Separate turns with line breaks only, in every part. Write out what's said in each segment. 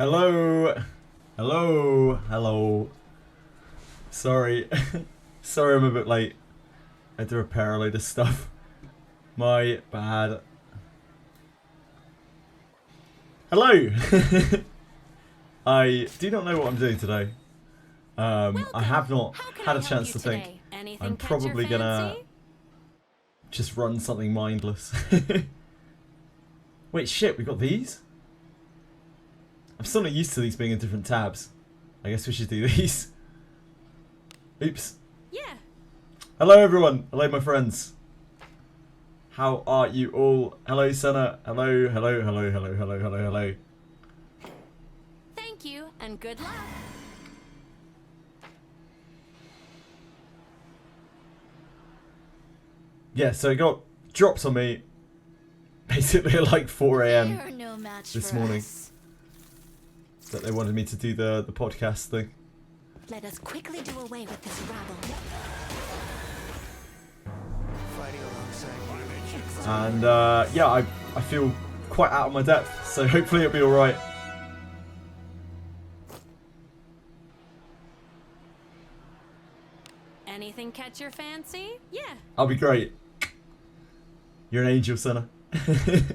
Hello. Hello. Hello. Sorry. Sorry I'm a bit late. I had to repair a load of stuff. My bad. Hello. I do not know what I'm doing today. I have not had a chance to think. I'm probably gonna just run something mindless. Wait, shit, we got these? I'm still not used to these being in different tabs. I guess we should do these. Oops.
Yeah.
Hello everyone. Hello my friends. How are you all? Hello Senna. Hello, hello, hello, hello, hello, hello, hello.
Thank you and good luck.
Yeah, so it got dropped on me basically at like 4 AM this morning. That they wanted me to do the podcast thing.
Let us quickly do away with this rabble.
And yeah, I feel quite out of my depth, so hopefully it'll be alright.
Anything catch your fancy? Yeah.
I'll be great. You're an angel, Senna.
Have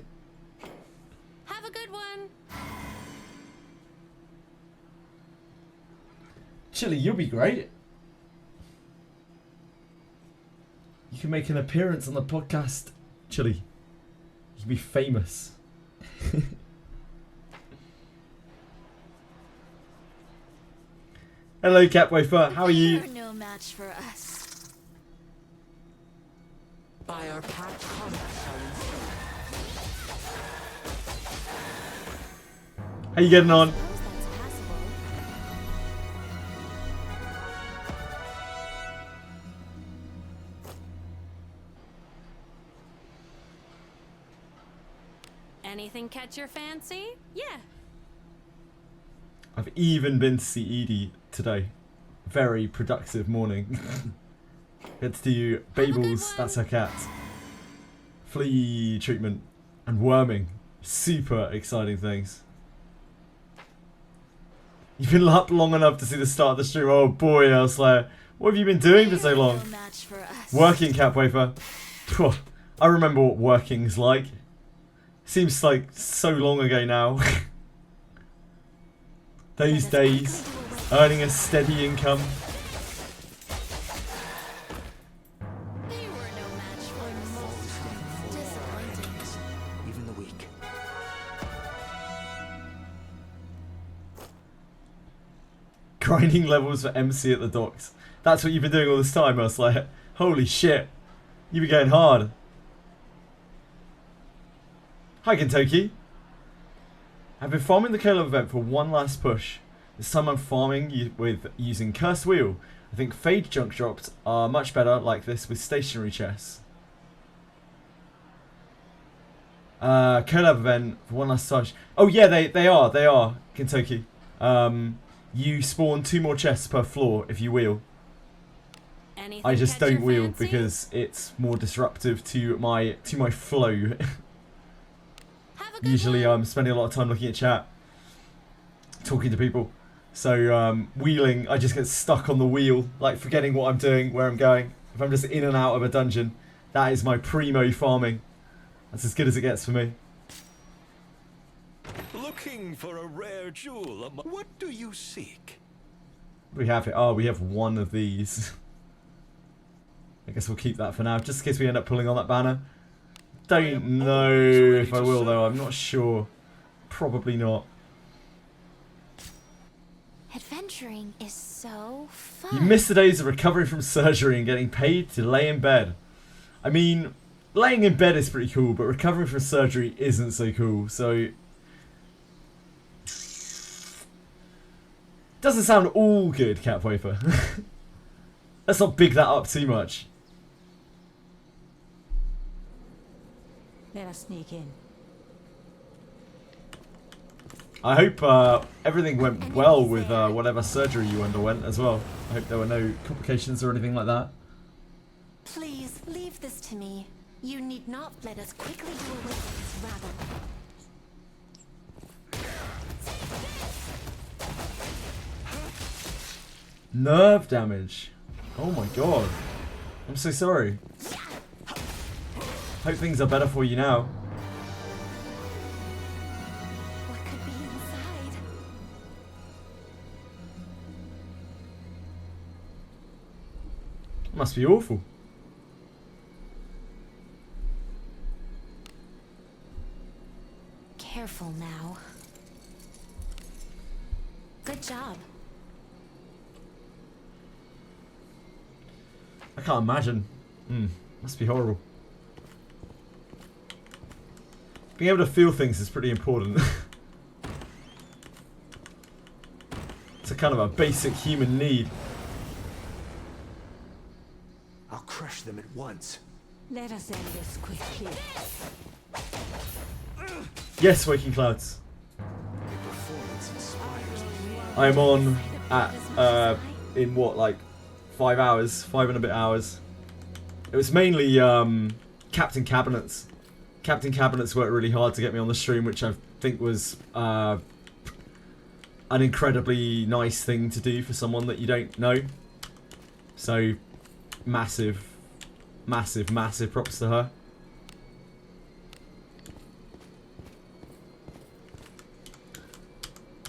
a good one.
Chili, you'll be great. You can make an appearance on the podcast, Chili. You can be famous. Hello, Catwafer. How are you?
You're no match for us.
By our pact combat
How you getting on?
Suppose that's passable. Anything catch your fancy? Yeah.
I've even been to see Edie today. Very productive morning. Get to do Babels, that's her cat. Flea treatment and worming. Super exciting things. You've been up long enough to see the start of the stream. Oh boy, Elslayer. What have you been doing for so long?
No match for us.
Working, Capwafer. I remember what working's like. Seems like so long ago now. Those days, earning a steady income.
They were no match for us. Disappointing.
even the weak.
Grinding levels for MC at the docks. That's what you've been doing all this time, Elslayer. Holy shit. You've been going hard. Hi, Kentucky. I've been farming the Caleb event for one last push. This time I'm farming with using Cursed Wheel. I think Fade junk drops are much better like this with stationary chests. Caleb event for one last touch. Oh yeah, they are, Kentucky. You spawn 2 more chests per floor if you wheel.
Anything
I just
catch your
don't wheel
fancy?
because it's more disruptive to my flow.
Have a good
Usually
one.
I'm spending a lot of time looking at chat, talking to people. So wheeling, I just get stuck on the wheel, like forgetting what I'm doing, where I'm going. If I'm just in and out of a dungeon, that is my primo farming. That's as good as it gets for me.
Looking for a rare jewel. What do you seek?
What do we have here? Oh, we have one of these. I guess we'll keep that for now, just in case we end up pulling on that banner. Don't know if I will though, I'm not sure. Probably not.
Adventuring is so fun.
You miss the days of recovering from surgery and getting paid to lay in bed. I mean, laying in bed is pretty cool, but recovering from surgery isn't so cool, so... Doesn't sound all good, Catwafer. Let's not big that up too much.
Let us sneak in.
I hope everything went well with whatever surgery you underwent as well. I hope there were no complications or anything like that.
Please leave this to me. You need not let us quickly do away with this rabble.
Nerve damage. Oh my god. I'm so sorry. Hope things are better for you now.
What could be inside?
Must be awful.
Careful now. Good job.
I can't imagine. Must be horrible. Being able to feel things is pretty important. It's a kind of a basic human need.
I'll crush them at once.
Let us end this quickly.
Yes, Waking Clouds.
Your performance inspires me.
I am on at in what, like 5 hours, 5 and a bit hours. It was mainly Captain Cabinets. Captain Cabinets worked really hard to get me on the stream, which I think was an incredibly nice thing to do for someone that you don't know. So massive, massive, massive props to her.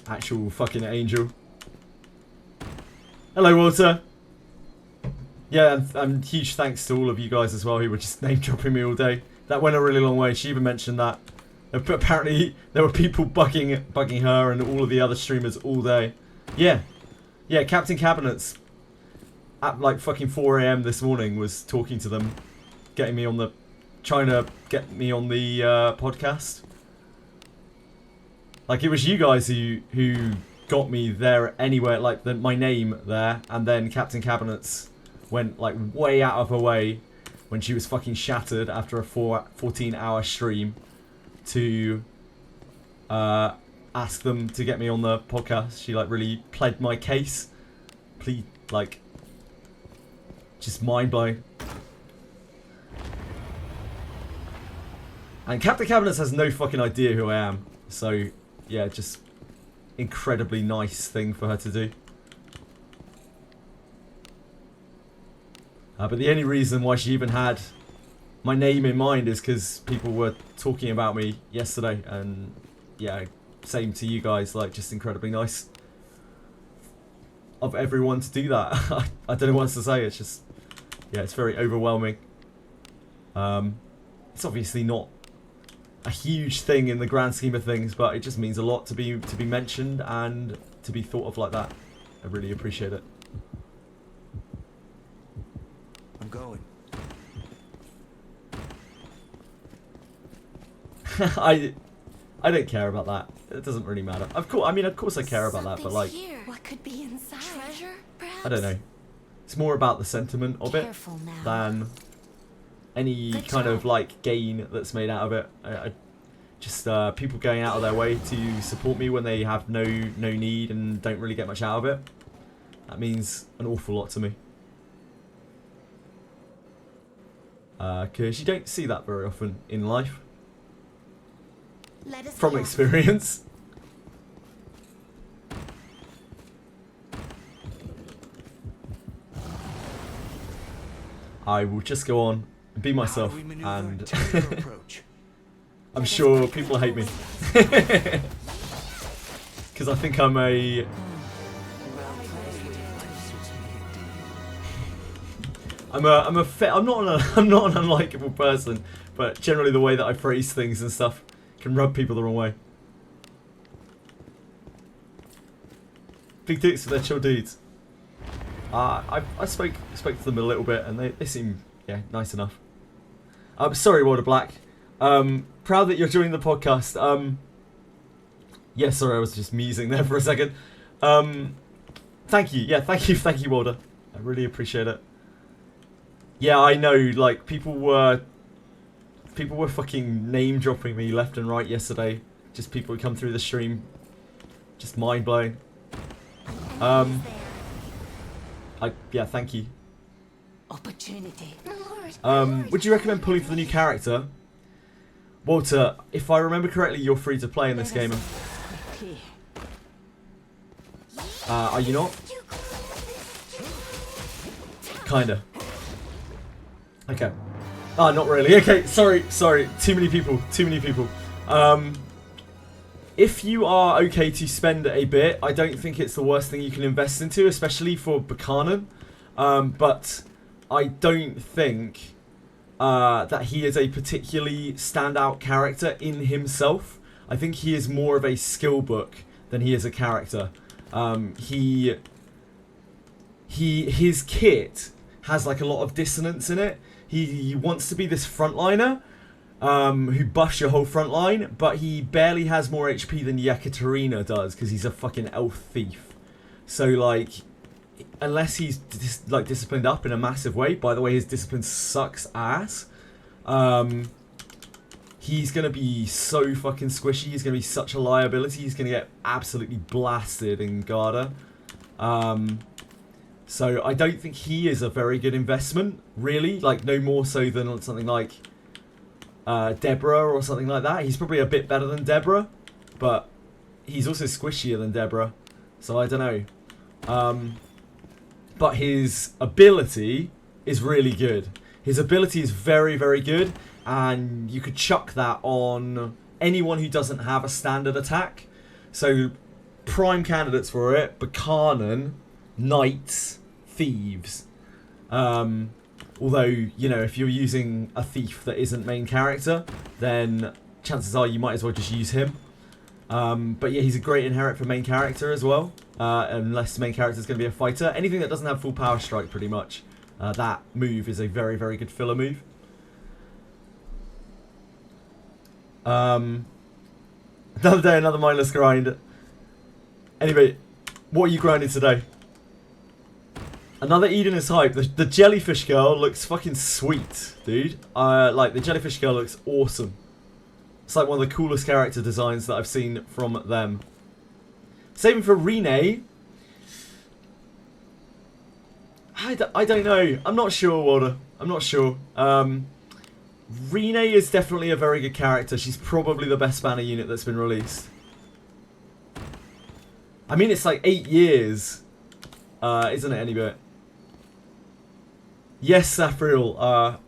Actual fucking angel. Hello, Walter. Yeah, and huge thanks to all of you guys as well who were just name dropping me all day. That went a really long way. She even mentioned that. But apparently there were people bugging her and all of the other streamers all day. Yeah. Yeah, Captain Cabinets at like fucking 4 AM this morning was talking to them, trying to get me on the podcast. Like, it was you guys who got me there anywhere, like my name there, and then Captain Cabinets went like way out of her way when she was fucking shattered after a 14-hour stream to ask them to get me on the podcast. She like really pled my case. Please, like, just mind blowing. And Captain Cabinets has no fucking idea who I am, so yeah, just incredibly nice thing for her to do. But the only reason why she even had my name in mind is because people were talking about me yesterday, and yeah, same to you guys, like, just incredibly nice of everyone to do that. I don't know what else to say. It's just, yeah, it's very overwhelming. It's obviously not a huge thing in the grand scheme of things, but it just means a lot to be mentioned and to be thought of like that. I really appreciate it.
I'm going.
I don't care about that. It doesn't really matter. Of course I care about that, but like,
Here. What could be inside? Treasure, perhaps?
I don't know. It's more about the sentiment of it
Careful now.
than any
Good
kind of
job.
like gain that's made out of it. Just people going out of their way to support me when they have no need and don't really get much out of it. That means an awful lot to me. Because you don't see that very often in life.
Let us
From
pass.
experience. I will just go on and be myself,
How do we maneuver
and
and tailor your approach?
I'm sure people hate me. Because I think I'm a... I'm not an unlikable person, but generally the way that I phrase things and stuff can rub people the wrong way. Big dicks, they're chill dudes. I spoke to them a little bit, and they seem, yeah, nice enough. Sorry, Walter Black. Proud that you're joining the podcast. Yeah, sorry, I was just musing there for a second. Thank you. Yeah, thank you, Walter. I really appreciate it. Yeah, I know, like, people were fucking name dropping me left and right yesterday. Just people who come through the stream. Just mind blowing. Yeah, thank you.
Opportunity.
Would you recommend pulling for the new character? Walter, if I remember correctly, you're free to play in this game.
Quickly.
Are you not? Kinda. Okay. Ah, not really. Okay, sorry. Too many people. If you are okay to spend a bit, I don't think it's the worst thing you can invest into, especially for Buchanan. But I don't think that he is a particularly standout character in himself. I think he is more of a skill book than he is a character. His kit has like a lot of dissonance in it. He wants to be this frontliner who buffs your whole front line, but he barely has more HP than Yekaterina does because he's a fucking elf thief. So like, unless he's disciplined up in a massive way, by the way, his discipline sucks ass. He's gonna be so fucking squishy. He's gonna be such a liability. He's gonna get absolutely blasted in Garda. So I don't think he is a very good investment, really. Like, no more so than something like Deborah or something like that. He's probably a bit better than Deborah, but he's also squishier than Deborah. So I don't know. But his ability is really good. His ability is very, very good, and you could chuck that on anyone who doesn't have a standard attack. So prime candidates for it: Buchanan, Knights, Thieves. Although, you know, if you're using a thief that isn't main character, then chances are you might as well just use him. But yeah, he's a great inherit for main character as well. Unless the main character is going to be a fighter. Anything that doesn't have full power strike, pretty much. That move is a very, very good filler move. Another day, another mindless grind. Anyway, what are you grinding today? Another Eden is hype. The jellyfish girl looks fucking sweet, dude. Like, the jellyfish girl looks awesome. It's like one of the coolest character designs that I've seen from them. Saving for Rene. I don't know. I'm not sure, Walder. I'm not sure. Rene is definitely a very good character. She's probably the best banner unit that's been released. I mean, it's like 8 years. Isn't it, any bit? Yes, Saphriel.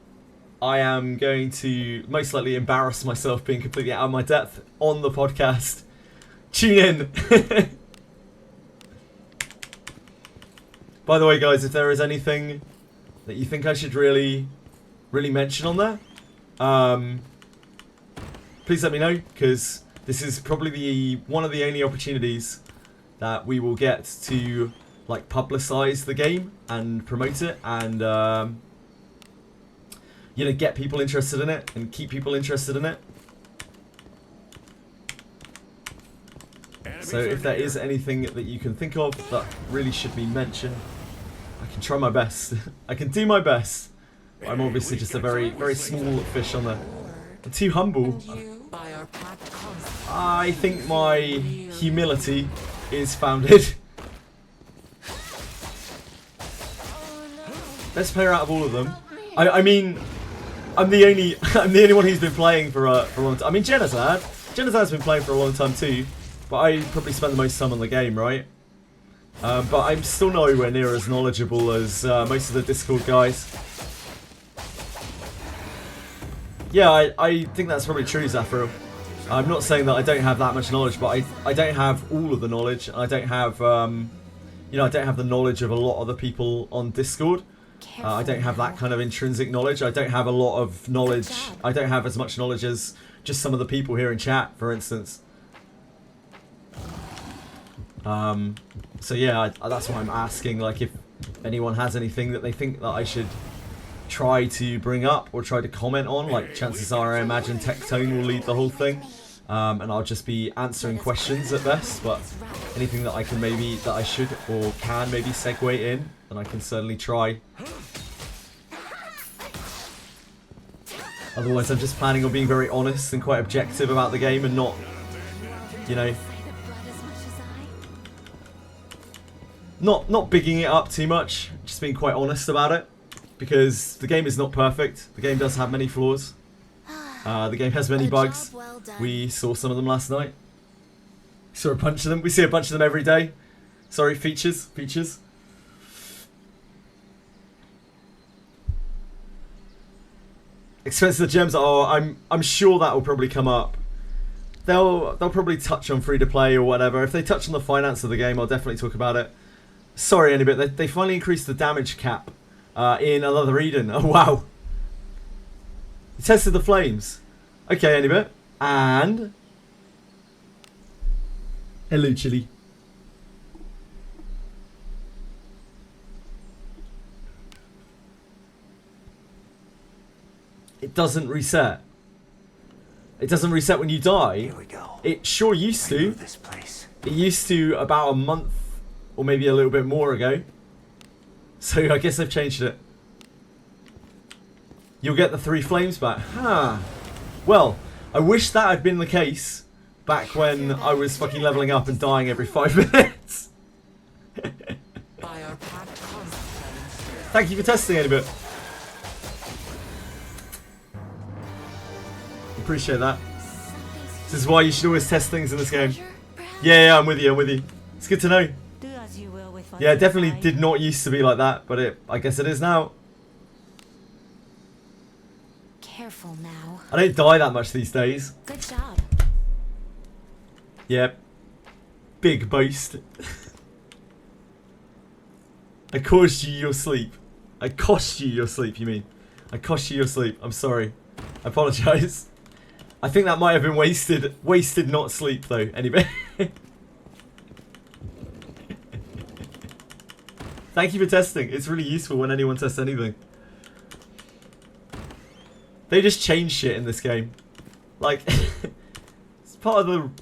I am going to most likely embarrass myself being completely out of my depth on the podcast. Tune in. By the way, guys, if there is anything that you think I should really mention on there, please let me know, because this is probably one of the only opportunities that we will get to like publicize the game and promote it and you know, get people interested in it and keep people interested in it. So if there is anything that you can think of that really should be mentioned, I can try my best. I can do my best. I'm obviously just a very, very small fish on there. I'm too humble. I think my humility is founded. Best player out of all of them. I mean, I'm the only one who's been playing for a long time. I mean, Jenazad's been playing for a long time too, but I probably spend the most time on the game, right? But I'm still nowhere near as knowledgeable as most of the Discord guys. Yeah, I think that's probably true, Zafro. I'm not saying that I don't have that much knowledge, but I don't have all of the knowledge. I don't have, you know, I don't have the knowledge of a lot of the people on Discord. I don't have that kind of intrinsic knowledge. I don't have a lot of knowledge. I don't have as much knowledge as just some of the people here in chat, for instance. So yeah, that's why I'm asking, like, if anyone has anything that they think that I should try to bring up or try to comment on. Like, chances are I imagine Tectone will lead the whole thing, and I'll just be answering questions at best. But anything that I can maybe, that I should or can maybe segue in, then I can certainly try. Otherwise, I'm just planning on being very honest and quite objective about the game and not, you know, not bigging it up too much. Just being quite honest about it, because the game is not perfect. The game does have many flaws. The game has many bugs. We saw some of them last night. Saw a bunch of them. We see a bunch of them every day. Sorry, features. Expensive gems. Oh, I'm sure that will probably come up. They'll probably touch on free to play or whatever. If they touch on the finance of the game, I'll definitely talk about it. Sorry, Anybit. They finally increased the damage cap in Another Eden. Oh wow. He tested the flames. Okay, Anybit. And hello, Chili. It doesn't reset. It doesn't reset when you die.
Here we go.
It sure used
I know
to.
this place.
It used to about a month or maybe a little bit more ago. So I guess they've changed it. You'll get the 3 flames back. Huh. Well, I wish that had been the case back when I was fucking leveling up and dying every 5 minutes.
By our pact concept.
Thank you for testing, Anybit. Appreciate that. This is why you should always test things in this game. Yeah, I'm with you. It's good to know.
Do as you will with what
Yeah, it
you
definitely
find.
did not used to be like that, but I guess it is now.
Careful now.
I don't die that much these days.
Good job.
Yeah. Big boast. I caused you your sleep. I cost you your sleep, you mean? I cost you your sleep. I'm sorry. I apologise. I think that might have been wasted. Wasted not sleep though, anyway. Thank you for testing. It's really useful when anyone tests anything. They just change shit in this game. Like, it's part of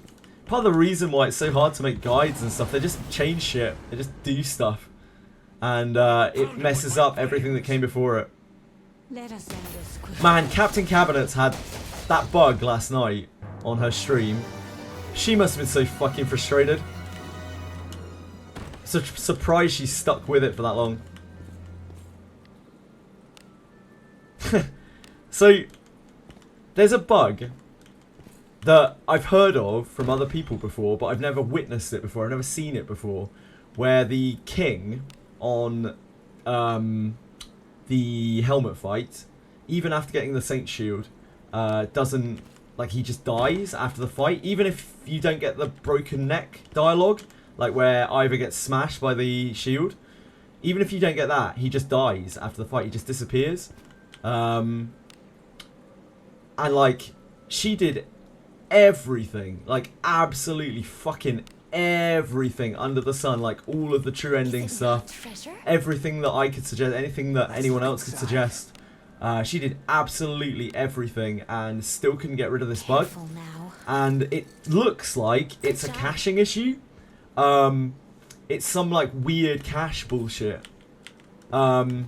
the reason why it's so hard to make guides and stuff. They just change shit. They just do stuff. And it messes up everything that came before it.
Let us end this quickly.
Man, Captain Cabinets had that bug last night on her stream. She must have been so fucking frustrated. So surprised she stuck with it for that long. So, there's a bug that I've heard of from other people before, but I've never witnessed it before. I've never seen it before. Where the king on the helmet fight, even after getting the Saint Shield, doesn't, like, he just dies after the fight. Even if you don't get the broken neck dialogue, like where Ivor gets smashed by the shield, even if you don't get that, he just dies after the fight. He just disappears. And like, she did everything, like absolutely fucking everything under the sun, like all of the true ending stuff,
Treasure?
everything that I could suggest, anything that anyone else could suggest. She did absolutely everything and still couldn't get rid of this bug.
Careful now.
And it looks like it's a
job.
caching issue. It's some like weird cache bullshit. You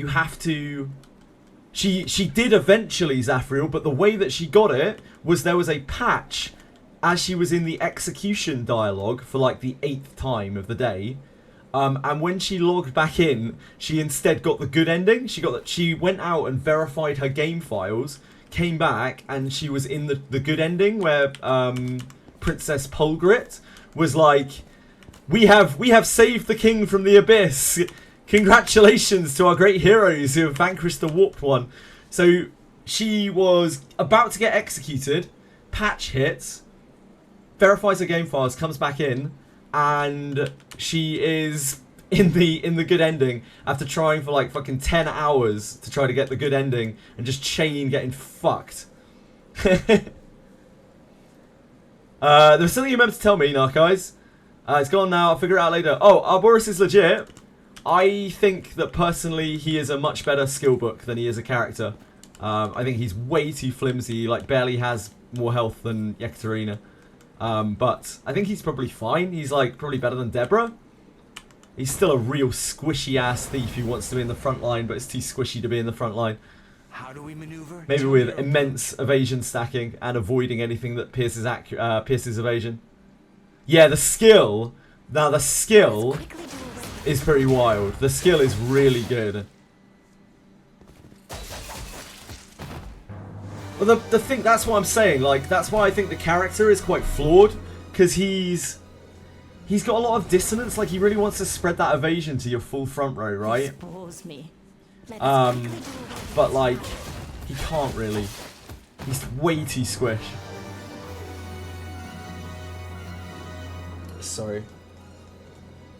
have to... She did eventually, Zafriel, but the way that she got it was there was a patch as she was in the execution dialogue for like the 8th time of the day. And when she logged back in, she instead got the good ending. She went out and verified her game files, came back, and she was in the good ending where Princess Polgrit was like, we have saved the king from the abyss. Congratulations to our great heroes who have vanquished the Warped One. So she was about to get executed, patch hits, verifies her game files, comes back in, and she is in the good ending after trying for like fucking 10 hours to try to get the good ending and just chain getting fucked. There was something you meant to tell me, Narcos. It's gone now, I'll figure it out later. Oh, Arboris is legit. I think that personally he is a much better skill book than he is a character. I think he's way too flimsy, like barely has more health than Yekaterina. But I think he's probably fine. He's like probably better than Deborah. He's still a real squishy ass thief who wants to be in the front line, but it's too squishy to be in the front line.
How do we maneuver?
Maybe with immense evasion stacking and avoiding anything that pierces evasion. Yeah, the skill. Now the skill
Quickly do away with
is pretty wild. The skill is really good. Well, the thing, that's what I'm saying. Like, that's why I think the character is quite flawed, because he's got a lot of dissonance. Like, he really wants to spread that evasion to your full front row, right?
Expose me.
Let us quickly do away with
But
this
like,
now.
He can't really. He's way too squish. Sorry.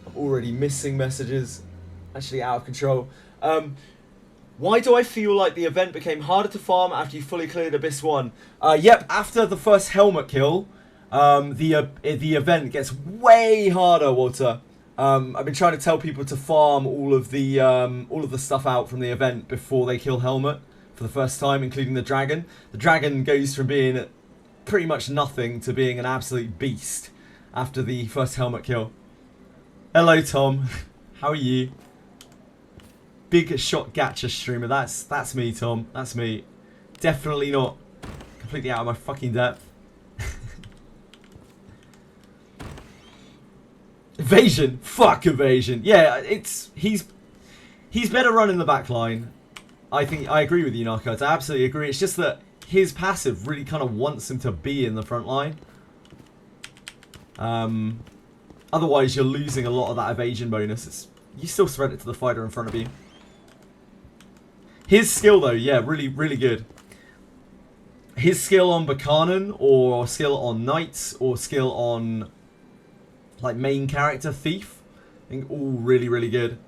I'm already missing messages. Actually out of control. Why do I feel like the event became harder to farm after you fully cleared Abyss 1? Yep, after the first helmet kill, the event gets way harder, Walter. I've been trying to tell people to farm all of the stuff out from the event before they kill helmet for the first time, including the dragon. The dragon goes from being pretty much nothing to being an absolute beast after the first helmet kill. Hello, Tom. How are you? Big shot gacha streamer. That's me, Tom. That's me. Definitely not completely out of my fucking depth. Evasion. Fuck evasion. Yeah, he's better running the back line. I think I agree with you, Narco. I absolutely agree. It's just that his passive really kind of wants him to be in the front line. Otherwise, you're losing a lot of that evasion bonus. You still spread it to the fighter in front of you. His skill, though, yeah, really, really good. His skill on Buchanan, or skill on Knights, or skill on, like, main character Thief, I think all really, really good.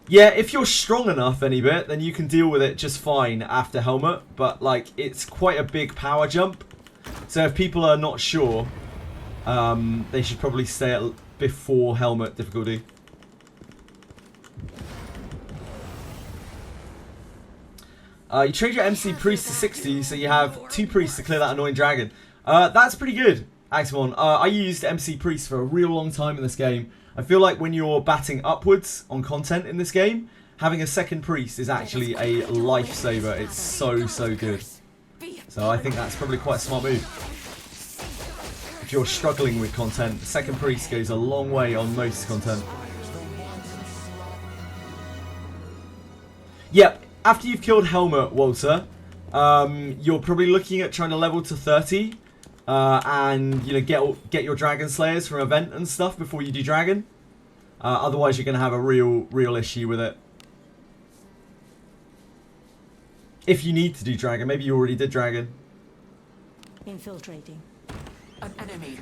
Yeah, if you're strong enough any bit, then you can deal with it just fine after helmet. But, like, it's quite a big power jump. So if people are not sure, they should probably stay at before helmet difficulty. You trade your MC priest to 60, so you have 2 priests to clear that annoying dragon. That's pretty good, Axmon. I used MC priest for a real long time in this game. I feel like when you're batting upwards on content in this game, having a second priest is actually a lifesaver. It's so, so good. So I think that's probably quite a smart move. If you're struggling with content, the second priest goes a long way on most content. Yep, after you've killed Helmet, Walter, you're probably looking at trying to level to 30. And you know, get your dragon slayers from event and stuff before you do dragon. Otherwise, you're going to have a real issue with it. If you need to do dragon, maybe you already did dragon.
Infiltrating.
An enemy.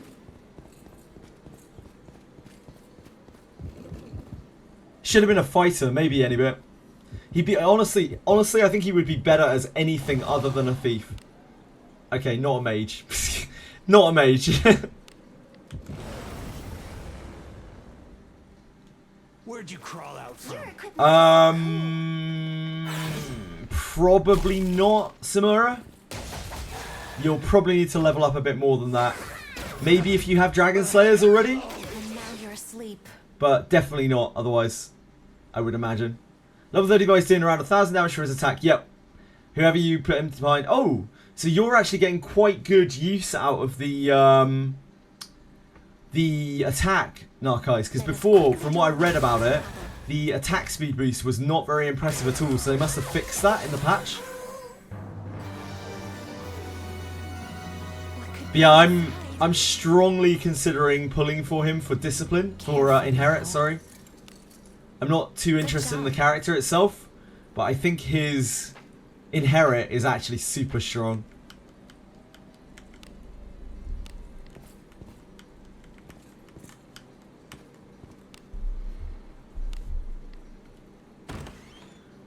Should have been a fighter, maybe any bit. He'd be honestly, I think he would be better as anything other than a thief. Okay, not a mage. Not a mage.
Where'd you crawl out from?
Probably not, Samura. You'll probably need to level up a bit more than that. Maybe if you have Dragon Slayers already.
And now you're asleep.
But definitely not, otherwise, I would imagine. Level 30 guy's doing around 1,000 damage for his attack. Yep. Whoever you put him behind. Oh! So you're actually getting quite good use out of the attack, Narcise, because before, from what I read about it, the attack speed boost was not very impressive at all, so they must have fixed that in the patch. But yeah, I'm strongly considering pulling for him for discipline, for inherit, sorry. I'm not too interested in the character itself, but I think his inherit is actually super strong.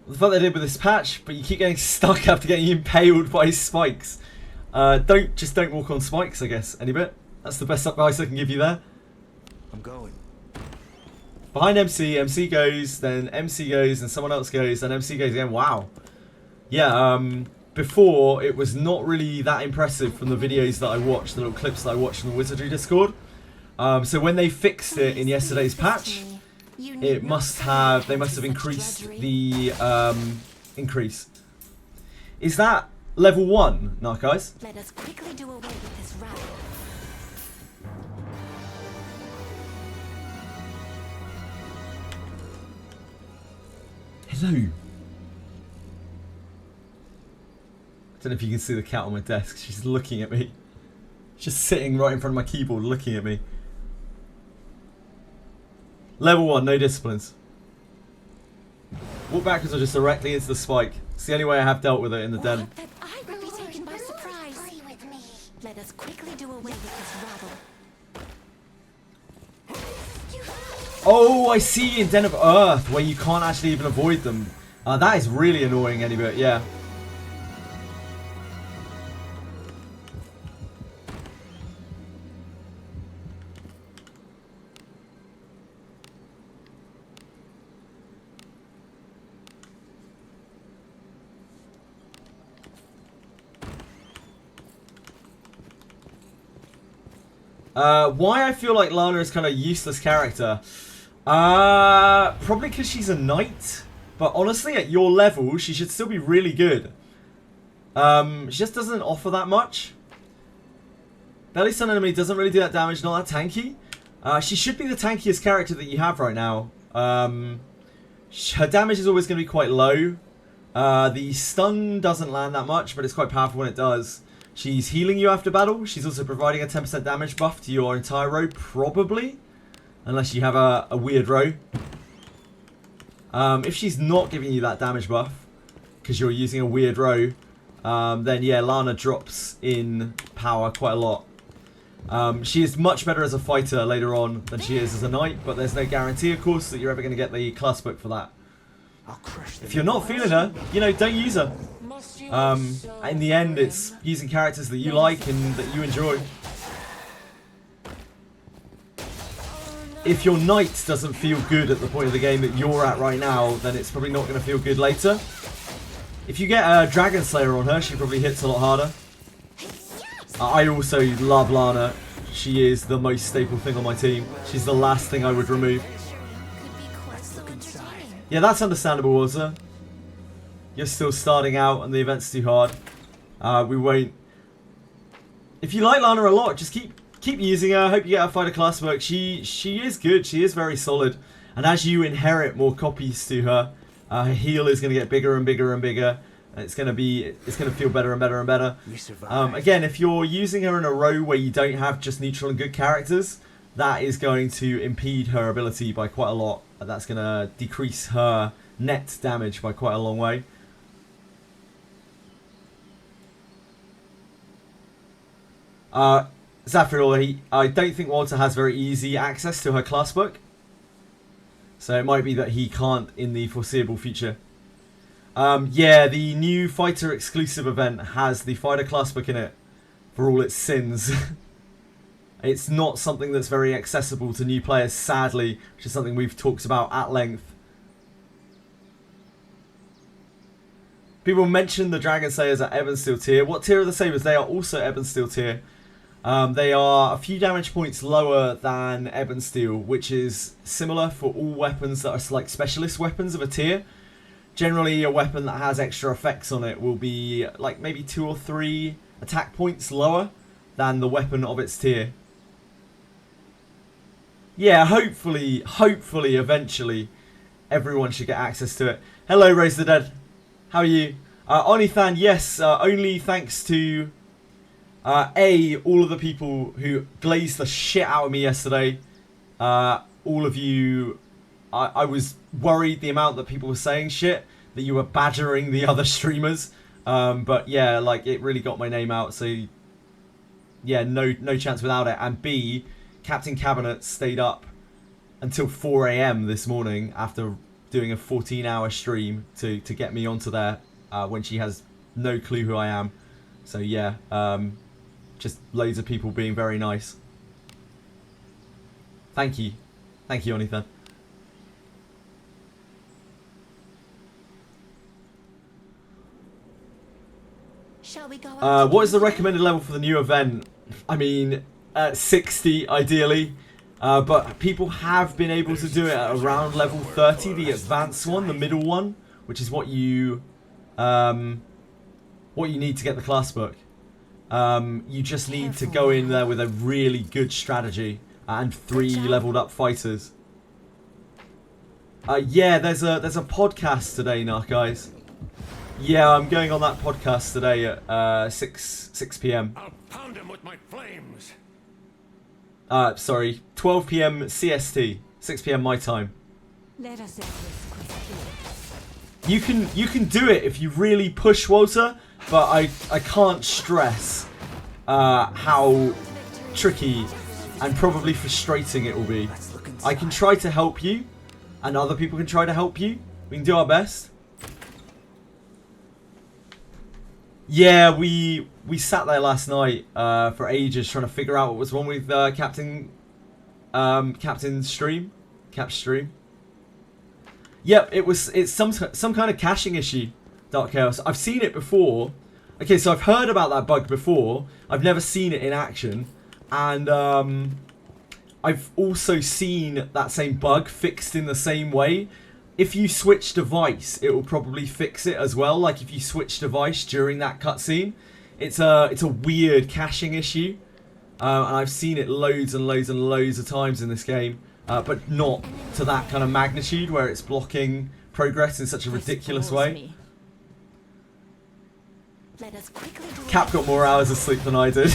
The fact they did with this patch, but you keep getting stuck after getting impaled by spikes. Don't walk on spikes, I guess. Any bit? That's the best advice I can give you there.
I'm going.
Behind MC, MC goes, then MC goes, and someone else goes, then MC goes again. Wow. Yeah, before, it was not really that impressive from the videos that I watched, the little clips that I watched from the Wizardry Discord. So when they fixed it in yesterday's patch, they must have increased the increase. Is that level 1, Narcise?
Let us quickly do away with this rabble.
Hello. I don't know if you can see the cat on my desk. She's looking at me. She's sitting right in front of my keyboard looking at me. Level 1, no disciplines. Walk backwards or just directly into the spike. It's the only way I have dealt with it in the den.
That I would be taken by surprise. Let us quickly do away with this rabble.
Oh, I see in Den of Earth where you can't actually even avoid them. That is really annoying, any bit, yeah. Why I feel like Lana is kind of a useless character? Probably because she's a knight. But honestly, at your level, she should still be really good. She just doesn't offer that much. Belly Stun enemy doesn't really do that damage, not that tanky. She should be the tankiest character that you have right now. Her damage is always going to be quite low. The stun doesn't land that much, but it's quite powerful when it does. She's healing you after battle. She's also providing a 10% damage buff to your entire row, probably. Unless you have a weird row. If she's not giving you that damage buff, because you're using a weird row, then yeah, Lana drops in power quite a lot. She is much better as a fighter later on than she is as a knight, but there's no guarantee, of course, that you're ever going to get the class book for that. If you're not feeling her, you know, don't use her. In the end, it's using characters that you like and that you enjoy. If your knight doesn't feel good at the point of the game that you're at right now, then it's probably not going to feel good later. If you get a Dragon Slayer on her, she probably hits a lot harder. I also love Lana. She is the most staple thing on my team. She's the last thing I would remove.
Could be quite so entertaining.
Yeah, that's understandable, also. You're still starting out and the event's too hard. We won't... If you like Lana a lot, just keep using her. I hope you get her fighter class work. She is good. She is very solid. And as you inherit more copies to her, her heal is going to get bigger and bigger and bigger. And it's going to feel better and better and better. Again, if you're using her in a row where you don't have just neutral and good characters, that is going to impede her ability by quite a lot. And that's going to decrease her net damage by quite a long way. Zafirul, I don't think Walter has very easy access to her class book. So it might be that he can't in the foreseeable future. Yeah, the new fighter exclusive event has the fighter class book in it for all its sins. It's not something that's very accessible to new players, sadly, which is something we've talked about at length. People mention the Dragon Slayers at Ebon Steel tier. What tier are the Sabers? They are also Ebon Steel tier. They are a few damage points lower than Ebon Steel, which is similar for all weapons that are like specialist weapons of a tier. Generally, a weapon that has extra effects on it will be like maybe 2 or 3 attack points lower than the weapon of its tier. Yeah, hopefully, eventually, everyone should get access to it. Hello, Raise the Dead. How are you? Onithan, yes, only thanks to... all of the people who glazed the shit out of me yesterday. All of you, I was worried the amount that people were saying shit, that you were badgering the other streamers. But yeah, like it really got my name out. So yeah, no chance without it. And B, Captain Cabinet stayed up until 4 AM this morning after doing a 14-hour stream to get me onto there when she has no clue who I am. So yeah, just loads of people being very nice. Thank you, Onithan.
Shall we go
what is the recommended level for the new event? I mean, 60 ideally, but people have been able to do it at around level 30, the advanced one, the middle one, which is what you need to get the class book. You just need to go in there with a really good strategy and 3 leveled up fighters. Yeah, there's a podcast today, guys. Yeah, I'm going on that podcast today at 6 PM.
I'll pound him with my flames.
Sorry, 12 PM CST, 6 PM my time.
Let us end this quest.
You can do it if you really push, Walter, but I can't stress how tricky and probably frustrating it will be. I can try to help you, and other people can try to help you. We can do our best. Yeah, we sat there last night for ages trying to figure out what was wrong with Captain's stream. Cap's stream. Yep, it's some kind of caching issue, Dark Chaos. I've seen it before. Okay, so I've heard about that bug before. I've never seen it in action. And I've also seen that same bug fixed in the same way. If you switch device, it will probably fix it as well. Like if you switch device during that cutscene. It's a weird caching issue. And I've seen it loads and loads and loads of times in this game. But not to that kind of magnitude where it's blocking progress in such a ridiculous way.
Let us quickly do
Cap got more hours of sleep than I did.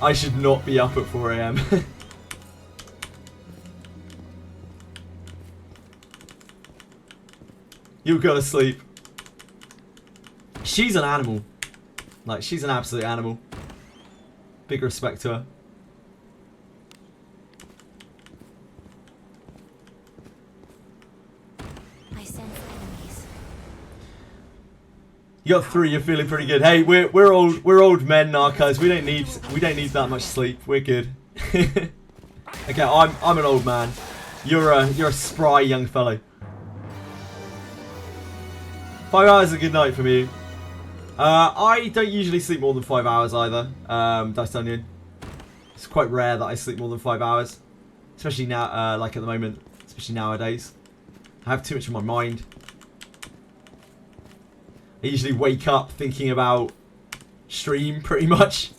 I should not be up at 4 AM. You've got to sleep. She's an animal. Like, she's an absolute animal. Big respect to her.
I sense enemies.
You got 3. You're feeling pretty good. Hey, we're old men, Narcos. We don't need that much sleep. We're good. Okay, I'm an old man. You're a spry young fellow. 5 hours is a good night for me. I don't usually sleep more than 5 hours either. Diced Onion. It's quite rare that I sleep more than 5 hours, especially now, like at the moment, especially nowadays. I have too much on my mind. I usually wake up thinking about stream pretty much.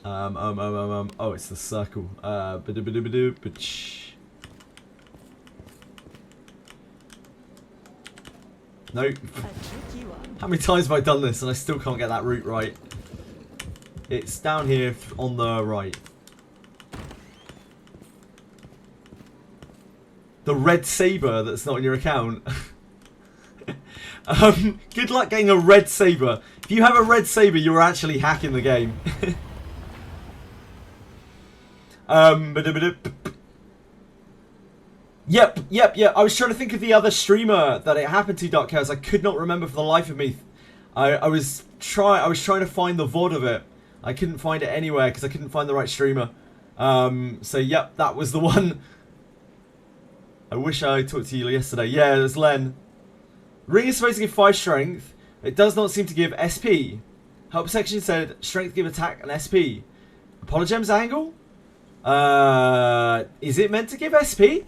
Oh, it's the circle. Nope. How many times have I done this and I still can't get that route right? It's down here on the right. The red saber that's not in your account. Good luck getting a red saber. If you have a red saber, you're actually hacking the game. Yep. I was trying to think of the other streamer that it happened to, Dark Chaos. I could not remember for the life of me. I was trying to find the VOD of it. I couldn't find it anywhere because I couldn't find the right streamer. So yep, that was the one. I wish I talked to you yesterday. Yeah, it was Len. Ring is supposed to give 5 strength. It does not seem to give SP. Help section said strength give attack and SP. Apologems angle? Is it meant to give SP?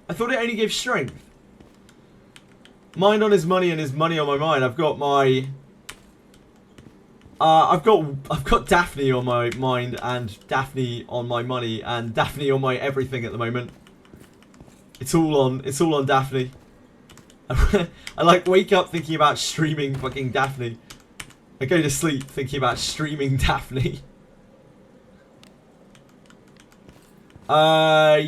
I thought it only gave strength. Mind on his money and his money on my mind. I've got my I've got Daphne on my mind and Daphne on my money and Daphne on my everything at the moment. It's all on Daphne. I like wake up thinking about streaming fucking Daphne. I go to sleep thinking about streaming Daphne. Yeah.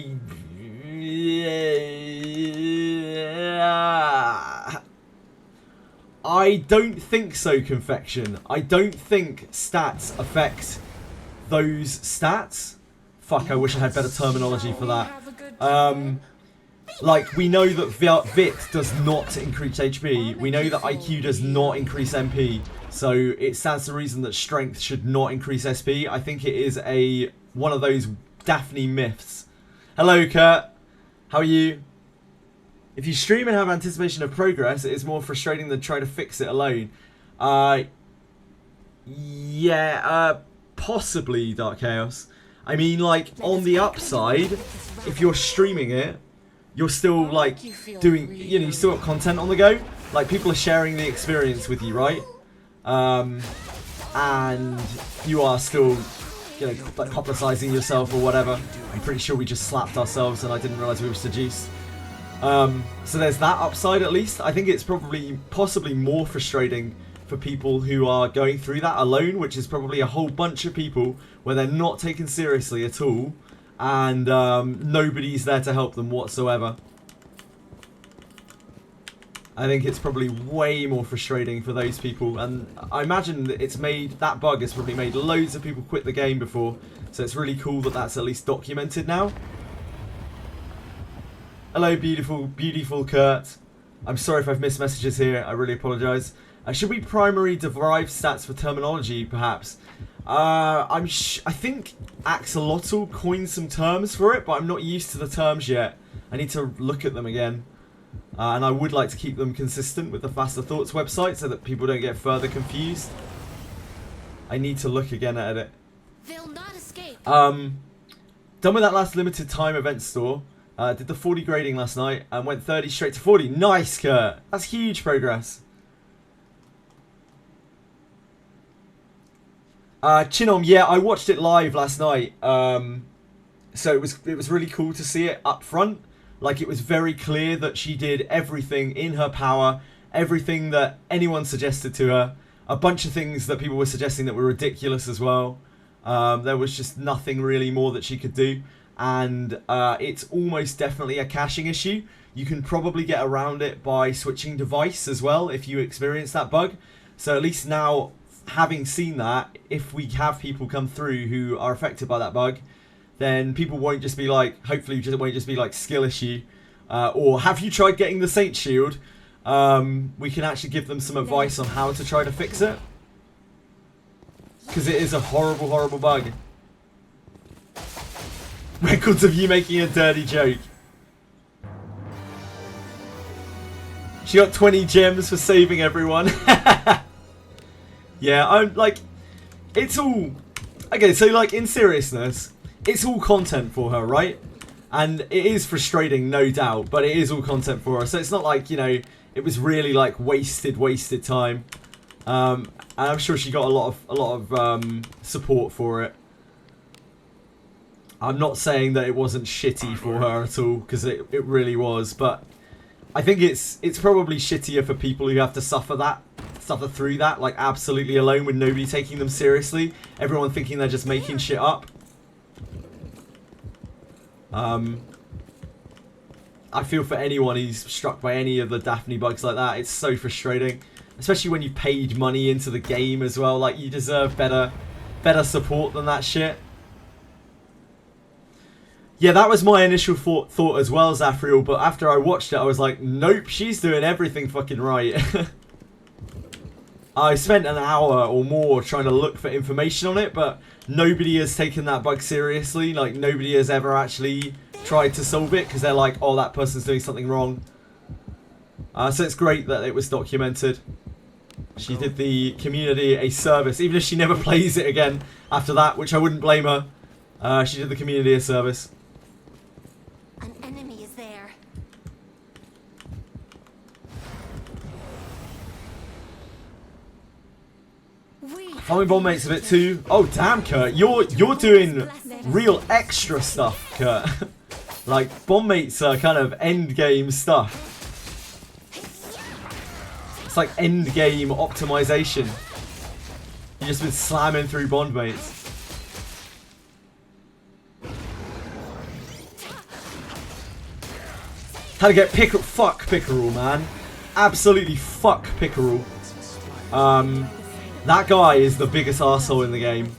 I don't think so, Confection. I don't think stats affect those stats. Fuck, I wish I had better terminology for that. Like, we know that Vit does not increase HP. We know that IQ does not increase MP. So it stands to reason that Strength should not increase SP. I think it is one of those Daphne myths. Hello, Kurt. How are you? If you stream and have anticipation of progress, it is more frustrating than trying to fix it alone. Yeah, possibly, Dark Chaos. I mean, like, on the upside, if you're streaming it, you're still, like, doing, you know, you still got content on the go. Like, people are sharing the experience with you, right? And you are still, you know, like, publicizing yourself or whatever. I'm pretty sure we just slapped ourselves and I didn't realize we were seduced. So there's that upside at least. I think it's possibly more frustrating for people who are going through that alone, which is probably a whole bunch of people where they're not taken seriously at all, and nobody's there to help them whatsoever. I think it's probably way more frustrating for those people, and I imagine that that bug has probably made loads of people quit the game before, so it's really cool that that's at least documented now. Hello, beautiful Kurt. I'm sorry if I've missed messages here, I really apologise. Should we primary derive stats for terminology, perhaps? I think Axolotl coined some terms for it, but I'm not used to the terms yet. I need to look at them again. And I would like to keep them consistent with the Faster Thoughts website so that people don't get further confused. I need to look again at it.
They'll not escape.
Done with that last limited time event store. Did the 40 grading last night and went 30 straight to 40. Nice, Kurt. That's huge progress. Chinom, yeah, I watched it live last night. So it was really cool to see it up front. Like, it was very clear that she did everything in her power, everything that anyone suggested to her. A bunch of things that people were suggesting that were ridiculous as well. There was just nothing really more that she could do. And it's almost definitely a caching issue. You can probably get around it by switching device as well if you experience that bug. So at least now, having seen that, if we have people come through who are affected by that bug, then people won't just be like, hopefully it won't just be like skill issue, or have you tried getting the Saint Shield? We can actually give them some advice on how to try to fix it, because it is a horrible bug. Records of you making a dirty joke. She got 20 gems for saving everyone. Yeah, I'm like, it's all okay. So like, in seriousness, it's all content for her, right? And it is frustrating, no doubt, but it is all content for her. So it's not like, you know, it was really like wasted time. And I'm sure she got a lot of support for it. I'm not saying that it wasn't shitty for her at all, because it really was, but I think it's probably shittier for people who have to suffer through that, like absolutely alone, with nobody taking them seriously, everyone thinking they're just making shit up. I feel for anyone who's struck by any of the Daphne bugs like that. It's so frustrating, especially when you paid money into the game as well. Like, you deserve better support than that shit. Yeah, that was my initial thought as well, Zafriel, but after I watched it, I was like, nope, she's doing everything fucking right. I spent an hour or more trying to look for information on it, but nobody has taken that bug seriously. Like, nobody has ever actually tried to solve it, because they're like, oh, that person's doing something wrong. So it's great that it was documented. She did the community a service, even if she never plays it again after that, which I wouldn't blame her. She did the community a service.
An enemy is there.
Farming bomb mate's a bit too. Oh damn, Kurt, you're doing real extra stuff, Kurt. Like, bomb mates are kind of end game stuff. It's like end game optimization. You just been slamming through bond mates. How to get fuck Pickerel, man. Absolutely fuck Pickerel. That guy is the biggest arsehole in the game.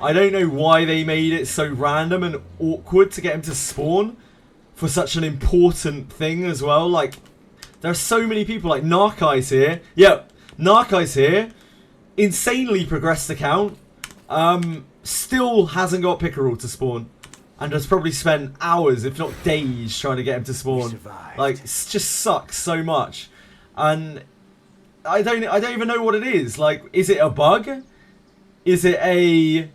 I don't know why they made it so random and awkward to get him to spawn for such an important thing as well. Like, there are so many people, like Narkai's here. Yep, Narkai's here. Insanely progressed account. Still hasn't got Pickerel to spawn. And has probably spent hours, if not days, trying to get him to spawn. Like, it just sucks so much. And I don't even know what it is. Like, is it a bug? Is it a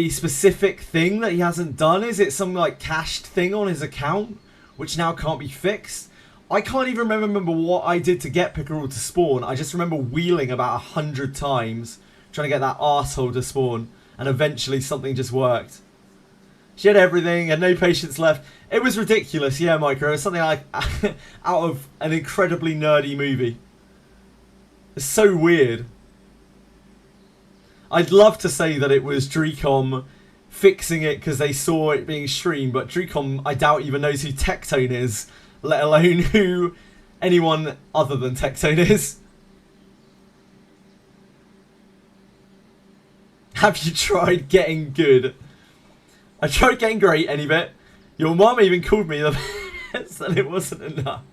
specific thing that he hasn't done? Is it some like cached thing on his account which now can't be fixed? I can't even remember what I did to get Pickerel to spawn. I just remember wheeling about 100 times trying to get that arsehole to spawn, and eventually something just worked. She had everything, had no patience left. It was ridiculous, yeah, Micro. It was something like out of an incredibly nerdy movie. It's so weird. I'd love to say that it was Drcom fixing it because they saw it being streamed, but Drcom, I doubt, even knows who Tectone is, let alone who anyone other than Tectone is. Have you tried getting good? I tried getting great, any bit. Your mum even called me the best and it wasn't enough.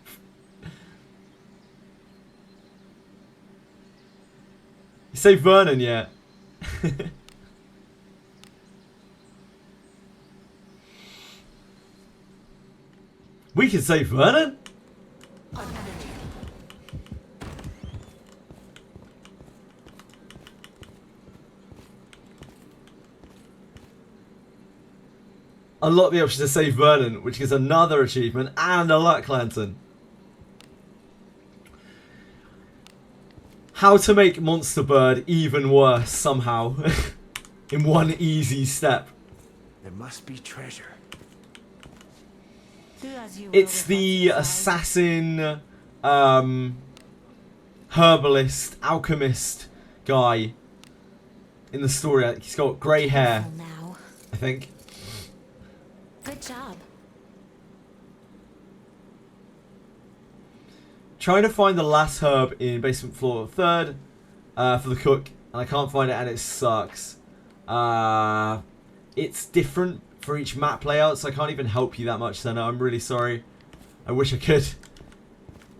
You say Vernon yet? We can save Vernon? Unlock the option to save Vernon, which gives another achievement and a luck lantern. How to make Monster Bird even worse somehow. In one easy step.
There must be treasure.
Do as you will
It's
with
the
what's inside.
assassin, herbalist, alchemist guy in the story. He's got grey hair,
Careful now.
I think.
Good job.
Trying to find the last herb in basement floor 3rd for the cook, and I can't find it, and it sucks. It's different for each map layout, so I can't even help you that much, Senna. I'm really sorry. I wish I could.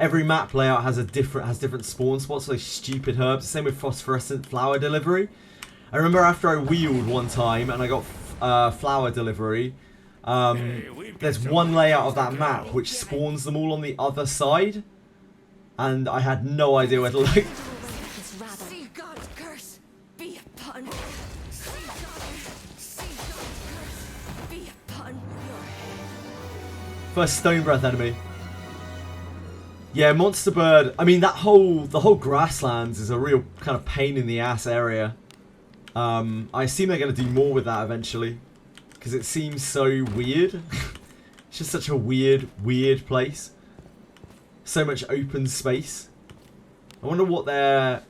Every map layout has different spawn spots for those stupid herbs. Same with phosphorescent flower delivery. I remember after I wheeled one time and I got flower delivery. There's one layout of that map which spawns them all on the other side, and I had no idea where to look.
This rabble.
See God's curse be upon. See God's curse be upon your head.
First stone breath enemy. Yeah, Monster Bird. I mean, the whole grasslands is a real kind of pain in the ass area. I assume they're going to do more with that eventually, because it seems so weird. It's just such a weird place. So much open space. I wonder what their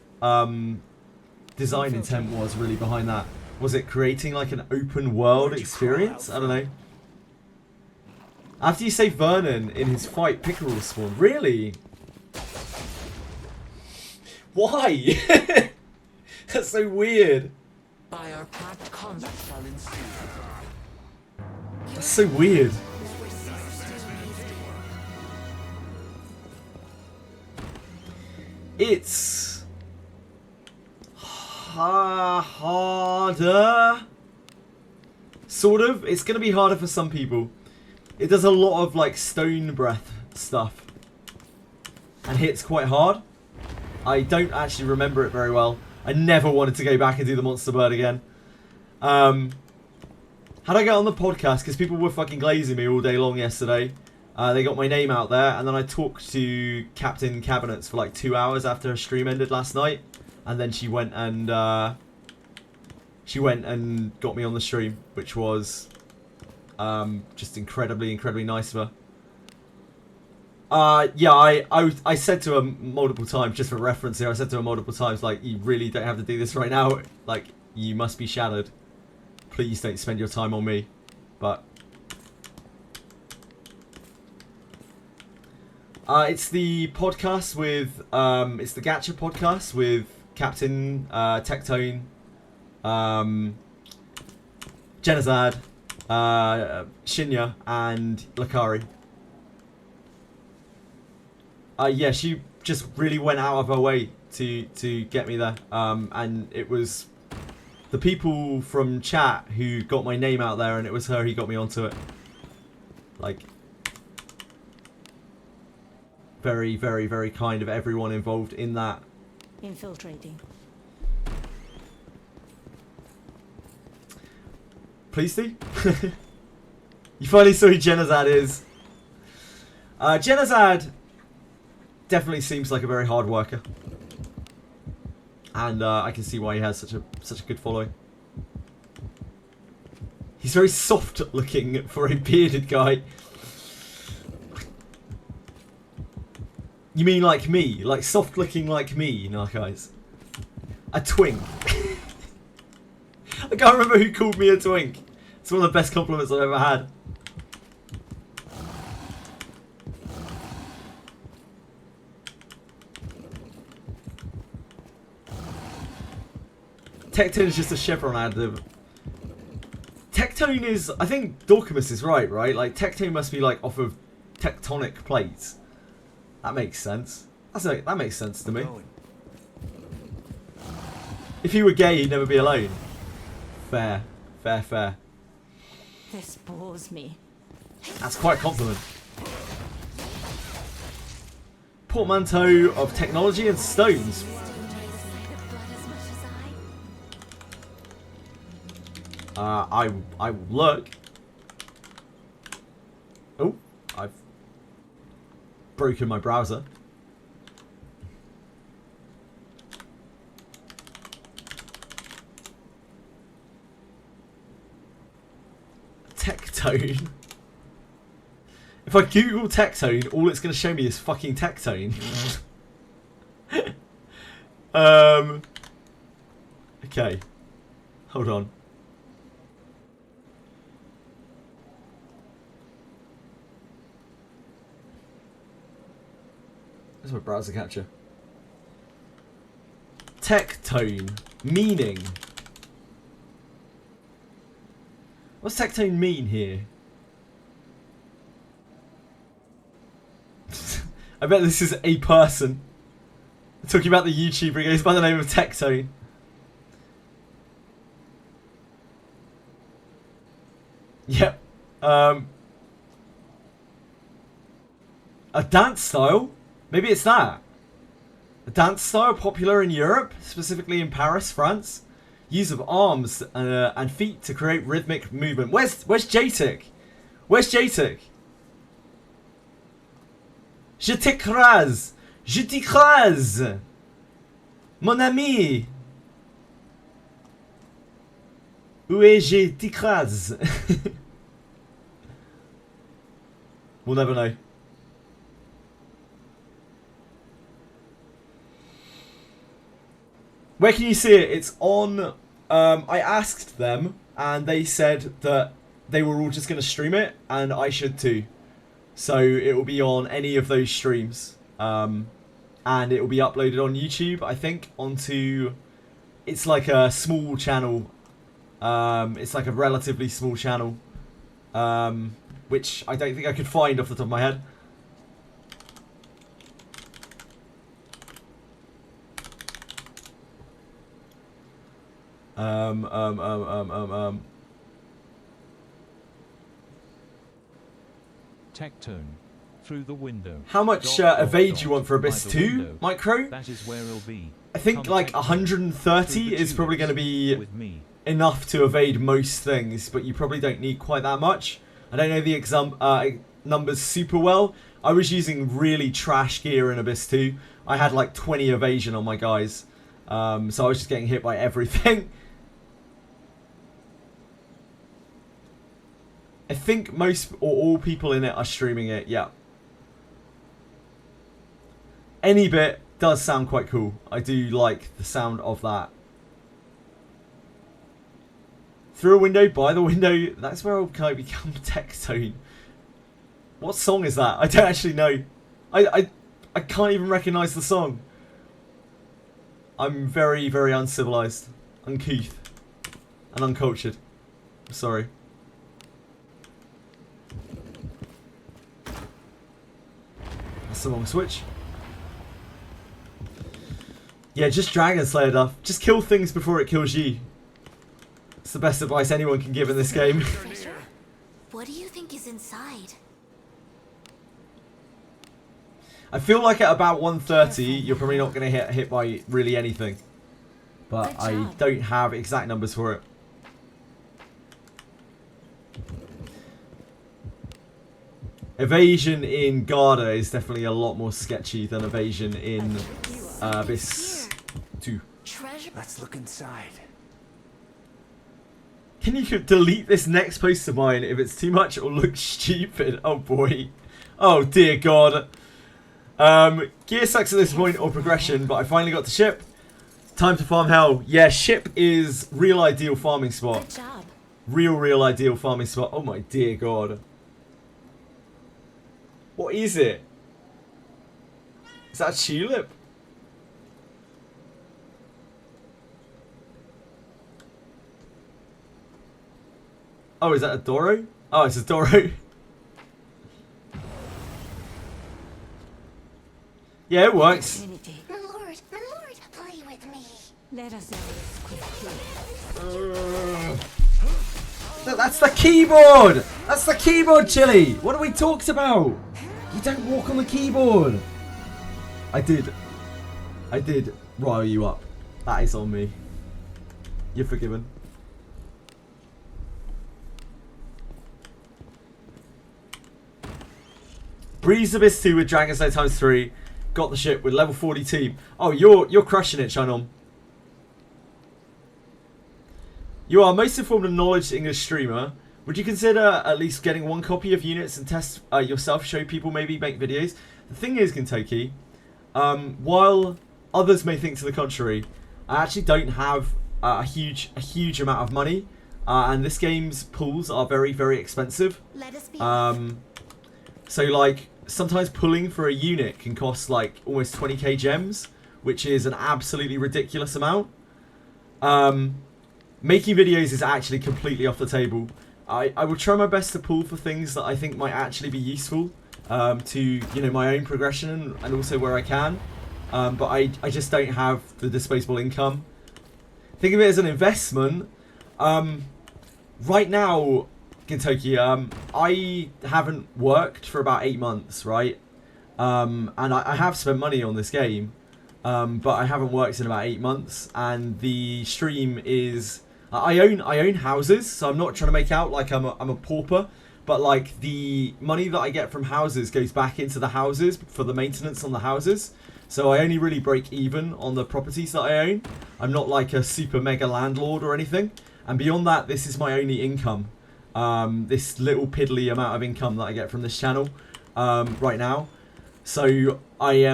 design intent was really behind that. Was it creating like an open world experience? I don't know. After you save Vernon in his fight, Pickerel spawn. Really? Why? That's so weird.
By our pact, combat shall ensue.
That's so weird. It's harder. Sort of. It's going to be harder for some people. It does a lot of like stone breath stuff and hits quite hard. I don't actually remember it very well. I never wanted to go back and do the Monster Bird again. How'd I get on the podcast? Because people were fucking glazing me all day long yesterday. They got my name out there, and then I talked to Captain Cabinets for like 2 hours after her stream ended last night, and then she went and got me on the stream, which was just incredibly nice of her. Yeah, I said to her multiple times, just for reference here, I said to her multiple times, like, you really don't have to do this right now. Like, you must be shattered. Please don't spend your time on me. But it's the podcast with it's the Gacha podcast with Captain Tectone, Jenazad, Shinya, and Lakari. Yeah, she just really went out of her way to get me there, and it was the people from chat who got my name out there, and it was her who got me onto it. Like, very kind of everyone involved in that.
Infiltrating.
Please do. You finally saw who Jenazad is. Jenazad definitely seems like a very hard worker, and I can see why he has such a good following. He's very soft looking for a bearded guy. You mean like me? Like soft looking like me, Narcos? A twink. I can't remember who called me a twink. It's one of the best compliments I've ever had. Tectone is just a chevron additive. Tectone is... I think Dorcamus is right? Like, Tectone must be, like, off of tectonic plates. That makes sense. That makes sense to me. If he were gay, he'd never be alone. Fair. Fair.
This bores me.
That's quite a compliment. Portmanteau of technology and stones. I will look. Oh, I've broken my browser. Tectone. If I Google Tectone, all it's going to show me is fucking Tectone. Okay. Hold on. There's my browser catcher. Tectone. Meaning. What's Tectone mean here? I bet this is a person. I'm talking about the YouTuber. He goes by the name of Tectone. Yep. A dance style? Maybe it's that. A dance style popular in Europe, specifically in Paris, France. Use of arms and feet to create rhythmic movement. Where's Jatic? Where's Jatic? Je t'écrase. Je t'écrase. Mon ami. Où est je t'écrase? We'll never know. Where can you see it? It's on... I asked them, and they said that they were all just going to stream it, and I should too. So it will be on any of those streams. And it will be uploaded on YouTube, I think, onto... It's like a small channel. It's like a relatively small channel. Which I don't think I could find off the top of my head.
Tectone. Through the window.
How much evade do you want for Abyss 2, Micro?
That is where it'll be.
I think like 130 is probably going to be enough to evade most things, but you probably don't need quite that much. I don't know the numbers super well. I was using really trash gear in Abyss 2. I had like 20 evasion on my guys. So I was just getting hit by everything. I think most or all people in it are streaming it, yeah. Any bit does sound quite cool. I do like the sound of that. Through a window, by the window, that's where I'll kind of become Tectone. What song is that? I don't actually know. I can't even recognise the song. I'm very, very uncivilized, uncouth, and uncultured. I'm sorry. That's the wrong switch. Yeah, just Dragon Slayer stuff. Just kill things before it kills you. It's the best advice anyone can give in this game.
What do you think is inside?
I feel like at about 130, you're probably not going to get hit by really anything. But I don't have exact numbers for it. Evasion in Garda is definitely a lot more sketchy than evasion in Abyss 2.
Let's look inside.
Can you delete this next post of mine if it's too much or looks stupid? Oh boy. Oh dear God. Gear sucks at this point, or progression, but I finally got to ship. Time to farm hell. Yeah, ship is real ideal farming spot.
Good job.
Real ideal farming spot. Oh my dear god. What is it? Is that a tulip? Oh, is that a Doro? Oh, it's a Doro. Yeah, it works.
Opportunity.
My lord, play with me.
Let us end this quickly.
That's the keyboard! That's the keyboard, Chili! What are we talked about? You don't walk on the keyboard! I did rile you up. That is on me. You're forgiven. Breeze Abyss 2 with Dragon's Lair times 3. Got the ship with level 40 team. Oh, you're crushing it, Shannon. You are most informed and knowledge English streamer. Would you consider at least getting one copy of units and test yourself, show people, maybe make videos? The thing is, Kentucky, while others may think to the contrary, I actually don't have a huge amount of money, and this game's pools are very, very expensive.
Let us be.
So like sometimes pulling for a unit can cost like almost 20k gems, which is an absolutely ridiculous amount. Making videos is actually completely off the table. I will try my best to pull for things that I think might actually be useful to my own progression and also where I can. But I just don't have the disposable income. Think of it as an investment. Right now, Kentucky, I haven't worked for about 8 months, right? And I have spent money on this game, but I haven't worked in about 8 months. And the stream is I own houses, so I'm not trying to make out like I'm a pauper. But like the money that I get from houses goes back into the houses for the maintenance on the houses. So I only really break even on the properties that I own. I'm not like a super mega landlord or anything. And beyond that, this is my only income. This little piddly amount of income that I get from this channel right now. So I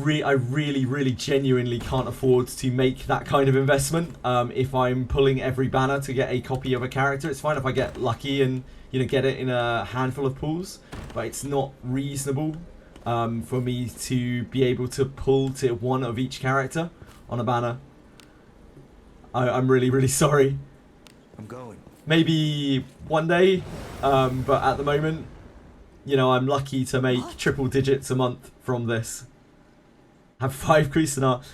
really genuinely can't afford to make that kind of investment. If I'm pulling every banner to get a copy of a character, it's fine if I get lucky and get it in a handful of pulls, but it's not reasonable for me to be able to pull to one of each character on a banner. I'm really sorry.
I'm going.
Maybe one day, but at the moment, I'm lucky to make triple digits a month from this. Have 5 Cuisinart.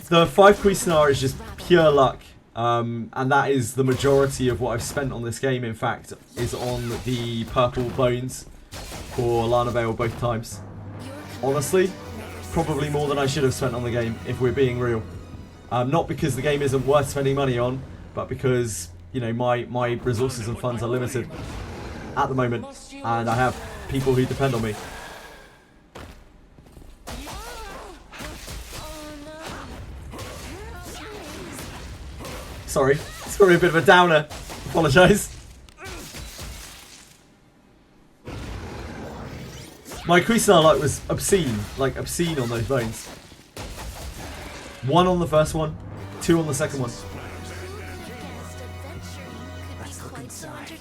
The 5 Cuisinart is just pure luck, and that is the majority of what I've spent on this game. In fact, is on the purple bones for Lana Vale both times. Honestly, probably more than I should have spent on the game, if we're being real. Not because the game isn't worth spending money on, but because my resources and funds are limited at the moment, and I have people who depend on me. Sorry, it's probably a bit of a downer. Apologise. My Cuisinart luck was obscene, like obscene on those bones. 1 on the first one, 2 on the second one.
Let's look inside.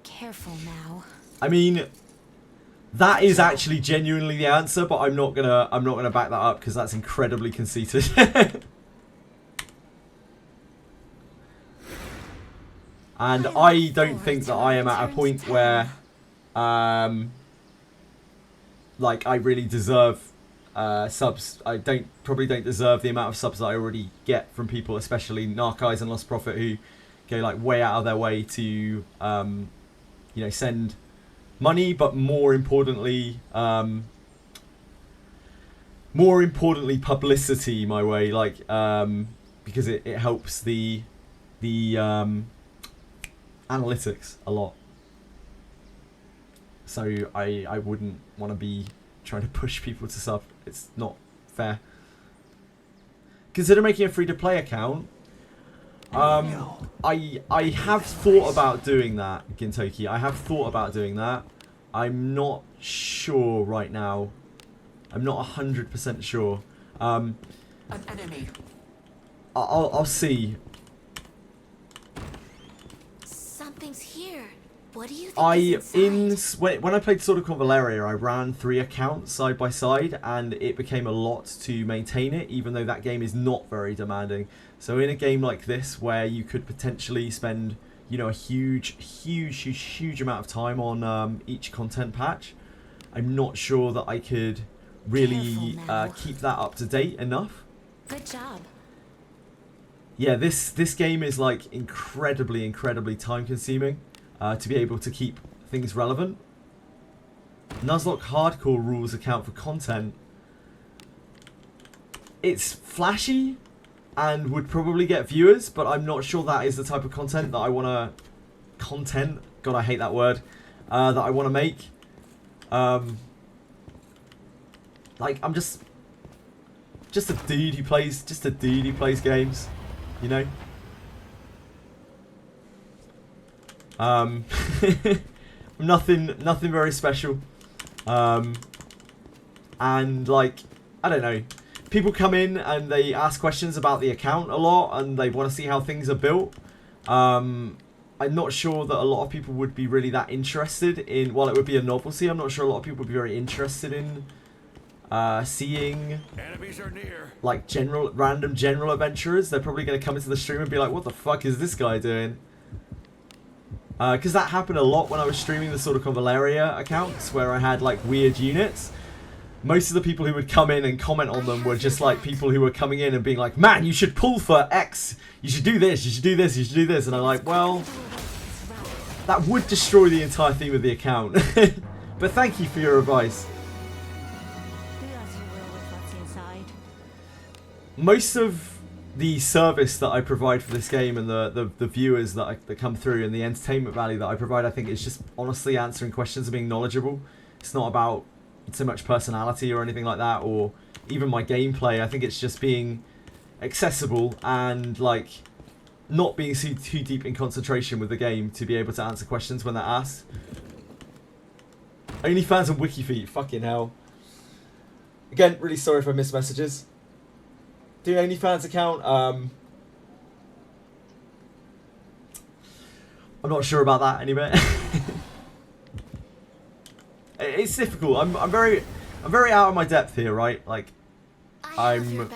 Careful now.
I mean, that is actually genuinely the answer, but I'm not gonna back that up because that's incredibly conceited. And I don't think that I am at a point where like I really deserve subs. I probably don't deserve the amount of subs that I already get from people, especially Narceyes and Lost Prophet, who go like way out of their way to send money, but more importantly publicity my way, like because it helps the analytics a lot. So I wouldn't want to be trying to push people to sub. It's not fair. Consider making a free-to-play account. I have thought about doing that, Gintoki. I have thought about doing that. I'm not sure right now. I'm not 100% sure.
An enemy.
I'll see.
Something's here. What do you think
When I played Sword of Valeria, I ran 3 accounts side by side, and it became a lot to maintain it, even though that game is not very demanding. So in a game like this, where you could potentially spend, you know, a huge amount of time on each content patch, I'm not sure that I could really keep that up to date enough.
Good job.
Yeah, this game is like incredibly time consuming to be able to keep things relevant. Nuzlocke Hardcore rules account for content. It's flashy and would probably get viewers, but I'm not sure that is the type of content that I want to... God, I hate that word. That I want to make. Like, I'm just a dude who plays games, you know? Nothing very special. And like, I don't know. People come in and they ask questions about the account a lot, and they want to see how things are built. I'm not sure that a lot of people would be really that interested in... While it would be a novelty, I'm not sure a lot of people would be very interested in seeing
Enemies are near.
like random general adventurers. They're probably going to come into the stream and be like, what the fuck is this guy doing? Because that happened a lot when I was streaming the Sword of Valeria accounts, where I had like weird units. Most of the people who would come in and comment on them were just like people who were coming in and being like, man, you should pull for X, you should do this, you should do this, you should do this. And I'm like, well, that would destroy the entire theme of the account. But thank you for your advice.
Do as you will with what's inside.
Most of the service that I provide for this game and the viewers that come through and the entertainment value that I provide, I think is just honestly answering questions and being knowledgeable. It's not about so much personality or anything like that, or even my gameplay. I think it's just being accessible and like not being too deep in concentration with the game to be able to answer questions when they're asked. OnlyFans and WikiFeet, fucking hell. Again, really sorry if I missed messages. Do an OnlyFans account. I'm not sure about that anyway. It's difficult. I'm very out of my depth here, right? Like, I'm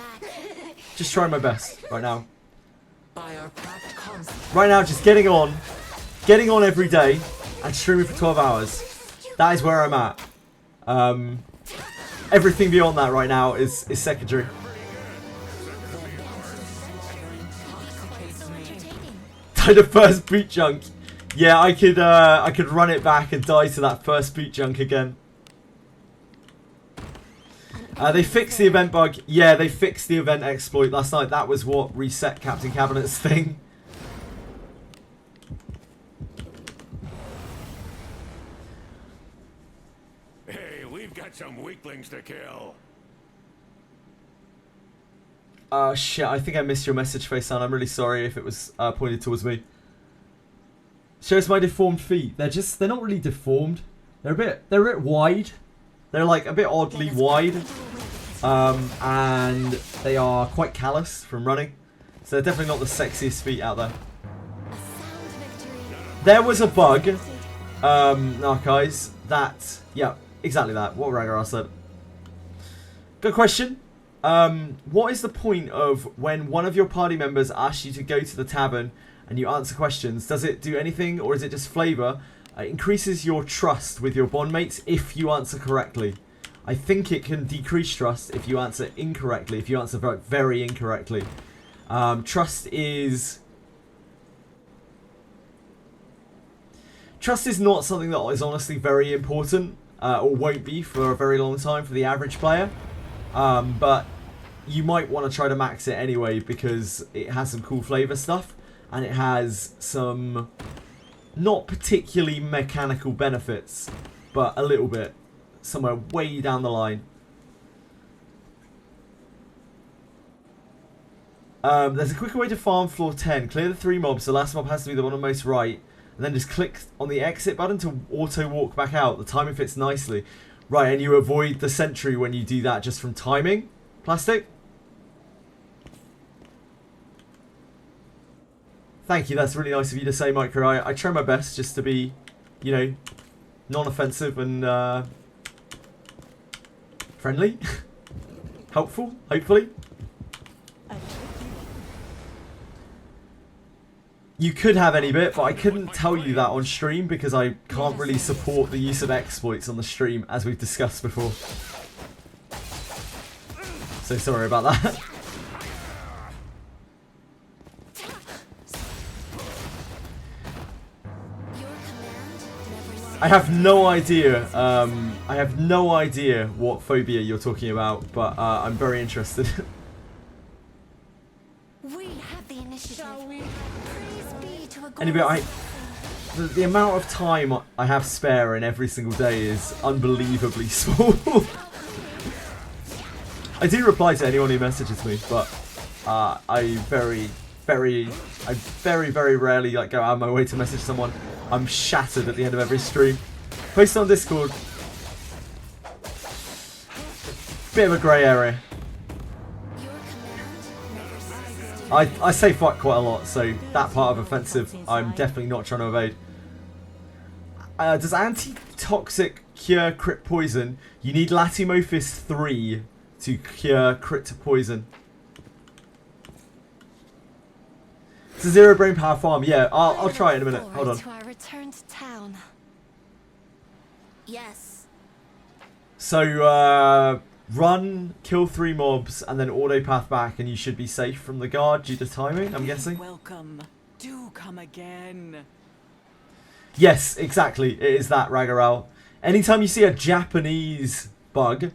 just trying my best right now. Right now, just getting on every day and streaming for 12 hours. That is where I'm at. Everything beyond that right now is secondary. Die the first boot junk. Yeah, I could run it back and die to that first boot junk again. They fixed the event bug. Yeah, they fixed the event exploit last night. That was what reset Captain Cabinet's thing.
Hey, we've got some weaklings to kill.
Shit, I think I missed your message, Facedown. I'm really sorry if it was pointed towards me. Shows my deformed feet. They're not really deformed. They're a bit wide. They're like a bit oddly wide. And they are quite callous from running. So they're definitely not the sexiest feet out there. There was a bug, Narcais, that... Yeah, exactly that. What Ragar said. Good question. What is the point of when one of your party members asks you to go to the tavern and you answer questions? Does it do anything, or is it just flavour? It increases your trust with your bond mates if you answer correctly. I think it can decrease trust if you answer incorrectly, if you answer very incorrectly. Trust is not something that is honestly very important, or won't be for a very long time for the average player. But you might want to try to max it anyway, because it has some cool flavour stuff, and it has some not particularly mechanical benefits, but a little bit, somewhere way down the line. There's a quicker way to farm floor 10. Clear the 3 mobs. The last mob has to be the one on most right. And then just click on the exit button to auto walk back out. The timing fits nicely. Right, and you avoid the sentry when you do that just from timing. Plastic? Thank you, that's really nice of you to say, Micro. I try my best just to be, you know, non-offensive and friendly. Helpful, hopefully. You could have any bit, but I couldn't tell you that on stream because I can't really support the use of exploits on the stream, as we've discussed before. So sorry about that. I have no idea. I have no idea what phobia you're talking about, but I'm very interested.
We have the initiative. Praise be to a
Anyway, the amount of time I have spare in every single day is unbelievably small. I do reply to anyone who messages me, but I very rarely like go out of my way to message someone. I'm shattered at the end of every stream. Post on Discord. Bit of a grey area. I say fuck quite a lot, so that part of offensive I'm definitely not trying to evade. Does anti-toxic cure crit poison? You need Latymophis 3 to cure crit poison. It's a 0 brain power farm. Yeah, I'll try it in a minute. Hold on.
To our return to town. Yes.
So, run, kill 3 mobs, and then auto path back, and you should be safe from the guard due to timing, I'm guessing.
Welcome. Do come again.
Yes, exactly. It is that, Ragaral. Anytime you see a Japanese bug,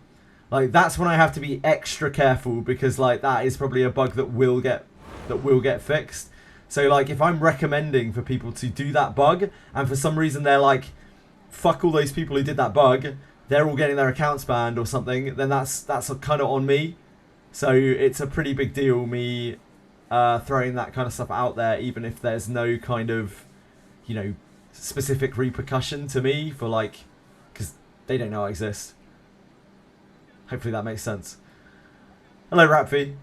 like, that's when I have to be extra careful, because, like, that is probably a bug that will get fixed. So, like, if I'm recommending for people to do that bug, and for some reason they're like, fuck all those people who did that bug, they're all getting their accounts banned or something, then that's kind of on me. So it's a pretty big deal, me throwing that kind of stuff out there, even if there's no kind of, you know, specific repercussion to me for, like, because they don't know I exist. Hopefully that makes sense. Hello, Rapfi.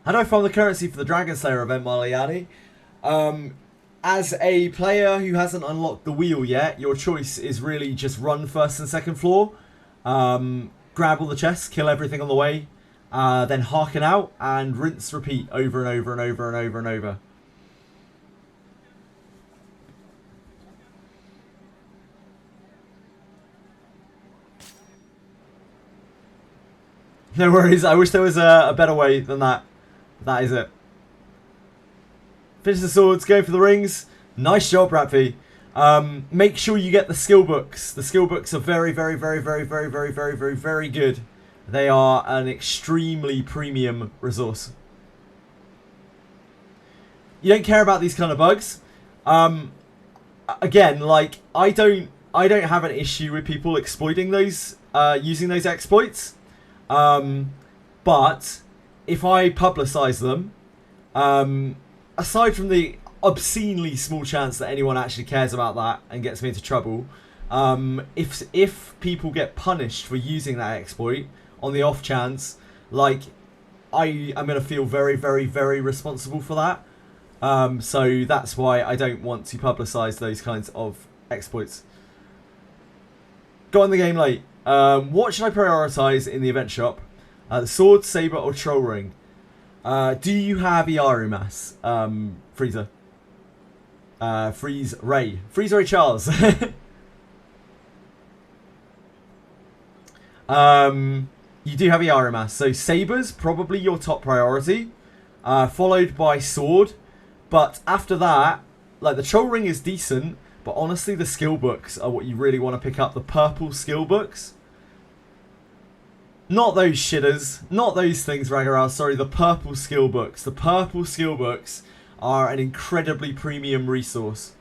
How do I find the currency for the Dragon Slayer event, Malayani? As a player who hasn't unlocked the wheel yet, your choice is really just run first and second floor, grab all the chests, kill everything on the way, then harken out, and rinse, repeat over and over and over and over and over. No worries, I wish there was a better way than that. That is it. Finish the swords, go for the rings. Nice job, Rapfi. Make sure you get the skill books. The skill books are very good. They are an extremely premium resource. You don't care about these kind of bugs. Again, like, I don't have an issue with people exploiting those, using those exploits. But if I publicize them, aside from the obscenely small chance that anyone actually cares about that and gets me into trouble, if people get punished for using that exploit on the off chance, like, I'm going to feel very responsible for that. So that's why I don't want to publicize those kinds of exploits. Got in the game late. What should I prioritize in the event shop? The sword, saber, or troll ring? Do you have Iaru Mass, Freezer? Freeze Ray Charles. You do have Iaru Mass, so sabers probably your top priority, followed by sword. But after that, like, the troll ring is decent, but honestly the skill books are what you really want to pick up. The purple skill books. Not those shitters. Not those things, Ragaral. Sorry, the purple skill books. The purple skill books are an incredibly premium resource.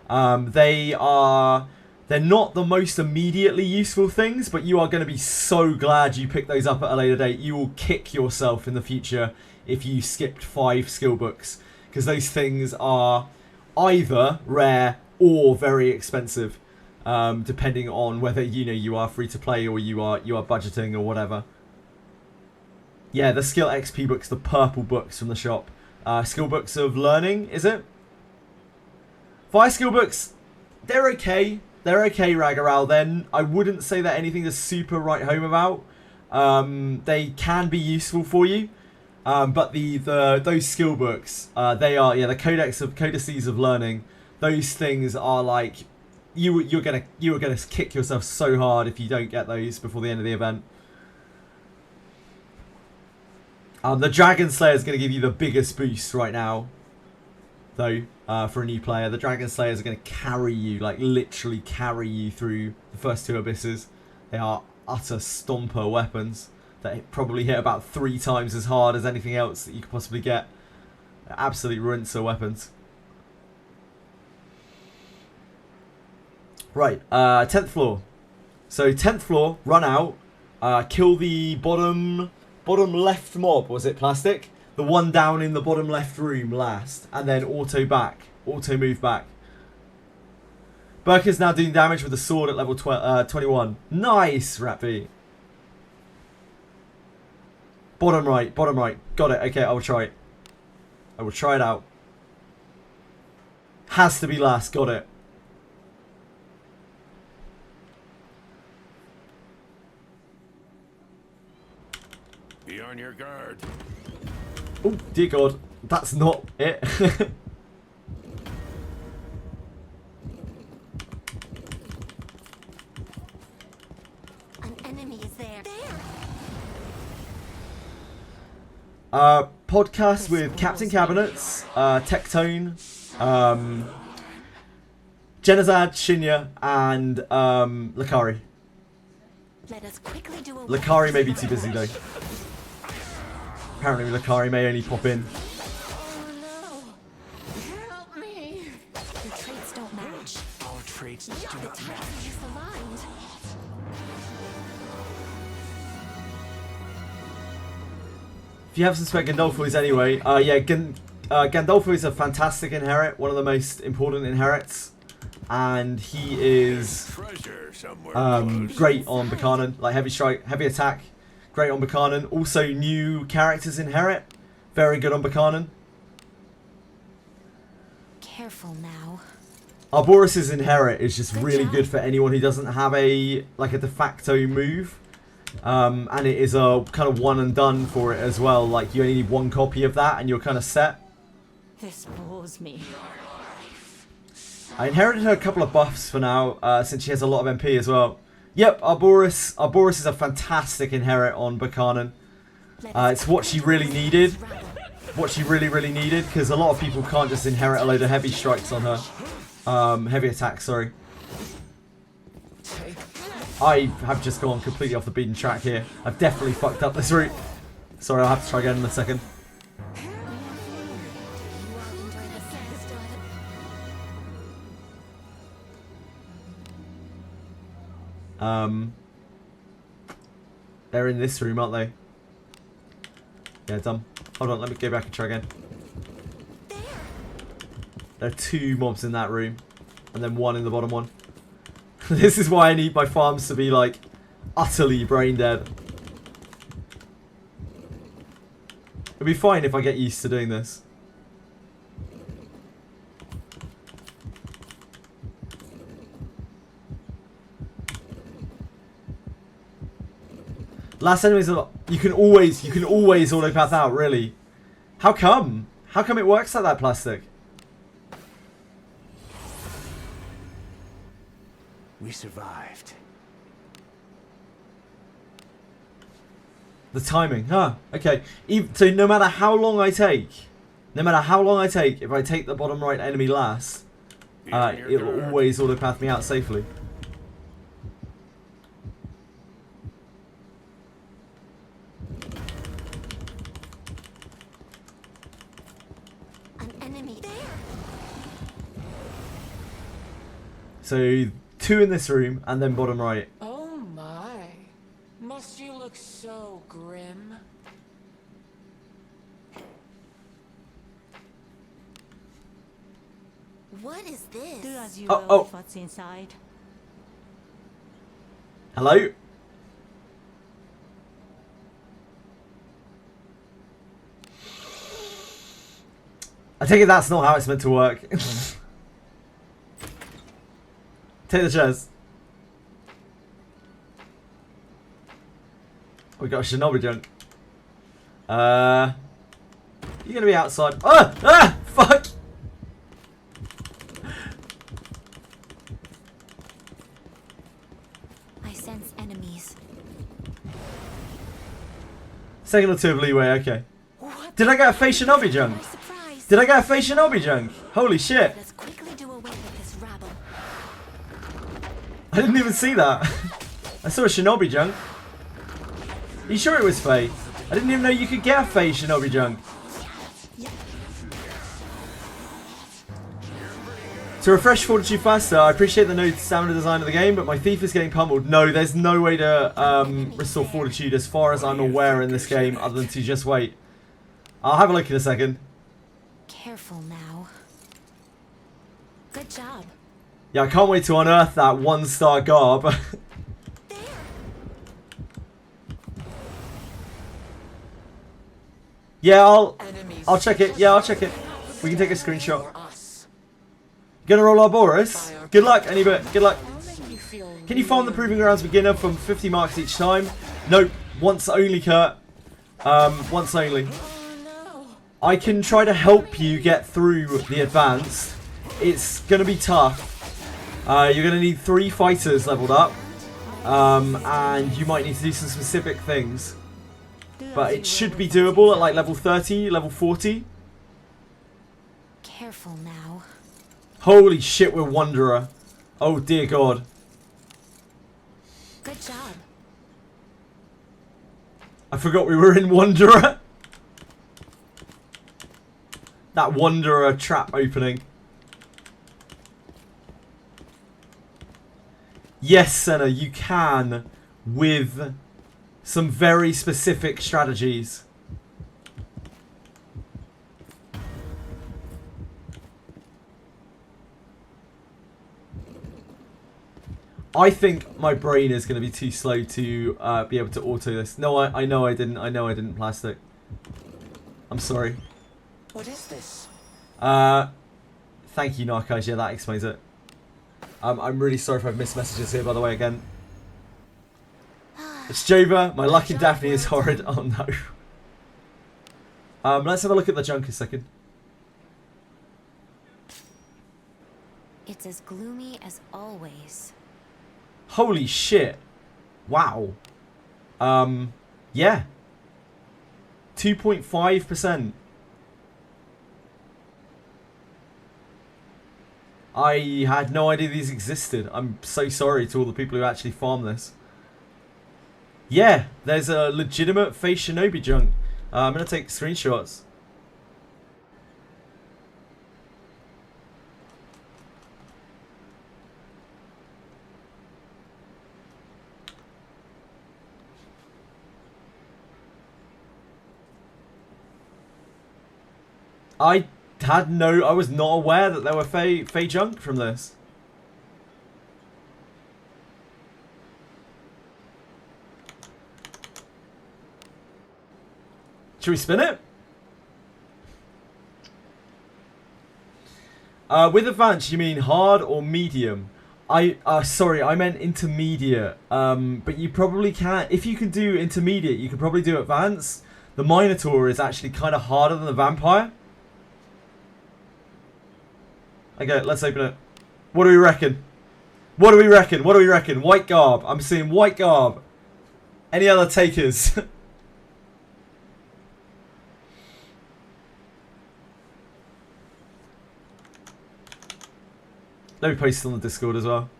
They are They're not the most immediately useful things, but you are going to be so glad you picked those up at a later date. You will kick yourself in the future if you skipped 5 skill books, because those things are either rare or very expensive, depending on whether you are free to play or you are budgeting or whatever. Yeah, the skill XP books, the purple books from the shop. Skill books of learning, is it? 5 skill books, they're okay. They're okay, Ragaral. Then I wouldn't say that anything to super write home about. They can be useful for you, but those skill books, they are the codices of learning. Those things are like you're gonna kick yourself so hard if you don't get those before the end of the event. The Dragon Slayer is going to give you the biggest boost right now, though, for a new player. The Dragon Slayers are going to carry you, like literally carry you through the first 2 abysses. They are utter stomper weapons that probably hit about 3 times as hard as anything else that you could possibly get. They're absolute rinser weapons. Right, 10th floor. So 10th floor, run out, kill the bottom left mob. Was it Plastic? The one down in the bottom left room last, and then auto move back. Burke is now doing damage with the sword at level 21. Nice, Rappy. Bottom right. Got it. Okay, I will try it. I will try it out. Has to be last. Got it.
Be on your guard.
Oh, dear God. That's not it.
An enemy is there.
Podcast with Captain Cabinets, Tectone, Jenazad, Shinya, and Lakari.
Let us quickly do a
Lakari may be too busy though. Apparently Lakari may only pop in.
Oh no! Help me! Your traits don't match.
Our traits do
The
not
types
match.
are misaligned.
If you have some spare Gandolfos anyway, Gandolfo is a fantastic inherit, one of the most important inherits, and he is
Treasure somewhere.
great on Buchanan, like heavy strike, heavy attack, great on Buchanan. Also new characters inherit, very good on Buchanan.
Careful now.
Arboris's inherit is just really good for anyone who doesn't have a de facto move. And it is a kind of one and done for it as well. Like you only need 1 copy of that and you're kind of set.
This bores me.
I inherited her a couple of buffs for now, since she has a lot of MP as well. Yep, Arboris is a fantastic inherit on Buchanan. It's what she really needed. What she really needed, because a lot of people can't just inherit a load of heavy strikes on her. Heavy attack, sorry. I have just gone completely off the beaten track here. I've definitely fucked up this route. Sorry, I'll have to try again in a second. They're in this room, aren't they? Yeah, dumb. Hold on, let me go back and try again. There are 2 mobs in that room, and then 1 in the bottom one. This is why I need my farms to be like utterly brain dead. It'll be fine if I get used to doing this. Last enemies are you can always auto path out, really. How come? How come it works like that, Plastic?
We survived.
The timing, huh? Okay. So no matter how long I take, if I take the bottom right enemy last, it will always auto path me out safely. So 2 in this room, and then bottom right.
Oh my. Must you look so grim?
What is this?
Do as you
Oh,
will
oh.
with what's inside.
Hello? I take it that's not how it's meant to work. Take the chairs. We got a shinobi junk. You're gonna be outside. Ah! Ah! Fuck!
I sense enemies.
Second or 2 of leeway, okay.
What?
Did I get a face shinobi junk?
My surprise.
Did I get a face shinobi junk? Holy shit.
Let us quickly do away with this rabble.
I didn't even see that. I saw a shinobi junk. Are you sure it was Faye? I didn't even know you could get a Faye shinobi junk. To refresh Fortitude faster, I appreciate the new stamina design of the game, but my thief is getting pummeled. No, there's no way to restore Fortitude as far as I'm aware in this game, other than to just wait. I'll have a look in a second.
Careful now. Good job.
Yeah, I can't wait to unearth that 1-star garb.
There.
Yeah,
Enemies
I'll check it. Yeah, I'll check it. We can take a
for
screenshot.
us.
Gonna roll Boris. Good luck, anybody. Good luck.
I'll make you feel
Can you farm the Proving Grounds beginner from 50 marks each time? Nope. Once only, Kurt. Once only.
Oh no.
I can try to help you get through the advanced. It's gonna be tough. You're gonna need 3 fighters leveled up. And you might need to do some specific things. But it should be doable at like level 30, level 40.
Careful now.
Holy shit, we're Wanderer. Oh dear god.
Good job.
I forgot we were in Wanderer. That Wanderer trap opening. Yes, Senna, you can with some very specific strategies. I think my brain is going to be too slow to be able to auto this. No, I know I didn't. I know I didn't, Plastic. I'm sorry.
What is this?
Thank you, Narcos. Yeah, that explains it. I'm really sorry if I've missed messages here, by the way, again. It's Jova. My luck in Daphne is horrid. Oh, no. Let's have a look at the junk a second.
It's as gloomy as always.
Holy shit. Wow. Yeah. 2.5%. I had no idea these existed. I'm so sorry to all the people who actually farm this. Yeah, there's a legitimate face shinobi junk. I'm going to take screenshots. I was not aware that there were Fey junk from this. Should we spin it? With advanced, you mean hard or medium? Sorry, I meant intermediate. But you probably can, if you can do intermediate, you could probably do advanced. The Minotaur is actually kind of harder than the Vampire. Okay, let's open it. What do we reckon? What do we reckon? What do we reckon? White garb. I'm seeing white garb. Any other takers? Let me post it on the Discord as well.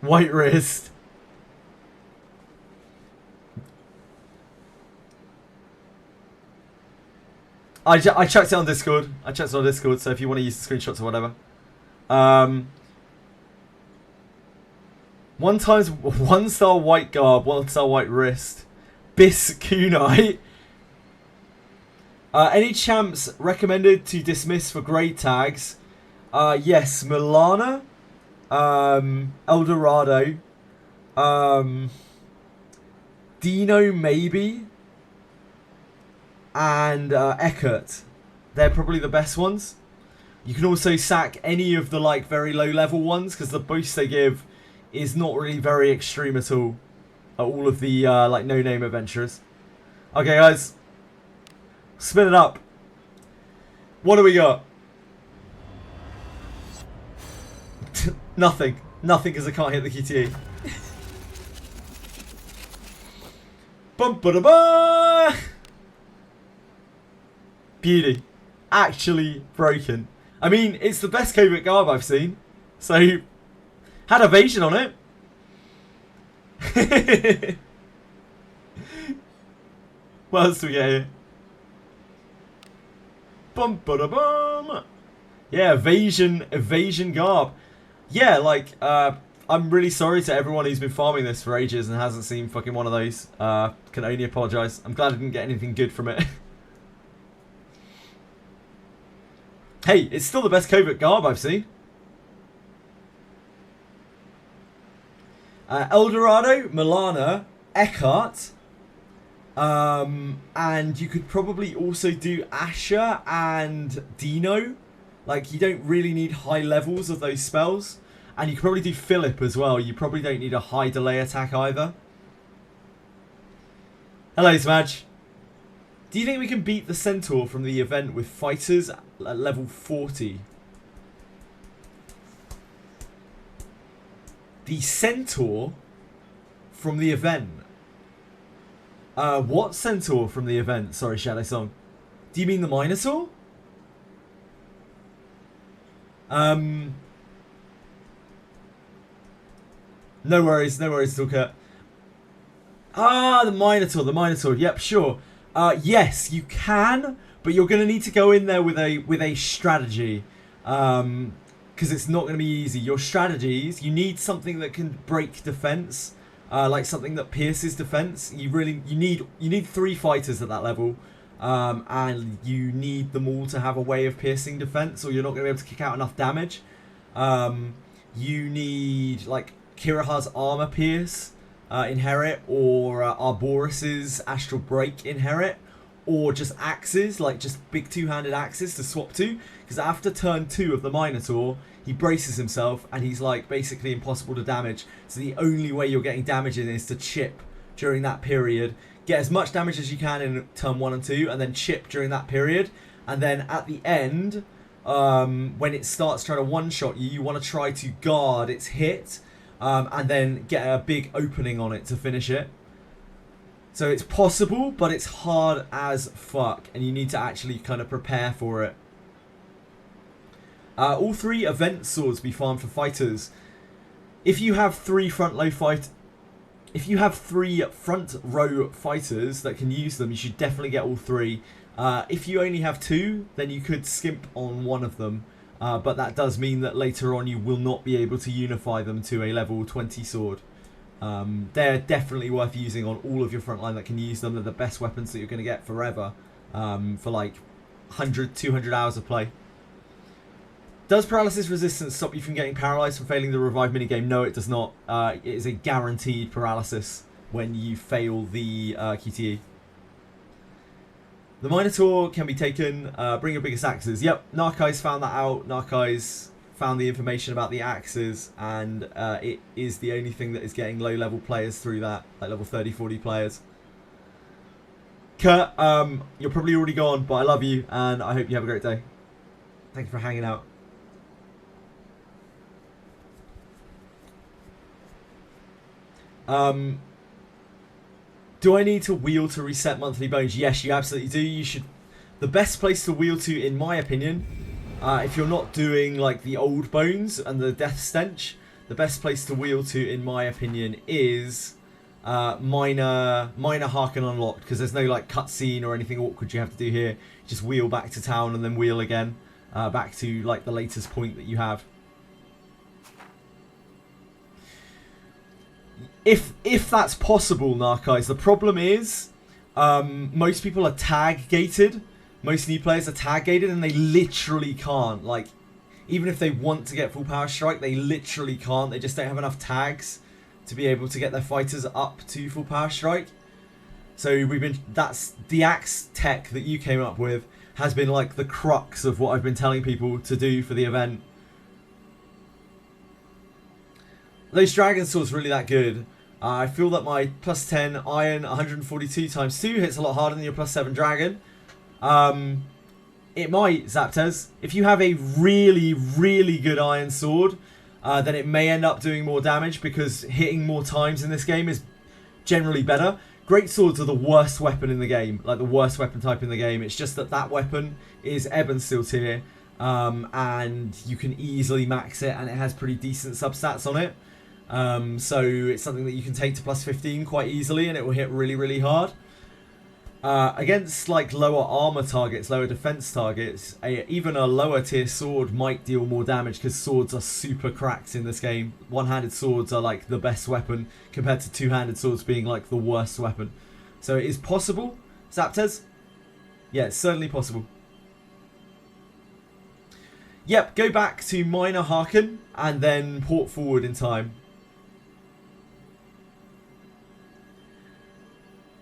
White wrist. I chucked it on Discord. So if you want to use the screenshots or whatever. 1 star white garb, 1 star white wrist. Bis kunai. Any champs recommended to dismiss for grade tags? Yes, Milana, Eldorado, Dino maybe, and Eckert. They're probably the best ones. You can also sack any of the like very low level ones because the boost they give is not really very extreme at all. All of the like no name adventurers. Okay, guys, spin it up. What do we got? Nothing because I can't hit the QTE. Bum ba da ba. Beauty. Actually broken. I mean, it's the best covert garb I've seen. So, had evasion on it. What else do we get here? Bum ba da bum. Yeah, evasion garb. Yeah, like, I'm really sorry to everyone who's been farming this for ages and hasn't seen fucking one of those. Can only apologise. I'm glad I didn't get anything good from it. Hey, it's still the best covert garb I've seen. Eldorado, Milana, Eckhart, and you could probably also do Asher and Dino. Like, you don't really need high levels of those spells. And you could probably do Philip as well. You probably don't need a high delay attack either. Hello, Smadge. Do you think we can beat the Centaur from the event with fighters at level 40? The Centaur from the event? What Centaur from the event? Sorry, Shadow Song. Do you mean the Minotaur? No worries, Toolkit. Ah, the Minotaur. Yep, sure. Yes, you can, but you're going to need to go in there with a strategy, because it's not going to be easy. Your strategies, you need something that can break defense, like something that pierces defense. You need 3 fighters at that level, and you need them all to have a way of piercing defense, or you're not going to be able to kick out enough damage. You need like Kiraha's armor pierce. Inherit, or Arboris's Astral Break inherit, or just axes, like just big 2-handed axes to swap to, because after turn 2 of the Minotaur, he braces himself and he's like basically impossible to damage. So the only way you're getting damage in is to chip during that period, get as much damage as you can in turn 1 and 2, and then chip during that period, and then at the end, when it starts trying to one-shot you, you want to try to guard its hit, and then get a big opening on it to finish it. So it's possible, but it's hard as fuck, and you need to actually kind of prepare for it. All 3 event swords be farmed for fighters. If you have 3 front row fighters that can use them, you should definitely get all 3. If you only have 2, then you could skimp on one of them. But that does mean that later on you will not be able to unify them to a level 20 sword. They're definitely worth using on all of your frontline that can use them. They're the best weapons that you're going to get forever, for like 100, 200 hours of play. Does paralysis resistance stop you from getting paralyzed from failing the revive minigame? No, it does not. It is a guaranteed paralysis when you fail the QTE. The Minotaur can be taken. Bring your biggest axes. Yep, Narkai's found that out. Narkai's found the information about the axes, and it is the only thing that is getting low-level players through that, like level 30, 40 players. Kurt, you're probably already gone, but I love you, and I hope you have a great day. Thank you for hanging out. Do I need to wheel to reset monthly bones? Yes, you absolutely do. You should. The best place to wheel to, in my opinion, if you're not doing like the old bones and the death stench, the best place to wheel to, in my opinion, is minor Harken unlocked, because there's no like cutscene or anything awkward you have to do here. Just wheel back to town and then wheel again back to like the latest point that you have. If that's possible, Narkais, the problem is most people are tag gated. Most new players are tag gated, and they literally can't. Like, even if they want to get full power strike, they literally can't. They just don't have enough tags to be able to get their fighters up to full power strike. So that's the axe tech that you came up with has been like the crux of what I've been telling people to do for the event. Those dragon swords really that good. I feel that my plus 10 iron 142 times 2 hits a lot harder than your plus 7 dragon. It might, Zaptez. If you have a really, really good iron sword, then it may end up doing more damage, because hitting more times in this game is generally better. Great swords are the worst weapon in the game, like the worst weapon type in the game. It's just that weapon is Ebon Steel tier, and you can easily max it, and it has pretty decent substats on it. So it's something that you can take to plus 15 quite easily, and it will hit really, really hard. Against like lower armor targets, lower defense targets, even a lower tier sword might deal more damage, because swords are super cracked in this game. One-handed swords are like the best weapon compared to two-handed swords being like the worst weapon. So it is possible, Zaptez. Yeah, it's certainly possible. Yep, go back to minor Harken and then port forward in time.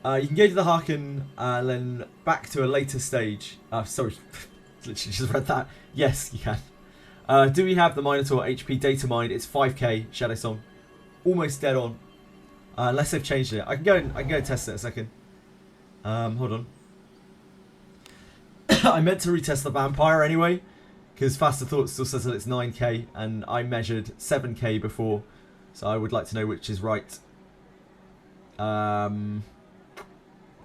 You can go to the Harken and then back to a later stage. Sorry, literally just read that. Yes, you can. Do we have the Minotaur HP data mined? It's 5k, Shadow Song. Almost dead on. Unless they've changed it. I can go and test it a second. Hold on. I meant to retest the Vampire anyway, because Faster Thought still says that it's 9k, and I measured 7k before. So I would like to know which is right.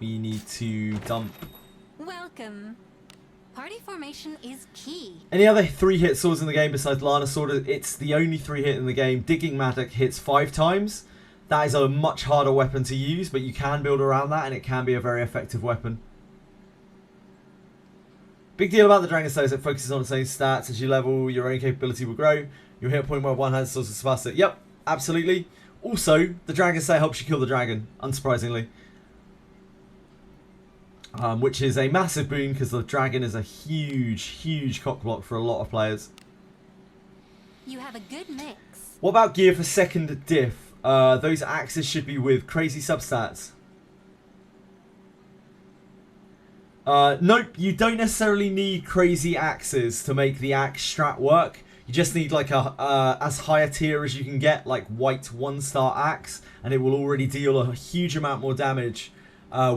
We need to dump.
Welcome. Party formation is key.
Any other 3-hit swords in the game besides Lana Sword? It's the only 3-hit in the game. Digging Matic hits 5 times. That is a much harder weapon to use, but you can build around that, and it can be a very effective weapon. Big deal about the Dragon Slayer is it focuses on its own stats. As you level, your own capability will grow. You'll hit a point where one-handed swords is faster. Yep, absolutely. Also, the Dragon Slayer helps you kill the dragon, unsurprisingly. Which is a massive boon, because the dragon is a huge, huge cockblock for a lot of players.
You have a good mix.
What about gear for second diff? Those axes should be with crazy substats. Nope, you don't necessarily need crazy axes to make the axe strat work. You just need like a as high a tier as you can get, like white 1-star axe, and it will already deal a huge amount more damage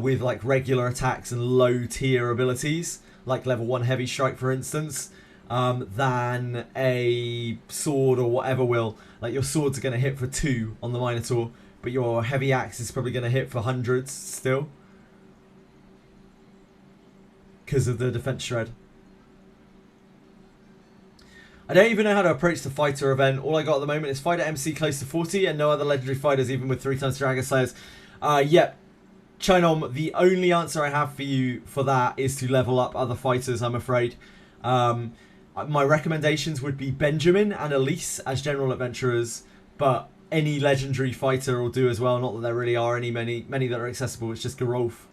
with like regular attacks and low tier abilities, like level 1 heavy strike for instance, than a sword or whatever will. Like your swords are going to hit for 2 on the Minotaur, but your heavy axe is probably going to hit for hundreds still, because of the defense shred. I don't even know how to approach the fighter event. All I got at the moment is fighter MC close to 40 and no other legendary fighters even with 3 times Dragon Slayers. Yep. Chinom, the only answer I have for you for that is to level up other fighters, I'm afraid. My recommendations would be Benjamin and Elise as general adventurers, but any legendary fighter will do as well. Not that there really are many that are accessible. It's just Gerolf.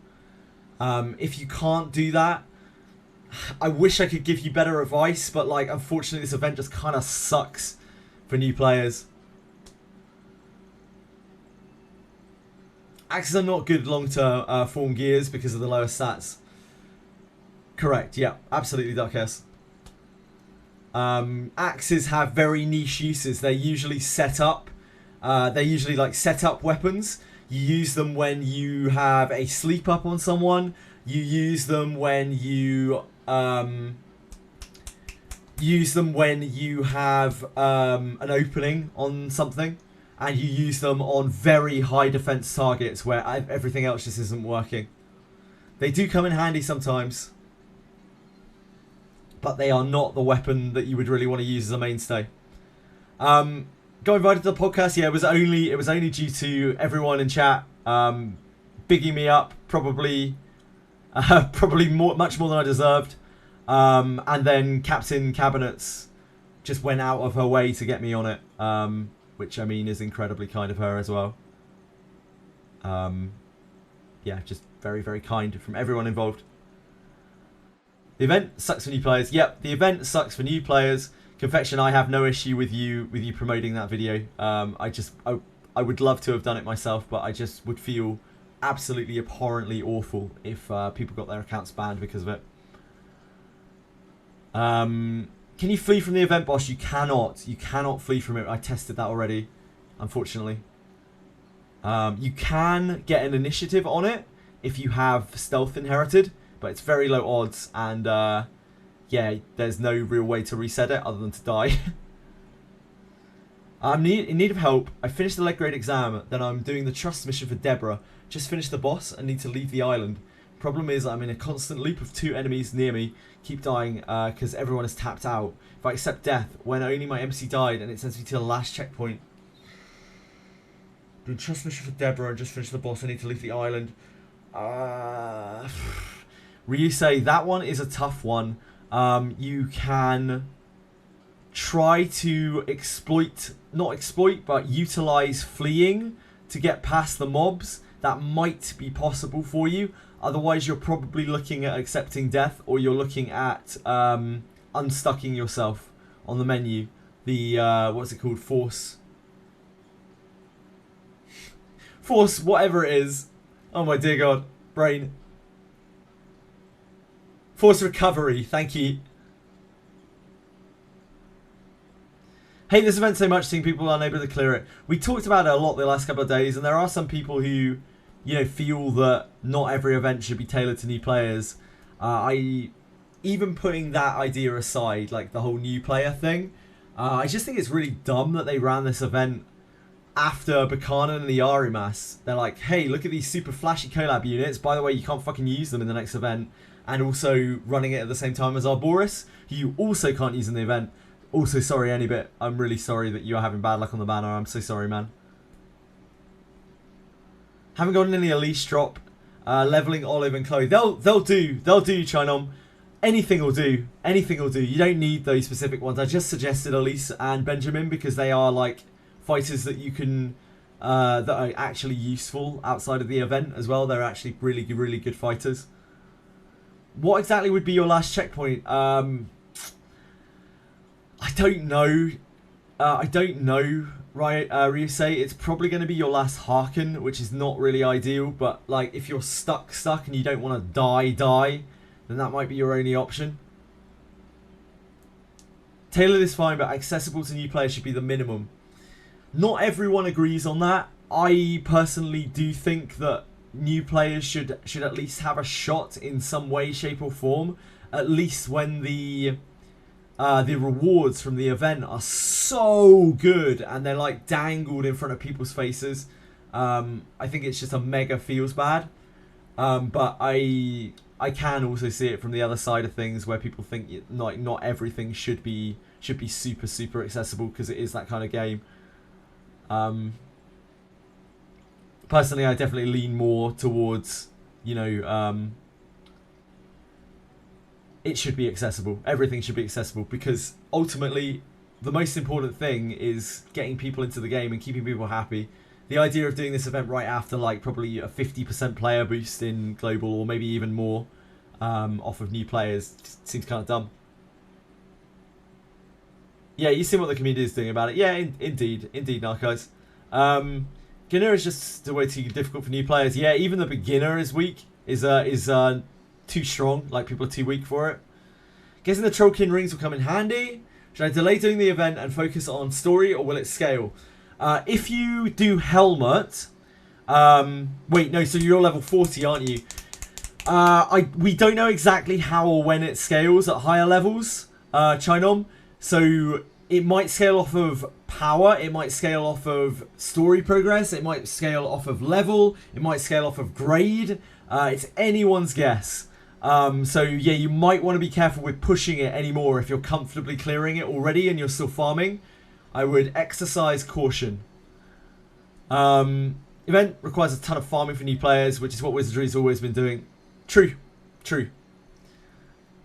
If you can't do that, I wish I could give you better advice, but like unfortunately this event just kind of sucks for new players. Axes are not good long-term form gears because of the lower stats. Correct, yeah, absolutely, Duckhouse. Axes have very niche uses. They're usually set up. They're usually like set up weapons. You use them when you have a sleep up on someone. You use them when you have an opening on something. And you use them on very high defense targets where everything else just isn't working. They do come in handy sometimes, but they are not the weapon that you would really want to use as a mainstay. Got invited to the podcast. Yeah, it was only due to everyone in chat bigging me up, probably much more than I deserved. And then Captain Cabinets just went out of her way to get me on it, which I mean is incredibly kind of her as well. Yeah, just very, very kind from everyone involved. The event sucks for new players. Yep, the event sucks for new players. Confection, I have no issue with you promoting that video. I would love to have done it myself, but I just would feel absolutely abhorrently awful if people got their accounts banned because of it. Can you flee from the event, boss? You cannot. You cannot flee from it. I tested that already, unfortunately. You can get an initiative on it if you have stealth inherited, but it's very low odds, and yeah, there's no real way to reset it other than to die. I'm in need of help. I finished the leg grade exam, then I'm doing the trust mission for Deborah. Just finished the boss and need to leave the island. Problem is I'm in a constant loop of 2 enemies near me. Keep dying because everyone is tapped out. If I accept death, when only my MC died and it sends me to the last checkpoint. Doing trust mission for Deborah and just finished the boss. I need to leave the island. Ryusei, that one is a tough one. You can try to but utilize fleeing to get past the mobs. That might be possible for you. Otherwise, you're probably looking at accepting death, or you're looking at unstucking yourself on the menu. The what's it called? Force, whatever it is. Oh my dear God, brain. Force recovery. Thank you. Hate this event so much, seeing people unable to clear it. We talked about it a lot the last couple of days, and there are some people who, you know, feel that not every event should be tailored to new players. Even putting that idea aside, like the whole new player thing, I just think it's really dumb that they ran this event after Buchanan and the Arimas. They're like, hey, look at these super flashy collab units. By the way, you can't fucking use them in the next event. And also running it at the same time as Arboris, who you also can't use in the event. Also, sorry, Anybit. I'm really sorry that you are having bad luck on the banner. I'm so sorry, man. Haven't gotten any Elise drop. Leveling Olive and Chloe. They'll do, Chinom. Anything will do. Anything will do. You don't need those specific ones. I just suggested Elise and Benjamin because they are like fighters that you can that are actually useful outside of the event as well. They're actually really, really good fighters. What exactly would be your last checkpoint? I don't know. Right, Ryusei, it's probably going to be your last Harken, which is not really ideal, but like if you're stuck and you don't want to die, then that might be your only option. Tailored is fine, but accessible to new players should be the minimum. Not everyone agrees on that. I personally do think that new players should at least have a shot in some way, shape or form, at least when the rewards from the event are so good and they're like dangled in front of people's faces. I think it's just a mega feels bad. But I can also see it from the other side of things where people think not everything should be super accessible because it is that kind of game. Personally, I definitely lean more towards, you know, it should be accessible. Everything should be accessible because ultimately the most important thing is getting people into the game and keeping people happy. The idea of doing this event right after like probably a 50% player boost in global or maybe even more off of new players just seems kind of dumb. Yeah, you see what the community is doing about it. Yeah, indeed, Narcos. Beginner is just way too difficult for new players. Yeah, even the beginner is weak. Is too strong. Like people are too weak for it. Guessing the Trollkin rings will come in handy. Should I delay doing the event and focus on story, or will it scale? If you do Helmet, wait, no. So you're level 40, aren't you? We don't know exactly how or when it scales at higher levels, Chinom. So it might scale off of power, it might scale off of story progress, it might scale off of level, it might scale off of grade. It's anyone's guess. So yeah, you might want to be careful with pushing it anymore if you're comfortably clearing it already and you're still farming. I would exercise caution. Event requires a ton of farming for new players, which is what Wizardry's always been doing. True. True.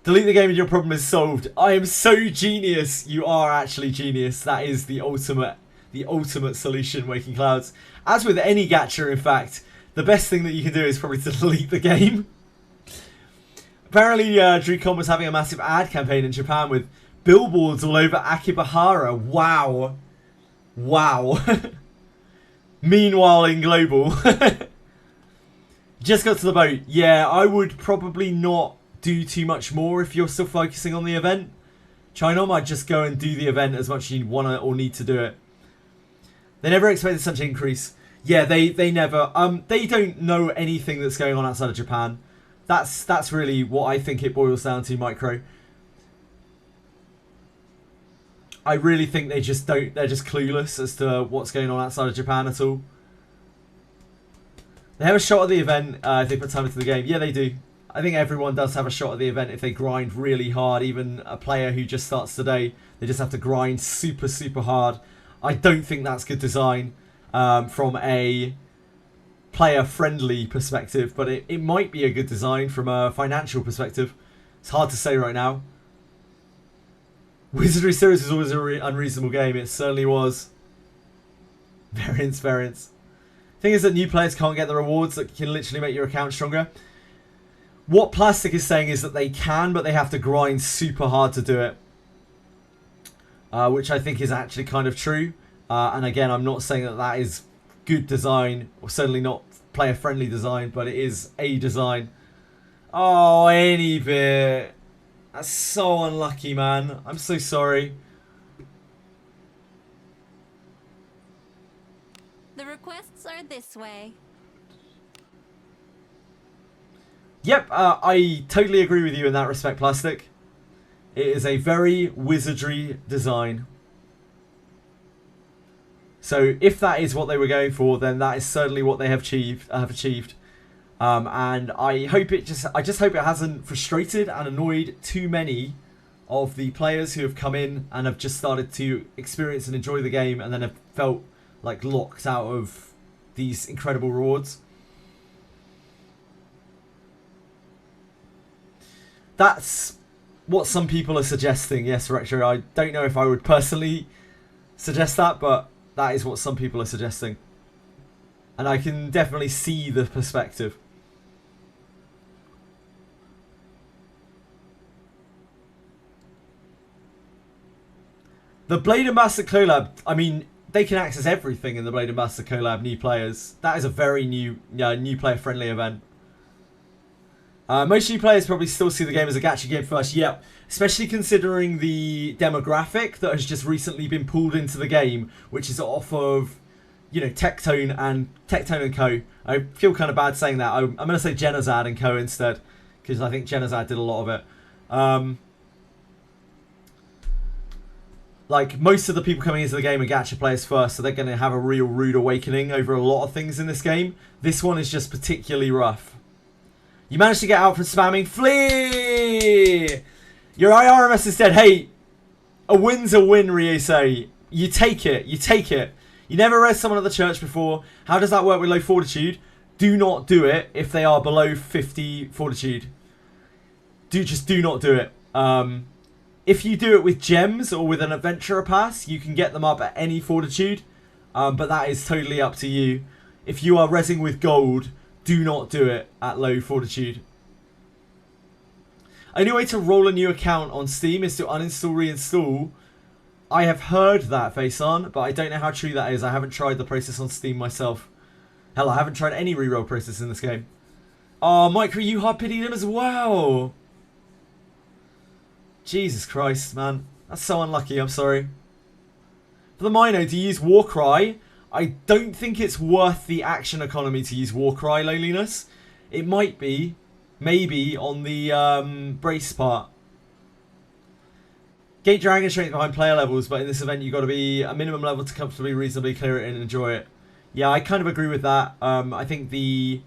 Delete the game and your problem is solved. I am so genius. You are actually genius. That is the ultimate solution, Waking Clouds. As with any gacha, in fact, the best thing that you can do is probably to delete the game. Apparently, Dricon was having a massive ad campaign in Japan with billboards all over Akibahara. Wow. Wow. Meanwhile, in global. Just got to the boat. Yeah, I would probably not do too much more if you're still focusing on the event. China might just go and do the event as much as you want to or need to do it. They never expected such an increase. Yeah, they never. They don't know anything that's going on outside of Japan. That's really what I think it boils down to, Micro. I really think they just don't. They're just clueless as to what's going on outside of Japan at all. They have a shot at the event if they put time into the game. Yeah, they do. I think everyone does have a shot at the event if they grind really hard. Even a player who just starts today, they just have to grind super, super hard. I don't think that's good design from a player-friendly perspective, but it might be a good design from a financial perspective. It's hard to say right now. Wizardry Series is always an unreasonable game. It certainly was. Variance. Thing is that new players can't get the rewards that can literally make your account stronger. What Plastic is saying is that they can, but they have to grind super hard to do it. Which I think is actually kind of true. And again, I'm not saying that that is good design, or certainly not player-friendly design, but it is a design. Oh, any bit. That's so unlucky, man. I'm so sorry.
The requests are this way.
Yep, I totally agree with you in that respect, Plastic. It is a very Wizardry design. So if that is what they were going for, then that is certainly what they have achieved. And I just hope it hasn't frustrated and annoyed too many of the players who have come in and have just started to experience and enjoy the game and then have felt like locked out of these incredible rewards. That's what some people are suggesting. Yes, Retro. I don't know if I would personally suggest that, but that is what some people are suggesting. And I can definitely see the perspective. The Blade and Master collab, I mean, they can access everything in the Blade and Master collab, new players. That is a very new player-friendly event. Most new players probably still see the game as a gacha game first. Yep, especially considering the demographic that has just recently been pulled into the game, which is off of, you know, Tectone and Co. I feel kind of bad saying that. I'm going to say Jenazad and Co. instead, because I think Jenazad did a lot of it. Like, most of the people coming into the game are gacha players first, so they're going to have a real rude awakening over a lot of things in this game. This one is just particularly rough. You managed to get out from spamming. Flee! Your IRMS is dead. Hey, a win's a win, Riese. You take it. You take it. You never read someone at the church before. How does that work with low fortitude? Do not do it if they are below 50 fortitude. Just do not do it. If you do it with gems or with an adventurer pass, you can get them up at any fortitude. But that is totally up to you. If you are rezzing with gold, do not do it at low fortitude. Only way to roll a new account on Steam is to uninstall, reinstall. I have heard that, Faison, but I don't know how true that is. I haven't tried the process on Steam myself. Hell, I haven't tried any reroll process in this game. Oh, Micro, you hard pitied him as well. Jesus Christ, man. That's so unlucky, I'm sorry. For the Mino, do you use Warcry? I don't think it's worth the action economy to use Warcry lowliness. It might be. Maybe on the brace part. Gate Dragon strength behind player levels, but in this event you've got to be a minimum level to comfortably, reasonably clear it and enjoy it. Yeah, I kind of agree with that. I think the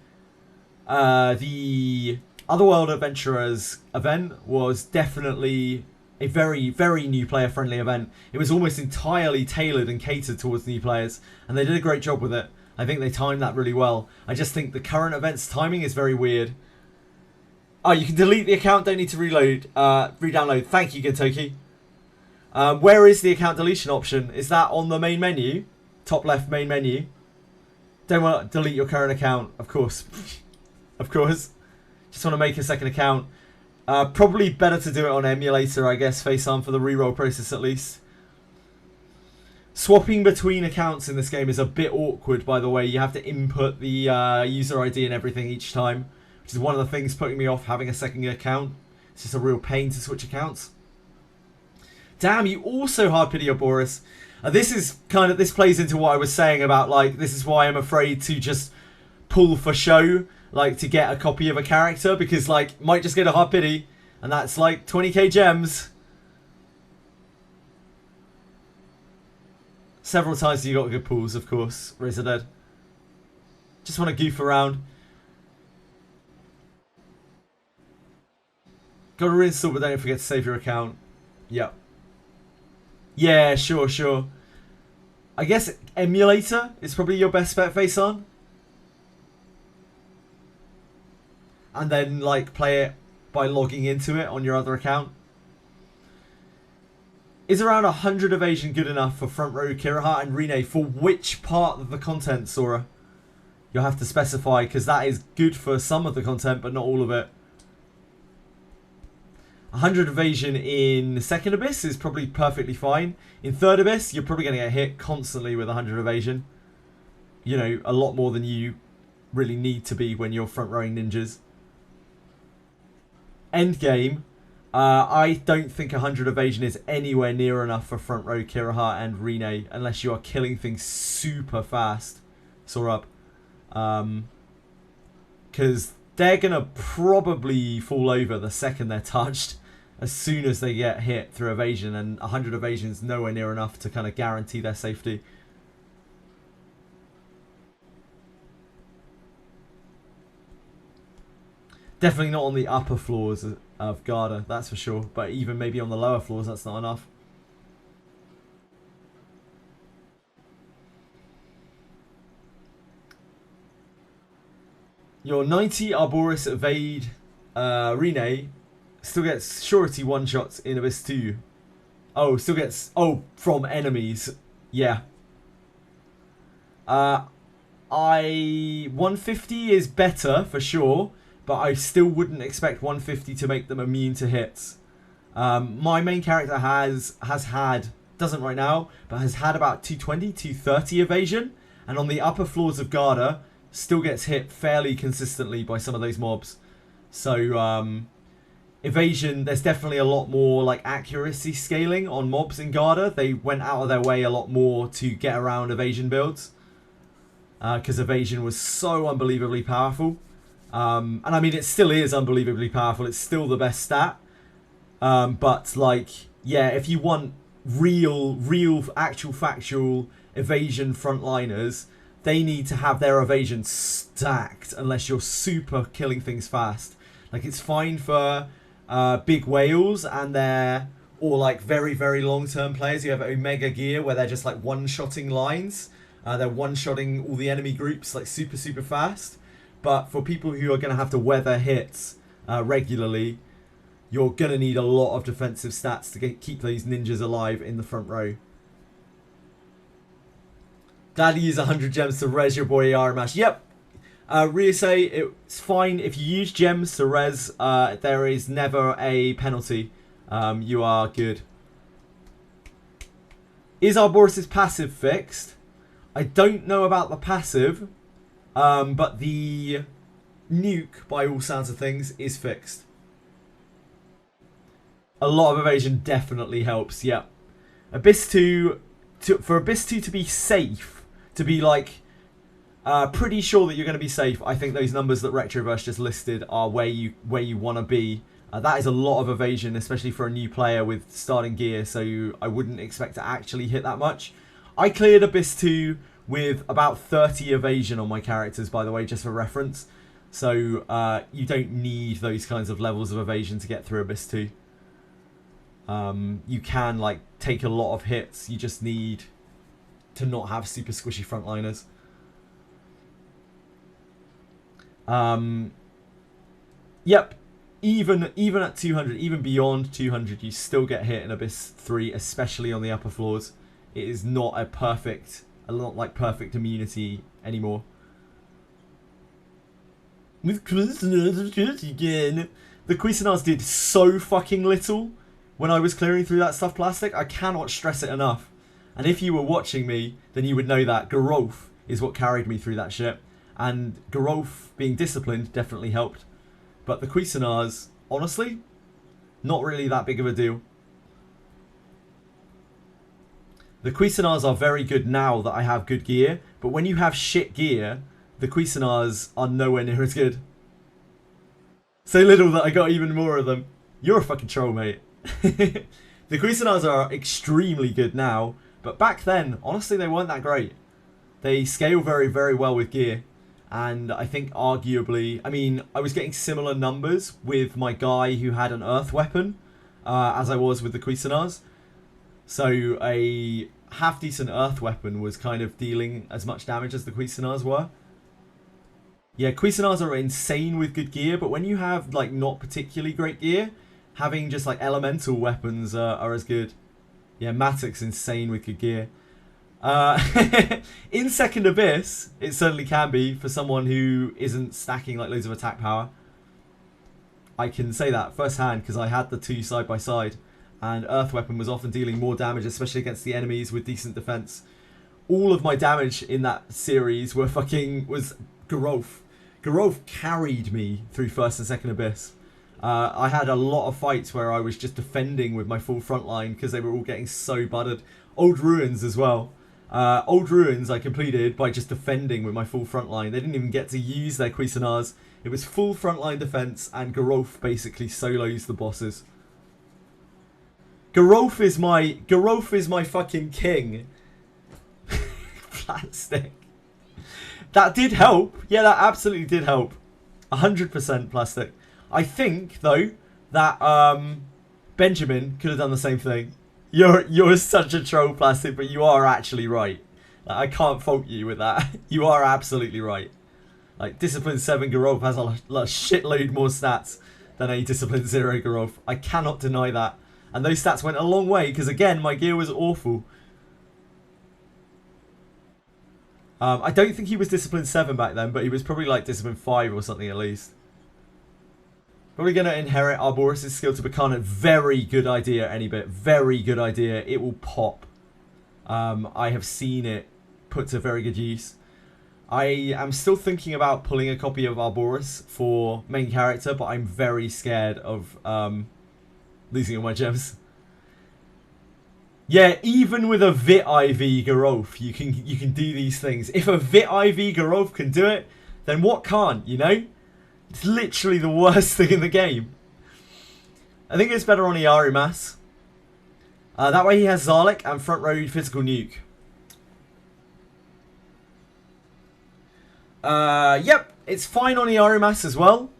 Otherworld Adventurers event was definitely a very, very new player-friendly event. It was almost entirely tailored and catered towards new players, and they did a great job with it. I think they timed that really well. I just think the current events timing is very weird. Oh, you can delete the account, don't need to reload, re-download. Thank you, Gintoki. Where is the account deletion option? Is that on the main menu? Top left main menu. Don't want to delete your current account, of course. Of course. Just want to make a second account. Probably better to do it on emulator, I guess, FaceArm, for the reroll process at least. Swapping between accounts in this game is a bit awkward, by the way. You have to input the user ID and everything each time, which is one of the things putting me off having a second account. It's just a real pain to switch accounts. Damn, you also hard pity your Boris. This plays into what I was saying about, like, this is why I'm afraid to just pull for show, like, to get a copy of a character, because, like, might just get a hard pity, and that's like 20k gems. Several times you got good pulls, of course, Razor. Just want to goof around. Got to reinstall, but don't forget to save your account. Yep. Yeah, sure. I guess emulator is probably your best bet, face on. And then, like, play it by logging into it on your other account. Is around 100 evasion good enough for front row Kiraha and Rene? For which part of the content, Sora? You'll have to specify, because that is good for some of the content, but not all of it. 100 evasion in second abyss is probably perfectly fine. In third abyss, you're probably going to get hit constantly with 100 evasion. You know, a lot more than you really need to be when you're front rowing ninjas. End game. I don't think 100 evasion is anywhere near enough for front row Kiraha and Rene, unless you are killing things super fast. Sorab. Because they're going to probably fall over the second they're touched, as soon as they get hit through evasion, and 100 evasion is nowhere near enough to kind of guarantee their safety. Definitely not on the upper floors of Garda, that's for sure. But even maybe on the lower floors, that's not enough. Your 90 Arboris evade Rene still gets surety one-shots in Abyss 2. Oh, still gets... Oh, from enemies. Yeah. 150 is better, for sure. But I still wouldn't expect 150 to make them immune to hits. My main character has had... Doesn't right now, but has had about 220, 230 evasion. And on the upper floors of Garda, still gets hit fairly consistently by some of those mobs. So, evasion, there's definitely a lot more like accuracy scaling on mobs in Garda. They went out of their way a lot more to get around evasion builds. Because evasion was so unbelievably powerful. And I mean, it still is unbelievably powerful. It's still the best stat. But like, yeah, if you want real, actual, factual evasion frontliners, they need to have their evasion stacked unless you're super killing things fast. Like, it's fine for big whales and or like very, very long-term players. You have Omega Gear where they're just like one-shotting lines. They're one-shotting all the enemy groups like super, super fast. But for people who are going to have to weather hits regularly, you're going to need a lot of defensive stats to keep these ninjas alive in the front row. Glad you use 100 gems to res your boy Aramash. Yep. Ryusei, it's fine if you use gems to res. There is never a penalty. You are good. Is Arboris' passive fixed? I don't know about the passive. But the nuke, by all sounds of things, is fixed. A lot of evasion definitely helps, yeah. Abyss 2, for Abyss 2 to be safe, to be like pretty sure that you're going to be safe, I think those numbers that Retroverse just listed are where you want to be. That is a lot of evasion, especially for a new player with starting gear, so I wouldn't expect to actually hit that much. I cleared Abyss 2 with about 30 evasion on my characters, by the way, just for reference. So you don't need those kinds of levels of evasion to get through Abyss 2. You can like take a lot of hits, you just need to not have super squishy frontliners. Yep. Even at 200, even beyond 200, you still get hit in Abyss 3, especially on the upper floors. It is not a lot like perfect immunity anymore. With again. The Cuisinards did so fucking little when I was clearing through that stuff plastic. I cannot stress it enough. And if you were watching me, then you would know that Garolf is what carried me through that shit. And Garolf being disciplined definitely helped. But the Cuisinards, honestly, not really that big of a deal. The Cuisinards are very good now that I have good gear. But when you have shit gear, the Cuisinards are nowhere near as good. So little that I got even more of them. You're a fucking troll, mate. The Cuisinards are extremely good now. But back then, honestly, they weren't that great. They scale very, very well with gear. And I think arguably, I mean, I was getting similar numbers with my guy who had an earth weapon as I was with the Cuisinards. So a half-decent earth weapon was kind of dealing as much damage as the Cuisinards were. Yeah, Cuisinards are insane with good gear, but when you have like not particularly great gear, having just like elemental weapons are as good. Yeah, Matic's insane with good gear. In Second Abyss, it certainly can be for someone who isn't stacking like loads of attack power. I can say that firsthand because I had the two side by side, and Earth Weapon was often dealing more damage, especially against the enemies with decent defense. All of my damage in that series was Garolf. Garolf carried me through First and Second Abyss. I had a lot of fights where I was just defending with my full front line because they were all getting so buttered. Old Ruins as well. Old Ruins I completed by just defending with my full front line. They didn't even get to use their Cuisinards. It was full frontline defense, and Garolf basically solos the bosses. Garolf is my fucking king. Plastic. That did help. Yeah, that absolutely did help. 100% plastic. I think though that Benjamin could have done the same thing. You're such a troll, plastic, but you are actually right. Like, I can't fault you with that. You are absolutely right. Like, Discipline 7 Garolf has a shitload more stats than a Discipline 0 Garolf. I cannot deny that. And those stats went a long way, because again, my gear was awful. I don't think he was Discipline 7 back then, but he was probably like Discipline 5 or something at least. Probably going to inherit Arboris' skill to Bacana. Very good idea, Anybit. Very good idea. It will pop. I have seen it put to very good use. I am still thinking about pulling a copy of Arboris for main character, but I'm very scared of losing all my gems. Yeah, even with a Vit IV Garolf, you can do these things. If a Vit IV Garolf can do it, then what can't, you know? It's literally the worst thing in the game. I think it's better on Iarimas. That way he has Zarlik and front row physical nuke. Yep, it's fine on Iarimas as well.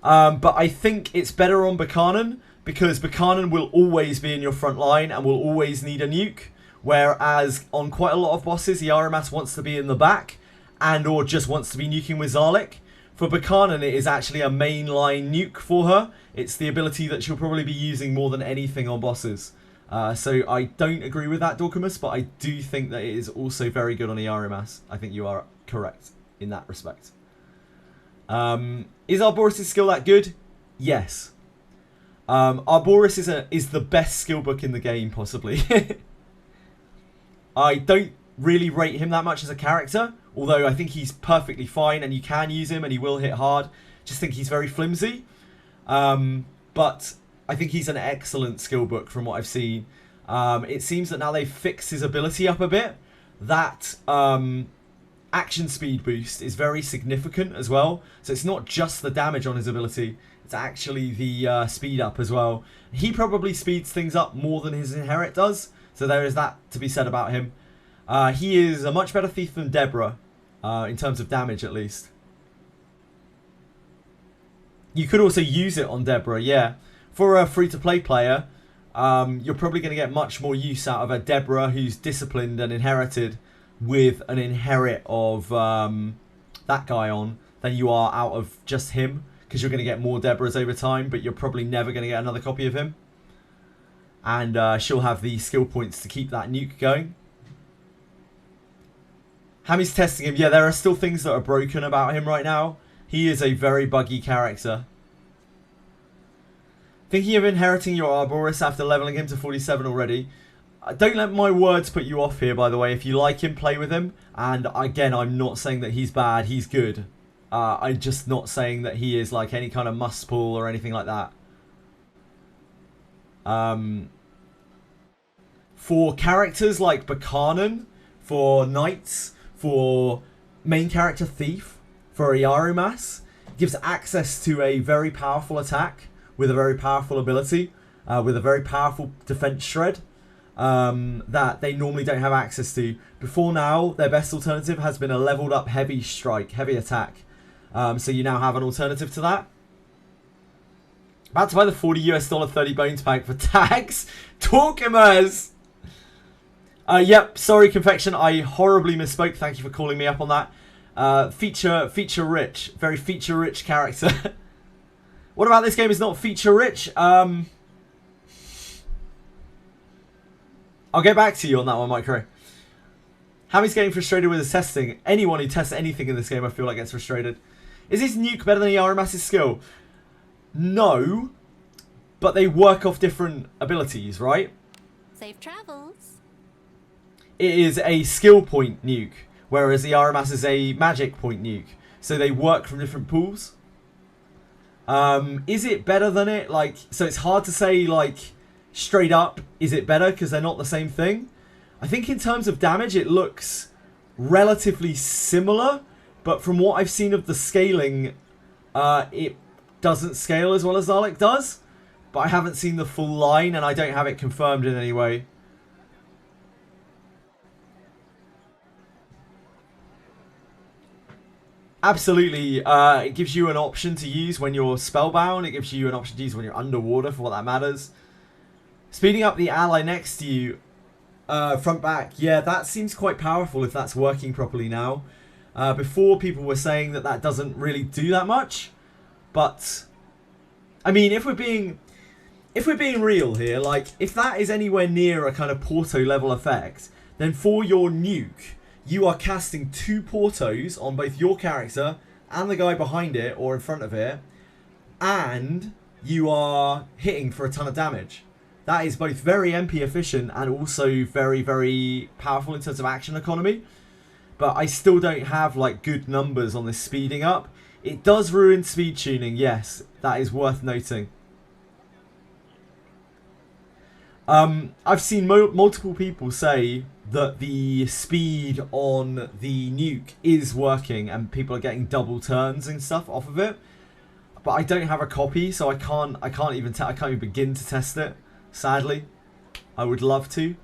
But I think it's better on Buchanan, because Buchanan will always be in your front line and will always need a nuke. Whereas on quite a lot of bosses, Iarimas wants to be in the back and or just wants to be nuking with Zarlik. For Buchanan, it is actually a mainline nuke for her. It's the ability that she'll probably be using more than anything on bosses. So I don't agree with that, Dorcamus, but I do think that it is also very good on Iarimas. I think you are correct in that respect. Is Arboris' skill that good? Yes. Arboris is the best skill book in the game, possibly. I don't really rate him that much as a character, although I think he's perfectly fine and you can use him and he will hit hard. Just think he's very flimsy. But I think he's an excellent skill book from what I've seen. It seems that now they've fixed his ability up a bit. That action speed boost is very significant as well. So it's not just the damage on his ability, it's actually the speed up as well. He probably speeds things up more than his inherit does. So there is that to be said about him. He is a much better thief than Deborah, in terms of damage at least. You could also use it on Deborah, yeah. For a free-to-play player, you're probably going to get much more use out of a Deborah who's disciplined and inherited with an inherit of that guy on than you are out of just him, because you're going to get more Deborahs over time, but you're probably never going to get another copy of him. And she'll have the skill points to keep that nuke going. Hammy's testing him. Yeah, there are still things that are broken about him right now. He is a very buggy character. Thinking of inheriting your Arboris after leveling him to 47 already. Don't let my words put you off here, by the way. If you like him, play with him. And again, I'm not saying that he's bad. He's good. I'm just not saying that he is like any kind of must pull or anything like that. For characters like Buchanan, for Knights, for main character Thief, for Iarumas, gives access to a very powerful attack with a very powerful ability, with a very powerful defense shred that they normally don't have access to. Before now, their best alternative has been a leveled up heavy strike, heavy attack. So you now have an alternative to that. About to buy the $40 US 30 bones pack for tax. Talkimers! Yep, sorry Confection, I horribly misspoke. Thank you for calling me up on that. Feature rich, very feature rich character. What about this game is not feature rich? I'll get back to you on that one, Micro. Hammy's getting frustrated with his testing. Anyone who tests anything in this game, I feel like, gets frustrated. Is this nuke better than Iarumas' skill? No, but they work off different abilities, right?
Safe travels.
It is a skill point nuke, whereas Iarumas is a magic point nuke. So they work from different pools. Is it better than it? Like, so it's hard to say, like, straight up, is it better? Because they're not the same thing. I think in terms of damage, it looks relatively similar. But from what I've seen of the scaling, it doesn't scale as well as Dalek does. But I haven't seen the full line, and I don't have it confirmed in any way. Absolutely, it gives you an option to use when you're spellbound. It gives you an option to use when you're underwater, for what that matters. Speeding up the ally next to you, front back. Yeah, that seems quite powerful if that's working properly now. Before, people were saying that that doesn't really do that much. But, I mean, if we're being real here, like, if that is anywhere near a kind of Porto level effect, then for your nuke, you are casting 2 Portos on both your character and the guy behind it or in front of it, and you are hitting for a ton of damage. That is both very MP efficient and also very, very powerful in terms of action economy. But I still don't have like good numbers on this speeding up. It does ruin speed tuning, yes, that is worth noting. I've seen multiple people say that the speed on the nuke is working and people are getting double turns and stuff off of it. But I don't have a copy, so I can't even begin to test it. Sadly, I would love to.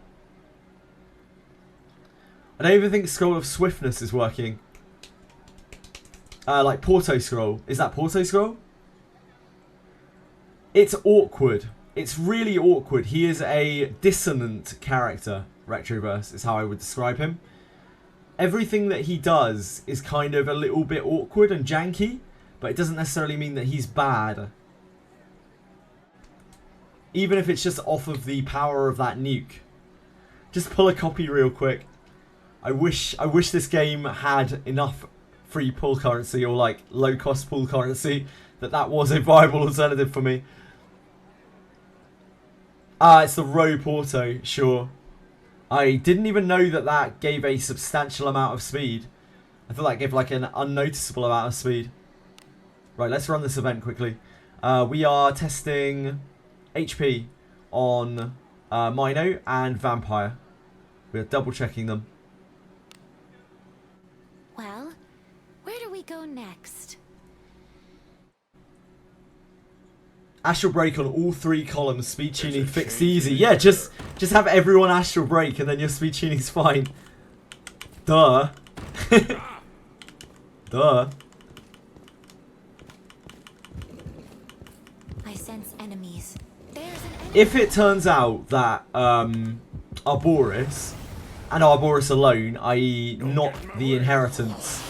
I don't even think Scroll of Swiftness is working. Like Porto Scroll. Is that Porto Scroll? It's awkward. It's really awkward. He is a dissonant character, Retroverse, is how I would describe him. Everything that he does is kind of a little bit awkward and janky, but it doesn't necessarily mean that he's bad. Even if it's just off of the power of that nuke. Just pull a copy real quick. I wish this game had enough free pull currency or like low cost pull currency that was a viable alternative for me. It's the Row Porto, sure. I didn't even know that gave a substantial amount of speed. I thought that gave like an unnoticeable amount of speed. Right, let's run this event quickly. We are testing HP on Mino and Vampire. We are double checking them.
Well, where do we go next?
Astral Break on all 3 columns, speed tuning fixed easy. Yeah, just have everyone Astral Break and then your speed tuning's fine. Duh. Duh.
I sense enemies. There's an enemy.
If it turns out that Arboris and Arboris alone, i.e. not the inheritance,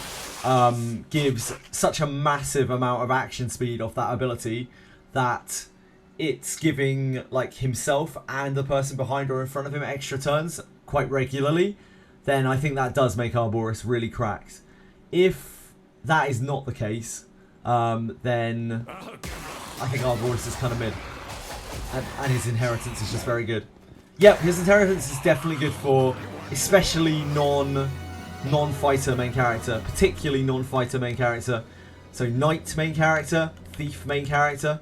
gives such a massive amount of action speed off that ability that it's giving like himself and the person behind or in front of him extra turns quite regularly, then I think that does make Arboris really cracked. If that is not the case, then I think Arboris is kind of mid. And his inheritance is just very good. Yep, his inheritance is definitely good for especially non-fighter main character, particularly non-fighter main character. So knight main character, thief main character.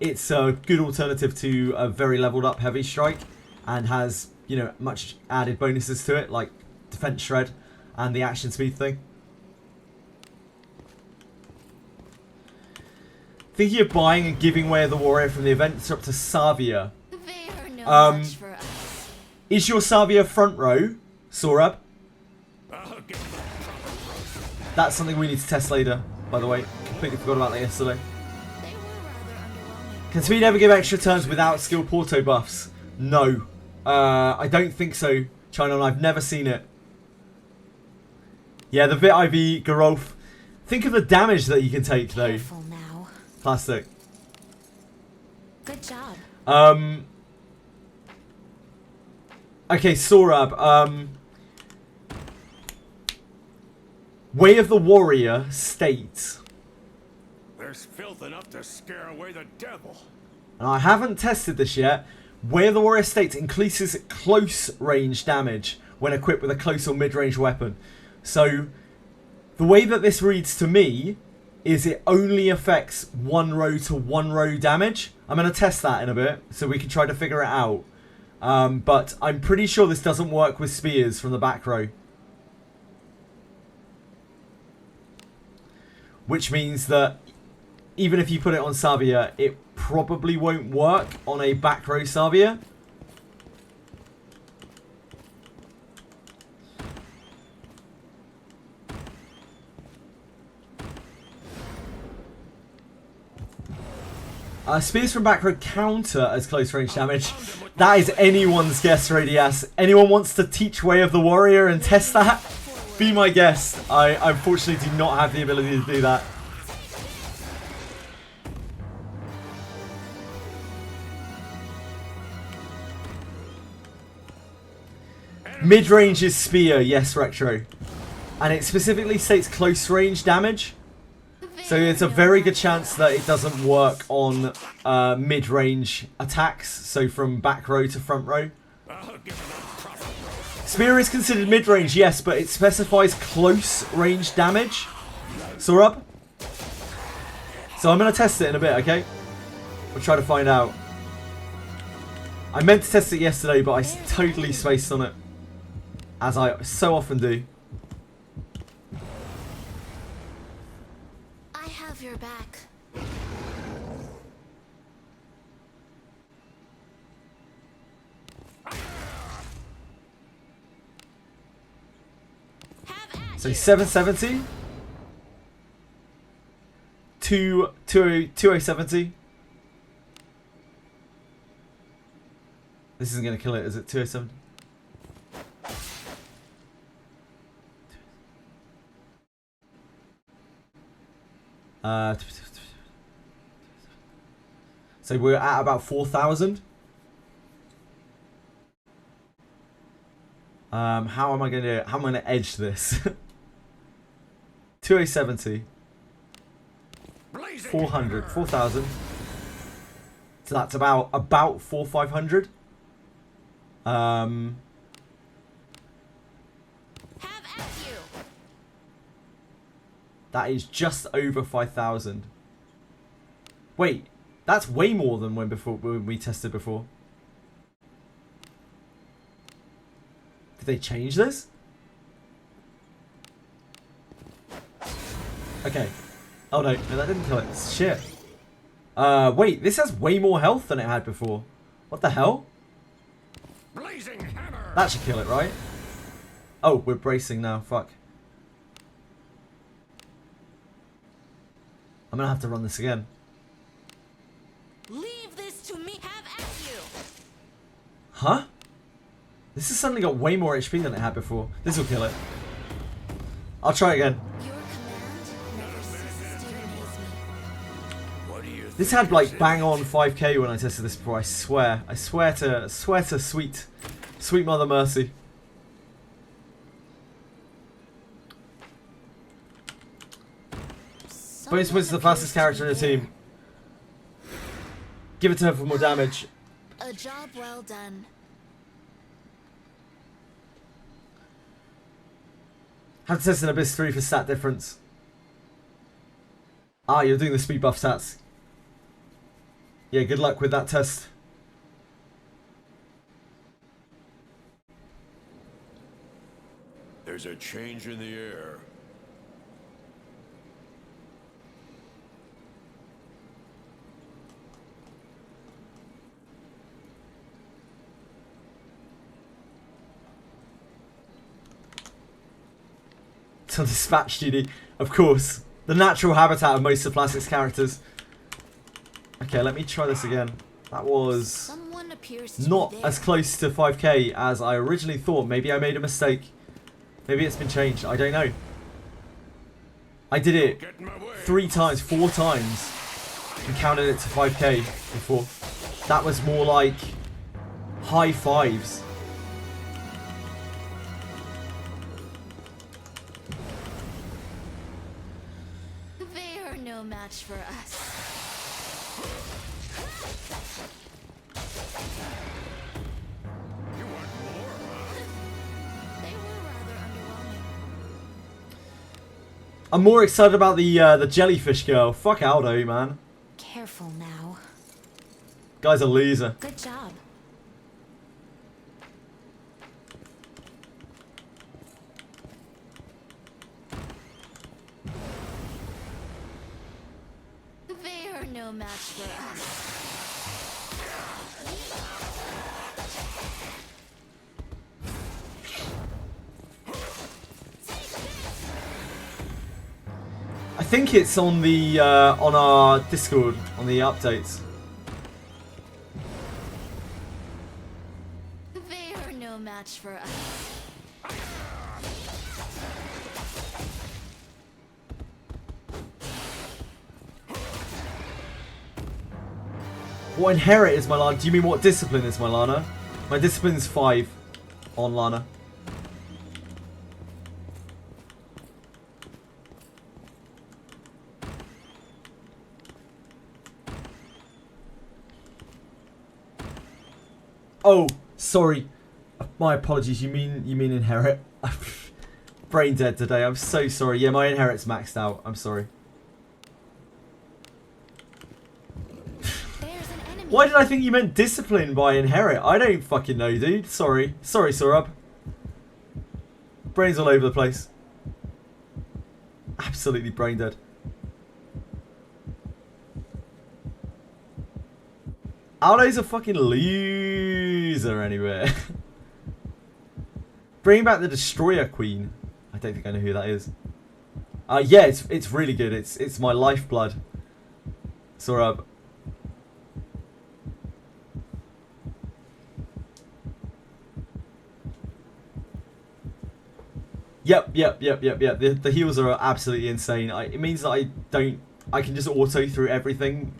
It's a good alternative to a very leveled up heavy strike, and has, you know, much added bonuses to it, like defense shred and the action speed thing. Thinking of buying and giving Way of the Warrior from the event up to Savia.
They are no match for us.
Is your Savia front row, Sorab? That's something we need to test later, by the way. Completely forgot about that yesterday.
They were rather underwhelming.
Can speed ever give extra turns without skill Porto buffs? No. I don't think so, China, and I've never seen it. Yeah, the Vit IV, Gerolf. Think of the damage that you can take, though.
Careful now.
Plastic.
Good job.
Okay, Sorab. Way of the Warrior states,
There's filth enough to scare away the devil.
and I haven't tested this yet, Way of the Warrior states increases close range damage when equipped with a close or mid-range weapon. So, the way that this reads to me is it only affects 1 row to 1 row damage. I'm going to test that in a bit, so we can try to figure it out. But I'm pretty sure this doesn't work with spears from the back row. Which means that even if you put it on Savia, it probably won't work on a back row Savia. Spears from back row counter as close range damage. That is anyone's guess, Radias. Anyone wants to teach Way of the Warrior and test that? Be my guest. I unfortunately do not have the ability to do that. Mid-range is spear, yes, Retro. And it specifically states close range damage. So it's a very good chance that it doesn't work on mid-range attacks. So from back row to front row. Spear is considered mid-range, yes, but it specifies close range damage. Sorab? So I'm going to test it in a bit, okay? We'll try to find out. I meant to test it yesterday, but I totally spaced on it. As I so often do.
I have your back.
So 770. 2070. This isn't going to kill it, is it? 207. So we're at about 4,000. How am I going to edge this? 2070. 400, 4,000. So that's about 4,500.
Have at you.
That is just over 5,000. Wait, that's way more than when we tested before. Did they change this? Okay. Oh no, that didn't kill it. Shit. Wait, this has way more health than it had before. What the hell?
Blazing hammer.
That should kill it, right? Oh, we're bracing now. Fuck. I'm gonna have to run this again.
Leave this to me. Have at you.
Huh? This has suddenly got way more HP than it had before. This will kill it. I'll try again.
Your command never ceases to amaze me.
What do you
This
think
had like
this
bang
is?
on 5k when I tested this before. I swear to sweet Mother Mercy. Bonus points to the fastest character in the team. Give it to her for more damage.
A job well done.
Have to test an Abyss 3 for stat difference. Ah, you're doing the speed buff stats. Yeah, good luck with that test.
There's a change in the air.
It's on dispatch duty. Of course. The natural habitat of most of Plastic's characters. Okay, let me try this again. That was
Someone appears to
not
be there.
as close to 5k as I originally thought. Maybe I made a mistake. Maybe it's been changed. I don't know. I did it
Get in my way.
4 times and counted it to 5k before. That was more like high fives.
They are no match for us.
You want more?
They were rather underwhelming.
I'm more excited about the jellyfish girl. Fuck Aldo, man.
Careful now.
Guy's a loser.
Good job. They are no match for us.
I think it's on the on our Discord on the updates.
They are no match for us.
What inherit is my Lana? Do you mean what discipline is my Lana? My discipline is 5 on Lana. Oh, sorry. My apologies. You mean inherit? Brain dead today. I'm so sorry. Yeah, my inherit's maxed out. I'm sorry.
There's an enemy.
Why did I think you meant discipline by inherit? I don't fucking know, dude. Sorry. Sorry, Sorab. Brains all over the place. Absolutely brain dead. Aldo's a fucking loser anyway. Bring back the Destroyer Queen. I don't think I know who that is. Yeah, it's really good. It's my lifeblood. Sorab. Yep. The heals are absolutely insane. It means that I can just auto through everything.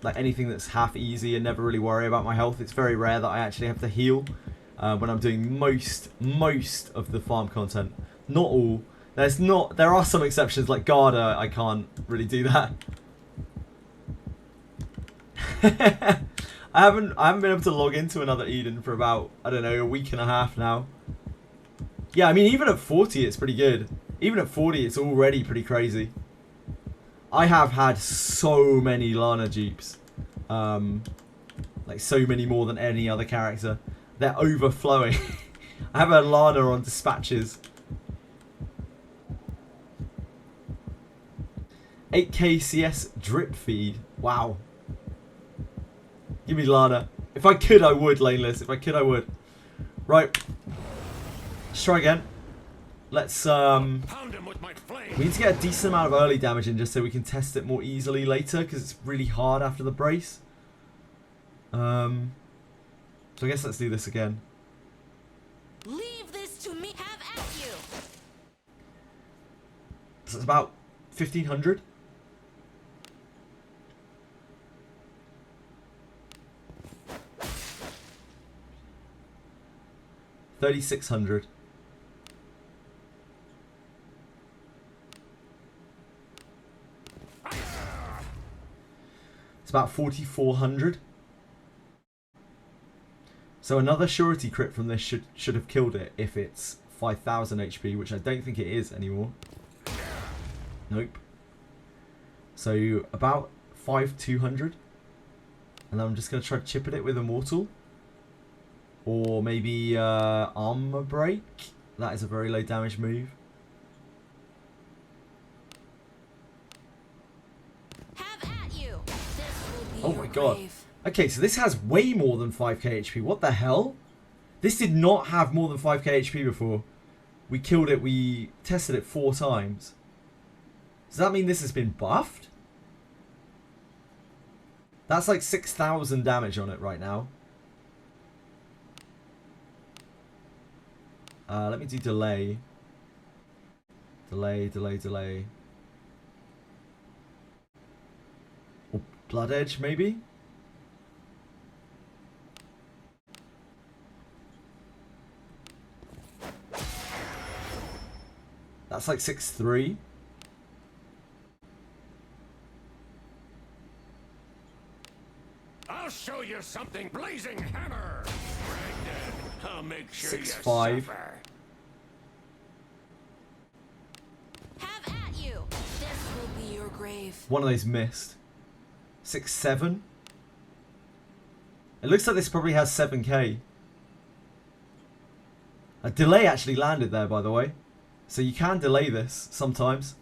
Like anything that's half easy and never really worry about my health. It's very rare that I actually have to heal when I'm doing most of the farm content. Not all. There are some exceptions like Garda. I can't really do that. I haven't been able to log into another Eden for about, I don't know, a week and a half now. Yeah, I mean, even at 40, it's pretty good. Even at 40, it's already pretty crazy. I have had so many Lana dupes. Like, so many more than any other character. They're overflowing. I have a Lana on dispatches. 8k CS drip feed. Wow. Give me Lana. If I could, I would, Laneless. If I could, I would. Right. Let's try again. Let's
Pound him with my flame.
we need to get a decent amount of early damage in just so we can test it more easily later, because it's really hard after the brace. So I guess let's do this again.
Leave this to me. Have at you.
So it's about 1,500. $3,600. It's about 4,400. So another surety crit from this should have killed it if it's 5,000 HP, which I don't think it is anymore. Nope. So about 5,200. And then I'm just going to try to chip at it with Immortal. Or maybe Armor Break. That is a very low damage move.
Have at you. This will be
Oh
your
my god.
grave.
Okay, so this has way more than 5k HP. What the hell? This did not have more than 5k HP before. We killed it, we tested it 4 times. Does that mean this has been buffed? That's like 6,000 damage on it right now. Let me do delay. Delay. Or Blood Edge, maybe? That's like 6-3.
I'll show you something, blazing hammer. I'll make sure
6-5.
you suffer.
Have at you. This will be your grave.
One of those missed. 6-7. It looks like this probably has 7k. A delay actually landed there, by the way. So you can delay this sometimes.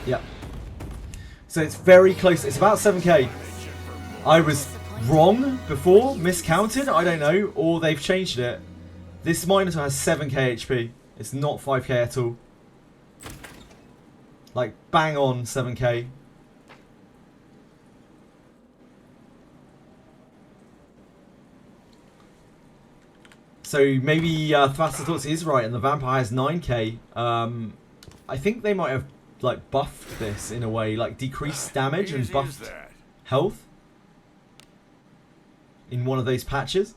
Yep. So it's very close. It's about 7k. I was wrong before, miscounted, I don't know, or they've changed it. This Minotaur has 7k HP. It's not 5k at all. Like, bang on 7k. So maybe Thrastatorx is right and the Vampire has 9k. I think they might have like buffed this in a way, like decreased damage and
Easy as
buffed
that.
health in one of those patches.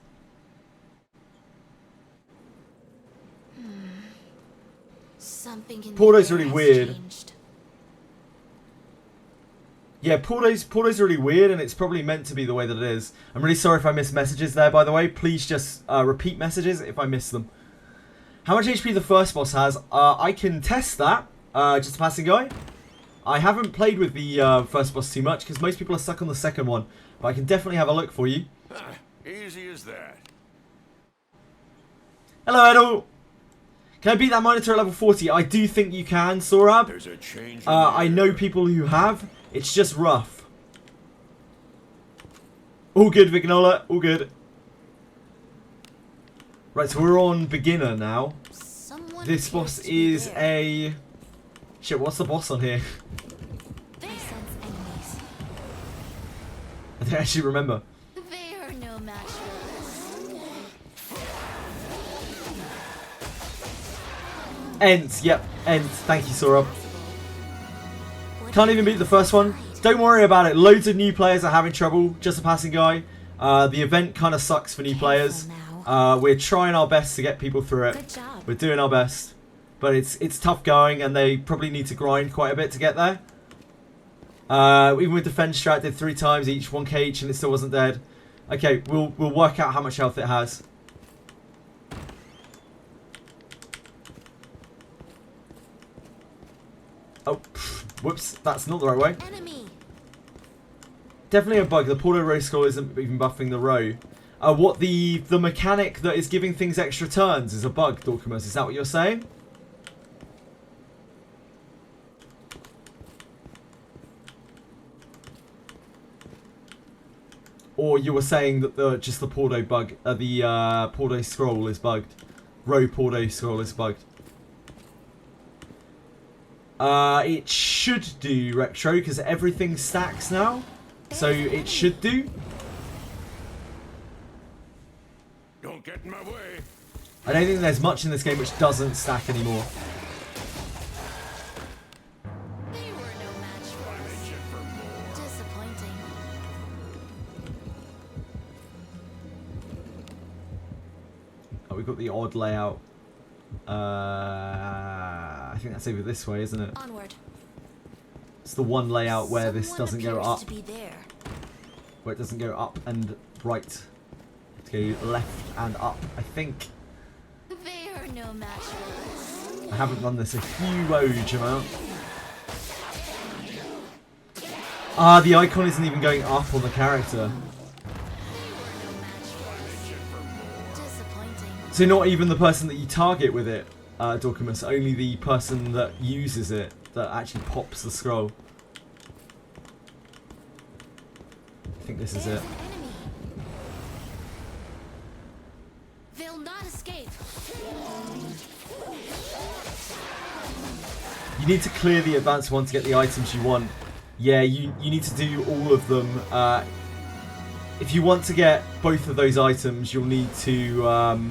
Something in
Porto's
the air
really
has
weird.
changed.
Yeah, Porto's really weird, and it's probably meant to be the way that it is. I'm really sorry if I missed messages there, by the way. Please just repeat messages if I miss them. How much HP the first boss has? I can test that. Just a passing guy. I haven't played with the first boss too much, because most people are stuck on the second one. But I can definitely have a look for you.
Easy as that.
Hello, Edel. Can I beat that Minotaur at level 40? I do think you can, Sorab.
There's a change.
I know people who have. It's just rough. All good, Vignola. All good. Right, so we're on beginner now.
Someone
This
appears
boss
to be
is
there.
a... Shit, what's the boss on here?
I sense enemies.
I don't actually remember.
They are no match for us.
Ents, yep, Ents. Thank you, Sorab. Can't even beat the first one. Don't worry about it. Loads of new players are having trouble. Just a passing guy. The event kind of sucks for new players. We're trying our best to get people through it.
Good job.
We're doing our best. But it's tough going, and they probably need to grind quite a bit to get there. Even with defense strat, did 3 times each, 1k each, and it still wasn't dead. Okay, we'll work out how much health it has. Oh, whoops, that's not the right way.
Enemy.
Definitely a bug. The Porto Row scroll isn't even buffing the row. What the mechanic that is giving things extra turns is a bug, Dorkamus. Is that what you're saying? Or you were saying that just the Porto bug, the Porto scroll is bugged. Row Porto scroll is bugged. It should do retro because everything stacks now, so it should do.
Don't get in my way.
I don't think there's much in this game which doesn't stack anymore.
They were no match for
I'm
us.
itching for more.
Disappointing.
Oh, we've got the odd layout. I think that's over this way, isn't it?
Onward.
It's the one layout where this
Someone
doesn't go
appears
up.
to be there.
Where it doesn't go up and right. To go left and up, I think.
They are no match for us.
I haven't run this a huge amount. Ah, the icon isn't even going up on the character.
Disappointing.
So not even the person that you target with it, Dorcamus, only the person that uses it that actually pops the scroll. I think this is
There's
it.
an enemy. They'll not escape.
You need to clear the advanced one to get the items you want. Yeah, you need to do all of them. If you want to get both of those items, you'll need to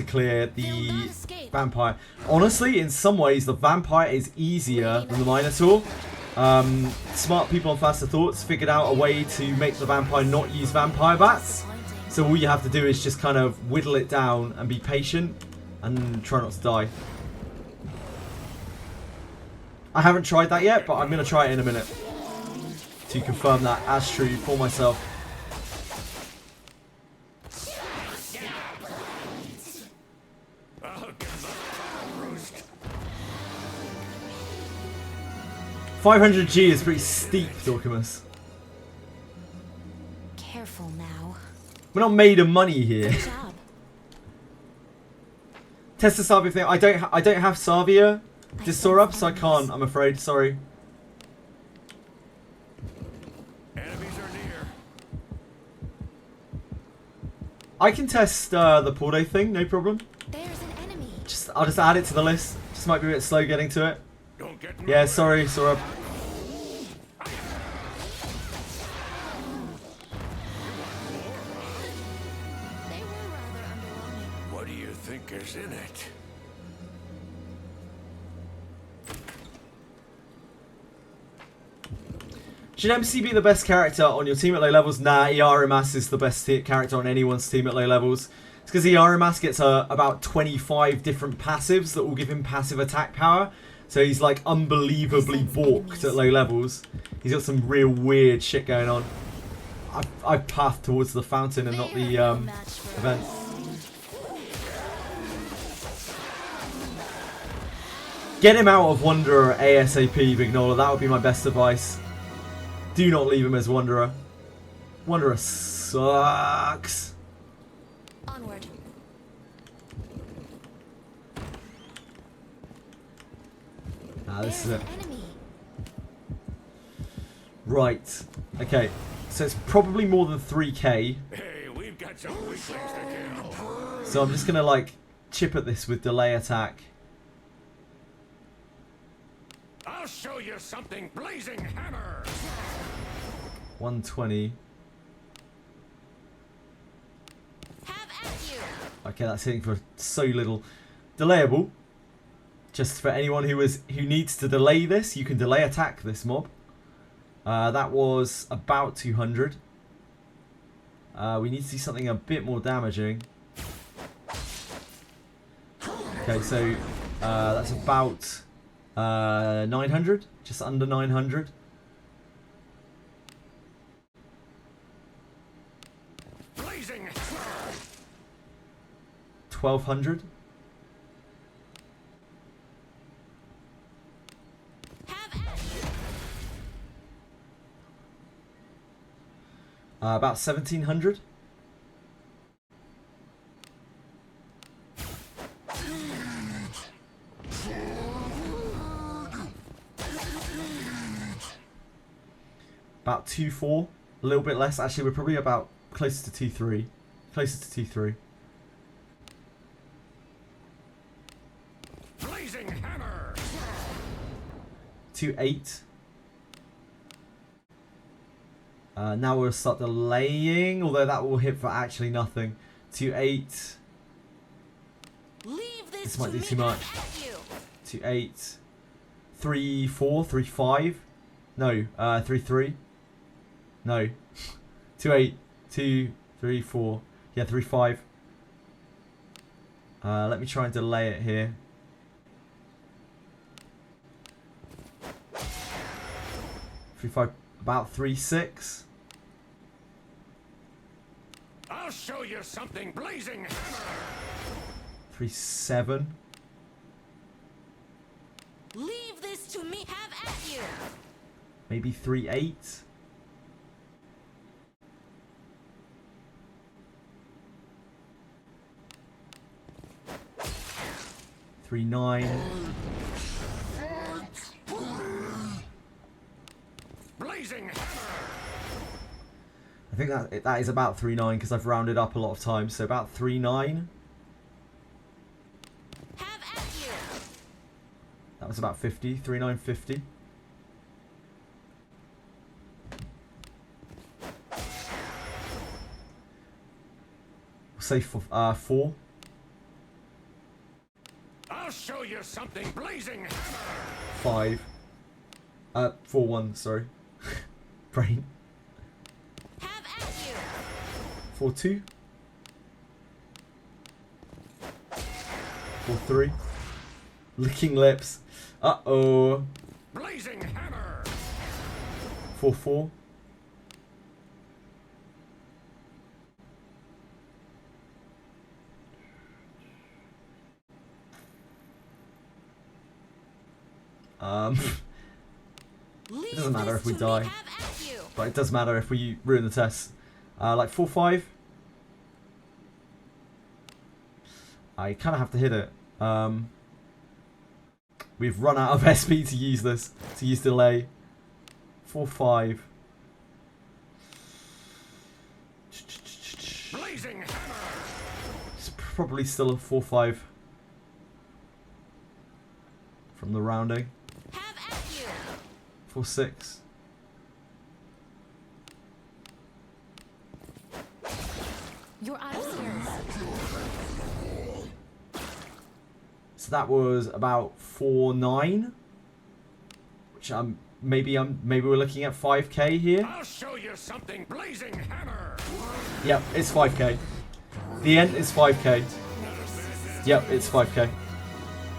clear the vampire. Honestly, in some ways, the vampire is easier than the Minotaur. Smart people on Faster Thoughts figured out a way to make the vampire not use vampire bats. So all you have to do is just kind of whittle it down and be patient and try not to die. I haven't tried that yet, but I'm going to try it in a minute to confirm that as true for myself.
I'll give them a roast.
500G is pretty steep, Dorcamus.
Careful now.
We're not made of money here.
Good job.
Test the Savia thing. I don't have Savia to store up, so I can't. I'm afraid. Sorry.
Enemies are near.
I can test the Porto thing, no problem.
There's an enemy.
I'll just add it to the list. Just might be a bit slow getting to it.
Don't get in my
Yeah,
way.
sorry, Sorab.
They were rather underwhelming.
What do you think is in it?
Should MC be the best character on your team at low levels? Nah, Iarimas is the best character on anyone's team at low levels. It's because Iarimas gets about 25 different passives that will give him passive attack power. So he's like unbelievably balked at low levels. He's got some real weird shit going on. I've pathed towards the fountain and not the
They are no match for
event.
us.
Get him out of Wanderer ASAP, Vignola. That would be my best advice. Do not leave him as Wanderer. Wanderer sucks.
Onward.
Ah, this is
There's
it.
an enemy.
Right. Okay. So it's probably more than 3k.
Hey, we've got some weaklings to kill.
So I'm just going to like chip at this with delay attack.
I'll show you something, blazing hammer.
120.
Have at you.
Okay, that's hitting for so little. Delayable. Just for anyone who needs to delay this, you can delay attack this mob. That was about 200. We need to see something a bit more damaging. Okay, so that's about 900, just under 900.
Blazing hammer.
1200.
Have at you.
About 1700. About 2.4, a little bit less. Actually, we're probably about closer to 2.3. Closer to 2.3.
Blazing hammer.
2.8. Now we'll start delaying, although that will hit for actually nothing. 2, 8.
Leave
This
this
might
to
be
me.
too much.
Have at you.
2, 8. 3, 4. 3, 5. No, 3, 3. No. 2, 8. 2, 3, 4. Yeah, 3, 5. Let me try and delay it here. 3, 5. About 3, 6.
I'll show you something blazing hammer.
3, 7.
Leave this to me. Have at you.
Maybe 3, 8. 3, 9.
Blazing hammer.
I think that is about 3, 9 because I've rounded up a lot of times. So about 3, 9.
Have at you.
That was about 50. 3, 9, 50. We'll say 4.
I'll show you something blazing hammer.
5. 4, 1, sorry. Brain.
Have at you.
4, 2. 4, 3. Licking lips. Uh-oh.
Blazing hammer.
4, 4. It doesn't matter if we die, but it does matter if we ruin the test. Like 4, 5. I kind of have to hit it. We've run out of SP to use this, to use delay. 4, 5.
Blazing hammer.
It's probably still a 4, 5 from the rounding.
Have at you.
4, 6.
You're out of stairs.
So that was about 4, 9. Which maybe we're looking at 5k here.
I'll show you something blazing hammer.
Yep, it's 5k. The end is 5k. Yep, it's 5k.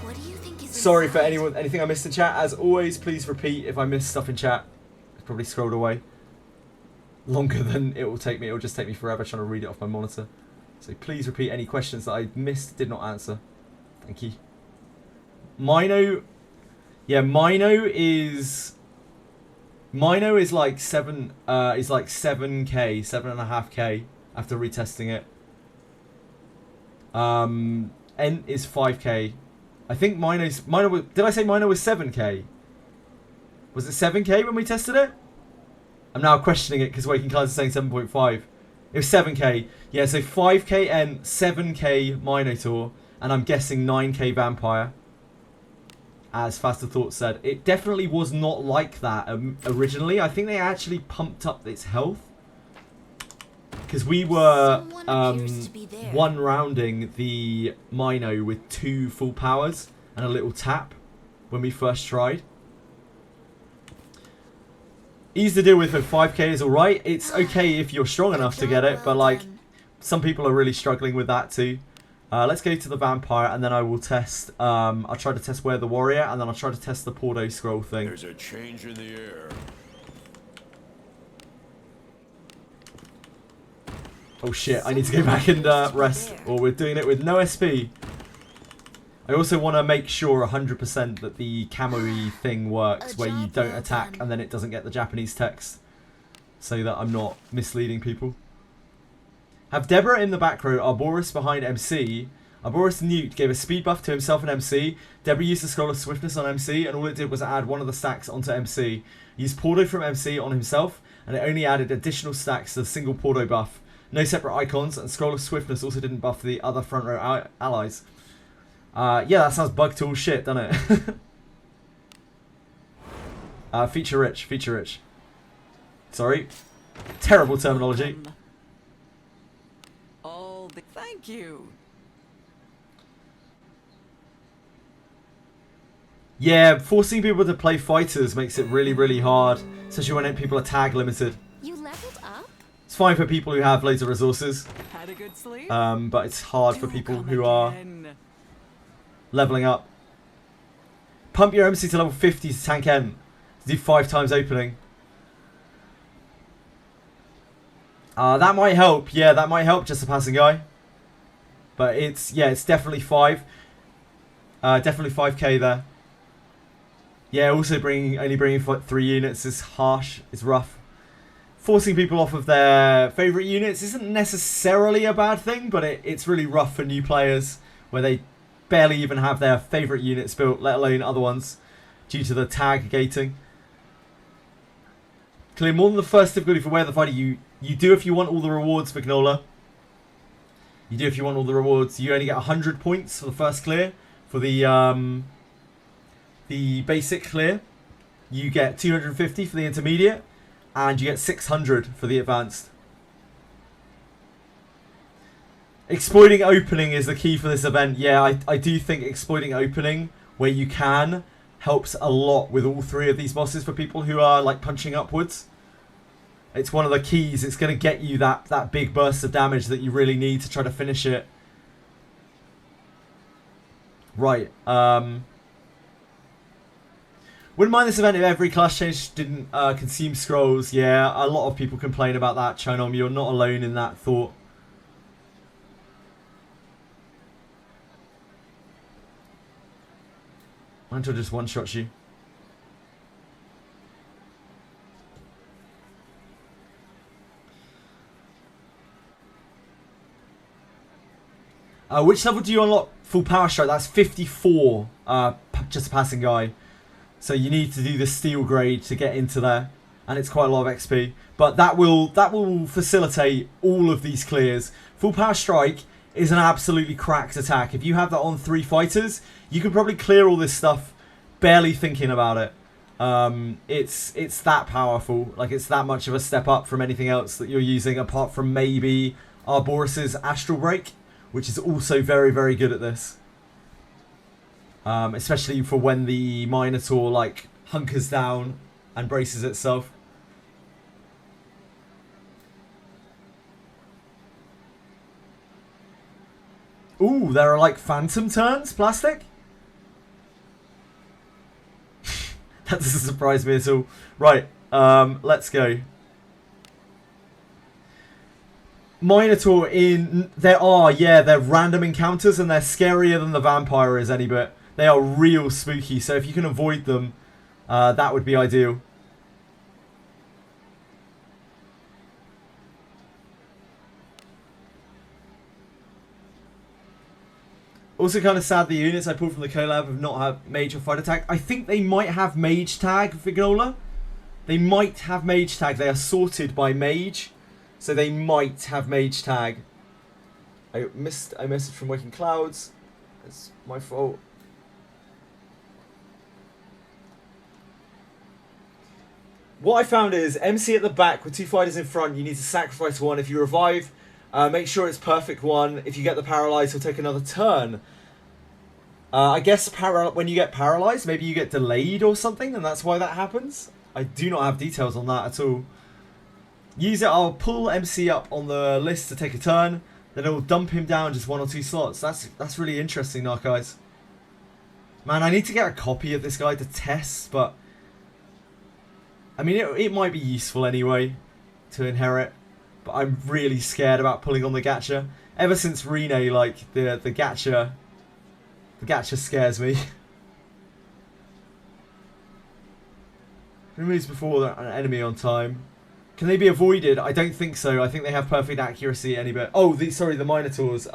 What do you think is
Sorry for
inside?
anything I missed in chat. As always, please repeat if I missed stuff in chat. It's probably scrolled away longer than it will take me. It will just take me forever trying to read it off my monitor. So please repeat any questions that I missed, did not answer. Thank you. Mino, yeah, Mino is like 7. Is like 7k, 7.5k after retesting it. N is 5k. I think Mino. Did I say Mino was 7k? Was it 7k when we tested it? I'm now questioning it because Waking Cards is saying 7.5. It was 7k. Yeah, so 5k N, 7k Minotaur, and I'm guessing 9k Vampire. As Faster Thought said, it definitely was not like that originally. I think they actually pumped up its health. Because we were one rounding the Mino with 2 full powers and a little tap when we first tried. Easy to deal with, and 5k is alright. It's okay if you're strong enough to get it, but like some people are really struggling with that too. Let's go to the Vampire, and then I will test. I'll try to test Where the Warrior, and then I'll try to test the Pordo Scroll thing.
There's a change in the air.
Oh shit, I need to go back and rest, or we're doing it with no SP. I also want to make sure 100% that the camo-y thing works, where you don't attack and then it doesn't get the Japanese text, so that I'm not misleading people. Have Deborah in the back row, Arboris behind MC. Arboris Newt gave a speed buff to himself and MC. Deborah used the Scroll of Swiftness on MC, and all it did was add one of the stacks onto MC. He used Pordo from MC on himself, and it only added additional stacks to the single Pordo buff. No separate icons, and Scroll of Swiftness also didn't buff the other front row allies. Yeah, that sounds bug tool shit, doesn't it? Feature rich, feature rich. Sorry. Terrible terminology.
All the Thank you.
Yeah, forcing people to play fighters makes it really, really hard, especially when people are tag limited.
You leveled up?
It's fine for people who have loads of resources,
Had a good sleep?
but it's hard for
Do
people
come
who are
again.
leveling up. Pump your MC to level 50 to tank N. Do 5 times opening. That might help. Yeah, that might help, just a passing guy. But it's definitely 5. Definitely 5k there. Yeah, also only bringing 3 units is harsh. It's rough. Forcing people off of their favourite units isn't necessarily a bad thing, but it's really rough for new players where they barely even have their favourite units built, let alone other ones, due to the tag gating. Clearly, more than the first difficulty for Where the Fighter, you do if you want all the rewards for Gnola. You do if you want all the rewards. You only get 100 points for the first clear. For the basic clear, you get 250 for the intermediate, and you get 600 for the advanced. Exploiting opening is the key for this event. Yeah, I do think exploiting opening where you can helps a lot with all 3 of these bosses for people who are like punching upwards. It's one of the keys. It's going to get you that big burst of damage that you really need to try to finish it. Right. Wouldn't mind this event if every class change didn't consume scrolls. Yeah, a lot of people complain about that, Chinom. You're not alone in that thought. Until just one-shots you. Which level do you unlock full power strike? That's 54. Just a passing guy. So you need to do the steel grade to get into there, and it's quite a lot of XP. But that will facilitate all of these clears. Full power strike is an absolutely cracked attack. If you have that on 3 fighters, you can probably clear all this stuff barely thinking about it. It's that powerful. Like, it's that much of a step up from anything else that you're using, apart from maybe Arboris's Astral Break, which is also very, very good at this. Especially for when the Minotaur like hunkers down and braces itself. Ooh, there are like phantom turns, plastic? That doesn't surprise me at all. Right, let's go. Minotaur they're random encounters and they're scarier than the vampire is any bit. They are real spooky, so if you can avoid them, that would be ideal. Also kind of sad the units I pulled from the collab have not had mage or fighter tag. I think they might have mage tag for Gnola. They might have mage tag. They are sorted by mage, so they might have mage tag. I missed a message from Waking Clouds. It's my fault. What I found is MC at the back with 2 fighters in front. You need to sacrifice 1. If you revive, make sure it's perfect 1. If you get the paralyzed, he'll take another turn. I guess when you get paralyzed, maybe you get delayed or something, and that's why that happens. I do not have details on that at all. Use it. I'll pull MC up on the list to take a turn. Then it will dump him down just 1 or 2 slots. That's really interesting, guys. Man, I need to get a copy of this guy to test, but I mean, it might be useful anyway to inherit, but I'm really scared about pulling on the Gacha. Ever since Rene, like, the Gacha scares me. Removes before an enemy on time. Can they be avoided? I don't think so. I think they have perfect accuracy any bit. Oh, the Minotaurs.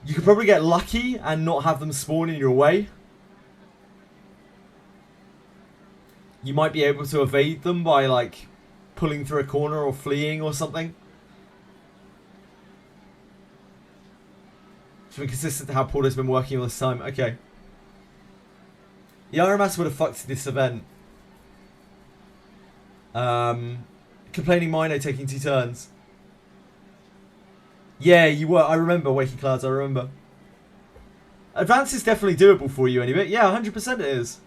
You could probably get lucky and not have them spawn in your way. You might be able to evade them by, like, pulling through a corner or fleeing or something. It's been consistent to how Porter's been working all this time. Okay. The RMS would have fucked this event. Complaining Mino taking 2 turns. Yeah, you were. I remember Waking Clouds. I remember. Advance is definitely doable for you anyway. Yeah, 100% it is.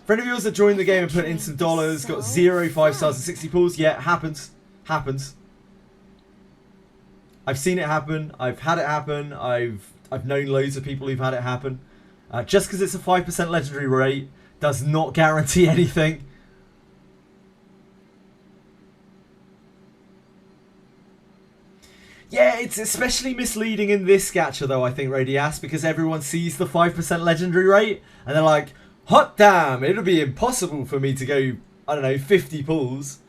Friend of yours that joined the game and put in some dollars, got 0 5 stars and 60 pulls. Yeah, happens. Happens. I've seen it happen. I've had it happen. I've known loads of people who've had it happen. Just because it's a 5% legendary rate does not guarantee anything. Yeah, it's especially misleading in this gacha though, I think, Radias, because everyone sees the 5% legendary rate and they're like, hot damn, it'll be impossible for me to go, I don't know, 50 pulls.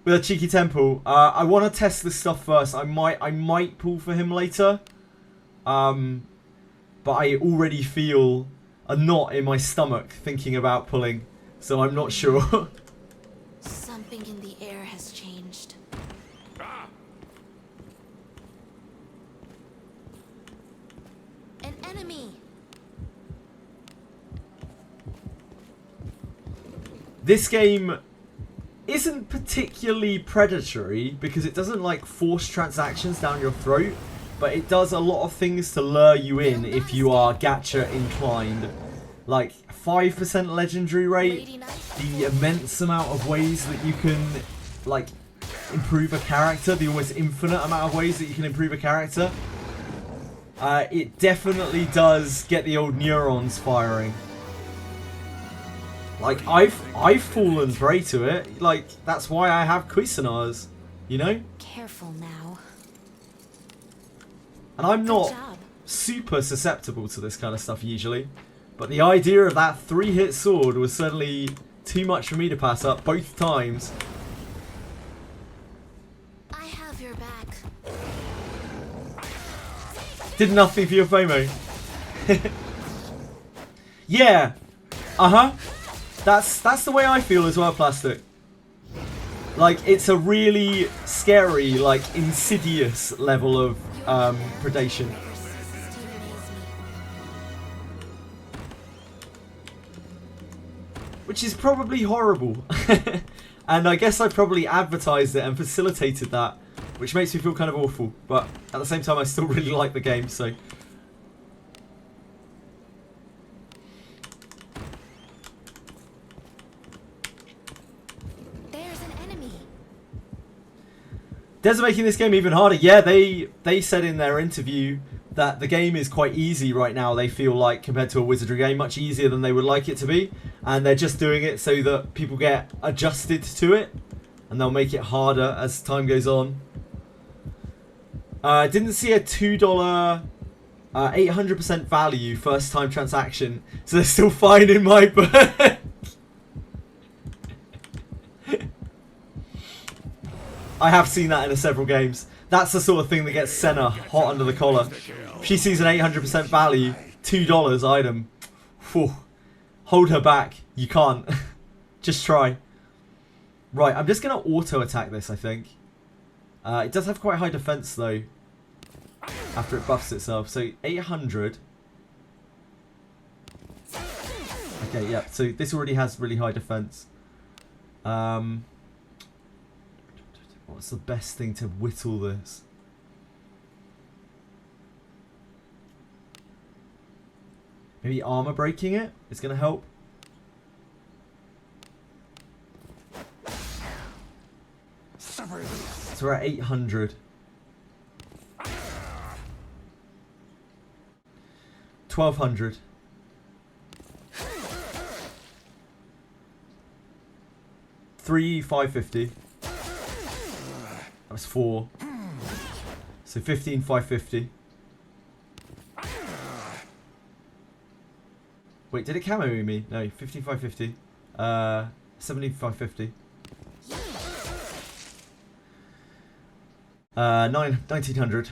With a cheeky temple, I want to test this stuff first. I might pull for him later. But I already feel a knot in my stomach thinking about pulling, so I'm not sure.
Something in the air has changed. An enemy.
This game isn't particularly predatory because it doesn't like force transactions down your throat, but it does a lot of things to lure you in if you are gacha inclined. Like 5% legendary rate, the immense amount of ways that you can like improve a character, the almost infinite amount of ways that you can improve a character. It definitely does get the old neurons firing. Like, I've fallen prey to it. Like, that's why I have Cuisinarts, you know?
Careful now.
And I'm not super susceptible to this kind of stuff usually. But the idea of that 3-hit sword was certainly too much for me to pass up both times.
I have your back.
Did nothing for your FOMO. Yeah. Uh-huh. That's the way I feel as well, Plastic. Like, it's a really scary, like, insidious level of predation. Which is probably horrible. And I guess I probably advertised it and facilitated that, which makes me feel kind of awful. But at the same time, I still really like the game, so... They're making this game even harder. Yeah, they said in their interview that the game is quite easy right now. They feel like, compared to a Wizardry game, much easier than they would like it to be. And they're just doing it so that people get adjusted to it. And they'll make it harder as time goes on. Didn't see a $2 800% value first time transaction. So they're still fine in my book. I have seen that in several games. That's the sort of thing that gets Senna hot under the collar. If she sees an 800% value, $2 item. Whew. Hold her back. You can't. Just try. Right, I'm just going to auto-attack this, I think. It does have quite high defense, though. After it buffs itself. So, 800. Okay, yeah. So, this already has really high defense. What's the best thing to whittle this? Maybe armor breaking it is going to help. So we're at 800. 1200. 3,550. That was 4. So 15,550. Wait, did it camo me? No, 15,550. 17,550. 1900.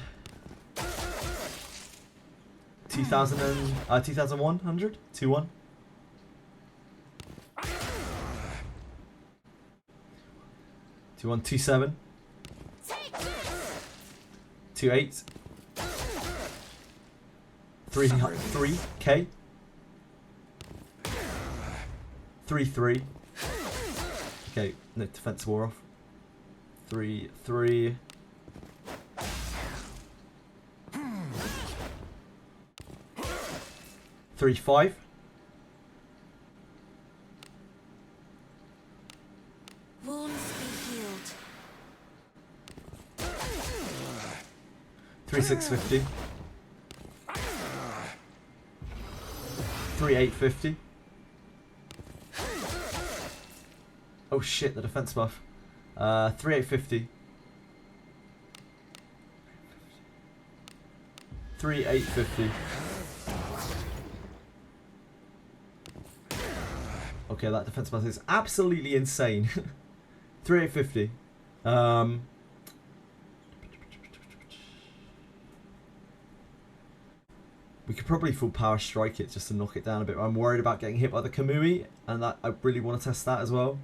2,000 and 2,100. 2-1. 2-1, 2-7. 2-8. 3K. 3-3. Okay, no, defense wore off. 3, 3. Three, 5.
Wounds be healed.
3, 650. 3, 850. Oh shit, the defense buff. 3, 850. 3, 850. Okay, that defense buff is absolutely insane. 3, 850. We could probably full power strike it just to knock it down a bit. I'm worried about getting hit by the Kamui, and that I really want to test that as well.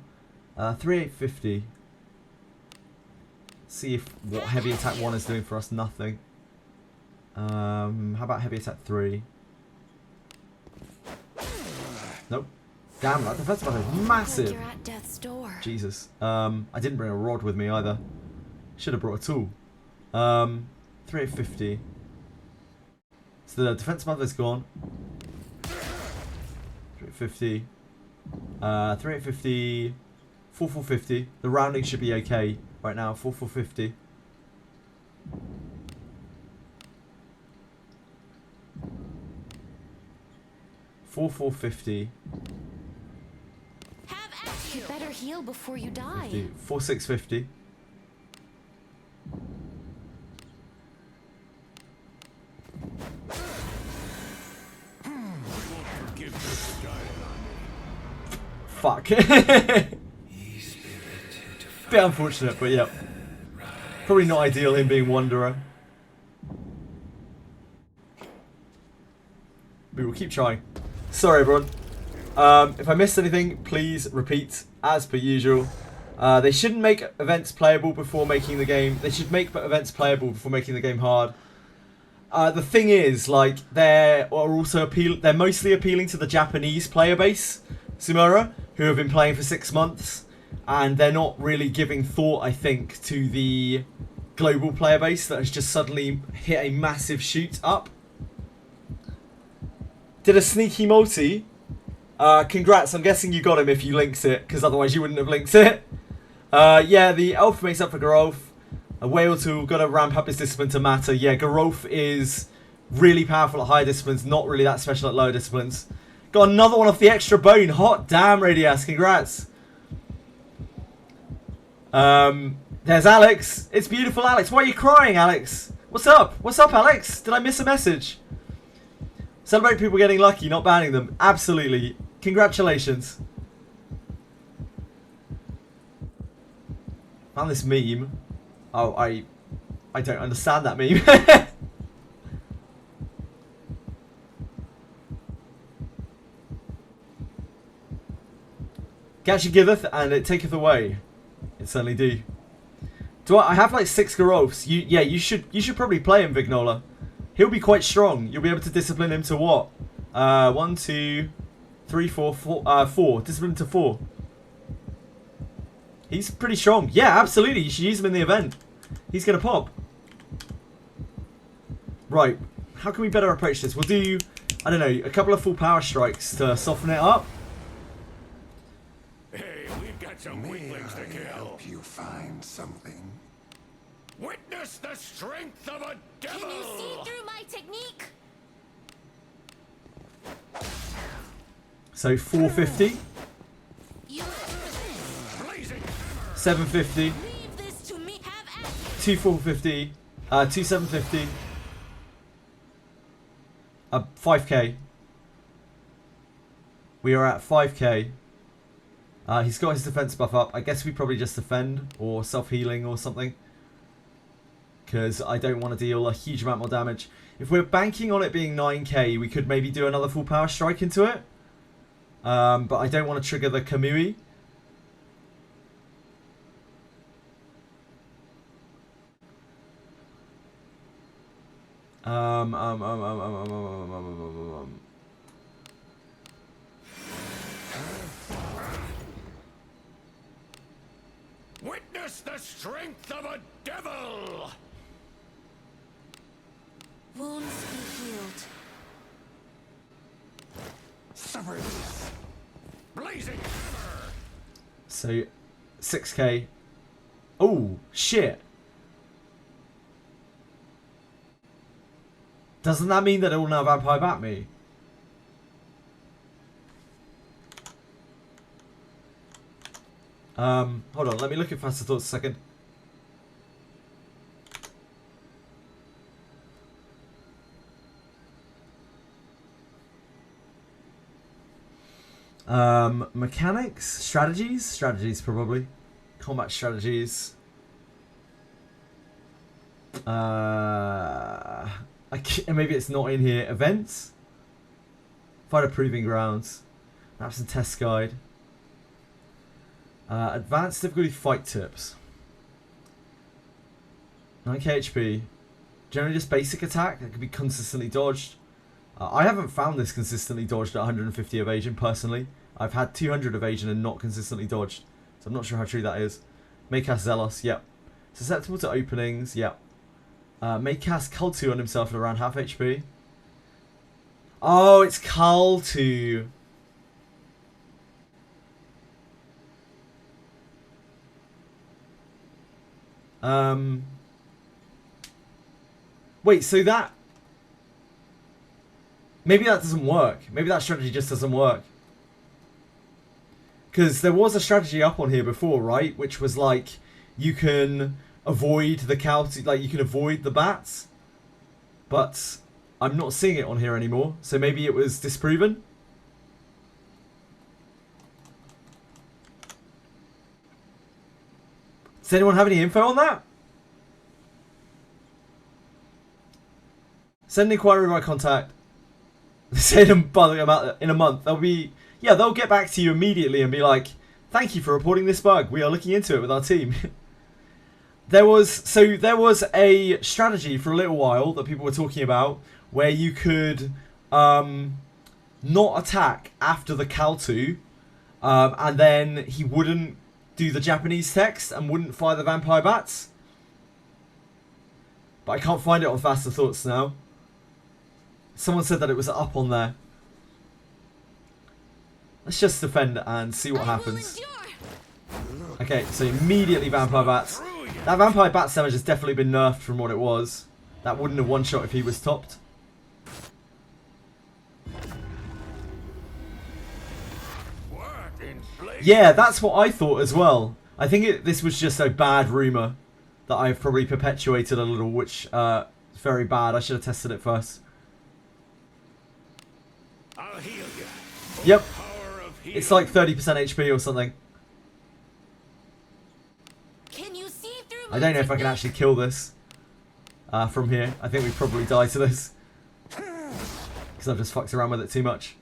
3, 850. See if what heavy attack 1 is doing for us. Nothing. How about heavy attack 3? Nope. Damn, that defense buff is massive.
You're at death's door.
Jesus. I didn't bring a rod with me either. Should have brought a tool. 3, 850. So the defense buff is gone. 350. 350. 450. The rounding should be okay right now. 450. Four 50.
You better heal before you die.
4 650. Fuck. Bit unfortunate, but yeah. Probably not ideal him being Wanderer. We will keep trying. Sorry everyone. If I missed anything, please repeat as per usual. They shouldn't make events playable before making the game. They should make events playable before making the game hard. The thing is, like, they're mostly appealing to the Japanese player base, Sumura, who have been playing for 6 months, and they're not really giving thought, I think, to the global player base that has just suddenly hit a massive shoot up. Did a sneaky multi. Congrats, I'm guessing you got him if you linked it, because otherwise you wouldn't have linked it. Yeah, the elf makes up for Garolf. A whale tool, gotta ramp up his discipline to matter. Yeah, Garolf is really powerful at higher disciplines, not really that special at lower disciplines. Got another one off the extra bone. Hot damn, Radias, congrats. There's Alex. It's beautiful, Alex. Why are you crying, Alex? What's up? What's up, Alex? Did I miss a message? Celebrate people getting lucky, not banning them. Absolutely. Congratulations. Found this meme. Oh, I don't understand that meme. Gacha giveth and it taketh away. It certainly do. I have like 6 Garolfs. You should probably play him, Vignola. He'll be quite strong. You'll be able to discipline him to what? 1, 2, 3, 4, 4. Discipline to 4. He's pretty strong. Yeah, absolutely. You should use him in the event. He's going to pop. Right. How can we better approach this? We'll do, I don't know, a couple of full power strikes to soften it up.
Hey, we've got some weaklings to kill.
Help you find something.
Witness the strength of a devil!
Can you see through my technique?
So 450,
You
750,
leave this to me. Have at
2 450, 2 750, 5k. We are at 5k. He's got his defense buff up. I guess we probably just defend or self-healing or something, because I don't want to deal a huge amount more damage. If we're banking on it being 9k, we could maybe do another full power strike into it. But I don't want to trigger the Kamui.
Witness Witness the strength of a devil!
Wounds be healed.
Suffer this.
Blazing hammer!
So, 6k. Oh, shit. Doesn't that mean that it will now vampire bat me? Hold on, let me look at faster thoughts a second. Mechanics? Strategies? Strategies, probably. Combat strategies. Maybe it's not in here. Events? Fighter Proving Grounds. Maps and Test Guide. Advanced difficulty fight tips. 9k HP. Generally just basic attack that can be consistently dodged. I haven't found this consistently dodged at 150 evasion personally. I've had 200 evasion and not consistently dodged. So I'm not sure how true that is. May cast Zealous, yep. Susceptible to openings, yep. May cast Cull 2 on himself at around half HP. Oh, it's Cull 2. Wait, so that... Maybe that doesn't work. Maybe that strategy just doesn't work. Because there was a strategy up on here before, right? Which was like, you can avoid the like you can avoid the bats. But I'm not seeing it on here anymore. So maybe it was disproven. Does anyone have any info on that? Send an inquiry by contact. Say them about in a month. They'll get back to you immediately and be like, "Thank you for reporting this bug. We are looking into it with our team." There was a strategy for a little while that people were talking about where you could not attack after the Kaltu, and then he wouldn't do the Japanese text and wouldn't fire the vampire bats. But I can't find it on Faster Thoughts now. Someone said that it was up on there. Let's just defend and see what happens. Okay, so immediately vampire bats. That vampire bats damage has definitely been nerfed from what it was. That wouldn't have one shot if he was topped. Yeah, that's what I thought as well. I think this was just a bad rumour that I've probably perpetuated a little, which is very bad. I should have tested it first.
I'll heal you.
Yep. It's like 30% HP or something.
Can you see through
I don't know if I can actually kill this from here. I think we probably die to this. Because I've just fucked around with it too much.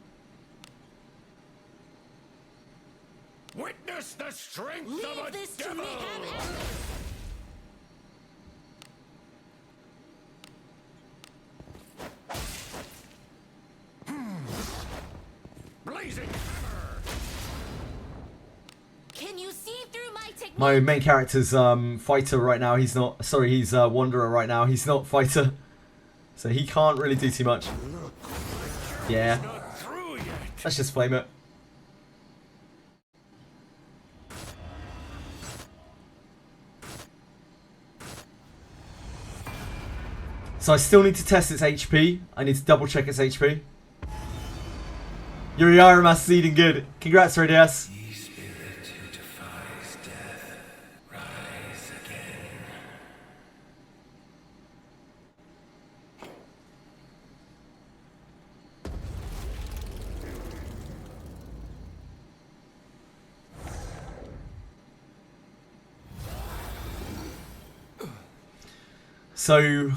Witness the strength
Leave
of a
this to
devil!
me, Hammer.
Blazing hammer!
Can you see through my technique?
My main character's fighter right now. He's not... Sorry, he's wanderer right now. He's not fighter. So he can't really do too much. Yeah.
Not through yet.
Let's just flame it. So I still need to test its HP. I need to double check its HP. Your Iron Master's eating good. Congrats, Radius.
Ye spirit who defies death, rise again.
So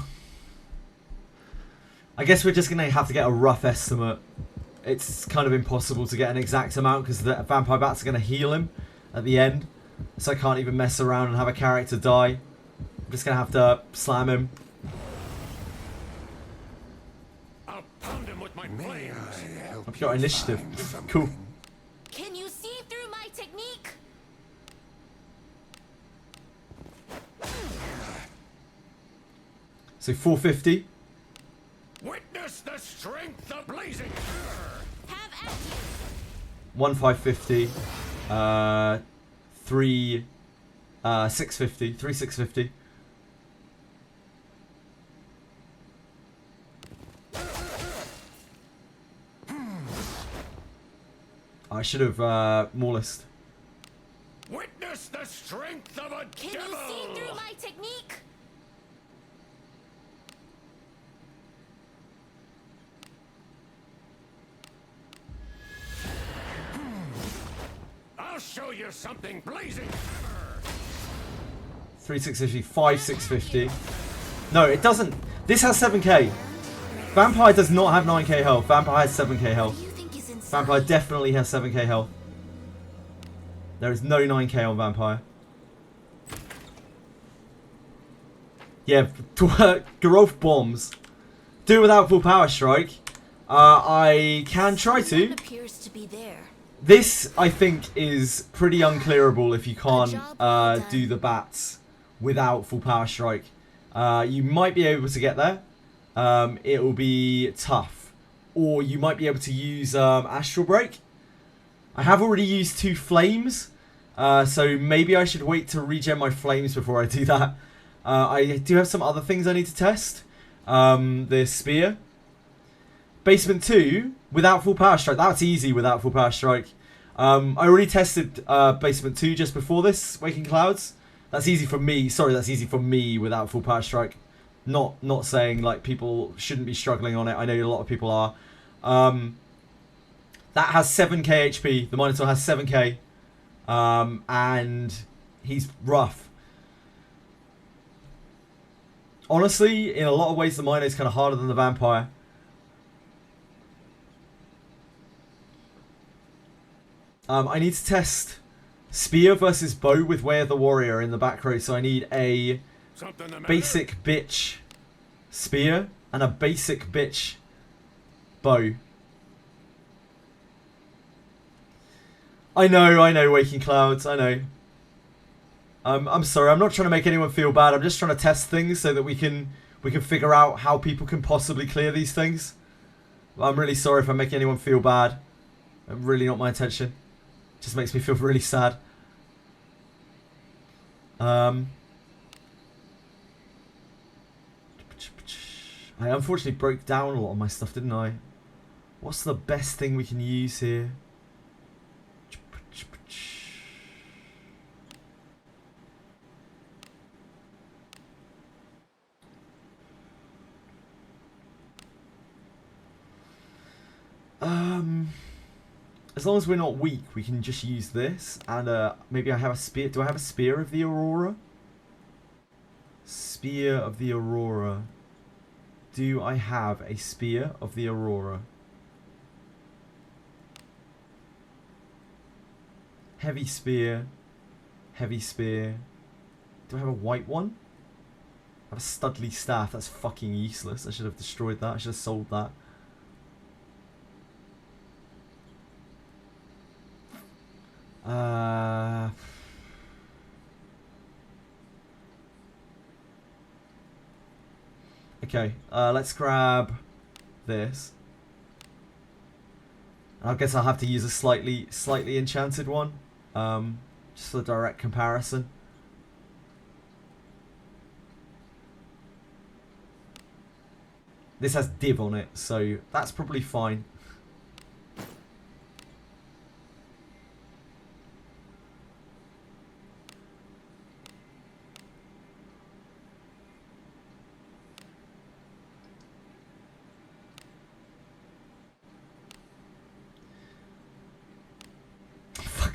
I guess we're just going to have to get a rough estimate. It's kind of impossible to get an exact amount because the vampire bats are going to heal him at the end. So I can't even mess around and have a character die. I'm just going to have to slam him.
I'll pound him with my flames.
I've got initiative. Cool.
Can you see through my technique?
So 450.
Witness the strength of blazing hammer.
Have at you.
1550. 3 650. 3 650. I should have Maulist.
Witness the strength of a
Can
devil.
you see through my technique?
I'll show you something blazing hammer.
3 650. 5 650. No, it doesn't. This has 7k. Vampire does not have 9k health. Vampire has 7k health.
Do you think he's inside?
Vampire definitely has 7k health. There is no 9k on Vampire. Yeah, Garolf bombs. Do without full power strike. I can try to.
Someone appears to be there.
This, I think, is pretty unclearable if you can't do the bats without full power strike. You might be able to get there. It will be tough. Or you might be able to use Astral Break. I have already used 2 flames. So maybe I should wait to regen my flames before I do that. I do have some other things I need to test. The spear. Basement 2 without full power strike. That's easy without full power strike. I already tested basement 2 just before this, Waking Clouds. That's easy for me. Sorry, that's easy for me without full power strike. Not saying like people shouldn't be struggling on it. I know a lot of people are. That has 7k HP. The Minotaur has 7k. And he's rough. Honestly, in a lot of ways, the Mino is kind of harder than the Vampire. I need to test Spear versus Bow with Way of the Warrior in the back row. So I need a basic bitch Spear and a basic bitch Bow. I know, Waking Clouds, I know. I'm sorry, I'm not trying to make anyone feel bad. I'm just trying to test things so that we can figure out how people can possibly clear these things. I'm really sorry if I'm making anyone feel bad. Really not my intention. Just makes me feel really sad. I unfortunately broke down a lot of my stuff, didn't I? What's the best thing we can use here? As long as we're not weak, we can just use this. And maybe I have a spear. Do I have a Spear of the Aurora? Spear of the Aurora. Do I have a Spear of the Aurora? Heavy Spear. Heavy Spear. Do I have a white one? I have a Studley Staff. That's fucking useless. I should have destroyed that. I should have sold that. Okay, let's grab this. I guess I'll have to use a slightly enchanted one, just for direct comparison. This has div on it, so that's probably fine.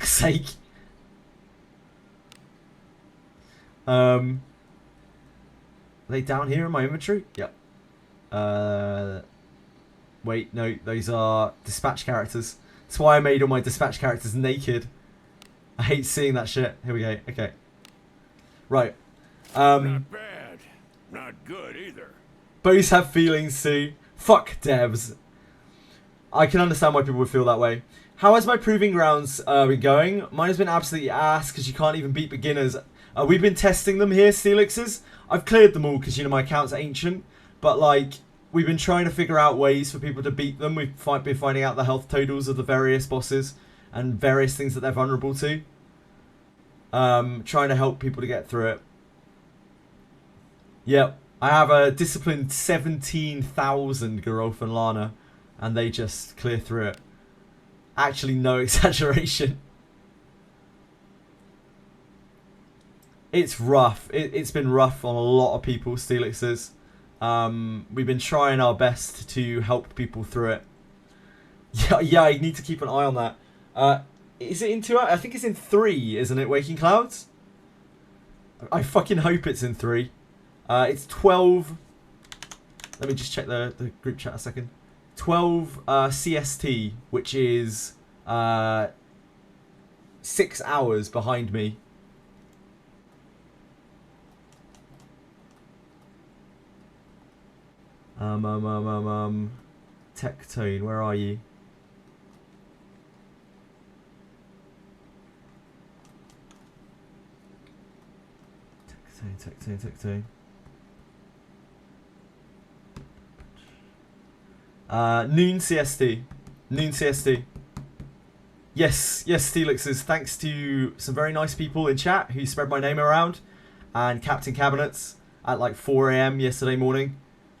Sake. Are they down here in my inventory? Yep. Wait, no, those are dispatch characters. That's why I made all my dispatch characters naked. I hate seeing that shit. Here we go. Okay. Right.
Not bad. Not good either.
Bows have feelings too. Fuck devs. I can understand why people would feel that way. How has my Proving Grounds been going? Mine has been absolutely ass because you can't even beat beginners. We've been testing them here, Steelixes. I've cleared them all because, you know, my account's ancient. But, like, we've been trying to figure out ways for people to beat them. We've been finding out the health totals of the various bosses and various things that they're vulnerable to. Trying to help people to get through it. Yep. I have a disciplined 17,000 Geralf and Lana, and they just clear through it. Actually, no exaggeration. It's rough. It's been rough on a lot of people, Steelixes. We've been trying our best to help people through it. Yeah, you need to keep an eye on that. Is it in 2 hours? I think it's in 3, isn't it, Waking Clouds? I fucking hope it's in 3. It's 12... Let me just check the group chat a second. 12 CST, which is 6 hours behind me. Tectone, where are you? Tectone. Noon CST. Noon CST. Yes, Steelixes. Thanks to some very nice people in chat who spread my name around, and Captain Cabinets at like 4 AM yesterday morning,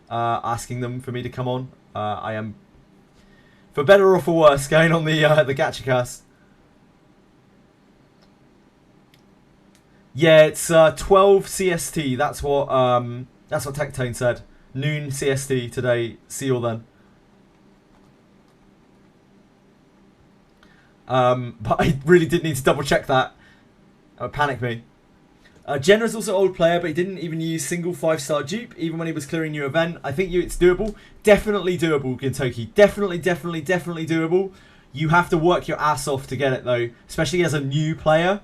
asking them for me to come on. I am, for better or for worse, going on the Gachacast. Yeah, it's 12 CST. That's what Tectone said. Noon CST today. See you all then. But I really did need to double check that. It panicked me. Jenna's also old player, but he didn't even use single 5-star dupe, even when he was clearing new event. I think it's doable. Definitely doable, Gintoki. Definitely doable. You have to work your ass off to get it, though. Especially as a new player.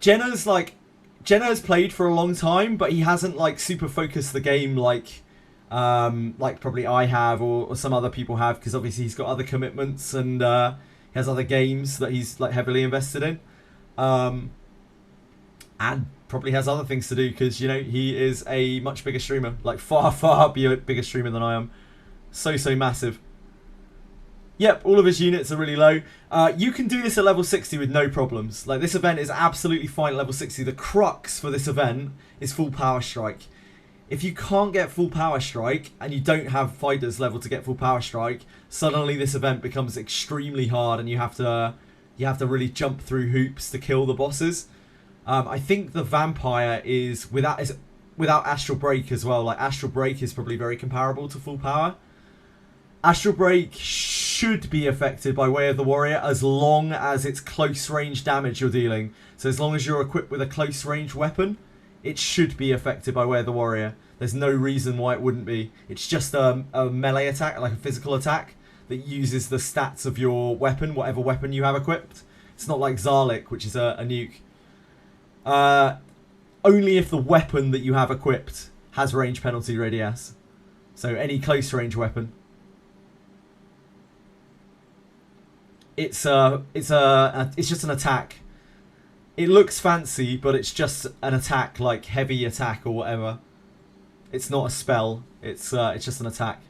Jenna's played for a long time, but he hasn't, like, super focused the game like probably I have or some other people have, because obviously he's got other commitments and he has other games that he's, like, heavily invested in. And probably has other things to do because, you know, he is a much bigger streamer. Like, far bigger streamer than I am. So massive. Yep, all of his units are really low. You can do this at level 60 with no problems. Like, this event is absolutely fine at level 60. The crux for this event is full power strike. If you can't get full power strike and you don't have fighters level to get full power strike, suddenly this event becomes extremely hard and you have to really jump through hoops to kill the bosses. I think the vampire is without Astral Break as well. Like, Astral Break is probably very comparable to full power. Astral Break should be affected by Way of the Warrior as long as it's close range damage you're dealing. So as long as you're equipped with a close range weapon, it should be affected by Way of the Warrior. There's no reason why it wouldn't be. It's just a melee attack, like a physical attack, that uses the stats of your weapon, whatever weapon you have equipped. It's not like Zarlik, which is a nuke. Only if the weapon that you have equipped has range penalty radius. So any close range weapon. It's just an attack. It looks fancy, but it's just an attack, like heavy attack or whatever. It's not a spell. It's just an attack.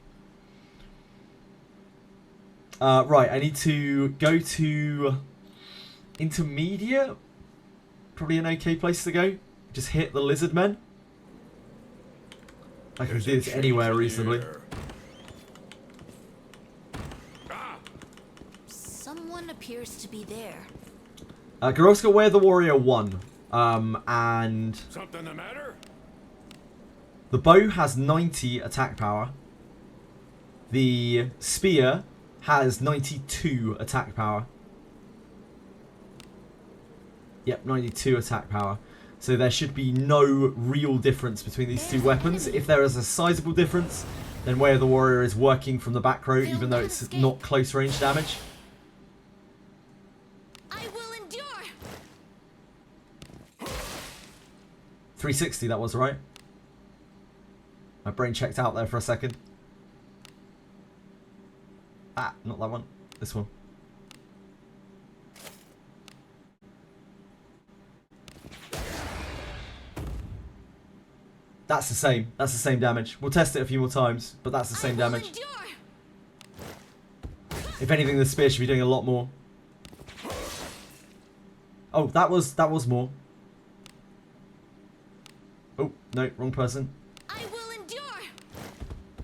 Right, I need to go to intermediate. Probably an okay place to go. Just hit the lizard men. I can do this anywhere reasonably.
Someone appears to be there.
Girls got Way of the Warrior 1. And
Something the matter?
the bow has 90 attack power. The spear has 92 attack power. Yep, 92 attack power. So there should be no real difference between these two weapons. If there is a sizable difference, then Way of the Warrior is working from the back row, even though it's not close range damage.
I will endure.
360, that was right. My brain checked out there for a second. Ah, not that one. This one. That's the same. That's the same damage. We'll test it a few more times, but that's the same damage. If anything, the spear should be doing a lot more. Oh, that was more. Oh, no, wrong person.
I will endure.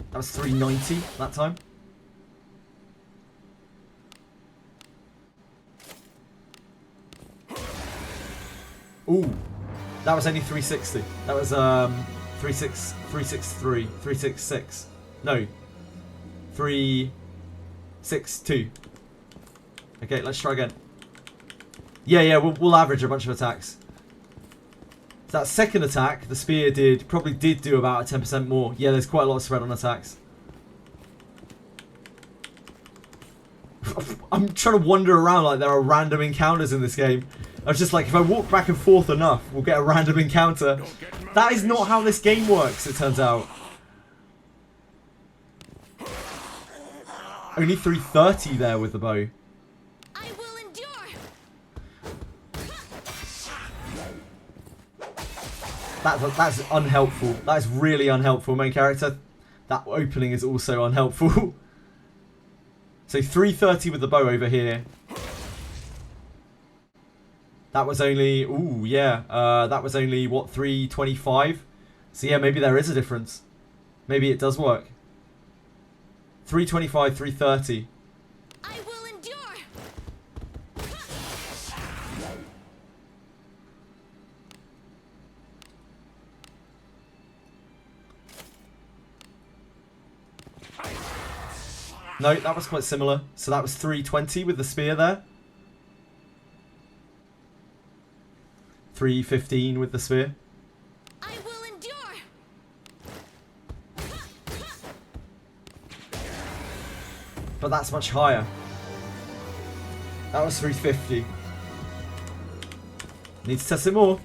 That was 390 that time. Ooh, that was only 360. That was 363, 366. No, 362. Okay, let's try again. Yeah, we'll average a bunch of attacks. So that second attack, the spear probably did do about a 10% more. Yeah, there's quite a lot of spread on attacks. I'm trying to wander around like there are random encounters in this game. I was just like, if I walk back and forth enough, we'll get a random encounter. That is not how this game works, it turns out. Only 330 there with the bow.
I will endure.
That's unhelpful. That is really unhelpful, main character. That opening is also unhelpful. So 330 with the bow over here. That was only, ooh, yeah. That was only, what, 325? So yeah, maybe there is a difference. Maybe it does work. 325, 330.
I will endure.
No, that was quite similar. So that was 320 with the spear there. 315 with the spear.
I will endure.
But that's much higher. That was 350. Need to test it more.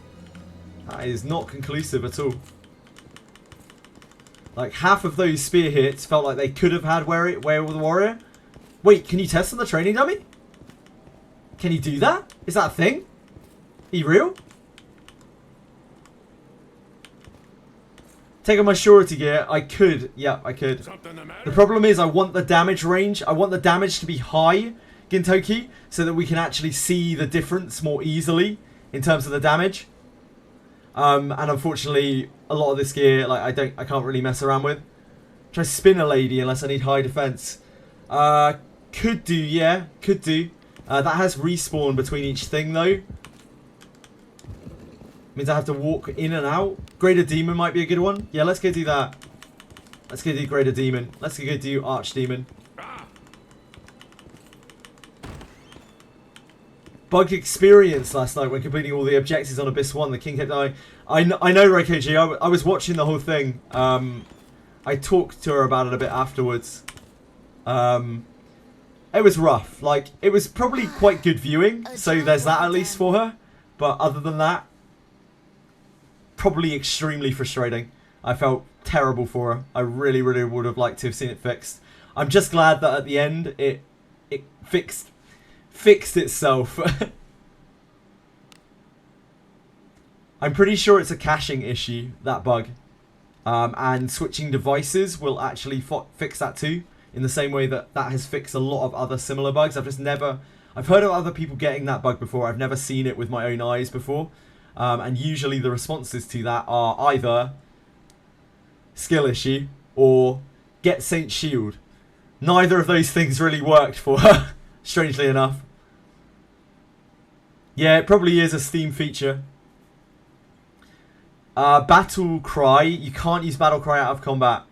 That is not conclusive at all. Like, half of those spear hits felt like they could have had Where with the Warrior. Wait, can you test on the training dummy? Can you do that? Is that a thing? Are you real? Taking my surety gear, I could. Yeah, I could. The problem is I want the damage range. I want the damage to be high, Gintoki, so that we can actually see the difference more easily in terms of the damage. And unfortunately, a lot of this gear, like I can't really mess around with. Try spin a lady unless I need high defense. Could do, yeah, could do. That has respawn between each thing though. Means I have to walk in and out. Greater Demon might be a good one. Yeah, let's go do that. Let's go do Greater Demon. Let's go do Archdemon. Bug experience last night when completing all the objectives on Abyss 1. The king kept dying. I know, Reikoji. I was watching the whole thing. I talked to her about it a bit afterwards. It was rough. Like, it was probably quite good viewing. So there's that at least for her. But other than that, probably extremely frustrating. I felt terrible for her. I really, really would have liked to have seen it fixed. I'm just glad that at the end it fixed itself. I'm pretty sure it's a caching issue, that bug. And switching devices will actually fix that too. In the same way that has fixed a lot of other similar bugs. I've heard of other people getting that bug before. I've never seen it with my own eyes before. And usually the responses to that are either skill issue or get Saint Shield. Neither of those things really worked for her, strangely enough. Yeah, it probably is a Steam feature. Battle Cry. You can't use Battle Cry out of combat.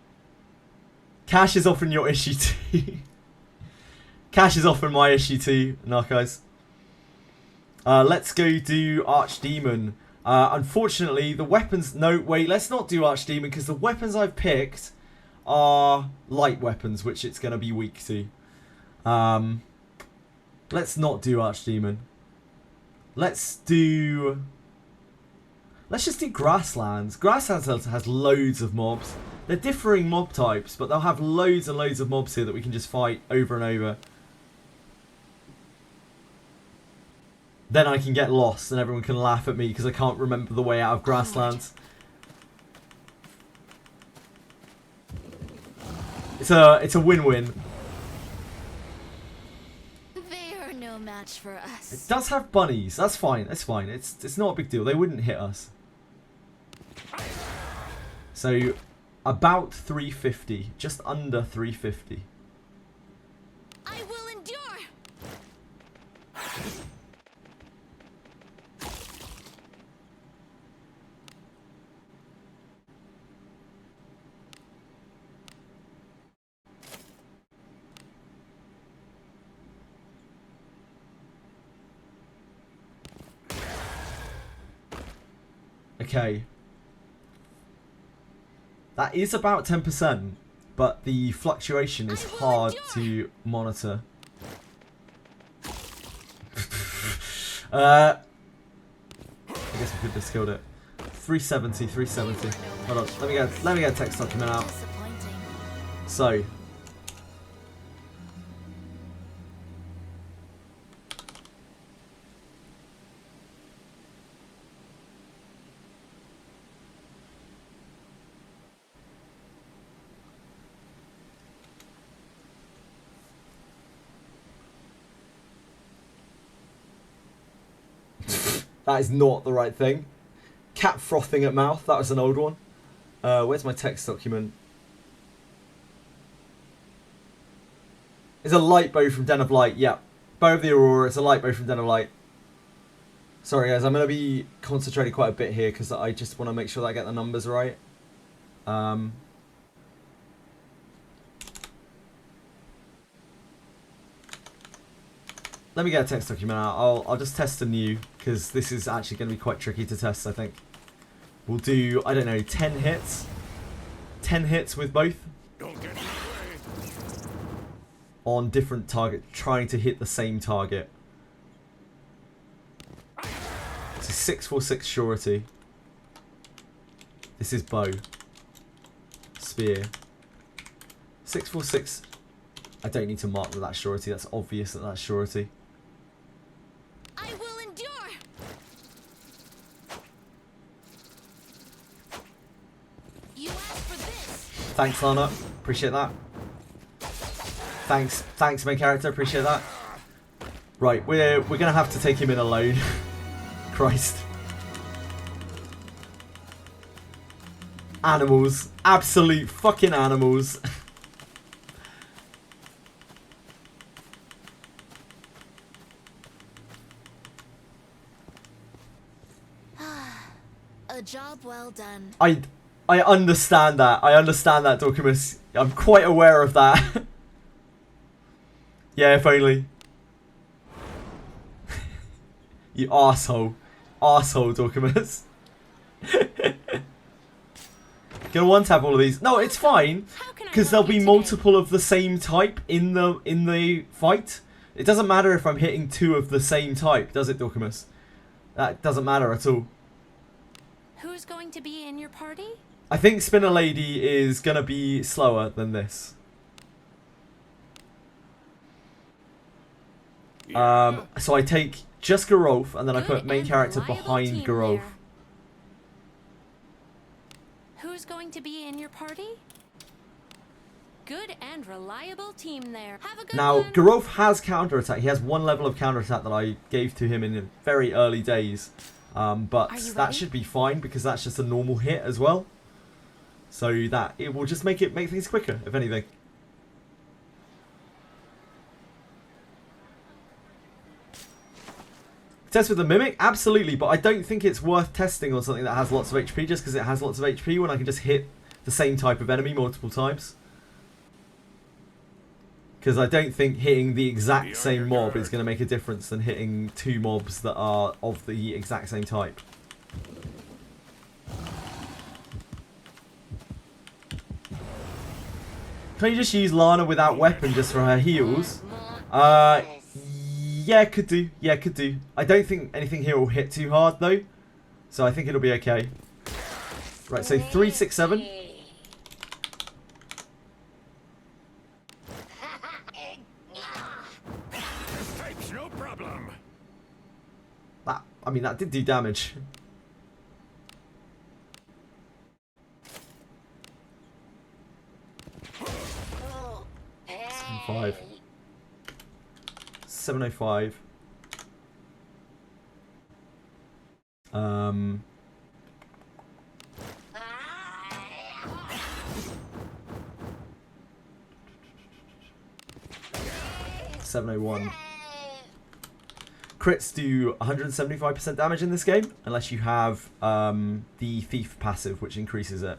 Cash is often your issue too. Cash is often my issue too, Narcos. Let's go do Archdemon. Unfortunately, the weapons... No, wait, let's not do Archdemon because the weapons I've picked are light weapons, which it's going to be weak to. Let's not do Archdemon. Let's just do Grasslands. Grasslands has loads of mobs. They're differing mob types, but they'll have loads and loads of mobs here that we can just fight over and over. Then I can get lost and everyone can laugh at me because I can't remember the way out of Grasslands. It's a win-win.
They are no match for
It
us.
does have bunnies. That's fine. That's fine. It's not a big deal. They wouldn't hit us. So about 350, just under 350.
I will endure.
Okay. That is about 10%, but the fluctuation is hard to monitor. I guess we could have killed it. 370, 370. Hold on, let me get a text document out.
Disappointing.
So, that is not the right thing. Cat frothing at mouth, that was an old one. Where's my text document? It's a light bow from Den of Light, yeah. Bow of the Aurora, it's a light bow from Den of Light. Sorry guys, I'm going to be concentrating quite a bit here because I just want to make sure that I get the numbers right. Let me get a text document out. I'll just test anew because this is actually going to be quite tricky to test, I think. We'll do, I don't know, 10 hits. 10 hits with both.
Don't get in the way.
On different target, trying to hit the same target. This is 646 surety. This is bow. Spear. 646. I don't need to mark with that surety. That's obvious that that's surety.
I will endure. You asked for this.
Thanks, Lana. Appreciate that. Thanks, main character. Appreciate that. Right, we're gonna have to take him in alone. Christ. Animals. Absolute fucking animals.
A job well done.
I understand that. I understand that, Dorcamus. I'm quite aware of that. Yeah, if only. You arsehole. Arsehole, Dorcamus. Gonna one-tap all of these. No, it's fine. Because there'll be multiple of the same type in the fight. It doesn't matter if I'm hitting two of the same type, does it, Dorcamus? That doesn't matter at all.
Who's going to be in your party?
I think Spinner Lady is going to be slower than this. So I take just Garolf and then I put main character behind Garolf.
Who's going to be in your party? Good and reliable team there. Have a good
Now,
one.
Garolf has counterattack. He has one level of counterattack that I gave to him in the very early days. But that
ready?
should be fine because that's just a normal hit as well. So that it will just make things quicker, if anything. Test with the Mimic? Absolutely, but I don't think it's worth testing on something that has lots of HP just because it has lots of HP when I can just hit the same type of enemy multiple times. Because I don't think hitting the exact same mob is going to make a difference than hitting two mobs that are of the exact same type. Can you just use Lana without weapon just for her heals? Yeah, could do. Yeah, could do. I don't think anything here will hit too hard though. So I think it'll be okay. Right, so 367.
No problem.
I mean, that did do damage. 705. 705. 701. Crits do 175% damage in this game, unless you have the Thief passive, which increases it.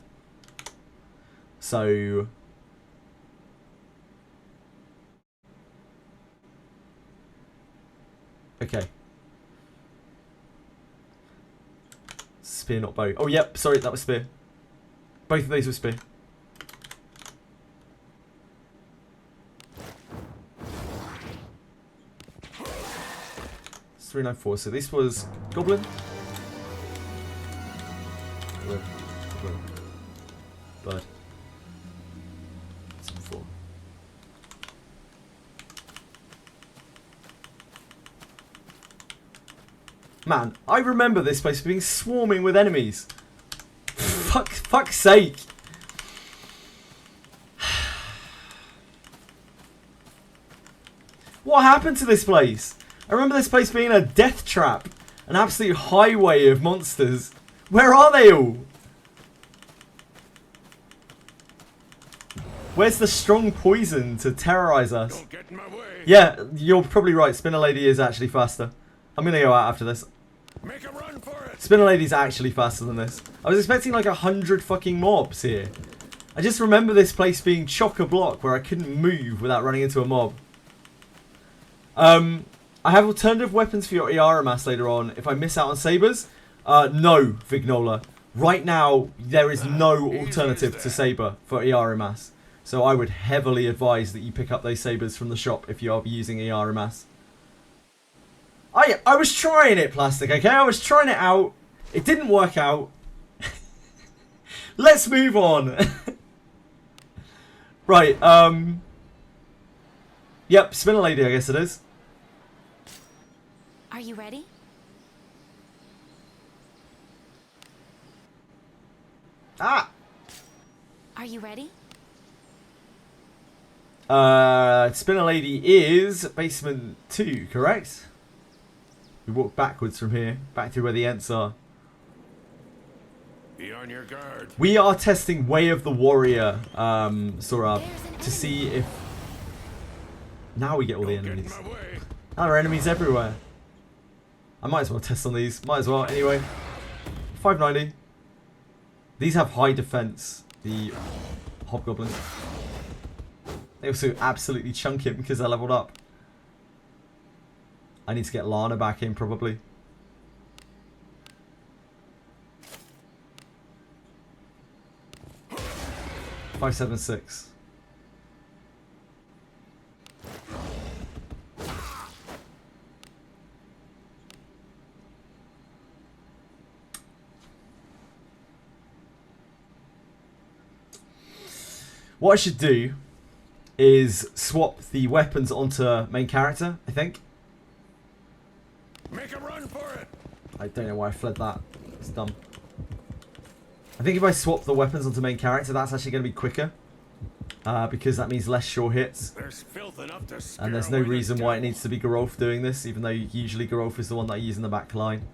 So... Okay. Spear, not bow. Oh, yep, sorry, that was spear. Both of these were spear. It's 394, so this was Goblin. Goblin. Goblin. Bird. 74. Man, I remember this place being swarming with enemies. Fuck's sake. What happened to this place? I remember this place being a death trap. An absolute highway of monsters. Where are they all? Where's the strong poison to terrorize us?
Don't get in my way.
Yeah, you're probably right. Spinner Lady is actually faster. I'm gonna go out after this.
Make a run for it.
Spinner Lady's actually faster than this. I was expecting like 100 fucking mobs here. I just remember this place being chock-a-block where I couldn't move without running into a mob. I have alternative weapons for your Iara mass later on if I miss out on sabers. No, Vignola. Right now, there is no alternative to saber for Iara mass. So I would heavily advise that you pick up those sabers from the shop if you are using Iara mass. I was trying it, Plastic, okay? I was trying it out. It didn't work out. Let's move on. Right, yep, Spinner Lady, I guess it is.
Are you ready?
Ah!
Are you ready?
Spinner Lady is basement 2, correct? We walk backwards from here, back to where the Ents are.
Be on your guard.
We are testing Way of the Warrior, Sorab, to see if... Now we get all the
Don't get in
enemies.
my way.
Now there are enemies everywhere. I might as well test on these. Might as well. Anyway, 590. These have high defense, the Hobgoblins. They also absolutely chunk him because they're leveled up. I need to get Lana back in, probably. $576. What I should do is swap the weapons onto main character, I think.
Make a run for it.
I don't know why I fled that. It's dumb. I think if I swap the weapons onto main character, that's actually going to be quicker. Because that means less sure hits.
There's filth enough to scare
And there's no
away the
reason why it
devil.
needs to be Garolf doing this, even though usually Garolf is the one that I use in the back line.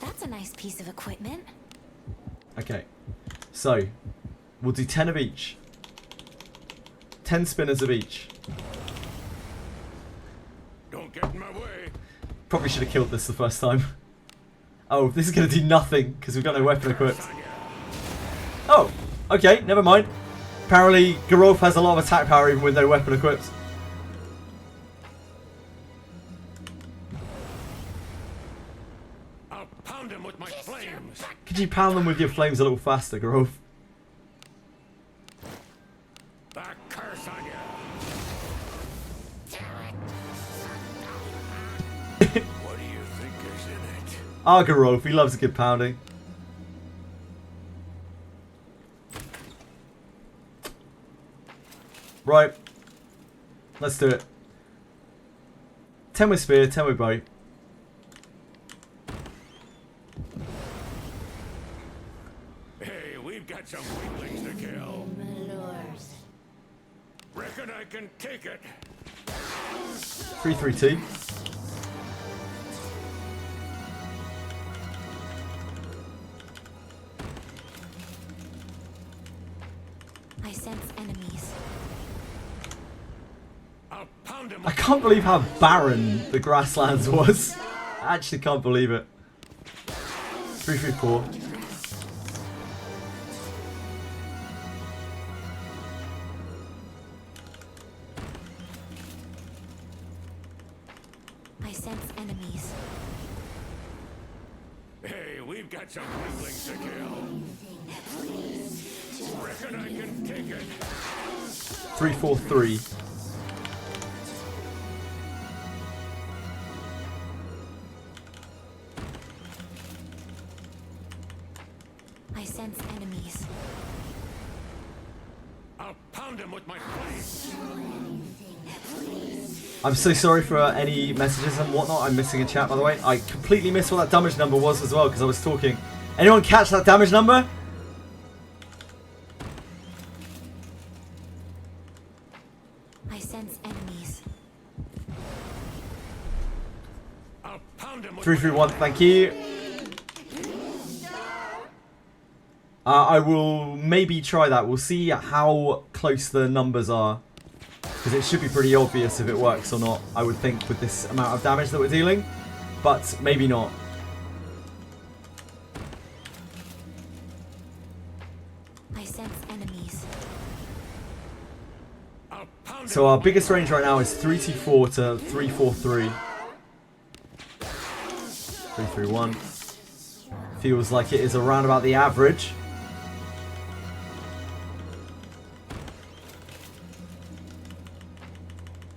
That's a nice piece of equipment.
Okay, so we'll do 10 of each. 10 spinners of each.
Don't get in my way.
Probably should have killed this the first time. Oh, this is going to do nothing because we've got no weapon equipped. Oh, okay, never mind. Apparently, Garolf has a lot of attack power even with no weapon equipped.
I'll pound him with my flames.
Could you pound them with your flames a little faster, Garolf?
The curse on you. What do you think is in it?
Ah, Garolf, he loves a good pounding. Right. Let's do it. 10 with spear, 10 with bow.
Hey, we've got some weaklings to kill. Reckon I can take it.
3-3-2.
I sense enemies.
I'll pound him.
I can't believe how barren the grasslands was. I actually can't believe it. 3-3-4.
I sense enemies.
Hey, we've got some weaklings to kill. Reckon I can take it.
3-4-3.
I sense enemies.
I'll pound him with my blade.
I'm so sorry for any messages and whatnot. I'm missing a chat, by the way. I completely missed what that damage number was as well because I was talking. Anyone catch that damage number?
I sense enemies.
I'll pound him with
3-3-1, thank you. I will maybe try that. We'll see how close the numbers are. Because it should be pretty obvious if it works or not, I would think, with this amount of damage that we're dealing. But maybe not.
I sense enemies.
I'll pound
So our biggest range right now is 3-2-4 to 3-4-3. 3-3-1. Feels like it is around about the average.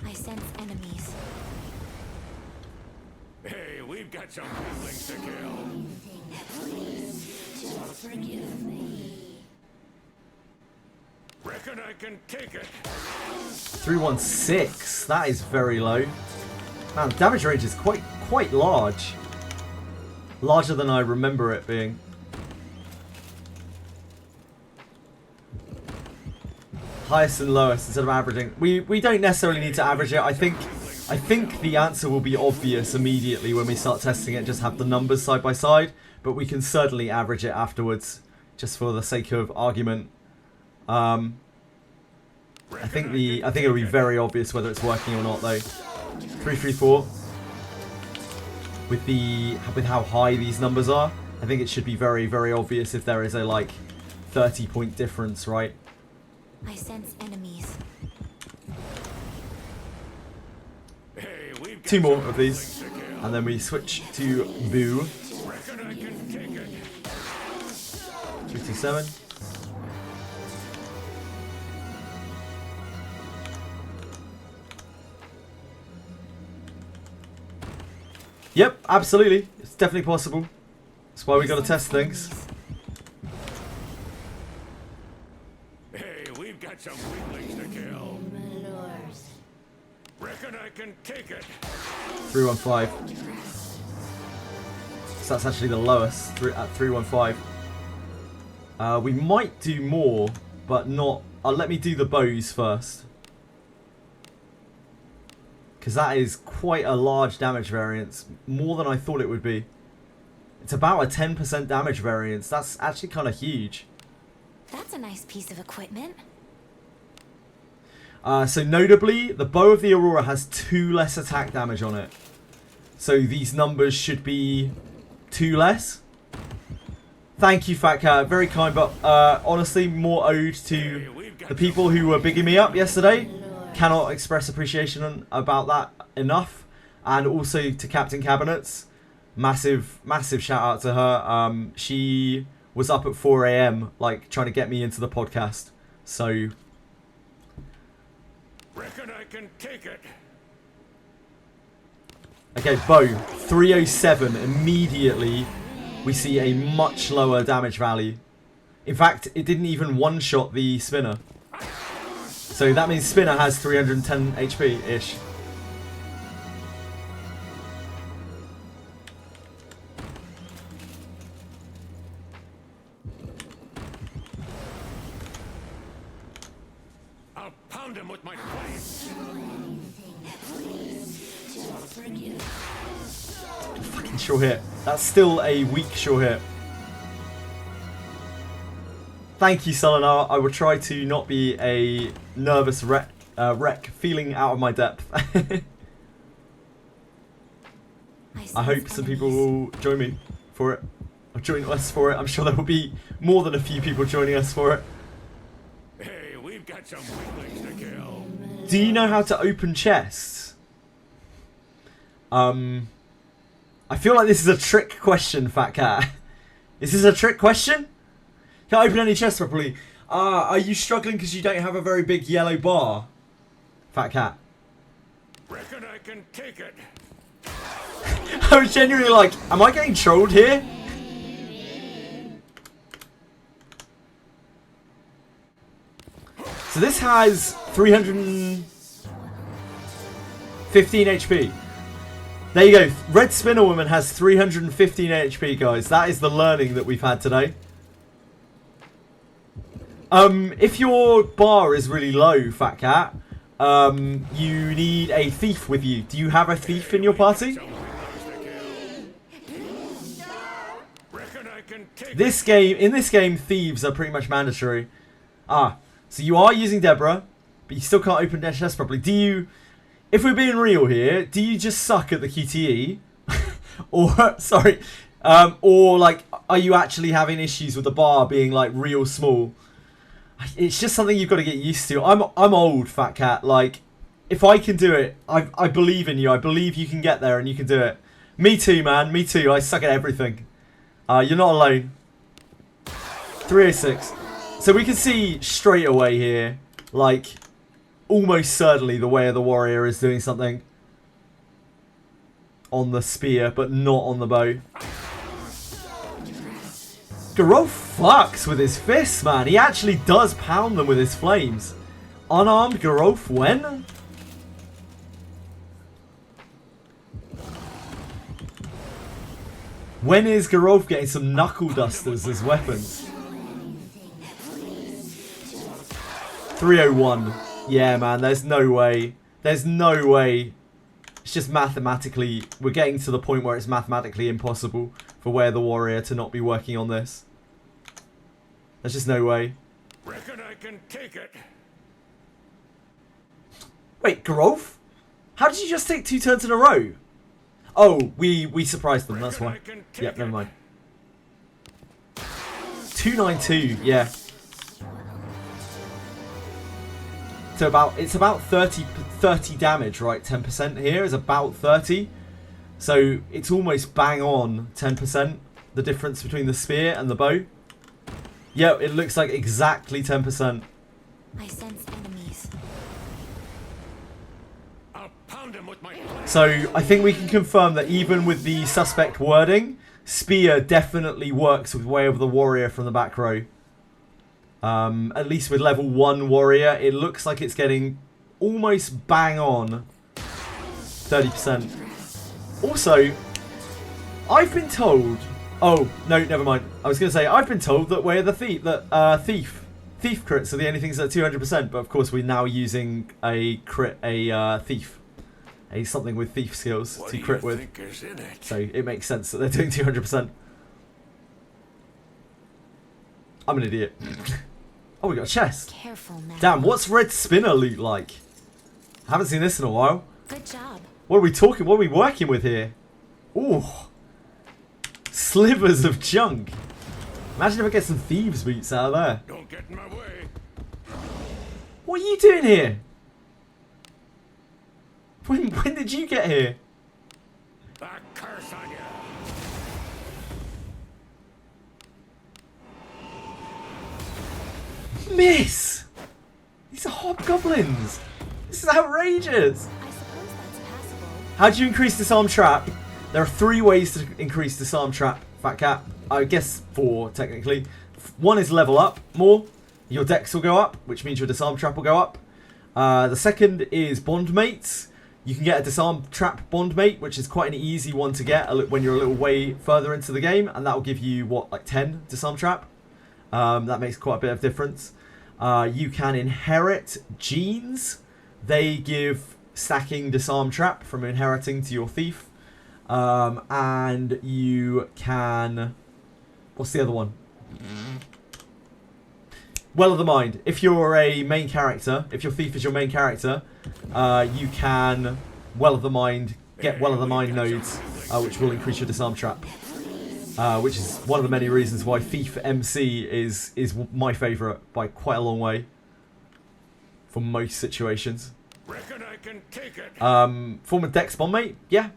I sense enemies.
Hey, we've got some weaklings to kill. Reckon I can take it.
3-1-6. That is very low. Man, damage range is quite large. Larger than I remember it being. Highest and lowest instead of averaging. We don't necessarily need to average it. I think the answer will be obvious immediately when we start testing it. Just have the numbers side by side, but we can certainly average it afterwards, just for the sake of argument. I think it'll be very obvious whether it's working or not though. 3-3-4. With how high these numbers are, I think it should be very, very obvious if there is a like 30-point difference, right?
I sense enemies.
Hey, we've got
2 more
some
of these,
weaklings to kill.
and then we switch to Boo.
Reckon I can take it.
3-2-7. Yep, absolutely. It's definitely possible. That's why we got to test things.
Hey, we've got some weaklings to kill. Reckon I can take it.
3-1-5. So that's actually the lowest at 3-1-5. We might do more, but not. Let me do the bows first. Because that is quite a large damage variance. More than I thought it would be. It's about a 10% damage variance. That's actually kind of huge.
That's a nice piece of equipment.
So notably, the Bow of the Aurora has 2 less attack damage on it. So these numbers should be 2 less. Thank you, Fat Cat. Very kind, but honestly, more ode to the people who were bigging me up yesterday. Cannot express appreciation about that enough. And also to Captain Cabinets. Massive shout out to her. She was up at 4 AM, like, trying to get me into the podcast. So...
Reckon I can take it.
Okay, Bow, 307. Immediately, we see a much lower damage value. In fact, it didn't even one-shot the spinner. So that means Spinner has 310 HP-ish.
I'll pound him with my blades.
Fucking sure hit. That's still a weak sure hit. Thank you, Selenar. I will try to not be a nervous wreck, feeling out of my depth. I hope some people will join me for it. Or join us for it. I'm sure there will be more than a few people joining us for it.
Hey, we've got some weaklings to kill.
Do you know how to open chests? I feel like this is a trick question, Fat Cat. Is this a trick question? Can't open any chests properly. Are you struggling because you don't have a very big yellow bar? Fat Cat.
Reckon I can take it.
I was genuinely like, am I getting trolled here? So this has 315 HP. There you go. Red Spinner Woman has 315 HP, guys. That is the learning that we've had today. If your bar is really low, Fat Cat, you need a thief with you. Do you have a thief in your party? In this game, thieves are pretty much mandatory. So you are using Deborah, but you still can't open their chest properly. Do you, if we're being real here, do you just suck at the QTE? Or, sorry, or like, are you actually having issues with the bar being like real small? It's just something you've got to get used to. I'm old, Fat Cat. Like, if I can do it, I believe in you. I believe you can get there and you can do it. Me too, man. Me too. I suck at everything. You're not alone. 306. So we can see straight away here, like, almost certainly the Way of the Warrior is doing something on the spear, but not on the bow. Garou fucks with his fists, man. He actually does pound them with his flames. Unarmed Garou when? When is Garou getting some knuckle dusters as weapons? 301. Yeah, man, there's no way. There's no way. It's just mathematically, we're getting to the point where it's mathematically impossible for Way of the Warrior to not be working on this. There's just no way.
Reckon I can take it.
Wait, Garou? How did you just take 2 turns in a row? Oh, we surprised them, that's why. Yep, never mind. 292, yeah. So it's about 30 damage, right? 10% here is about 30. So it's almost bang on 10%, the difference between the spear and the bow. Yeah, it looks like exactly 10%.
I sense enemies.
I'll pound him with my
So I think we can confirm that even with the suspect wording, spear definitely works with Way of the Warrior from the back row. At least with level 1 warrior, it looks like it's getting almost bang on 30%. Also, I've been told... Oh, no, never mind. I was going to say, I've been told that Way of the Thief, Thief crits are the only things that are 200%, but of course we're now using a thief. Something with thief skills to crit with. So it makes sense that they're doing 200%. I'm an idiot. Oh, we got a chest.
Careful now.
Damn, what's Red Spinner loot like? I haven't seen this in a while.
Good job.
What are we talking? What are we working with here? Ooh. Slivers of junk. Imagine if I get some thieves' boots out of there.
Don't get in my way.
What are you doing here? When did you get here?
A curse on you.
Miss! These are hobgoblins! This is outrageous!
I suppose that's passable.
How do you increase disarm trap? There are 3 ways to increase disarm trap, Fat Cat. I guess 4, technically. 1 is level up more. Your dex will go up, which means your disarm trap will go up. The second is Bondmates. You can get a disarm trap Bondmate, which is quite an easy one to get when you're a little way further into the game, and that will give you, what, like 10 disarm trap? That makes quite a bit of difference. You can inherit genes. They give stacking disarm trap from inheriting to your thief. And you can... What's the other one? Well of the Mind. If you're a main character, if your thief is your main character, you can Well of the Mind, get Well of the Mind nodes, which will increase your disarm trap. Which is one of the many reasons why Thief MC is my favourite by quite a long way. For most situations.
Reckon I can take it.
Form a Dex Bondmate? Yeah.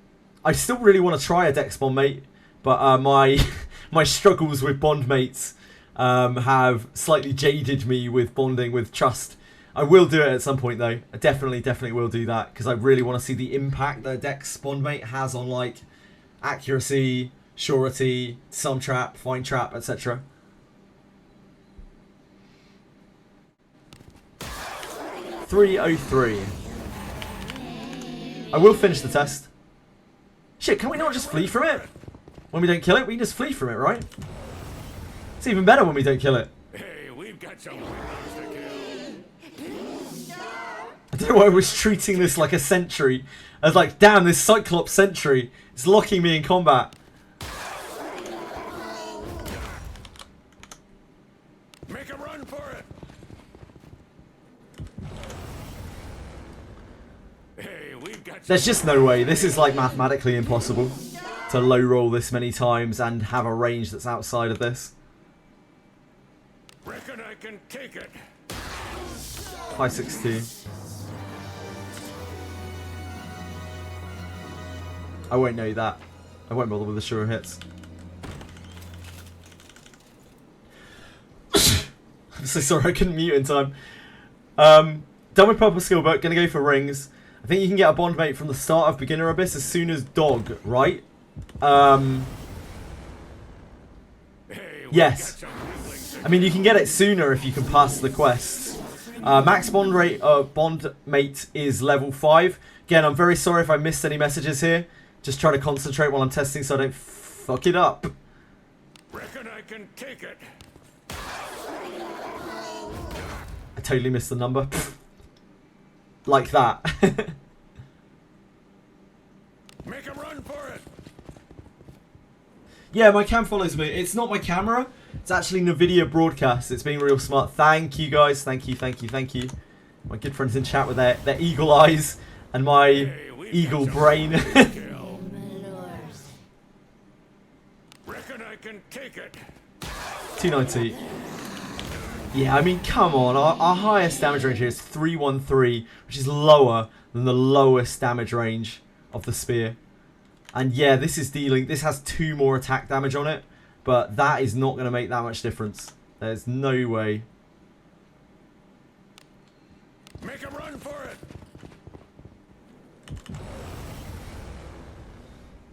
I still really want to try a Dex Bondmate, but my my struggles with Bondmates have slightly jaded me with bonding with Trust. I will do it at some point though. I definitely will do that because I really want to see the impact that a Dex Bondmate has on like accuracy, surety, disarm trap, find trap, etc. .303. I will finish the test. Shit, can we not just flee from it? When we don't kill it, we can just flee from it, right? It's even better when we don't kill it.
Hey, we've got some weapons to kill.
I don't know why I was treating this like a sentry. I was like, damn, this Cyclops sentry is locking me in combat.
Make a run for it. Hey, we've got
There's just no way. This is like mathematically impossible to low roll this many times and have a range that's outside of this.
Reckon I can take it.
562. I won't know that. I won't bother with the sure hits. I'm so sorry I couldn't mute in time. Done with Purple Skill Book, gonna go for rings. I think you can get a Bondmate from the start of Beginner Abyss as soon as Dog, right? Yes. I mean, you can get it sooner if you can pass the quests. Max bond rate Bondmate is level 5. Again, I'm very sorry if I missed any messages here. Just try to concentrate while I'm testing so I don't fuck it up.
Reckon I can take it.
I totally missed the number. Like that.
Make a run for it.
Yeah, my cam follows me. It's not my camera. It's actually NVIDIA broadcast. It's being real smart. Thank you, guys. Thank you. My good friends in chat with their eagle eyes and my eagle brain.
Reckon I can take it.
290. Yeah, I mean, come on. Our highest damage range here is 313, which is lower than the lowest damage range of the spear. And yeah, this has 2 more attack damage on it, but that is not going to make that much difference. There's no way.
Make a run for it.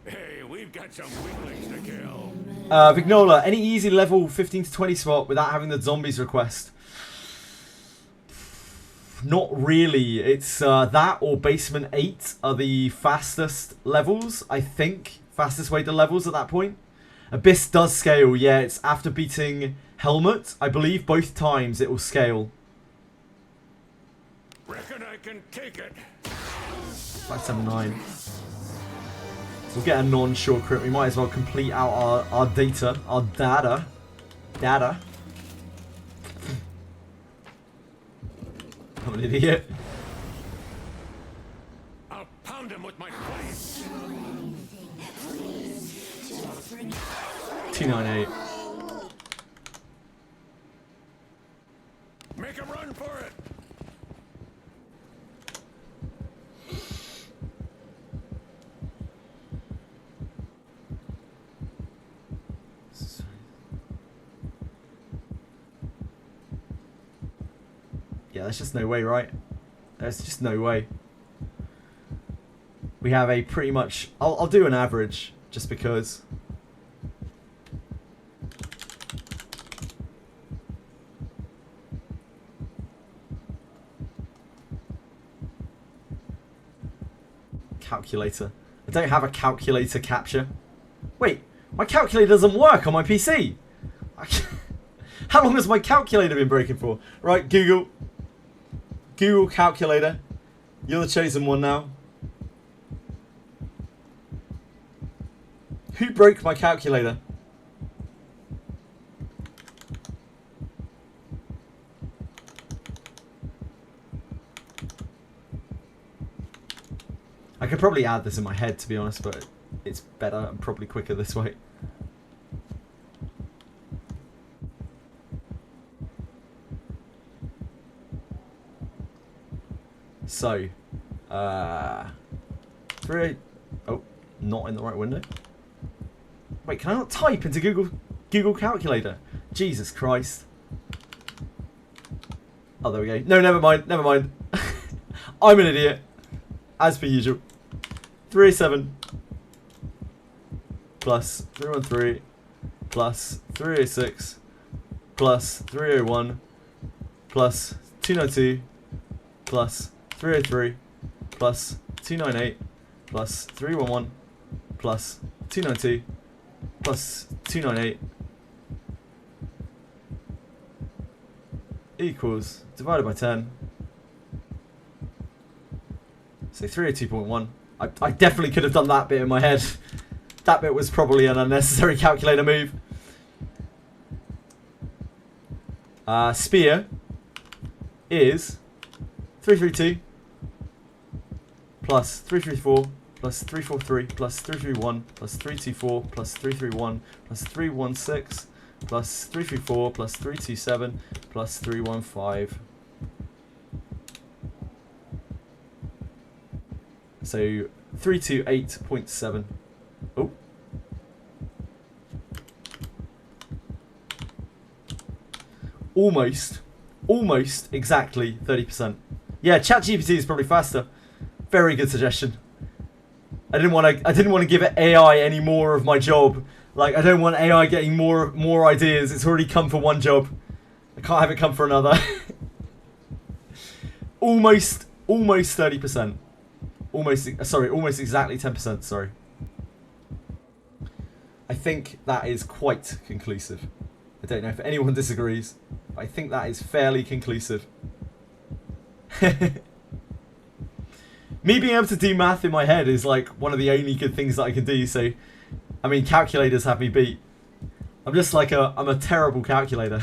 Hey, we've got some weaklings to kill.
Vignola, any easy level 15 to 20 spot without having the zombies request? Not really. It's that or basement 8 are the fastest levels, I think. Fastest way to levels at that point. Abyss does scale, yeah. It's after beating Helmet, I believe. Both times it will scale.
Reckon I can take it.
579. We'll get a non-sure crit. We might as well complete out our data. Our data. I'm an idiot.
I'll pound him with my blades.
298.
Make a run for it.
Yeah, there's just no way, right? There's just no way. We have a pretty much... I'll do an average, just because. calculator. I don't have a calculator capture. Wait, my calculator doesn't work on my PC. How long has my calculator been breaking for? Right, Google. Google calculator. You're the chosen one now. Who broke my calculator? I could probably add this in my head, to be honest, but it's better and probably quicker this way. So, 3... Oh, not in the right window. Wait, can I not type into Google Calculator? Jesus Christ. Oh, there we go. No, never mind. Never mind. I'm an idiot. As per usual. 307 plus 313 plus 306 plus 301 plus 292 plus 303 plus 298 plus 311 plus 292 plus 298 equals, divided by 10, so 302.1. I definitely could have done that bit in my head. That bit was probably an unnecessary calculator move. Spear is 332 plus 334 plus 343 plus 331 plus 324 plus 331 plus 316 plus 334 plus 327 plus 315. So 328.7. Oh. Almost exactly 30%. Yeah, ChatGPT is probably faster. Very good suggestion. I didn't want to give it AI any more of my job. Like, I don't want AI getting more ideas. It's already come for one job. I can't have it come for another. almost 30%. Almost exactly 10%, sorry. I think that is quite conclusive. I don't know if anyone disagrees, but I think that is fairly conclusive. Me being able to do math in my head is like one of the only good things that I can do, so I mean, calculators have me beat. I'm just like I'm a terrible calculator.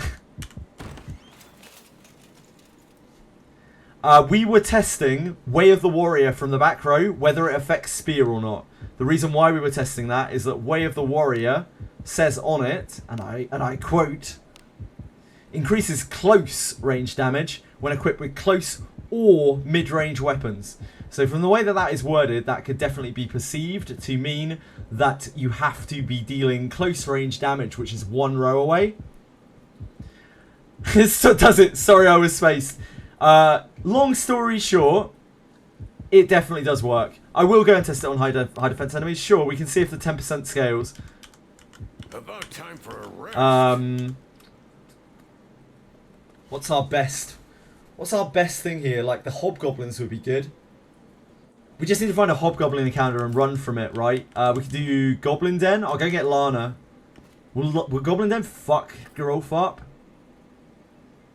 We were testing Way of the Warrior from the back row, whether it affects Spear or not. The reason why we were testing that is that Way of the Warrior says on it, and I quote, increases close range damage when equipped with close or mid-range weapons. So from the way that that is worded, that could definitely be perceived to mean that you have to be dealing close range damage, which is one row away. So does it? Sorry, I was spaced. Long story short, it definitely does work. I will go and test it on high defense enemies. Sure, we can see if the 10% scales.
About time for a rest.
What's our best thing here? Like, the hobgoblins would be good. We just need to find a hobgoblin encounter and run from it, right? We could do Goblin Den. I'll go get Lana. Will Goblin Den fuck Gerolf up?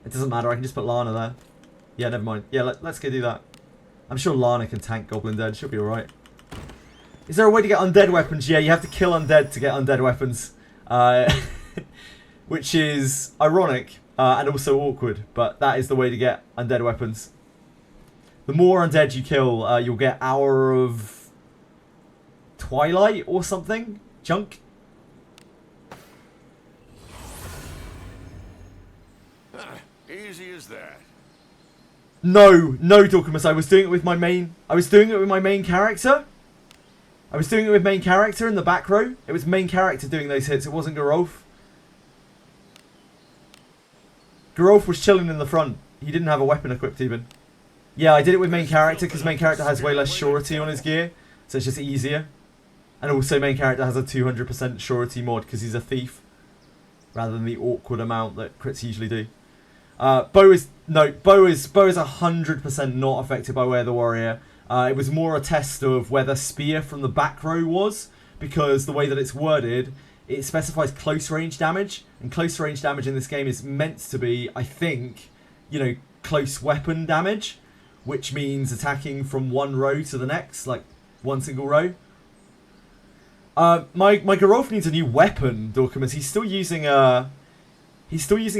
It doesn't matter. I can just put Lana there. Yeah, never mind. Yeah, let's go do that. I'm sure Lana can tank Goblin Den. She'll be alright. Is there a way to get undead weapons? Yeah, you have to kill undead to get undead weapons. Which is ironic and also awkward. But that is the way to get undead weapons. The more undead you kill, you'll get Hour of Twilight or something. Junk.
Easy as that.
No, Dorcamus, I was doing it with my main character. I was doing it with main character in the back row. It was main character doing those hits. It wasn't Gerolf. Gerolf was chilling in the front. He didn't have a weapon equipped even. Yeah, I did it with main character because main character has way less surety on his gear. So it's just easier. And also main character has a 200% surety mod because he's a thief. Rather than the awkward amount that crits usually do. Bow is 100% not affected by Way of the Warrior. It was more a test of whether spear from the back row was, because the way that it's worded, it specifies close range damage, and close range damage in this game is meant to be, I think, you know, close weapon damage, which means attacking from one row to the next, like one single row. My Geralf needs a new weapon, Dorkamus. He's still using a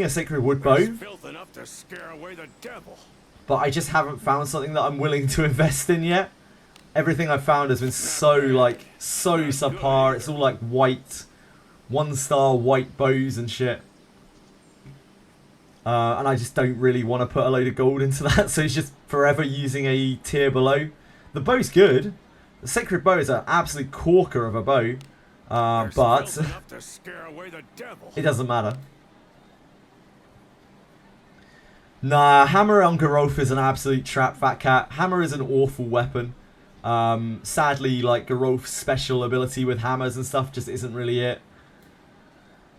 sacred wood bow,
Filth enough to scare away the devil.
but I just haven't found something that I'm willing to invest in yet. Everything I've found has been so subpar. It's all like white, 1-star white bows and shit. And I just don't really want to put a load of gold into that, so he's just forever using a tier below. The bow's good. The sacred bow is an absolute corker of a bow, but it doesn't matter. Nah, hammer on Geralf is an absolute trap, Fat Cat. Hammer is an awful weapon. Sadly, like, Geralf's special ability with hammers and stuff just isn't really it.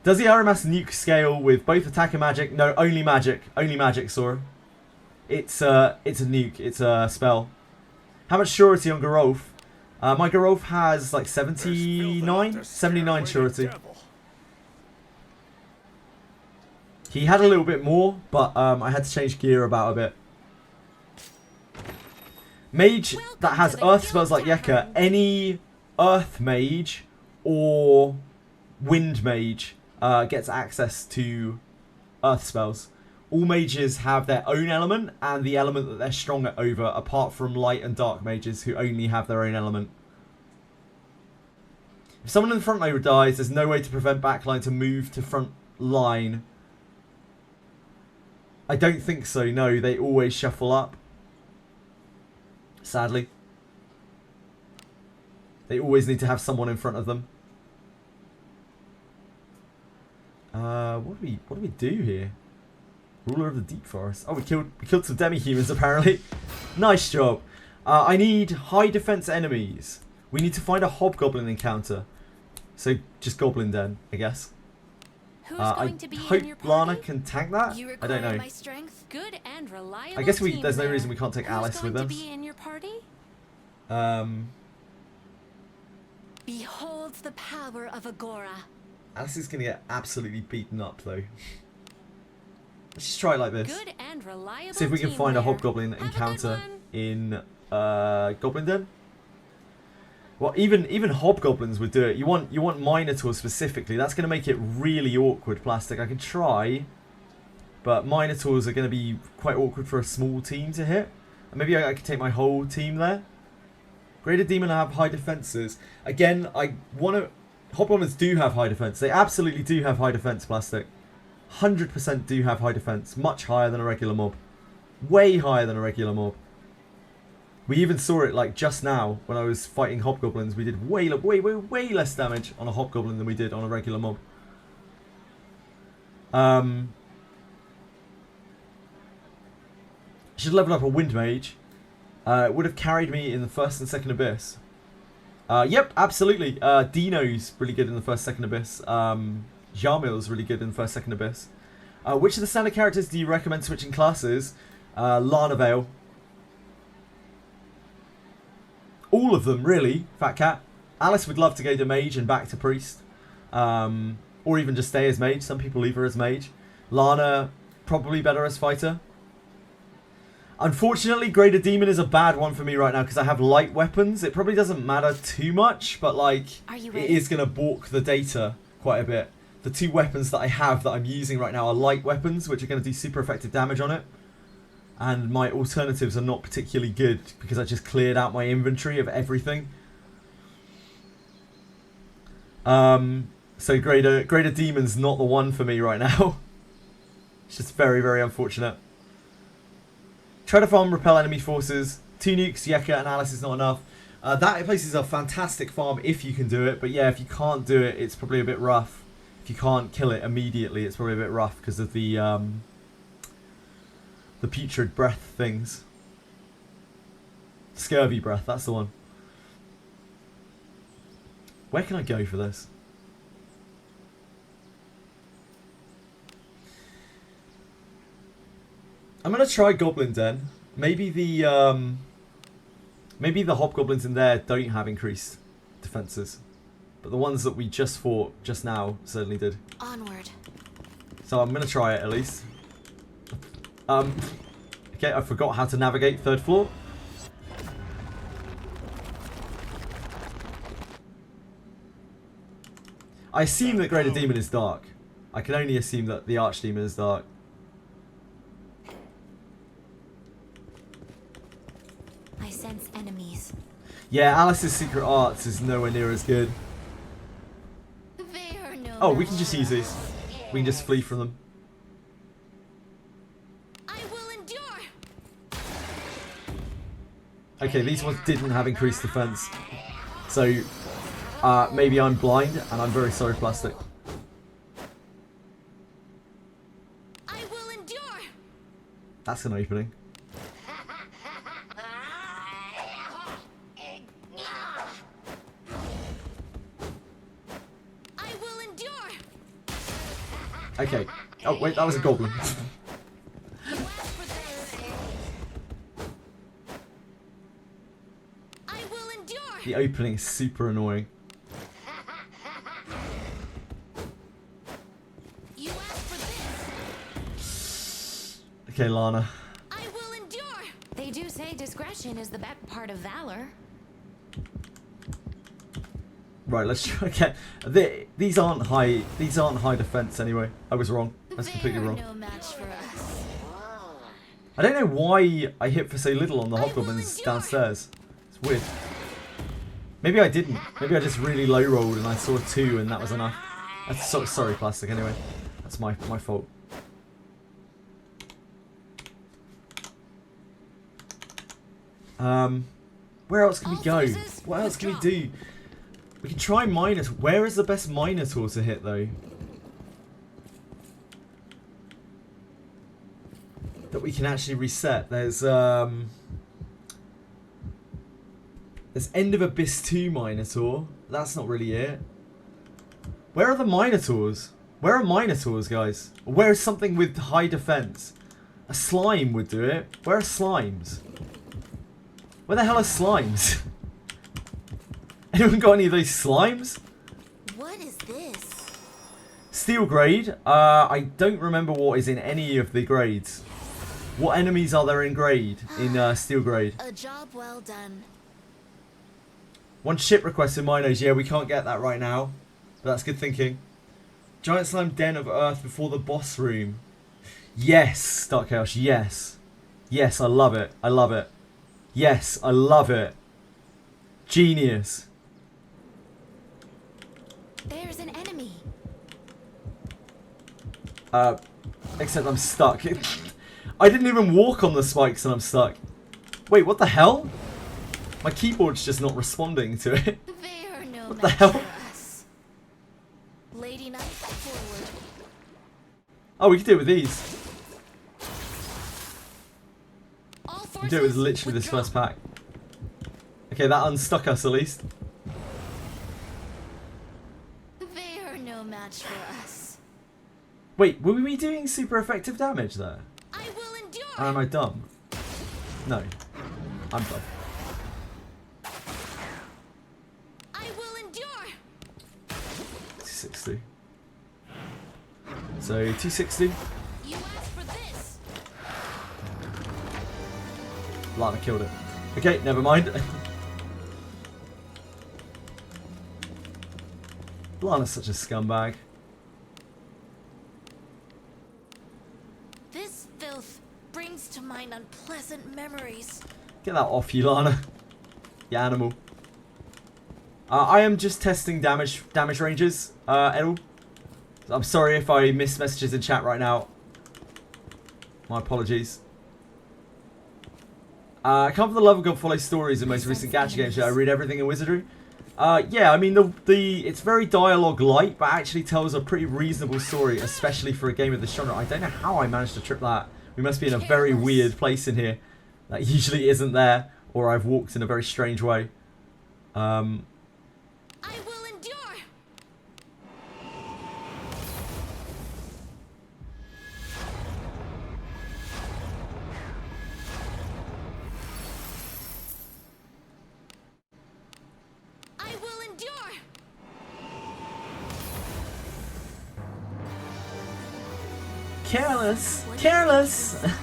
Does the RMS nuke scale with both attack and magic? No, only magic. Only magic, Sora. It's a nuke. It's a spell. How much surety on Geralf? My Geralf has like 79? 79 surety. He had a little bit more, but I had to change gear about a bit. Mage that has earth spells like Yeka, any earth mage or wind mage gets access to earth spells. All mages have their own element and the element that they're stronger over, apart from light and dark mages who only have their own element. If someone in the front row dies, there's no way to prevent backline to move to front line. I don't think so, no. They always shuffle up. Sadly. They always need to have someone in front of them. What do we do here? Ruler of the Deep Forest. Oh, we killed some demi-humans apparently. Nice job. I need high defense enemies. We need to find a hobgoblin encounter. So just Goblin Den, I guess.
Who's
I
going to be
hope
in your
Lana
party?
can tank that.
You
I don't
require
know.
my strength. Good and reliable
I guess
team
there's no
there.
reason we can't take
Who's
Alice with
going
us.
to be in your party? Behold the power of Agora.
Alice is gonna get absolutely beaten up though. Let's just try it like this.
Good and reliable
See if we can
team
find a
there.
hobgoblin
Have a good
encounter
one.
in Goblin Den. Well, even hobgoblins would do it. You want minotaurs specifically. That's gonna make it really awkward. Plastic. I can try, but minotaurs are gonna be quite awkward for a small team to hit. And maybe I could take my whole team there. Greater Demon have high defenses. Again, hobgoblins do have high defense. They absolutely do have high defense. Plastic. 100% do have high defense. Much higher than a regular mob. Way higher than a regular mob. We even saw it like just now when I was fighting hobgoblins. We did way less damage on a hobgoblin than we did on a regular mob. Should level up a wind mage. It would have carried me in the first and second abyss. Yep, absolutely. Dino's really good in the first, second abyss. Jarmil's really good in the first, second abyss. Which of the standard characters do you recommend switching classes? Lana Vale. All of them, really, Fat Cat. Alice would love to go to mage and back to priest. Or even just stay as mage. Some people leave her as mage. Lana, probably better as fighter. Unfortunately, Greater Demon is a bad one for me right now because I have light weapons. It probably doesn't matter too much, but like, it is going to balk the data quite a bit. The two weapons that I have that I'm using right now are light weapons, which are going to do super effective damage on it. And my alternatives are not particularly good because I just cleared out my inventory of everything. So Greater Demon's not the one for me right now. It's just very, very unfortunate. Try to farm, repel enemy forces. 2 nukes, Yeka and Alice is not enough. That place is a fantastic farm if you can do it. But yeah, if you can't do it, it's probably a bit rough. If you can't kill it immediately, it's probably a bit rough because of the putrid breath things. Scurvy breath, that's the one. Where can I go for this? I'm going to try Goblin Den. Maybe the Maybe the hobgoblins in there don't have increased defenses. But the ones that we just fought just now certainly did.
Onward.
So I'm going to try it at least. Okay, I forgot how to navigate 3rd floor. I assume that Greater Demon is dark. I can only assume that the Archdemon is dark.
I sense enemies.
Yeah, Alice's Secret Arts is nowhere near as good.
They are no
Oh, we can
match
just
for
use these.
us.
We can just flee from them.
I will endure.
Okay, these ones didn't have increased defense. So, maybe I'm blind, and I'm very sorry, Plastic.
I will endure.
That's an opening.
I will endure.
Okay. Oh, wait, that was a goblin.
You asked for this. I will endure.
The opening is super annoying.
You asked for this.
Okay, Lana.
I will endure. They do say discretion is the back part of valor.
Right, let's try again. These aren't high defense anyway. I was wrong. That's completely
They are
wrong.
no match for us.
I don't know why I hit for so little on the
I will
hobgoblins
endure.
downstairs. It's weird. Maybe I didn't. Maybe I just really low rolled and I saw 2 and that was enough. That's sorry, Plastic. Anyway, that's my fault. Where else can we
All
go?
forces
What else can we
withdraw.
do? We can try Minotaur. Where is the best Minotaur to hit though? That we can actually reset. There's End of Abyss 2 Minotaur. That's not really it. Where are the Minotaurs? Where are Minotaurs, guys? Where is something with high defense? A slime would do it. Where are slimes? Where the hell are slimes? Anyone got any of those slimes?
What is this?
Steel grade. I don't remember what is in any of the grades. What enemies are there in grade? In steel grade?
A job well done.
One ship request in Minos. Yeah, we can't get that right now. But that's good thinking. Giant slime den of earth before the boss room. Yes, Dark Chaos. Yes. Yes, I love it. I love it. Yes, I love it. Genius.
There's an enemy.
Except I'm stuck. I didn't even walk on the spikes and I'm stuck. Wait, what the hell? My keyboard's just not responding to it.
They are no
What the
match
hell?
for us. Lady Knight forward.
Oh, we can do it with these.
All
We
forces
can do it with literally this
withdraw.
first pack. Okay, that unstuck us at least.
They are no match for us.
Wait, were we doing super effective damage there?
I will endure.
Or am I dumb? No. I'm dumb.
I will endure.
260. So, 260.
You asked for this.
Lana killed it. Okay, never mind. Lana's such a scumbag.
This filth brings to mind unpleasant memories.
Get that off you, Lana. You animal. I am just testing damage ranges, Edel. I'm sorry if I miss messages in chat right now. My apologies. I come from the love of God follow stories in most recent Gacha games. I read everything in Wizardry. Yeah, I mean it's very dialogue light, but actually tells a pretty reasonable story, especially for a game of this genre. I don't know how I managed to trip that. We must be in a very weird place in here that usually isn't there, or I've walked in a very strange way.
I will endure.
Careless.
What do you think
Careless.
is inside?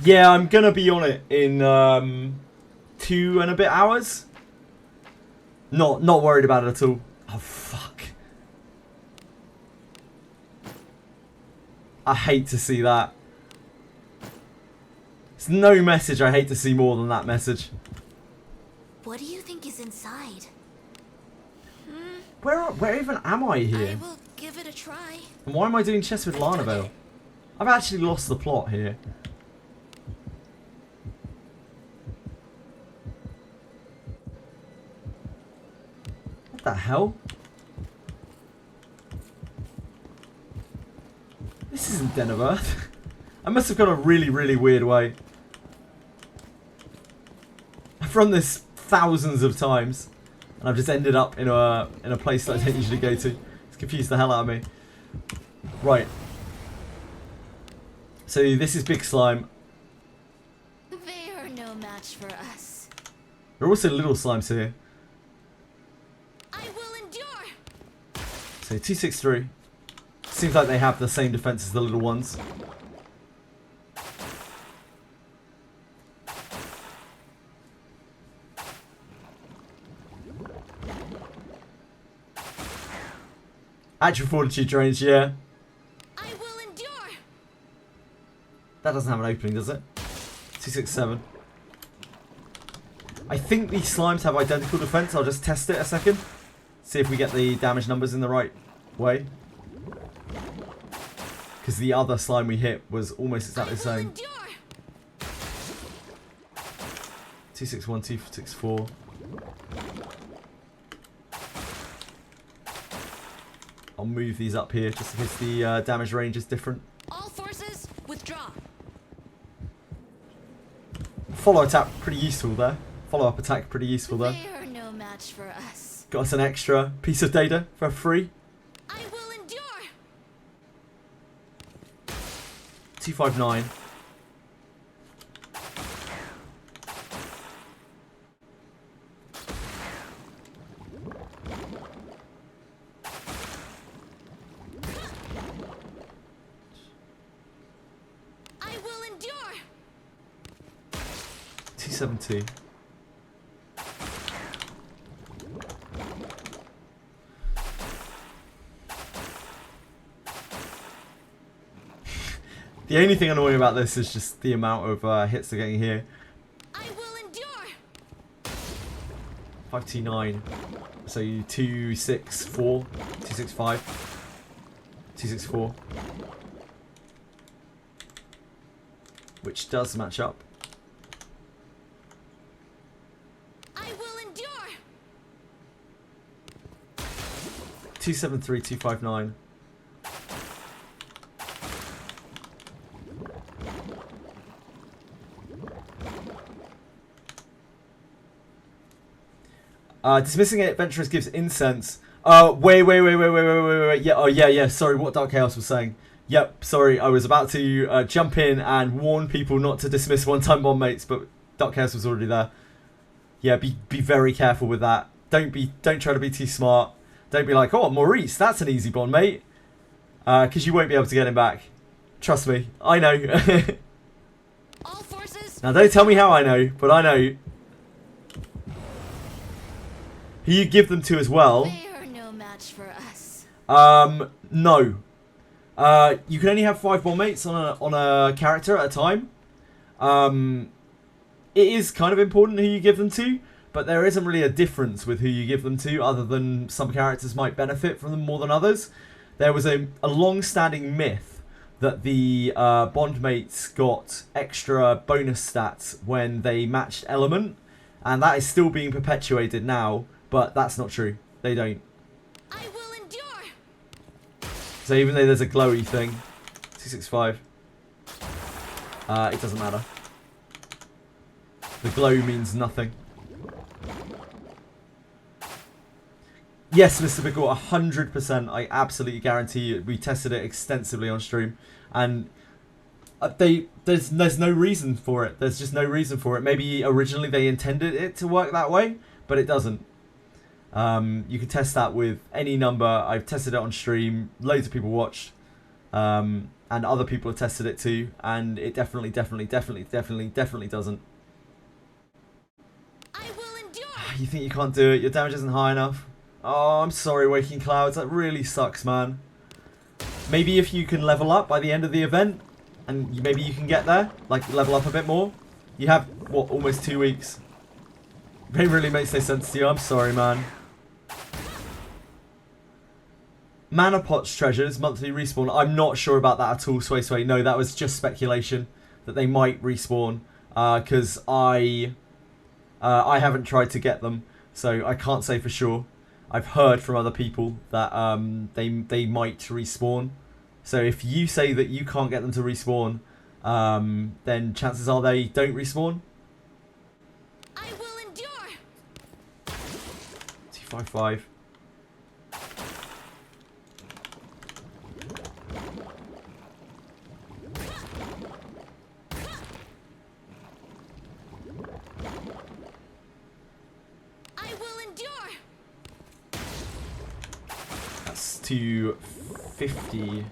Yeah, I'm gonna be on it in 2 and a bit hours. Not worried about it at all. Oh fuck. I hate to see that. It's no message I hate to see more than that message.
What do you think is inside?
Where even am I
I
here?
will give it a try.
And why am I doing chess with Lanavale? I've actually lost the plot here. What the hell? This isn't Den of Earth. I must have gone a really, really weird way. I've run this thousands of times, and I've just ended up in a place that I don't usually go to. It's confused the hell out of me. Right. So this is Big Slime.
They are no match for us.
There are also little slimes here.
I will endure.
So 263. Seems like they have the same defense as the little ones. Actual fortitude range, yeah.
I will endure.
That doesn't have an opening, does it? 267. I think these slimes have identical defense. I'll just test it a second. See if we get the damage numbers in the right way. Because the other slime we hit was almost exactly the same. 261, 264. I'll move these up here just in case the damage range is different.
All forces withdraw.
Follow attack, pretty useful there. Follow up attack, pretty useful there.
They are no match for us.
Got us an extra piece of data for free.
I will endure.
259.
I will endure.
270. The only thing annoying about this is just the amount of hits they're getting here.
I will endure.
529. So you 264, 265, 264. Which does match up.
I will endure.
273, 259. Dismissing adventurers gives incense. Wait. Yeah, oh yeah. Sorry, what Dark Chaos was saying. Yep, sorry, I was about to jump in and warn people not to dismiss one-time bond mates, but Dark Chaos was already there. Yeah, be very careful with that. Don't try to be too smart. Don't be like, oh, Maurice, that's an easy bond mate. Because you won't be able to get him back. Trust me, I know.
All forces.
Now don't tell me how I know, but I know. Who you give them to as well.
They are no match for us.
No. You can only have 5 bond mates on a character at a time. It is kind of important who you give them to, but there isn't really a difference with who you give them to, other than some characters might benefit from them more than others. There was a long-standing myth that the bond mates got extra bonus stats when they matched element, and that is still being perpetuated now, but that's not true. They don't.
I will endure.
So even though there's a glowy thing, 265, it doesn't matter. The glow means nothing. Yes, Mr. Pickle, 100%. I absolutely guarantee you. We tested it extensively on stream, and there's no reason for it. There's just no reason for it. Maybe originally they intended it to work that way, but it doesn't. You can test that with any number. I've tested it on stream. Loads of people watched. And other people have tested it too. And it definitely doesn't.
I will endure.
You think you can't do it? Your damage isn't high enough? Oh, I'm sorry, Waking Clouds. That really sucks, man. Maybe if you can level up by the end of the event, and maybe you can get there, like level up a bit more. You have, what, almost 2 weeks. It really makes no sense to you. I'm sorry, man. Mana Pots treasures, monthly respawn. I'm not sure about that at all, Sway. No, that was just speculation that they might respawn. Because I haven't tried to get them, so I can't say for sure. I've heard from other people that they might respawn. So if you say that you can't get them to respawn, then chances are they don't respawn.
I will endure.
255.
I will endure.
That's 250.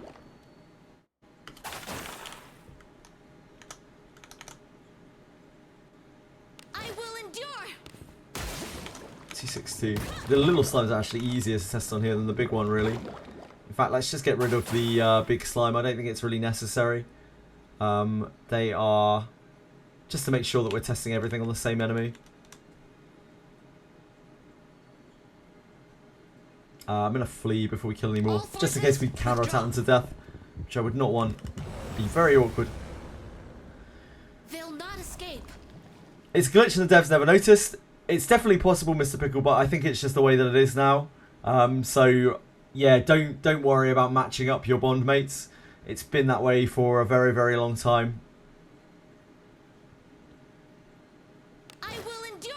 I will endure.
262. The little slime is actually easier to test on here than the big one, really. In fact, let's just get rid of the big slime. I don't think it's really necessary. They are just to make sure that we're testing everything on the same enemy. I'm going to flee before we kill any more, just in case we counter-attack them to death, which I would not want. Be very awkward.
They'll not escape.
It's a glitch and the devs never noticed. It's definitely possible, Mr. Pickle, but I think it's just the way that it is now. So, yeah, don't worry about matching up your bond mates. It's been that way for a very, very long time.
I will endure.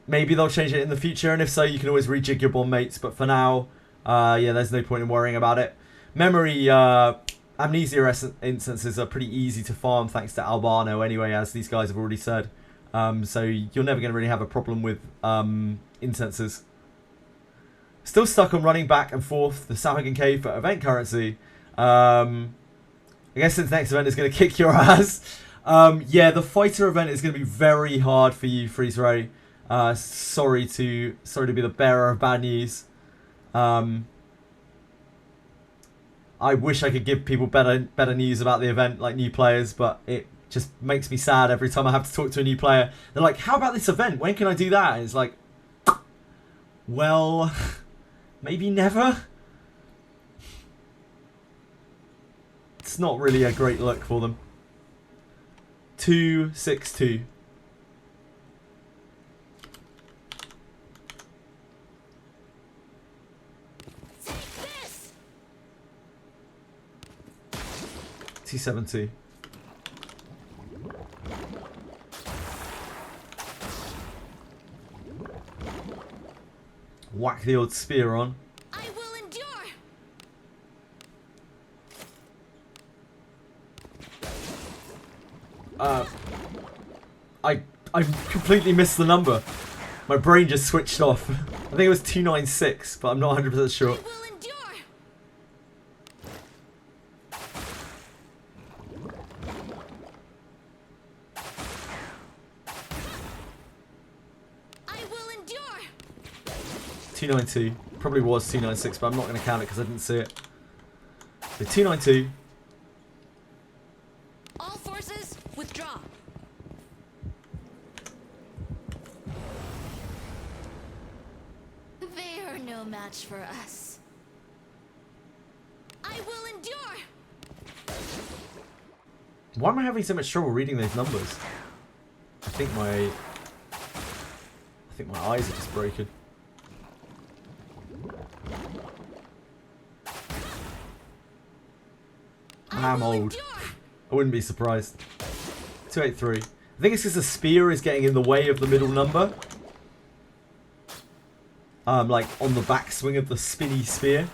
Maybe they'll change it in the future, and if so, you can always rejig your bond mates. But for now, yeah, there's no point in worrying about it. Memory amnesia instances are pretty easy to farm thanks to Albano anyway, as these guys have already said. So you're never going to really have a problem with instances. Still stuck on running back and forth the Sahuagin Cave for event currency. I guess since next event is going to kick your ass. Yeah, the fighter event is going to be very hard for you, Freeze Ray. Sorry to be the bearer of bad news. I wish I could give people better news about the event, like new players, but it just makes me sad every time I have to talk to a new player. They're like, how about this event? When can I do that? And it's like, well, maybe never. It's not really a great look for them. 262.
Take this.
270. Whack the old spear on.
I will endure.
I completely missed the number. My brain just switched off. I think it was 296, but I'm not 100% sure.
I will endure. I will endure.
292. Probably was 296, but I'm not going to count it because I didn't see it. So 292.
All forces withdraw. They are no match for us. I will endure.
Why am I having so much trouble reading those numbers? I think my eyes are just broken. I'm old. I wouldn't be surprised. 283. I think it's because the spear is getting in the way of the middle number. Like on the backswing of the spinny spear.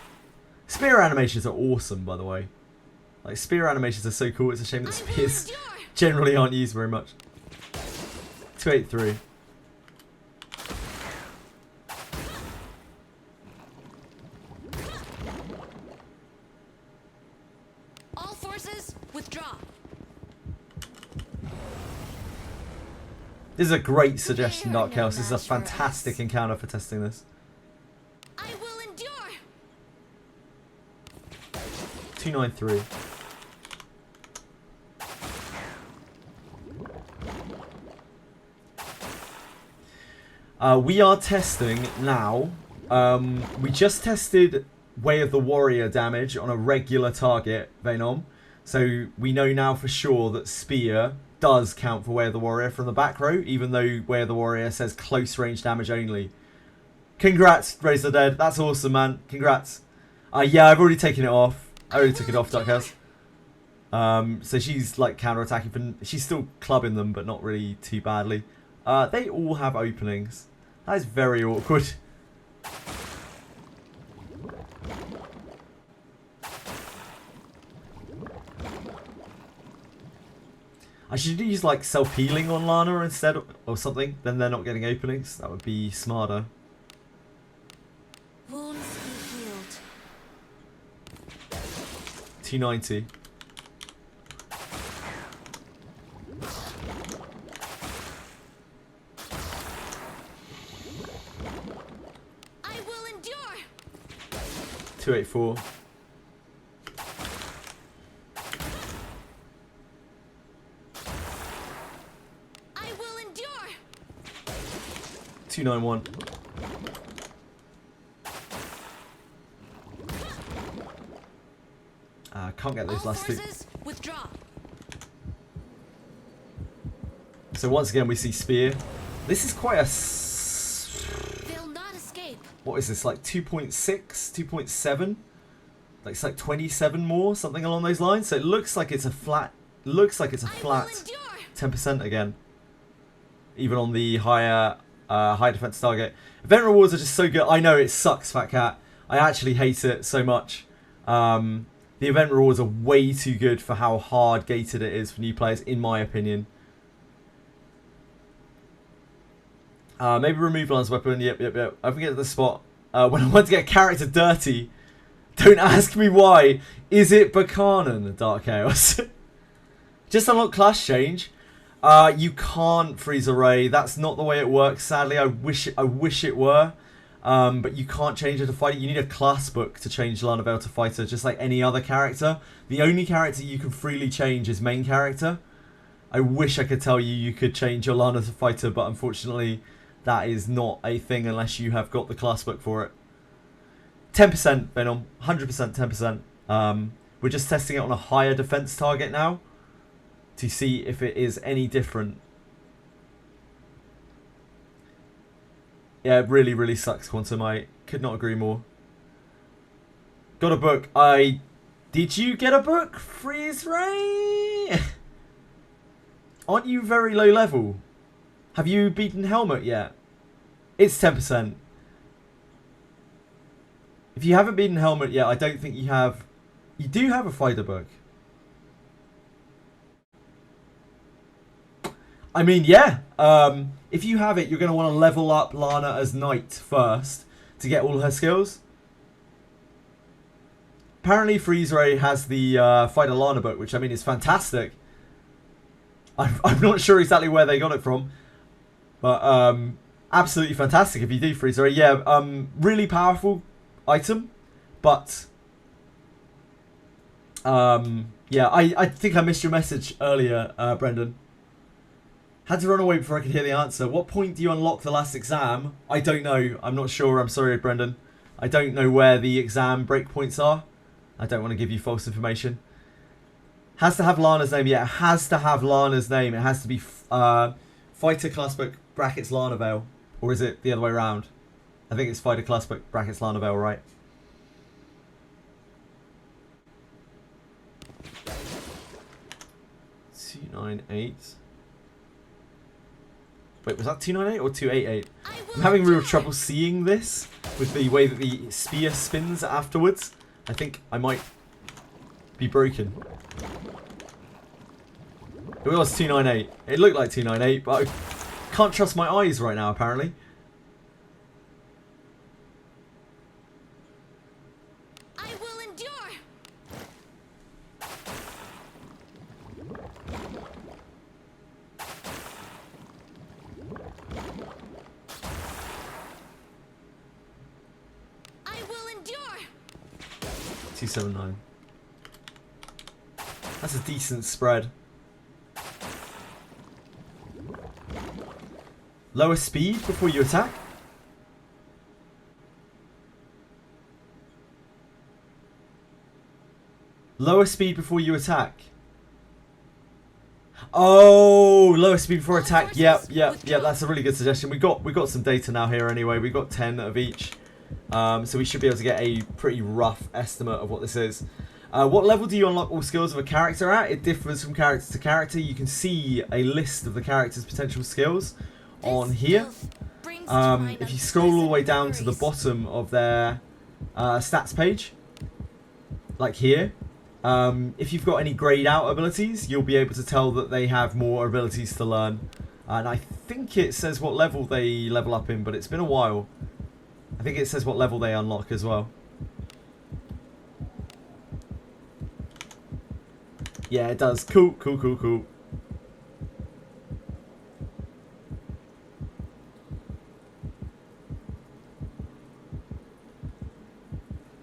Spear animations are awesome, by the way. Like, spear animations are so cool. It's a shame that spears generally aren't used very much. 283. This is a great suggestion,
They are
Dark Chaos.
no
This is a
match for
fantastic
us.
encounter for testing this.
I will endure.
293. We are testing now. We just tested Way of the Warrior damage on a regular target, Venom. So we know now for sure that Spear does count for Way of the Warrior from the back row, even though Way of the Warrior says close range damage only. Congrats, Raise the Dead. That's awesome, man. Congrats. Yeah, I've already taken it off. I already took it off, Dark House. So she's like counter-attacking. She's still clubbing them, but not really too badly. They all have openings. That is very awkward. I should use like self-healing on Lana instead or something. Then they're not getting openings. That would be smarter.
Wounds be healed.
290.
I will endure.
284.
I will endure.
291. Can't get those
All
last two.
forces withdraw.
So once again we see Spear. This is quite a...
They'll not escape.
What is this, like 2.6? 2.7? Like it's like 27 more, something along those lines. So it looks like it's a flat... Looks like it's a
I will
flat
endure.
10% again. Even on the higher high defense target. Event rewards are just so good. I know it sucks, Fat Cat. I actually hate it so much. The event rewards are way too good for how hard gated it is for new players, in my opinion. Maybe remove Lance weapon. Yep. I forget the spot. When I want to get a character dirty, don't ask me why. Is it Buchanan, Dark Chaos? Just unlock class change. You can't freeze array. That's not the way it works. Sadly, I wish it were. But you can't change her to fighter. You need a class book to change Lana Vale to fighter, just like any other character. The only character you can freely change is main character. I wish I could tell you you could change your Lana to fighter, but unfortunately that is not a thing unless you have got the class book for it. 10% Venom, 100% 10%. We're just testing it on a higher defense target now to see if it is any different. Yeah, it really, really sucks, Quantum. I could not agree more. Got a book. Did you get a book? Freeze Ray? Aren't you very low level? Have you beaten Helmet yet? It's 10%. If you haven't beaten Helmet yet, I don't think you have... You do have a fighter book. I mean, yeah. If you have it, you're going to want to level up Lana as Knight first to get all her skills. Apparently, Freeze Ray has the Fighter Lana book, which I mean is fantastic. I'm not sure exactly where they got it from, but absolutely fantastic if you do Freeze Ray. Yeah, really powerful item, but yeah, I think I missed your message earlier, Brendan. Had to run away before I could hear the answer. What point do you unlock the last exam? I don't know. I'm not sure. I'm sorry, Brendan. I don't know where the exam breakpoints are. I don't want to give you false information. Has to have Lana's name. Yeah, it has to have Lana's name. It has to be Fighter Classbook brackets Lana Vale. Or is it the other way around? I think it's Fighter Classbook brackets Lana Vale, right? $298. Wait, was that 298 or 288? I'm having real trouble seeing this with the way that the spear spins afterwards. I think I might be broken. It was 298. It looked like 298, but I can't trust my eyes right now, apparently.
I will endure.
279. That's a decent spread. Lower speed before you attack? Lower speed before you attack. Oh, lower speed before attack. Yep. That's a really good suggestion. We got some data now here anyway. We got 10 of each, so we should be able to get a pretty rough estimate of what this is. What level do you unlock all skills of a character at? It differs from character to character. You can see a list of the character's potential skills on here. If you scroll all the way down to the bottom of their stats page, like here. If you've got any grayed out abilities, you'll be able to tell that they have more abilities to learn. And I think it says what level they level up in, but it's been a while. I think it says what level they unlock as well. Yeah, it does. Cool.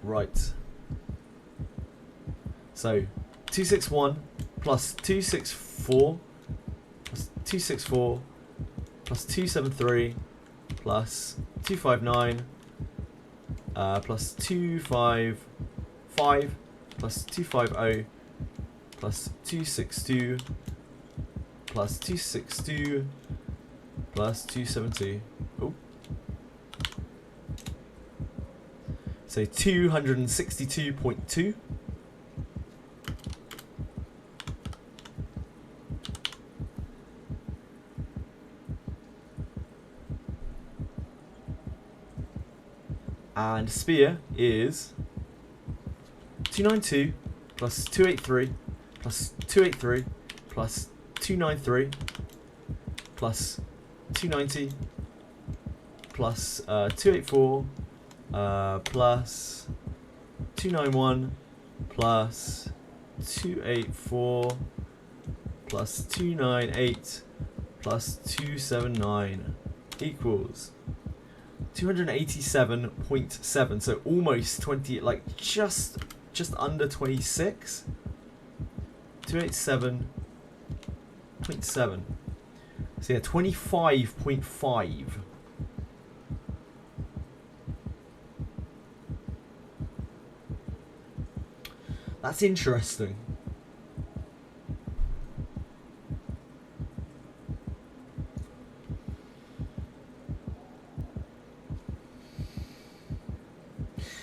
Right. So, 261 plus 264 plus 264 plus 273 plus 259 plus 255 plus 250 plus 262 plus 262 plus 272. Oh. So 262.2. And spear is 292 plus 283 plus 283 plus 293 plus 290 plus 284 plus 291 plus 284 plus 298 plus 279 equals 287.7, so almost 20, like just under 26. 287.7. So yeah, 25.5. That's interesting.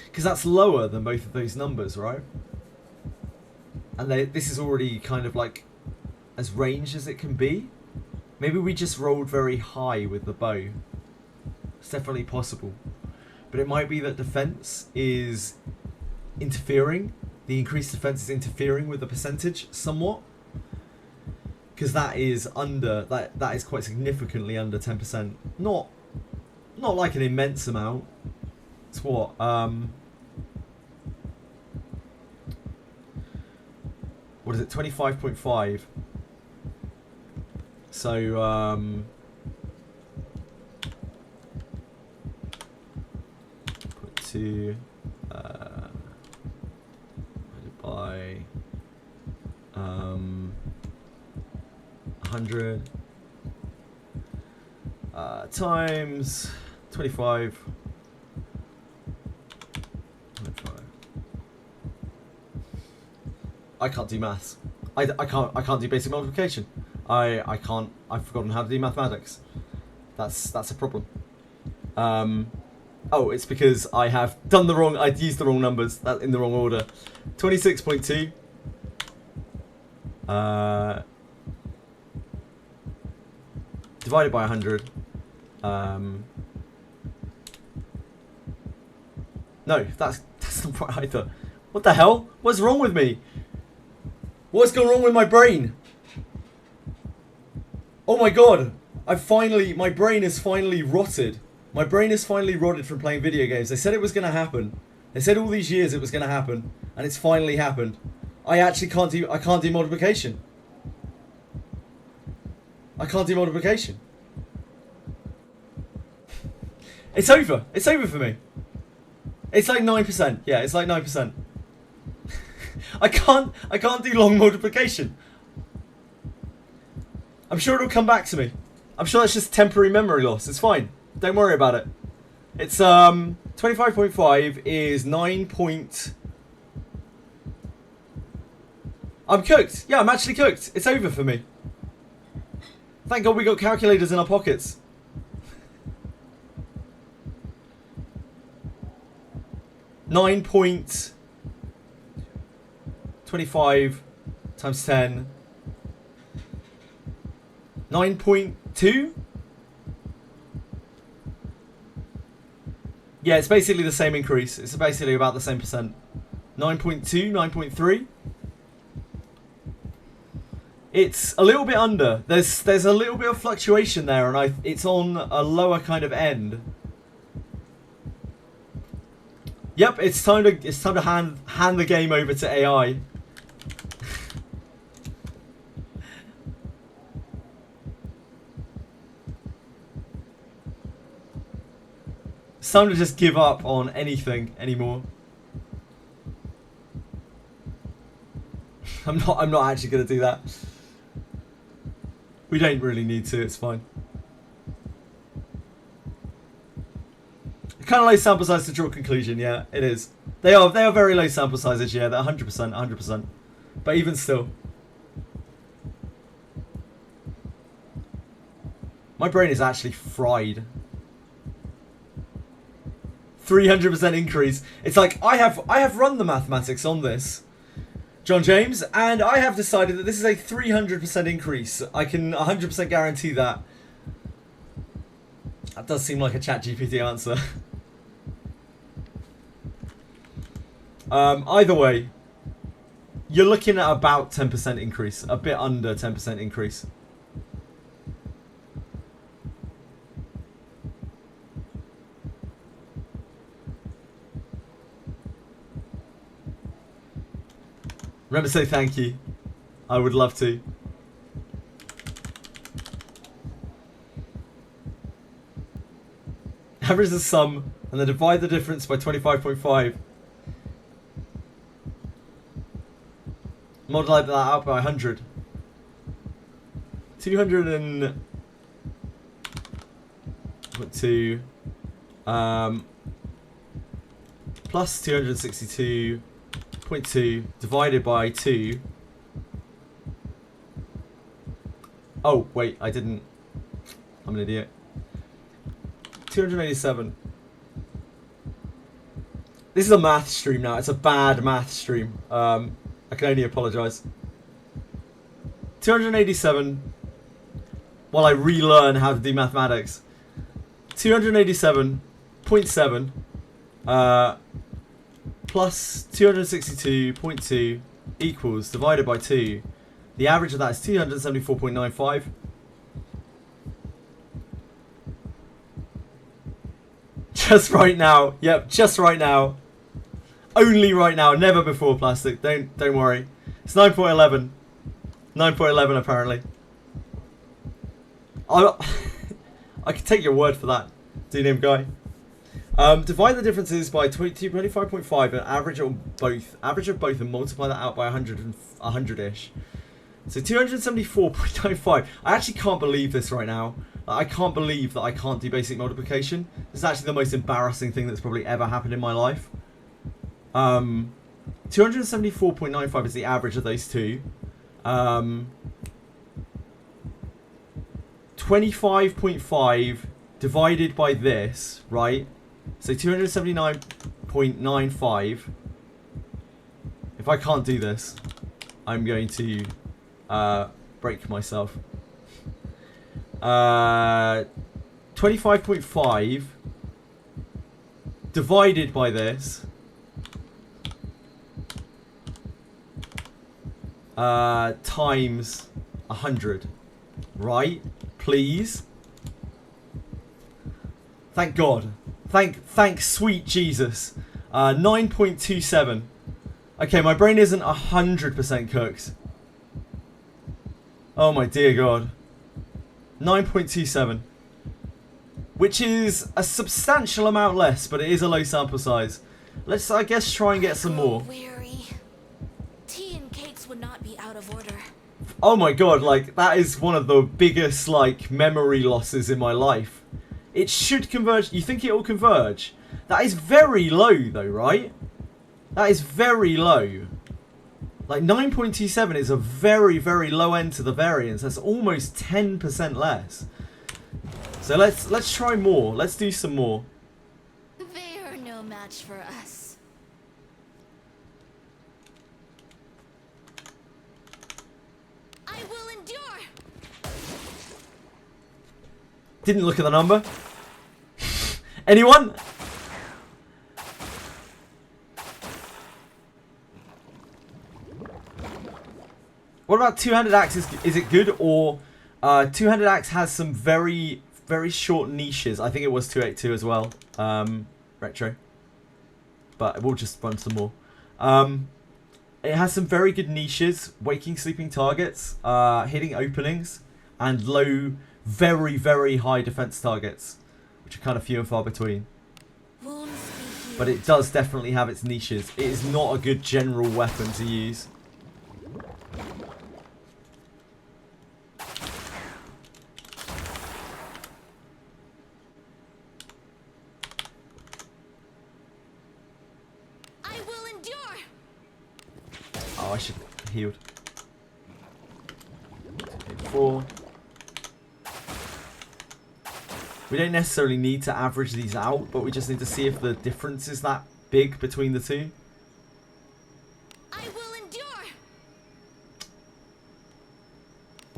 Because that's lower than both of those numbers, right? And this is already kind of like as ranged as it can be. Maybe we just rolled very high with the bow. It's definitely possible. But it might be that defense is interfering. The increased defense is interfering with the percentage somewhat. Because that is under, that is quite significantly under 10%. Not like an immense amount. It's what? What is it? 25.5. So, 0.2 divided by 100 times 25. I can't do maths. I can't do basic multiplication. I've forgotten how to do mathematics. That's a problem. Oh, it's because I have done the wrong. I'd used the wrong numbers. That in the wrong order. 26.2. Divided by 100. No, that's not right either. What the hell? What's wrong with me? What's gone wrong with my brain? Oh my god! My brain is finally rotted. My brain is finally rotted from playing video games. They said it was going to happen. They said all these years it was going to happen, and it's finally happened. I actually can't do multiplication. I can't do multiplication. It's over. It's over for me. It's like 9%. Yeah, it's like 9%. I can't do long multiplication. I'm sure it'll come back to me. I'm sure that's just temporary memory loss. It's fine. Don't worry about it. It's 25.5 is 9 point. I'm cooked. Yeah, I'm actually cooked. It's over for me. Thank God we got calculators in our pockets. $9.25 times 10. 9.2? Yeah, it's basically the same increase. It's basically about the same percent. 9.2, 9.3. It's a little bit under. There's a little bit of fluctuation there, and it's on a lower kind of end. Yep, it's time to hand the game over to AI. It's time to just give up on anything anymore. I'm not actually gonna do that. We don't really need to, it's fine. Kind of low sample size to draw a conclusion, yeah, it is. They are very low sample sizes, yeah, they're 100%, 100%. But even still. My brain is actually fried. 300% increase. It's like I have run the mathematics on this, John James, and I have decided that this is a 300% increase. I can 100% guarantee that. That does seem like a ChatGPT answer. Either way, you're looking at about 10% increase, a bit under 10% increase. Remember to say thank you. I would love to. Average the sum and then divide the difference by 25.5. Multiply that out by 100. 202 plus 262.2 divided by 2. Oh, wait, I didn't. I'm an idiot. 287. This is a math stream now. It's a bad math stream. I can only apologise. 287. While I relearn how to do mathematics. 287.7 plus 262.2 equals divided by 2. The average of that is 274.95. Just right now. Yep, just right now. Only right now, never before, plastic. Don't worry. It's 9.11. 9.11 apparently. I can take your word for that, D-name guy. Divide the differences by 25.5 and average of both and multiply that out by 100-ish. So 274.95. I actually can't believe this right now. I can't believe that I can't do basic multiplication. This is actually the most embarrassing thing that's probably ever happened in my life. 274.95 is the average of those two. 25.5 divided by this, right? So 279.95. If I can't do this, I'm going to break myself. 25.5 divided by this times 100, right? Please. Thank God. Thank sweet Jesus. 9.27. Okay, my brain isn't 100% cooked. Oh my dear God. 9.27. Which is a substantial amount less, but it is a low sample size. Let's, I guess, try and get some more.
Weary. not be out of order.
Oh my god, like, that is one of the biggest, like, memory losses in my life. It should converge. You think it will converge? That is very low, though, right? That is very low. Like, 9.27 is a very, very low end to the variance. That's almost 10% less. So let's try more. Let's do some more.
They are no match for us. I will endure.
Didn't look at the number. Anyone? What about two-handed axe? Is it good? Or two-handed axe has some very, very short niches. I think it was 282 as well. Retro. But we'll just run some more. It has some very good niches. Waking, sleeping targets. Hitting openings. And low, very, very high defense targets. Which are kind of few and far between. But it does definitely have its niches. It is not a good general weapon to use. Oh, I should have healed. 4. We don't necessarily need to average these out, but we just need to see if the difference is that big between the two.
I will endure.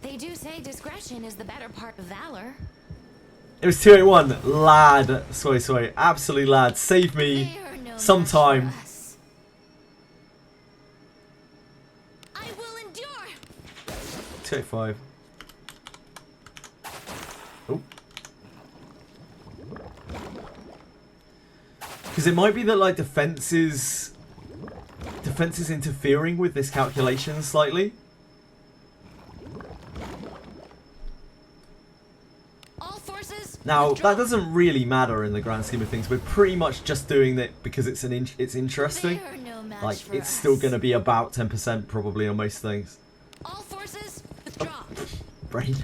They do say discretion is the better part of valor.
It was 281. Lad. Sway. Absolute lad. Save me some time.
I will endure.
285. Oh. Because it might be that, like, defense is interfering with this calculation slightly.
All forces.
Now that doesn't really matter in the grand scheme of things. We're pretty much just doing it because it's it's interesting.
They are no match
Like,
for
it's
us.
still going to be about 10% probably on most things.
All forces withdraw.
Brain.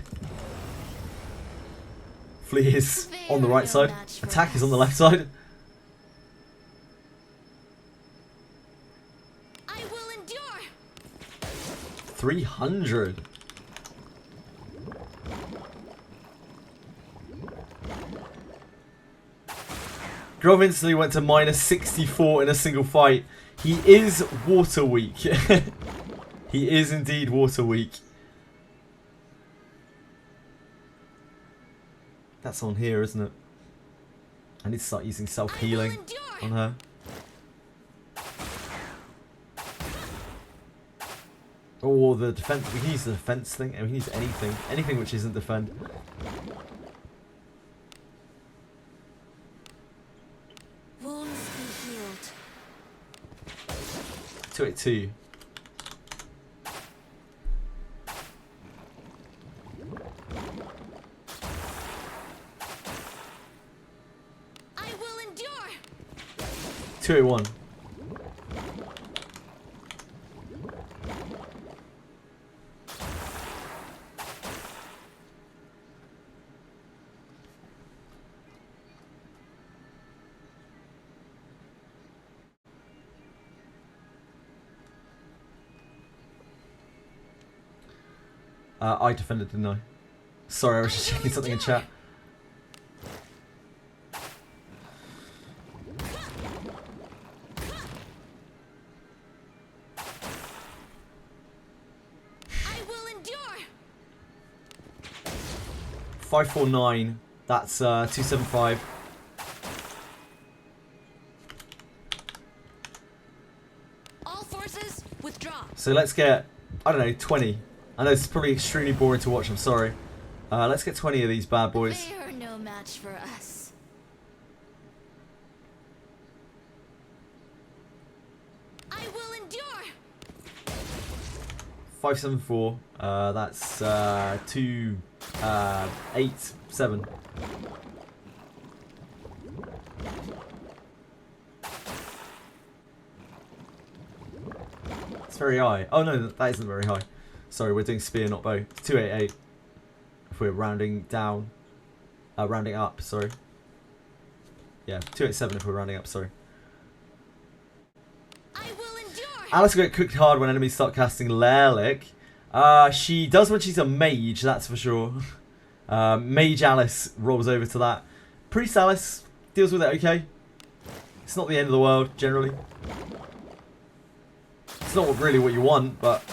Flee is on the right
no
side.
match for
Attack is on
us.
the left side.
I will endure.
300. Grove instantly went to minus 64 in a single fight. He is water weak. He is indeed water weak. That's on here, isn't it? I need to start using self-healing on her. Or the defense. We can use the defense thing. We can use anything. Anything which isn't defend.
Wounds be healed.
282.
I will endure.
281. I defended, didn't I? Sorry, I was just checking something in chat.
I will endure.
549. That's 275.
All forces withdraw.
So let's get, I don't know, 20. I know it's probably extremely boring to watch, I'm sorry. Let's get 20 of these bad boys.
They are no match for us. I will endure.
574. That's 287. It's It's very high. Oh no, that isn't very high. Sorry, we're doing spear, not bow. It's 288. If we're rounding down, rounding up. Sorry. Yeah, 287 if we're rounding up. Sorry.
I will endure.
Alice will get cooked hard when enemies start casting Lerlick. She does when she's a mage, that's for sure. Mage Alice rolls over to that. Priest Alice deals with it okay. It's not the end of the world, generally. It's not really what you want, but...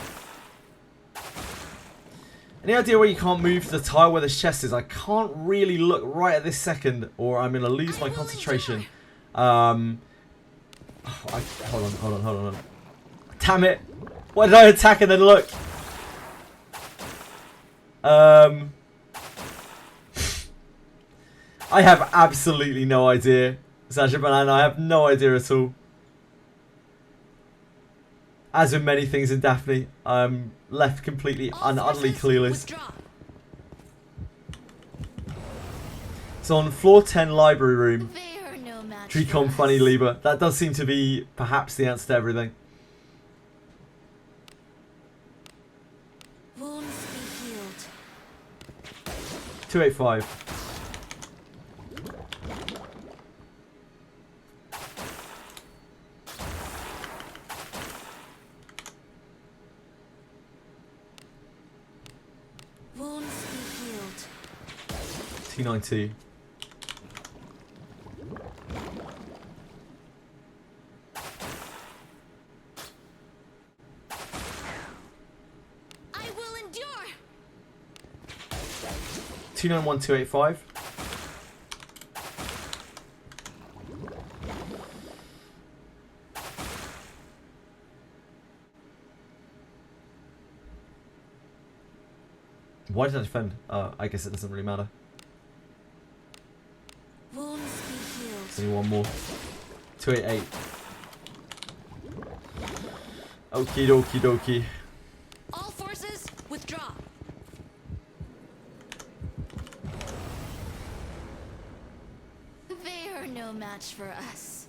Any idea where you can't move to the tile where this chest is? I can't really look right at this second, or I'm going to lose my concentration. Hold on. Damn it! Why did I attack and then look? I have absolutely no idea, Sasha Banana. I have no idea at all. As with many things in Daphne, I'm left completely and utterly clueless. So on floor 10 library room, Tricom Funny Lieber. That does seem to be perhaps the answer to everything.
Wounds be healed.
285.
Wounds be healed.
292.
I will endure.
291, 285. Why did I defend? I guess it doesn't really matter.
Wounds be healed.
Only one more. 288. Okie dokie dokie.
All forces withdraw. They are no match for us.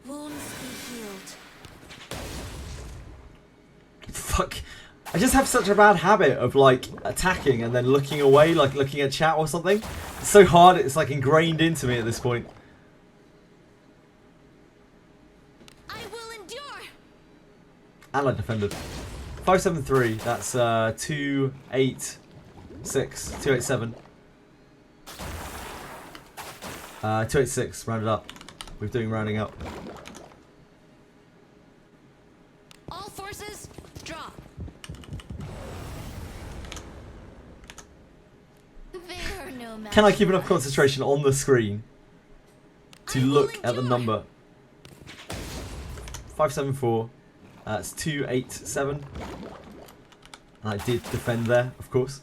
Wounds be healed.
Fuck. I just have such a bad habit of like attacking and then looking away, like looking at chat or something. It's so hard, it's like ingrained into me at this point.
I will endure.
And I defended. 573, that's 286. 287. 286, rounded up. We're doing rounding up.
All forces draw. They are no match.
Can I keep enough concentration on the screen to look at the number? 574. That's 287. And I did defend there, of course.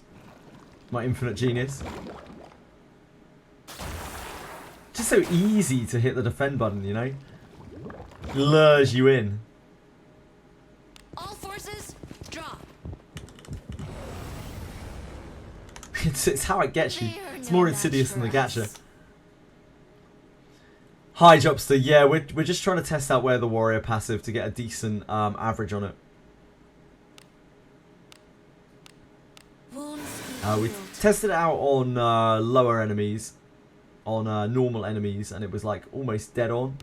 My infinite genius. Just so easy to hit the defend button, you know? Lures you in.
All forces draw.
It's how it gets you.
They are
It's
no
more
match
insidious than the
for us.
gacha. Hi, Jobster. Yeah, we're just trying to test out where the warrior passive to get a decent average on it.
Wounds be
We
healed.
tested it out on lower enemies, on normal enemies, and it was like almost dead on.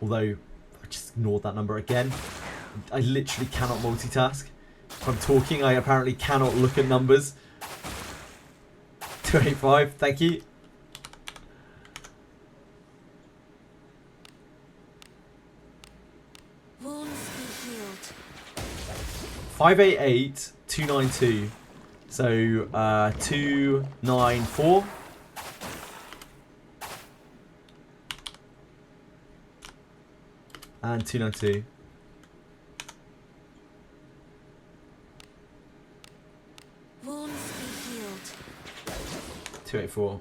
Although I just ignored that number again. I literally cannot multitask. If I'm talking, I apparently cannot look at numbers. 285, thank you.
Wounds be healed.
588, 292. So 294. And 292.
Wounds be healed.
284.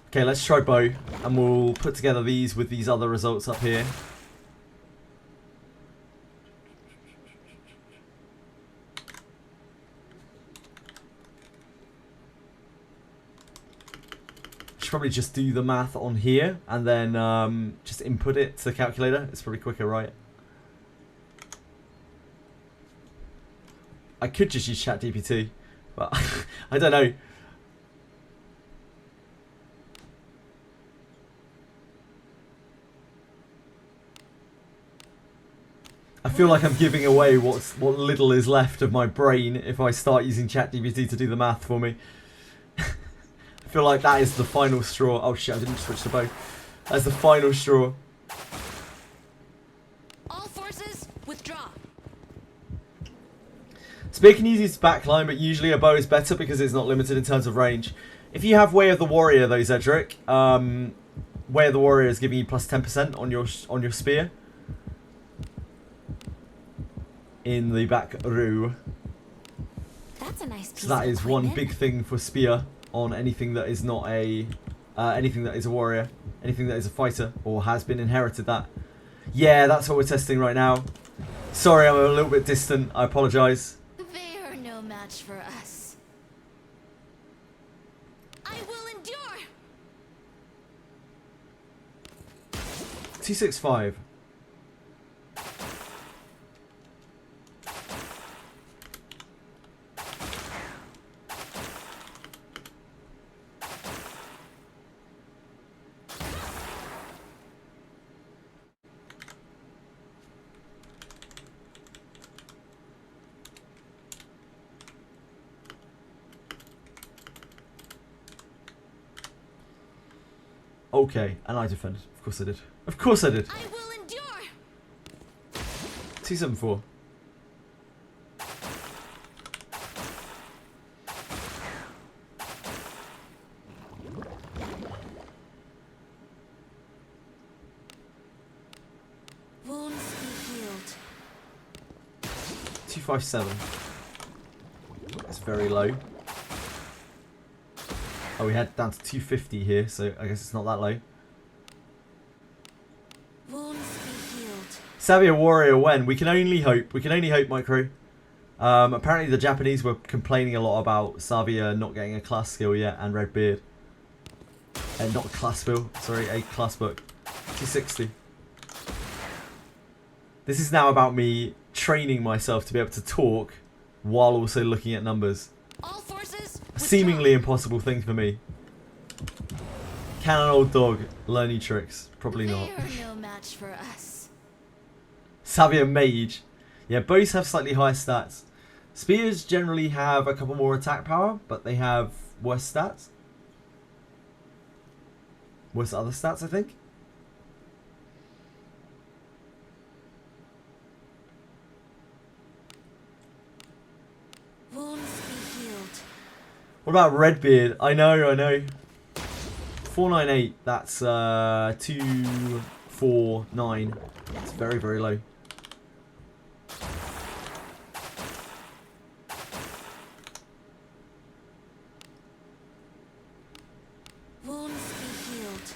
Okay, let's try bow, and we'll put together these with these other results up here. probably just do the math on here and then just input it to the calculator. It's probably quicker, right? I could just use ChatGPT, but I don't know. I feel like I'm giving away what little is left of my brain if I start using ChatGPT to do the math for me. I feel like that is the final straw. Oh shit, I didn't switch to bow. That's the final straw.
All forces, withdraw.
Spear can use its backline, but usually a bow is better because it's not limited in terms of range. If you have Way of the Warrior though, Zedric, Way of the Warrior is giving you plus 10% on your spear. In the back row.
That's a nice piece
So that
of
is one
equipment.
big thing for spear on anything that is not a anything that is a warrior, anything that is a fighter or has been inherited that. Yeah, that's what we're testing right now. Sorry, I'm a little bit distant. I apologise.
They are no match for us. I will endure.
265. Okay, and I defended. Of course I did. Of course I did.
I will endure.
274.
Wounds be healed.
257. That's very low. Oh, we had down to 250 here, so I guess it's not that low.
Wounds be healed.
Savvy a warrior when? We can only hope. We can only hope, Micro. Apparently the Japanese were complaining a lot about Savia not getting a class skill yet and Redbeard. Not a class skill, sorry, a class book. 260. This is now about me training myself to be able to talk while also looking at numbers.
All forces,
A seemingly impossible thing for me. Can an old dog learn new tricks? Probably not.
They are no match for us.
Savia Mage. Yeah, bows have slightly higher stats. Spears generally have a couple more attack power, but they have worse stats. Worse other stats, I think.
Wounds be healed.
What about Redbeard? I know. 498. That's 249. It's very, very low.
Wounds be healed.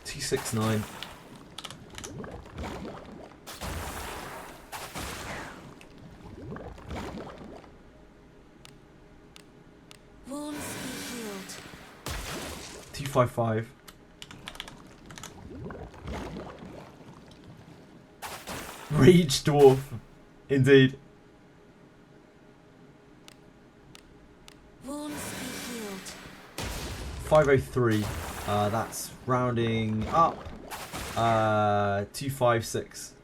269.
Wounds be healed.
255. Rage Dwarf. Indeed.
Wounds be healed.
503. That's rounding up. 256.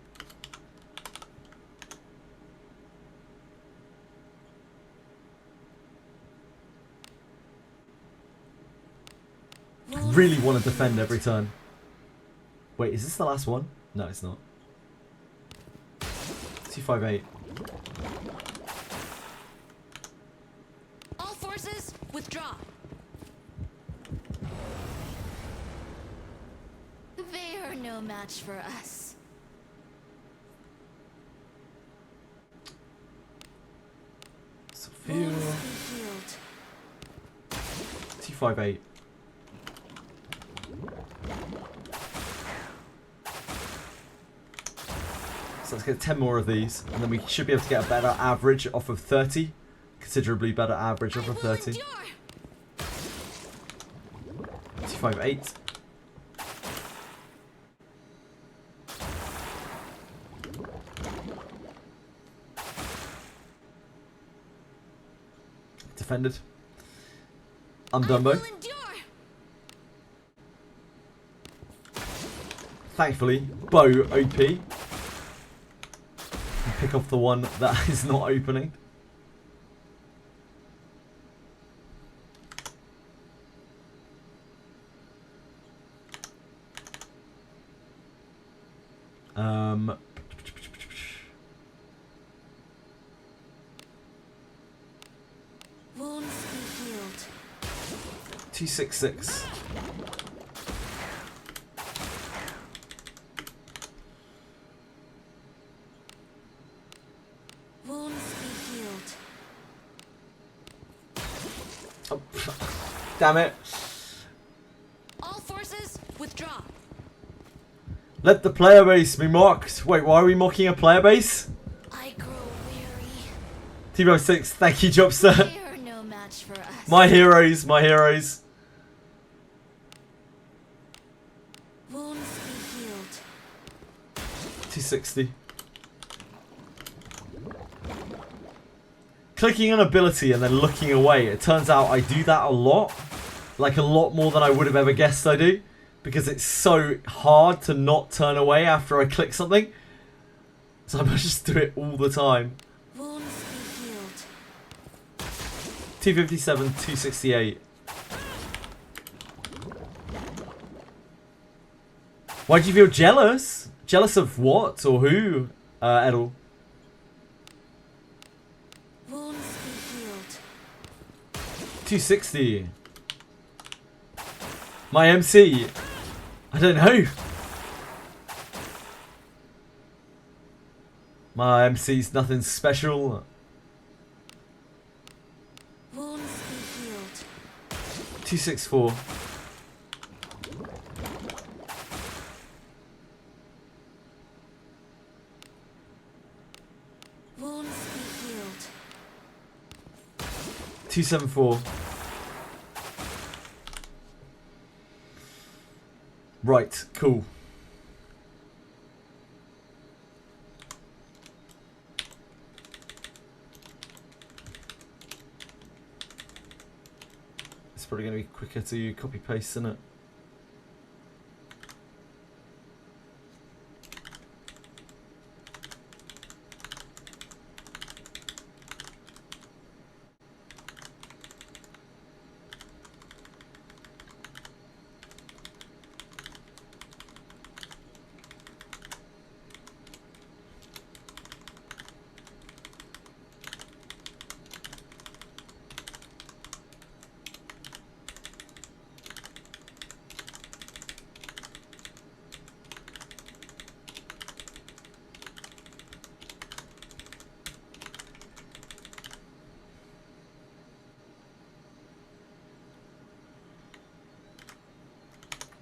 I really want to defend every turn. Wait, is this the last one? No, it's not. 258.
All forces, withdraw. They are no match for us.
Sophia.
Wounds be healed.
258. So let's get 10 more of these, and then we should be able to get a better average off of 30. Considerably better average off of 30. 258. Defended. I'm Dumbo.
Endure.
Thankfully, bow OP. And pick off the one that is not opening.
Wounds be healed.
266.
Wounds be healed.
Oh, damn it.
All forces, withdraw.
Let the player base be mocked. Wait, why are we mocking a player base?
I grow weary.
Team 06, thank you, Jobster.
They are no match for us.
My heroes, my heroes.
Wounds be healed.
260. Clicking an ability and then looking away. It turns out I do that a lot. Like a lot more than I would have ever guessed I do. Because it's so hard to not turn away after I click something. So I must just do it all the time.
Wounds be healed.
257, 268. Why do you feel jealous? Jealous of what or who, Edel?
Wounds be healed.
260. My MC. I don't know. My MC's nothing special.
Wounds be healed.
264.
Wounds be healed.
274. Right, cool. It's probably going to be quicker to copy paste, isn't it?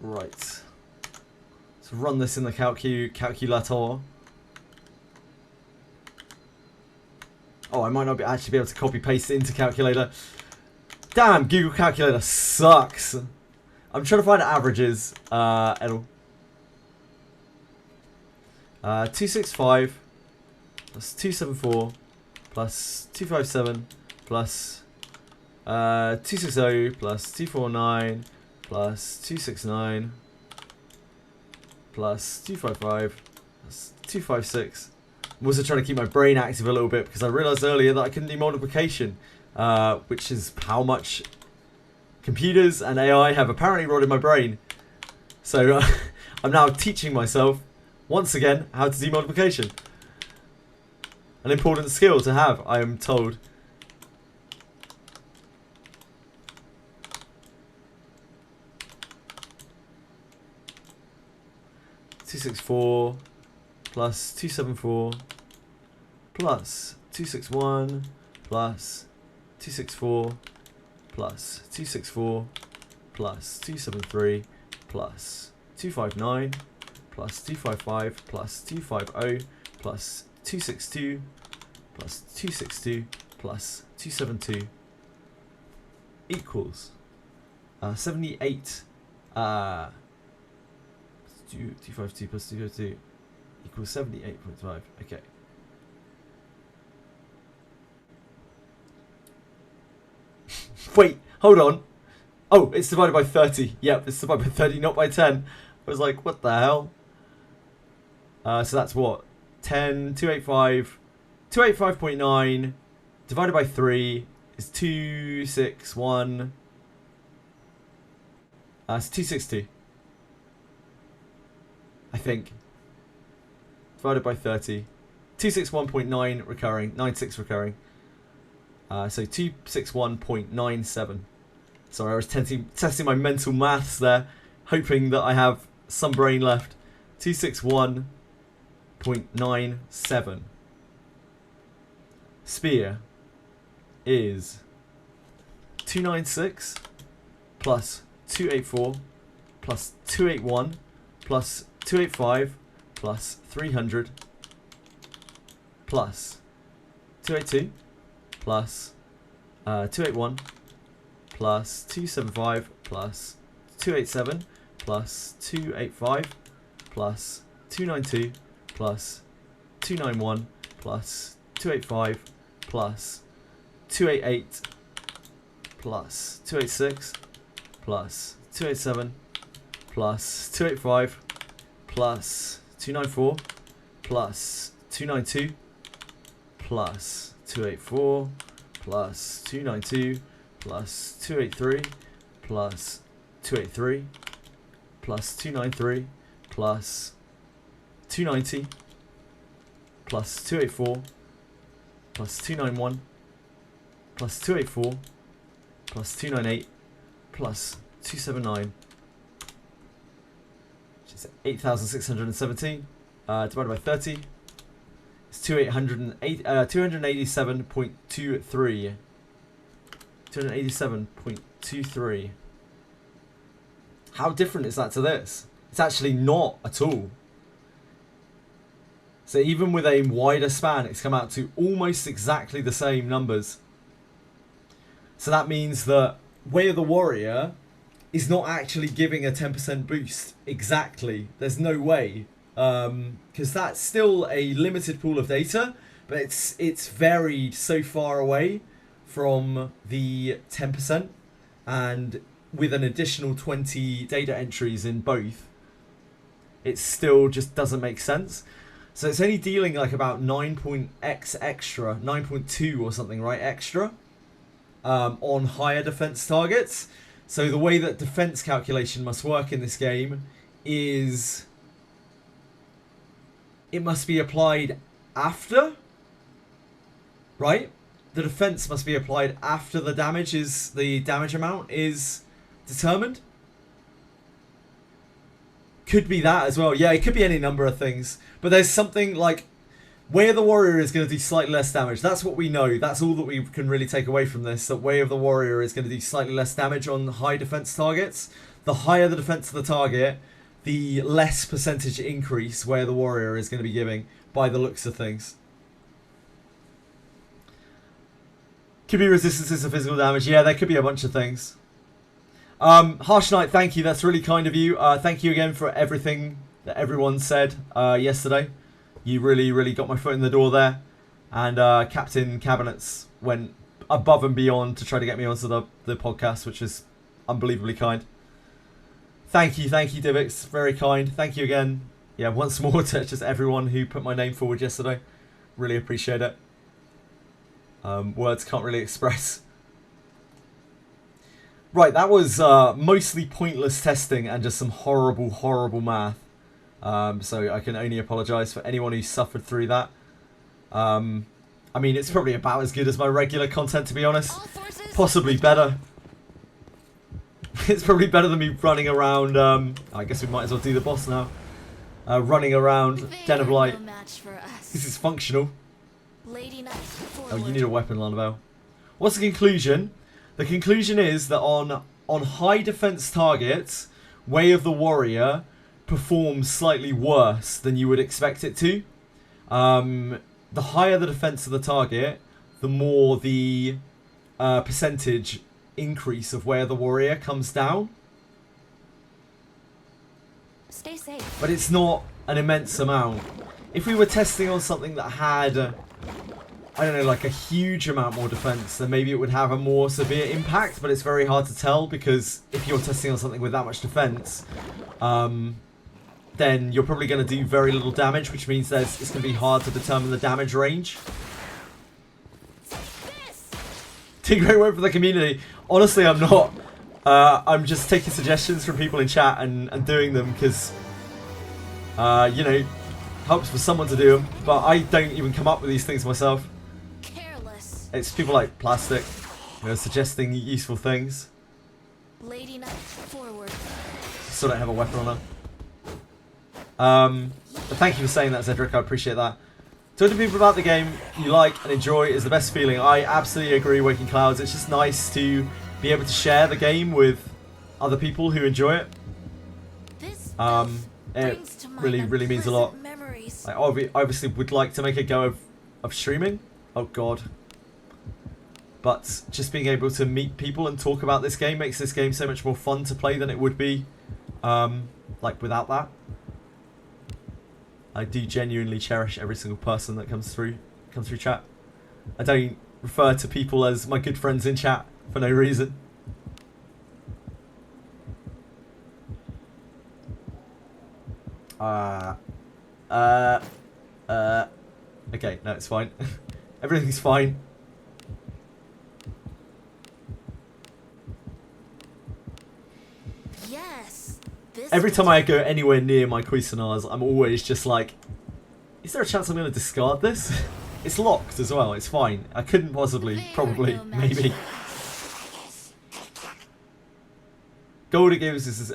Right. Let's run this in the calculator. Oh, I might not actually be able to copy paste it into calculator. Damn, Google Calculator sucks. I'm trying to find averages. Edel. 265 plus 274 plus 257 plus 260 plus 249 plus 269 plus 255 plus 256. I'm also trying to keep my brain active a little bit because I realised earlier that I couldn't do multiplication, which is how much computers and AI have apparently rotted my brain. So I'm now teaching myself once again how to do multiplication. An important skill to have, I am told. .264 plus 274 plus 261 plus 264 plus 264 plus 273 plus 259 plus 255 plus 250 plus 262 plus 262 plus 272 equals 78 252 plus 252 equals 78.5. Okay. Wait, hold on. Oh, it's divided by 30. Yep, it's divided by 30, not by 10. I was like, what the hell? So that's what? 285. 285.9 divided by 3 is 261. It's 262. I think. Divided by 30. 261.9 recurring. 96 recurring. So 261.97. Sorry, I was testing my mental maths there, hoping that I have some brain left. 261.97. Spear is 296 plus 284 plus 281 plus 285 plus 300 plus 282 plus 281 plus 275 plus 287 plus 285 plus 292 plus 291 plus 285 plus 288 plus 286 plus 287 plus 285 plus 294 plus 292 plus 284 plus 292 plus 283 plus 283 plus 293 plus 290 plus 284 plus 291 plus 284 plus 298 plus 279, which is 8,617 divided by 30 is 287.23. 287.23. How different is that to this? It's actually not at all. So even with a wider span, it's come out to almost exactly the same numbers. So that means that Way of the Warrior is not actually giving a 10% boost exactly. There's no way. Because that's still a limited pool of data, but it's varied so far away from the 10%, and with an additional 20 data entries in both, it still just doesn't make sense. So it's only dealing like about 9.x extra, 9.2 or something, right, extra on higher defense targets. So the way that defense calculation must work in this game is it must be applied after, right? The defense must be applied after the damage amount is determined. Could be that as well. Yeah, it could be any number of things. But there's something like Way of the Warrior is going to do slightly less damage. That's what we know. That's all that we can really take away from this. That Way of the Warrior is going to do slightly less damage on high defense targets. The higher the defense of the target, the less percentage increase Way of the Warrior is going to be giving by the looks of things. Could be resistances to physical damage. Yeah, there could be a bunch of things. Harsh Knight, thank you. That's really kind of you. Thank you again for everything that everyone said yesterday. You really, really got my foot in the door there. And Captain Cabinets went above and beyond to try to get me onto the podcast, which is unbelievably kind. Thank you, Divix. Very kind. Thank you again. Yeah, once more to just everyone who put my name forward yesterday. Really appreciate it. Words can't really express. Right, that was mostly pointless testing and just some horrible, horrible math. So I can only apologise for anyone who suffered through that. I mean, it's probably about as good as my regular content, to be honest. Possibly better. It's probably better than me running around. I guess we might as well do the boss now. Running around Den of Light. This is functional. Oh, you need a weapon, Lanabelle. What's the conclusion? The conclusion is that on high defense targets, Way of the Warrior performs slightly worse than you would expect it to. The higher the defense of the target, the more the percentage increase of Way of the Warrior comes down.
Stay safe.
but it's not an immense amount. If we were testing on something that had, I don't know, like a huge amount more defense, then maybe it would have a more severe impact, but it's very hard to tell because if you're testing on something with that much defense, then you're probably going to do very little damage, which means it's going to be hard to determine the damage range. Take great work for the community. Honestly, I'm not. I'm just taking suggestions from people in chat and doing them because, you know, helps for someone to do them. But I don't even come up with these things myself.
Careless.
It's people like Plastic, you know, suggesting useful things.
Lady Knight, forward.
Still don't have a weapon on her. But thank you for saying that, Zedric. I appreciate that. Talking to people about the game you like and enjoy is the best feeling. I absolutely agree, Waking Clouds. It's just nice to be able to share the game with other people who enjoy it. It really means a lot. I obviously would like to make a go of streaming. Oh god. But just being able to meet people and talk about this game makes this game so much more fun to play than it would be like without that. I do genuinely cherish every single person that comes through chat. I don't refer to people as my good friends in chat for no reason. Okay, no, it's fine. Everything's fine.
Yes.
Every time I go anywhere near my Cuisinards, I'm always just like, is there a chance I'm going to discard this? It's locked as well, it's fine. I couldn't possibly, probably, maybe. Golden Games is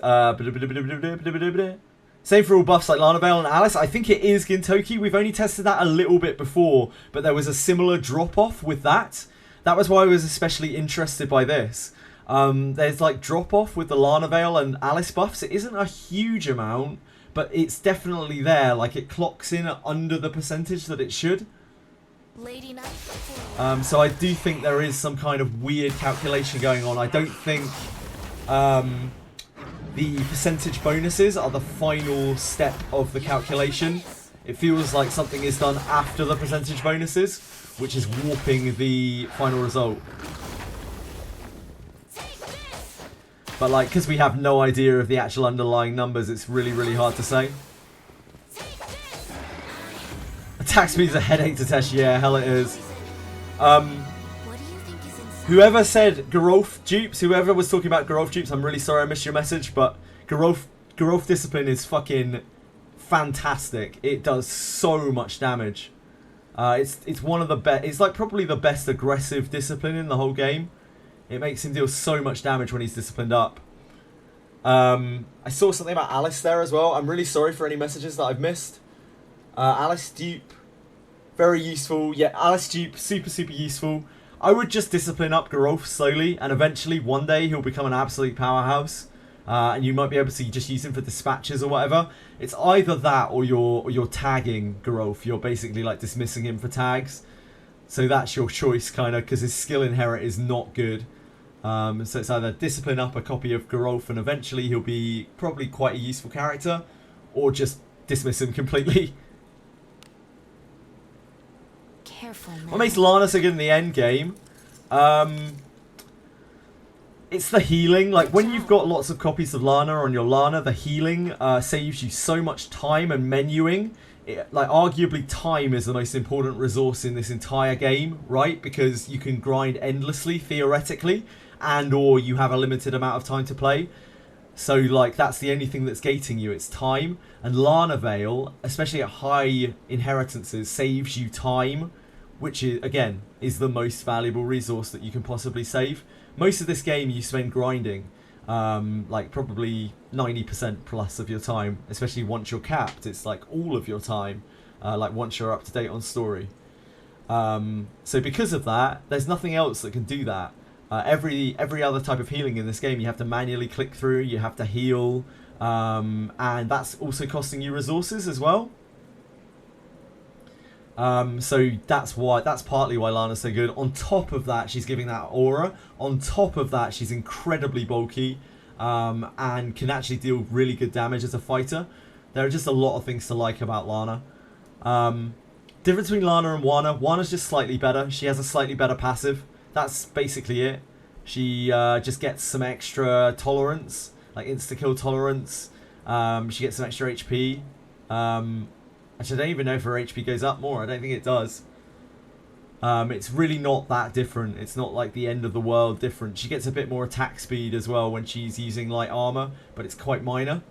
same for all buffs like Lanavel and Alice. I think it is Gintoki. We've only tested that a little bit before, but there was a similar drop-off with that. That was why I was especially interested by this. There's like drop-off with the Lanavel and Alice buffs. It isn't a huge amount, but it's definitely there. Like it clocks in under the percentage that it should.
Lady Knight,
so I do think there is some kind of weird calculation going on. I don't think the percentage bonuses are the final step of the calculation. It feels like something is done after the percentage bonuses, which is warping the final result. But like, because we have no idea of the actual underlying numbers, it's really hard to say. Attack speed's a headache to test. Yeah, hell it is.
what do you think is inside?
Whoever said Garolf dupes, whoever was talking about Garolf dupes, I'm really sorry I missed your message, but Garolf Discipline is fucking fantastic. It does so much damage. It's one of the best. It's like probably the best aggressive discipline in the whole game. It makes him deal so much damage when he's disciplined up. I saw something about Alice there as well. I'm really sorry for any messages that I've missed. Alice dupe, very useful. Yeah, Alice dupe, super useful. I would just discipline up Garolf slowly, and eventually one day he'll become an absolute powerhouse. And you might be able to just use him for dispatches or whatever. It's either that or you're tagging Garolf. You're basically like dismissing him for tags. So that's your choice, kind of, because his skill inherit is not good. So it's either discipline up a copy of Garolf and eventually he'll be probably quite a useful character, or just dismiss him completely.
Careful now.
What makes Lana so good in the end game? It's the healing. Like when you've got lots of copies of Lana on your Lana, the healing saves you so much time and menuing. Like arguably time is the most important resource in this entire game, right? Because you can grind endlessly theoretically, and or you have a limited amount of time to play. So like that's the only thing that's gating you, it's time. And Lana Veil, especially at high inheritances, saves you time, which is again is the most valuable resource that you can possibly save. Most of this game you spend grinding, like probably 90% plus of your time, especially once you're capped. It's like all of your time, like once you're up to date on story. So because of that, there's nothing else that can do that. Every other type of healing in this game you have to manually click through, you have to heal, and that's also costing you resources as well. So that's partly why Lana's so good. On top of that, she's giving that aura. On top of that, she's incredibly bulky. and can actually deal really good damage as a fighter. There are just a lot of things to like about Lana. Difference between Lana and Wana. Wana's just slightly better. She has a slightly better passive. That's basically it. She just gets some extra tolerance, like insta-kill tolerance. She gets some extra HP. Actually, I don't even know if her HP goes up more. I don't think it does. It's really not that different. It's not like the end of the world different. She gets a bit more attack speed as well when she's using light armor, but it's quite minor.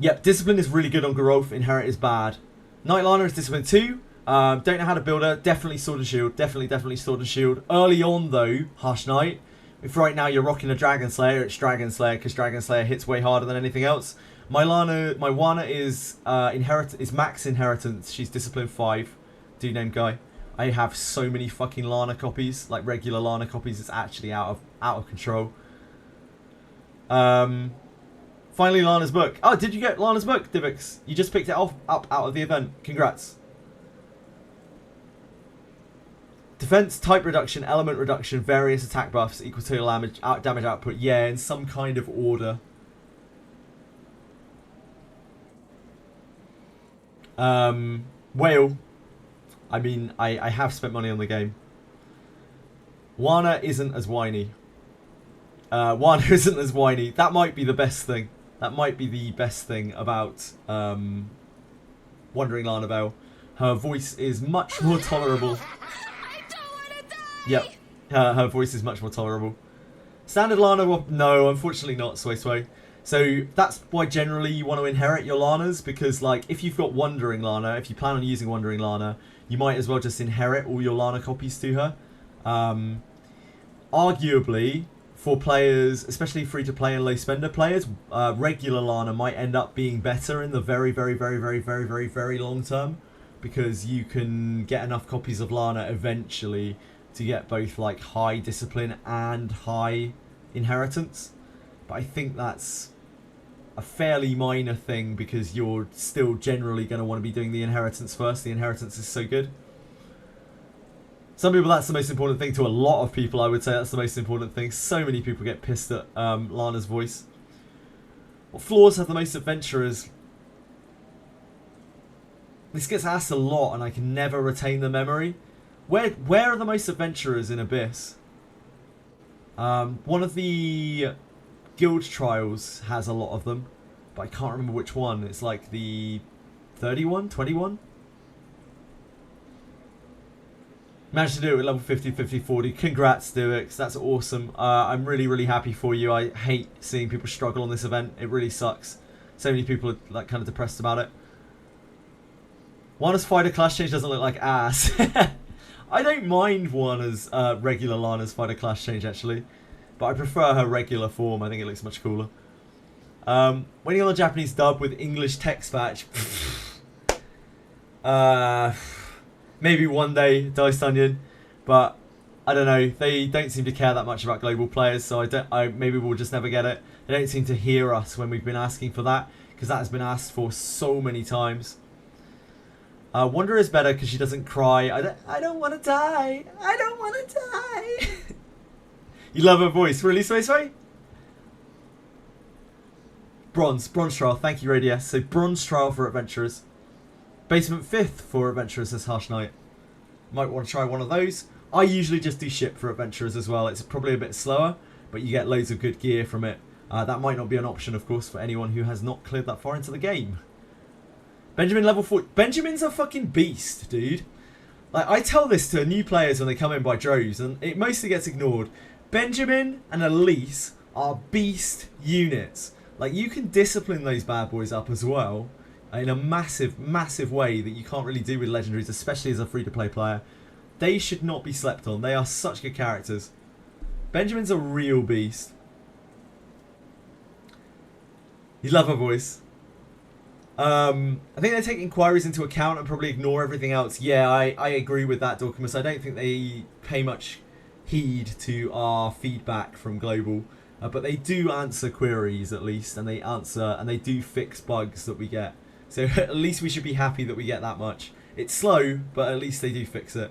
Yep, Discipline is really good on Garolf. Inherit is bad. Night Lana is Discipline 2. Don't know how to build her. Definitely Sword and Shield. Definitely Sword and Shield. Early on, though, Harsh Knight. If right now you're rocking a Dragon Slayer, it's Dragon Slayer, because Dragon Slayer hits way harder than anything else. My Wana is max inheritance. She's Discipline 5. Dude named Guy. I have so many fucking Lana copies, like regular Lana copies. It's actually out of control. Finally, Lana's book. Oh, did you get Lana's book, Divix? You just picked it up out of the event. Congrats. Defense, type reduction, element reduction, various attack buffs, equal to damage output. Yeah, in some kind of order. Whale. I mean, I have spent money on the game. Wana isn't as whiny. Wana isn't as whiny. That might be the best thing. That might be the best thing about Wandering Lana Bell. Her voice is much more tolerable. Yep. Her voice is much more tolerable. Standard Lana, no, unfortunately not, Sway Sway. So that's why generally you want to inherit your Lanas, because like if you've got Wandering Lana, if you plan on using Wandering Lana, you might as well just inherit all your Lana copies to her. Arguably, for players, especially free-to-play and low-spender players, regular Lana might end up being better in the very long term, because you can get enough copies of Lana eventually to get both like high discipline and high inheritance. But I think that's a fairly minor thing, because you're still generally going to want to be doing the inheritance first. The inheritance is so good. Some people, that's the most important thing. To a lot of people, I would say that's the most important thing. So many people get pissed at Lana's voice. What floors have the most adventurers? This gets asked a lot and I can never retain the memory. Where are the most adventurers in Abyss? One of the guild trials has a lot of them, but I can't remember which one. It's like the 31, 21? Managed to do it with level 50, 50, 40. Congrats, Duix. That's awesome. I'm really happy for you. I hate seeing people struggle on this event. It really sucks. So many people are like kind of depressed about it. Wana's fighter class change doesn't look like ass. I don't mind Wana's regular Lana's fighter class change actually, but I prefer her regular form. I think it looks much cooler. Waiting on the Japanese dub with English text patch. Maybe one day, Dice Onion, but I don't know. They don't seem to care that much about global players, so maybe we'll just never get it. They don't seem to hear us when we've been asking for that, because that has been asked for so many times. Wonder is better because she doesn't cry. I don't want to die. I don't want to die. You love her voice, really, Sway? Bronze trial. Thank you, Radius. So bronze trial for adventurers. Basement 5th for adventurers, says Harsh Knight. Might want to try one of those. I usually just do ship for adventurers as well. It's probably a bit slower, but you get loads of good gear from it. That might not be an option, of course, for anyone who has not cleared that far into the game. Benjamin level 4. Benjamin's a fucking beast, dude. Like, I tell this to new players when they come in by droves, and it mostly gets ignored. Benjamin and Elise are beast units. Like, you can discipline those bad boys up as well in a massive way that you can't really do with legendaries, especially as a free-to-play player. They should not be slept on. They are such good characters. Benjamin's a real beast. You love her voice. I think they take inquiries into account and probably ignore everything else. Yeah, I agree with that, Dorcamus. I don't think they pay much heed to our feedback from Global. But they do answer queries, at least, and they do fix bugs that we get. So at least we should be happy that we get that much. It's slow, but at least they do fix it.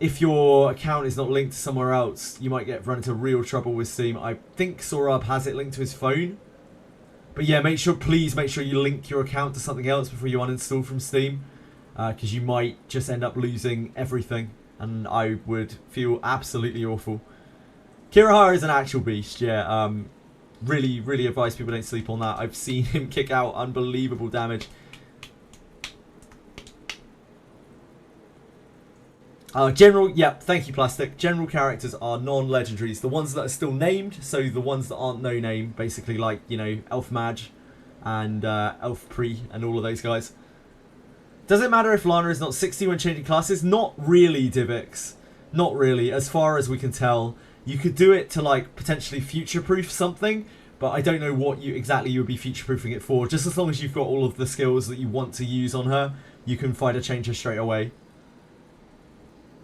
if your account is not linked to somewhere else, you might run into real trouble with Steam. I think Sorab has it linked to his phone. But yeah, please make sure you link your account to something else before you uninstall from Steam. Because you might just end up losing everything. And I would feel absolutely awful. Kirahara is an actual beast, yeah. Really, really advise people don't sleep on that. I've seen him kick out unbelievable damage. General, yeah, thank you, Plastic. General characters are non-legendaries. The ones that are still named, so the ones that aren't no name, basically like, you know, Elf Mage and Elf Pre and all of those guys. Does it matter if Lana is not 60 when changing classes? Not really, Divix. Not really, as far as we can tell. You could do it to, like, potentially future-proof something, but I don't know what exactly you would be future-proofing it for. Just as long as you've got all of the skills that you want to use on her, you can find a change her straight away.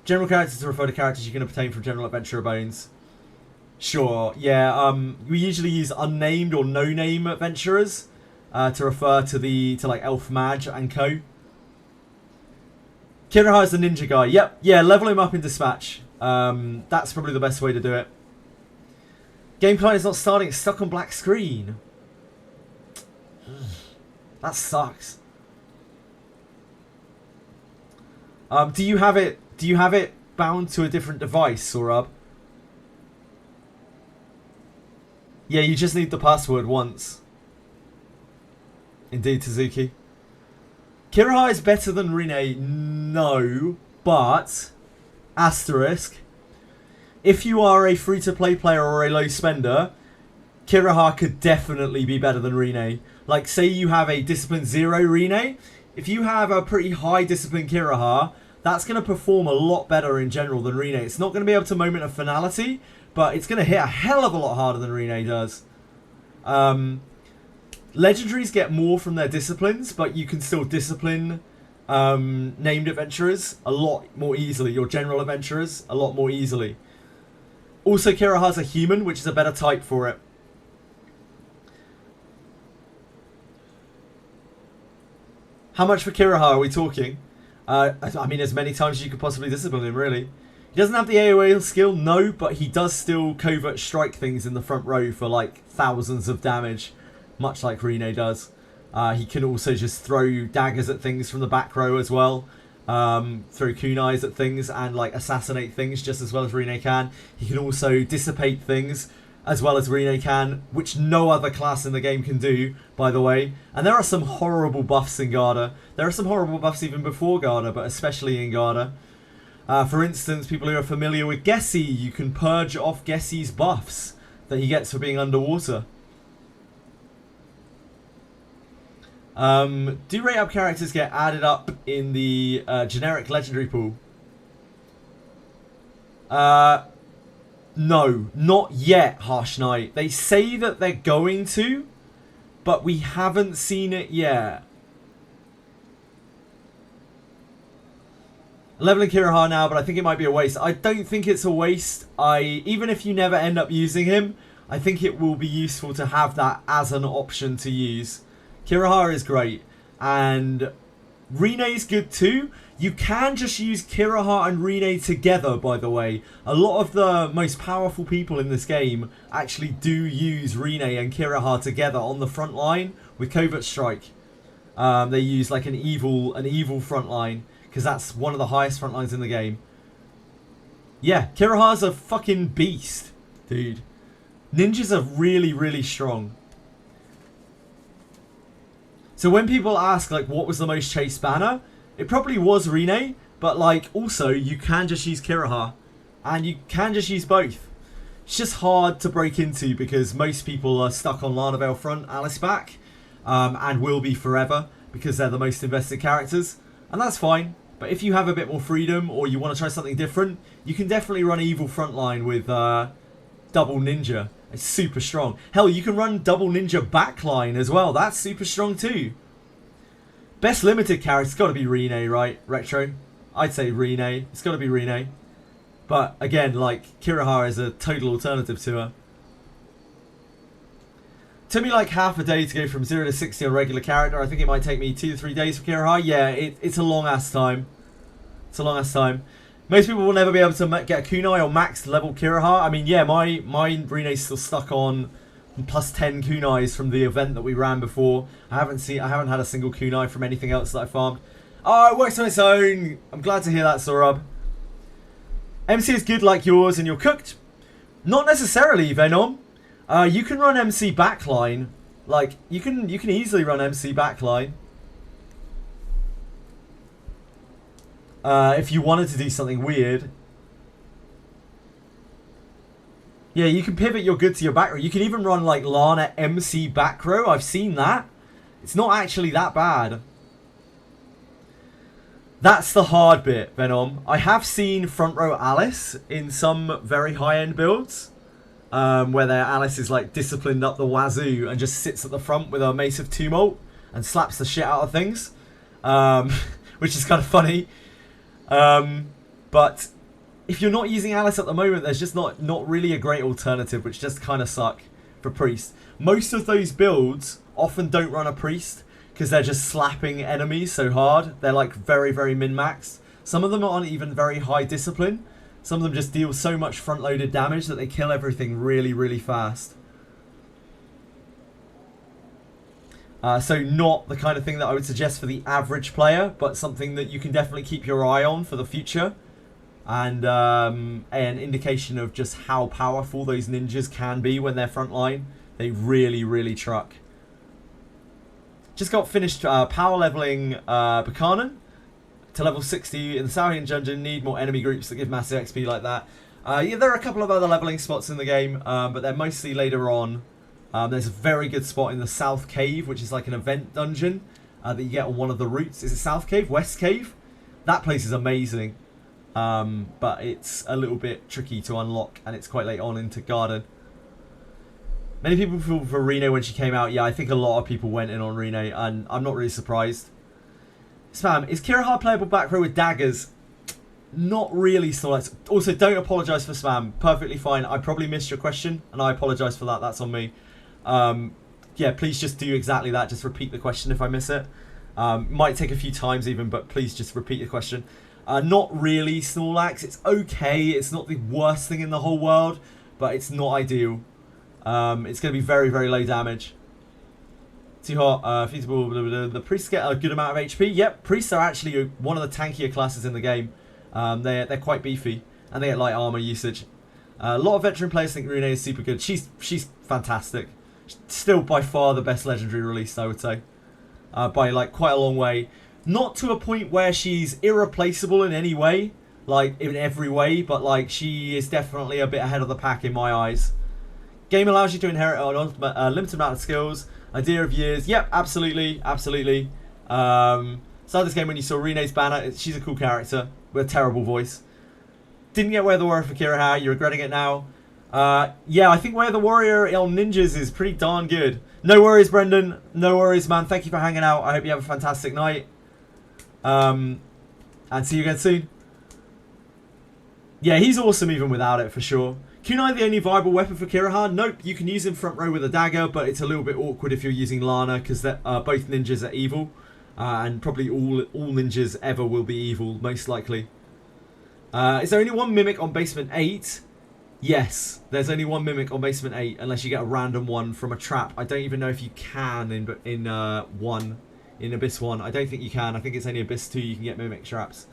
General characters refer to characters you can obtain from General Adventurer Bones. Sure, yeah, we usually use unnamed or no-name adventurers to refer to like Elf Mage and co. Kirahara's the ninja guy. Yep, yeah, level him up in Dispatch. That's probably the best way to do it. Game client is not starting, it's stuck on black screen. That sucks. Do you have it bound to a different device, Sorab? Yeah, you just need the password once. Indeed, Tazuki. Kirahara is better than Rine, no, but asterisk. If you are a free-to-play player or a low spender, Kirahara could definitely be better than Rine. Like, say you have a Discipline 0 Rine, if you have a pretty high Discipline Kirahara, that's going to perform a lot better in general than Rine. It's not going to be able to Moment of Finality, but it's going to hit a hell of a lot harder than Rine does. Legendaries get more from their disciplines, but you can still discipline named adventurers a lot more easily. Your general adventurers a lot more easily. Also, Kirahara's a human, which is a better type for it. How much for Kirahara are we talking? I mean, as many times as you could possibly discipline him, really. He doesn't have the AoE skill, no, but he does still covert strike things in the front row for like thousands of damage, much like Rine does. He can also just throw daggers at things from the back row as well. Throw kunais at things and like assassinate things just as well as Rine can. He can also dissipate things as well as Rine can, which no other class in the game can do, by the way. And there are some horrible buffs in Garda. There are some horrible buffs even before Garda, but especially in Garda. For instance, people who are familiar with Gessi, you can purge off Gessi's buffs that he gets for being underwater. Do rate up characters get added up in the generic legendary pool? No, not yet, Harsh Knight. They say that they're going to, but we haven't seen it yet. Leveling Kirahara now, but I think it might be a waste. I don't think it's a waste. Even if you never end up using him, I think it will be useful to have that as an option to use. Kirahara is great, and Rine is good too. You can just use Kirahara and Rine together, by the way. A lot of the most powerful people in this game actually do use Rine and Kirahara together on the front line with Covert Strike. They use like an evil front line, because that's one of the highest front lines in the game. Yeah, Kirahara's a fucking beast, dude. Ninjas are really, really strong. So when people ask, like, what was the most chased banner? It probably was Rine, but, like, also, you can just use Kirahara. And you can just use both. It's just hard to break into because most people are stuck on Lana Front, Alice back, and will be forever because they're the most invested characters. And that's fine. But if you have a bit more freedom or you want to try something different, you can definitely run Evil Frontline with Double Ninja. It's super strong. Hell, you can run Double Ninja Backline as well. That's super strong too. Best limited character's got to be Rine, right? Retro? I'd say Rine. It's got to be Rine. But again, like, Kirahara is a total alternative to her. Took me like half a day to go from 0 to 60 on regular character. I think it might take me 2 to 3 days for Kirahara. Yeah, it's a long ass time. It's a long ass time. Most people will never be able to get a kunai or max level Kiraha. I mean, yeah, my Rine's still stuck on plus 10 kunais from the event that we ran before. I haven't had a single kunai from anything else that I farmed. Oh, it works on its own. I'm glad to hear that, Sorab. MC is good like yours and you're cooked. Not necessarily, Venom. You can run MC backline. Like, you can easily run MC backline. If you wanted to do something weird. Yeah, you can pivot your good to your back row. You can even run like Lana MC back row. I've seen that. It's not actually that bad. That's the hard bit, Venom. I have seen front row Alice in some very high-end builds. Where their Alice is like disciplined up the wazoo and just sits at the front with a Mace of Tumult and slaps the shit out of things. Which is kind of funny. But if you're not using Alice at the moment, there's just not really a great alternative, which just kind of suck for Priest. Most of those builds often don't run a Priest because they're just slapping enemies so hard. They're like very, very min-maxed. Some of them aren't even very high discipline. Some of them just deal so much front-loaded damage that they kill everything really, really fast. So not the kind of thing that I would suggest for the average player, but something that you can definitely keep your eye on for the future. And an indication of just how powerful those ninjas can be when they're frontline. They really, really truck. Just got finished power leveling Buchanan to level 60 in the Saurian dungeon. Need more enemy groups that give massive XP like that. Yeah, there are a couple of other leveling spots in the game, but they're mostly later on. There's a very good spot in the South Cave, which is like an event dungeon that you get on one of the routes. Is it South Cave? West Cave? That place is amazing. But it's a little bit tricky to unlock, and it's quite late on into Garden. Many people feel for Rene when she came out. Yeah, I think a lot of people went in on Rene, and I'm not really surprised. Spam, is Kiraha playable back row with daggers? Not really, Snorlax. Also, don't apologise for spam. Perfectly fine. I probably missed your question, and I apologise for that. That's on me. Yeah, please just do exactly that. Just repeat the question if I miss it. Might take a few times even, but please just repeat the question. Not really, Snorlax. It's okay. It's not the worst thing in the whole world, but it's not ideal. It's going to be very, very low damage. Too hot. Feasible. Blah, blah, blah. The priests get a good amount of HP. Yep, priests are actually one of the tankier classes in the game. They're quite beefy, and they get light armor usage. A lot of veteran players think Rune is super good. She's fantastic. Still by far the best legendary release, I would say. By like quite a long way. Not to a point where she's irreplaceable in any way, like in every way, but like she is definitely a bit ahead of the pack in my eyes. Game allows you to inherit a limited amount of skills. Idea of years. Yep, absolutely, absolutely. Started this game when you saw Rene's banner. She's a cool character with a terrible voice. Didn't get Wear the Warrior for Kiraha. You're regretting it now. Yeah, I think Wear the Warrior on Ninjas is pretty darn good. No worries, Brendan. No worries, man. Thank you for hanging out. I hope you have a fantastic night. And see you again soon. Yeah, he's awesome even without it, for sure. Kunai the only viable weapon for Kiraha? Nope, you can use him front row with a dagger, but it's a little bit awkward if you're using Lana, because both ninjas are evil. And probably all ninjas ever will be evil, most likely. Is there only one Mimic on Basement 8? Yes, there's only one Mimic on Basement 8, unless you get a random one from a trap. I don't even know if you can in Abyss 1. I don't think you can. I think it's only Abyss 2 you can get Mimic traps.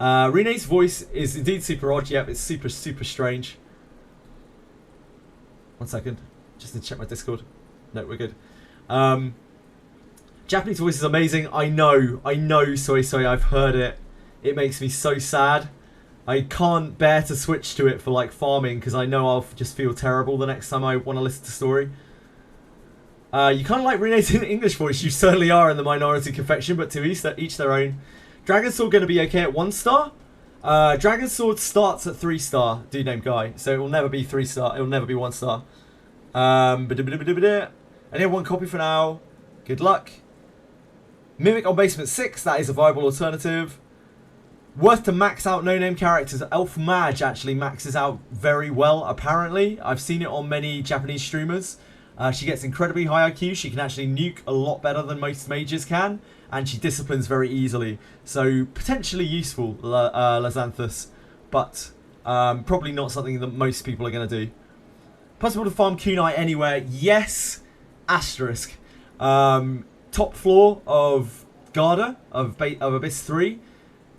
Rene's voice is indeed super odd. Yep, it's super, super strange. 1 second. Just to check my Discord. No, we're good. Japanese voice is amazing. I know, Soy, I've heard it. It makes me so sad. I can't bear to switch to it for like farming because I know I'll just feel terrible the next time I want to listen to story. You kind of like Rene's English voice. You certainly are in the minority confection, but to each their own. Dragon Sword going to be okay at 1 star. Dragon Sword starts at 3 star. Dude named Guy, so it will never be 3 star. It will never be 1 star. I only have 1 copy for now. Good luck. Mimic on Basement 6. That is a viable alternative. Worth to max out no-name characters. Elf Mage actually maxes out very well, apparently. I've seen it on many Japanese streamers. She gets incredibly high IQ. She can actually nuke a lot better than most mages can. And she disciplines very easily. So potentially useful, Lazanthus. But probably not something that most people are going to do. Possible to farm kunai anywhere? Yes. Asterisk. Top floor of Garda, of Abyss 3.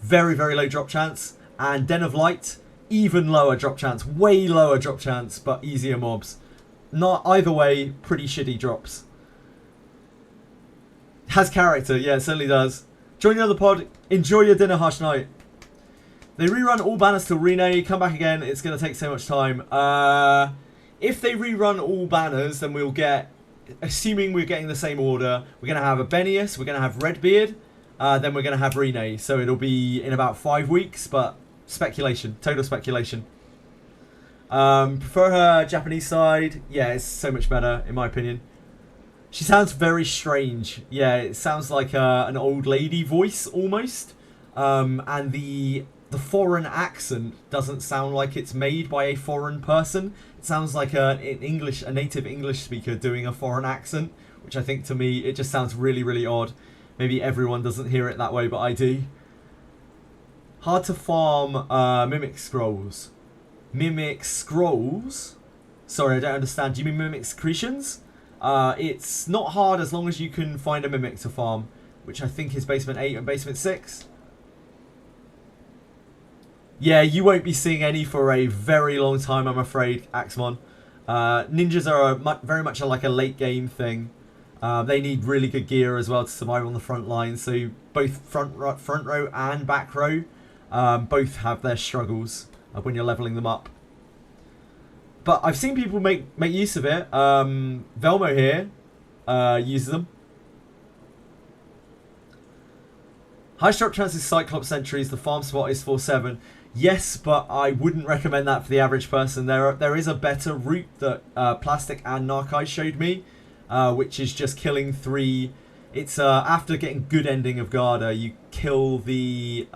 Very, very low drop chance. And Den of Light, even lower drop chance. Way lower drop chance, but easier mobs. Not either way, pretty shitty drops. Has character, yeah, it certainly does. Join the other pod. Enjoy your dinner, Harsh Knight. They rerun all banners till Rene. Come back again. It's going to take so much time. If they rerun all banners, then we'll get, assuming we're getting the same order, we're going to have a Benius, we're going to have Redbeard, then we're going to have Rene. So it'll be in about 5 weeks, but speculation. Total speculation. Prefer her Japanese side. Yeah, it's so much better, in my opinion. She sounds very strange. Yeah, it sounds like an old lady voice, almost. And the foreign accent doesn't sound like it's made by a foreign person. It sounds like a native English speaker doing a foreign accent, which I think to me, it just sounds really, really odd. Maybe everyone doesn't hear it that way, but I do. Hard to farm Mimic Scrolls. Mimic Scrolls? Sorry, I don't understand. Do you mean Mimic Secretions? It's not hard as long as you can find a Mimic to farm, which I think is Basement 8 and Basement 6. Yeah, you won't be seeing any for a very long time, I'm afraid, Axmon. Ninjas are very much like a late game thing. They need really good gear as well to survive on the front line. So both front row and back row both have their struggles when you're leveling them up. But I've seen people make use of it. Velmo here uses them. High drop chances Cyclops sentries. The farm spot is 4/7. Yes, but I wouldn't recommend that for the average person. There is a better route that Plastic and Narkai showed me, which is just killing 3. It's after getting good ending of Garda, you kill the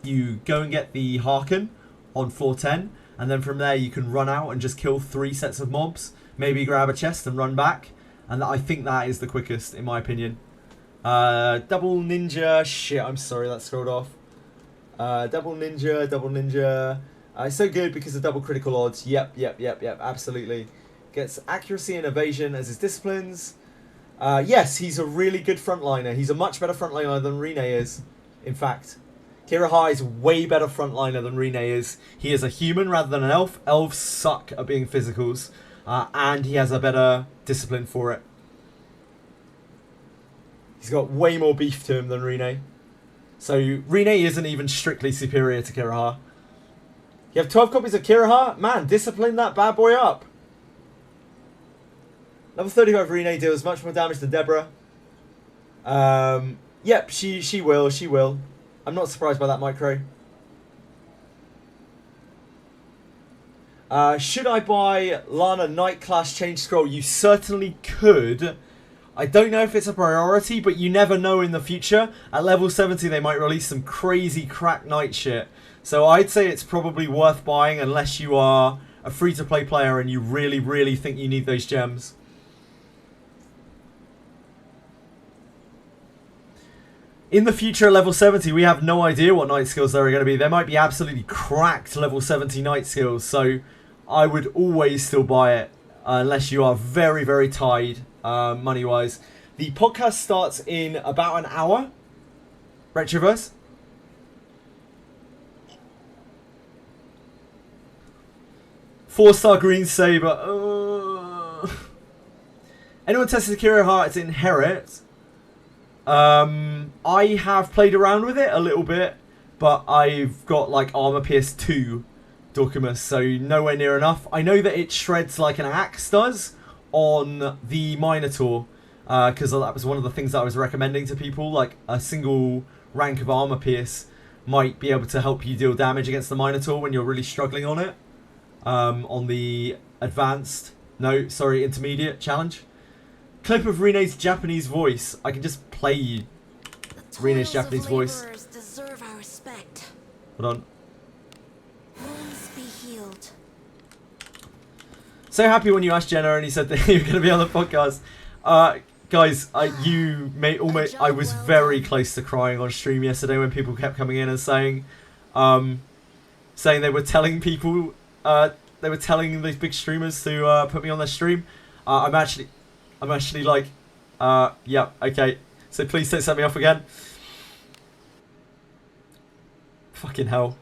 you go and get the Harken on floor 10, and then from there you can run out and just kill 3 sets of mobs. Maybe grab a chest and run back, and I think that is the quickest in my opinion. Double ninja. Shit, I'm sorry that scrolled off. Double ninja. It's so good because of double critical odds. Yep, absolutely. Gets accuracy and evasion as his disciplines. Yes, he's a really good frontliner. He's a much better frontliner than Rene is, in fact. Kiraha is way better frontliner than Rene is. He is a human rather than an elf. Elves suck at being physicals. And he has a better discipline for it. He's got way more beef to him than Rene. So Rene isn't even strictly superior to Kiraha. You have 12 copies of Kiraha? Man, discipline that bad boy up. Level 35 Rene deals much more damage than Deborah. Yep, she will. I'm not surprised by that micro. Should I buy Lana Night Class Change Scroll? You certainly could. I don't know if it's a priority, but you never know in the future. At level 70, they might release some crazy crack night shit. So I'd say it's probably worth buying unless you are a free-to-play player and you really, really think you need those gems. In the future at level 70, we have no idea what night skills there are going to be. There might be absolutely cracked level 70 night skills, so I would always still buy it unless you are very, very tied money-wise. The podcast starts in about an hour. Retroverse. Four-star green saber. Anyone tested Kiraha to inherit? I have played around with it a little bit, but I've got like armor pierce 2 Dorkimus, so nowhere near enough. I know that it shreds like an axe does on the Minotaur, because that was one of the things that I was recommending to people. Like a single rank of armor pierce might be able to help you deal damage against the Minotaur when you're really struggling on it. On the intermediate challenge. Clip of Rene's Japanese voice. I can just play you Rene's Japanese voice.
Deserve our respect.
Hold on.
Wounds be healed.
So happy when you asked Jenna and he said that you were going to be on the podcast. Guys, I was very close to crying on stream yesterday when people kept coming in and saying they were telling people, they were telling these big streamers to put me on their stream. I'm actually like, yeah, okay. So please don't set me off again. Fucking hell.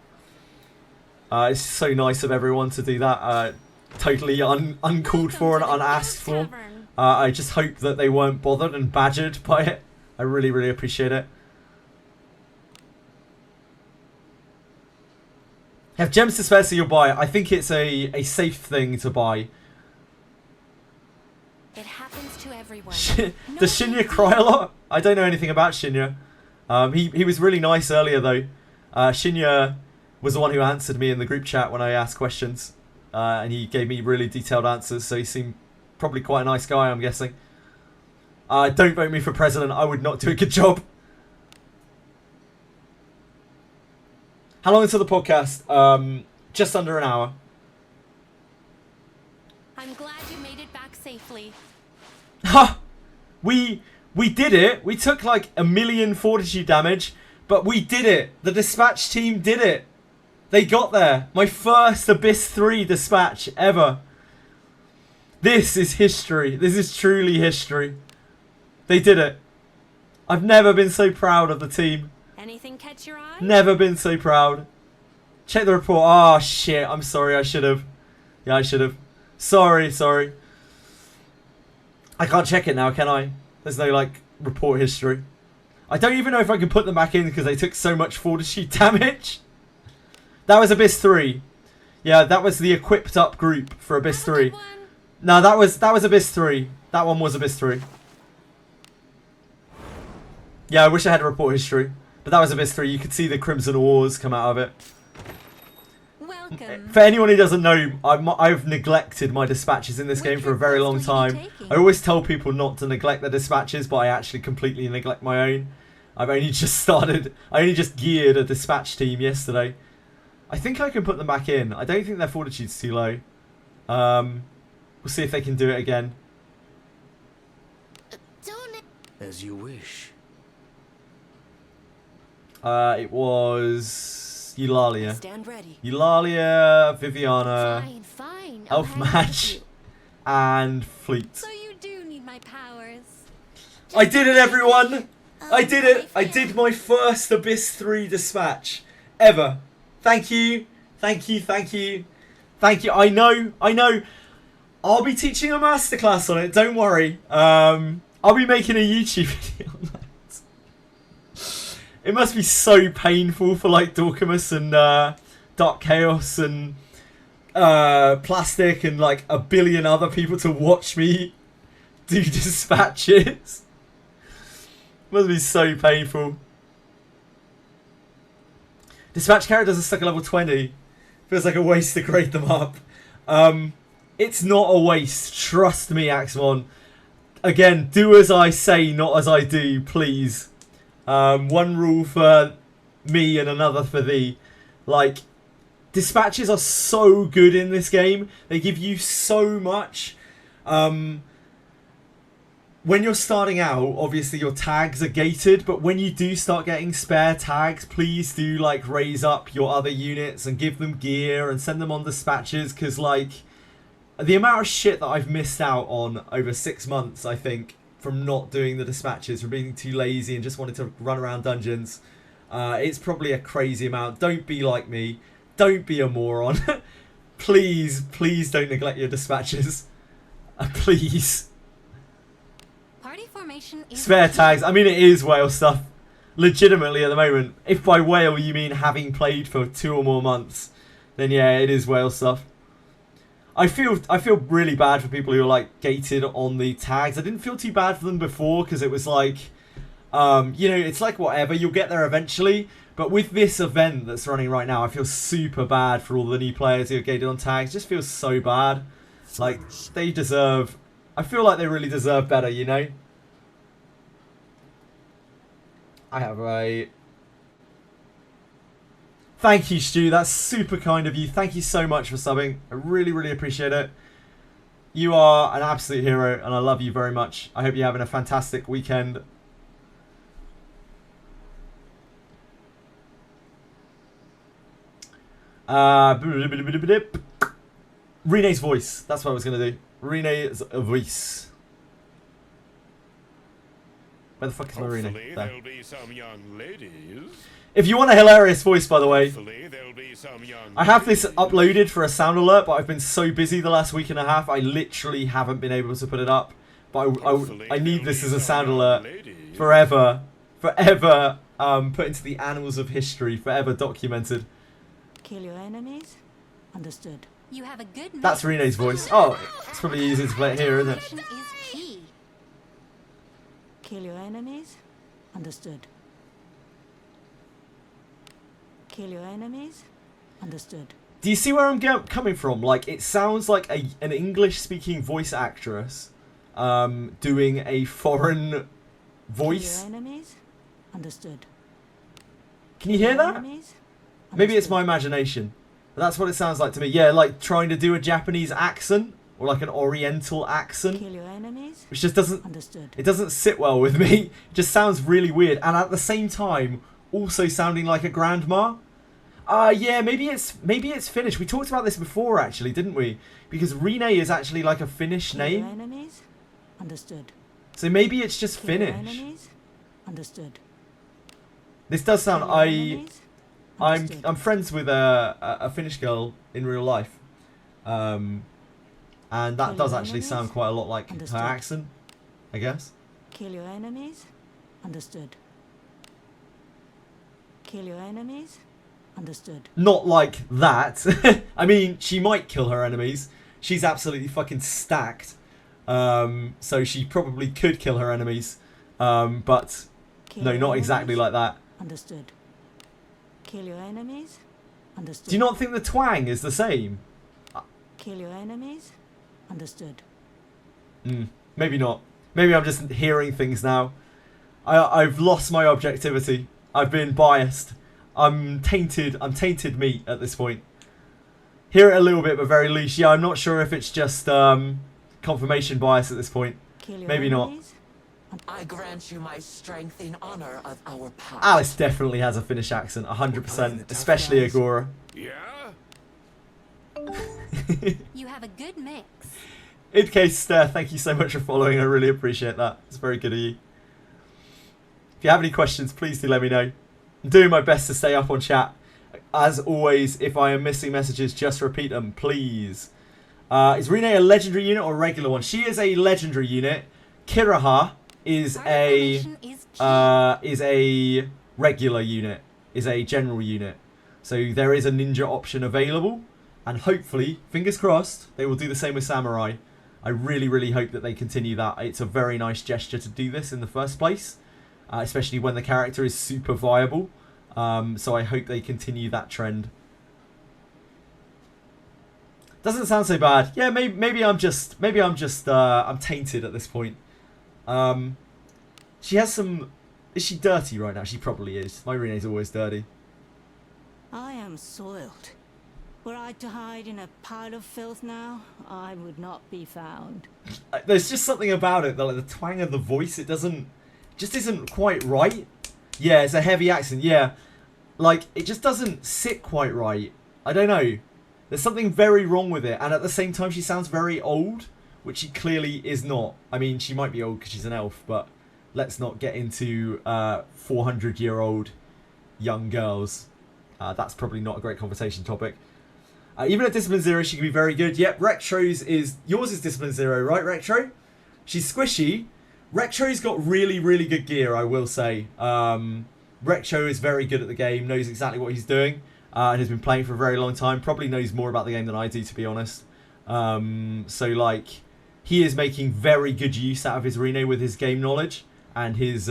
It's so nice of everyone to do that. Totally uncalled for and unasked for. I just hope that they weren't bothered and badgered by it. I really, really appreciate it. Have gems to spare so you'll buy it. I think it's a safe thing to buy.
It happens to everyone.
Does Shinya cry a lot? I don't know anything about Shinya. He was really nice earlier though. Shinya was the one who answered me in the group chat when I asked questions. And he gave me really detailed answers, so he seemed probably quite a nice guy, I'm guessing. Don't vote me for president, I would not do a good job. How long until the podcast? Just under an hour.
I'm glad you made it back safely.
Ha! We did it. We took like 1 million fortitude damage, but we did it. The dispatch team did it. They got there. My first Abyss 3 dispatch ever. This is history. This is truly history. They did it. I've never been so proud of the team.
Anything catch your eye?
Never been so proud. Check the report. Oh, shit. I'm sorry. I should have. Yeah, I should have. Sorry. I can't check it now, can I? There's no, like, report history. I don't even know if I can put them back in because they took so much fortitude damage. That was Abyss 3. Yeah, that was the equipped up group for Abyss 3. No, that was Abyss 3. That one was Abyss 3. Yeah, I wish I had a report history. But that was Abyss 3. You could see the Crimson Wars come out of it.
Welcome.
For anyone who doesn't know, I've neglected my dispatches in this game for a very long time. I always tell people not to neglect their dispatches, but I actually completely neglect my own. I only just geared a dispatch team yesterday. I think I can put them back in. I don't think their fortitude's too low. We'll see if they can do it again.
As you wish.
It was Eulalia.
Stand ready.
Eulalia, Viviana,
Fine.
Elf Match, and Fleet.
So you do need my powers.
I did it, everyone! I did it! I did my first Abyss 3 dispatch ever. Thank you. I know. I'll be teaching a masterclass on it, don't worry. I'll be making a YouTube video on that. It must be so painful for like Dorcamus and Dark Chaos and Plastic and like a billion other people to watch me do dispatches. Must be so painful. Dispatch characters are stuck at level 20. Feels like a waste to grade them up. It's not a waste. Trust me, Axmon. Again, do as I say, not as I do, please. One rule for me and another for thee. Like, dispatches are so good in this game. They give you so much. When you're starting out, obviously your tags are gated, but when you do start getting spare tags, please do like raise up your other units and give them gear and send them on dispatches, because like the amount of shit that I've missed out on over 6 months, I think, from not doing the dispatches, from being too lazy and just wanting to run around dungeons, it's probably a crazy amount. Don't be like me. Don't be a moron. Please don't neglect your dispatches. Please.
Party formation is
Spare tags. I mean, it is whale stuff. Legitimately at the moment. If by whale you mean having played for 2 or more months, then yeah, it is whale stuff. I feel really bad for people who are like gated on the tags. I didn't feel too bad for them before because it was like, you know, it's like whatever, you'll get there eventually. But with this event that's running right now, I feel super bad for all the new players who are gated on tags. It just feels so bad. Like, they deserve... I feel like they really deserve better, you know? I have a... Thank you, Stu. That's super kind of you. Thank you so much for subbing. I really, really appreciate it. you are an absolute hero, and I love you very much. I hope you're having a fantastic weekend. Renee's voice. That's what I was going to do. Renee's voice. Where the fuck is my Renee?
Hopefully
There.
there'll be some young ladies.
If you want a hilarious voice, by the way,
Hopefully there'll be some young
I have this
ladies.
uploaded for a sound alert, but I've been so busy the last week and a half, I literally haven't been able to put it up. But I need this as a sound alert forever. Forever put into the annals of history. Forever documented.
Kill your enemies. Understood.
You have a good
That's Renee's voice. Oh, it's probably easy to play it here, isn't it?
Mission is key.
Kill your enemies. Understood. Kill your enemies. Understood.
Do you see where I'm coming from? Like, it sounds like an English-speaking voice actress doing a foreign voice.
Kill your enemies. Understood.
Can you hear that?
Enemies.
Maybe it's my
Understood.
imagination. But that's what it sounds like to me. Yeah, like trying to do a Japanese accent or like an Oriental accent,
Kill your enemies.
which just doesn't.
Understood.
It doesn't sit well with me. It just sounds really weird, and at the same time, also sounding like a grandma. Yeah, maybe it's Finnish. We talked about this before, actually, didn't we? Because Rene is actually like a Finnish
Kill your
name,
enemies. Understood.
so maybe it's just
Kill your
Finnish.
enemies. Understood.
This does sound.
Kill your enemies. Understood.
I'm friends with a Finnish girl in real life, and that
Kill
does
your
actually
enemies.
sound quite a lot like
Understood.
her accent, I guess.
Kill your enemies. Understood. Kill your enemies. Understood.
Not like that. I mean, she might kill her enemies. She's absolutely fucking stacked. So she probably could kill her enemies. But
Kill
no,
your
not exactly
enemies.
like that.
Understood. Kill your enemies. Understood.
Do you not think the twang is the same?
Kill your enemies. Understood.
Maybe not. Maybe I'm just hearing things now. I've lost my objectivity. I've been biased. I'm tainted meat at this point. Hear it a little bit, but very loose. Yeah, I'm not sure if it's just confirmation bias at this point.
Kill your
Maybe not.
enemies.
I grant you my strength in honor of our pact.
Alice definitely has a Finnish accent, 100%, especially Agora.
Yeah?
You have a good mix.
In case, Stare, thank you so much for following. I really appreciate that. It's very good of you. If you have any questions, please do let me know. I'm doing my best to stay up on chat. As always, if I am missing messages, just repeat them, please. Is Rene a legendary unit or a regular one? She is a legendary unit. Kiraha is
Our
a
information is key.
regular unit, is a general unit. So there is a ninja option available, and hopefully, fingers crossed, they will do the same with samurai. I really, really hope that they continue that. It's a very nice gesture to do this in the first place, especially when the character is super viable. So I hope they continue that trend. Doesn't sound so bad. Yeah, maybe I'm I'm tainted at this point. She has some. Is she dirty right now? She probably is. My Rene's always dirty.
I am soiled. Were I to hide in a pile of filth now, I would not be found.
There's just something about it, like the twang of the voice. It just isn't quite right. Yeah, it's a heavy accent. Yeah, like it just doesn't sit quite right. I don't know. There's something very wrong with it, and at the same time, she sounds very old, which she clearly is not. I mean, she might be old because she's an elf, but let's not get into 400-year-old young girls. That's probably not a great conversation topic. Even at Discipline 0, she can be very good. Yep, yours is Discipline 0, right, Retro? She's squishy. Retro's got really, really good gear, I will say. Retro is very good at the game, knows exactly what he's doing, and has been playing for a very long time. Probably knows more about the game than I do, to be honest. So, like, he is making very good use out of his Rene with his game knowledge and his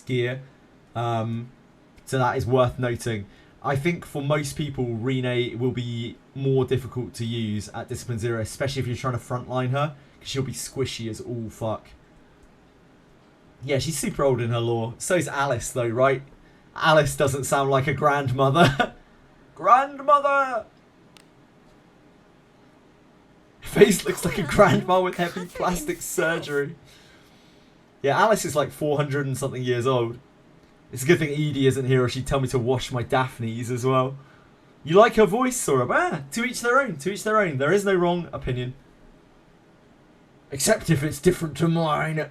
gear. So that is worth noting. I think for most people, Rene will be more difficult to use at Discipline 0, especially if you're trying to frontline her, because she'll be squishy as all fuck. Yeah, she's super old in her lore. So is Alice, though, right? Alice doesn't sound like a grandmother. Grandmother! face looks like a grandma with heavy plastic surgery. Yeah, Alice is like 400 and something years old. It's a good thing Edie isn't here, or she'd tell me to wash my Daphnes as well. You like her voice, Sora? Ah, to each their own, to each their own. There is no wrong opinion. Except if it's different to mine.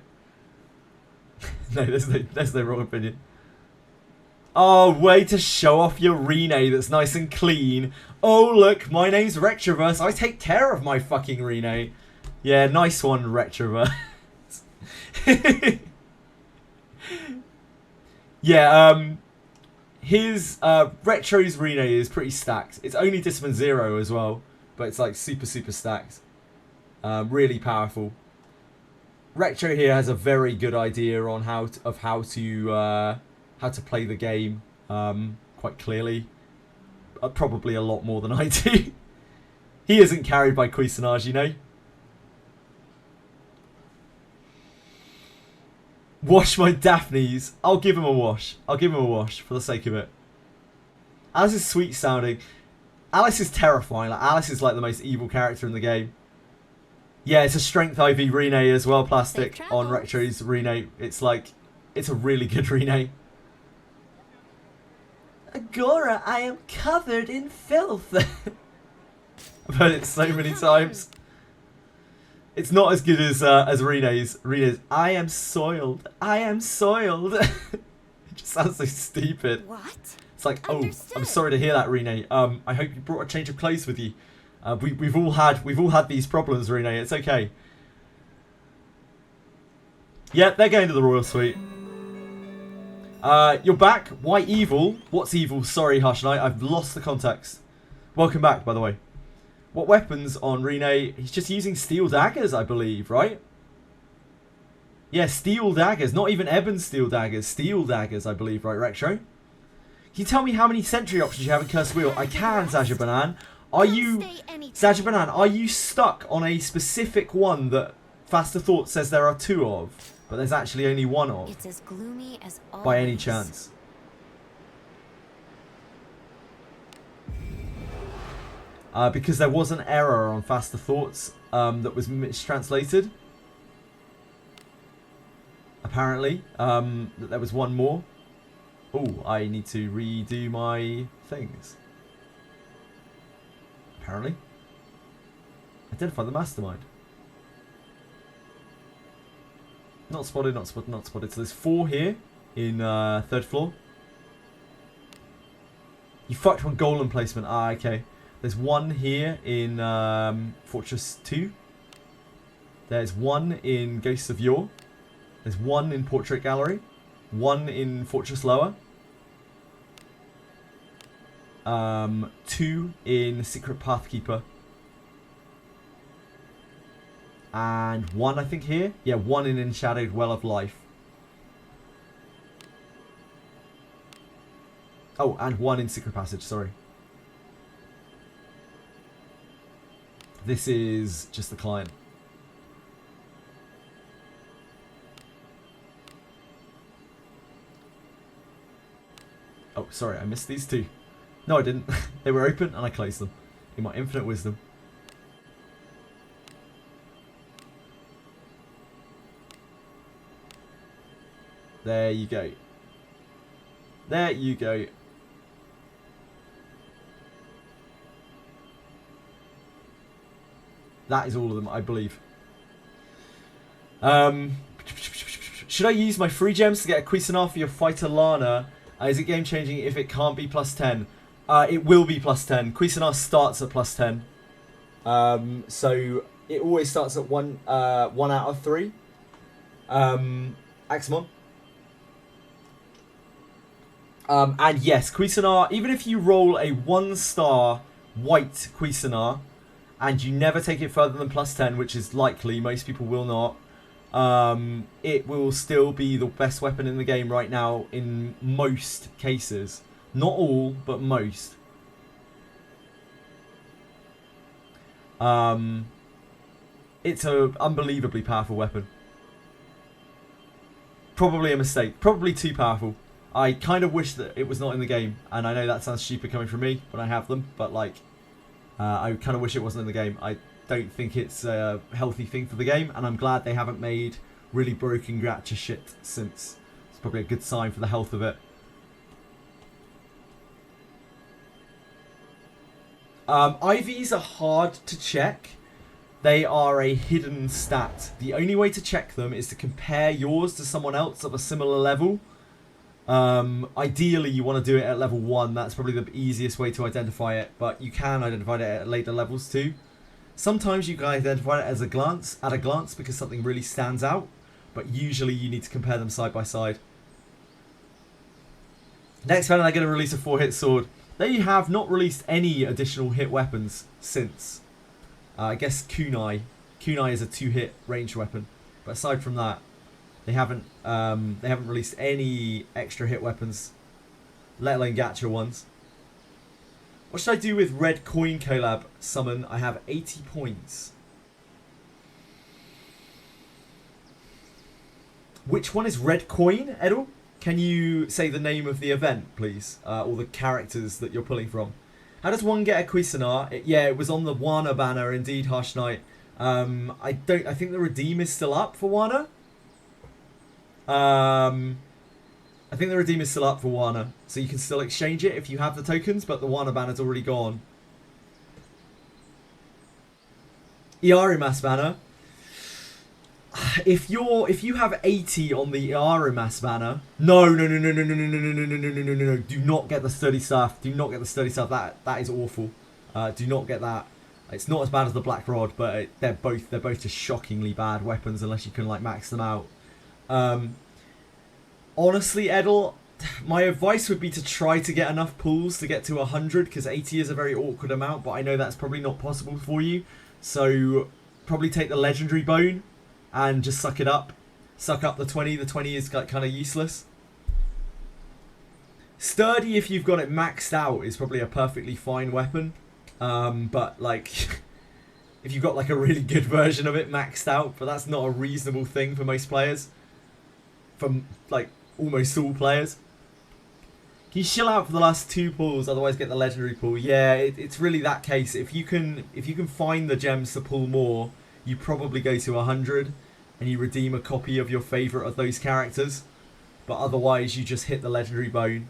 No, there's no wrong opinion. Oh, way to show off your Rene that's nice and clean. Oh, look, my name's Retroverse. I take care of my fucking Rene. Yeah, nice one, Retroverse. Yeah, his Retro's Rene is pretty stacked. It's only Discipline 0 as well, but it's like super stacked. Really powerful. Retro here has a very good idea on how to play the game quite clearly. Probably a lot more than I do. He isn't carried by Cuisinart, you know. Wash my Daphnes. I'll give him a wash. I'll give him a wash for the sake of it. Alice is sweet sounding. Alice is terrifying. Like, Alice is like the most evil character in the game. Yeah, it's a strength IV Rene as well, plastic on Retro's Rene. It's like, it's a really good Rene. Agora, I am covered in filth. I've heard it so many times. It's not as good as Rene's. Rene's, I am soiled. I am soiled. It just sounds so stupid.
What?
It's like, oh,
Understood.
I'm sorry to hear that, Rene. I hope you brought a change of clothes with you. We've all had these problems, Rene. It's okay. Yeah, they're going to the Royal Suite. You're back. Why evil? What's evil? Sorry, Hush Knight. I've lost the context. Welcome back, by the way. What weapons on Rene? He's just using steel daggers, I believe, right? Yeah, steel daggers. Not even ebon steel daggers. Steel daggers, I believe, right, Retro? Can you tell me how many sentry options you have in Cursed Wheel? I can, Zajabanan. Are you... Zajabanan, are you stuck on a specific one that Faster Thought says there are 2 of, but there's actually only 1 of?
It's as gloomy as always.
By any chance? Because there was an error on Faster Thoughts that was mistranslated. Apparently. That there was 1 more. Oh, I need to redo my things. Apparently. Identify the mastermind. Not spotted, not spotted, not spotted. So there's 4 here in 3rd floor. You fucked one golem placement. Ah, okay. There's 1 here in Fortress 2. There's 1 in Ghosts of Yore. There's 1 in Portrait Gallery. 1 in Fortress Lower. 2 in Secret Pathkeeper. And 1, I think, here. Yeah, 1 in Enshadowed Well of Life. Oh, and 1 in Secret Passage, sorry. This is just the client. Oh, sorry, I missed these 2. No, I didn't. They were open and I closed them. In my infinite wisdom. There you go. There you go. That is all of them, I believe. Should I use my free gems to get a Cuisinart for your fighter Lana? Is it game changing if it can't be +10? It will be +10. Cuisinart starts at +10. So it always starts at 1 out of 3. Axamon. And yes, Cuisinart, even if you roll a 1-star white Cuisinart, and you never take it further than +10, which is likely, most people will not, it will still be the best weapon in the game right now in most cases. Not all, but most. It's an unbelievably powerful weapon. Probably a mistake. Probably too powerful. I kind of wish that it was not in the game, and I know that sounds stupid coming from me when I have them, but like, I kind of wish it wasn't in the game. don't think it's a healthy thing for the game, and I'm glad they haven't made really broken gacha shit since. It's probably a good sign for the health of it. IVs are hard to check. They are a hidden stat. The only way to check them is to compare yours to someone else of a similar level. Ideally, you want to do it at level 1. That's probably the easiest way to identify it, but you can identify it at later levels too. Sometimes you can identify it as at a glance because something really stands out, but usually you need to compare them side by side. Next round, they're going to release a 4-hit sword. They have not released any additional hit weapons since. I guess kunai. Kunai is a 2-hit ranged weapon, but aside from that, they haven't released any extra hit weapons, let alone gacha ones. What should I do with red coin collab summon? I have 80 points. Which one is red coin, Edel? Can you say the name of the event, please? Or the characters that you're pulling from? How does one get a Cuisinart? Yeah, it was on the Wana banner, indeed, Harsh Knight. I think the redeem is still up for Wana. I think the redeem is still up for Wana, so you can still exchange it if you have the tokens, but the Wana banner's already gone. Iarimas banner. If you have 80 on the Iarimas banner, no, do not get the sturdy staff. Do not get the sturdy staff. That is awful. Do not get that. It's not as bad as the Black Rod, but they're both just shockingly bad weapons unless you can like max them out. Honestly, Edel, my advice would be to try to get enough pulls to get to 100, because 80 is a very awkward amount, but I know that's probably not possible for you. So probably take the legendary bone and just suck it up. Suck up the 20. The 20 is kind of useless. Sturdy, if you've got it maxed out, is probably a perfectly fine weapon. But like, if you've got like a really good version of it maxed out, but that's not a reasonable thing for most players. From like almost all players. Can you chill out for the last 2 pulls, otherwise get the legendary pull? Yeah, it's really that case. If you can find the gems to pull more, you probably go to 100 and you redeem a copy of your favourite of those characters. But otherwise you just hit the legendary bone.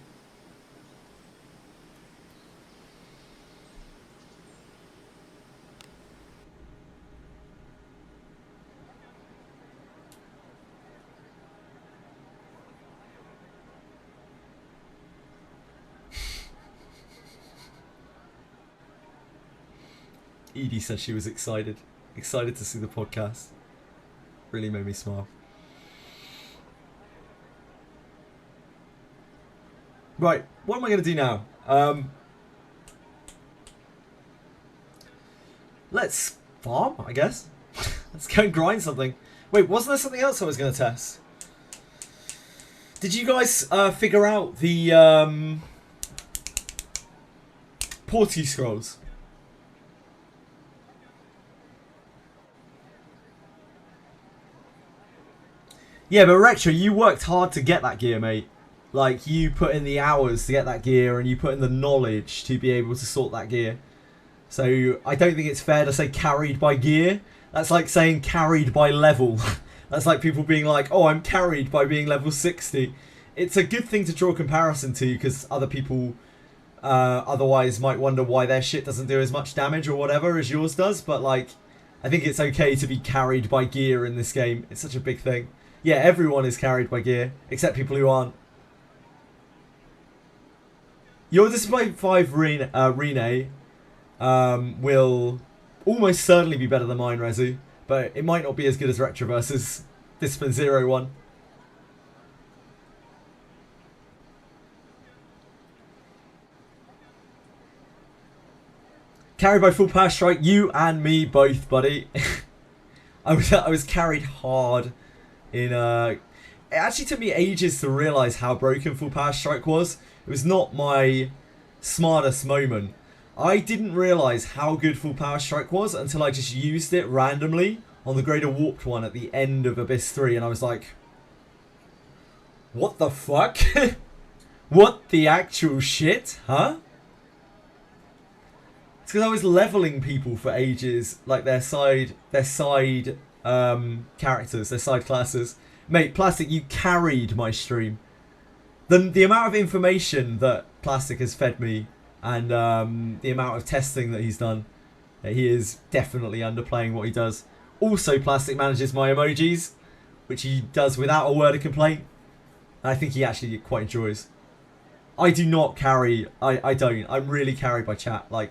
Edie said she was excited to see the podcast. Really made me smile. Right, what am I going to do now? Let's farm, I guess. Let's go and grind something. Wait, wasn't there something else I was going to test? Did you guys figure out the Porty scrolls? Yeah, but Rector, you worked hard to get that gear, mate. Like, you put in the hours to get that gear, and you put in the knowledge to be able to sort that gear. So, I don't think it's fair to say carried by gear. That's like saying carried by level. That's like people being like, oh, I'm carried by being level 60. It's a good thing to draw a comparison to, because other people otherwise might wonder why their shit doesn't do as much damage or whatever as yours does. But, like, I think it's okay to be carried by gear in this game. It's such a big thing. Yeah, everyone is carried by gear, except people who aren't. Your Display 5 Rene will almost certainly be better than mine, Rezu, but it might not be as good as Retroverse's Discipline 01. Carried by full power strike, you and me both, buddy. I was carried hard. It actually took me ages to realise how broken Full Power Strike was. It was not my smartest moment. I didn't realise how good Full Power Strike was until I just used it randomly on the Greater Warped one at the end of Abyss 3, and I was like, what the fuck? What the actual shit, huh? It's because I was leveling people for ages, like their side characters, their side classes. Mate, Plastic, you carried my stream. The amount of information that Plastic has fed me, and the amount of testing that he's done, he is definitely underplaying what he does. Also, Plastic manages my emojis, which he does without a word of complaint. And I think he actually quite enjoys. I do not carry. I don't. I'm really carried by chat. Like,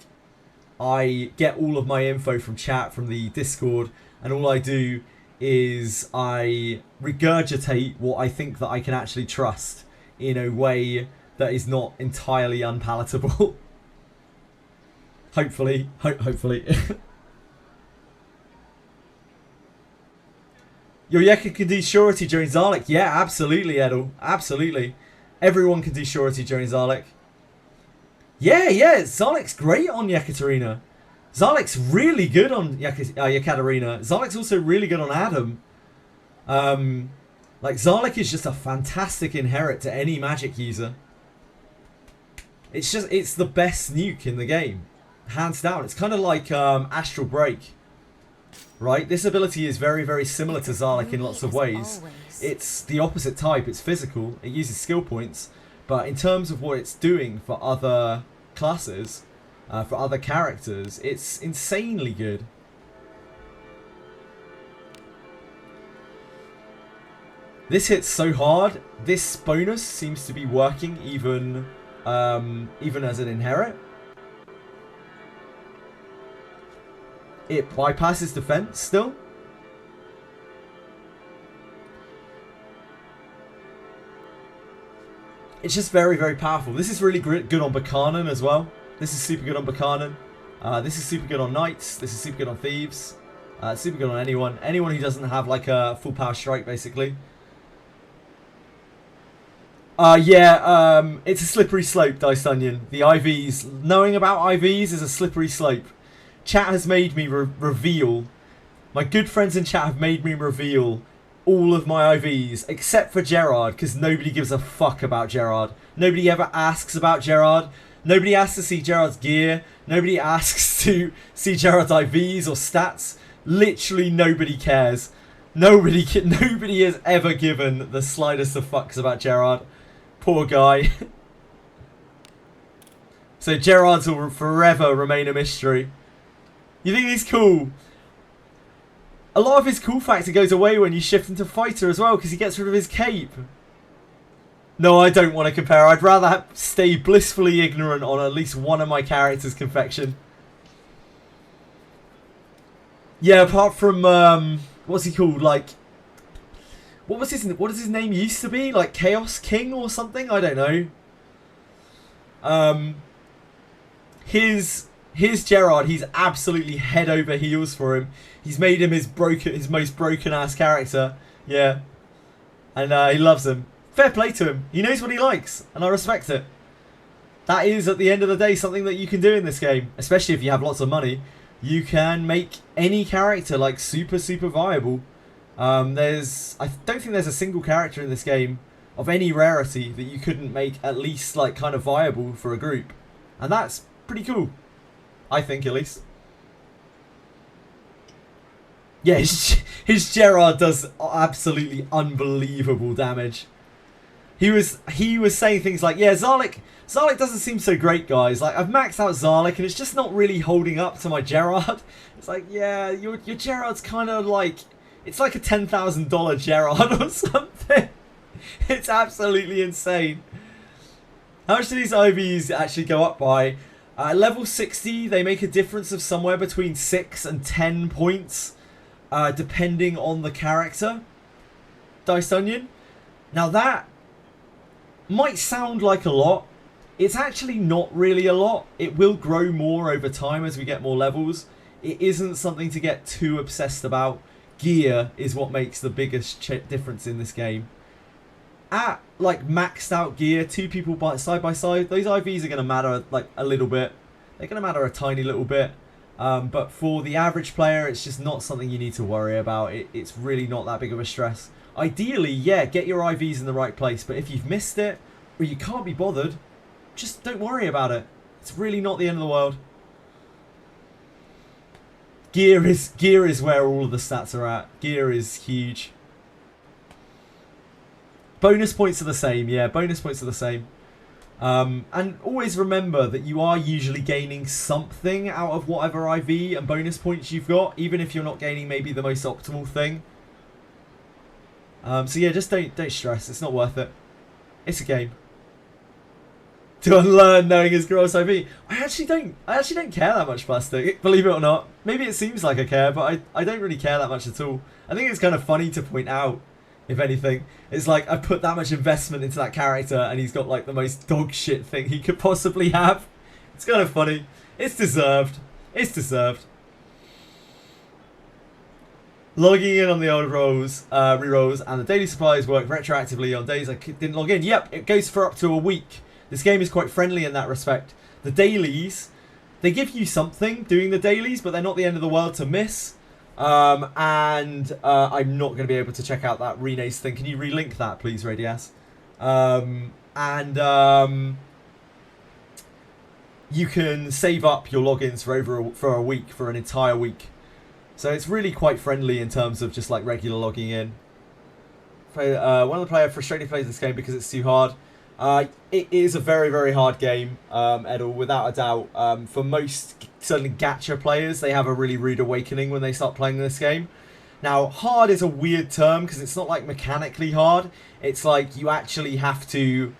I get all of my info from chat, from the Discord, and all I do is I regurgitate what I think that I can actually trust in a way that is not entirely unpalatable. Hopefully. Hopefully. Your Yeka can do surety during Zalek. Yeah, absolutely, Edel. Absolutely. Everyone can do surety during Zalek. Yeah, Zalek's great on Yekaterina. Zalek's really good on Yekaterina. Zalek's also really good on Adam. Like, Zalek is just a fantastic inherit to any magic user. It's the best nuke in the game. Hands down. It's kind of like Astral Break. Right? This ability is very, very similar to Zalek in lots of ways. It's the opposite type. It's physical. It uses skill points. But in terms of what it's doing for other classes, for other characters, it's insanely good. This hits so hard. This bonus seems to be working even as an inherit. It bypasses defense still. It's just very, very powerful. This is really good on Buchanan as well. This is super good on Buchanan. This is super good on Knights. This is super good on Thieves. Super good on anyone. Anyone who doesn't have like a full power strike, basically. It's a slippery slope, Dice Onion. The IVs. Knowing about IVs is a slippery slope. Chat has made me reveal. My good friends in chat have made me reveal all of my IVs, except for Gerard, because nobody gives a fuck about Gerard. Nobody ever asks about Gerard. Nobody asks to see Gerard's gear. Nobody asks to see Gerard's IVs or stats. Literally nobody cares. Nobody has ever given the slightest of fucks about Gerard. Poor guy. So Gerard's will forever remain a mystery. You think he's cool? A lot of his cool factor goes away when you shift into fighter as well, because he gets rid of his cape. No, I don't want to compare. I'd rather stay blissfully ignorant on at least one of my characters' confection. Yeah, apart from what's he called? Like, what does his name used to be? Like Chaos King or something? I don't know. His Gerard, he's absolutely head over heels for him. He's made him his most broken ass character. Yeah. And he loves him. Fair play to him. He knows what he likes, and I respect it. That is, at the end of the day, something that you can do in this game. Especially if you have lots of money. You can make any character like super, super viable. I don't think there's a single character in this game of any rarity that you couldn't make at least like kind of viable for a group. And that's pretty cool. I think, at least. Yeah, his Gerard does absolutely unbelievable damage. He was saying things like, yeah, Zalek doesn't seem so great, guys. Like, I've maxed out Zalek and it's just not really holding up to my Gerard. It's like, yeah, your Gerard's kind of like, it's like a $10,000 Gerard or something. It's absolutely insane. How much do these IVs actually go up by? Level 60, they make a difference of somewhere between 6 and 10 points, depending on the character. Dice Onion. Now that might sound like a lot. It's actually not really a lot. It will grow more over time as we get more levels. It isn't something to get too obsessed about. Gear is what makes the biggest difference in this game. At like maxed out gear, two people side by side, those IVs are going to matter like a little bit. They're going to matter a tiny little bit. But for the average player, it's just not something you need to worry about. It's really not that big of a stress. Ideally, yeah, get your IVs in the right place. But if you've missed it, or you can't be bothered, just don't worry about it. It's really not the end of the world. Gear is where all of the stats are at. Gear is huge. Bonus points are the same, yeah, bonus points are the same. And always remember that you are usually gaining something out of whatever IV and bonus points you've got, even if you're not gaining maybe the most optimal thing. So yeah, just don't stress, it's not worth it. It's a game. To unlearn knowing his gross IV. I actually don't care that much, Plastic, believe it or not. Maybe it seems like I care, but I don't really care that much at all. I think it's kind of funny to point out, if anything. It's like, I put that much investment into that character and he's got like the most dog shit thing he could possibly have. It's kind of funny. It's deserved. It's deserved. Logging in on the old rolls, re-rolls, and the daily supplies work retroactively on days I didn't log in. Yep, it goes for up to a week. This game is quite friendly in that respect. The dailies, they give you something doing the dailies, but they're not the end of the world to miss. I'm not going to be able to check out that Rene's thing. Can you relink that, please, Radias? You can save up your logins for a week, for an entire week. So it's really quite friendly in terms of just like regular logging in. One of the players frustratingly plays this game because it's too hard. It is a very, very hard game, Edel, without a doubt. For most, certainly Gacha players, they have a really rude awakening when they start playing this game. Now, hard is a weird term because it's not like mechanically hard. It's like you actually have to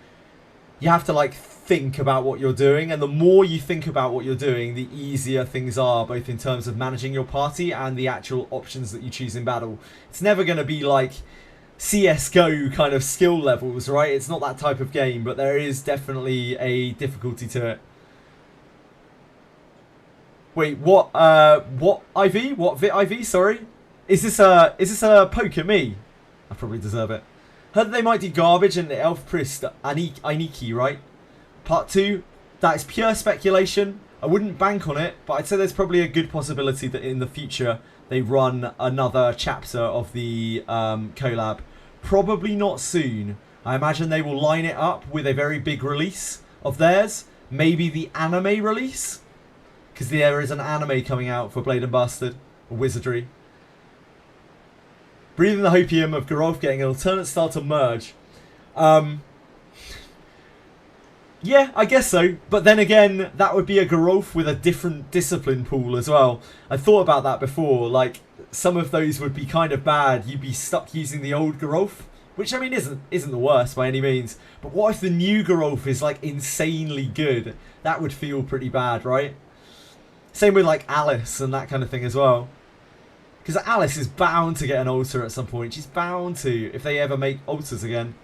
like think about what you're doing, and the more you think about what you're doing, the easier things are, both in terms of managing your party and the actual options that you choose in battle. It's never going to be like CSGO kind of skill levels, right? It's not that type of game, but there is definitely a difficulty to it. Wait, what IV? What Vit IV? Sorry, is this a poke at me? I probably deserve it. Heard that they might do garbage and the Elf Priest Ainiki, right? Part 2. That is pure speculation. I wouldn't bank on it, but I'd say there's probably a good possibility that in the future they run another chapter of the collab. Probably not soon. I imagine they will line it up with a very big release of theirs. Maybe the anime release, because there is an anime coming out for Blade and Bastard, or Wizardry. Breathing the hopium of Geralf getting an alternate style to merge. Yeah, I guess so. But then again, that would be a Geralf with a different discipline pool as well. I thought about that before. Like, some of those would be kind of bad. You'd be stuck using the old Geralf, which I mean isn't the worst by any means. But what if the new Geralf is like insanely good? That would feel pretty bad, right? Same with like Alice and that kind of thing as well. Because Alice is bound to get an altar at some point. She's bound to, if they ever make altars again.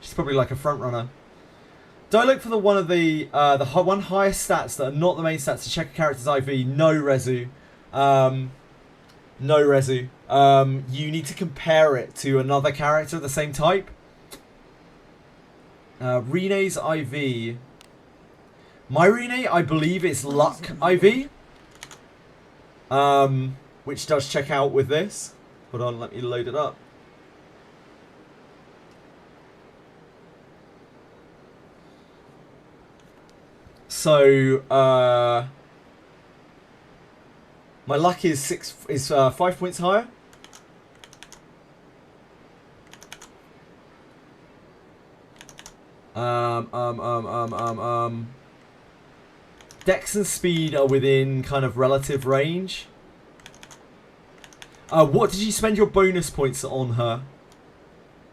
She's probably like a front runner. Do I look for the one highest stats that are not the main stats to check a character's IV? No, Rezu. No, Rezu. You need to compare it to another character of the same type. Rene's IV. My Rene, I believe, is Luck IV. Which does check out with this. Hold on, let me load it up. So, my luck is 5 points higher. Dex and speed are within kind of relative range. What did you spend your bonus points on her?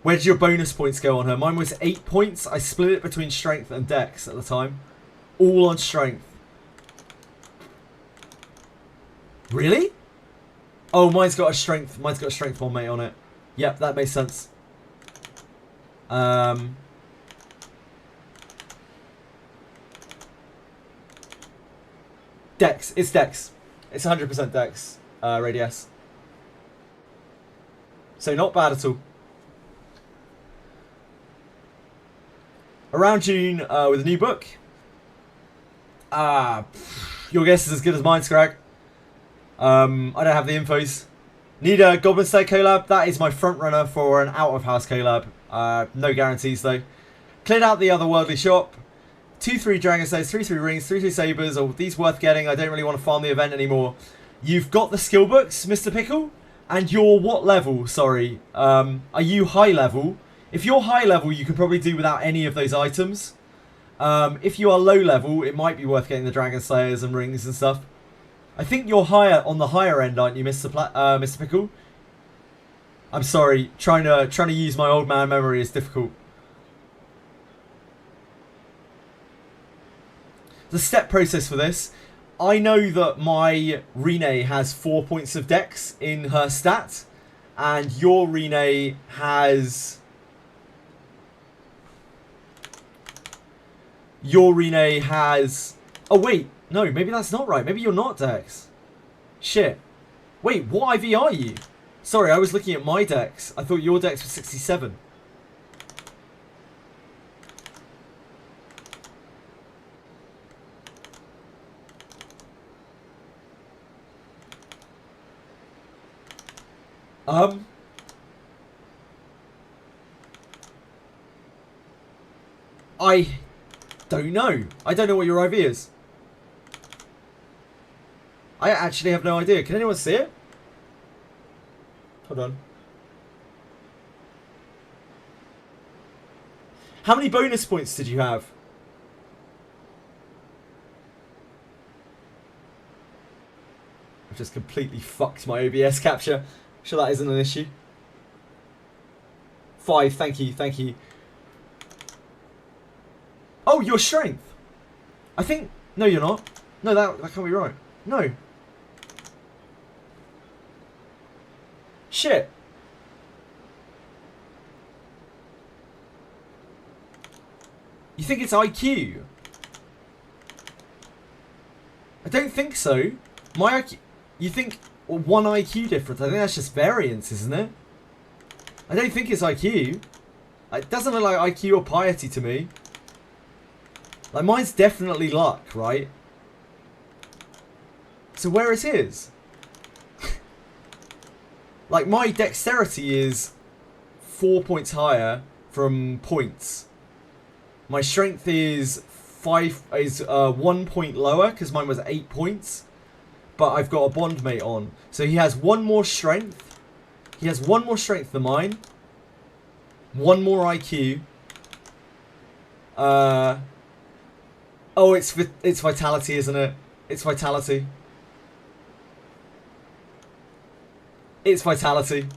Where did your bonus points go on her? Mine was 8 points. I split it between strength and dex at the time. All on strength. Really? Oh, mine's got a strength. Mine's got a strength bomb mate on it. Yep, that makes sense. Dex. It's Dex. It's 100% Dex. Radius. So not bad at all. Around June with a new book. Your guess is as good as mine, Scrag. I don't have the infos. Need a Goblin Slayer collab. That is my front runner for an out of house collab. No guarantees though. Cleared out the otherworldly shop. 2-3 Dragon Slayers, 3-3 rings, 3-3 sabers. Are these worth getting? I don't really want to farm the event anymore. You've got the skill books, Mr. Pickle, and you're what level? Sorry, are you high level? If you're high level, you can probably do without any of those items. If you are low level, it might be worth getting the Dragon Slayers and rings and stuff. I think you're higher on the higher end, aren't you, Mr. Pickle? I'm sorry, trying to use my old man memory is difficult. The step process for this, I know that my Rene has 4 points of dex in her stat, and your Rene has... Your Rene has... Oh wait, no, maybe that's not right. Maybe you're not dex. Shit. Wait, what IV are you? Sorry, I was looking at my dex. I thought your dex was 67. I don't know. I don't know what your IV is. I actually have no idea. Can anyone see it? Hold on. How many bonus points did you have? I've just completely fucked my OBS capture. I'm sure that isn't an issue. 5, thank you, thank you. Oh, your strength. I think... No, you're not. No, that can't be right. No. Shit. You think it's IQ? I don't think so. My IQ... You think... Well, 1 IQ difference. I think that's just variance, isn't it? I don't think it's IQ. It doesn't look like IQ or piety to me. Like, mine's definitely luck, right? So where is his? Like, my dexterity is 4 points higher from points. My strength is 1 point lower, because mine was 8 points. But I've got a bondmate on. So he has 1 more strength. He has 1 more strength than mine. 1 more IQ. Oh, it's vitality, isn't it? It's vitality. It's vitality.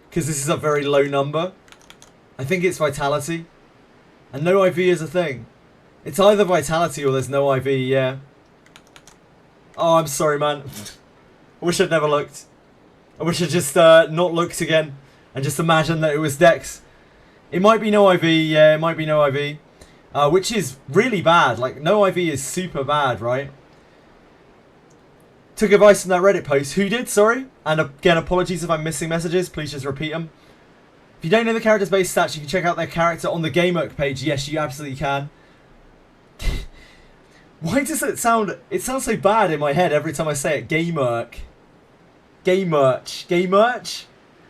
Because this is a very low number. I think it's vitality. And no IV is a thing. It's either vitality or there's no IV, yeah. Oh, I'm sorry, man. I wish I'd never looked. I wish I'd just not looked again. And just imagined that it was Dex. It might be no IV, yeah, it might be no IV. Which is really bad. Like, no IV is super bad, right? Took advice from that Reddit post. Who did? Sorry. And again, apologies if I'm missing messages. Please just repeat them. If you don't know the character's base stats, you can check out their character on the Gamerk page. Yes, you absolutely can. Why does it sound... It sounds so bad in my head every time I say it. Gamerk. Gamerch. Gamerch?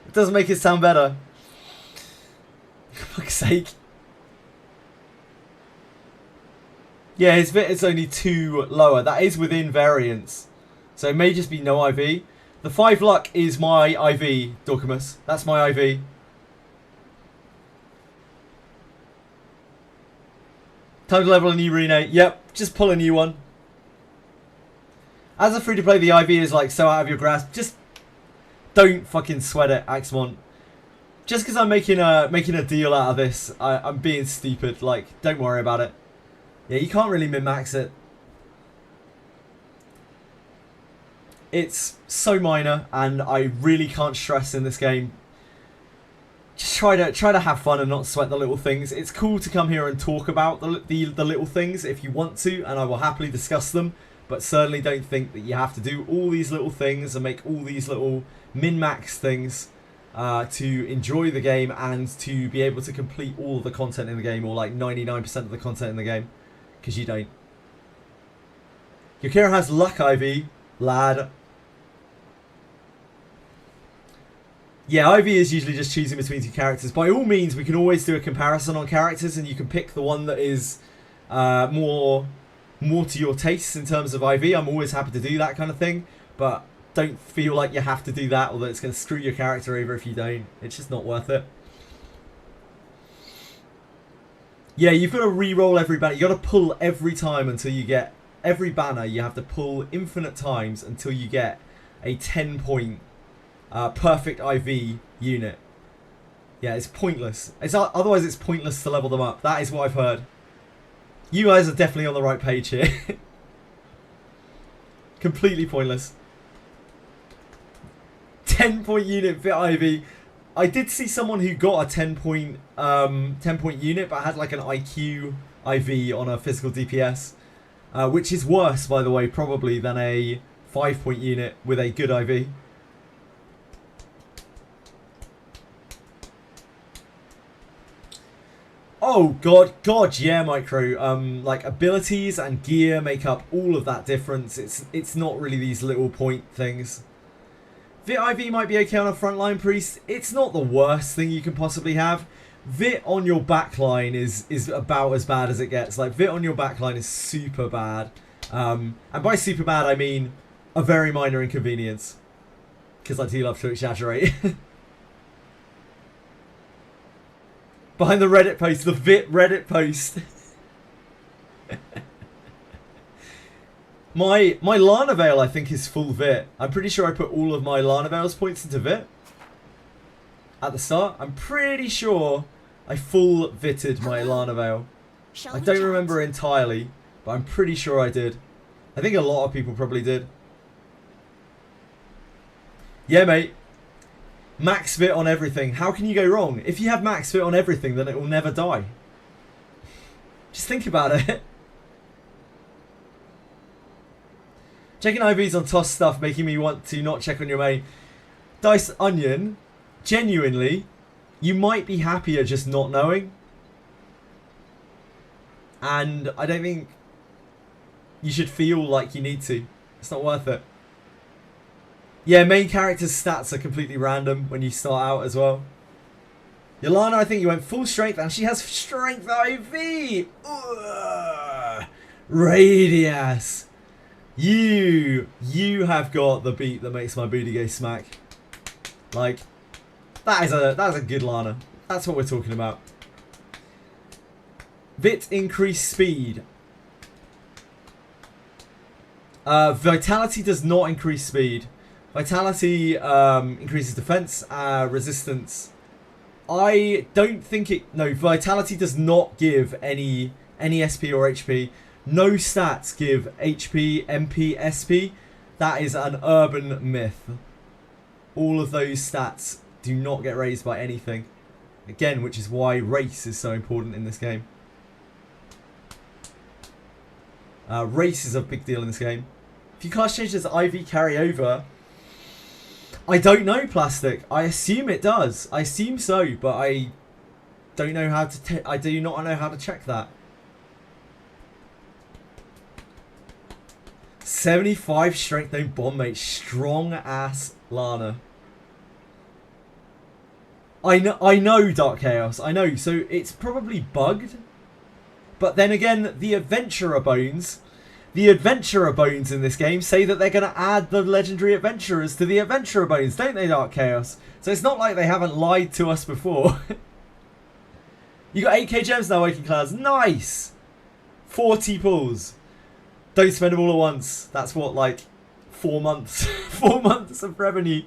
It doesn't make it sound better. For fuck's sake. Yeah, his vit is only 2 lower. That is within variance. So it may just be no IV. The 5 luck is my IV, Dorcamus. That's my IV. Time to level a new Rene. Yep, just pull a new one. As a free-to-play, the IV is like so out of your grasp. Just don't fucking sweat it, Axmont. Just because I'm making a deal out of this, I'm being stupid. Like, don't worry about it. Yeah, you can't really min-max it. It's so minor, and I really can't stress in this game. Just try to have fun and not sweat the little things. It's cool to come here and talk about the little things if you want to, and I will happily discuss them. But certainly don't think that you have to do all these little things and make all these little min-max things to enjoy the game and to be able to complete all of the content in the game, or like 99% of the content in the game, because you don't. Yakira has luck IV, lad. Yeah, IV is usually just choosing between 2 characters. By all means, we can always do a comparison on characters, and you can pick the one that is more to your tastes in terms of IV. I'm always happy to do that kind of thing. but don't feel like you have to do that, or that it's going to screw your character over if you don't. It's just not worth it. Yeah, you've got to re-roll every banner. You've got to pull every time until you get... Every banner you have to pull infinite times until you get a 10-point perfect IV unit. Yeah, it's pointless. Otherwise it's pointless to level them up. That is what I've heard. You guys are definitely on the right page here. Completely pointless. 10-point unit fit IV. I did see someone who got a 10-point unit, but had like an IQ IV on a physical DPS, which is worse, by the way, probably than a 5-point unit with a good IV. Oh god, yeah, Micro. Like abilities and gear make up all of that difference. It's not really these little point things. Vit IV might be okay on a frontline priest. It's not the worst thing you can possibly have. Vit on your backline is about as bad as it gets. Like, Vit on your backline is super bad. And by super bad, I mean a very minor inconvenience. Because I do love to exaggerate. Behind the Reddit post, the Vit Reddit post. My Lana Veil, I think, is full Vit. I'm pretty sure I put all of my Lana Veil's points into Vit at the start. I'm pretty sure I full Vitted my Lana Veil. I don't remember entirely, but I'm pretty sure I did. I think a lot of people probably did. Yeah, mate. Max Vit on everything. How can you go wrong? If you have max Vit on everything, then it will never die. Just think about it. Checking IVs on toss stuff, making me want to not check on your main. Dice Onion, genuinely, you might be happier just not knowing. And I don't think you should feel like you need to. It's not worth it. Yeah, main character's stats are completely random when you start out as well. Yolana, I think you went full strength, and she has strength IV. Ugh. Radius. You have got the beat that makes my booty go smack. Like, that's a good Lana. That's what we're talking about. Vit increased speed. Vitality does not increase speed. Vitality increases defense, resistance. I don't think it... No, Vitality does not give any SP or HP. No stats give HP, MP, SP. That is an urban myth. All of those stats do not get raised by anything. Again, which is why race is so important in this game. Race is a big deal in this game. If you cast changes IV carry over... I don't know, Plastic. I assume it does. I assume so, but I don't know how to... I do not know how to check that. 75 strength, no bomb, mate. Strong ass Lana. I know Dark Chaos. I know. So it's probably bugged. But then again, the Adventurer Bones in this game say that they're going to add the Legendary Adventurers to the Adventurer Bones, don't they, Dark Chaos? So it's not like they haven't lied to us before. You got 8k gems now, Waking Clouds. Nice! 40 pulls. Don't spend them all at once. That's what, like, 4 months. 4 months of revenue.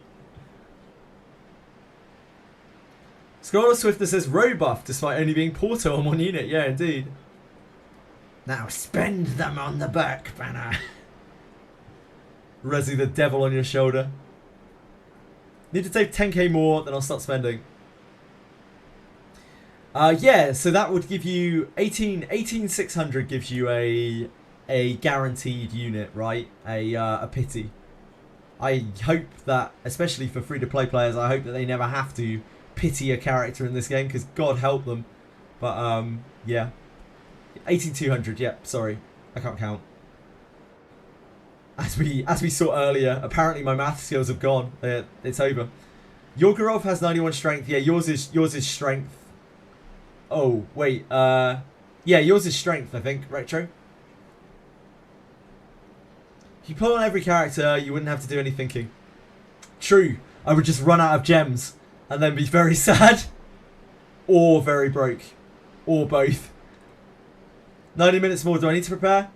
Scroller Swifter says Robuff, despite only being Porto on one unit. Yeah, indeed. Now spend them on the back banner. Resi the devil on your shoulder. Need to take 10k more, then I'll start spending. Yeah, so that would give you 18,600 gives you a guaranteed unit, right? A pity. I hope that, especially for free-to-play players, I hope that they never have to pity a character in this game, because God help them. But yeah. 18,200, yeah, sorry. I can't count. As we saw earlier, apparently my math skills have gone. It's over. Yorgorov has 91 strength. Yeah, yours is strength. Oh, wait. Yeah, yours is strength, I think. Retro. If you put on every character, you wouldn't have to do any thinking. True. I would just run out of gems and then be very sad. Or very broke. Or both. 90 minutes more. Do I need to prepare?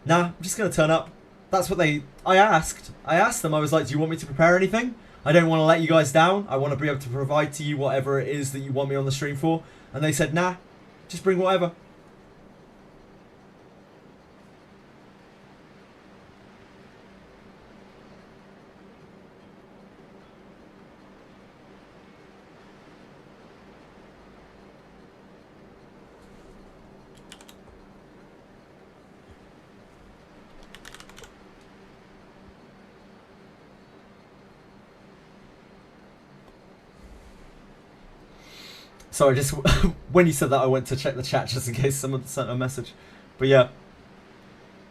Nah, I'm just going to turn up. That's what I asked. I asked them, I was like, do you want me to prepare anything? I don't want to let you guys down. I want to be able to provide to you whatever it is that you want me on the stream for. And they said, nah, just bring whatever. Sorry, just when you said that, I went to check the chat just in case someone sent a message. But yeah,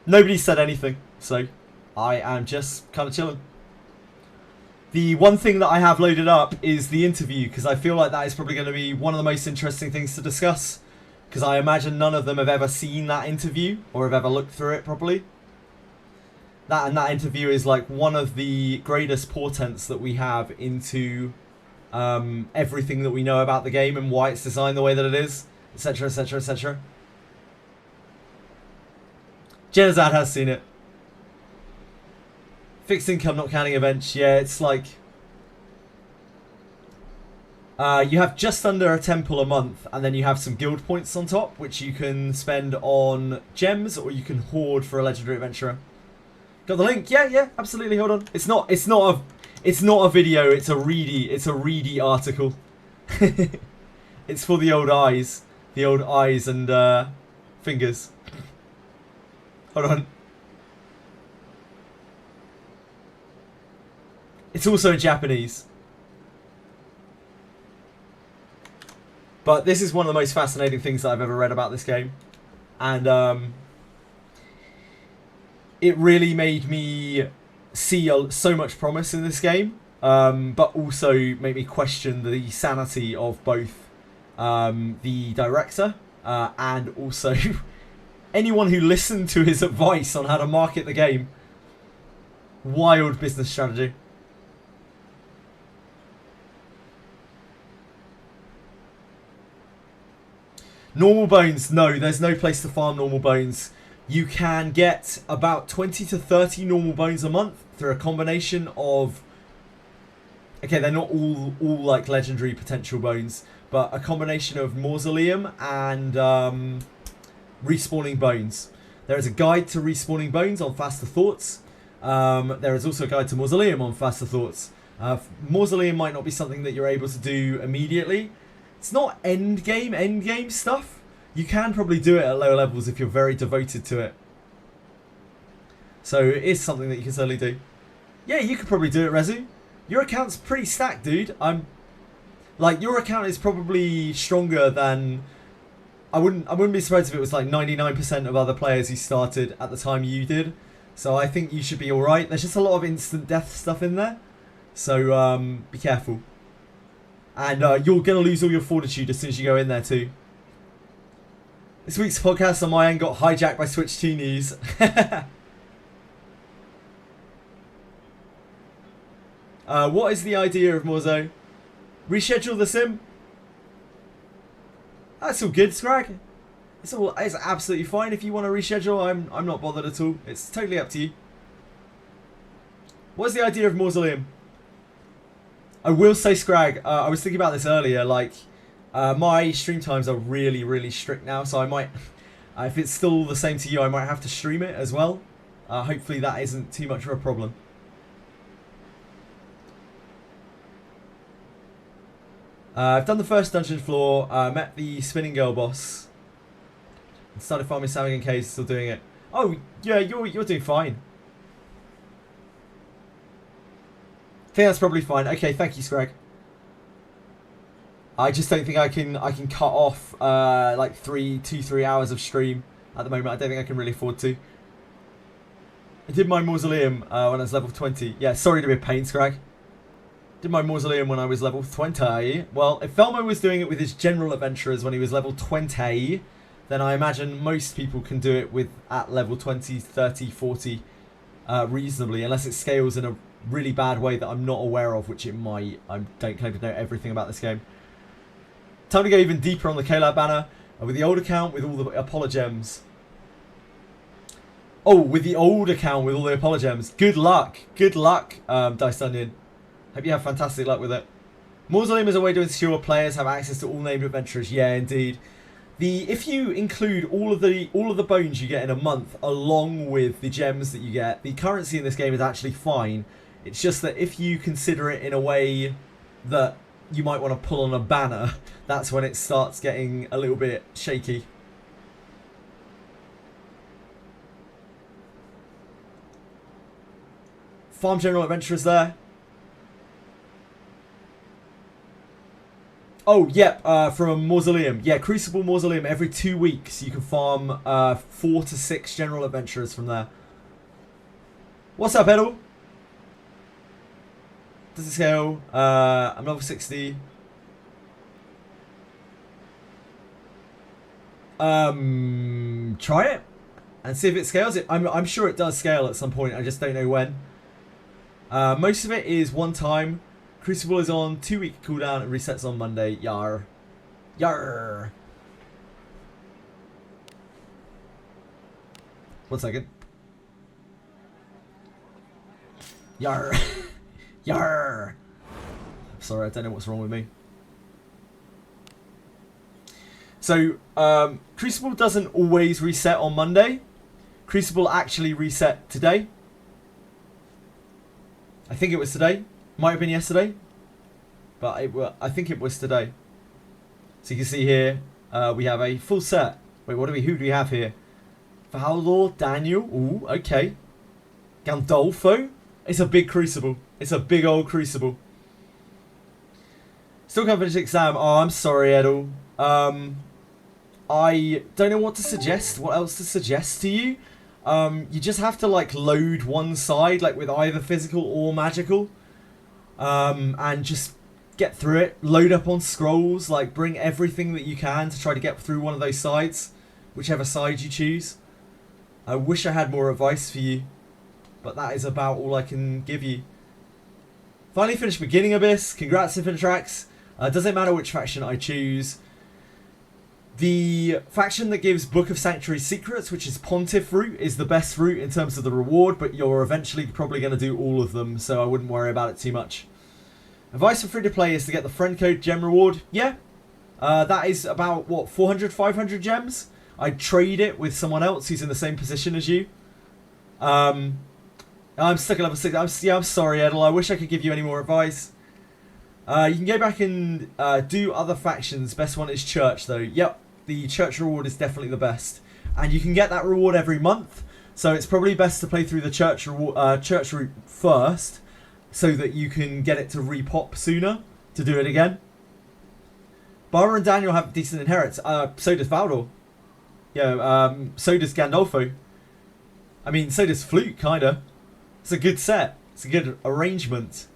nobody said anything, so I am just kind of chilling. The one thing that I have loaded up is the interview, because I feel like that is probably going to be one of the most interesting things to discuss, because I imagine none of them have ever seen that interview or have ever looked through it properly. That interview is like one of the greatest portents that we have into everything that we know about the game and why it's designed the way that it is, etc, etc, etc. Jenazad has seen it. Fixed income, not counting events. Yeah, it's like you have just under a temple a month, and then you have some guild points on top, which you can spend on gems or you can hoard for a legendary adventurer. Got the link? Yeah, absolutely. Hold on. It's not a video. It's a reedy article. It's for the old eyes and fingers. Hold on. It's also in Japanese. But this is one of the most fascinating things that I've ever read about this game. And it really made me see so much promise in this game. But also made me question the sanity of both the director and also anyone who listened to his advice on how to market the game. Wild business strategy. Normal bones, no, there's no place to farm normal bones. You can get about 20 to 30 normal bones a month through a combination of... Okay, they're not all like legendary potential bones, but a combination of mausoleum and respawning bones. There is a guide to respawning bones on Faster Thoughts. There is also a guide to mausoleum on Faster Thoughts. Mausoleum might not be something that you're able to do immediately. It's not end game stuff. You can probably do it at lower levels if you're very devoted to it. So it is something that you can certainly do. Yeah, you could probably do it, Rezu. Your account's pretty stacked, dude. Like, your account is probably stronger than... I wouldn't be surprised if it was like 99% of other players who started at the time you did. So I think you should be alright. There's just a lot of instant death stuff in there. So be careful. And you're going to lose all your fortitude as soon as you go in there too. This week's podcast on my end got hijacked by Switch 2 news. What is the idea of Morzo? Reschedule the sim? That's all good, Scrag. It's absolutely fine if you want to reschedule. I'm not bothered at all. It's totally up to you. What's the idea of Mausoleum? I will say, Scrag, I was thinking about this earlier, like, my stream times are really, really strict now, so I might, if it's still the same to you, I might have to stream it as well. Hopefully that isn't too much of a problem. I've done the first dungeon floor, met the spinning girl boss, and started farming salmon in case, still doing it. Oh, yeah, you're doing fine. I think that's probably fine. Okay, thank you, Scrag. I just don't think I can cut off like 2-3 hours of stream at the moment. I don't think I can really afford to. I did my mausoleum when I was level 20. Yeah, sorry to be a pain, Scrag. Did my mausoleum when I was level 20. Well, if Felmo was doing it with his general adventurers when he was level 20, then I imagine most people can do it with at level 20, 30, 40. reasonably, unless it scales in a really bad way that I'm not aware of, which it might. I don't claim to know everything about this game. Time to go even deeper on the K-Lab banner with the old account with all the Apologems. Oh, with the old account with all the Apologems. Good luck. Good luck, Dice Onion. Hope you have fantastic luck with it. Mausoleum is a way to ensure players have access to all named adventurers. Yeah, indeed. If you include all of the bones you get in a month along with the gems that you get, the currency in this game is actually fine. It's just that if you consider it in a way that you might want to pull on a banner, that's when it starts getting a little bit shaky. Farm General Adventurers there. Oh, yep, from Mausoleum. Yeah, Crucible Mausoleum every 2 weeks. You can farm 4 to 6 General Adventurers from there. What's up, Edel? Does it scale? I'm level 60. Try it and see if it scales. I'm sure it does scale at some point. I just don't know when. Most of it is one time. Crucible is on 2-week cooldown and resets on Monday. Yar. Yar. 1 second. Yar. Yar. Sorry, I don't know what's wrong with me. So, Crucible doesn't always reset on Monday. Crucible actually reset today. I think it was today. Might have been yesterday. But I think it was today. So you can see here, we have a full set. Wait, who do we have here? Valor, Daniel. Ooh, okay. Gandolfo. It's a big Crucible. It's a big old Crucible. Still can't finish the exam. Oh, I'm sorry, Edel. I don't know what to suggest. What else to suggest to you? You just have to like load one side, like with either physical or magical, and just get through it. Load up on scrolls, like bring everything that you can to try to get through one of those sides, whichever side you choose. I wish I had more advice for you, but that is about all I can give you. Finally finished Beginning Abyss. Congrats, Infinitrax. Doesn't matter which faction I choose. The faction that gives Book of Sanctuary Secrets, which is Pontiff route, is the best route in terms of the reward, but you're eventually probably going to do all of them, so I wouldn't worry about it too much. Advice for free-to-play is to get the friend code gem reward. Yeah, that is about, what, 400, 500 gems? I'd trade it with someone else who's in the same position as you. I'm stuck at level 6. I'm sorry, Edel. I wish I could give you any more advice. You can go back and do other factions. Best one is Church, though. Yep, the Church reward is definitely the best. And you can get that reward every month. So it's probably best to play through the Church route first, so that you can get it to repop sooner to do it again. Barbara and Daniel have decent inherits. So does Valdor. Yeah, so does Gandolfo. I mean, so does Flute, kinda. It's a good set. It's a good arrangement.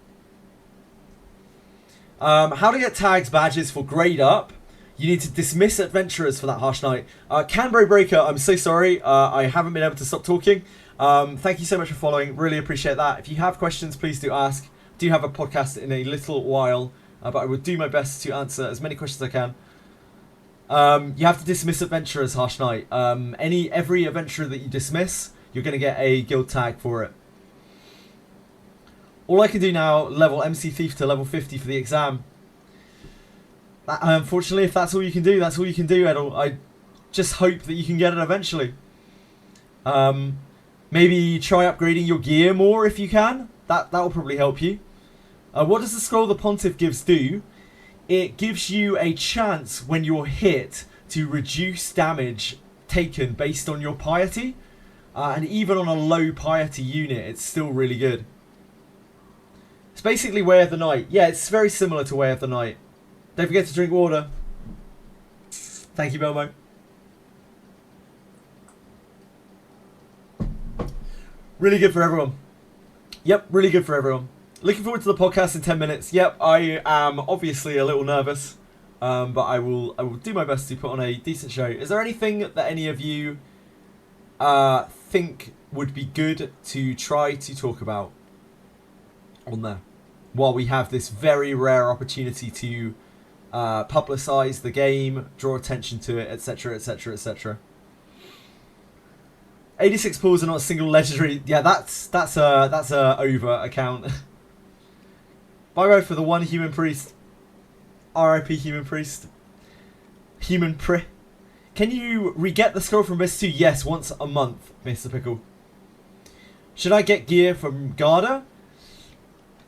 How to get tags badges for grade up. You need to dismiss adventurers for that harsh night. Canberra Breaker, I'm so sorry. I haven't been able to stop talking. Thank you so much for following. Really appreciate that. If you have questions, please do ask. I do have a podcast in a little while, but I will do my best to answer as many questions as I can. You have to dismiss adventurers harsh night. Every adventurer that you dismiss, you're going to get a guild tag for it. All I can do now, level MC Thief to level 50 for the exam. Unfortunately, if that's all you can do, that's all you can do, Edel. I just hope that you can get it eventually. Maybe try upgrading your gear more if you can. That will probably help you. What does the Scroll of the Pontiff gives do? It gives you a chance when you're hit to reduce damage taken based on your piety. And even on a low piety unit, it's still really good. It's basically Way of the Night. Yeah, it's very similar to Way of the Night. Don't forget to drink water. Thank you, Belmo. Really good for everyone. Yep, really good for everyone. Looking forward to the podcast in 10 minutes. Yep, I am obviously a little nervous, but I will do my best to put on a decent show. Is there anything that any of you think would be good to try to talk about on there while we have this very rare opportunity to publicize the game, draw attention to it, etc, etc, etc. 86 pulls are not a single legendary. Yeah, that's a over account. Bye for the one human priest. R.I.P. human priest. Human pri. Can you re-get the scroll from Miss 2? Yes, once a month, Mr. Pickle. Should I get gear from Garda?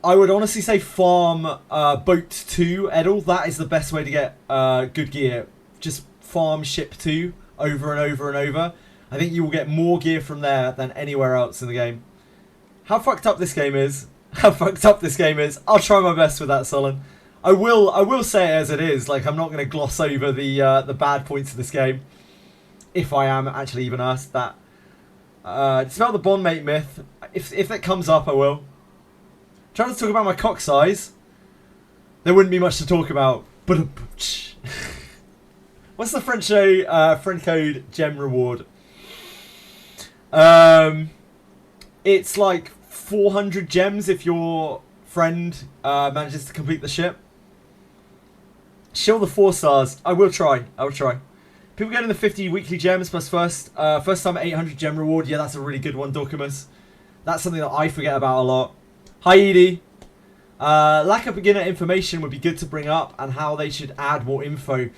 I would honestly say farm boat 2, Edel. That is the best way to get good gear. Just farm ship 2 over and over and over. I think you will get more gear from there than anywhere else in the game. How fucked up this game is. How fucked up this game is. I'll try my best with that, Solon. I will say it as it is. Like, I'm not going to gloss over the bad points of this game. If I am actually even asked that. It's about the bondmate myth. If it comes up, I will. Trying to talk about my cock size. There wouldn't be much to talk about. But what's the French friend code gem reward? It's like 400 gems if your friend manages to complete the ship. Shill the 4 stars. I will try. People getting the 50 weekly gems plus first time 800 gem reward. Yeah, that's a really good one, Dorkamus. That's something that I forget about a lot. Hi, Edie. Lack of beginner information would be good to bring up, and how they should add more info.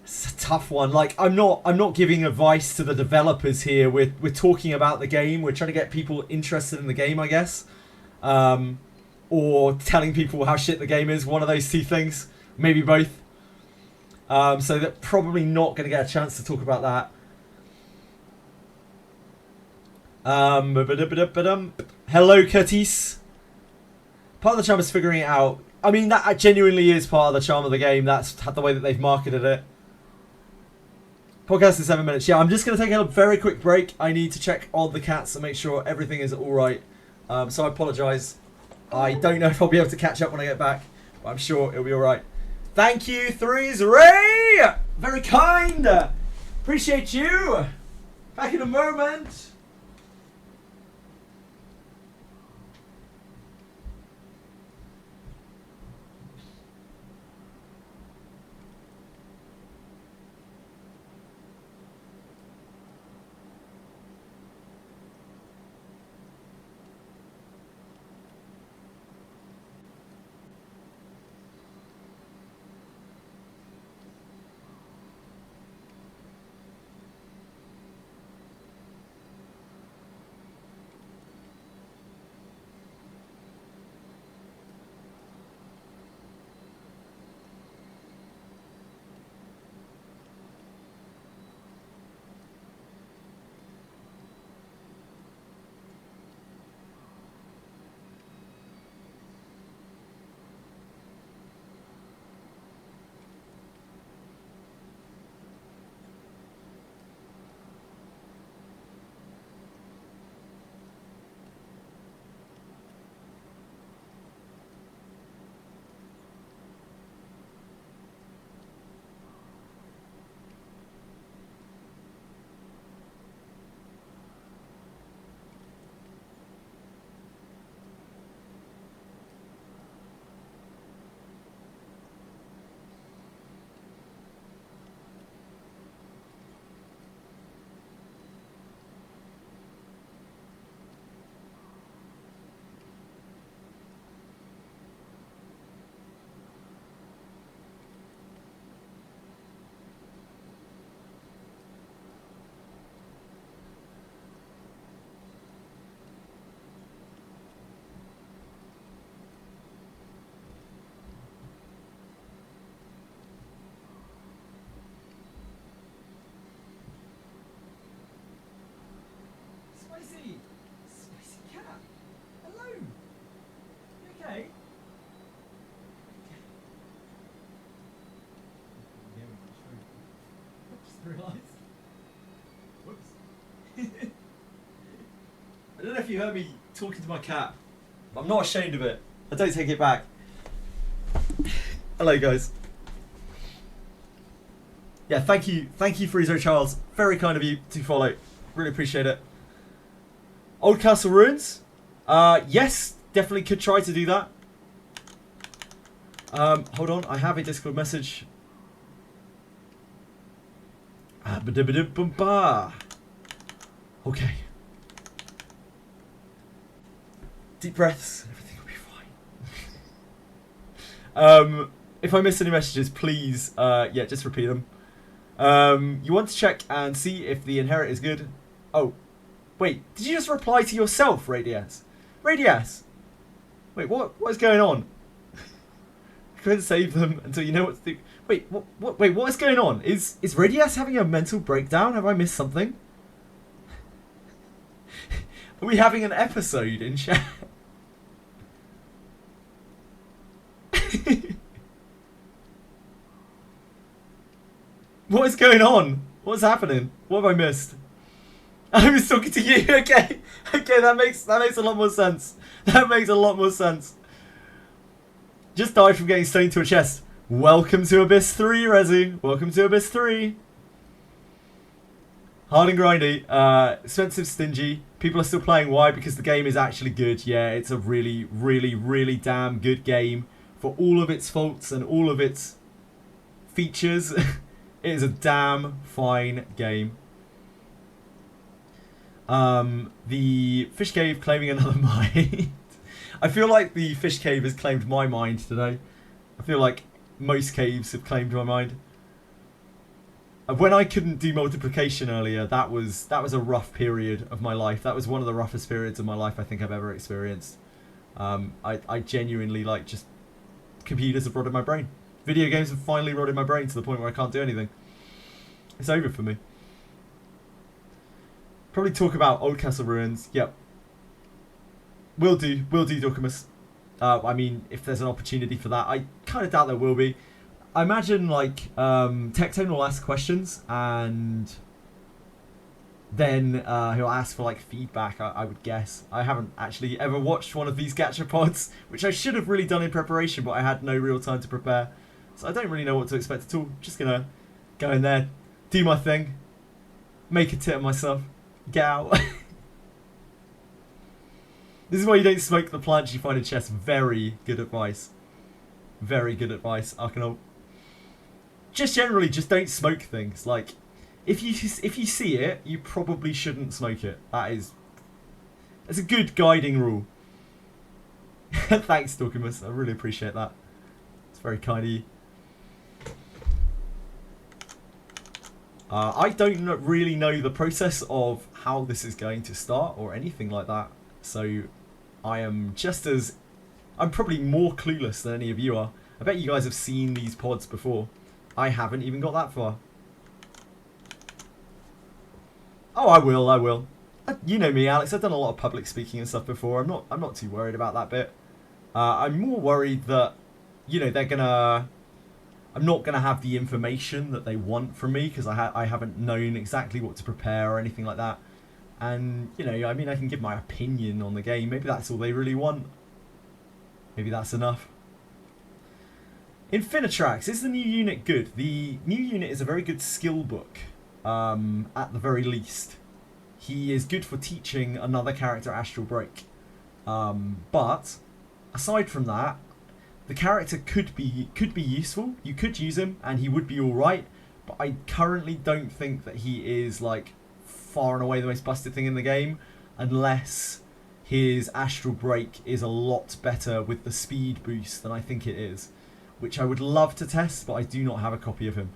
It's a tough one. Like, I'm not giving advice to the developers here. We're talking about the game. We're trying to get people interested in the game, I guess. Or telling people how shit the game is. One of those two things. Maybe both. So they're probably not going to get a chance to talk about that. Hello, Curtis. Part of the charm is figuring it out. I mean, that genuinely is part of the charm of the game. That's the way that they've marketed it. Podcast in 7 minutes. Yeah, I'm just going to take a very quick break. I need to check on the cats and make sure everything is alright. So I apologise. I don't know if I'll be able to catch up when I get back, but I'm sure it'll be alright. Thank you, Threes Ray! Very kind! Appreciate you! Back in a moment! Spicy cat. Hello. You okay? Just realised. Whoops. I don't know if you heard me talking to my cat. But I'm not ashamed of it. I don't take it back. Hello, guys. Yeah, thank you, Freezo Charles. Very kind of you to follow. Really appreciate it. Old Castle Ruins? Yes, definitely could try to do that. Hold on, I have a Discord message. Okay. Deep breaths. Everything will be fine. If I miss any messages, please, yeah, just repeat them. You want to check and see if the inherit is good. Oh, wait, did you just reply to yourself, Radias? Radias! Wait, what is going on? Couldn't save them until you know what to do. Wait, what is going on? Is Radias having a mental breakdown? Have I missed something? Are we having an episode in chat? What is going on? What's happening? What have I missed? I was talking to you. Okay, that makes a lot more sense. That makes a lot more sense. Just died from getting stoned to a chest. Welcome to Abyss 3, Rezi. Welcome to Abyss 3. Hard and grindy. Expensive, stingy. People are still playing. Why? Because the game is actually good. Yeah, it's a really, really, really damn good game. For all of its faults and all of its features, it is a damn fine game. The fish cave claiming another mind. I feel like the fish cave has claimed my mind today. I feel like most caves have claimed my mind. When I couldn't do multiplication earlier, that was a rough period of my life. That was one of the roughest periods of my life I think I've ever experienced. I genuinely, like, just computers have rotted my brain. Video games have finally rotted my brain to the point where I can't do anything. It's over for me. Probably talk about Old Castle Ruins. Yep. Will do, Dorcamus. I mean, if there's an opportunity for that, I kind of doubt there will be. I imagine, like, Tectone will ask questions, and then he'll ask for, like, feedback, I would guess. I haven't actually ever watched one of these Gacha pods, which I should have really done in preparation, but I had no real time to prepare. So I don't really know what to expect at all. Just gonna go in there, do my thing, make a tit of myself, get out. This is why you don't smoke the plants you find in chests. Very good advice. Very good advice, Arcanol. Just generally, just don't smoke things. Like, if you see it, you probably shouldn't smoke it. That's a good guiding rule. Thanks, Dorcamus. I really appreciate that. It's very kind of you. I don't really know the process of how this is going to start or anything like that. So I am just as... I'm probably more clueless than any of you are. I bet you guys have seen these pods before. I haven't even got that far. Oh, I will. You know me, Alex. I've done a lot of public speaking and stuff before. I'm not too worried about that bit. I'm more worried that, you know, I'm not gonna have the information that they want from me because I haven't known exactly what to prepare or anything like that. And, you know, I mean, I can give my opinion on the game. Maybe that's all they really want. Maybe that's enough. Infinitrax, is the new unit good? The new unit is a very good skill book, at the very least. He is good for teaching another character Astral Break. But, aside from that, the character could be useful. You could use him, and he would be alright. But I currently don't think that he is, like, far and away the most busted thing in the game, unless his Astral Break is a lot better with the speed boost than I think it is, which I would love to test, but I do not have a copy of him.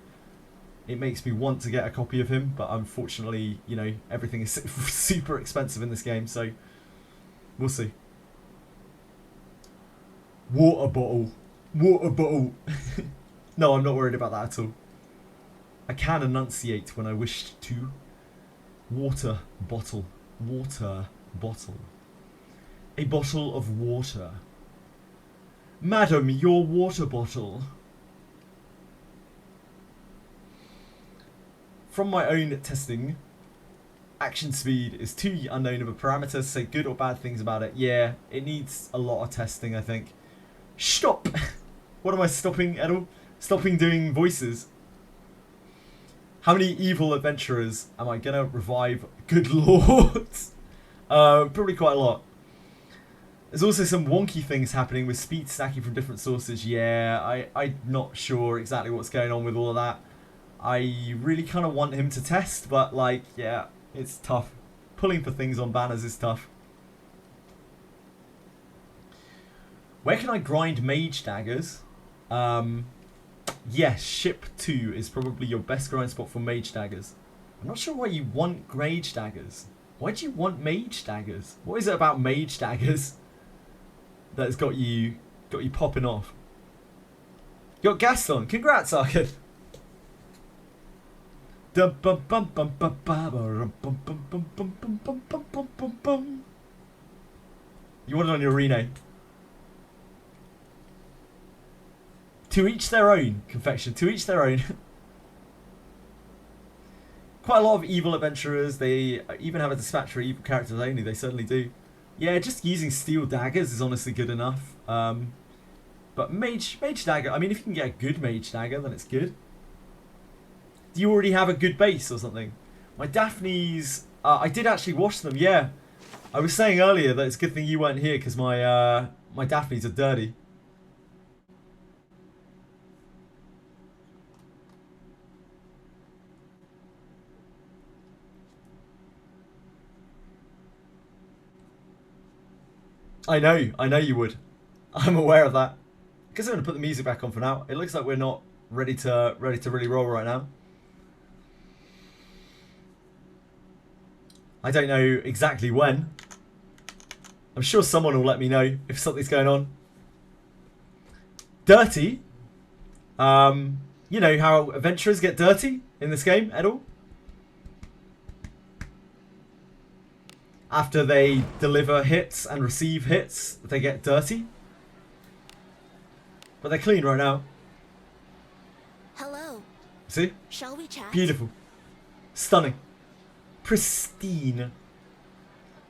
It makes me want to get a copy of him, but unfortunately, you know, everything is super expensive in this game, so we'll see. Water bottle. No, I'm not worried about that at all. I can enunciate when I wish to. Water bottle. A bottle of water. Madam, your water bottle. From my own testing, action speed is too unknown of a parameter to say good or bad things about it. Yeah, it needs a lot of testing, I think. Stop! What am I stopping, Edel? Stopping doing voices. How many evil adventurers am I gonna revive? Good lord. Probably quite a lot. There's also some wonky things happening with speed stacking from different sources. Yeah, I'm not sure exactly what's going on with all of that. I really kind of want him to test, but like, yeah, it's tough. Pulling for things on banners is tough. Where can I grind mage daggers? Yes, ship 2 is probably your best grind spot for mage daggers. I'm not sure why you want mage daggers. Why do you want mage daggers? What is it about mage daggers that's got you popping off? You got Gaston. Congrats, Arkin. You want it on your rename. To each their own, Confection. To each their own. Quite a lot of evil adventurers. They even have a dispatch for evil characters only. They certainly do. Yeah, just using steel daggers is honestly good enough. But mage dagger. I mean, if you can get a good mage dagger, then it's good. Do you already have a good base or something? My Daphne's... I did actually wash them, yeah. I was saying earlier that it's a good thing you weren't here because my Daphne's are dirty. I know you would. I'm aware of that. I guess I'm going to put the music back on for now. It looks like we're not ready to really roll right now. I don't know exactly when. I'm sure someone will let me know if something's going on. Dirty? You know how adventurers get dirty in this game at all? After they deliver hits and receive hits, they get dirty. But they're clean right now.
Hello.
See?
Shall we chat?
Beautiful. Stunning. Pristine.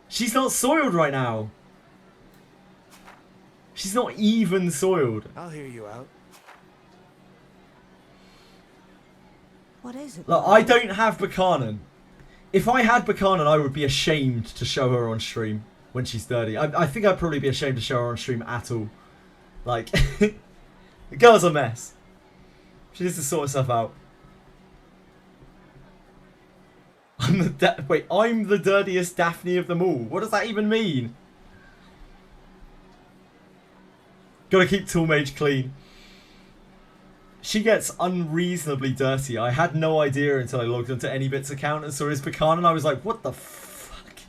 She's not soiled right now. She's not even soiled.
I'll hear you out.
What is it?
Look, I don't have Buchanan. If I had Buchanan, I would be ashamed to show her on stream when she's dirty. I think I'd probably be ashamed to show her on stream at all. Like, the girl's a mess. She needs to sort herself out. I'm the dirtiest Daphne of them all. What does that even mean? Gotta keep Tool Mage clean. She gets unreasonably dirty. I had no idea until I logged onto Anybit's account and saw his Buchanan. And I was like, what the fuck?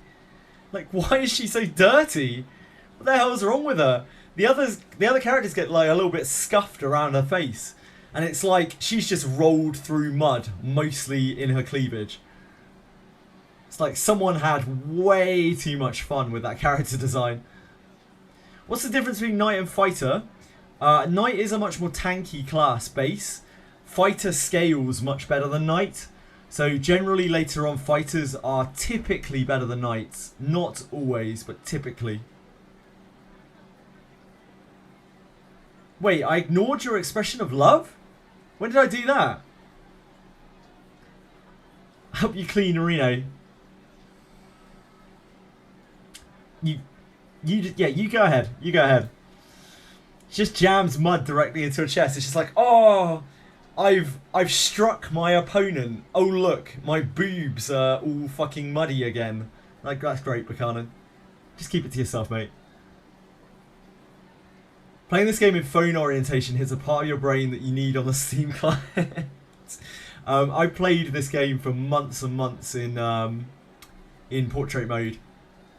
Like, why is she so dirty? What the hell is wrong with her? The other characters get like a little bit scuffed around her face. And it's like she's just rolled through mud, mostly in her cleavage. It's like someone had way too much fun with that character design. What's the difference between Knight and Fighter? Knight is a much more tanky class base. Fighter scales much better than Knight. So generally later on, Fighters are typically better than Knights. Not always, but typically. Wait, I ignored your expression of love? When did I do that? Help you clean, Reno. You go ahead. You go ahead. Just jams mud directly into her chest. It's just like, oh, I've struck my opponent. Oh look, my boobs are all fucking muddy again. Like, that's great, Buchanan. Just keep it to yourself, mate. Playing this game in phone orientation hits a part of your brain that you need on the Steam client. I played this game for months and months in portrait mode.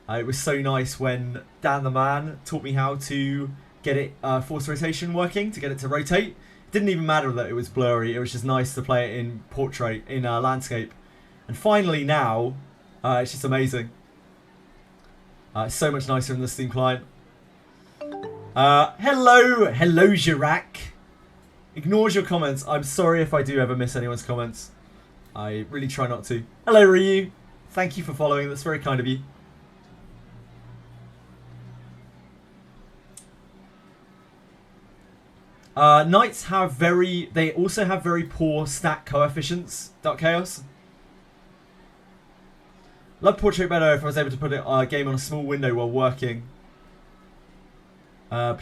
It was so nice when Dan the Man taught me how to get it force rotation working, to get it to rotate. It didn't even matter that it was blurry. It was just nice to play it in portrait, in landscape. And finally now, it's just amazing. It's so much nicer in the Steam client. Hello Jirac. Ignores your comments. I'm sorry if I do ever miss anyone's comments. I really try not to. Hello Ryu. Thank you for following. That's very kind of you. Knights have they also have very poor stat coefficients. Dark Chaos. Love portrait better if I was able to put a game on a small window while working. And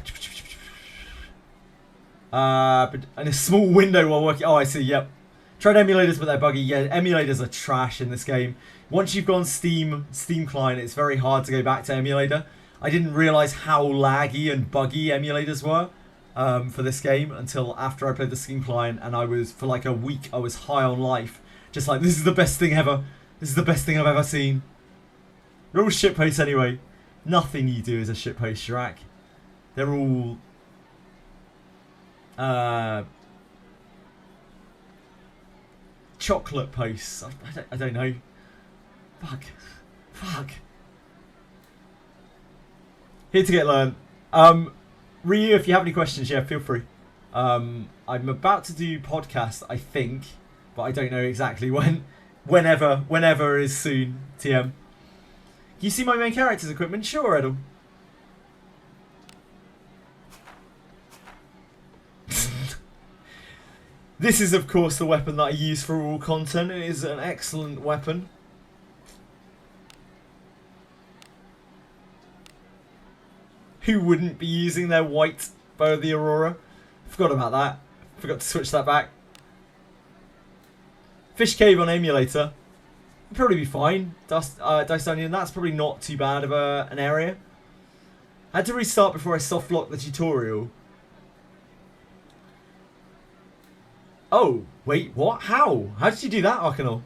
a small window while working. Oh, I see. Yep. Tried emulators, but they're buggy. Yeah, emulators are trash in this game. Once you've gone Steam client, it's very hard to go back to emulator. I didn't realize how laggy and buggy emulators were for this game until after I played the Steam client, and I was, for like a week, I was high on life. Just like, this is the best thing ever. This is the best thing I've ever seen. They're all shitposts anyway. Nothing you do is a shitpost, Shrek. They're all... chocolate posts. I don't know. Fuck. Here to get learned. Ryu, if you have any questions, yeah, feel free. I'm about to do podcast, I think, but I don't know exactly when. Whenever is soon. TM. Can you see my main character's equipment? Sure, Edel. This is, of course, the weapon that I use for all content. It is an excellent weapon. Who wouldn't be using their white bow of the Aurora? Forgot about that. Forgot to switch that back. Fish Cave on emulator. Would probably be fine. Diced Onion, that's probably not too bad of an area. I had to restart before I soft locked the tutorial. Oh, wait, what? How? How did you do that, Arcanal?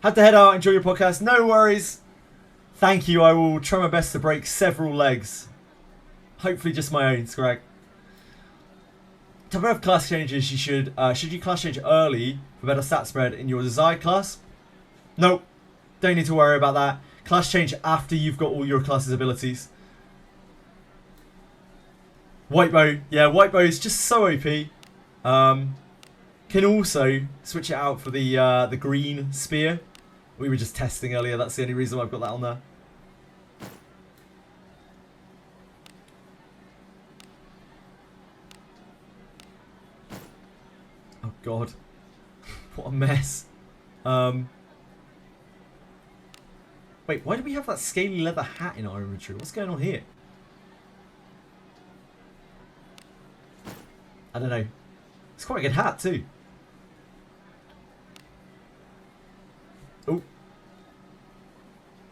Had to head out, enjoy your podcast. No worries. Thank you, I will try my best to break several legs. Hopefully just my own, Scrag. Type of class changes you should you class change early for better stat spread in your desired class? Nope. Don't need to worry about that. Class change after you've got all your class's abilities. White bow. Yeah, white bow is just so OP. Can also switch it out for the green spear. We were just testing earlier. That's the only reason why I've got that on there. Oh god, what a mess. Wait, why do we have that scaly leather hat in our inventory? What's going on here? I don't know. It's quite a good hat too. Oh.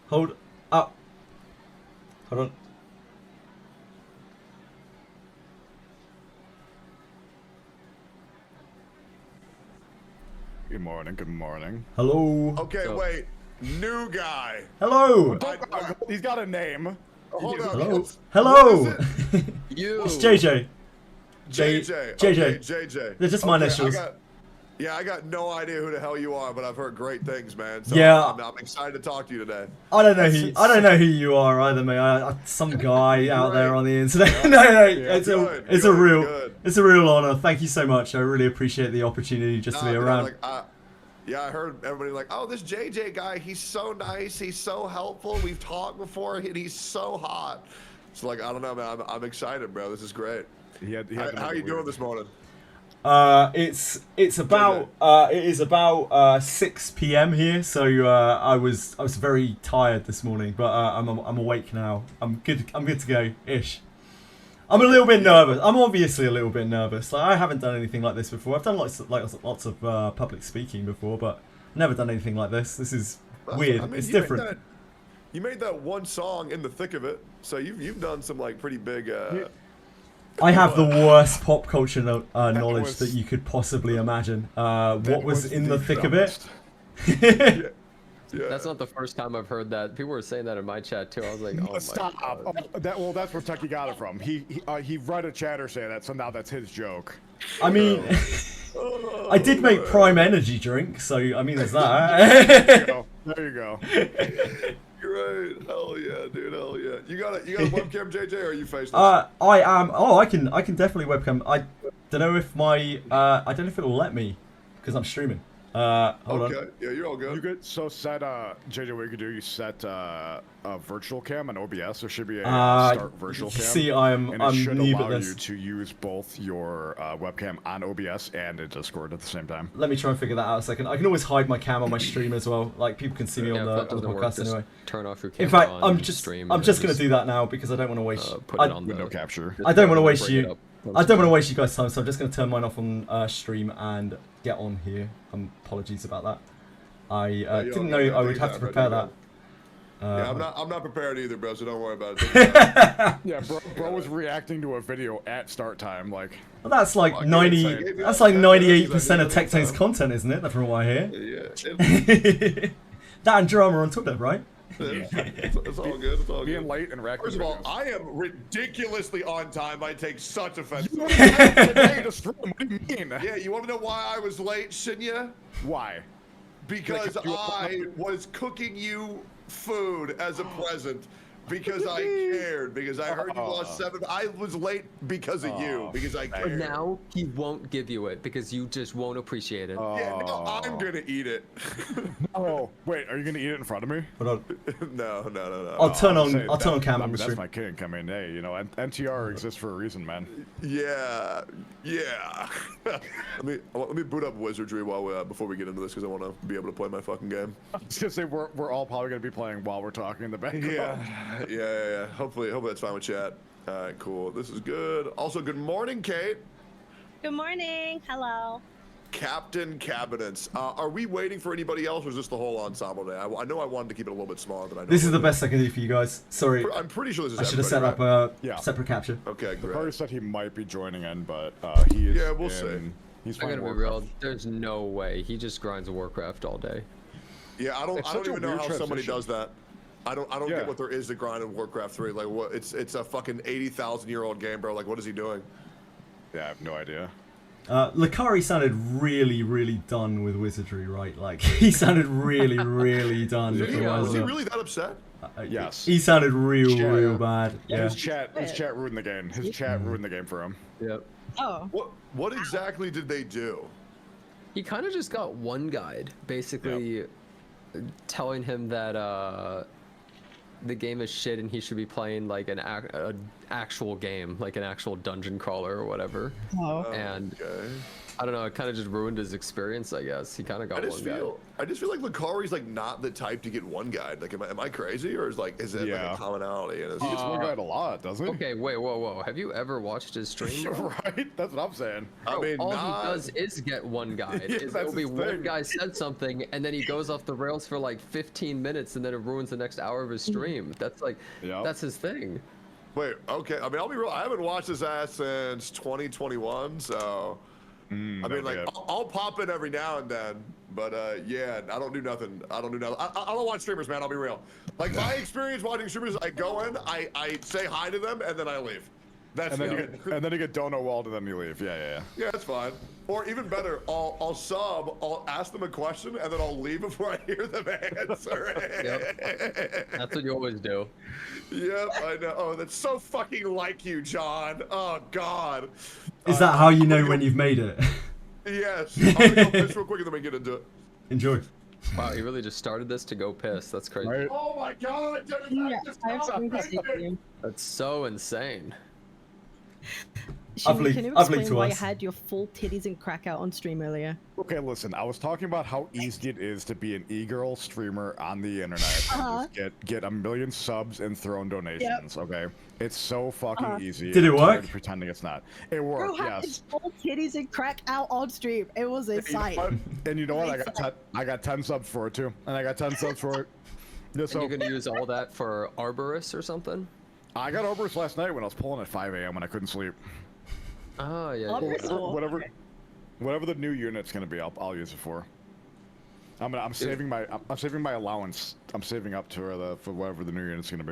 Hold up. Hold on.
Good morning, good morning.
Hello.
Okay, wait. New guy.
Hello.
He's got a name.
Hold on.
Hello. Hello.
You.
It's JJ.
JJ.
JJ.
Okay, JJ.
They're just my
Okay,
initials.
I got no idea who the hell you are, but I've heard great things, man. So
Yeah.
I'm excited to talk to you today.
I don't know who you are either, mate. Some guy out there on the internet. No, it's a real honor. Thank you so much. I really appreciate the opportunity just to be around.
Yeah, I heard everybody like, oh, this JJ guy, he's so nice, he's so helpful. We've talked before, and he's so hot. So like, I don't know, man. I'm excited, bro. This is great. How are you doing this morning?
It is about 6 p.m. here, so I was very tired this morning, but I'm awake now. I'm good to go ish. I'm a little bit nervous. I'm obviously a little bit nervous. Like, I haven't done anything like this before. I've done lots of public speaking before, but never done anything like this. This is weird. I mean, it's different.
You made that one song in the thick of it, so you've done some like pretty big.
I have the worst pop culture knowledge that you could possibly imagine. What was in the thick of it?
Yeah. That's not the first time I've heard that. People were saying that in my chat too. I was like, oh
stop.
my God.
That's where Tucky got it from. He read a chatter say that, so now that's his joke.
I mean, I did make Prime Energy drink, so I mean, there's that.
There you go.
Great. Hell yeah, dude. Hell yeah. You got a webcam, JJ, or are you faceless?
I am. Oh, I can definitely webcam. I don't know if my I don't know if it'll let me because I'm streaming. Hold on.
Okay. Yeah, you're all good.
You could set JJ. What you could do? You set a virtual cam on OBS. There should be a start virtual cam.
See, I'm
and it should
new at
allow
this.
you to use both your webcam on OBS and in Discord at the same time.
Let me try and figure that out a second. I can always hide my cam on my stream as well. Like people can see me on the podcast anyway.
Turn off your camera.
In fact,
on
I'm just gonna do that now because I don't want to waste.
Put it on
Window capture.
I don't want to waste you. I don't want to waste you guys' time, so I'm just gonna turn mine off on stream and get on here. Apologies about that. I didn't know I would have to prepare that.
Yeah, I'm not prepared either, bro. So don't worry about it.
Yeah, bro was reacting to a video at start time, like.
Well, that's like 90. That's like 98% of Tectone's content, isn't it? From what I hear.
Yeah.
That and drama on top of it, right?
It's all good. It's all
Being
good.
late and reacting.
First of all, I am ridiculously on time. I take such offense.
Today to stream. What do you mean?
Yeah, you want to know why I was late, shouldn't you?
Why?
Because I was cooking you food as a present. Because I cared. Because I heard you lost 7. I was late because of you. Because I cared.
But now he won't give you it because you just won't appreciate it.
Yeah, no, I'm gonna eat it.
Oh, wait, are you gonna eat it in front of me?
Hold on.
No.
I'll turn on cam on the
That's
stream.
my kink. I mean, hey, you know, NTR exists for a reason, man.
Yeah. let me boot up Wizardry before we get into this because I want to be able to play my fucking game.
I was gonna say we're all probably gonna be playing while we're talking in the background.
Yeah. Hopefully that's fine with chat. All right, cool. This is good. Also, good morning, Kate.
Good morning. Hello.
Captain Cabinets. Are we waiting for anybody else, or is this the whole ensemble day? I know I wanted to keep it a little bit smaller than I know.
This is the best I can do for you guys. Sorry.
I'm pretty sure this is.
I should have set up a
Yeah.
separate capture.
Okay,
The
great.
Carter said he might be joining in, but he is.
Yeah, we'll see.
He's
I gotta
playing
be real.
Warcraft.
There's no way he just grinds Warcraft all day.
Yeah, I don't
It's such a
even know
weird
how somebody
transition.
does that. I don't
Yeah.
get what there is to grind in Warcraft 3. Like what? It's a fucking 80,000-year-old game, bro. Like what is he doing?
Yeah, I have no idea.
Lakari sounded really done with Wizardry, right? Like he sounded really done.
Was he
before,
really that upset?
Yes.
He sounded real bad. Yeah.
His chat ruined the game. His chat ruined the game for him.
Yep.
Oh.
What exactly did they do?
He kind of just got one guide, basically telling him that the game is shit and he should be playing like an actual game, like an actual dungeon crawler or whatever.
Oh.
And
Okay.
I don't know, it kind of just ruined his experience, I guess. He kind of got
I just
one guide.
feel like Lucari's like not the type to get one guide. Like, am I crazy, or is it like a commonality? And
He gets one guide a lot, doesn't he?
Okay, wait, whoa. Have you ever watched his stream? bro?
Right? That's what I'm saying.
I mean,
all he does is get one guide.
Yeah,
It'll
that's
be
his
one
thing.
guy said something, and then he goes off the rails for like 15 minutes, and then it ruins the next hour of his stream. That's like, that's his thing.
Wait, okay. I mean, I'll be real. I haven't watched his ass since 2021, so. I mean, like, I'll pop in every now and then, but yeah, I don't do nothing. I don't watch streamers, man. I'll be real. Like, my experience watching streamers, I go in, I say hi to them, and then I leave. That's good.
And then you get dono walled and then you leave. Yeah.
Yeah, that's fine. Or even better, I'll sub, I'll ask them a question, and then I'll leave before I hear them answer it.
Yep. That's what you always do.
Yep, I know. Oh, that's so fucking like you, John. Oh, God.
Is that how you know when you've made it?
Yes. I'm gonna go piss real quick and then we get into it.
Enjoy.
Wow, he really just started this to go piss. That's crazy.
Right?
Oh my God!
I have something to say to you.
That's so insane.
Shimmy, can you
I've linked
explain
to
why you
us.
had your full titties and crack out on stream earlier?
Okay, listen. I was talking about how easy it is to be an e-girl streamer on the internet and just get 1 million subs and throw in donations. Okay, it's so fucking easy.
Did it
I'm tired
work?
of pretending it's not. It
Bro
worked.
had his
Yes.
full titties and crack out on stream. It was insane.
And you know what? I got 10 subs for it too, and I got 10 subs for it. Yeah,
And
so
you're gonna use all that for Arborist or something?
I got Oberus last night when I was pulling at 5 a.m. when I couldn't sleep.
Oh yeah.
Arborist?
yeah.
Whatever the new unit's gonna be, I'll use it for. I'm saving my allowance. I'm saving up to for whatever the new unit's gonna be.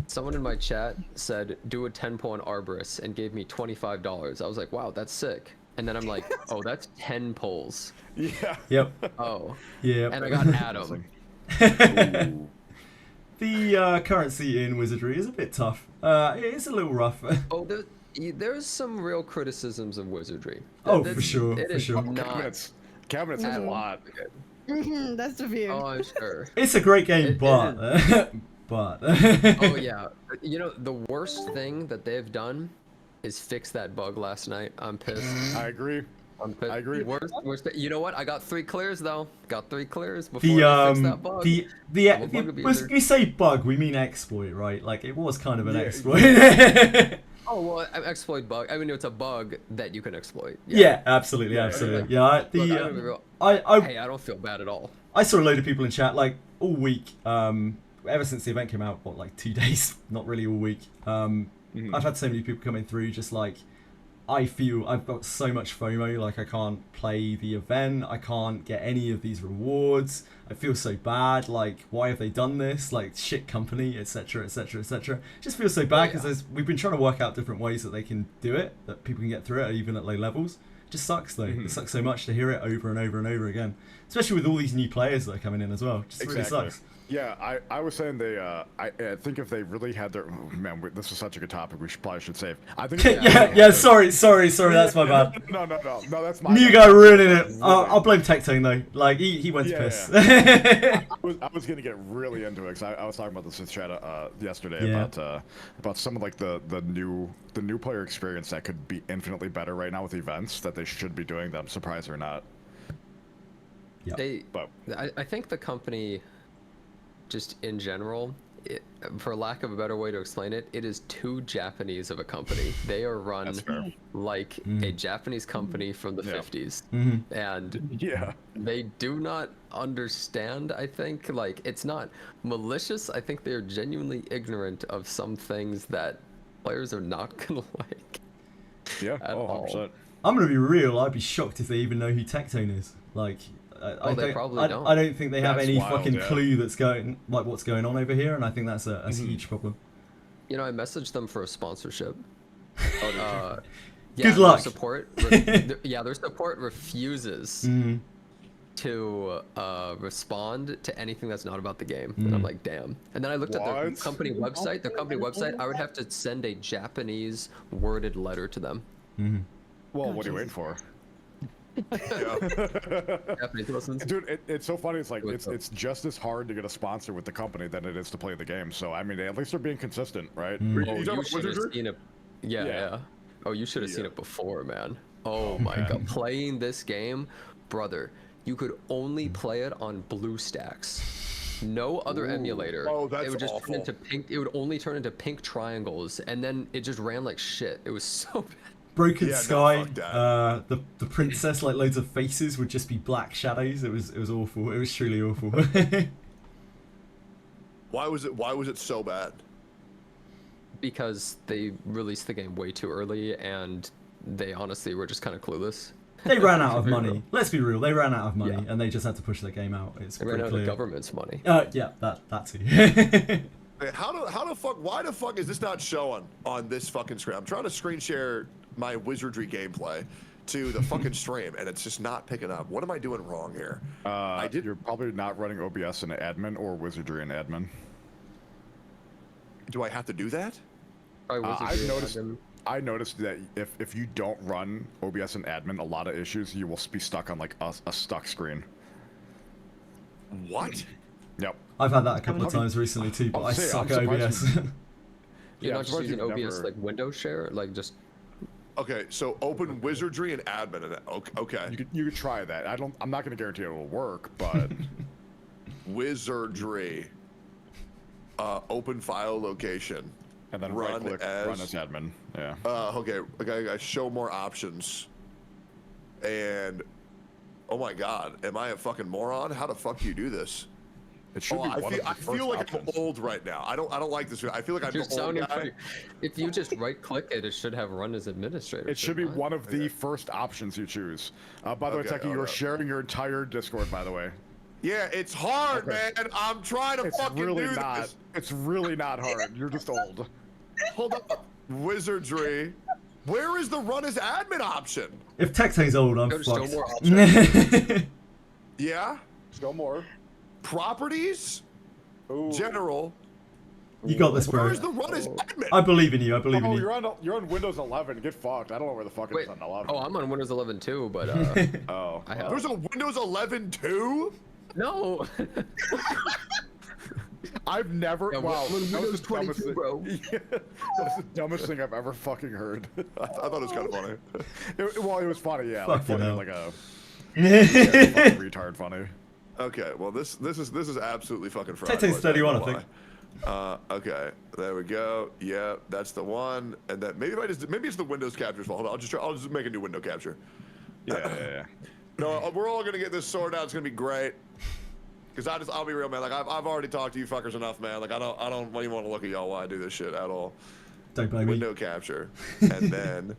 Someone in my chat said do a 10 pull on Arborist and gave me $25. I was like, wow, that's sick. And then I'm like, oh, that's 10 pulls.
Yeah.
Yep.
Oh.
Yeah.
And I got Adam.
The currency in Wizardry is a bit tough. It is a little rough.
Oh, there's some real criticisms of Wizardry.
Oh, for sure,
It
for
is
sure.
not.
Cabinets is a lot.
That's the view.
Oh, I'm sure.
It's a great game, but but
Oh yeah, you know the worst thing that they've done is fix that bug last night. I'm pissed.
I agree.
I'm pissed.
I agree.
Worst. You know what? I got 3 clears though. Got 3 clears before
the
they fixed that bug. I'm a bug abuser.
we say bug, we mean exploit, right? Like it was kind of an exploit.
Oh well, exploit bug. I mean, it's a bug that you can exploit.
Yeah, absolutely, absolutely. Yeah,
Hey, I don't feel bad at all.
I saw a load of people in chat like all week. Ever since the event came out, what, like 2 days? Not really all week. I've had so many people coming through just like, I feel I've got so much FOMO, like I can't play the event, I can't get any of these rewards, I feel so bad, like why have they done this, like shit company, etc, etc, etc. Just feel so bad because we've been trying to work out different ways that they can do it, that people can get through it even at low levels. It just sucks though. It sucks so much to hear it over and over and over again, especially with all these new players that are coming in as well. It just really sucks.
Yeah, I was saying I think if they really had their this is such a good topic. We probably should save. I think.
Sorry. That's my bad.
No, that's my.
New guy ruining it. I'll blame Tectone though. Like he went to piss.
I was gonna get really into it because I was talking about this with chat yesterday about some of like the new player experience that could be infinitely better right now with events that they should be doing. That I'm surprised they're not.
Yeah.
I think the company, just in general, for lack of a better way to explain it, it is too Japanese of a company. They are run like a Japanese company from the 50s. And they do not understand, I think. Like, it's not malicious. I think they're genuinely ignorant of some things that players are not going to like.
Yeah,
at all.
100%.
I'm going to be real, I'd be shocked if they even know who Tectone is. Like, I don't think they have any fucking clue that's what's going on over here, and I think that's a huge problem.
You know, I messaged them for a sponsorship.
Good luck.
Their support refuses to respond to anything that's not about the game, and I'm like, damn. And then I looked at their company website. Their company website, I would have to send a Japanese worded letter to them.
Well, what are you waiting for? Dude, it's so funny. It's like it's just as hard to get a sponsor with the company than it is to play the game. So I mean, at least they're being consistent, right?
Oh, you should have seen it. Yeah. Oh, you should have seen it before, man. Oh my god, playing this game, brother. You could only play it on BlueStacks. No other emulator.
Oh, that's
it would just
awful.
turn into pink. It would only turn into pink triangles, and then it just ran like shit. It was so bad.
Broken Sky, the princess, like loads of faces would just be black shadows. It was awful. It was truly awful.
Why was it so bad?
Because they released the game way too early, and they honestly were just kind of clueless.
They ran out of money. Let's be real. They ran out of money, and they just had to push their game out. It's pretty
ran out
clear.
of the government's money.
Yeah, that too.
How the fuck? Why the fuck is this not showing on this fucking screen? I'm trying to screen share my Wizardry gameplay to the fucking stream, and it's just not picking up. What am I doing wrong here?
You're probably not running OBS in admin or Wizardry in admin.
Do I have to do that?
I noticed that if you don't run OBS in admin, a lot of issues you will be stuck on like a stuck screen.
What?
Yep.
I've had that a couple of times recently too, but I suck at OBS.
You're not just using OBS like window share, like just.
Okay, so open Wizardry and admin, and okay.
You could try that. I'm not going to guarantee it will work, but
Wizardry, open file location,
and then run as admin. Yeah.
Okay. I show more options, and oh my god, am I a fucking moron? How the fuck do you do this?
It should be
I feel like I'm old right now. I don't like this. I feel like I'm the old guy.
If you just right click it, it should have run as administrator.
It should be one of the first options you choose. By the way, Techie, you're sharing your entire Discord, by the way.
Yeah, it's hard, man. I'm trying to fucking do this.
It's really not hard. You're just old.
Hold up. Wizardry. Where is the run as admin option?
If Tectone's old, I'm fucked.
More options.
Yeah?
Still more.
Properties?
Ooh.
General.
You got this, bro.
Where's the run as admin?
I believe in you. I believe in
Oh,
you.
you're on Windows 11. Get fucked. I don't know where the fuck it
Wait.
is on 11.
Oh, I'm on Windows 11 too, but
Oh.
I have.
There's a Windows 11 too?
No.
I've never.
Yeah,
wow.
Windows
that was the
22,
dumbest thing-
bro.
Yeah, that was the dumbest thing I've ever fucking heard.
I thought it was kind of funny.
It was funny, yeah.
Fuck
Like, funny,
hell.
like a fucking retard funny.
Okay, well this is absolutely fucking fried.
Tectone's
boys, I don't
31, I
know
think.
why. Okay, there we go. Yeah, that's the one. And then maybe it's the Windows capture as well. Hold on, I'll just make a new window capture.
Yeah.
No, we're all gonna get this sorted out. It's gonna be great. Cause I'll be real, man. Like I've already talked to you fuckers enough, man. Like I don't even want to look at y'all while I do this shit at all.
Don't blame me.
Window capture, and then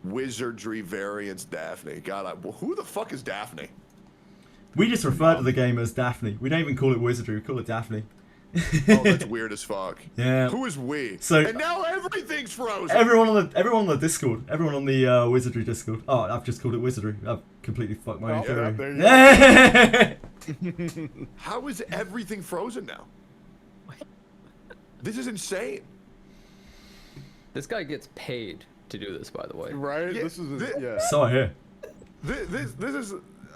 Wizardry variants Daphne. God, who the fuck is Daphne?
We just refer to the game as Daphne. We don't even call it Wizardry. We call it Daphne.
Oh, that's weird as fuck.
Yeah.
Who is we?
So-
and now everything's frozen.
Everyone on the Discord. Everyone on the Wizardry Discord. Oh, I've just called it Wizardry. I've completely fucked my own
Yeah,
theory.
there you go.
How is everything frozen now? This is insane.
This guy gets paid to do this, by the way.
Right?
Yeah,
This is yeah.
So I hear.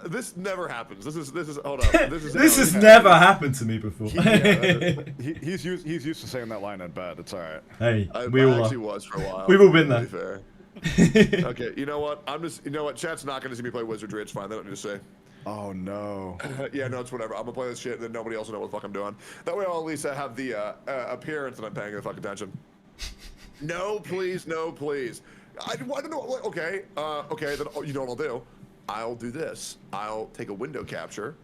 This never happens. This is hold up.
This has never happened to me before.
He's used to saying that line in bed. It's all right.
Hey,
I
we all
actually
are.
was for a while.
We've all been
to be
there.
fair. Okay, you know what? You know what? Chat's not gonna see me play Wizardry. It's fine. They don't need to say.
Oh no.
Yeah, no, it's whatever. I'm gonna play this shit, and then nobody else will know what the fuck I'm doing. That way, I'll at least have the appearance that I'm paying the fucking attention. No, please, no, please. I don't know. Okay, okay. Then you know what I'll do? I'll do this. I'll take a window capture,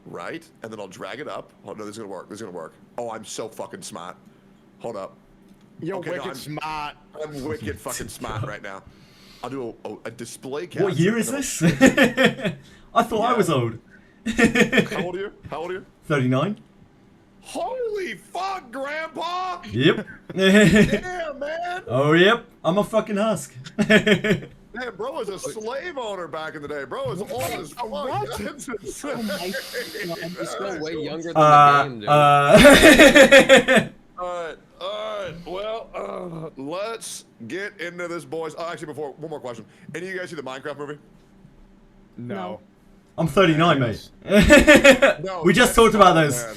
right, and then I'll drag it up. Oh no, this is gonna work. This is gonna work. Oh, I'm so fucking smart. Hold up.
You're
Okay, no,
wicked smart.
I'm wicked fucking smart right now. I'll do a display capture.
What year is this? I thought I was old.
How old are you? How old are you?
39.
Holy fuck, Grandpa!
Yep.
Damn, man!
Oh, yep. I'm a fucking husk.
Man, bro was a slave owner back in the day. Bro was old as fuck. That's insane.
Oh my god.
He's still way younger than the game, dude.
Alright. Well, let's get into this, boys. Oh, actually, before, one more question. Any of you guys see the Minecraft movie?
No.
I'm 39, mate.
No,
We just
that's
talked about
not,
those.
man.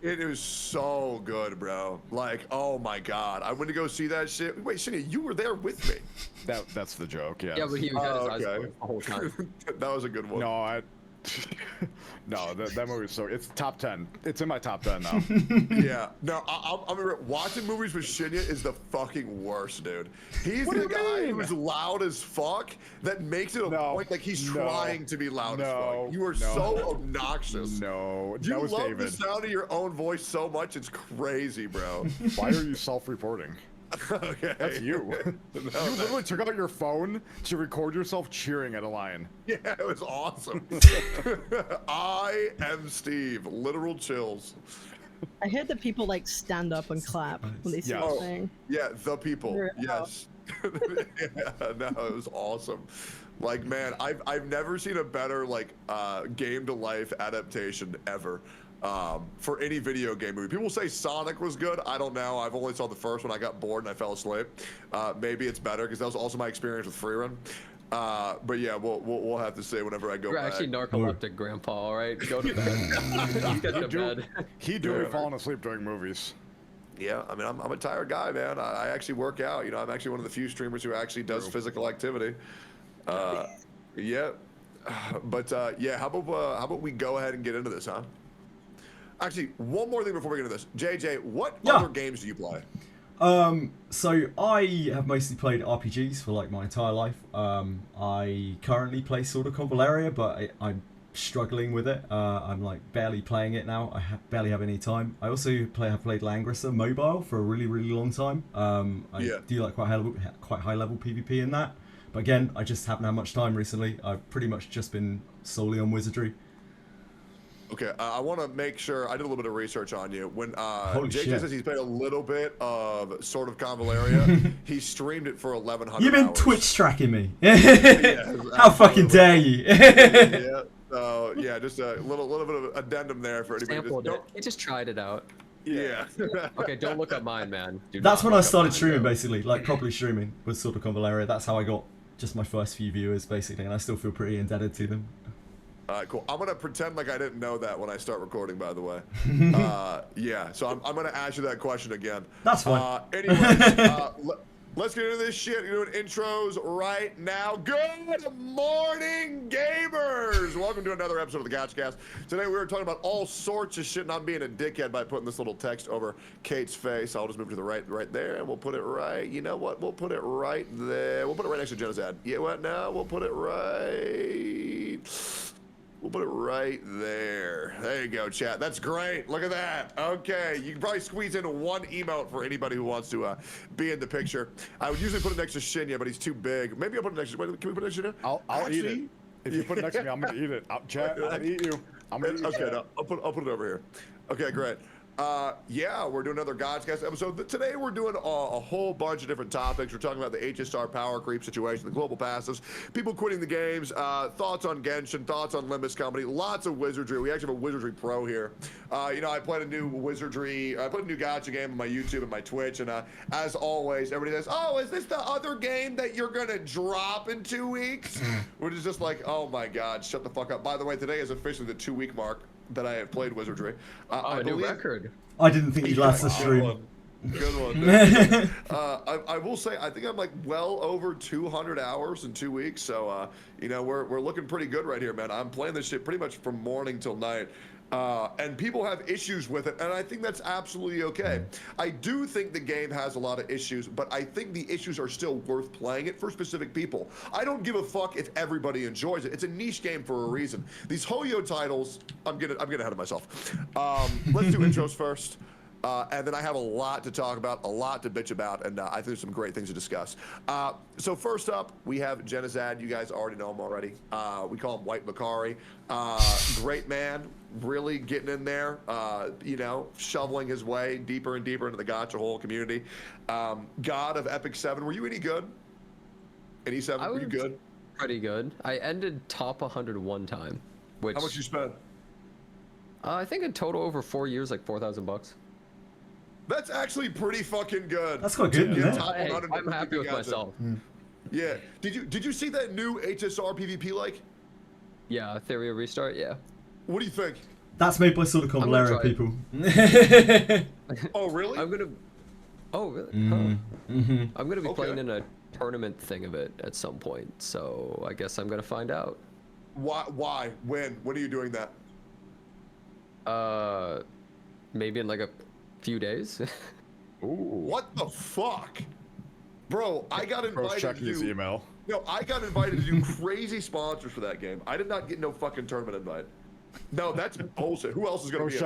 It was so good, bro. Like, oh my god. I went to go see that shit. Wait, Shinny, you were there with me.
That's the joke. Yeah.
Yeah, but he had his eyes
okay.
closed the whole time.
That was a good one.
No, no, that movie is so. It's top 10. It's in my top 10 now.
Yeah. No, I'm watching movies with Shinya is the fucking worst, dude. He's
What do
the
you
guy
mean?
who's loud as fuck that makes it a
No,
point like he's
no,
trying to be loud as
no,
fuck. You are
no.
so obnoxious.
No,
You
that was
love
David.
the sound of your own voice so much, it's crazy, bro.
Why are you self-reporting?
Okay.
That's you. You literally took out your phone to record yourself cheering at a line.
Yeah, it was awesome. I am Steve. Literal chills.
I heard that people like stand up and clap when they see
Yeah.
the
Oh.
thing.
Yeah, the people.
Yeah.
Yes. Yeah, no, it was awesome. Like, man, I've never seen a better like game to life adaptation ever. For any video game movie. People say Sonic was good. I don't know. I've only saw the first one. I got bored and I fell asleep. Maybe it's better because that was also my experience with Freerun. But yeah, we'll have to say whenever I go
You're
back.
actually narcoleptic, Grandpa. All right, go to bed. Get to bed.
He do be falling asleep during movies.
Yeah, I mean, I'm a tired guy, man. I actually work out. You know, I'm actually one of the few streamers who actually does physical activity. Yeah, but yeah, how about we go ahead and get into this, huh? Actually, one more thing before we get into this. JJ, what other games do you play?
So I have mostly played RPGs for like my entire life. I currently play Sword of Convaleria, but I'm struggling with it. I'm like barely playing it now. I barely have any time. I also have played Langrisser mobile for a really long time. I do like quite high level PvP in that. But again, I just haven't had much time recently. I've pretty much just been solely on Wizardry.
Okay, I want to make sure I did a little bit of research on you. When
Holy
JJ
shit.
says he's played a little bit of Sword of Convaleria, he streamed it for 1,100
You've been
hours.
Twitch tracking me.
Yes,
How fucking dare you?
Yeah, yeah, just a little bit of addendum there for anybody.
Sampled it. He just tried it out.
Yeah.
Okay, don't look up mine, man. Do
That's
not
when I
look up
started
mine,
streaming,
bro.
basically, like properly streaming was Sort of Convaleria. That's how I got just my first few viewers, basically, and I still feel pretty indebted to them.
All right, cool. I'm gonna pretend like I didn't know that when I start recording. By the way, yeah. So I'm gonna ask you that question again.
That's fine.
Anyways, let's get into this shit. You're doing intros right now. Good morning, gamers. Welcome to another episode of the Gachacast. Today we were talking about all sorts of shit, and I'm being a dickhead by putting this little text over Kate's face. I'll just move to the right there, and we'll put it right. You know what? We'll put it right there. We'll put it right next to Jenazad. Yeah, what now? We'll put it right. We'll put it right there. There you go, chat. That's great. Look at that. Okay, you can probably squeeze in one emote for anybody who wants to be in the picture. I would usually put it next to Shinya, but he's too big. Maybe I'll put it next to. Wait, can we put it next to Shinya?
I'll eat it. If you put it next to me, I'm gonna eat it. Chat, I'm gonna eat you. I'm gonna eat you.
Okay, no, I'll put it over here. Okay, great. Yeah, we're doing another Gachacast episode. Today we're doing a whole bunch of different topics. We're talking about the HSR power creep situation, the global passives, people quitting the games, thoughts on Genshin, thoughts on Limbus Company, lots of Wizardry. We actually have a Wizardry Pro here. You know, I played a new Wizardry, I put a new Gacha game on my YouTube and my Twitch, and as always, everybody says, oh, is this the other game that you're gonna drop in 2 weeks? Which is just like, oh my God, shut the fuck up. By the way, today is officially the 2-week mark that I have played Wizardry.
A new record.
I didn't think you'd last the stream.
Good one. I will say, I think I'm like well over 200 hours in 2 weeks. So, you know, we're looking pretty good right here, man. I'm playing this shit pretty much from morning till night. And people have issues with it, and I think that's absolutely okay. I do think the game has a lot of issues, but I think the issues are still worth playing it for specific people. I don't give a fuck if everybody enjoys it. It's a niche game for a reason. These Hoyo titles, I'm getting ahead of myself. Let's do intros first. And then I have a lot to talk about, a lot to bitch about, and I think there's some great things to discuss. So first up, we have Jenazad. You guys already know him already. We call him White Macari. Great man, really getting in there, you know, shoveling his way deeper and deeper into the Gacha hole community. God of Epic 7, were you any good? Any 7, were you good?
Pretty good. I ended top 100 one time. Which,
how much you spent?
I think in total over 4 years, like $4,000.
That's actually pretty fucking good.
That's quite good, isn't it?
I'm happy with myself.
Yeah. Did you see that new HSR PvP like?
Yeah, Ethereum restart. Yeah.
What do you think?
That's made by Sort of Convaleria people.
Oh really?
I'm gonna. Oh really? I'm gonna be playing in a tournament thing of it at some point, so I guess I'm gonna find out.
Why? When are you doing that?
Maybe in like a few days.
Ooh. What the fuck? Bro, I got invited
checking his email.
No, I got invited to do crazy sponsors for that game. I did not get no fucking tournament invite. No, that's bullshit. Who else is gonna be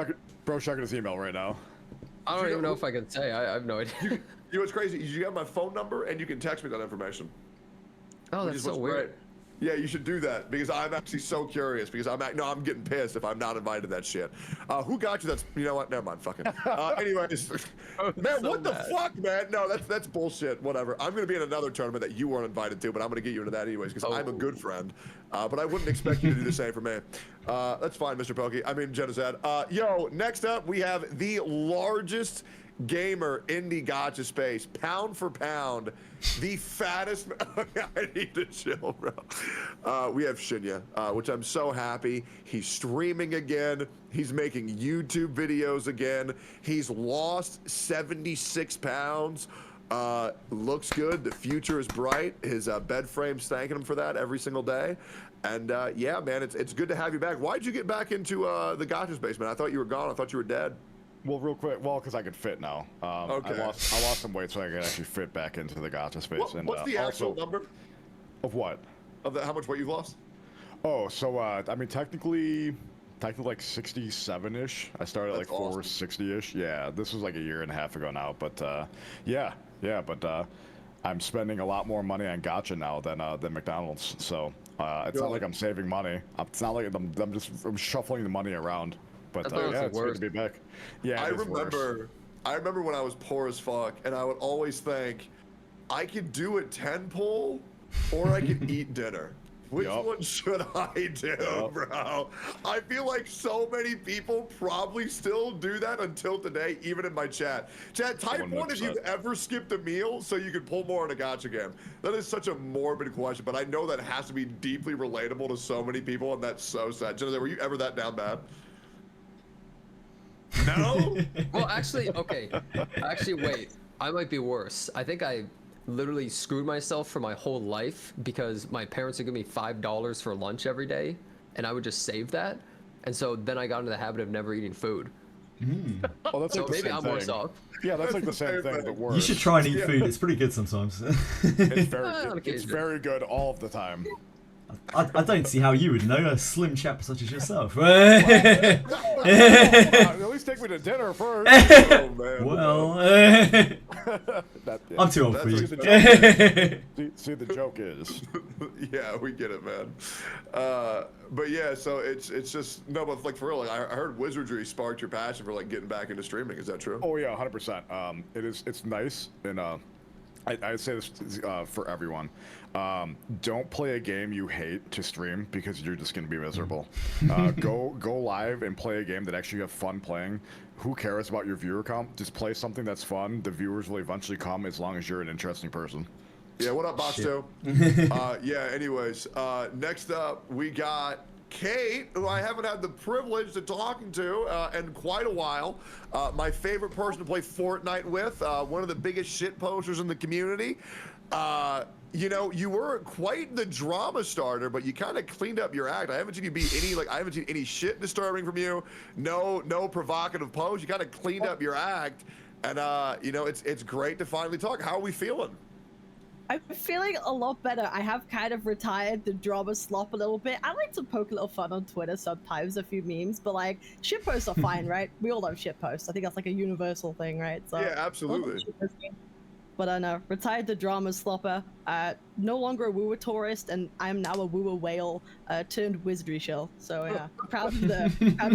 Bro checking his email right now.
I don't even know if I can say. I have no idea.
You know what's crazy? You have my phone number and you can text me that information.
Oh, that's so weird.
Great. Yeah, you should do that because I'm actually so curious because I'm getting pissed if I'm not invited to that shit. Who got you? That's, you know what? Never mind. Fucking. Anyways, man,
so
what the fuck, man? No, that's bullshit. Whatever. I'm gonna be in another tournament that you weren't invited to, but I'm gonna get you into that anyways because I'm a good friend. But I wouldn't expect you to do the same for me. That's fine, Mr. Pokey. I mean, Jenazad. Yo, next up we have the largest gamer in the Gacha space, pound for pound, the fattest. I need to chill, bro. We have Shinya, which I'm so happy. He's streaming again. He's making YouTube videos again. He's lost 76 pounds. Looks good. The future is bright. His bed frame's thanking him for that every single day. And yeah, man, it's good to have you back. Why'd you get back into the Gacha space, man? I thought you were gone. I thought you were dead.
Well, real quick, because I could fit now.
Okay.
I lost some weight so I could actually fit back into the Gacha space.
What's the actual number?
Of what?
Of how much weight you've lost?
Oh, so I mean, technically like 67-ish. I started at like 460-ish. Yeah, this was like a year and a half ago now. But yeah, but I'm spending a lot more money on Gacha now than McDonald's. So it's not like I'm saving money. It's not like I'm shuffling the money around. But yeah, it's good to be back. Yeah,
I remember when I was poor as fuck, and I would always think I could do a 10 pull, or I could eat dinner. Which one should I do, bro? I feel like so many people probably still do that until today, even in my chat. Chat, type 1 if you've ever skipped a meal so you can pull more in a gacha game. That is such a morbid question, but I know that has to be deeply relatable to so many people, and that's so sad. Jenazad, were you ever that down bad? No?
Well, actually, okay. Actually, wait. I might be worse. I think I literally screwed myself for my whole life because my parents would give me $5 for lunch every day, and I would just save that. And so then I got into the habit of never eating food.
Well, that's
So
like the
maybe
same
I'm
thing.
worse off.
Yeah, that's like the same thing, but worse.
You should try and eat food. It's pretty good sometimes.
It's very good all of the time.
I don't see how you would know, a slim chap such as yourself.
At least take me to dinner first.
Oh, man.
Well, I'm too old for you.
See, the joke is.
Yeah, we get it, man. But yeah, so it's just no, but like for real, like I heard Wizardry sparked your passion for like getting back into streaming. Is that true?
Oh yeah, 100%. It's nice, and I say this for everyone. Don't play a game you hate to stream because you're just gonna be miserable. Go live and play a game that actually you have fun playing. Who cares about your viewer count? Just play something that's fun. The viewers will eventually come as long as you're an interesting person.
Yeah, what up, Box 2? Yeah, anyways, next up, we got Kate, who I haven't had the privilege of talking to in quite a while. My favorite person to play Fortnite with, one of the biggest shit posters in the community. You know, you were quite the drama starter, but you kind of cleaned up your act. I haven't seen you be I haven't seen any shit disturbing from you. No provocative pose. You kind of cleaned up your act, and you know, it's great to finally talk. How are we feeling?
I'm feeling a lot better. I have kind of retired the drama slop a little bit. I like to poke a little fun on Twitter sometimes, a few memes, but like shitposts are fine, right? We all love shitposts. I think that's like a universal thing, right? So
yeah, absolutely.
But I know, retired the drama slopper, no longer a wooer tourist, and I'm now a wooer whale turned wizardry shill. So yeah, proud of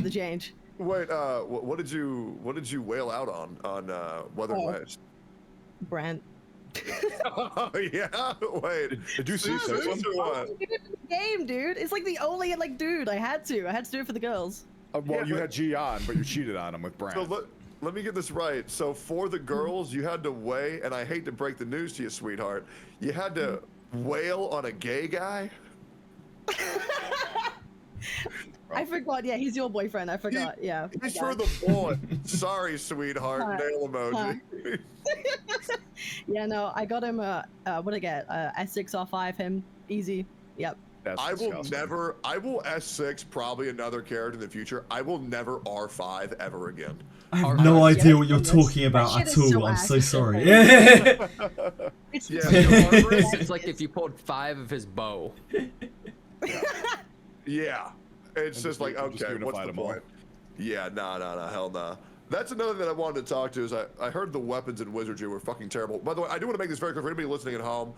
the change.
Wait, what did you wail out on weather-wise?
Brent.
Oh yeah, wait.
Did you see
this or what?
Game, dude. It's like the only dude. I had to do it for the girls.
Well,
Yeah,
you had G on, but you cheated on him with Brand.
So let me get this right. So for the girls, you had to weigh, and I hate to break the news to you, sweetheart, you had to wail on a gay guy?
I forgot. Yeah, he's your boyfriend. I forgot. Yeah.
He's for the boy. Sorry, sweetheart. Nail emoji.
Yeah, no, I got him what I get? S6 R5 him. Easy. Yep.
That's
I will
disgusting.
never, I will S6 probably another character in the future. I will never R5 ever again.
I have no idea what you're talking about at all. I'm so sorry. Yeah.
It's like if you pulled 5 of his bow.
Yeah. It's just like, okay, what's the point? Yeah, nah, hell nah. That's another thing that I wanted to talk to is I heard the weapons in Wizardry were fucking terrible. By the way, I do want to make this very clear for anybody listening at home.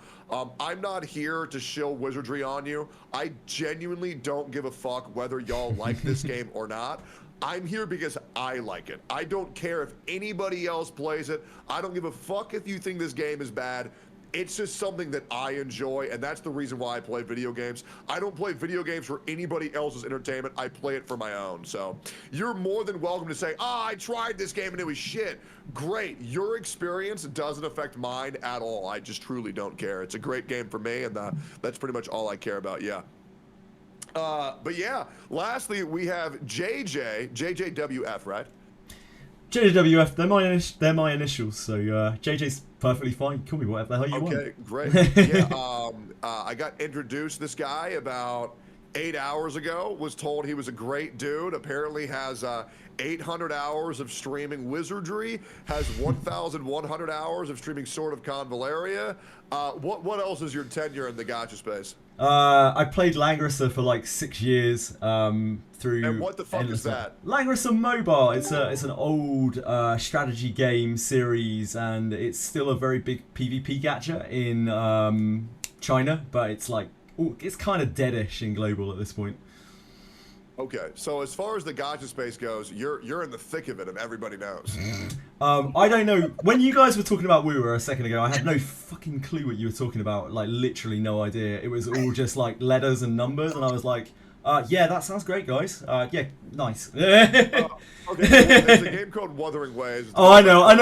I'm not here to shill Wizardry on you. I genuinely don't give a fuck whether y'all like this game or not. I'm here because I like it. I don't care if anybody else plays it. I don't give a fuck if you think this game is bad. It's just something that I enjoy, and that's the reason why I play video games. I don't play video games for anybody else's entertainment. I play it for my own. So you're more than welcome to say, I tried this game and it was shit. Great. Your experience doesn't affect mine at all. I just truly don't care. It's a great game for me, and that's pretty much all I care about. Yeah. But yeah, lastly, we have JJWF, right?
JJWF, they're my initials, so JJ's perfectly fine. Call me whatever the hell you want.
Okay, great. Yeah, I got introduced this guy about 8 hours ago. Was told he was a great dude. Apparently has 800 hours of streaming Wizardry. Has 1,100 hours of streaming Sword of Convaleria. What else is your tenure in the gacha space?
I played Langrissa for like 6 years. Through.
And what the fuck is that?
Langrissa Mobile. It's an old strategy game series, and it's still a very big PvP gacha in China, but it's like it's kind of deadish in global at this point.
Okay, so as far as the gacha space goes, you're in the thick of it, and everybody knows.
I don't know. When you guys were talking about Woo a second ago, I had no fucking clue what you were talking about. Like, literally no idea. It was all just like letters and numbers, and I was like, yeah, that sounds great, guys. Yeah, nice.
Okay, there's a game called Wuthering Waves.
Oh, I know what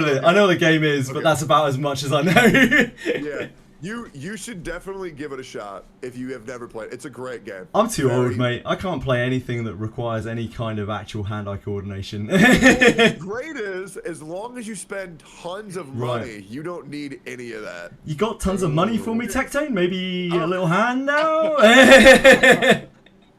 it is. I know what the game is, but that's about as much as I know.
Yeah. You should definitely give it a shot if you have never played. It's a great game.
I'm too old, mate. I can't play anything that requires any kind of actual hand-eye coordination.
What's great is, as long as you spend tons of money, you don't need any of that.
You got tons of money for me, Tectone? Maybe a little hand now?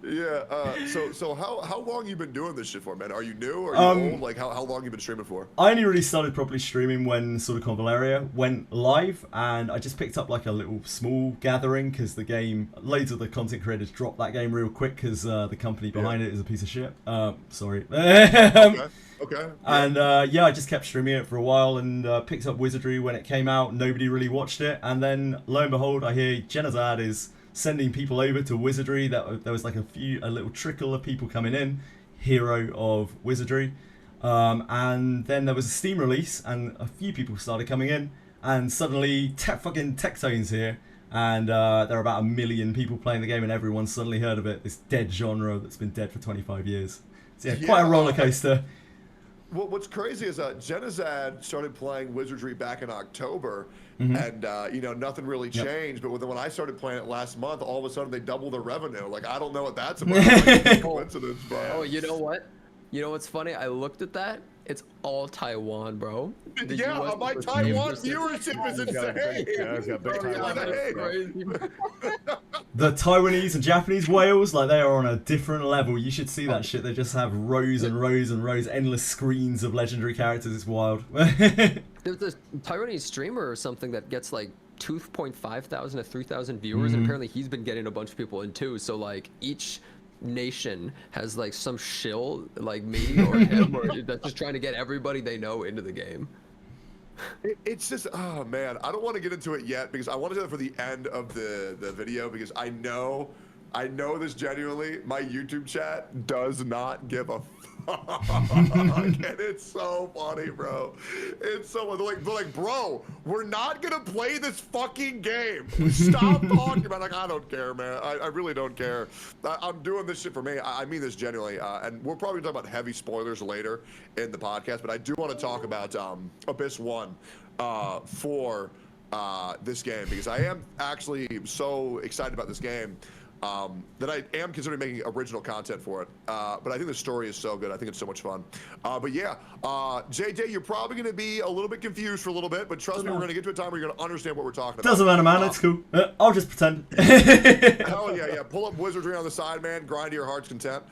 Yeah. So how long you been doing this shit for, man? Are you new? Are you old? Like how long you been streaming for?
I only really started properly streaming when sort of Convaleria went live, and I just picked up like a little small gathering because the game, loads of the content creators dropped that game real quick because the company behind it is a piece of shit. Sorry.
Okay.
And yeah, I just kept streaming it for a while and picked up Wizardry when it came out. Nobody really watched it, and then lo and behold, I hear Jenazad is sending people over to Wizardry. That there was like a little trickle of people coming in, hero of Wizardry, and then there was a Steam release, and a few people started coming in, and suddenly fucking Tectone's here, and there are about 1 million people playing the game, and everyone suddenly heard of it. This dead genre that's been dead for 25 years. So yeah, quite a roller coaster.
What's crazy is Jenazad started playing Wizardry back in October, and nothing really changed. But when I started playing it last month, all of a sudden they doubled their revenue. Like, I don't know what that's about. Like, coincidence, bro.
Oh, you know what? You know what's funny? I looked at that. It's all Taiwan, bro.
Yeah, my Taiwan viewership is insane.
The Taiwanese and Japanese whales, like, they are on a different level. You should see that shit. They just have rows and rows and rows, endless screens of legendary characters. It's wild.
There's this Taiwanese streamer or something that gets like 2,500 to 3,000 viewers, and apparently he's been getting a bunch of people in too. So like each nation has like some shill like me or him or that's just trying to get everybody they know into the game.
It's just, oh man, I don't want to get into it yet because I want to do that for the end of the video, because I know this genuinely. My YouTube chat does not give a fuck. And it's so funny, bro. It's so they're like, bro, we're not gonna play this fucking game. Stop talking about it. Like, I don't care, man. I really don't care. I'm doing this shit for me. I mean this genuinely. And we're probably talking about heavy spoilers later in the podcast, but I do want to talk about Abyss 1 for this game, because I am actually so excited about this game that I am considering making original content for it. But I think the story is so good. I think it's so much fun. But yeah, JJ, you're probably going to be a little bit confused for a little bit, but trust me, we're going to get to a time where you're going to understand what we're talking about.
Doesn't matter, man. It's cool. I'll just pretend.
Hell yeah. Pull up Wizardry on the side, man. Grind to your heart's content.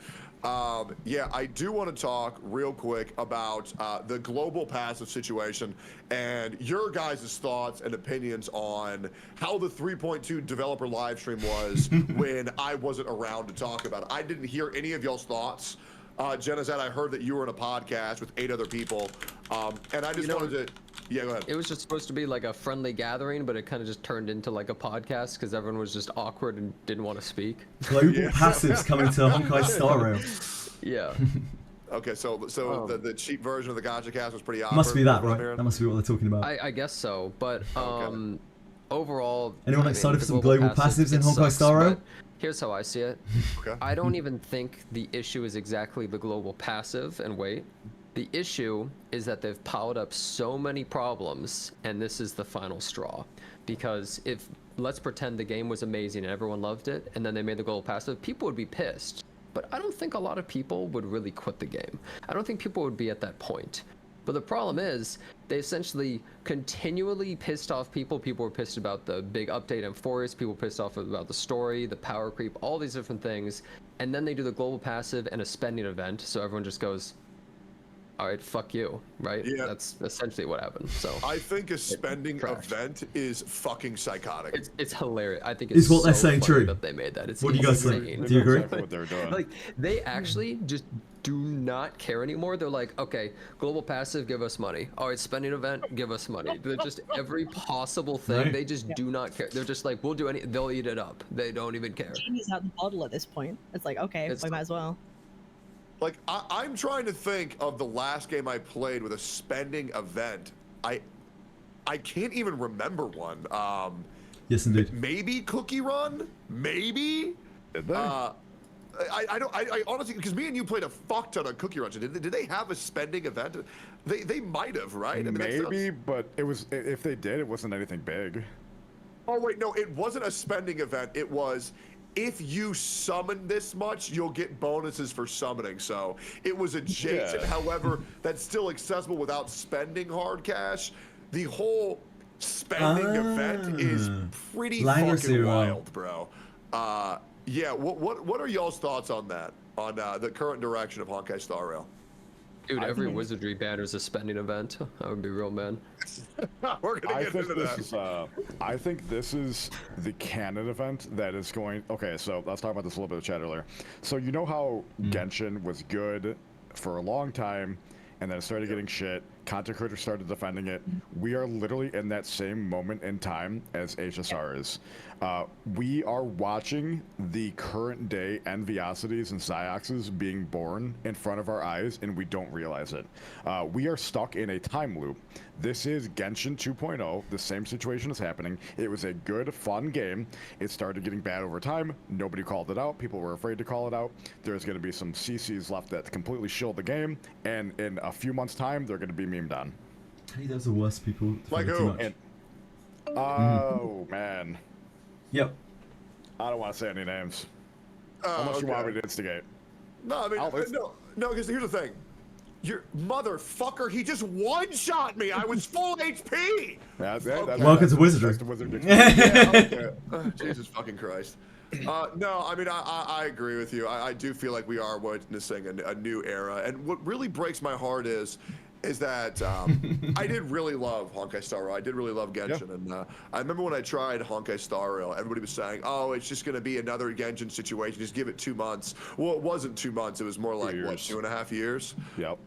Yeah, I do want to talk real quick about the global passive situation and your guys' thoughts and opinions on how the 3.2 developer live stream was when I wasn't around to talk about it. I didn't hear any of y'all's thoughts. Jenazad, I heard that you were in a podcast with 8 other people, and I just wanted to... Yeah, go ahead.
It was just supposed to be like a friendly gathering, but it kind of just turned into like a podcast because everyone was just awkward and didn't want to speak.
Global passives coming to Honkai Star Rail.
Yeah.
Okay, so the cheap version of the Gachacast was pretty awkward.
Must be that, right? That must be what they're talking about.
I guess so, but overall...
Anyone excited for some global passives in Honkai Star Rail?
Here's how I see it.
Okay.
I don't even think the issue is exactly the global passive, and wait. The issue is that they've piled up so many problems, and this is the final straw. Because if, let's pretend the game was amazing and everyone loved it, and then they made the global passive, people would be pissed. But I don't think a lot of people would really quit the game. I don't think people would be at that point. But the problem is, they essentially continually pissed off people. People were pissed about the big update in Forest, people were pissed off about the story, the power creep, all these different things. And then they do the global passive and a spending event, so everyone just goes, all right, fuck you, right?
Yeah.
That's essentially what happened. So
I think a spending event is fucking psychotic.
It's hilarious. I think it's
is what they're
so
saying
funny
true?
that they made that. It's
what do you guys think? Do you agree?
What they're doing.
Like, they actually just do not care anymore. They're like, okay, global passive, give us money. All right, spending event, give us money. They're just every possible thing.
Right.
They just do not care. They're just like, we'll do any. They'll eat it up. They don't even care.
Genie's out the bottle at this point. It's like, okay, we might as well.
Like, I'm trying to think of the last game I played with a spending event. I can't even remember one.
Yes, indeed.
Maybe Cookie Run? Maybe? I honestly, because me and you played a fuck ton of Cookie Runs. Did they have a spending event? They might have, right? I mean,
maybe, but it was, if they did, it wasn't anything big.
Oh, wait, no, it wasn't a spending event. It was, if you summon this much, you'll get bonuses for summoning. So it was adjacent, however, that's still accessible without spending hard cash. The whole spending event is pretty fucking wild, bro. Yeah, what are y'all's thoughts on that? On the current direction of Honkai Star Rail?
Dude, every Wizardry banner is a spending event. I would be real mad.
We're gonna get into
that. I think this is the canon event that is going. Okay, so let's talk about this a little bit of chat earlier. So you know how Genshin was good for a long time, and then it started getting shit. Content creators started defending it. We are literally in that same moment in time as HSR is. We are watching the current day Enviosities and Psyoxes being born in front of our eyes, and we don't realize it. We are stuck in a time loop. This is Genshin 2.0. The same situation is happening. It was a good, fun game. It started getting bad over time. Nobody called it out. People were afraid to call it out. There's going to be some CCs left that completely shield the game, and in a few months' time, they're going to be memed on.
Hey, those are worse people.
Like who?
Oh, man.
Yep.
I don't want to say any names. Unless you want me to instigate.
No, I mean, no, because here's the thing. Your motherfucker, he just one-shot me. I was full HP.
Welcome to Wizardry.
Jesus fucking Christ. No, I mean, I agree with you. I do feel like we are witnessing a new era. And what really breaks my heart is that I did really love Honkai Star Rail. I did really love Genshin. And I remember when I tried Honkai Star Rail, everybody was saying, oh, it's just going to be another Genshin situation. Just give it 2 months. Well, it wasn't 2 months. It was more like, what, 2.5 years?
Yep.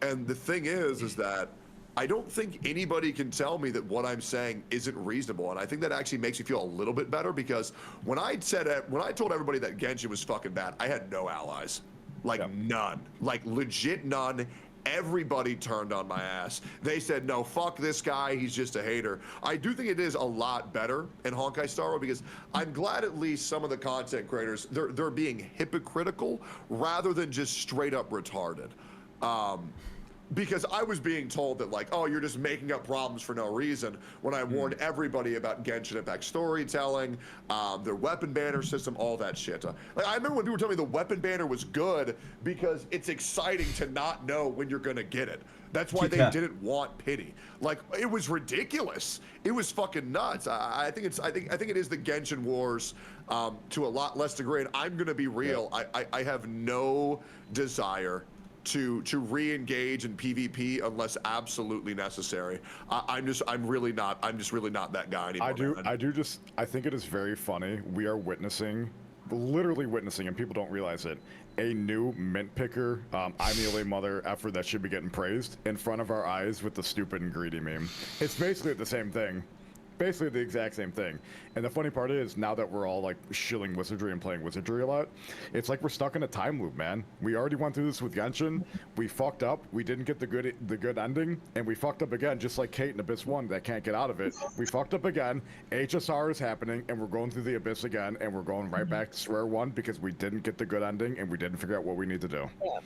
And the thing is that I don't think anybody can tell me that what I'm saying isn't reasonable. And I think that actually makes me feel a little bit better, because when I told everybody that Genshin was fucking bad, I had no allies. Like none. Like legit none. Everybody turned on my ass. They said, no, fuck this guy, he's just a hater. I do think it is a lot better in Honkai Star Rail, because I'm glad at least some of the content creators, they're being hypocritical rather than just straight up retarded. Because I was being told that, like, oh, you're just making up problems for no reason, when I warned everybody about Genshin Impact storytelling, their weapon banner system, all that shit. Like, I remember when people told me the weapon banner was good because it's exciting to not know when you're gonna get it. That's why they didn't want pity. Like, it was ridiculous. It was fucking nuts. I think it is the Genshin wars to a lot less degree. And I'm gonna be real. I have no desire to re-engage in PvP unless absolutely necessary. I'm just really not that guy anymore.
I think it is very funny. We are literally witnessing, and people don't realize it, a new mint picker, I'm the only mother effer that should be getting praised in front of our eyes with the stupid and greedy meme. It's basically the same thing. Basically the exact same thing. And the funny part is, now that we're all like shilling Wizardry and playing Wizardry a lot, it's like we're stuck in a time loop, man. We already went through this with Genshin. We fucked up. We didn't get the good ending, and we fucked up again, just like Kate in Abyss 1 that can't get out of it. We fucked up again. HSR is happening, and we're going through the Abyss again, and we're going right back to square one because we didn't get the good ending, and we didn't figure out what we need to do.
Yeah.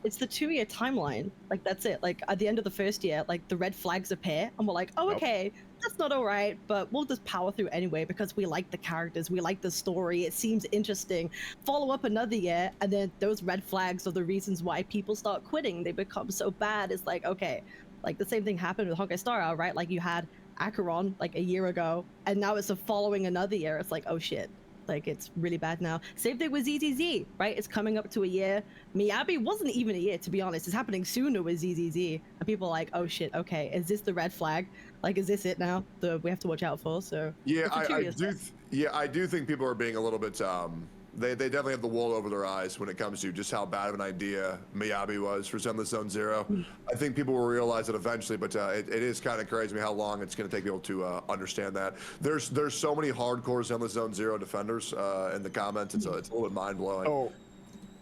It's the 2-year timeline. Like, that's it. Like, at the end of the first year, like, the red flags appear, and we're like, oh, okay, that's not all right, but we'll just power through anyway because we like the characters, we like the story, it seems interesting. Follow up another year, and then those red flags are the reasons why people start quitting. They become so bad. It's like, okay, like the same thing happened with Honkai Star Rail, right? Like, you had Acheron, like, a year ago, and now it's following another year. It's like, oh, shit. Like, it's really bad now. Same thing with ZZZ, right? It's coming up to a year. Miyabi wasn't even a year, to be honest. It's happening sooner with ZZZ. And people are like, oh shit, okay, is this the red flag? Like, is this it now that we have to watch out for? So
yeah, I do think people are being a little bit they definitely have the wool over their eyes when it comes to just how bad of an idea Miyabi was for Zenless Zone Zero. I think people will realize it eventually, but it is kind of crazy how long it's going to take people to understand that. There's so many hardcore Zenless Zone Zero defenders in the comments. It's a little bit mind blowing.
Oh,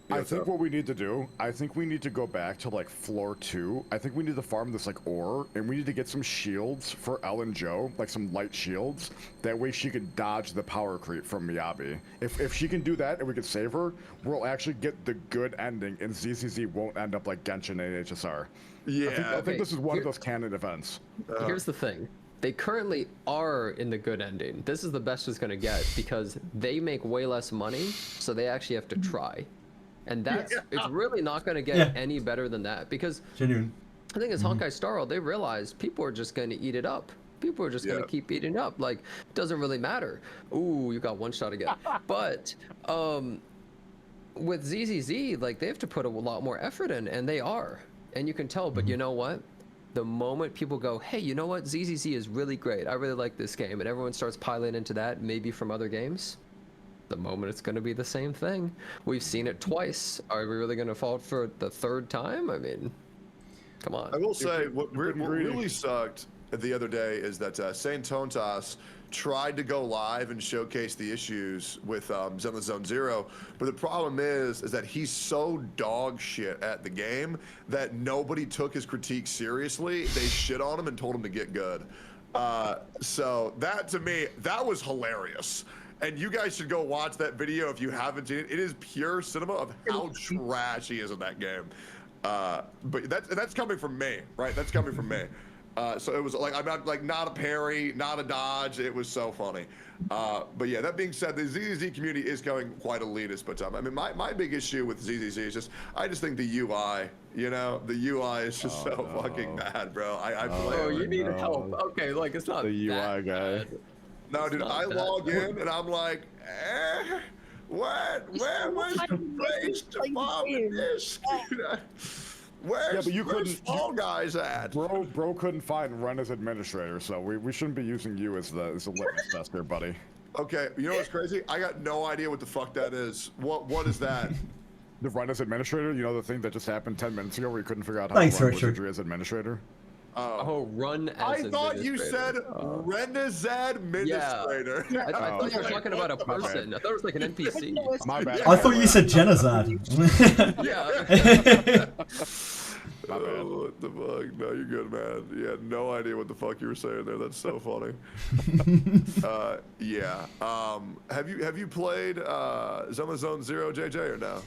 I think what we need to do, I think we need to go back to like floor 2. I think we need to farm this like ore, and we need to get some shields for Ellen Joe, like some light shields. That way she can dodge the power creep from Miyabi. If she can do that and we can save her, we'll actually get the good ending, and ZZZ won't end up like Genshin and HSR.
Yeah,
I think this is one of those canon events.
Here's the thing. They currently are in the good ending. This is the best it's going to get because they make way less money, so they actually have to try. And that's it's really not going to get any better than that because
Genuine.
I think as Honkai Star Rail, they realized people are just going to eat it up. People are just going to keep eating up. Like, it doesn't really matter. Ooh, you got one shot again. But with ZZZ, like, they have to put a lot more effort in, and they are. And you can tell, but you know what? The moment people go, hey, you know what? ZZZ is really great. I really like this game. And everyone starts piling into that, maybe from other games. The moment it's going to be the same thing. We've seen it twice. Are we really going to fall for the third time? I mean, come on.
I will say, what really sucked the other day is that Saint Tontas tried to go live and showcase the issues with Zenless Zone Zero, but the problem is that he's so dog shit at the game that nobody took his critique seriously. They shit on him and told him to get good. So that, to me, that was hilarious. And you guys should go watch that video if you haven't seen it. It is pure cinema of how trash he is in that game. But that's coming from me, right? That's coming from me. So it was like, I'm not a parry, not a dodge. It was so funny. But yeah, that being said, the ZZZ community is going quite elitist. But I mean, my big issue with ZZZ is just, I just think the UI, you know, the UI is just fucking bad, bro. I play.
Oh, you need help. Okay, like it's not
the UI guy.
Bad.
No, dude, I log in and I'm like, where was the place to farm this? Where's Fall Guys at?
Bro couldn't find run as administrator, so we shouldn't be using you as the litmus test there, buddy.
Okay, you know what's crazy? I got no idea what the fuck that is. What is that?
The run as administrator, you know, the thing that just happened 10 minutes ago where you couldn't figure out how
Thanks,
to run
Richard.
Wizardry as administrator?
Oh, run as
I thought you said Renazad administrator.
Yeah. I thought you were talking about a person. I thought it was like an NPC.
My bad.
I thought you said Jenazad.
Yeah.
What the fuck? No, you're good, man. You had no idea what the fuck you were saying there. That's so funny. Yeah. Have you played Zenless Zone Zero, JJ, or no?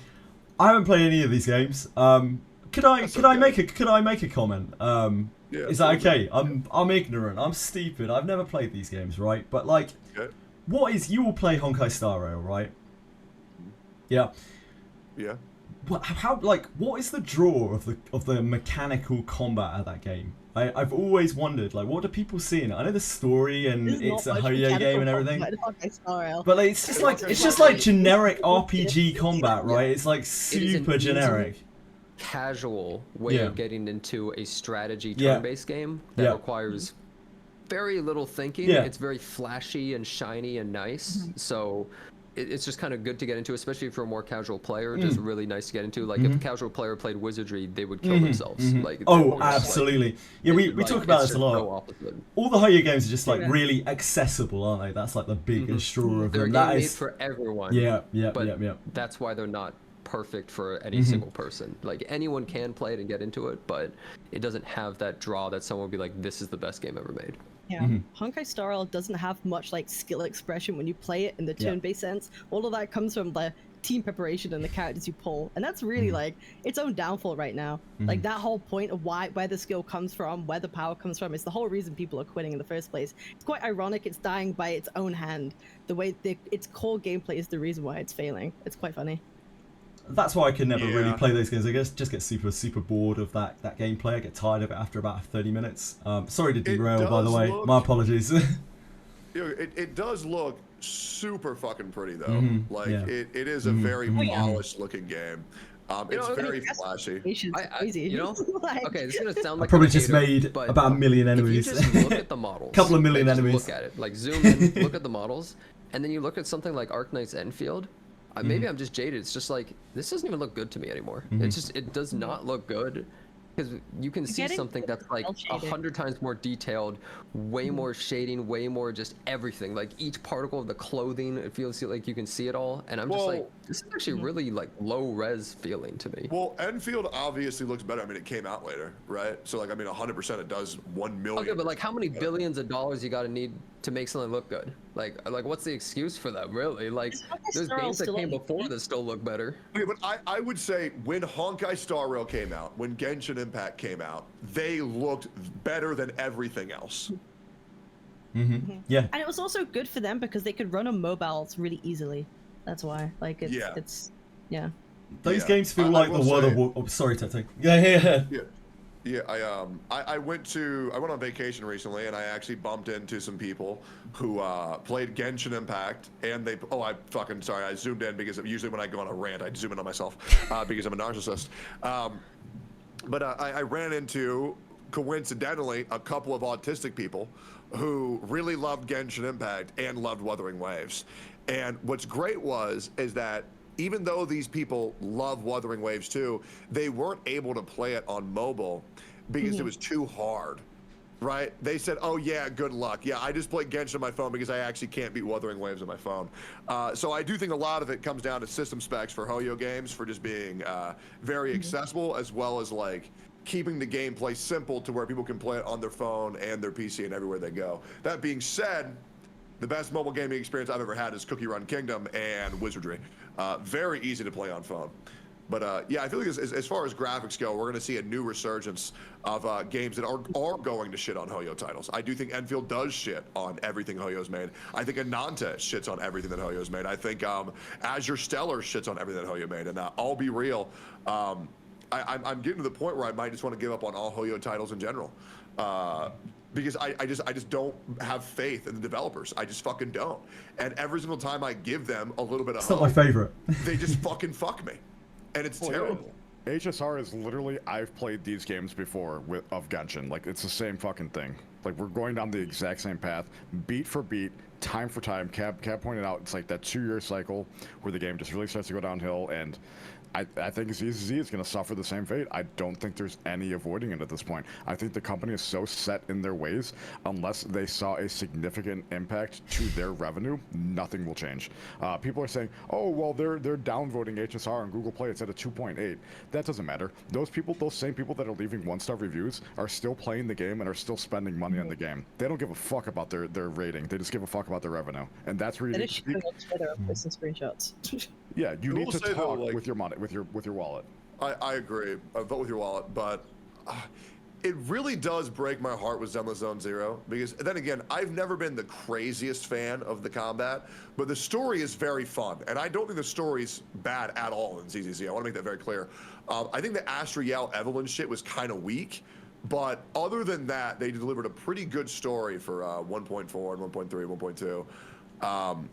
I haven't played any of these games. Could I make a comment?
Yeah,
is that okay? I'm ignorant. I'm stupid. I've never played these games, right? But like, what is you will play Honkai Star Rail, right? Yeah.
Yeah.
What is the draw of the mechanical combat at that game? I've always wondered, like, what do people see in it? I know the story and it's a Hoyo game and everything, but like, it's just like generic RPG combat, right? It's like super generic.
Casual way of getting into a strategy turn-based game that requires very little thinking. It's very flashy and shiny and nice. So it's just kind of good to get into, especially if you're a more casual player. Just really nice to get into. Like if a casual player played Wizardry, they would kill themselves. Like
absolutely. We talk about this a lot. All the Hoyo games are just like really accessible, aren't they? That's like the biggest straw of them.
They're made for everyone.
Yeah.
That's why they're not perfect for any single person. Like anyone can play it and get into it, but it doesn't have that draw that someone would be like, this is the best game ever made.
Yeah, Honkai Star Rail doesn't have much like skill expression when you play it in the turn-based sense. All of that comes from the team preparation and the characters you pull, and that's really like its own downfall right now. Like that whole point of where the skill comes from, where the power comes from, is the whole reason people are quitting in the first place. It's quite ironic. It's dying by its own hand. The way its core gameplay is the reason why it's failing. It's quite funny.
That's why I could never really play those games. I just get super bored of that gameplay. I get tired of it after about 30 minutes. Sorry to derail, by the way. My apologies.
It does look super fucking pretty though. It is a very polished looking game. It's very flashy.
You know, okay, this is gonna sound like
I probably just made about 1 million enemies.
If you just look at the models,
couple of million enemies.
Look at it, like zoom in, look at the models, and then you look at something like Arknight's Enfield. Maybe I'm just jaded. It's just like, this doesn't even look good to me anymore. It does not look good. Because you can see
getting
something that's like
cel-shaded.
100 times more detailed, way more shading, way more just everything. Like each particle of the clothing, it feels like you can see it all. And I'm just like, this is actually really like low res feeling to me.
Well, Enfield obviously looks better. I mean, it came out later, right? So like, I mean, 100% it does 1 million.
Okay, but like, how many billions of dollars you got to need to make something look good? Like, what's the excuse for that, really? Like, there's games that came before that still look better.
Okay, but I would say when Honkai Star Rail came out, when Genshin Impact came out, they looked better than everything else.
Yeah.
And it was also good for them because they could run on mobiles really easily. That's why. Like, it's yeah.
Those games feel like the World of War. Oh, sorry, Tectone. Yeah.
Yeah, I went on vacation recently, and I actually bumped into some people who played Genshin Impact, and they I zoomed in because usually when I go on a rant, I zoom in on myself because I'm a narcissist. But I ran into, coincidentally, a couple of autistic people who really loved Genshin Impact and loved Wuthering Waves. And what's great is that even though these people love Wuthering Waves too, they weren't able to play it on mobile because it was too hard, right? They said, oh yeah, good luck. Yeah, I just play Genshin on my phone because I actually can't beat Wuthering Waves on my phone. So I do think a lot of it comes down to system specs for Hoyo games, for just being very accessible, as well as like keeping the gameplay simple to where people can play it on their phone and their PC and everywhere they go. That being said, the best mobile gaming experience I've ever had is Cookie Run Kingdom and Wizardry. Very easy to play on phone. But yeah, I feel like as far as graphics go, we're going to see a new resurgence of games that are going to shit on Hoyo titles. I do think Enfield does shit on everything Hoyo's made. I think Ananta shits on everything that Hoyo's made. I think Azure Stellar shits on everything that Hoyo made. And I'll be real, I'm getting to the point where I might just want to give up on all Hoyo titles in general. Because I just don't have faith in the developers. I just fucking don't. And every single time I give them a little bit of
It's
hope,
not my favorite.
they just fucking fuck me. And it's terrible.
HSR is literally, I've played these games before of Genshin. Like, it's the same fucking thing. Like, we're going down the exact same path, beat for beat, time for time. Cab pointed out, it's like that 2-year cycle where the game just really starts to go downhill, and I think ZZZ is going to suffer the same fate. I don't think there's any avoiding it at this point. I think the company is so set in their ways, unless they saw a significant impact to their revenue, nothing will change. People are saying, oh, well, they're downvoting HSR on Google Play. It's at a 2.8. That doesn't matter. Those same people that are leaving 1-star reviews are still playing the game and are still spending money on the game. They don't give a fuck about their rating. They just give a fuck about their revenue. And that's where you need to speak.
On Twitter and post some screenshots.
Yeah, you need to talk
though, like,
with your money, with your wallet.
I agree. Vote with your wallet, but it really does break my heart with Zenless Zone Zero, because then again, I've never been the craziest fan of the combat, but the story is very fun, and I don't think the story's bad at all in ZZZ. I want to make that very clear. I think the Astriel Evelyn shit was kind of weak, but other than that, they delivered a pretty good story for 1.4 and 1.3, 1.2.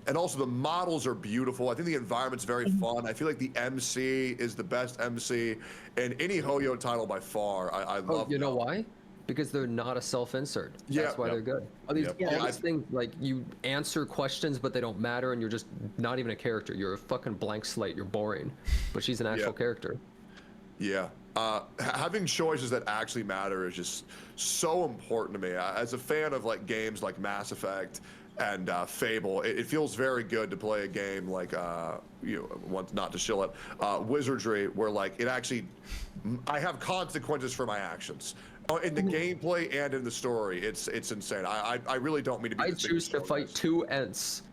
And also the models are beautiful. I think the environment's very fun. I feel like the MC is the best MC in any Hoyo title by far. I love.
You know why? Because they're not a self-insert. That's why they're good. All these things, like, you answer questions, but they don't matter, and you're just not even a character. You're a fucking blank slate. You're boring. But she's an actual character.
Yeah. Having choices that actually matter is just so important to me. As a fan of like games like Mass Effect and Fable, it feels very good to play a game like not to shill it, Wizardry, where like it actually, I have consequences for my actions in the gameplay and in the story. It's insane. I really don't mean to be.
I choose to fight 2 Ents.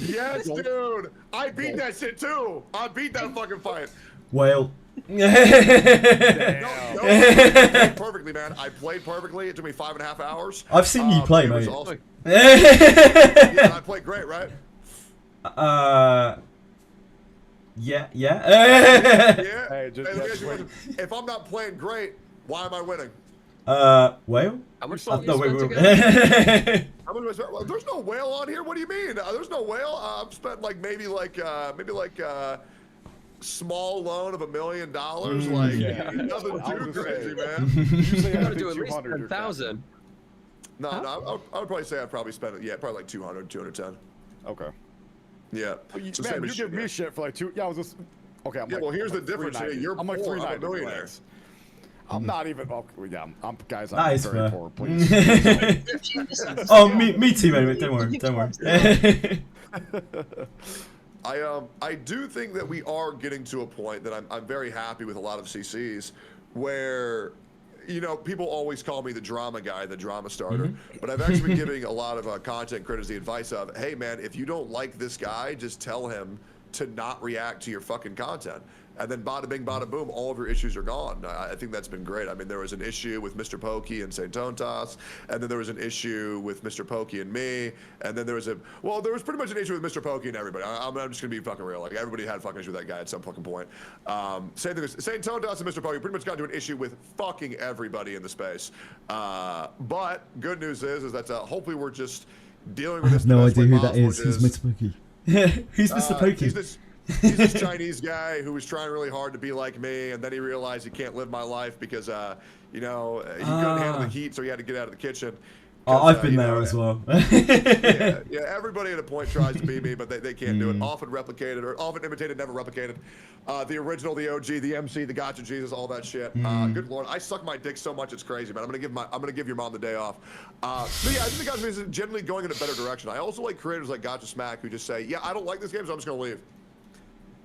Yes, dude. I beat that shit too. I beat that fucking fight.
Whale.
No, I played perfectly, man. I played perfectly. It took me 5.5 hours.
I've seen you play, mate.
Awesome. Yeah, I played great, right?
Yeah.
Hey, if I'm not playing great, why am I winning?
Whale?
How much
No, wait.
There's no whale on here. What do you mean? There's no whale. I've spent like maybe small loan of $1 million. Like nothing too crazy, man.
You gotta do at least 10,000.
No, I would probably say I'd probably spend it. Yeah, probably like 200, 210.
Okay.
Yeah.
Well, man, you give me shit for like 2. Yeah, I was just. Okay. I'm
well, here's the difference.
I'm like
You're poor.
390.
I'm a millionaire.
I'm not even. Oh, yeah, I'm guys.
That
I'm
is
very
fair.
poor. Please.
Oh, me too, mate. Don't worry. Don't worry.
I do think that we are getting to a point that I'm very happy with a lot of CCs where, you know, people always call me the drama guy, the drama starter, but I've actually been giving a lot of content creators the advice of, hey man, if you don't like this guy, just tell him to not react to your fucking content. And then bada bing, bada boom, all of your issues are gone. I think that's been great. I mean, there was an issue with Mr. Pokey and St. Tontas, and then there was an issue with Mr. Pokey and me, and then there was there was pretty much an issue with Mr. Pokey and everybody. I'm just gonna be fucking real. Like, everybody had fucking issue with that guy at some fucking point. Same thing with St. Tontas and Mr. Pokey pretty much got into an issue with fucking everybody in the space. But good news is that hopefully we're just dealing with this.
I have no idea who that is. Who's Mr. Pokey? Who's Mr. Pokey?
He's this Chinese guy who was trying really hard to be like me, and then he realized he can't live my life because, you know, he couldn't handle the heat, so he had to get out of the kitchen.
Oh, I've been there as well.
yeah, everybody at a point tries to be me, but they can't do it. Often replicated, or often imitated, never replicated. The original, the OG, the MC, the Gacha Jesus, all that shit. Good lord, I suck my dick so much it's crazy, man. I'm gonna give your mom the day off. But yeah, I think the Gacha is generally going in a better direction. I also like creators like Gacha Smack who just say, yeah, I don't like this game, so I'm just gonna leave.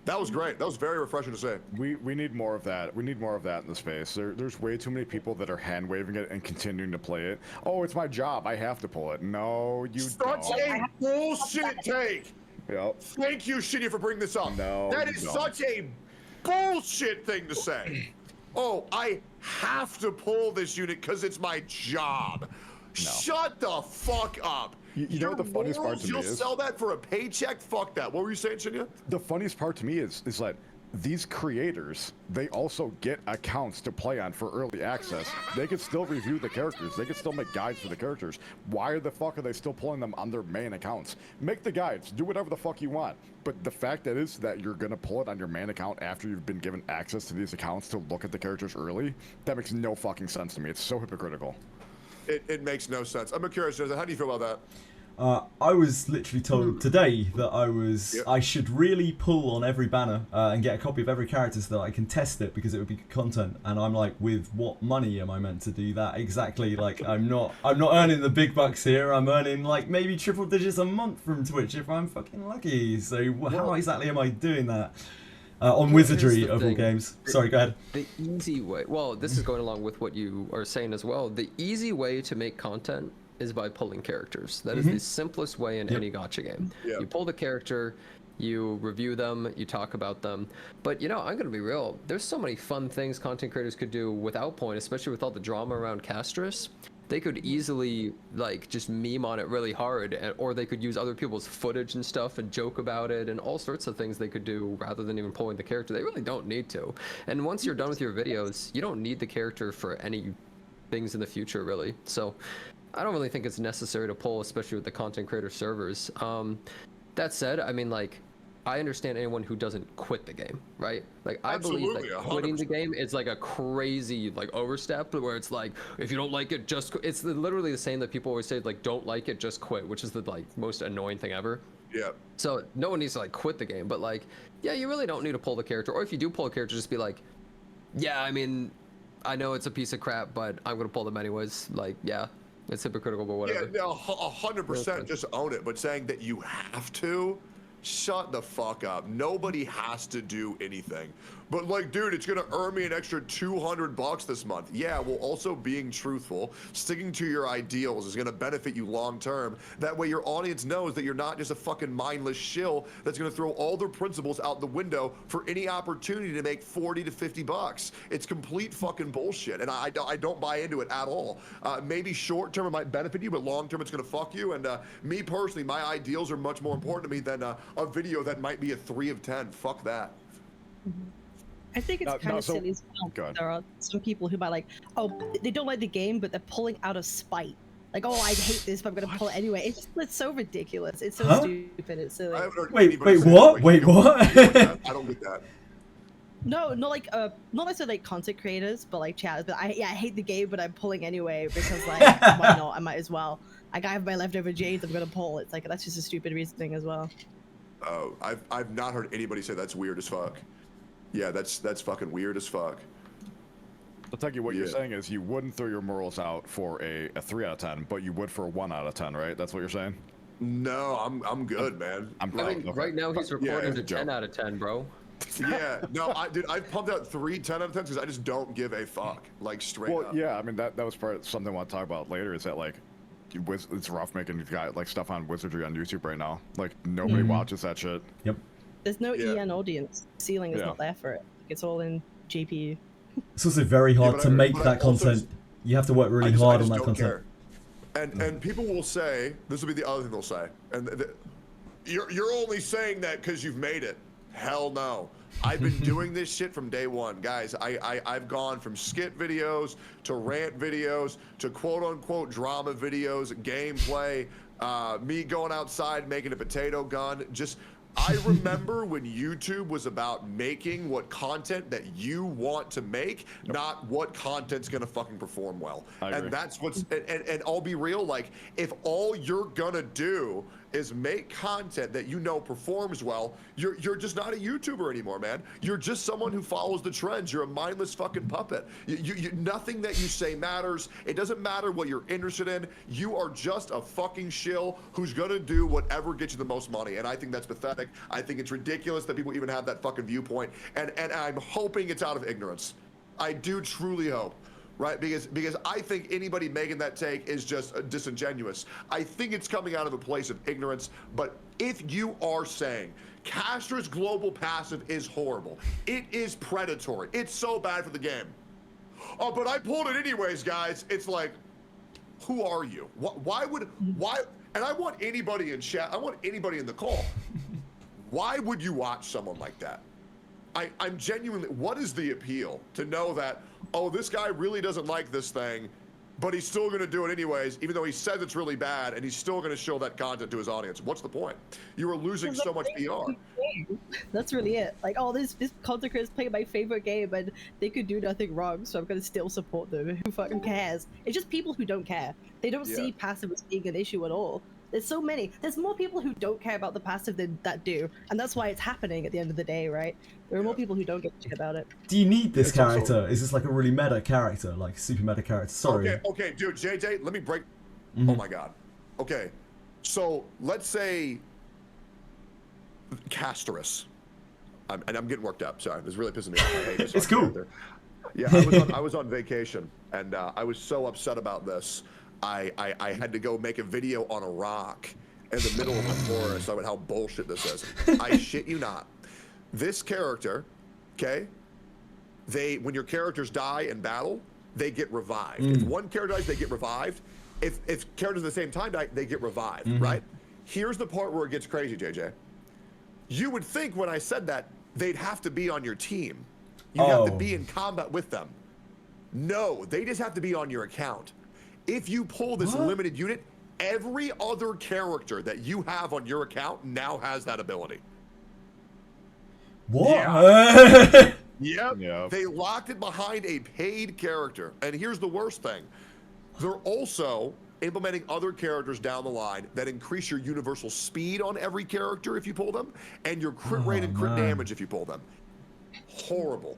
That was great. That was very refreshing to say.
We need more of that. We need more of that in the space. There's way too many people that are hand waving it and continuing to play it. Oh, it's my job. I have to pull it. No, you don't.
Such a bullshit take.
Yep.
Thank you, Shitty, for bringing this up.
No,
that is such a bullshit thing to say. Oh, I have to pull this unit because it's my job. No. Shut the fuck up.
You know what the funniest part to me is?
You'll sell that for a paycheck? Fuck that. What were you saying, Shinya?
The funniest part to me is that these creators, they also get accounts to play on for early access. They can still review the characters. They can still make guides for the characters. Why the fuck are they still pulling them on their main accounts? Make the guides. Do whatever the fuck you want. But the fact that is that you're going to pull it on your main account after you've been given access to these accounts to look at the characters early, that makes no fucking sense to me. It's so hypocritical.
It makes no sense. I'm curious, Jenazad, how do you feel about that?
I was literally told today that I should really pull on every banner and get a copy of every character so that I can test it because it would be good content. And I'm like, with what money am I meant to do that exactly? Like, I'm not earning the big bucks here. I'm earning like maybe triple digits a month from Twitch if I'm fucking lucky. So how exactly am I doing that? On Wizardry of all games. Sorry, go ahead.
The easy way. Well, this is going along with what you are saying as well. The easy way to make content is by pulling characters. That is the simplest way in any gacha game. You pull the character, you review them, you talk about them. But you know, I'm gonna be real. There's so many fun things content creators could do without point, especially with all the drama around Castris. They could easily like just meme on it really hard, or they could use other people's footage and stuff and joke about it and all sorts of things they could do rather than even pulling the character. They really don't need to. And once you're done with your videos, you don't need the character for any things in the future really. So I don't really think it's necessary to pull, especially with the content creator servers. That said, I mean, like, I understand anyone who doesn't quit the game, right? Like, I believe that quitting the game is like a crazy, like, overstep where it's like, if you don't like it, just quit. It's literally the same that people always say, like, don't like it, just quit, which is the, like, most annoying thing ever.
Yeah.
So no one needs to, like, quit the game, but, like, yeah, you really don't need to pull the character. Or if you do pull a character, just be like, yeah, I mean, I know it's a piece of crap, but I'm going to pull them anyways. Like, yeah. It's hypocritical, but whatever.
Yeah, no, 100% just own it. But saying that you have to, shut the fuck up. Nobody has to do anything. But like, dude, it's gonna earn me an extra $200 this month. Yeah, well, also being truthful, sticking to your ideals is gonna benefit you long term. That way your audience knows that you're not just a fucking mindless shill that's gonna throw all their principles out the window for any opportunity to make 40 to 50 bucks. It's complete fucking bullshit, and I don't buy into it at all. Maybe short term it might benefit you, but long term it's gonna fuck you. And me personally, my ideals are much more important to me than a video that might be a 3 of 10. Fuck that.
I think it's kind of silly as well. There are some people who might like, oh, they don't like the game, but they're pulling out of spite. Like, oh, I hate this, but I'm gonna pull it anyway. It's so ridiculous. It's so stupid. It's silly.
Wait, what? Wait, what?
I don't get that.
No, not like not necessarily like content creators, but like chatters. But I hate the game, but I'm pulling anyway because like why not? I might as well. Like I have my leftover jades, I'm gonna pull. It's like that's just a stupid reasoning as well.
Oh, I've not heard anybody say that's weird as fuck. Yeah, that's fucking weird as fuck.
I'll tell you what you're saying is you wouldn't throw your morals out for a 3 out of 10, but you would for a 1 out of 10, right? That's what you're saying?
No, I'm good, man.
I mean, right now he's recording
it's a
to 10
joke.
out of 10, bro.
Yeah, no, I've pumped out 3 10 out of 10s because I just don't give a fuck, like straight up.
Yeah, I mean that was part of something I want to talk about later. Is that like, it's rough making like stuff on Wizardry on YouTube right now. Like nobody watches that shit.
Yep.
There's no EN audience. Ceiling is not there for it. It's all in GPU.
It's also very hard to make that content. You have to work really hard on that content.
And people will say, this will be the other thing they'll say, and you're only saying that because you've made it. Hell no. I've been doing this shit from day one, guys. I've gone from skit videos to rant videos to quote unquote drama videos, gameplay, me going outside making a potato gun. I remember when YouTube was about making what content that you want to make, not what content's gonna fucking perform well. And that's what's, and I'll be real, like, if all you're gonna do is make content that you know performs well, you're just not a YouTuber anymore, man. You're just someone who follows the trends. You're a mindless fucking puppet. Nothing that you say matters. It doesn't matter what you're interested in. You are just a fucking shill who's gonna do whatever gets you the most money. And I think that's pathetic. I think it's ridiculous that people even have that fucking viewpoint. And I'm hoping it's out of ignorance. I do truly hope. Right, because I think anybody making that take is just disingenuous. I think it's coming out of a place of ignorance. But if you are saying Castra's global passive is horrible, it is predatory, it's so bad for the game. Oh, but I pulled it anyways, guys. It's like, who are you? Why? And I want anybody in chat. I want anybody in the call. Why would you watch someone like that? I'm genuinely, what is the appeal to know that, oh, this guy really doesn't like this thing, but he's still going to do it anyways, even though he says it's really bad, and he's still going to show that content to his audience? What's the point? You are losing so much PR.
That's really it. Like, oh, this content creator's playing my favorite game, and they could do nothing wrong, so I'm going to still support them. Who fucking cares? It's just people who don't care. They don't see passive as being an issue at all. There's so many. There's more people who don't care about the passive than that do, and that's why it's happening at the end of the day, right? There are more people who don't give a shit about it.
Do you need this character? Is this like a really meta character, like super meta character? Sorry.
Okay, dude, JJ, let me break. Oh my god. Okay, so let's say Casterus. And I'm getting worked up. Sorry, this is really pissing me off. I hate this.
It's cool.
Yeah, I was on vacation, and I was so upset about this. I had to go make a video on a rock in the middle of a forest about how bullshit this is. I shit you not. This character, okay, when your characters die in battle, they get revived. If one character dies, they get revived. If characters at the same time die, they get revived, right? Here's the part where it gets crazy, JJ. You would think when I said that, they'd have to be on your team. You'd have to be in combat with them. No, they just have to be on your account. If you pull this limited unit, every other character that you have on your account now has that ability.
What?
Yeah. Yep. They locked it behind a paid character. And here's the worst thing. They're also implementing other characters down the line that increase your universal speed on every character if you pull them, and your crit rate and crit damage if you pull them. Horrible.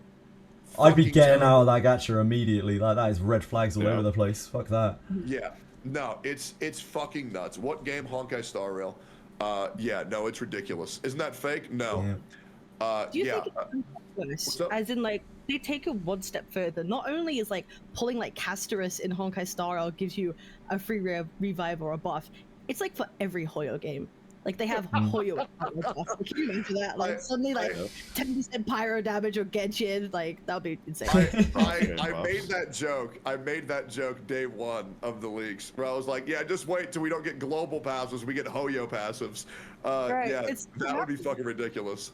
I'd be getting out of that gacha immediately. Like, that is red flags all over the place. Fuck that.
Yeah. No, it's fucking nuts. What game? Honkai Star Rail. Yeah, no, it's ridiculous. Isn't that fake? No.
Yeah.
Do you think it's worse? As in, like, they take it one step further. Not only is, like, pulling, like, Casterus in Honkai Star Rail gives you a free revive or a buff, it's, like, for every Hoyo game. Like, they have Hoyo buff. Can you imagine that? Like, suddenly, like, 10% pyro damage or Genshin, like, that would be insane.
I made that joke. I made that joke day one of the leaks, where I was like, yeah, just wait till we don't get global passives, we get Hoyo passives. Yeah, that would be fucking ridiculous.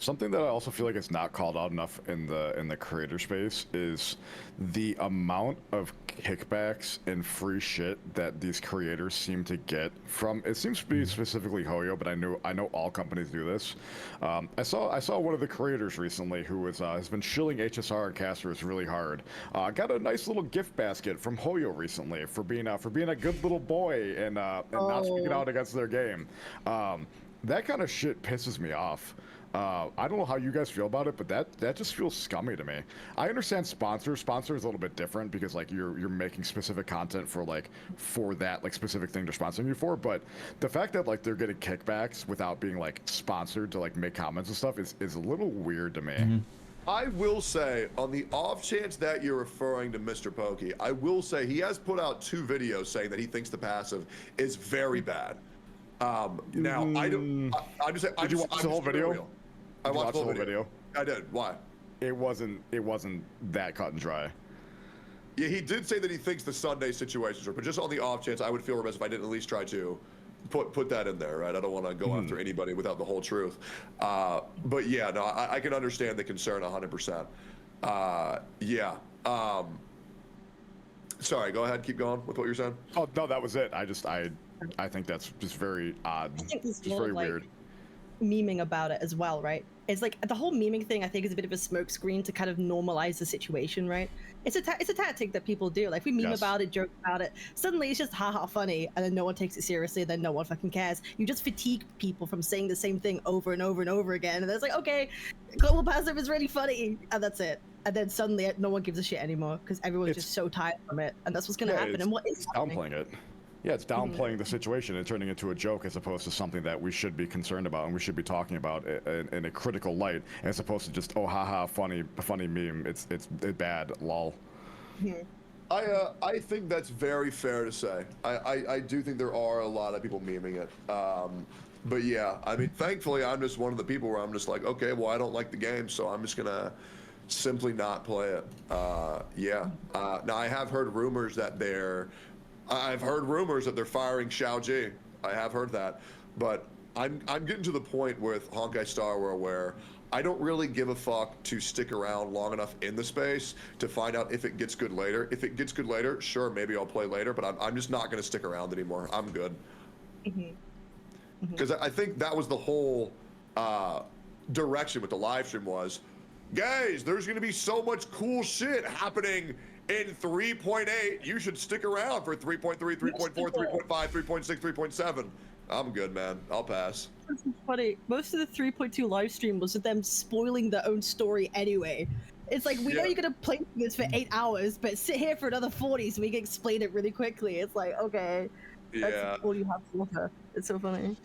Something that I also feel like it's not called out enough in the creator space is the amount of kickbacks and free shit that these creators seem to get from. It seems to be specifically Hoyo, but I know all companies do this. I saw one of the creators recently who has been shilling HSR and casters really hard. Got a nice little gift basket from Hoyo recently for being a good little boy and not speaking out against their game. That kind of shit pisses me off. I don't know how you guys feel about it, but that just feels scummy to me. I understand sponsor is a little bit different because like you're making specific content for that like specific thing they're sponsoring you for, but the fact that like they're getting kickbacks without being like sponsored to like make comments and stuff is a little weird to me.
I will say, on the off chance that you're referring to Mr. Pokey, I will say he has put out 2 videos saying that he thinks the passive is very bad. Now I don't. I'm just saying.
Did you watch the whole video?
I watched the whole video. I did. Why?
It wasn't that cut and dry.
Yeah, he did say that he thinks the Sunday situations are, but just on the off chance, I would feel remiss if I didn't at least try to put that in there, right? I don't want to go after anybody without the whole truth. But yeah, no, I can understand the concern 100%. Yeah. Sorry, go ahead. Keep going with what you're saying.
Oh no, that was it. I think that's just very odd.
I think
just very weird.
Memeing about it as well, right? It's like the whole memeing thing. I think is a bit of a smokescreen to kind of normalize the situation, right? It's a tactic that people do. Like we meme about it, joke about it. Suddenly it's just haha funny, and then no one takes it seriously. Then no one fucking cares. You just fatigue people from saying the same thing over and over and over again. And it's like, okay, global passive is really funny, and that's it. And then suddenly no one gives a shit anymore because everyone's just so tired from it, and that's what's gonna happen. And what is
downplaying it? Yeah, it's downplaying the situation and turning it into a joke as opposed to something that we should be concerned about and we should be talking about in a critical light, as opposed to just haha funny meme. It's bad, lol.
I think that's very fair to say. I do think there are a lot of people memeing it. But yeah, I mean, thankfully, I'm just one of the people where I'm just like, okay, well, I don't like the game, so I'm just gonna simply not play it. Yeah. Now I have heard rumors that they're firing Xiao Ji. I have heard that, but I'm getting to the point with Honkai Star Rail where I don't really give a fuck to stick around long enough in the space to find out if it gets good later. If it gets good later, sure, maybe I'll play later, but I'm just not going to stick around anymore. I'm good. Because I think that was the whole direction with the live stream was, guys, there's going to be so much cool shit happening in 3.8, you should stick around for 3.3, 3.4, 3.5, 3.6, 3.7. I'm good, man. I'll pass.
This is funny. Most of the 3.2 live stream was them spoiling their own story anyway. It's like, we know you're gonna play this for 8 hours, but sit here for another 40 so we can explain it really quickly. It's like, okay, that's all you have to offer. It's so funny.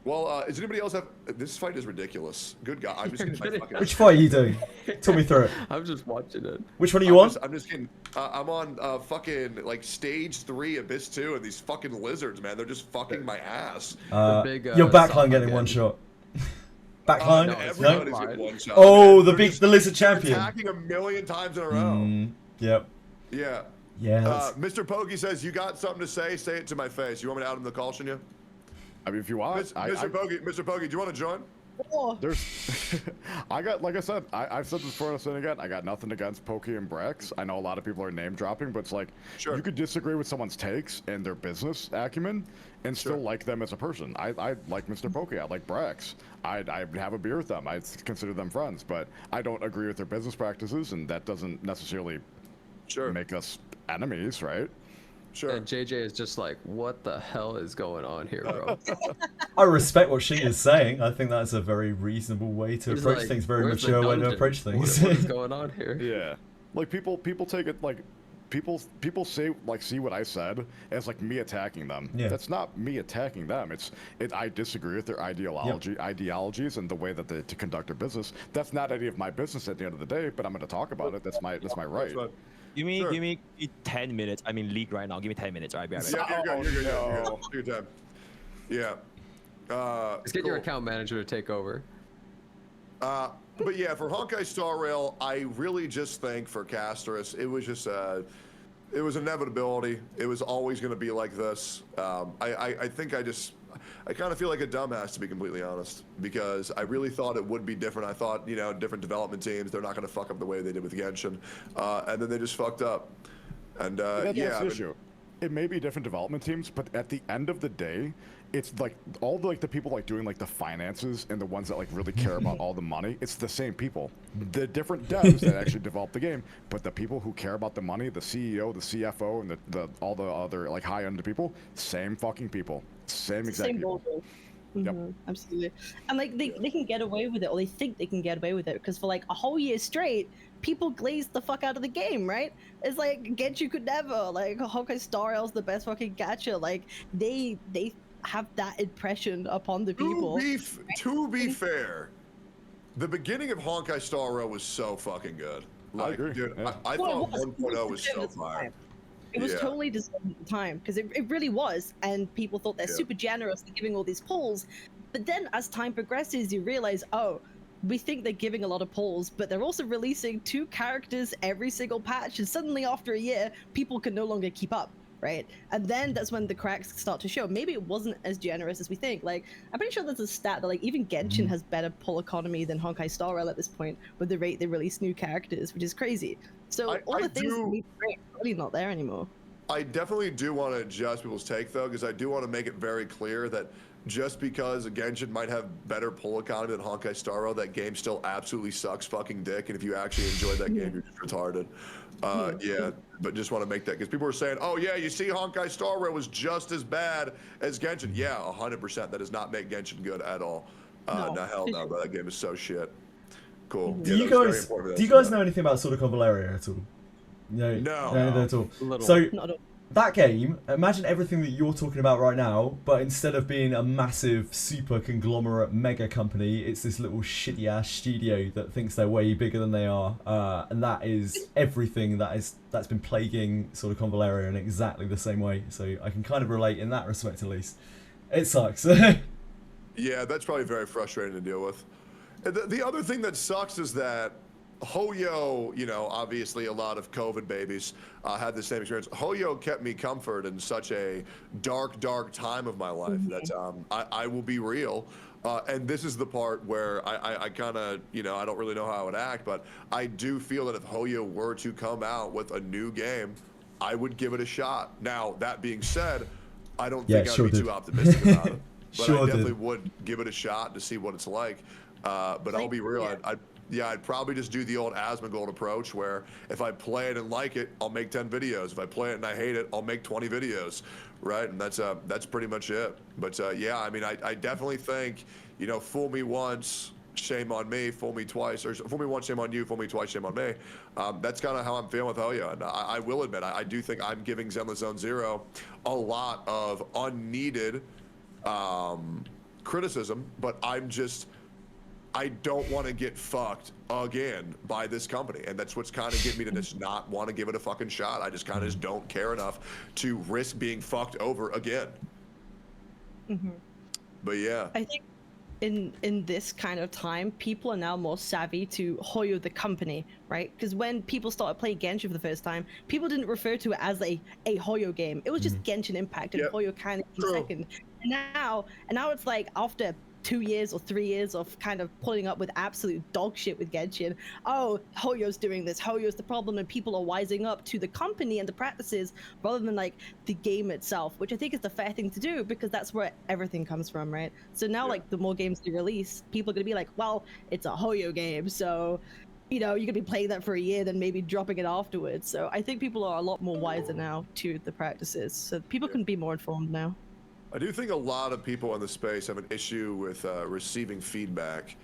Well, does anybody else have... This fight is ridiculous. Good God. I'm just kidding.
Which fight are you doing? Talk me through it.
I'm just watching it.
Which one are you on?
I'm just kidding. I'm on fucking, like, stage 3, Abyss 2, and these fucking lizards, man. They're just fucking my ass.
Your backline getting one shot. Backline?
No, everybody's getting one shot.
Oh, the lizard champion.
Attacking a million times in a row.
Yep.
Yeah.
Yeah.
Mr. Pokey says, you got something to say? Say it to my face. You want me to add him the call, Shinya?
I mean, if you want,
Mr. Pokey, do you want to join?
There's, like I said, I've said this before, and I'll say it again. I got nothing against Pokey and Brex. I know a lot of people are name dropping, but it's like, you could disagree with someone's takes and their business acumen, and still like them as a person. I like Mr. Pokey. I like Brex. I'd have a beer with them. I'd consider them friends, but I don't agree with their business practices, and that doesn't necessarily make us enemies, right?
Sure.
And JJ is just like, what the hell is going on here, bro?
I respect what she is saying. I think that's a very reasonable way to approach things, very mature way to approach things.
What is going on here?
Yeah. Like people take it like people say like see what I said as like me attacking them.
Yeah.
That's not me attacking them. I disagree with their ideologies and the way that they to conduct their business. That's not any of my business at the end of the day, but I'm going to talk about it. That's my right.
Give me 10 minutes. I'm in league right now. Give me 10 minutes. All right, be right back.
Yeah, you're good. You're good. Yeah.
Let's get your account manager to take over.
But yeah, for Honkai Star Rail, I really just think for Casterus, it was just it was inevitability. It was always going to be like this. I think I kind of feel like a dumbass, to be completely honest, because I really thought it would be different. I thought, different development teams, they're not going to fuck up the way they did with Genshin. And then they just fucked up. And
that's the issue. It may be different development teams, but at the end of the day, it's like all the people like doing like the finances and the ones that like really care about all the money. It's the same people. The different devs that actually develop the game, but the people who care about the money, the CEO, the CFO, and all the other like high end people, same fucking people, same exact people.
Absolutely. And like they can get away with it, or they think they can get away with it, because for like a whole year straight, people glazed the fuck out of the game, right? It's like Genshin could never, like Honkai Star Rail's the best fucking gacha. Like they have that impression upon the people.
To be fair, the beginning of Honkai Star Rail was so fucking good. Like, dude, I thought 1.0 was so fire.
It was totally deserved at the time, because it really was, and people thought they're super generous, they're giving all these pulls. But then as time progresses, you realize, oh, we think they're giving a lot of pulls, but they're also releasing 2 characters every single patch, and suddenly after a year, people can no longer keep up, right? And then that's when the cracks start to show. Maybe it wasn't as generous as we think. Like, I'm pretty sure there's a stat that like even Genshin has better pull economy than Honkai Star Rail at this point, with the rate they release new characters, which is crazy. So all the things that we great are really not there anymore.
I definitely do want to adjust people's take though, because I do want to make it very clear that just because Genshin might have better pull economy than Honkai Star Rail, that game still absolutely sucks fucking dick. And if you actually enjoyed that game, you're just retarded. But just want to make that, because people are saying, oh yeah, you see Honkai Star Rail was just as bad as Genshin. Yeah, 100%. That does not make Genshin good at all. No, hell no, bro. That game is so shit. Cool.
Do you guys know anything about Silicon Valeria at all? No at all. So that game, imagine everything that you're talking about right now, but instead of being a massive super conglomerate mega company, it's this little shitty ass studio that thinks they're way bigger than they are, and that is everything that's been plaguing Silicon Valeria in exactly the same way. So I can kind of relate in that respect, at least. It sucks.
Yeah, that's probably very frustrating to deal with. The other thing that sucks is that Hoyo, you know, obviously a lot of COVID babies had the same experience. Hoyo kept me comfort in such a dark, dark time of my life that I will be real. And this is the part where I kind of, you know, I don't really know how I would act, but I do feel that if Hoyo were to come out with a new game, I would give it a shot. Now, that being said, I don't think I'd be too optimistic about it. But I definitely would give it a shot to see what it's like. But I'll be real, I'd probably just do the old Asmongold approach, where if I play it and like it, I'll make 10 videos. If I play it and I hate it, I'll make 20 videos, right? And that's pretty much it. But yeah, I mean, I definitely think, you know, fool me once, shame on me, fool me twice, or fool me once, shame on you, fool me twice, shame on me. That's kind of how I'm feeling with Hoyo. And I will admit, I do think I'm giving Zenless Zone Zero a lot of unneeded criticism, but I don't want to get fucked again by this company, and that's what's kind of getting me to just not want to give it a fucking shot. I just kind of just don't care enough to risk being fucked over again. But yeah,
I think in this kind of time, people are now more savvy to Hoyo the company, right? Because when people started playing Genshin for the first time, people didn't refer to it as a Hoyo game. It was just Genshin Impact, and Hoyo kind of came second. And now it's like after 2 years or 3 years of kind of pulling up with absolute dog shit with Genshin, oh, Hoyo's doing this, Hoyo's the problem, and people are wising up to the company and the practices rather than like the game itself, which I think is the fair thing to do, because that's where everything comes from, right? So now like the more games they release, people are gonna be like, well, it's a Hoyo game, so you know, you're gonna be playing that for a year, then maybe dropping it afterwards. So I think people are a lot more wiser now to the practices, so people can be more informed now.
I do think a lot of people in the space have an issue with receiving feedback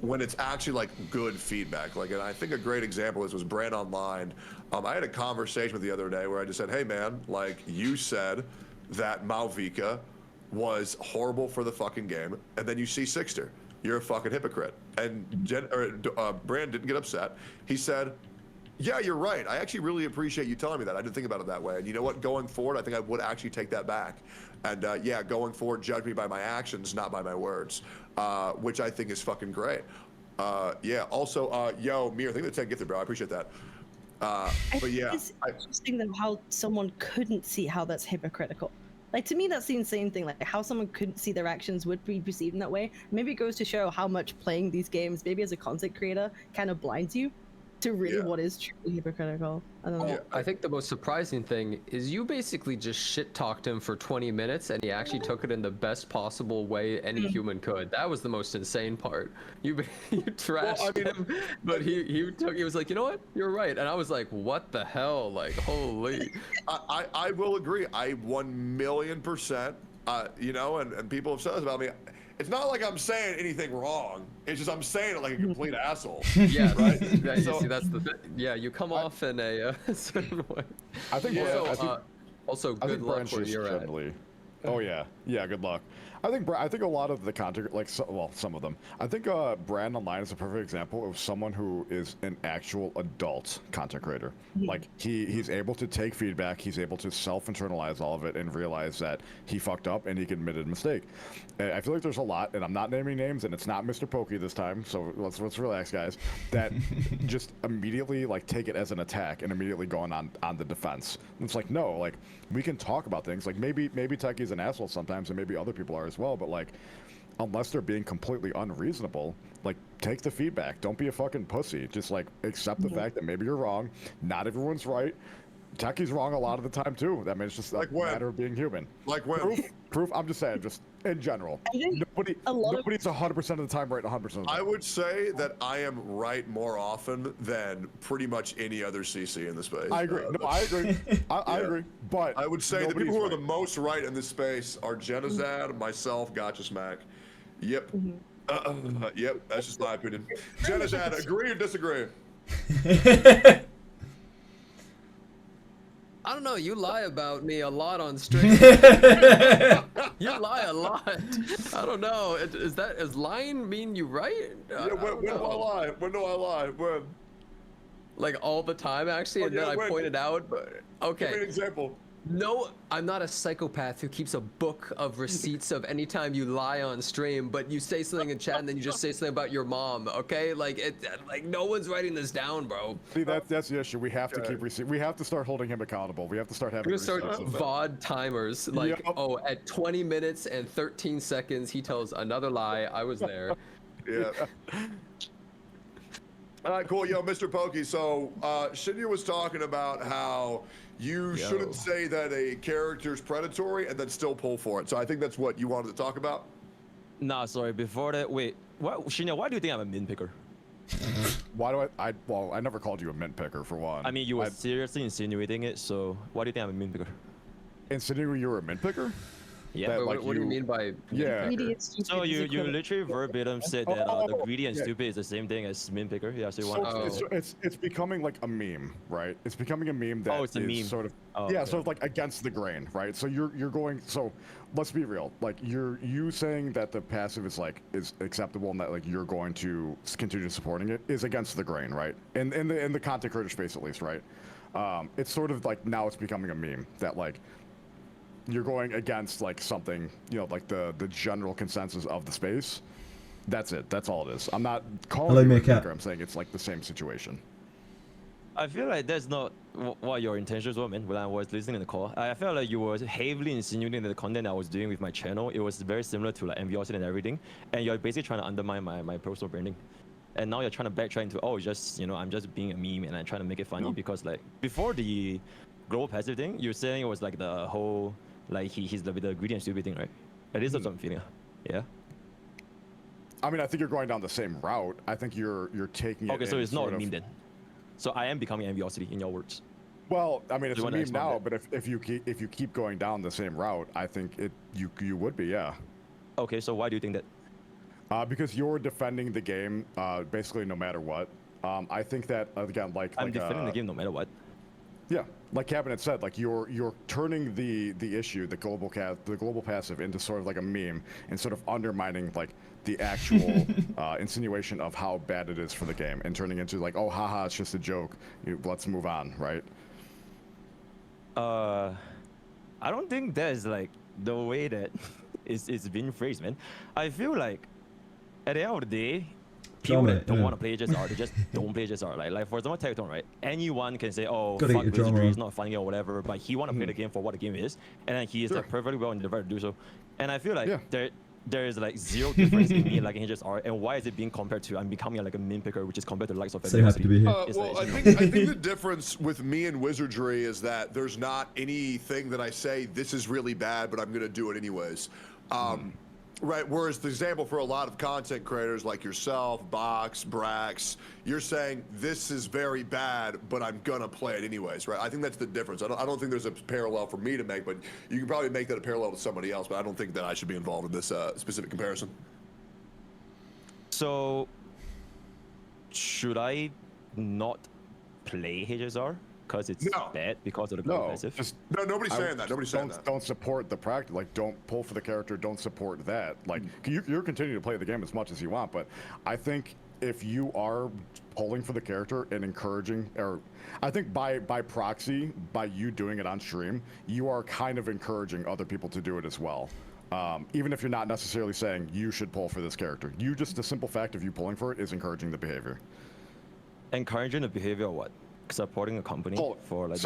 when it's actually like good feedback. Like, and I think a great example was Brand Online. I had a conversation with the other day where I just said, hey man, like you said that Malvika was horrible for the fucking game, and then you see Sixter. You're a fucking hypocrite. And Brand didn't get upset. He said, yeah, you're right. I actually really appreciate you telling me that. I didn't think about it that way. And you know what? Going forward, I think I would actually take that back. And yeah, going forward, judge me by my actions, not by my words, which I think is fucking great. Yeah. Also, yo, Mir, thank you for the 10 gifted, bro. I appreciate that. But yeah,
it's interesting though how someone couldn't see how that's hypocritical. Like, to me, that's the insane thing. Like, how someone couldn't see their actions would be perceived in that way. Maybe it goes to show how much playing these games, maybe as a content creator, kind of blinds you to really what is truly hypocritical. I don't know.
I think the most surprising thing is you basically just shit talked him for 20 minutes, and he actually took it in the best possible way any human could. That was the most insane part. You trashed him, but he was like, you know what, you're right. And I was like, what the hell? Like, holy.
I will agree. I 1,000,000%. You know, and people have said this about me. It's not like I'm saying anything wrong. It's just I'm saying it like a complete asshole.
Yeah,
right.
Yeah, you see, that's the yeah. You come off in a certain way.
I think.
Also, good luck where you're at.
Oh yeah, good luck. I think a lot of the content, like some of them. I think Brand Online is a perfect example of someone who is an actual adult content creator. Like he's able to take feedback, he's able to self-internalize all of it and realize that he fucked up and he admitted a mistake. And I feel like there's a lot, and I'm not naming names, and it's not Mr. Pokey this time, so let's relax, guys. That just immediately like take it as an attack and immediately going on the defense. And it's like, no, like we can talk about things. Like maybe Techie's an asshole sometimes, and maybe other people are as well, but like unless they're being completely unreasonable, like take the feedback. Don't be a fucking pussy. Just like accept the fact that maybe you're wrong. Not everyone's right. Techie's wrong a lot of the time too. I mean, it's just like a matter of being human.
Like when?
Proof. I'm just saying, just in general. Nobody's 100% of the time right 100% of the time.
I would say that I am right more often than pretty much any other CC in the space.
I agree. No, I agree. I agree. But
I would say the people who are the most right in this space are Jenazad, myself, Gacha Smack. Yep. Yep. That's just my opinion. Jenazad, agree or disagree?
I don't know. You lie about me a lot on stream. You lie a lot. I don't know. Is lying mean you right?
Yeah, when do I lie? When do I lie? When?
Like all the time, actually, and then I pointed out. But okay.
Give me an example.
No, I'm not a psychopath who keeps a book of receipts of any time you lie on stream, but you say something in chat and then you just say something about your mom, okay? Like no one's writing this down, bro.
See, that's the issue. We have to keep receipts. We have to start holding him accountable. We have to start having.
We're gonna start VOD timers. Like, oh, at 20 minutes and 13 seconds, he tells another lie. I was there.
Yeah. All right, cool. Yo, Mr. Pokey. So, Shinya was talking about how you shouldn't say that a character's predatory and then still pull for it. So I think that's what you wanted to talk about.
Nah, sorry. Before that, wait. Shinya, why do you think I'm a mint picker?
Why do well, I never called you a mint picker for one.
I mean, you were seriously insinuating it, so why do you think I'm a mint picker?
Insinuating you were a mint picker?
Yeah.
What do you mean by
So you literally verbatim said that the greedy and stupid is the same thing as mint picker. Yeah, so you want
it's becoming like a meme, right? It's becoming a meme that
it's a meme.
Sort of
okay.
sort of like against the grain, right? So you're going. So let's be real. Like you saying that the passive is acceptable and that like you're going to continue supporting it is against the grain, right? In the content creator space at least, right? It's sort of like now it's becoming a meme that like you're going against like something, you know, like the general consensus of the space. That's it. That's all it is. I'm not calling you a picker. I'm saying it's like the same situation.
I feel like that's not what your intentions were, man. When I was listening to the call, I felt like you were heavily insinuating that the content I was doing with my channel, it was very similar to like MVOC and everything, and you're basically trying to undermine my personal branding. And now you're trying to backtrack into, oh, just, you know, I'm just being a meme and I'm trying to make it funny because like before the global passive thing, you're saying it was like the whole like he's the greedy and stupid thing, right? At least that's what I'm feeling. Yeah.
I mean, I think you're going down the same route. I think you're taking it.
Okay, so it's not a meme then. So I am becoming enviosity in your words.
Well, I mean, it's a meme now, but if you keep going down the same route, I think you would be, yeah.
Okay, so why do you think that?
Because you're defending the game basically no matter what. I think that again,
I'm defending the game no matter what.
Yeah, like Cabinet said, like you're turning the issue, the global passive into sort of like a meme and sort of undermining like the actual insinuation of how bad it is for the game and turning into like, oh, haha, it's just a joke. Let's move on, right?
I don't think that is like the way that it's been phrased, man. I feel like at the end of the day, people that don't want to play JSR, they just don't play JSR. Like for example, Tectone, right? Anyone can say, oh, fuck Wizardry, it's not funny or whatever, but he want to play the game for what the game is, and then he is like perfectly well in the right to do so. And I feel like there is like zero difference in me liking JSR, and why is it being compared to I'm becoming like a meme picker, which is compared to the likes of
so happy to be here.
Well, I think the difference with me and Wizardry is that there's not anything that I say this is really bad, but I'm gonna do it anyways. Right, whereas the example for a lot of content creators like yourself, Box, Brax, you're saying this is very bad, but I'm gonna play it anyways, right? I think that's the difference. I don't think there's a parallel for me to make, but you can probably make that a parallel to somebody else, but I don't think that I should be involved in this specific comparison.
So, should I not play HSR? Because it's bad because of the global passive?
No, nobody's saying that. Nobody's saying that.
Don't support the practice. Like, don't pull for the character. Don't support that. Like, you're continuing to play the game as much as you want, but I think if you are pulling for the character and encouraging, or I think by proxy, by you doing it on stream, you are kind of encouraging other people to do it as well. Even if you're not necessarily saying you should pull for this character, just the simple fact of you pulling for it is encouraging the behavior.
Encouraging the behavior of what? Supporting a company for like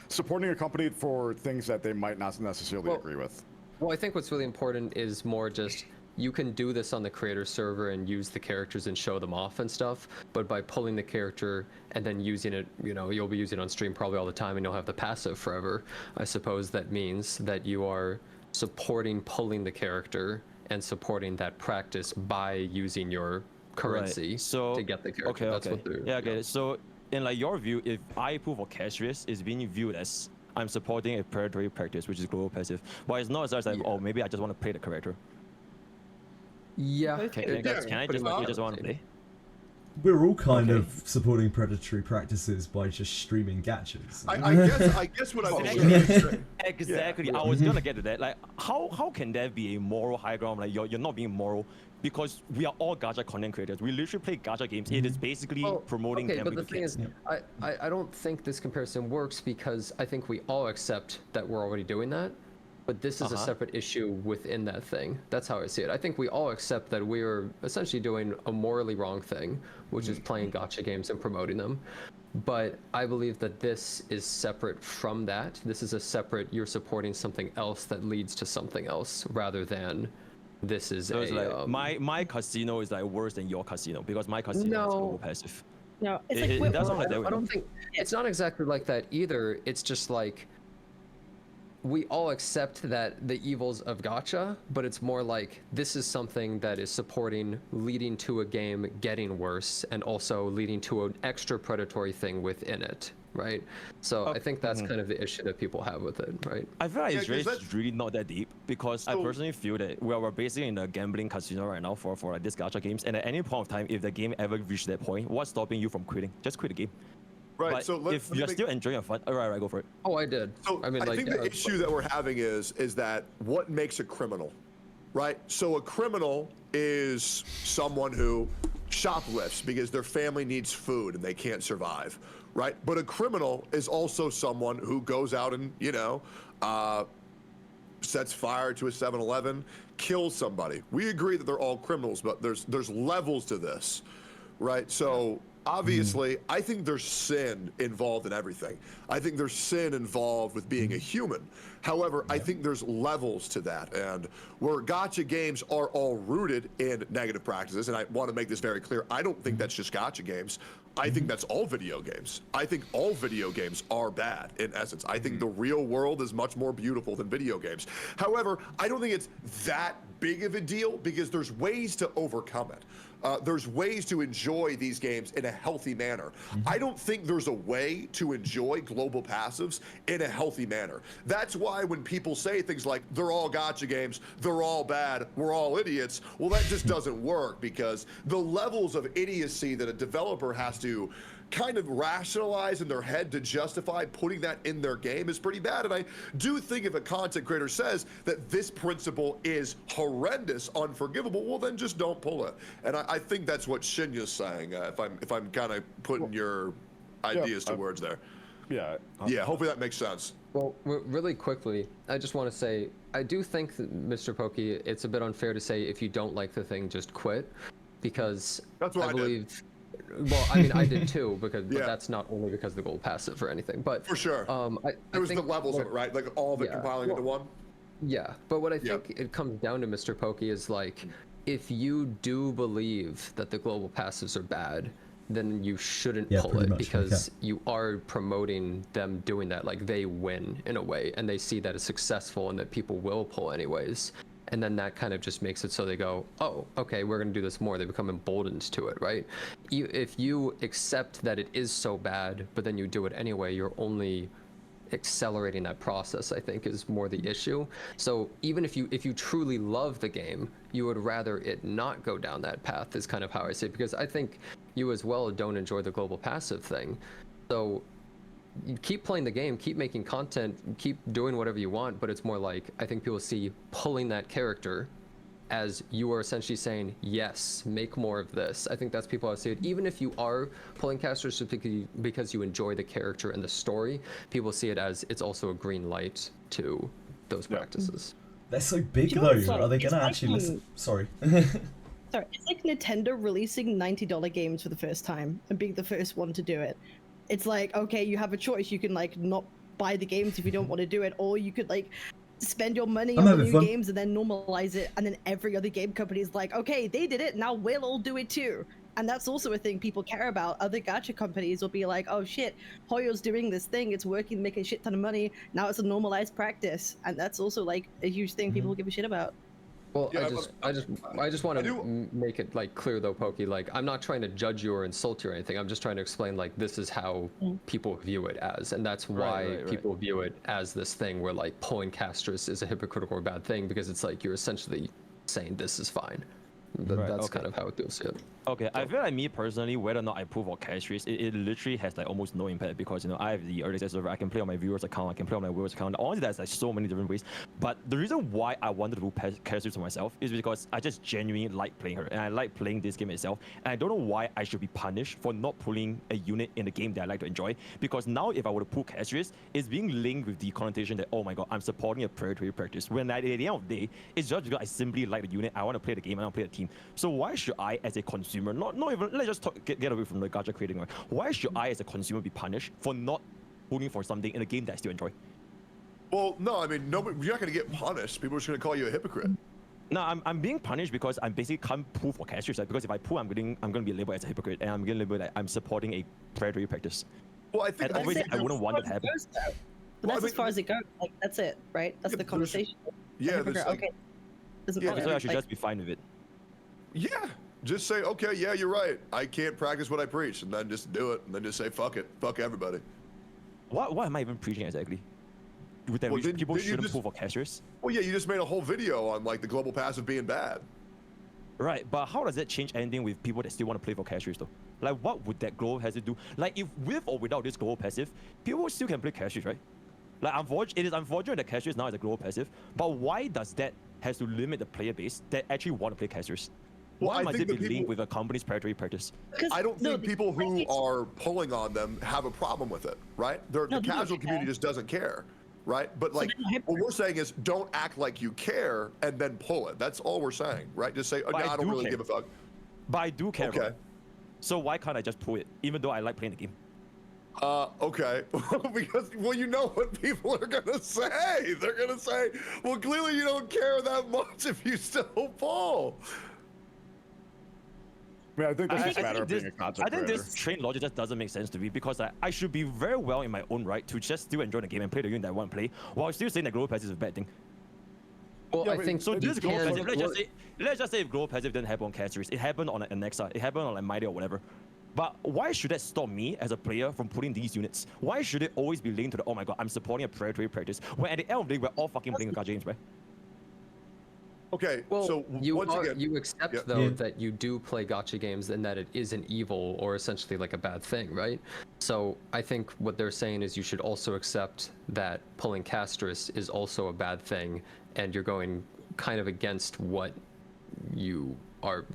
supporting a company for things that they might not necessarily agree with.
Well, I think what's really important is more just you can do this on the creator server and use the characters and show them off and stuff, but by pulling the character and then using it, you know, you'll be using it on stream probably all the time and you'll have the passive forever. I suppose that means that you are supporting pulling the character and supporting that practice by using your currency to get the character. That's what they're,
okay. So in like your view, if I pull for Castrius, is being viewed as I'm supporting a predatory practice, which is global passive. But it's not as like, oh, maybe I just want to play the character.
Yeah.
Can I just want to play?
We're all kind of supporting predatory practices by just streaming gachas.
I guess what I
Exactly. I was gonna get to that. Like, how can there be a moral high ground? Like, you're not being moral because we are all gacha content creators. We literally play gacha games. It is basically promoting gambling.
But the thing is, I don't think this comparison works because I think we all accept that we're already doing that. But this is a separate issue within that thing. That's how I see it. I think we all accept that we are essentially doing a morally wrong thing, which is playing gacha games and promoting them. But I believe that this is separate from that. This is a separate, you're supporting something else that leads to something else rather than this is
so like, my casino is like worse than your casino because my casino is global passive.
No, it's
it doesn't like that.
I don't think it's not exactly like that either. It's just like we all accept that the evils of gacha, but it's more like this is something that is supporting, leading to a game getting worse, and also leading to an extra predatory thing within it, right? So I think that's kind of the issue that people have with it, right?
I feel like it's really not that deep because I personally feel that we're basically in a gambling casino right now for like these gacha games, and at any point of time, if the game ever reaches that point, what's stopping you from quitting? Just quit the game.
Right,
but
so
if you're still enjoying your fun, all right, go for it.
Oh, I did.
So I mean, I think the issue that we're having is that what makes a criminal, right? So a criminal is someone who shoplifts because their family needs food and they can't survive, right? But a criminal is also someone who goes out and, you know, sets fire to a 7-Eleven, kills somebody. We agree that they're all criminals, but there's levels to this, right? So obviously, I think there's sin involved in everything. I think there's sin involved with being a human. However, I think there's levels to that. And where gacha games are all rooted in negative practices, and I want to make this very clear, I don't think that's just gacha games. I think that's all video games. I think all video games are bad in essence. I think the real world is much more beautiful than video games. However, I don't think it's that big of a deal because there's ways to overcome it. There's ways to enjoy these games in a healthy manner. I don't think there's a way to enjoy global passives in a healthy manner. That's why when people say things like, they're all gacha games, they're all bad, we're all idiots, well, that just doesn't work because the levels of idiocy that a developer has to kind of rationalize in their head to justify putting that in their game is pretty bad. And I do think if a content creator says that this principle is horrendous, unforgivable, well then just don't pull it. And I think that's what Shinya's saying, if I'm kind of putting your ideas to words there.
Yeah.
Yeah, hopefully that makes sense.
Well, really quickly, I just want to say, I do think that, Mr. Pokey, it's a bit unfair to say if you don't like the thing, just quit. Because
that's what I
believe...
did.
Well, I mean, I did too, because but that's not only because of the gold passive or anything. But
for sure,
I
was the levels of it, right? Like all of it compiling into one.
Yeah, but what I think it comes down to, Mr. Pokey, is like, if you do believe that the global passives are bad, then you shouldn't pull it because you are promoting them doing that. Like they win in a way, and they see that as successful and that people will pull anyways. and then that kind of just makes it so they go, oh, okay, we're going to do this more. They become emboldened to it, right? If you accept that it is so bad, but then you do it anyway, you're only accelerating that process, I think, is more the issue. So even if you truly love the game, you would rather it not go down that path, is kind of how I see it, because I think you as well don't enjoy the global passive thing. So you keep playing the game, keep making content, keep doing whatever you want, but it's more like, I think people see pulling that character as you are essentially saying, yes, make more of this. I think that's people how I see it. Even if you are pulling casters because you enjoy the character and the story, people see it as it's also a green light to those practices.
They're so big
You know what it's
though.
like?
Are they
It's
gonna
like,
actually listen? Sorry.
Sorry, it's like Nintendo releasing $90 games for the first time and being the first one to do it. It's like, okay, you have a choice. You can like not buy the games if you don't want to do it, or you could like spend your money on the new games and then normalize it, and then every other game company is like, okay, they did it, now we'll all do it too. And that's also a thing people care about. Other gacha companies will be like, oh shit, Hoyo's doing this thing, it's working, making a shit ton of money, now it's a normalized practice. And that's also like a huge thing people give a shit about.
Well, I just want to make it like clear though, Pokey. Like, I'm not trying to judge you or insult you or anything. I'm just trying to explain like this is how people view it as, and that's why people view it as this thing where like pulling casters is a hypocritical or bad thing, because it's like you're essentially saying this is fine. That's kind of how it feels. Yeah.
Okay, I feel like me personally, whether or not I pull for castries, it literally has like almost no impact, because I have the early access server. I can play on my viewers account, I can play on my viewers account. Honestly, there's like so many different ways. But the reason why I wanted to do castries for myself is because I just genuinely like playing her, and I like playing this game itself. And I don't know why I should be punished for not pulling a unit in the game that I like to enjoy. Because now, if I were to pull castries, it's being linked with the connotation that, oh my god, I'm supporting a predatory practice. When at the end of the day, it's just because I simply like the unit, I want to play the game, I want to play the team. So why should I, as a consumer, not even, let's just get away from the gacha creating, right? Why should I, as a consumer, be punished for not pulling for something in a game that I still enjoy?
Well, no, I mean, you're not going to get punished. People are just going to call you a hypocrite.
No, I'm being punished because I basically can't pull for castries. Right? Because if I pull, I'm going to be labeled as a hypocrite, and I'm going to be labeled like I'm supporting a predatory practice.
Well, I think
and obviously I wouldn't want that to happen.
But that's as far as it goes. Like, that's it, right? That's the conversation.
Yeah,
okay.
So I should just be fine with it.
Yeah. Just say, okay, yeah, you're right. I can't practice what I preach, and then just do it, and then just say, fuck it, fuck everybody.
What am I even preaching exactly? With that, people shouldn't pull for casters?
Well, yeah, you just made a whole video on like the global passive being bad.
Right, but how does that change anything with people that still want to play for casters though? Like, what would that global passive do? Like, if with or without this global passive, people still can play casters, right? Like, it is unfortunate that casters now is a global passive, but why does that has to limit the player base that actually want to play casters? Why must it be linked with a company's predatory practice?
I don't think people who are pulling on them have a problem with it, right? The casual community just doesn't care, right? But like, what we're saying is don't act like you care and then pull it. That's all we're saying, right? Just say, oh, no, I don't really give a fuck.
But I do care. Okay. Right? So why can't I just pull it, even though I like playing the game?
Okay. Because, well, you know what people are gonna say. They're gonna say, well, clearly you don't care that much if you still pull.
I mean, I think that's just a matter of being a content creator.
I think this train logic just doesn't make sense to me, because I should be very well in my own right to just still enjoy the game and play the unit that I want to play, while still saying that global passive is a bad thing.
Well, I think
so. This global passive, let's just say if global passive didn't happen on castries, it happened on an Nexa, it happened on like Mighty or whatever. But why should that stop me as a player from putting these units? Why should it always be linked to the, oh my god, I'm supporting a predatory practice, when at the end of the day, we're all fucking playing gacha games, right?
Okay,
well,
so
you accept though that you do play gacha games and that it is an evil or essentially like a bad thing, right? So I think what they're saying is you should also accept that pulling casters is also a bad thing, and you're going kind of against what you are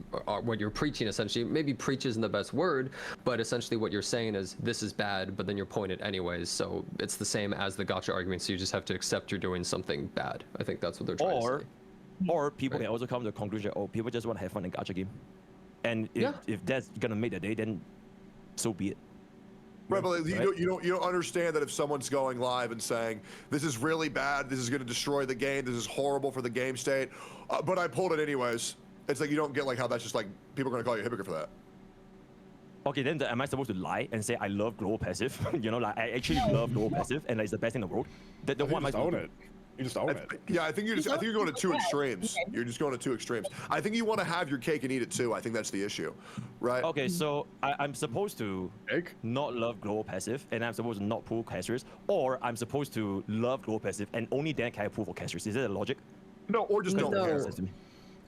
what you're preaching essentially. Maybe preach isn't the best word, but essentially what you're saying is this is bad, but then you're pointing it anyways. So it's the same as the gacha argument. So you just have to accept you're doing something bad. I think that's what they're trying to say.
Or people can also come to the conclusion, oh, people just want to have fun in gacha game, and if that's gonna make the day, then so be it.
Right, but you don't understand that if someone's going live and saying this is really bad, this is going to destroy the game, this is horrible for the game state, but I pulled it anyways. It's like you don't get like how that's just like people are going to call you a hypocrite for that.
Okay, then am I supposed to lie and say I love global passive? You know, like I actually love global passive and like, it's the best thing in the world. Then what am I supposed to do?
You just own it.
Yeah, I think you're going to two extremes. You're just going to two extremes. I think you want to have your cake and eat it too. I think that's the issue, right?
Okay, so I'm supposed to not love global passive, and I'm supposed to not pull casters, or I'm supposed to love global passive and only then can I pull for casters. Is that a logic?
No, or just don't care.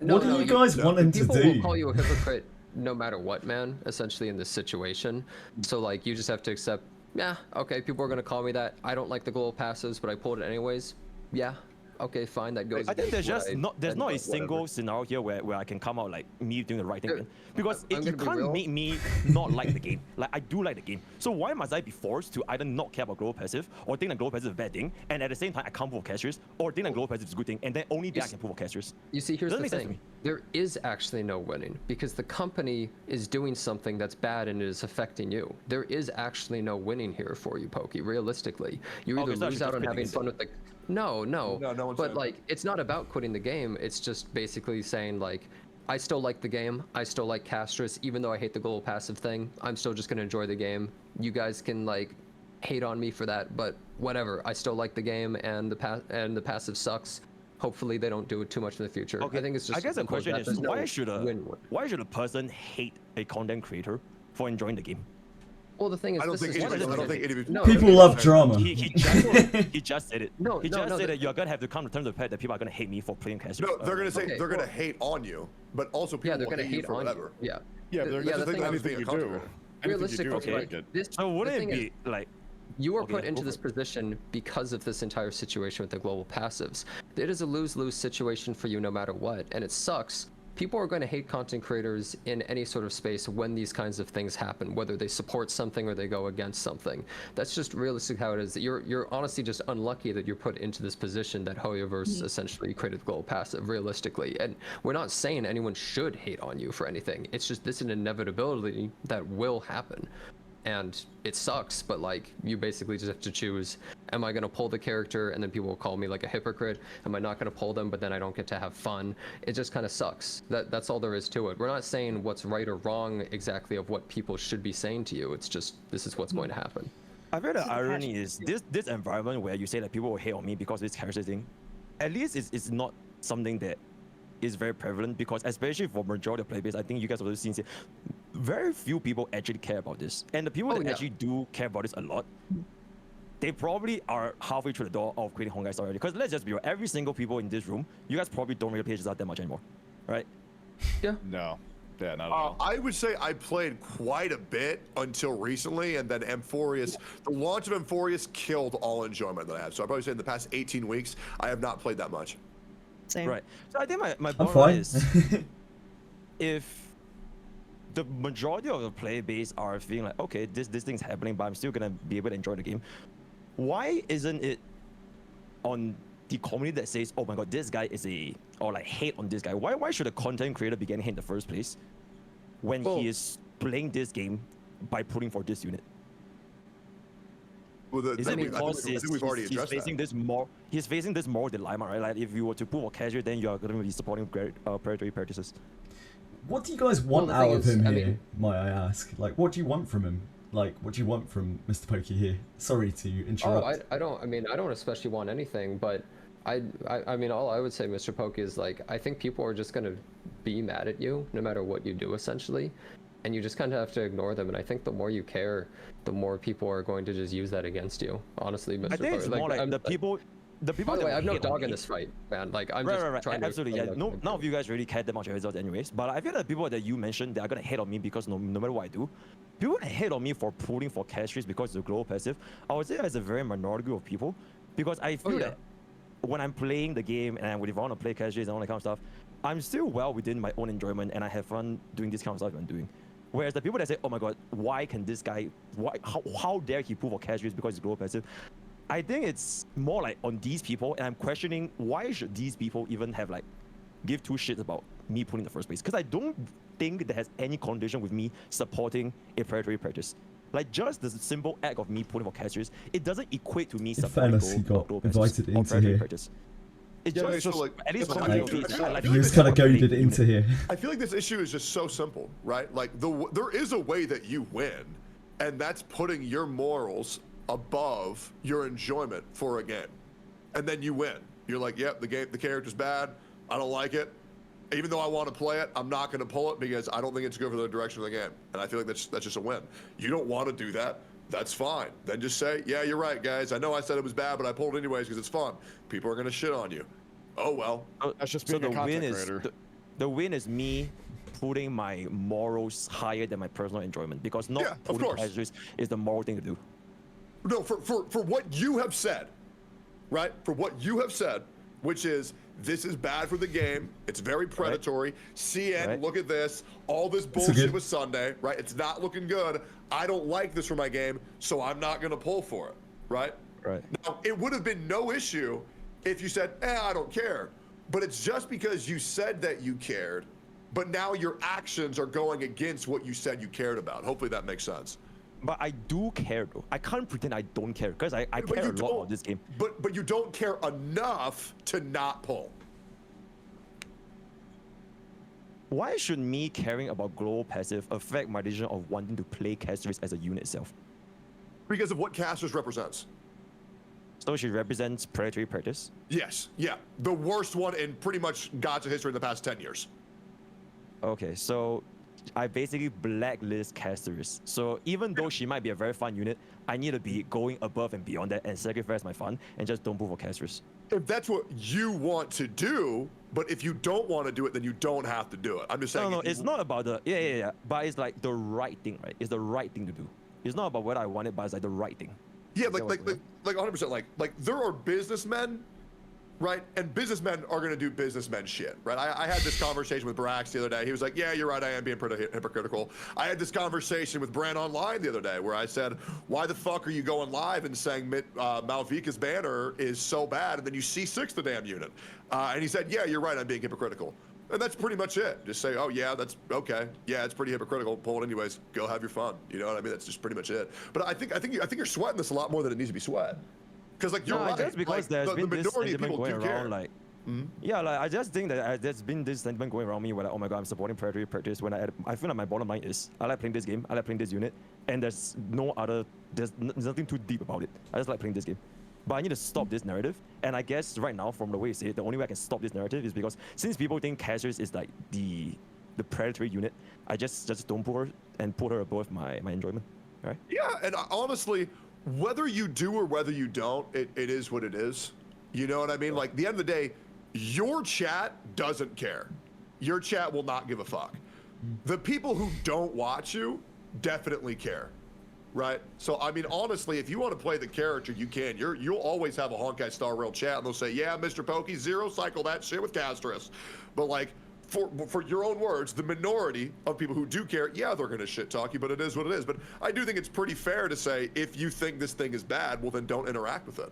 What do you guys want him to
People
do?
will call you a hypocrite no matter what, man, essentially in this situation. So, like, you just have to accept, yeah, okay, people are going to call me that. I don't like the global passives, but I pulled it anyways. Yeah, okay, fine, that goes.
I think there's just there's not a
whatever.
single scenario here where I can come out like me doing the right thing. Because
I'm
you
gonna be
can't
real.
make me not like the game. Like, I do like the game. So why must I be forced to either not care about global passive, or think that global passive is a bad thing, and at the same time I can't pull for casters, or think that global passive is a good thing, and then only then I can pull for casters?
You see, here's
Doesn't
the
make sense to
thing.
me.
There is actually no winning because the company is doing something that's bad and it is affecting you. There is actually no winning here for you, Pokey, realistically. You either
Okay, so I
lose
should
out
just
on
quit the
having
game.
fun with the... No,
one's
but
saying.
like, it's not about quitting the game. It's just basically saying like, I still like the game. I still like casters, even though I hate the global passive thing. I'm still just gonna enjoy the game. You guys can like hate on me for that, but whatever. I still like the game, and the passive sucks. Hopefully they don't do it too much in the future.
Okay,
I think it's just.
I guess the
simple as
question
that.
is
There's no
why should a person hate a content creator for enjoying the game?
Well, the thing is,
I don't
this
think
is
any of you.
No,
People love drama.
He just said it.
No,
he
no,
just
no,
said that you're gonna have to come to terms with the fact that people are gonna hate me for playing casters.
No, they're gonna say
Okay,
they're gonna hate on you, but also people
yeah, they're
will
gonna
hate you
hate
for
on
whatever.
you. Yeah.
Yeah, but they're
yeah,
gonna
the
think
thing
anything
being a
you
content
do.
creator.
Realistically,
Anything you do is
like,
good.
So wouldn't
the thing
it be like?
You are
Okay,
put
go
into
for
this
it.
position because of this entire situation with the global passives. It is a lose-lose situation for you no matter what, and it sucks. People are going to hate content creators in any sort of space when these kinds of things happen, whether they support something or they go against something. That's just realistically how it is. You're honestly just unlucky that you're put into this position that Hoyoverse essentially created the global passive, realistically. And we're not saying anyone should hate on you for anything. It's just this is an inevitability that will happen. And it sucks, but like, you basically just have to choose, am I gonna pull the character and then people will call me like a hypocrite? Am I not gonna pull them, but then I don't get to have fun? It just kind of sucks. That's all there is to it. We're not saying what's right or wrong exactly of what people should be saying to you. It's just, this is what's going to happen.
I feel the irony is this environment where you say that people will hate on me because of this character thing, at least it's not something that is very prevalent, because especially for majority of player base, I think you guys have also seen it, very few people actually care about this. And the people that actually do care about this a lot, they probably are halfway through the door of creating Honkai Star already. Because let's just be real, every single people in this room, you guys probably don't really play this out that much anymore, right?
Yeah.
No. Yeah, not at all.
I would say I played quite a bit until recently, and then Amphorius, the launch of Amphorius killed all enjoyment that I had. So I'd probably say in the past 18 weeks, I have not played that much.
Same.
Right. So I think my
I'm
bottom
fine.
line is, if the majority of the player base are feeling like, okay, this thing's happening, but I'm still gonna be able to enjoy the game, why isn't it on the community that says, oh my god, this guy is or like hate on this guy? Why should a content creator be getting hate in the first place when he is playing this game by pulling for this unit?
Well,
Is it because
I think we've already
he's
addressed
facing
that.
he's facing this moral dilemma, right? Like, if you were to pull for casual, then you are going to be supporting predatory practices.
What do you guys want
the
out
thing
of
is,
him
I
here,
mean-
might I ask? Like, what do you want from him? Like, what do you want from Mr. Pokey here? Sorry to interrupt.
I don't especially want anything, but I mean, all I would say, Mr. Pokey, is like, I think people are just gonna be mad at you no matter what you do, essentially, and you just kind of have to ignore them. And I think the more you care, the more people are going to just use that against you. Honestly, Mr.
I think it's more like the people. The people
By the
that
way, I have no
hate on
dog in
me-
this fight, man. Like, I'm
right,
just trying to
absolutely, yeah.
explain, like,
None of you guys really cared that much about results anyways. But I feel that the people that you mentioned, they are gonna hate on me because no matter what I do, people that hate on me for pulling for castries because it's a global passive, I would say there's a very minority of people, because I feel that when I'm playing the game and if I want to play castries and all that kind of stuff, I'm still well within my own enjoyment and I have fun doing this kind of stuff I'm doing. Whereas the people that say, oh my god, why can this guy, how dare he pull for castries because it's global passive? I think it's more like on these people, and I'm questioning why should these people even have like give two shits about me pulling in the first place? Because I don't think that has any condition with me supporting a predatory practice. Like, just the simple act of me pulling for casters, it doesn't equate to me
In
supporting
fairness, he got
global
invited
practice or
into
predatory
here.
practice. It's
Yeah,
just
so, like,
at least
like,
coming
I
to
feel-
me,
I feel
like,
He was kind of goaded into here.
I feel like this issue is just so simple, right? Like, there is a way that you win, and that's putting your morals above your enjoyment for a game, and then you win. You're like, yep, the character's bad. I don't like it. Even though I want to play it, I'm not going to pull it because I don't think it's good for the direction of the game. And I feel like that's just a win. You don't want to do that. That's fine. Then just say, yeah, you're right, guys. I know I said it was bad, but I pulled it anyways because it's fun. People are going to shit on you. Oh, well.
That's just being a content creator.
The win is me putting my morals higher than my personal enjoyment, because not putting casuals is the moral thing to do.
No, for what you have said, right? For what you have said, which is, this is bad for the game. It's very predatory. CN, look at this. All this bullshit with Sunday, right? It's not looking good. I don't like this for my game, so I'm not going to pull for it, right?
Right.
Now, it would have been no issue if you said, I don't care. But it's just because you said that you cared, but now your actions are going against what you said you cared about. Hopefully that makes sense.
But I do care, though. I can't pretend I don't care, because I care a lot about this game.
But you don't care enough to not pull.
Why should me caring about global passive affect my decision of wanting to play Castris as a unit itself?
Because of what Castris represents.
So she represents predatory practice?
Yes, yeah. The worst one in pretty much Gacha history in the past 10 years.
Okay, so I basically blacklist Castris. So even though she might be a very fun unit, I need to be going above and beyond that and sacrifice my fun and just don't pull for Castris.
If that's what you want to do, but if you don't want to do it, then you don't have to do it. I'm just saying.
No, it's not about the yeah. But it's like the right thing, right? It's the right thing to do. It's not about whether I want it, but it's like the right thing.
Yeah, like 100%. Like there are businessmen, right? And businessmen are gonna do businessmen shit, right? I had this conversation with Brax the other day. He was like, yeah, you're right, I am being pretty hypocritical. I had this conversation with Brand Online the other day where I said, why the fuck are you going live and saying Malvika's banner is so bad, and then you C6 the damn unit? And he said, yeah, you're right, I'm being hypocritical. And that's pretty much it. Just say, oh yeah, that's okay. Yeah, it's pretty hypocritical. Pull it anyways. Go have your fun. You know what I mean? That's just pretty much it. But I think you're sweating this a lot more than it needs to be sweat. Because like you're right.
Just because there's been this sentiment going around,
care.
like, yeah, like I just think that there's been this sentiment going around me where like, oh my god, I'm supporting predatory practice when I feel like my bottom line is I like playing this game, I like playing this unit, and there's nothing too deep about it. I just like playing this game. But I need to stop this narrative, and I guess right now, from the way you say it, the only way I can stop this narrative is because since people think Castris is like the predatory unit, I just don't put her and put her above my enjoyment, right?
Yeah, and honestly, whether you do or whether you don't, it is what it is. You know what I mean? Like, at the end of the day, your chat doesn't care. Your chat will not give a fuck. The people who don't watch you definitely care, right? So, I mean, honestly, if you want to play the character, you can. You'll always have a Honkai Star Rail chat, and they'll say, yeah, Mr. Pokey, zero cycle that shit with Castris. But, like, for your own words, the minority of people who do care, yeah, they're going to shit talk you, but it is what it is. But I do think it's pretty fair to say, if you think this thing is bad, well, then don't interact with it.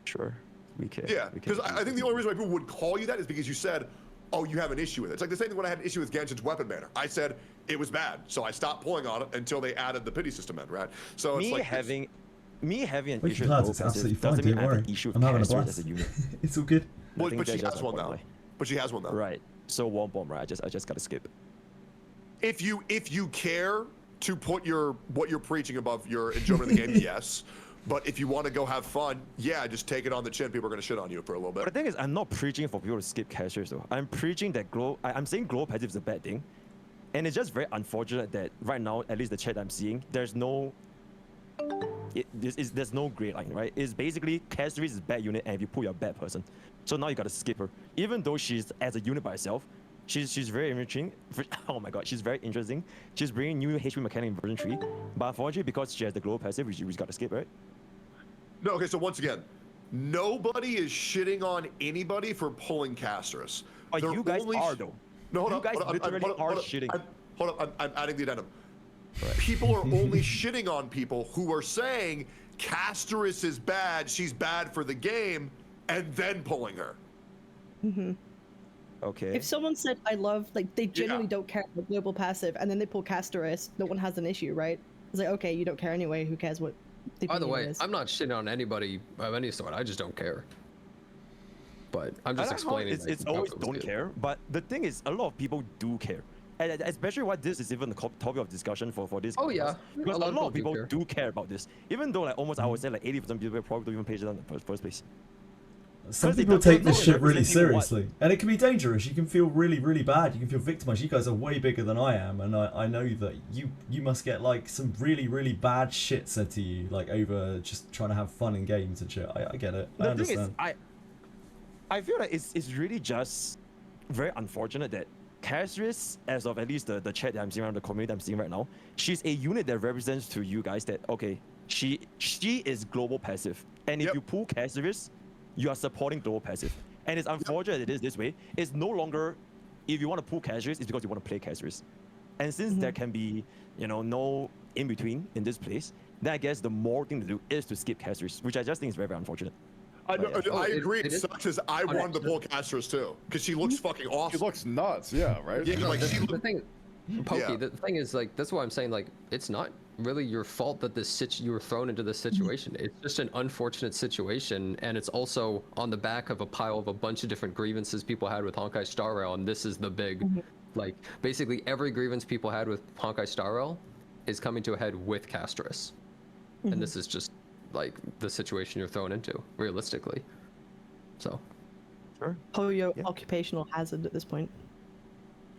Sure, we can.
Yeah, because I think the only reason why people would call you that is because you said, oh, you have an issue with it. It's like the same thing when I had an issue with Genshin's weapon banner. I said it was bad, so I stopped pulling on it until they added the pity system in, right? So it's like
having an issue
with it's absolutely fine, don't worry. I'm having a blast. It's all good.
Well, but she has one now. But she has one though.
Right. So one bomb, right? I just gotta skip.
If you care to put what you're preaching above your enjoyment of the game, yes. But if you want to go have fun, yeah, just take it on the chin. People are gonna shit on you for a little bit.
But the thing is, I'm not preaching for people to skip cashers though. I'm preaching that I'm saying global passive is a bad thing, and it's just very unfortunate that right now, at least the chat I'm seeing, there's no gray line, right? It's basically Castris is a bad unit, and if you put you're a bad person. So now you gotta skip her. Even though she's as a unit by herself, she's very enriching. Oh my god, she's very interesting. She's bringing new HP mechanic in version 3. But unfortunately, because she has the global passive, we just gotta skip, right?
No, okay, so once again, nobody is shitting on anybody for pulling Castris.
But you guys are though.
No, hold on.
You guys literally are shitting.
Hold on, I'm adding the addendum. Right. People are only shitting on people who are saying Castris is bad, she's bad for the game, and then pulling her.
Mm-hmm.
Okay.
If someone said I love, like, they genuinely don't care about global passive, and then they pull Castris, no one has an issue, right? It's like, okay, you don't care anyway, who cares what the
By the way,
is.
I'm not shitting on anybody of any sort, I just don't care. But I'm just explaining.
It's always don't care, but the thing is, a lot of people do care. And especially why this is even the topic of discussion for this.
Oh yeah,
because a lot of people do care about this, even though like almost I would say like 80% of people probably don't even play it in the first place.
Some people take this shit really seriously, and it can be dangerous. You can feel really, really bad. You can feel victimized. You guys are way bigger than I am, and I know that you must get like some really, really bad shit said to you, like over just trying to have fun in games and shit. I get it. I understand.
Thing is, I feel like it's really just very unfortunate that Castris, as of at least the chat that I'm seeing around the community I'm seeing right now, she's a unit that represents to you guys that okay, she is global passive, and if you pull Castris, you are supporting global passive. And it's unfortunate that it is this way. It's no longer, if you want to pull Castris, it's because you want to play Castris. And since there can be, you know, no in between in this place, then I guess the more thing to do is to skip Castris, which I just think is very, very unfortunate.
I agree. It sucks as I wanted to pull Castris too, because she looks fucking awesome.
She looks nuts, yeah, right?
Yeah, like
the thing, Pokey, the thing is like, that's why I'm saying like, it's not really your fault that you were thrown into this situation. It's just an unfortunate situation, and it's also on the back of a pile of a bunch of different grievances people had with Honkai Star Rail, and this is the big, like, basically every grievance people had with Honkai Star Rail is coming to a head with Castris. And this is just like the situation you're thrown into, realistically. So.
Sure. Oh, your occupational hazard at this point.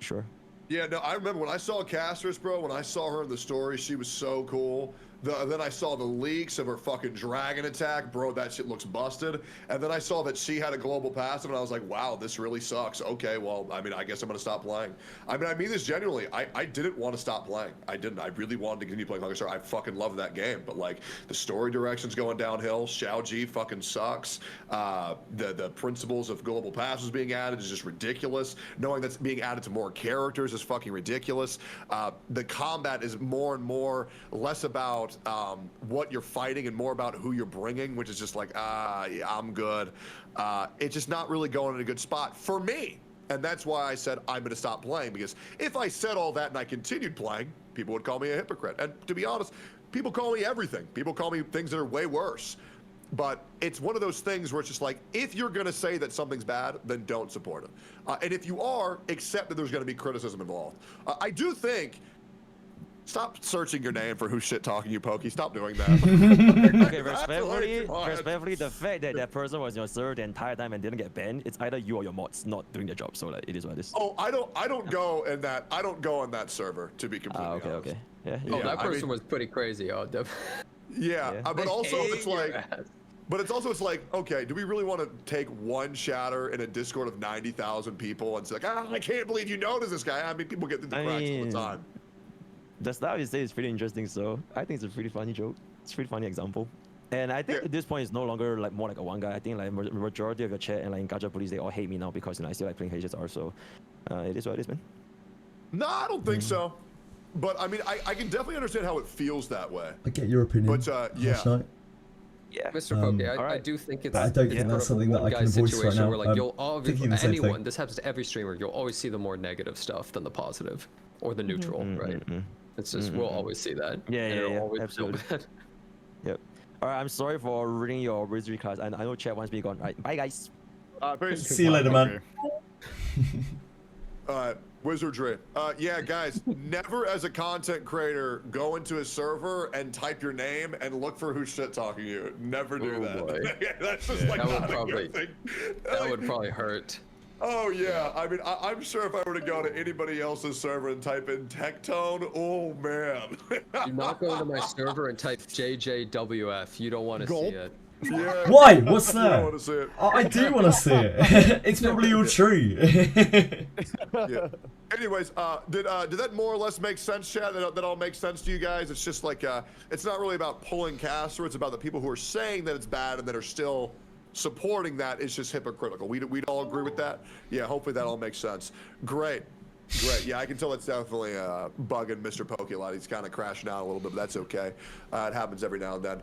Sure.
Yeah, no, I remember when I saw Castris, bro, when I saw her in the story, she was so cool. Then I saw the leaks of her fucking dragon attack, bro, that shit looks busted. And then I saw that she had a global passive, and I was like, wow, this really sucks. Okay, well, I mean, I guess I'm gonna stop playing. I mean this genuinely. I didn't want to stop playing. I didn't. I really wanted to continue playing Honkai Star. I fucking love that game, but like, the story direction's going downhill. Xiaoji fucking sucks. The principles of global passives being added is just ridiculous. Knowing that's being added to more characters is fucking ridiculous. The combat is more and more less about what you're fighting and more about who you're bringing, which is just like, yeah, I'm good. It's just not really going in a good spot for me. And that's why I said I'm going to stop playing, because if I said all that and I continued playing, people would call me a hypocrite. And to be honest, people call me everything. People call me things that are way worse. But it's one of those things where it's just like, if you're going to say that something's bad, then don't support it. And if you are, accept that there's going to be criticism involved. I do think, stop searching your name for who's shit talking you, Pokey. Stop doing that.
Okay, respectfully, the fact that that person was your server the entire time and didn't get banned, it's either you or your mods not doing their job. So like, it is what it is.
Oh, I don't go in that. I don't go on that server, to be completely honest.
Okay. Yeah.
Oh, that person was pretty crazy. Oh,
but also it's like. But it's like, okay, do we really want to take one shatter in a Discord of 90,000 people and say like, I can't believe you noticed this guy. I mean, people get through the cracks all the time.
The stuff you say is pretty interesting, so I think it's a pretty funny joke. It's a pretty funny example. And I think at this point it's no longer like more like a one guy. I think like majority of your chat and like in Gacha Police, they all hate me now because I still like playing HSR, so it is what it is, man.
No, I don't think so. But I mean, I can definitely understand how it feels that way.
I get your opinion.
But yeah.
Yeah, Mr. Pokey, I do think it's.
I don't think that's something that I can voice right now.
Where, like, you'll anyone, this happens to every streamer, you'll always see the more negative stuff than the positive or the neutral, right? It's just we'll always see that.
Yeah, absolutely. Yep. All right, I'm sorry for ruining your Wizardry class. I know chat wants me gone. All right, bye guys.
See you later, man.
Wizardry. Yeah, guys, never as a content creator go into a server and type your name and look for who's shit talking you. Never do that. Yeah, that's just like not a good thing.
That would probably hurt.
Oh yeah, I mean, I'm sure if I were to go to anybody else's server and type in Tectone, oh man.
Do not go into my server and type JJWF. You don't want to see it.
Yeah.
Why? What's that?
I want to see it.
I do want to see it. It's probably all true.
Yeah. Anyways, did that more or less make sense, chat? That all makes sense to you guys? It's just like it's not really about pulling caster. It's about the people who are saying that it's bad and that are still supporting that. It's just hypocritical. We'd all agree with that. Yeah. Hopefully that all makes sense. Great. Yeah, I can tell it's definitely bugging Mr. Pokey a lot. He's kind of crashing out a little bit, but that's okay. It happens every now and then.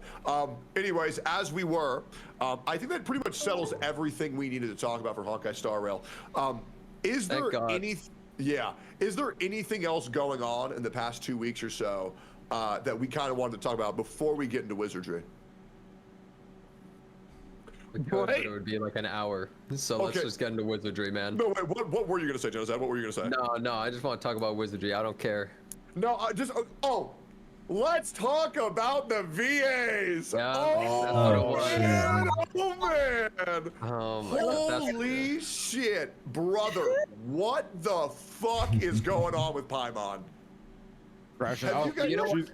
Anyways, as we were, I think that pretty much settles everything we needed to talk about for Honkai Star Rail. Is there anything else going on in the past 2 weeks or so that we kind of wanted to talk about before we get into Wizardry?
We could, but it would be like an hour. So let's just get into Wizardry, man.
No, wait, what were you gonna say, Jenazad? What were you gonna say?
No, I just want to talk about Wizardry. I don't care.
No, I just let's talk about the VAs.
Yeah,
Oh man!
Oh my
Holy shit, brother! What the fuck is going on with Paimon?
You know what?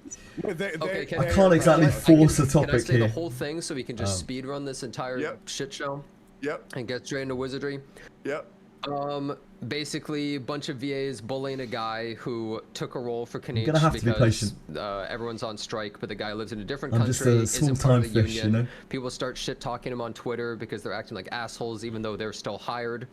Okay,
I can't exactly force a topic
can I say
here.
the whole thing so we can just speed run this entire shit show?
Yep.
And get straight into Wizardry?
Yep.
Basically, a bunch of VAs bullying a guy who took a role for Canadian
gonna have to be patient.
Everyone's on strike, but the guy lives in a different
I'm
country,
just a small
isn't part of
time
the
fish,
union.
you know?
People start shit talking him on Twitter because they're acting like assholes, even though they're still hired.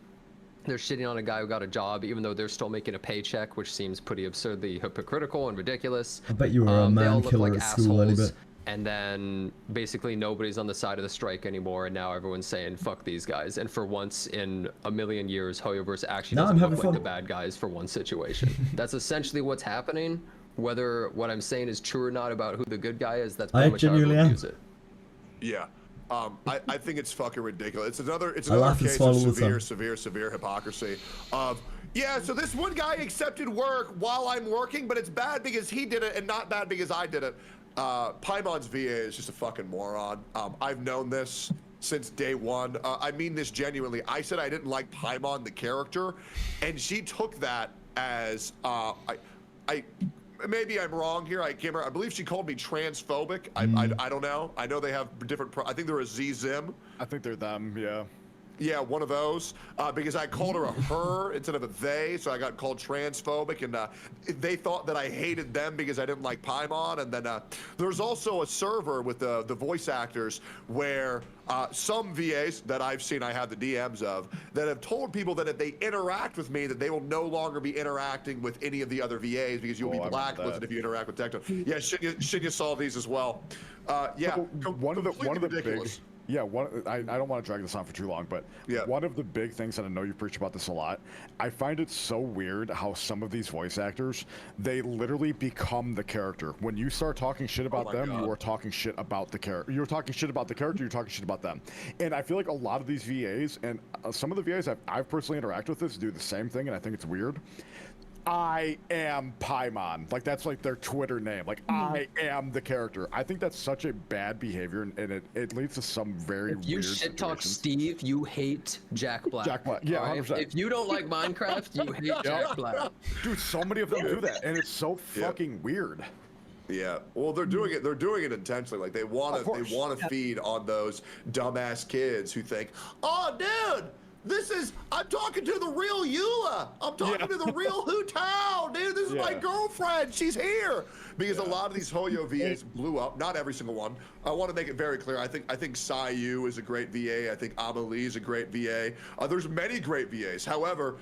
They're shitting on a guy who got a job, even though they're still making a paycheck, which seems pretty absurdly hypocritical and ridiculous.
I bet you were a
They all
man
look
killer
like
at school, any
assholes.
bit.
And then basically nobody's on the side of the strike anymore, and now everyone's saying fuck these guys. And for once in a million years, Hoyoverse actually
No, I'm
doesn't
having
look like
fun.
the bad guys for one situation. That's essentially what's happening. Whether what I'm saying is true or not about who the good guy is, that's pretty much how I
genuinely am.
use it.
Yeah. I think it's fucking ridiculous. It's another
laugh and
case
smile
of
all the
severe,
time.
severe hypocrisy. Yeah, so this one guy accepted work while I'm working, but it's bad because he did it and not bad because I did it. Paimon's VA is just a fucking moron. I've known this since day one. I mean this genuinely. I said I didn't like Paimon the character, and she took that as maybe I'm wrong here. I can't remember. I believe she called me transphobic. I don't know. I know they have different. I think they're a Z-Zim.
I think they're them. Yeah.
Yeah, one of those, because I called her a her instead of a they, so I got called transphobic, and they thought that I hated them because I didn't like Paimon. And then there's also a server with the voice actors where some VAs that I've seen, I have the DMs of, that have told people that if they interact with me, that they will no longer be interacting with any of the other VAs because you'll be blacklisted if you interact with Tectone. Yeah, should you solve these as well? Yeah,
one of the
ridiculous.
big. Yeah, I don't want to drag this on for too long, but one of the big things, and I know you preach about this a lot, I find it so weird how some of these voice actors, they literally become the character. When you start talking shit about them, you are talking shit about the character. You're talking shit about the character, you're talking shit about them. And I feel like a lot of these VAs, and some of the VAs I've personally interacted with this, do the same thing, and I think it's weird. I am Paimon. Like, that's like their Twitter name. Like, I am the character. I think that's such a bad behavior, and it leads to some very weird
You shit talk Steve, you hate Jack Black.
Jack Black, yeah,
right?
100%.
If you don't like Minecraft, you hate Jack Black.
Dude, so many of them do that, and it's so fucking weird.
Yeah, well, they're doing it. They're doing it intentionally. Like they want to feed on those dumbass kids who think, "Oh, dude, I'm talking to the real Eula. I'm talking to the real Hu Tao, dude. This is my girlfriend. She's here." Because a lot of these Hoyo VAs blew up. Not every single one. I want to make it very clear. I think Sayu is a great VA. I think Amelie is a great VA. There's many great VAs. However,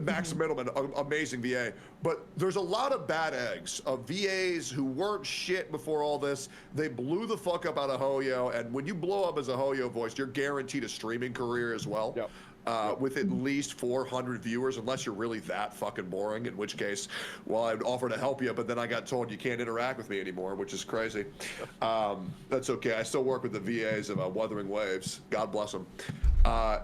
Max Middleman, amazing VA. But there's a lot of bad eggs of VAs who weren't shit before all this. They blew the fuck up out of Hoyo. And when you blow up as a Hoyo voice, you're guaranteed a streaming career as well. Yep. With at least 400 viewers, unless you're really that fucking boring, in which case, well, I'd offer to help you, but then I got told you can't interact with me anymore, which is crazy. That's okay. I still work with the VAs of Wuthering Waves. God bless them.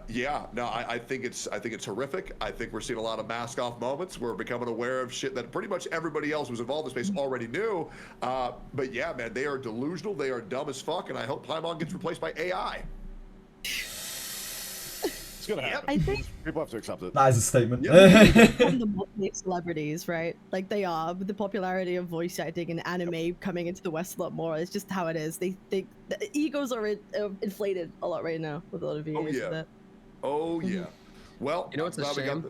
Yeah, no, I think it's horrific. I think we're seeing a lot of mask-off moments. We're becoming aware of shit that pretty much everybody else who's involved in the space already knew. But yeah, man, they are delusional. They are dumb as fuck, and I hope Paimon gets replaced by AI.
Gonna happen.
I think
people have to accept it.
That is a statement.
from the multi celebrities, right? Like they are, with the popularity of voice acting and anime coming into the West a lot more. It's just how it is. The egos are inflated a lot right now with a lot of VAs.
Oh yeah. Oh yeah. Well,
you know what's a shame?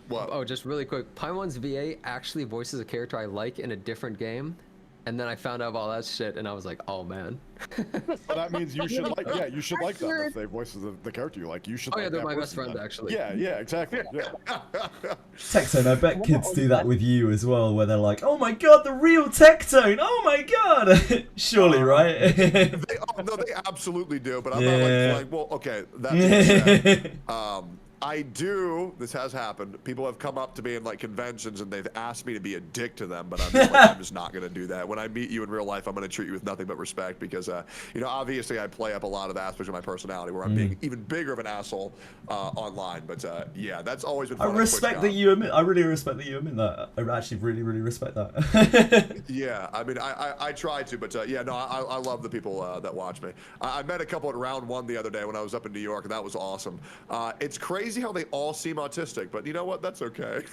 What?
Oh, just really quick. Paimon's VA actually voices a character I like in a different game. And then I found out all that shit, and I was like, "Oh man."
Well, that means you should like, you should like them if they voice the character you like. You should.
Oh yeah,
like
they're
that
my best
person
friend
then.
actually.
Yeah, exactly. Yeah.
Tectone, I bet kids do that with you as well, where they're like, "Oh my god, the real Tectone! Oh my god!" Surely, right?
No, they absolutely do. But I'm not like, well, okay, that being said, I do. This has happened. People have come up to me in like conventions and they've asked me to be a dick to them, but I'm just, like, I'm just not gonna do that. When I meet you in real life, I'm gonna treat you with nothing but respect because, you know, obviously I play up a lot of aspects of my personality where I'm being even bigger of an asshole online. But yeah, that's always been fun.
I respect that you admit. I really respect that you admit that. I actually really respect that.
Yeah, I mean, I try to, but yeah, no, I love the people that watch me. I met a couple at round 1 the other day when I was up in New York, and that was awesome. It's crazy how they all seem autistic, but you know what? That's okay.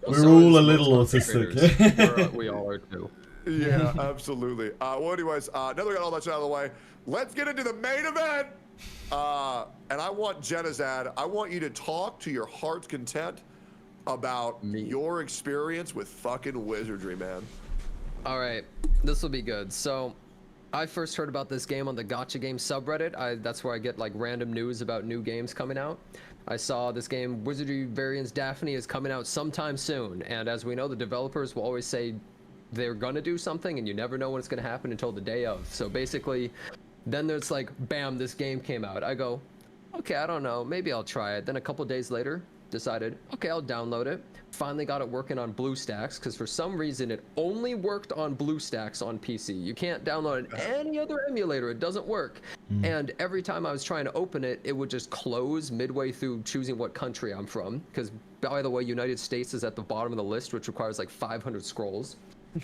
We're all a little autistic.
We all are too.
Yeah, absolutely. Well, anyways, now that we got all that shit out of the way, let's get into the main event. And I want Jenazad, I want you to talk to your heart's content about your experience with fucking Wizardry, man.
All right, this will be good. So, I first heard about this game on the Gacha game subreddit. That's where I get like random news about new games coming out. I saw this game, Wizardry Variants Daphne, is coming out sometime soon. And as we know, the developers will always say they're gonna do something, and you never know when it's gonna happen until the day of. So basically, then there's like, bam, this game came out. I go, okay, I don't know, maybe I'll try it. Then a couple days later, decided, okay, I'll download it. Finally got it working on BlueStacks, because for some reason it only worked on BlueStacks on PC. You can't download it any other emulator, it doesn't work. And every time I was trying to open it, it would just close midway through choosing what country I'm from. Because, by the way, United States is at the bottom of the list, which requires like 500 scrolls.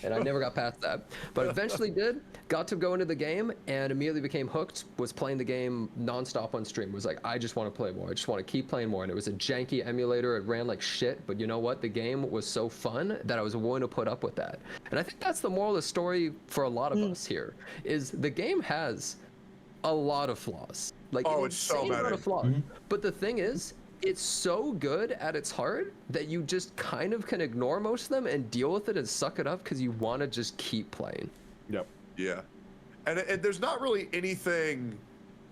And I never got past that. But eventually did, got to go into the game, and immediately became hooked, was playing the game nonstop on stream. Was like, I just want to play more. I just want to keep playing more. And it was a janky emulator. It ran like shit. But you know what? The game was so fun that I was willing to put up with that. And I think that's the moral of the story for a lot of us here, is the game has a lot of flaws. Like,
it's so many.
Lot of flaws. But the thing is, it's so good at its heart that you just kind of can ignore most of them and deal with it and suck it up because you want to just keep playing.
Yep.
Yeah. And there's not really anything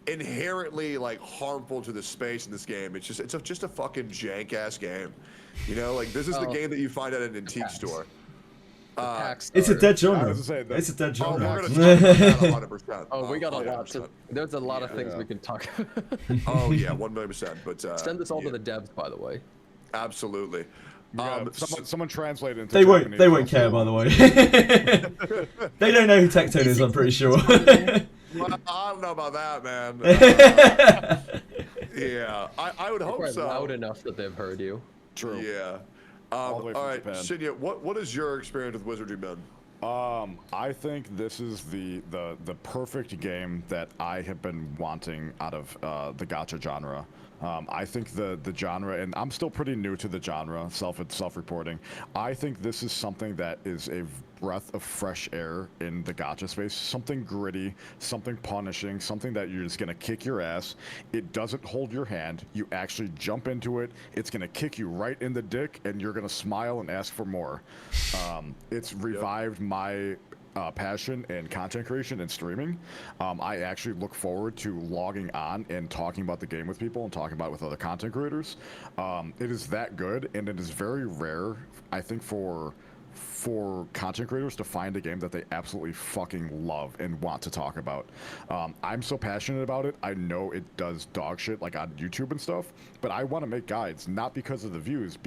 inherently like harmful to the space in this game. It's just a fucking jank ass game. You know, like this is the game that you find at an antique store.
It's a dead genre. It's a dead genre.
We're gonna talk about that 100%.
Oh, we got a lot. There's a lot of things we can talk about.
Oh yeah, 1,000,000%. But
send this all to the devs, by the way.
Absolutely.
Someone translate it into
Japanese. They won't care, by the way. They don't know who Tectone is, I'm pretty sure.
Well, I don't know about that, man. Yeah, I would hope so.
Loud enough that they've heard you.
True. Yeah. All right, Shinya, what is your experience with Wizardry, man?
I think this is the perfect game that I have been wanting out of the gacha genre. I think the genre, and I'm still pretty new to the genre, self-reporting. I think this is something that is a breath of fresh air in the gacha space. Something gritty, something punishing, something that you're just gonna kick your ass. It doesn't hold your hand. You actually jump into it. It's gonna kick you right in the dick, and you're gonna smile and ask for more. It's revived my passion and content creation and streaming. I actually look forward to logging on and talking about the game with people and talking about it with other content creators. It is that good, and it is very rare, I think, for content creators to find a game that they absolutely fucking love and want to talk about. I'm so passionate about it. I know it does dog shit like on YouTube and stuff, but I want to make guides, not because of the views,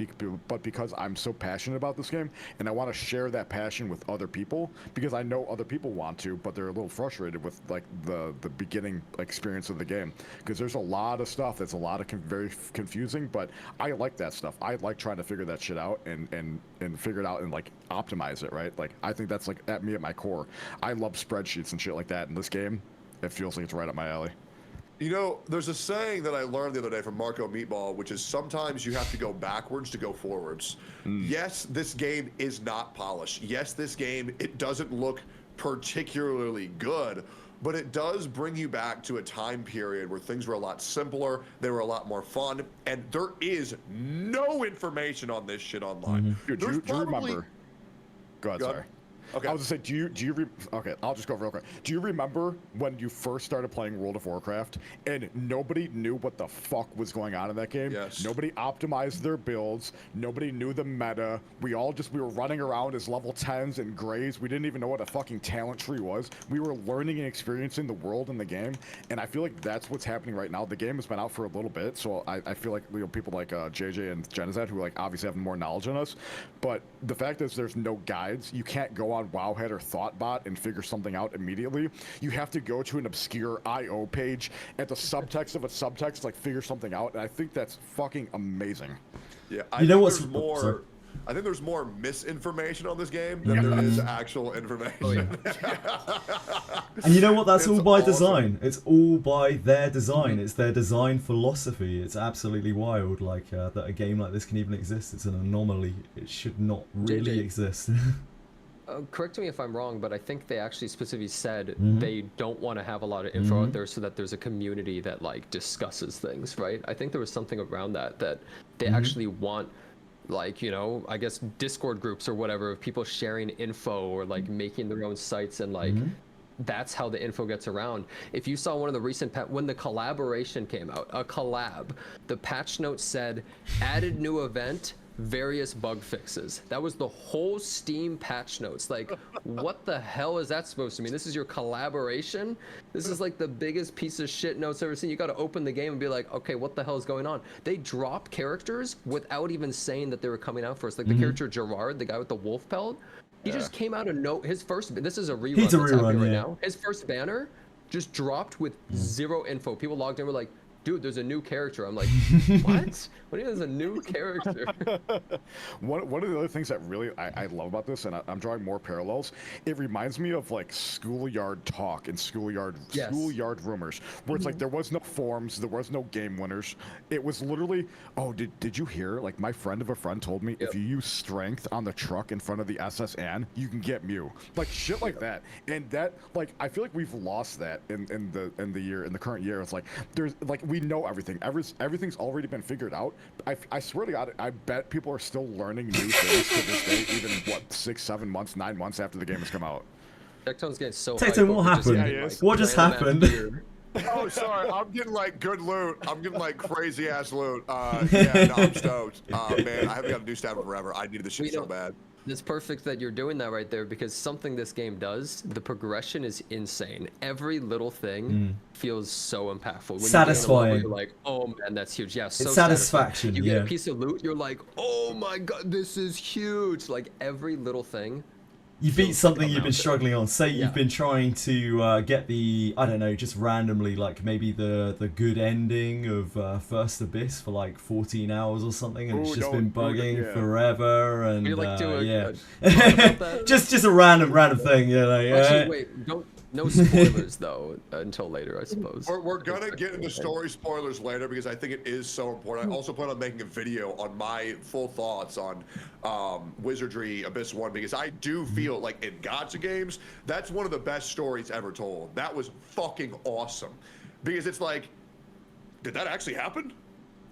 but because I'm so passionate about this game, and I want to share that passion with other people, because I know other people want to, but they're a little frustrated with like the beginning experience of the game, because there's a lot of stuff that's a lot of very confusing, but I like that stuff. I like trying to figure that shit out and figure it out and like optimize it, right? Like, I think that's like at me at my core. I love spreadsheets and shit like that. In this game, it feels like it's right up my alley.
You know, there's a saying that I learned the other day from Marco Meatball, which is sometimes you have to go backwards to go forwards. Yes, this game is not polished. Yes, this game, it doesn't look particularly good, but it does bring you back to a time period where things were a lot simpler, they were a lot more fun, and there is no information on this shit online.
Do you remember? Go ahead, sorry.
Okay.
I was gonna say, okay, I'll just go real quick. Do you remember when you first started playing World of Warcraft and nobody knew what the fuck was going on in that game?
Yes.
Nobody optimized their builds. Nobody knew the meta. We were running around as level 10s and grays. We didn't even know what a fucking talent tree was. We were learning and experiencing the world in the game, and I feel like that's what's happening right now. The game has been out for a little bit, so I feel like people like JJ and Jenazad, who like obviously have more knowledge than us, but the fact is there's no guides. You can't go on Wowhead or Thoughtbot and figure something out immediately. You have to go to an obscure IO page at the subtext of a subtext, like figure something out, and I think that's fucking amazing.
Yeah,
You know what's
there's more.
sorry.
I think there's more misinformation on this game than there is actual information.
And you know what? That's all by
awesome.
design. It's all by their design. It's their design philosophy. It's absolutely wild, like that a game like this can even exist. It's an anomaly. It should not really exist.
Correct me if I'm wrong, but I think they actually specifically said
Mm-hmm.
they don't want to have a lot of info out there so that there's a community that like discusses things, right? I think there was something around that they actually want, like, you know, I guess Discord groups or whatever of people sharing info or like making their own sites, and like that's how the info gets around. If you saw one of the recent when the collaboration came out, a collab, the patch note said added new event, various bug fixes. That was the whole Steam patch notes. Like, what the hell is that supposed to mean? This is your collaboration? This is like the biggest piece of shit notes I've ever seen. You got to open the game and be like, okay, what the hell is going on? They dropped characters without even saying that they were coming out first. Like the character Gerard, the guy with the wolf pelt, he just came out of his first, this is a rerun
He's a
that's
rerun,
happening right
yeah.
now. His first banner just dropped with zero info. People logged in, were like, dude, there's a new character. I'm like, what? What do you mean there's a new character?
One of the other things that really I love about this, and I'm drawing more parallels, it reminds me of like schoolyard talk and schoolyard rumors, where it's like there was no forums, there was no game winners. It was literally, oh, did you hear? Like my friend of a friend told me if you use strength on the truck in front of the SS Anne, you can get Mew. Like shit like that. And that, like, I feel like we've lost that in the current year. It's like there's like we know everything. Everything's already been figured out. I swear to God, I bet people are still learning new things to this day, even what 6, 7 months, 9 months after the game has come out.
Tectone's getting so
Tectone, what happened? What just happened?
Oh, sorry. I'm getting like good loot. I'm getting like crazy ass loot. Yeah, no, I'm stoked. Man, I haven't got a new stab in forever. I needed this shit so bad.
It's perfect that you're doing that right there, because something this game does, the progression is insane. Every little thing feels so impactful. When
Satisfying.
You're like, oh man, that's huge. Yeah, so
it's satisfaction.
You get a piece of loot, you're like, oh my god, this is huge. Like every little thing.
You beat something you've been struggling on. Say you've been trying to get the, I don't know, just randomly, like maybe the good ending of First Abyss for like 14 hours or something, and it's just been bugging forever, and
you're like
just a random thing, you know.
Actually, wait, no spoilers though until later, I suppose.
We're gonna get into story spoilers later because I think it is so important. I also plan on making a video on my full thoughts on Wizardry Abyss 1, because I do feel like in Gacha games, that's one of the best stories ever told. That was fucking awesome. Because it's like, did that actually happen?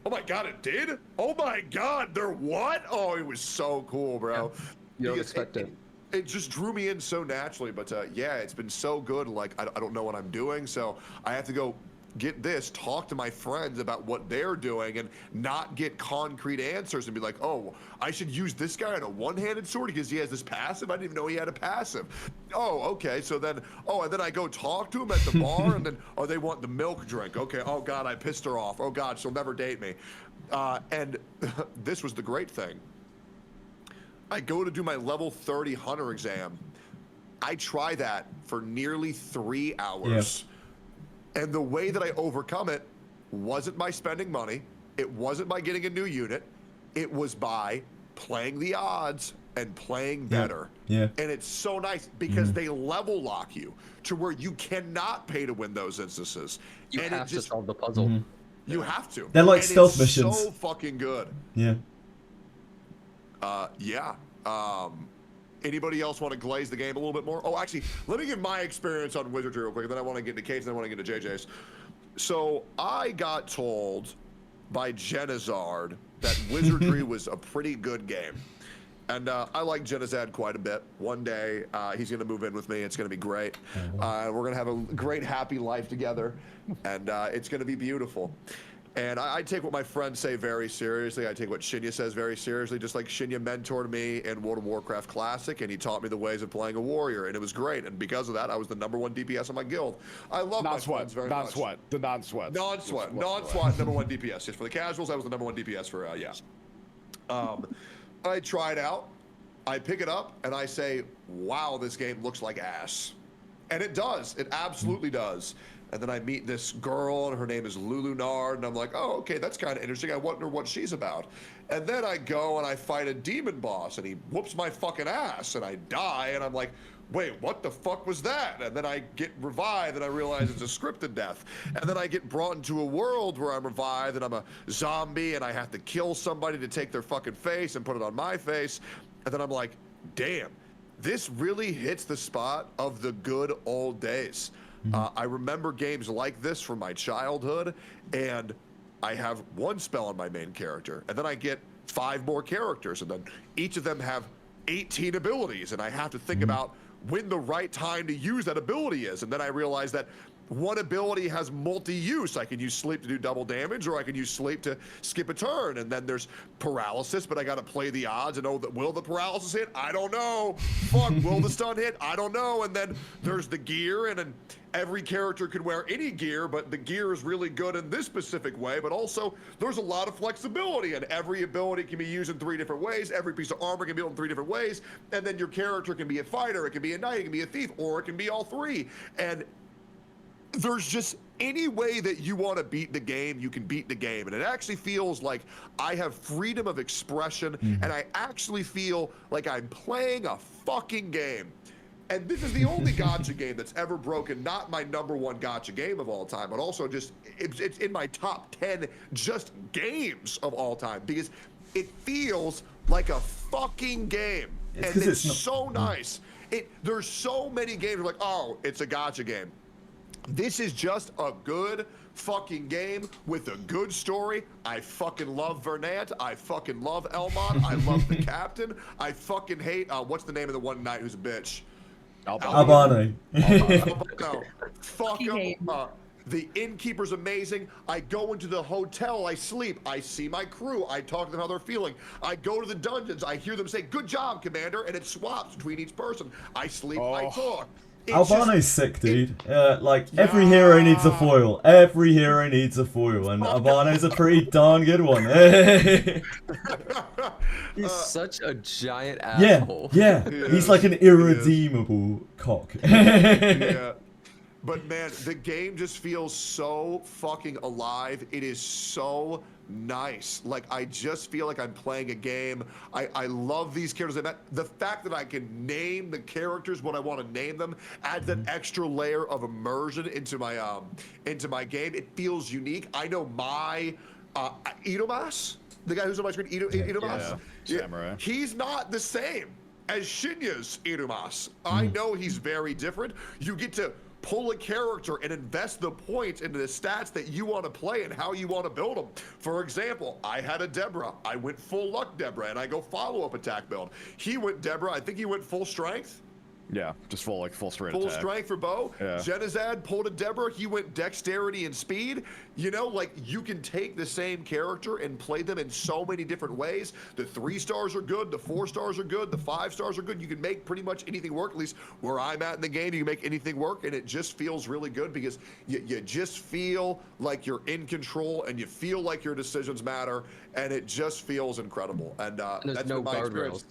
Oh my god, it did? Oh my god, there what? Oh, it was so cool, bro.
You don't expect it.
It just drew me in so naturally, but yeah, it's been so good. Like, I don't know what I'm doing, so I have to go get this, talk to my friends about what they're doing, and not get concrete answers and be like, oh, I should use this guy on a one-handed sword because he has this passive? I didn't even know he had a passive. Oh, okay, so then, and then I go talk to him at the bar, and then, oh, they want the milk drink. Okay, oh god, I pissed her off. Oh god, she'll never date me. And this was the great thing. I go to do my level 30 hunter exam. I try that for nearly 3 hours. And the way that I overcome it wasn't by spending money. It wasn't by getting a new unit. It was by playing the odds and playing better. And it's so nice because they level lock you to where you cannot pay to win those instances.
You
and
have to solve the puzzle.
You have to.
They're like
and
stealth
it's
missions.
so fucking good. Anybody else want to glaze the game a little bit more? Oh, actually, let me give my experience on Wizardry real quick, and then I want to get into Kate's, and then I want to get into JJ's. So I got told by Jenazad that Wizardry was a pretty good game. And I like Jenazad quite a bit. One day, he's going to move in with me. It's going to be great. We're going to have a great, happy life together. And it's going to be beautiful. And I take what my friends say very seriously. I take what Shinya says very seriously, just like Shinya mentored me in World of Warcraft Classic, and he taught me the ways of playing a warrior, and it was great. And because of that, I was the #1 DPS in my guild. I love my friends very much.
Non-sweat. The non-sweat.
Non-sweat. Non-sweat, #1 DPS. Just for the casuals, I was the #1 DPS for, yeah. I try it out, I pick it up, and I say, wow, this game looks like ass. And it does. It absolutely does. And then I meet this girl, and her name is Lulu Nard, and I'm like, oh, okay, that's kind of interesting. I wonder what she's about. And then I go and I fight a demon boss, and he whoops my fucking ass, and I die, and I'm like, wait, what the fuck was that? And then I get revived, and I realize it's a scripted death. And then I get brought into a world where I'm revived, and I'm a zombie, and I have to kill somebody to take their fucking face and put it on my face. And then I'm like, damn, this really hits the spot of the good old days. I remember games like this from my childhood, and I have one spell on my main character, and then I get 5 more characters, and then each of them have 18 abilities, and I have to think about when the right time to use that ability is. And then I realize that one ability has multi-use. I can use sleep to do double damage, or I can use sleep to skip a turn. And then there's paralysis, but I got to play the odds and know that will the paralysis hit? I don't know. Fuck, will the stun hit? I don't know. And then there's the gear, and then every character can wear any gear, but the gear is really good in this specific way. But also, there's a lot of flexibility, and every ability can be used in 3 different ways. Every piece of armor can be built in 3 different ways. And then your character can be a fighter, it can be a knight, it can be a thief, or it can be all 3. And there's just any way that you want to beat the game, you can beat the game. And it actually feels like I have freedom of expression, and I actually feel like I'm playing a fucking game. And this is the only Gacha game that's ever broken, not my #1 Gacha game of all time, but also just, it's in my top 10 just games of all time, because it feels like a fucking game. And it's so nice. There's so many games like, oh, it's a Gacha game. This is just a good fucking game with a good story. I fucking love Vernant. I fucking love Elmont. I love the captain. I fucking hate, what's the name of the one knight who's a bitch?
Albano.
Albano. Fuck him. The innkeeper's amazing. I go into the hotel, I sleep, I see my crew, I talk to them how they're feeling. I go to the dungeons, I hear them say, good job, Commander, and it swaps between each person. I sleep, I talk.
Albano's sick, dude. Every hero needs a foil. Every hero needs a foil, and Albano's a pretty darn good one.
He's such a giant asshole.
Yeah. He's like an irredeemable cock.
Yeah. But man, the game just feels so fucking alive. It is so nice. Like, I just feel like I'm playing a game. I love these characters. The fact that I can name the characters what I want to name them adds an extra layer of immersion into my game. It feels unique. I know my Idomas, the guy who's on my screen, Idomas.
Samurai.
He's not the same as Shinya's Idomas. I know he's very different. You get to pull a character and invest the points into the stats that you want to play and how you want to build them. For example, I had a Deborah. I went full luck Deborah, and I go follow-up attack build. He went Deborah. I think he went full strength.
Yeah, just full straight
full
attack.
Strength for bow.
Yeah.
Jenazad pulled a Deborah. He went dexterity and speed. You know, like, you can take the same character and play them in so many different ways. The 3 stars are good. The 4 stars are good. The 5 stars are good. You can make pretty much anything work. At least where I'm at in the game, you can make anything work, and it just feels really good because you just feel like you're in control, and you feel like your decisions matter, and it just feels incredible. And
there's no guardrails.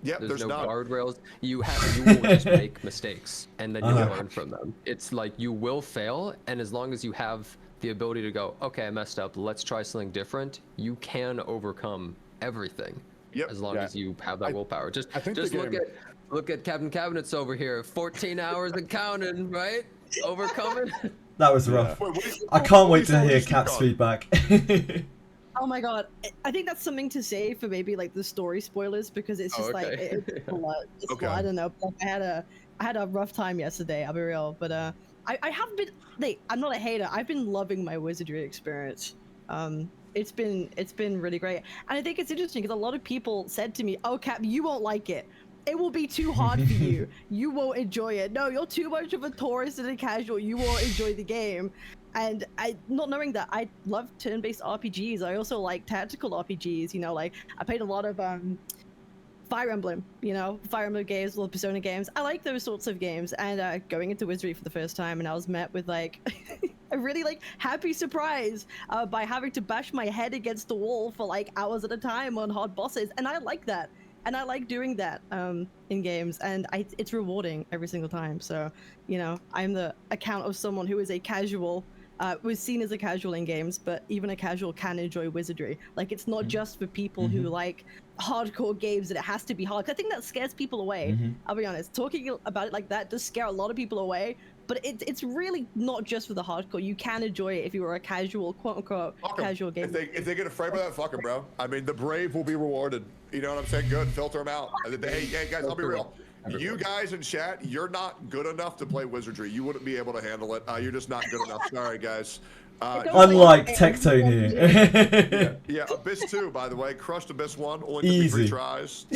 Yep,
there's no
not.
guardrails. You will just make mistakes, and then you learn from them. It's like you will fail, and as long as you have the ability to go, okay, I messed up, let's try something different, you can overcome everything.
Yep.
As long as you have that willpower. Just
game...
look at Captain Cabinets over here. 14 hours and counting, right? Overcoming.
That was rough. I can't wait to hear Cap's feedback.
Oh my god, I think that's something to say for maybe like the story spoilers, because it's just like it's a lot. I don't know. Like, I had a rough time yesterday. I'll be real, but I have been. I'm not a hater. I've been loving my Wizardry experience. it's been really great, and I think it's interesting because a lot of people said to me, "Oh, Cap, you won't like it. It will be too hard for you. You won't enjoy it. No, you're too much of a tourist and a casual. You won't enjoy the game." And not knowing that, I love turn-based RPGs. I also like tactical RPGs. You know, like I played a lot of Fire Emblem. You know, Fire Emblem games, little Persona games. I like those sorts of games. And going into Wizardry for the first time, and I was met with like a really like happy surprise by having to bash my head against the wall for like hours at a time on hard bosses, and I like that. And I like doing that in games, and it's rewarding every single time. So, you know, I'm the account of someone who is a casual, was seen as a casual in games, but even a casual can enjoy Wizardry. Like, it's not just for people who like hardcore games and it has to be hard. I think that scares people away. I'll be honest. Talking about it like that does scare a lot of people away. But it's really not just for the hardcore. You can enjoy it if you are a casual, quote-unquote, casual gamer.
If they get afraid by that, fuck 'em, bro. I mean, the brave will be rewarded. You know what I'm saying? Good. Filter them out. Hey, guys, I'll be real. You guys in chat, you're not good enough to play Wizardry. You wouldn't be able to handle it. You're just not good enough. Sorry, guys.
Unlike Tectone here.
Yeah, Abyss 2, by the way. Crushed Abyss 1. Only took me 3
Easy.
tries.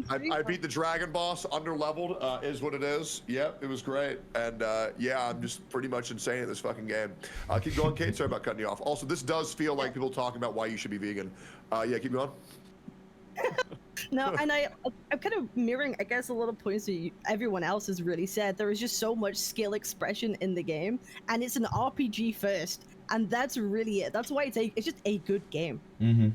I beat the dragon boss, under-leveled, is what it is. Yep, it was great. And yeah, I'm just pretty much insane at this fucking game. Keep going, Kate. Sorry about cutting you off. Also, this does feel like people talking about why you should be vegan. Yeah, keep going.
No, and I'm kind of mirroring, I guess, a lot of points that everyone else has really said. There is just so much skill expression in the game, and it's an RPG first, and that's really it. That's why it's just a good game.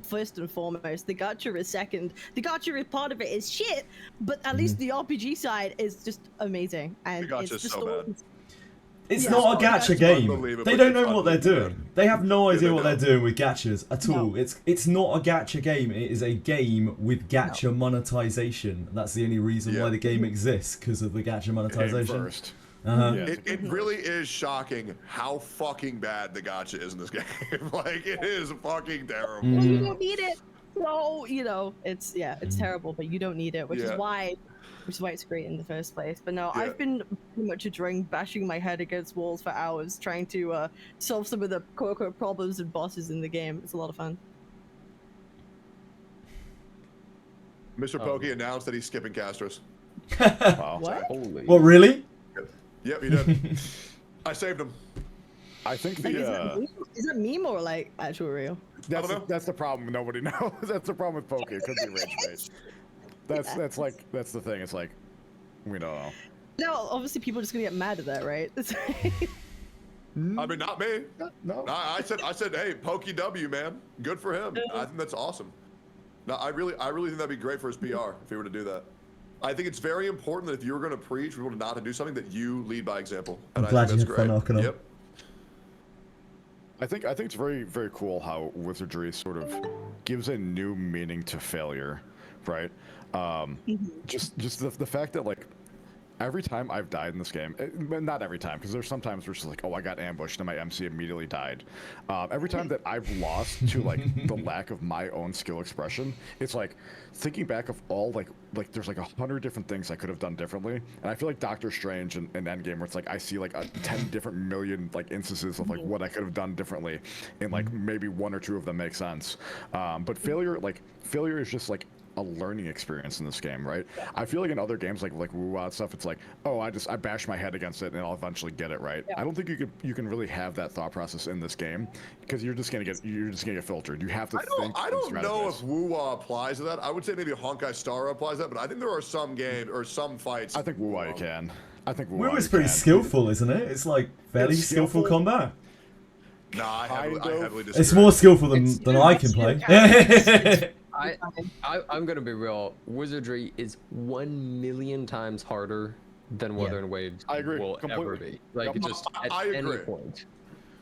First and foremost, the gacha is second. The gacha part of it is shit, but at least the RPG side is just amazing. And
The gacha is so bad.
It's not a gacha game. They don't know what they're doing. They have no idea what they're doing with gachas at all. It's not a gacha game. It is a game with gacha monetization. That's the only reason why the game exists, because of the gacha monetization.
It really is shocking how fucking bad the gacha is in this game. Like, it is fucking terrible.
You don't need it. So, you know, it's terrible, but you don't need it, which is why it's great in the first place. But no, I've been pretty much enjoying bashing my head against walls for hours, trying to solve some of the quote-unquote problems and bosses in the game. It's a lot of fun.
Mr. Pokey announced that he's skipping Castros.
Wow.
What?
Holy.
What, really?
Yep, he did. I saved him.
I think
Like, is that meme or like actual real?
that's the problem. Nobody knows. That's the problem with Pokey. It could be rage bait. That's the thing. It's like, we don't know.
No, obviously people are just gonna get mad at that, right?
I mean, not me.
No.
I said, hey, Pokey W, man. Good for him. I think that's awesome. No, I really think that'd be great for his PR if he were to do that. I think it's very important that if you're going to preach, we want not to do something, that you lead by example. And
I'm glad you
think
had
that's
fun
great.
knocking on.
Yep.
I think it's very, very cool how Wizardry sort of gives a new meaning to failure, right? Just the fact that, like, every time I've died in this game, not every time, because there's sometimes where it's just like, oh, I got ambushed and my MC immediately died. Every time that I've lost to, like, the lack of my own skill expression, it's like thinking back of all, like there's like 100 different things I could have done differently. And I feel like Doctor Strange and Endgame, where it's like I see like 10 different million like instances of like what I could have done differently, and like maybe 1 or 2 of them make sense. But failure is just like a learning experience in this game, right? I feel like in other games like WoW stuff, it's like, oh, I bash my head against it and I'll eventually get it right. I don't think you can really have that thought process in this game, because you're just gonna get filtered. You have to think.
I don't know if WoW applies to that. I would say maybe Honkai Star applies to that, but I think there are some games or some fights.
I think WoW you can. I think
WoW is pretty skillful, isn't it? It's like fairly skillful combat.
Nah, I heavily disagree.
It's more skillful than I can play.
I'm gonna be real. Wizardry is 1,000,000 times harder than Wuthering Waves will ever be. Like, just at any point.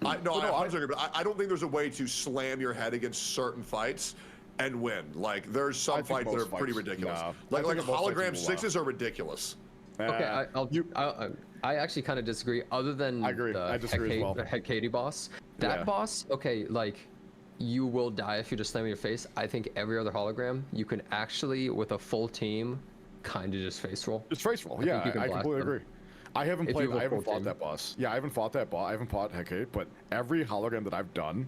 I agree, but I don't think there's a way to slam your head against certain fights and win. Like, there's some fights that are pretty ridiculous. Like hologram 6s are ridiculous.
Okay, I actually kind of disagree. Other than the Hecate boss, that boss, okay, like, you will die if you just slam in your face. I think every other hologram, you can actually, with a full team, kind of just face roll.
Just face roll. Yeah, I completely agree. I haven't
If
played.
you have
I
a
haven't
full
fought
team.
that boss. Yeah, I haven't fought that boss. I haven't fought Hecate, but every hologram that I've done,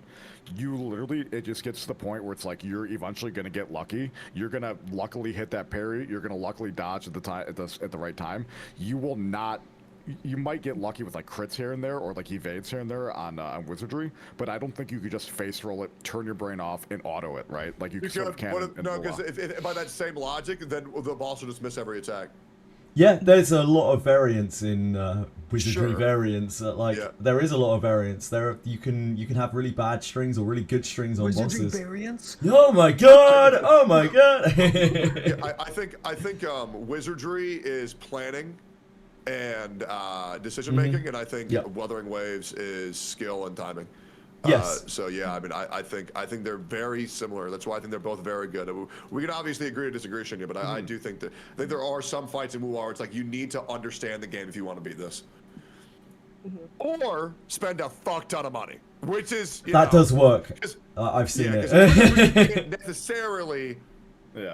you literally, it just gets to the point where it's like you're eventually gonna get lucky. You're gonna luckily hit that parry. You're gonna luckily dodge at the time at the right time. You will not. You might get lucky with like crits here and there, or like evades here and there on Wizardry, but I don't think you could just face roll it, turn your brain off, and auto it, right? Like you sort of can.
No, because if by that same logic, then the boss will just miss every attack.
Yeah, there's a lot of variance in Wizardry
Sure.
variance. There is a lot of variance. You can have really bad strings or really good strings on
Wizardry
bosses.
variants?
Oh my god! Oh my god!
Yeah, I think Wizardry is planning and decision making, and I think Wuthering Waves is skill and timing.
Yes.
So yeah, I mean, I think they're very similar. That's why I think they're both very good. We can obviously agree to disagree, Shinya, but I do think that there are some fights in Wu where it's like you need to understand the game if you want to beat this, or spend a fuck ton of money, which is
that does work. I've seen it.
You can't necessarily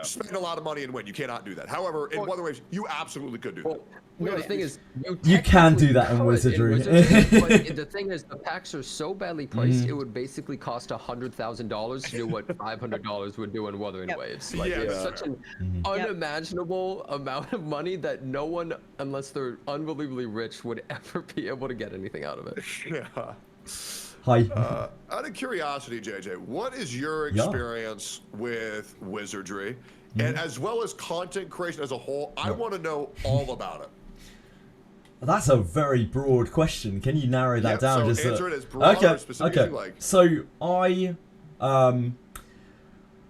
spend a lot of money and win. You cannot do that. However, in Wuthering Waves, you absolutely could do that.
No, the thing is,
you can do that in Wizardry.
But the thing is, the packs are so badly priced, it would basically cost $100,000 to do what $500 would do in Wuthering Waves. Like, it's such an unimaginable amount of money that no one, unless they're unbelievably rich, would ever be able to get anything out of it.
Yeah.
Hi.
Out of curiosity, JJ, what is your experience with Wizardry? And as well as content creation as a whole, I want to know all about it.
That's a very broad question. Can you narrow that down?
So
just
answer it as broad or specific as you like.
So I,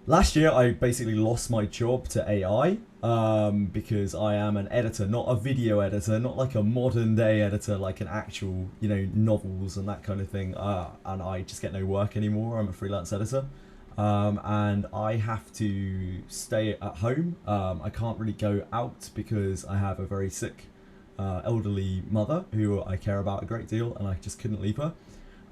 last year I basically lost my job to AI because I am an editor, not a video editor, not like a modern day editor, like an actual, novels and that kind of thing. And I just get no work anymore. I'm a freelance editor. And I have to stay at home. I can't really go out because I have a very sick elderly mother who I care about a great deal, and I just couldn't leave her.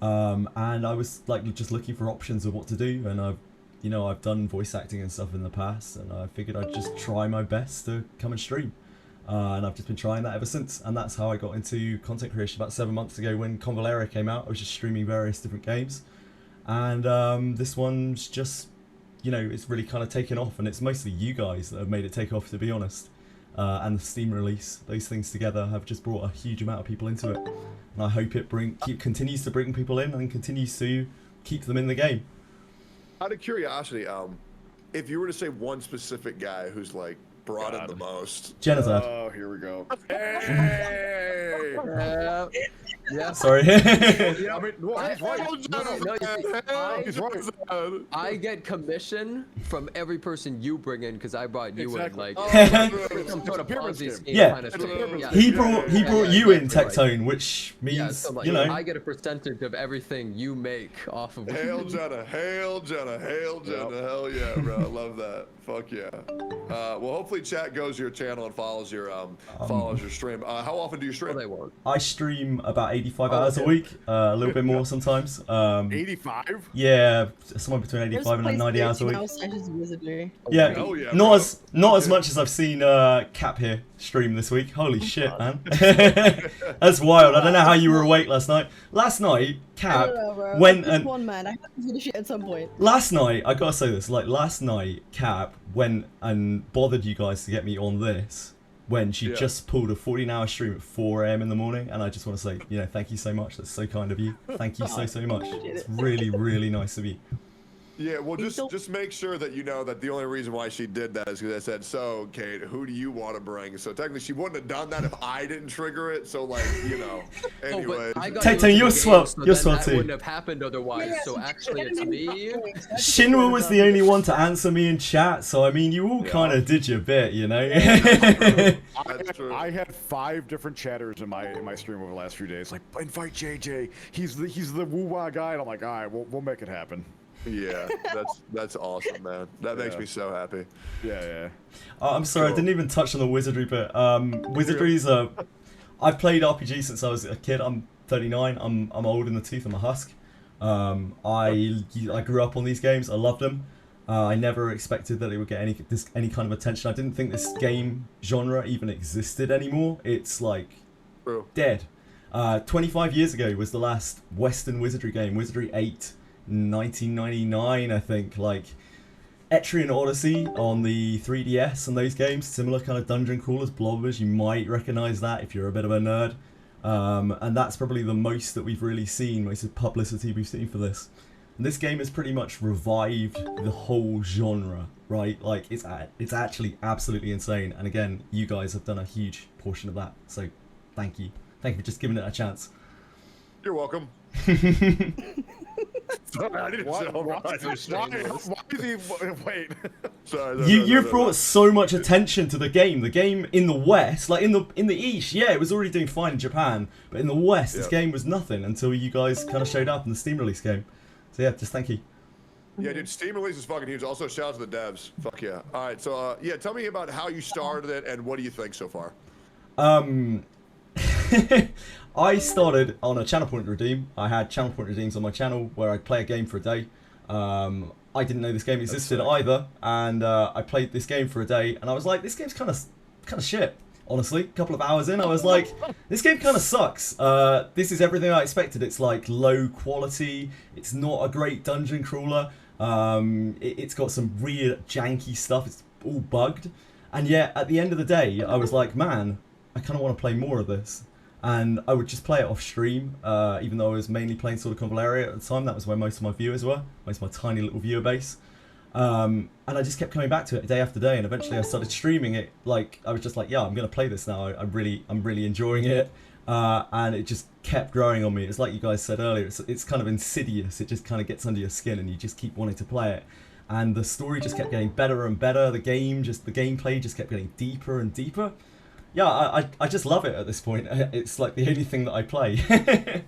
And I was just looking for options of what to do, and I've done voice acting and stuff in the past, and I figured I'd just try my best to come and stream. And I've just been trying that ever since, and that's how I got into content creation about 7 months ago when Convalera came out. I was just streaming various different games. And this one's just, it's really kind of taken off, and it's mostly you guys that have made it take off, to be honest. And the Steam release, those things together have just brought a huge amount of people into it. And I hope it continues to bring people in and continues to keep them in the game.
Out of curiosity, if you were to say one specific guy who's brought in the most.
Jenazad.
Oh, here we go.
Hey!
Yeah.
Sorry.
I mean, he's right.
I get commission from every person you bring in because I brought you in. Some sort of Ponzi scheme kind of thing. Yeah.
He brought you in, Tectone, which means,
I get a percentage of everything you make off of.
Hail Jenna, hail Jenna, hail Jenna. Hell yeah, bro. I love that. Fuck yeah. Well, hopefully chat goes to your channel and follows your stream. How often do you stream?
I stream about 85 hours a week, a little bit more sometimes.
85?
Yeah, somewhere between 85 and 90 hours a week.
Wizardry.
Yeah,
yeah,
not as much as I've seen Cap here stream this week. Holy shit, man. That's wild. I don't know how you were awake last night. Last night, Cap went and...
One man, I have to finish it at some point.
Last night, I gotta say this, last night, Cap went and bothered you guys to get me on this when she just pulled a 14-hour stream at 4 AM in the morning, and I just want to say, thank you so much. That's so kind of you. Thank you so much. It's really, really nice of you.
Yeah, well, just make sure that you know that the only reason why she did that is because I said, so, Kate, who do you want to bring? So technically, she wouldn't have done that if I didn't trigger it. So, anyway.
Tectone, you're swell. You're swell too.
That wouldn't have happened otherwise. So actually, it's me.
Shinwa was the only one to answer me in chat, so I mean, you all kind of did your bit,
I had 5 different chatters in my stream over the last few days. Like, invite JJ. He's the woo-wah guy, and I'm like, all right, we'll make it happen.
Yeah, that's awesome, man. That makes me so happy.
Yeah.
I'm sorry, I didn't even touch on the Wizardry bit. Wizardry's I've played RPG since I was a kid. I'm 39. I'm old in the tooth. I'm a husk. I grew up on these games. I loved them. I never expected that it would get any kind of attention. I didn't think this game genre even existed anymore. It's Dead. 25 years ago was the last Western Wizardry game, Wizardry 8, 1999, I think. Like, Etrian Odyssey on the 3DS and those games, similar kind of dungeon crawlers, blobbers, you might recognise that if you're a bit of a nerd. And that's probably the most that we've really seen, most of publicity we've seen for this. And this game has pretty much revived the whole genre, right? Like, it's actually absolutely insane. And again, you guys have done a huge portion of that. So, thank you. Thank you for just giving it a chance.
You're welcome.
You've brought so much attention to the game. The game in the West, like in the East, yeah, it was already doing fine in Japan, but in the West, this game was nothing until you guys kind of showed up in the Steam release game. So yeah, just thank you.
Yeah, dude, Steam release is fucking huge. Also, shout out to the devs. Fuck yeah. All right, so yeah, tell me about how you started it and what do you think so far?
I started on a channel point redeem. I had channel point redeems on my channel where I'd play a game for a day. I didn't know this game existed either, and I played this game for a day, and I was like, this game's kind of shit. Honestly, a couple of hours in, I was like, this game kind of sucks. This is everything I expected. It's like low quality. It's not a great dungeon crawler. It's got some weird janky stuff. It's all bugged, and yet at the end of the day, I was like, man, I kind of want to play more of this. And I would just play it off stream, even though I was mainly playing sort of Convaleria at the time. That was where most of my viewers were, most of my tiny little viewer base. And I just kept coming back to it day after day, and eventually I started streaming it. Like, I was just like, yeah, I'm gonna play this now. I'm really enjoying it, and it just kept growing on me. It's like you guys said earlier. It's kind of insidious. It just kind of gets under your skin, and you just keep wanting to play it. And the story just kept getting better and better. The gameplay just kept getting deeper and deeper. Yeah, I just love it at this point. It's like the only thing that I play.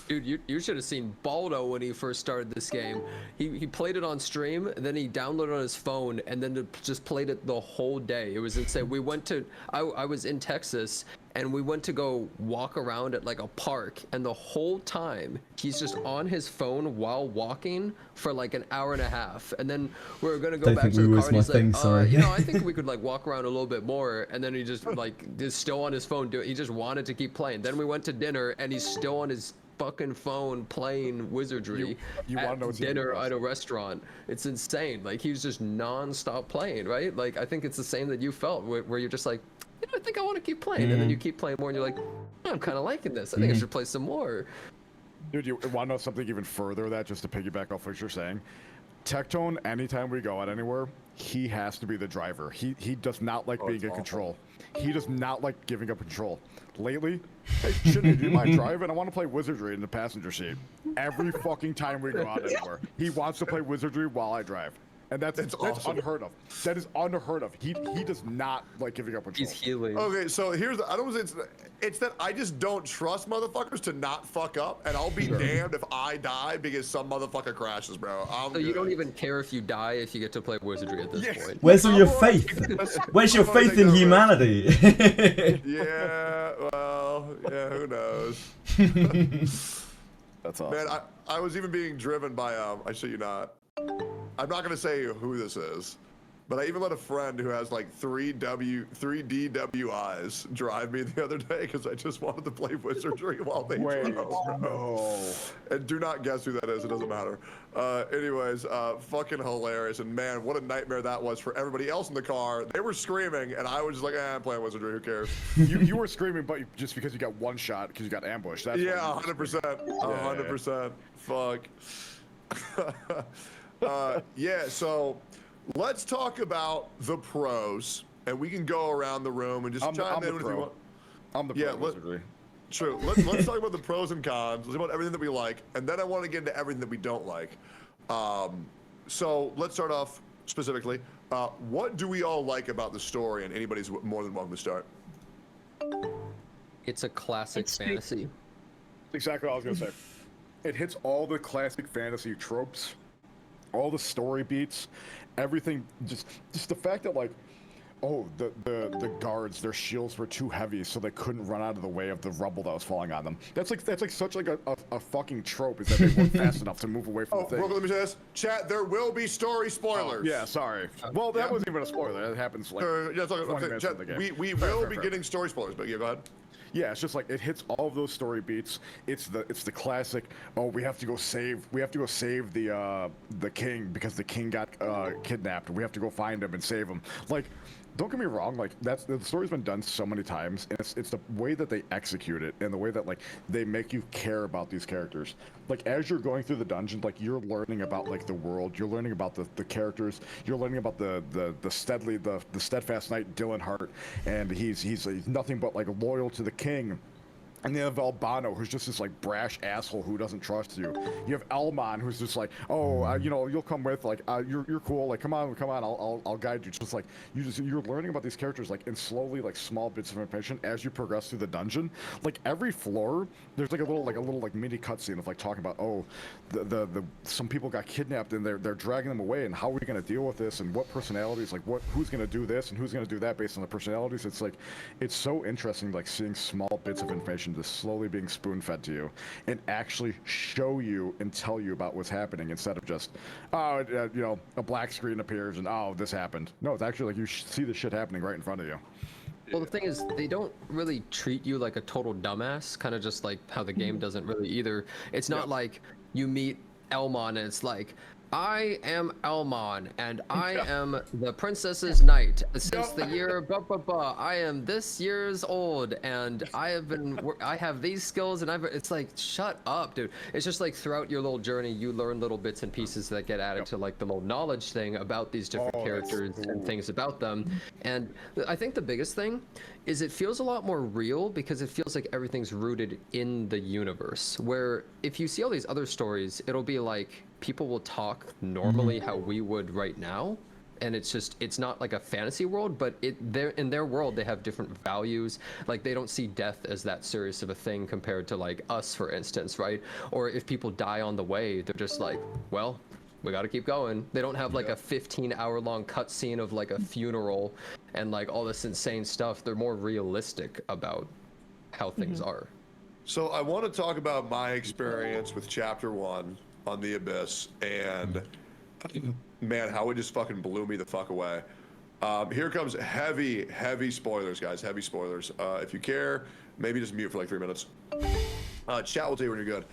Dude, you should have seen Baldo when he first started this game. He played it on stream, then he downloaded it on his phone, and then just played it the whole day. It was insane. We went to, I was in Texas, and we went to go walk around at like a park, and the whole time he's just on his phone while walking for like an hour and a half. And then we were gonna go back to the car, and he's like, you know, I think we could like walk around a little bit more. And then he just like is still on his phone. He just wanted to keep playing. Then we went to dinner, and he's still on his fucking phone playing Wizardry at dinner at a restaurant. It's insane. Like, he was just non-stop playing, right? Like, I think it's the same that you felt, where you're just like, you know, I think I want to keep playing, and then you keep playing more, and you're like, I'm kind of liking this. I think I should play some more.
Dude, you want to know something even further? That just to piggyback off what you're saying, Tectone, anytime we go out anywhere, he has to be the driver. He does not like being in control. He does not like giving up control. Lately, hey, shouldn't you mind driving? I want to play Wizardry in the passenger seat. Every fucking time we go out anywhere, he wants to play Wizardry while I drive. And that's awesome. Unheard of. That is unheard of. He does not like giving up control.
He's healing.
Okay, so here's I don't say it's that I just don't trust motherfuckers to not fuck up, and I'll be damned if I die because some motherfucker crashes, bro.
So you don't even care if you die if you get to play Wizardry at this point.
Where's your faith? Where's your faith in humanity?
Yeah, well, yeah, who knows?
That's awesome.
Man, I was even being driven by I shit you not. I'm not gonna say who this is, but I even let a friend who has like 3 DWIs drive me the other day because I just wanted to play Wizardry while they drove.
No.
And do not guess who that is. It doesn't matter. Anyways, fucking hilarious. And man, what a nightmare that was for everybody else in the car. They were screaming, and I was just like, I'm playing Wizardry. Who cares?
you were screaming, but just because you got one shot because you got ambushed. That's
yeah, 100%. 100%. Fuck. Yeah, so let's talk about the pros, and we can go around the room and just chime in if you want.
I'm the pro. Wizardry.
True. Let's talk about the pros and cons. Let's talk about everything that we like, and then I want to get into everything that we don't like. So let's start off specifically. What do we all like about the story? And anybody's more than welcome to start.
It's a classic fantasy.
Exactly what I was gonna say. It hits all the classic fantasy tropes, all the story beats, everything. Just the fact that like, oh, the guards, their shields were too heavy, so they couldn't run out of the way of the rubble that was falling on them. That's like such like a fucking trope, is that they weren't fast enough to move away from the thing.
Let me say this, chat. There will be story spoilers.
Oh, yeah, sorry. Well, that wasn't even a spoiler. That happens like 20 minutes
chat,
into the game.
we will be getting story spoilers, but yeah, go ahead.
yeah, it's just like it hits all of those story beats. It's the classic. Oh, we have to go save the king because the king got kidnapped. We have to go find him and save him. Like, don't get me wrong, like the story's been done so many times, and it's the way that they execute it and the way that like they make you care about these characters. Like as you're going through the dungeon, like you're learning about like the world, you're learning about the characters, you're learning about the steadfast knight Dylan Hart, and he's nothing but like loyal to the king. And then you have Albano, who's just this like brash asshole who doesn't trust you. You have Elmon, who's just like, oh, you know, you'll come with, like, you're cool, like, come on, I'll guide you. Just like you're learning about these characters like in slowly like small bits of information as you progress through the dungeon. Like every floor, there's like a little mini cutscene of like talking about, oh, the some people got kidnapped and they're dragging them away, and how are we gonna deal with this, and what personalities, like who's gonna do this and who's gonna do that based on the personalities. It's like it's so interesting, like seeing small bits of information just slowly being spoon-fed to you and actually show you and tell you about what's happening, instead of just, oh, you know, a black screen appears and, oh, this happened. No, it's actually like you see the shit happening right in front of you.
Well, the thing is, they don't really treat you like a total dumbass, kind of just like how the game doesn't really either. It's not like you meet Elmon and it's like, I am Elmon, and I am the princess's knight since the year blah blah blah. I am this year's old, and I have these skills, and it's like, shut up, dude. It's just like throughout your little journey, you learn little bits and pieces that get added to like the little knowledge thing about these different characters and things about them. And I think the biggest thing is it feels a lot more real because it feels like everything's rooted in the universe. Where if you see all these other stories, it'll be like people will talk normally how we would right now, and it's not like a fantasy world, but in their world they have different values. Like they don't see death as that serious of a thing compared to like us, for instance, right? Or if people die on the way, they're just like, well, we got to keep going. They don't have like a 15-hour long cutscene of like a funeral and like all this insane stuff. They're more realistic about how things are.
So I want to talk about my experience with Chapter 1 on the Abyss, and man, how it just fucking blew me the fuck away. Here comes heavy spoilers, guys. Heavy spoilers. If you care, maybe just mute for like 3 minutes. Chat will tell you when you're good.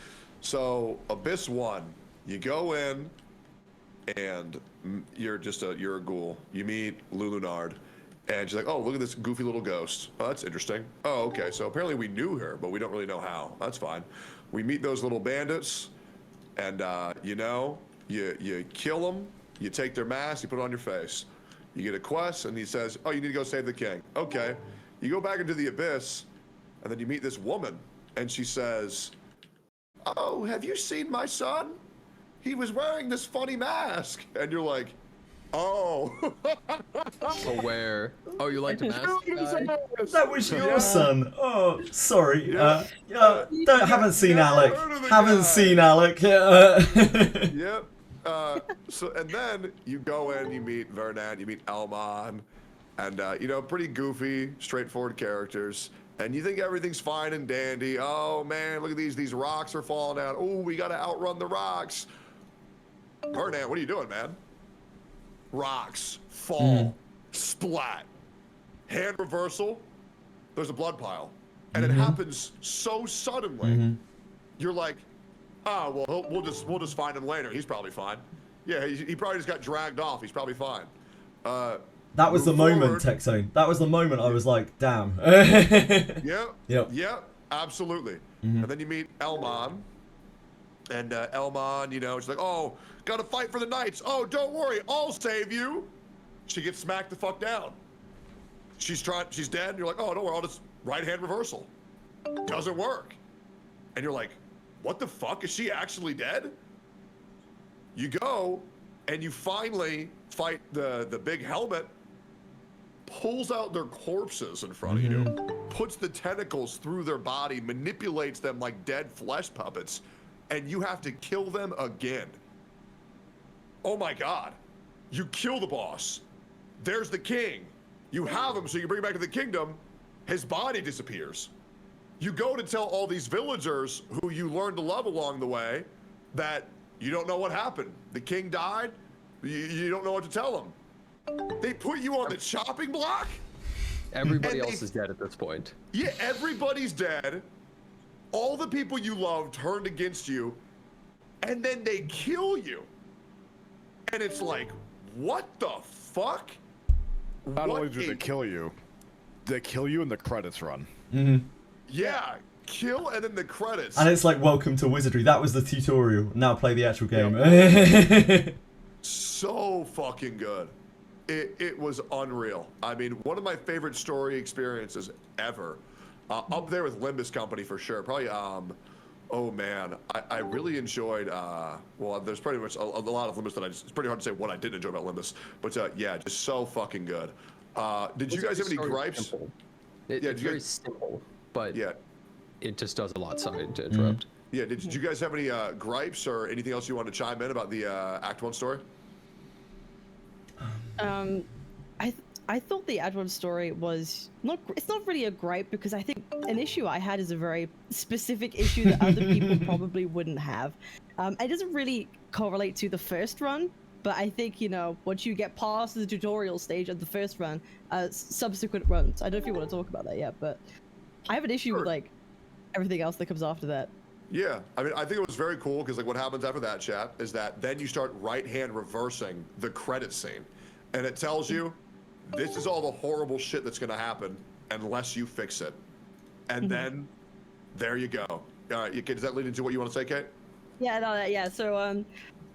So Abyss 1, you go in, and you're a ghoul. You meet Lulunard, and she's like, oh, look at this goofy little ghost. Oh, that's interesting. Oh, okay. So apparently we knew her, but we don't really know how. That's fine. We meet those little bandits. And you know, you kill them, you take their mask, you put it on your face. You get a quest, and he says, oh, you need to go save the king. Okay. You go back into the Abyss, and then you meet this woman, and she says, oh, have you seen my son? He was wearing this funny mask. And you're like, oh.
Aware. Oh, you like the mask guy?
That was your son. Oh, sorry. Haven't seen Alec. Haven't seen Alec.
Yep. So and then you go in, you meet Vernon, you meet Elmon, and you know, pretty goofy, straightforward characters. And you think everything's fine and dandy. Oh man, look at these rocks are falling down. Oh, we gotta outrun the rocks. Vernon, what are you doing, man? Rocks fall, splat, hand reversal. There's a blood pile, and it happens so suddenly. You're like, oh well, we'll just find him later. He's probably fine. Yeah, he probably just got dragged off. He's probably fine.
That was the moment, Tectone. That was the moment I was like, damn.
Yep, absolutely. And then you meet Elmon, and Elmon, you know, she's like, oh, gotta fight for the knights. Oh, don't worry, I'll save you. She gets smacked the fuck down. She's dead, and you're like, oh, don't worry, I'll just right hand reversal. Doesn't work. And you're like, what the fuck, is she actually dead? You go, and you finally fight the big helmet, pulls out their corpses in front of you, puts the tentacles through their body, manipulates them like dead flesh puppets, and you have to kill them again. Oh my god. You kill the boss. There's the king. You have him so you can bring him back to the kingdom. His body disappears. You go to tell all these villagers who you learned to love along the way that you don't know what happened. The king died. You don't know what to tell them. They put you on the chopping block?
Everybody else is dead at this point.
Yeah, everybody's dead. All the people you love turned against you, and then they kill you. And it's like, what the fuck?
Not only do they kill you and the credits run.
Yeah, kill and then the credits.
And it's like, welcome to Wizardry. That was the tutorial. Now play the actual game.
So fucking good. It was unreal. I mean, one of my favorite story experiences ever. Up there with Limbus Company for sure. Probably, oh man, I really enjoyed, well, there's pretty much a lot of Limbus that it's pretty hard to say what I didn't enjoy about Limbus. But yeah, just so fucking good. Did you guys have any gripes?
Simple. It's very simple, but yeah, it just does a lot. Sorry to interrupt.
Yeah, did you guys have any gripes or anything else you want to chime in about the Act 1 story?
I thought the Act 1 story was it's not really a gripe, because I think an issue I had is a very specific issue that other people probably wouldn't have. It doesn't really correlate to the first run, but I think, you know, once you get past the tutorial stage of the first run, subsequent runs, I don't know if you want to talk about that yet, but I have an issue with like everything else that comes after that.
Yeah, I mean, I think it was very cool because like what happens after that, chat, is that then you start right-hand reversing the credit scene, and it tells you this is all the horrible shit that's gonna happen unless you fix it, and then there you go. Does that lead into what you want to say, Kate?
Yeah, no, yeah. So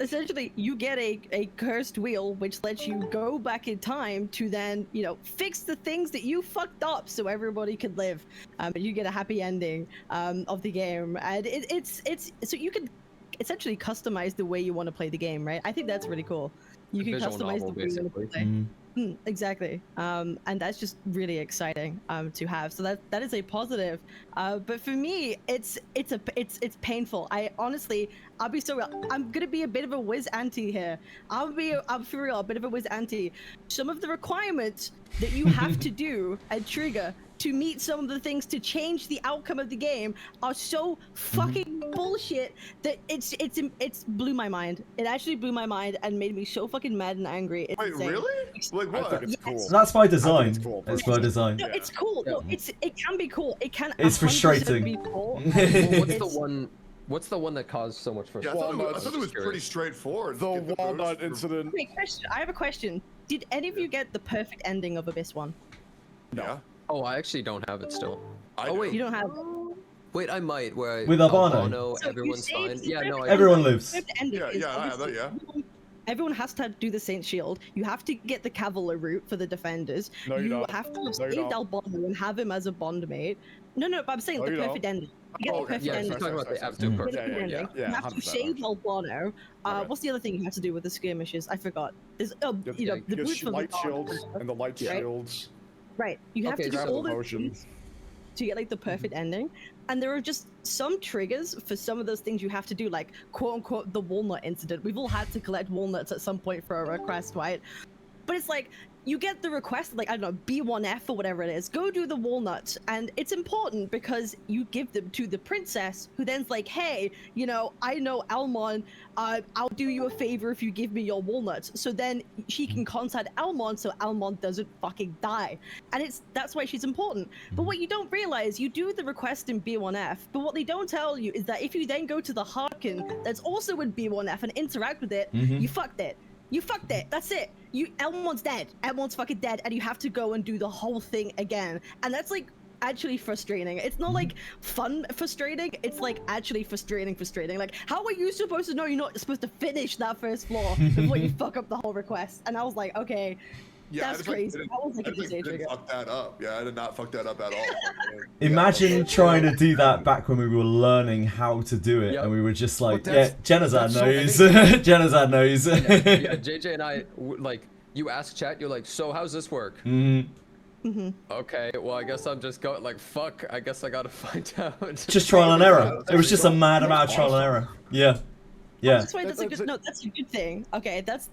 essentially, you get a cursed wheel, which lets you go back in time to then, you know, fix the things that you fucked up, so everybody could live. And you get a happy ending of the game, and it's so you can essentially customize the way you want to play the game, right? I think that's really cool. You can customize the way you want to play. Exactly, and that's just really exciting to have. So that is a positive. But for me, it's painful. I'm gonna be a bit of a whiz anti here. I'm for real, a bit of a whiz anti. Some of the requirements that you have to do and trigger to meet some of the things to change the outcome of the game are so fucking bullshit that it's blew my mind. It actually blew my mind and made me so fucking mad and angry. It's
Wait,
insane.
really? Like what?
I think it's cool.
That's by design.
It's cool.
It's by design.
No, it's cool. No, it can be cool. It can.
It's
100%
frustrating.
Be cool.
What's the one that caused so much
Yeah,
frustration?
I thought it was pretty straightforward.
The walnut incident.
Wait, question. I have a question. Did any of you get the perfect ending of Abyss 1?
No. Yeah.
Oh, I actually don't have it still.
Wait, you don't have.
Wait, I might. Where
with Albano,
so
everyone's fine. Yeah, no,
everyone lives.
Yeah, I have that. Yeah.
Everyone has to do the Saint Shield. You have to get the Cavalier route for the defenders.
No, you don't.
Have to save Albano and have him as a bondmate. No, but I'm saying the perfect ending. You get the perfect ending.
You're talking about the absolute perfect one.
Yeah. You have to save Albano. What's the other thing you have to do with the skirmishes? I forgot. There's you know, the boots from
light
the
shields and the light shields.
Right. You have to do all the things to get like the perfect ending. And there are just some triggers for some of those things you have to do, like quote unquote the walnut incident. We've all had to collect walnuts at some point for a request, right? But it's like you get the request, like, I don't know, B1F or whatever it is, go do the walnuts. And it's important because you give them to the princess, who then's like, hey, you know, I know Almon, I'll do you a favor if you give me your walnuts. So then she can contact Almon so Almon doesn't fucking die. And that's why she's important. But what you don't realize, you do the request in B1F, but what they don't tell you is that if you then go to the Harkin that's also in B1F and interact with it, you fucked it. You fucked it. That's it. Elmon's dead. Elmon's fucking dead, and you have to go and do the whole thing again. And that's like actually frustrating. It's not like fun frustrating. It's like actually frustrating. Like, how are you supposed to know you're not supposed to finish that first floor before you fuck up the whole request? And I was like, okay.
Yeah,
that's crazy. That was like a
didn't fuck that up. Yeah, I did not fuck that up at all.
Imagine trying to do that back when we were learning how to do it, and we were just like, yeah, Jenazad knows. Jenazad knows.
Yeah, JJ and I, like, you ask chat, you're like, so how's this work? Okay, well, I guess I'm just going, like, fuck, I guess I gotta find out.
Just trial and error. It was just a mad amount of trial and error. Yeah. Yeah.
That's why that's a good. No, that's a good thing. Okay, that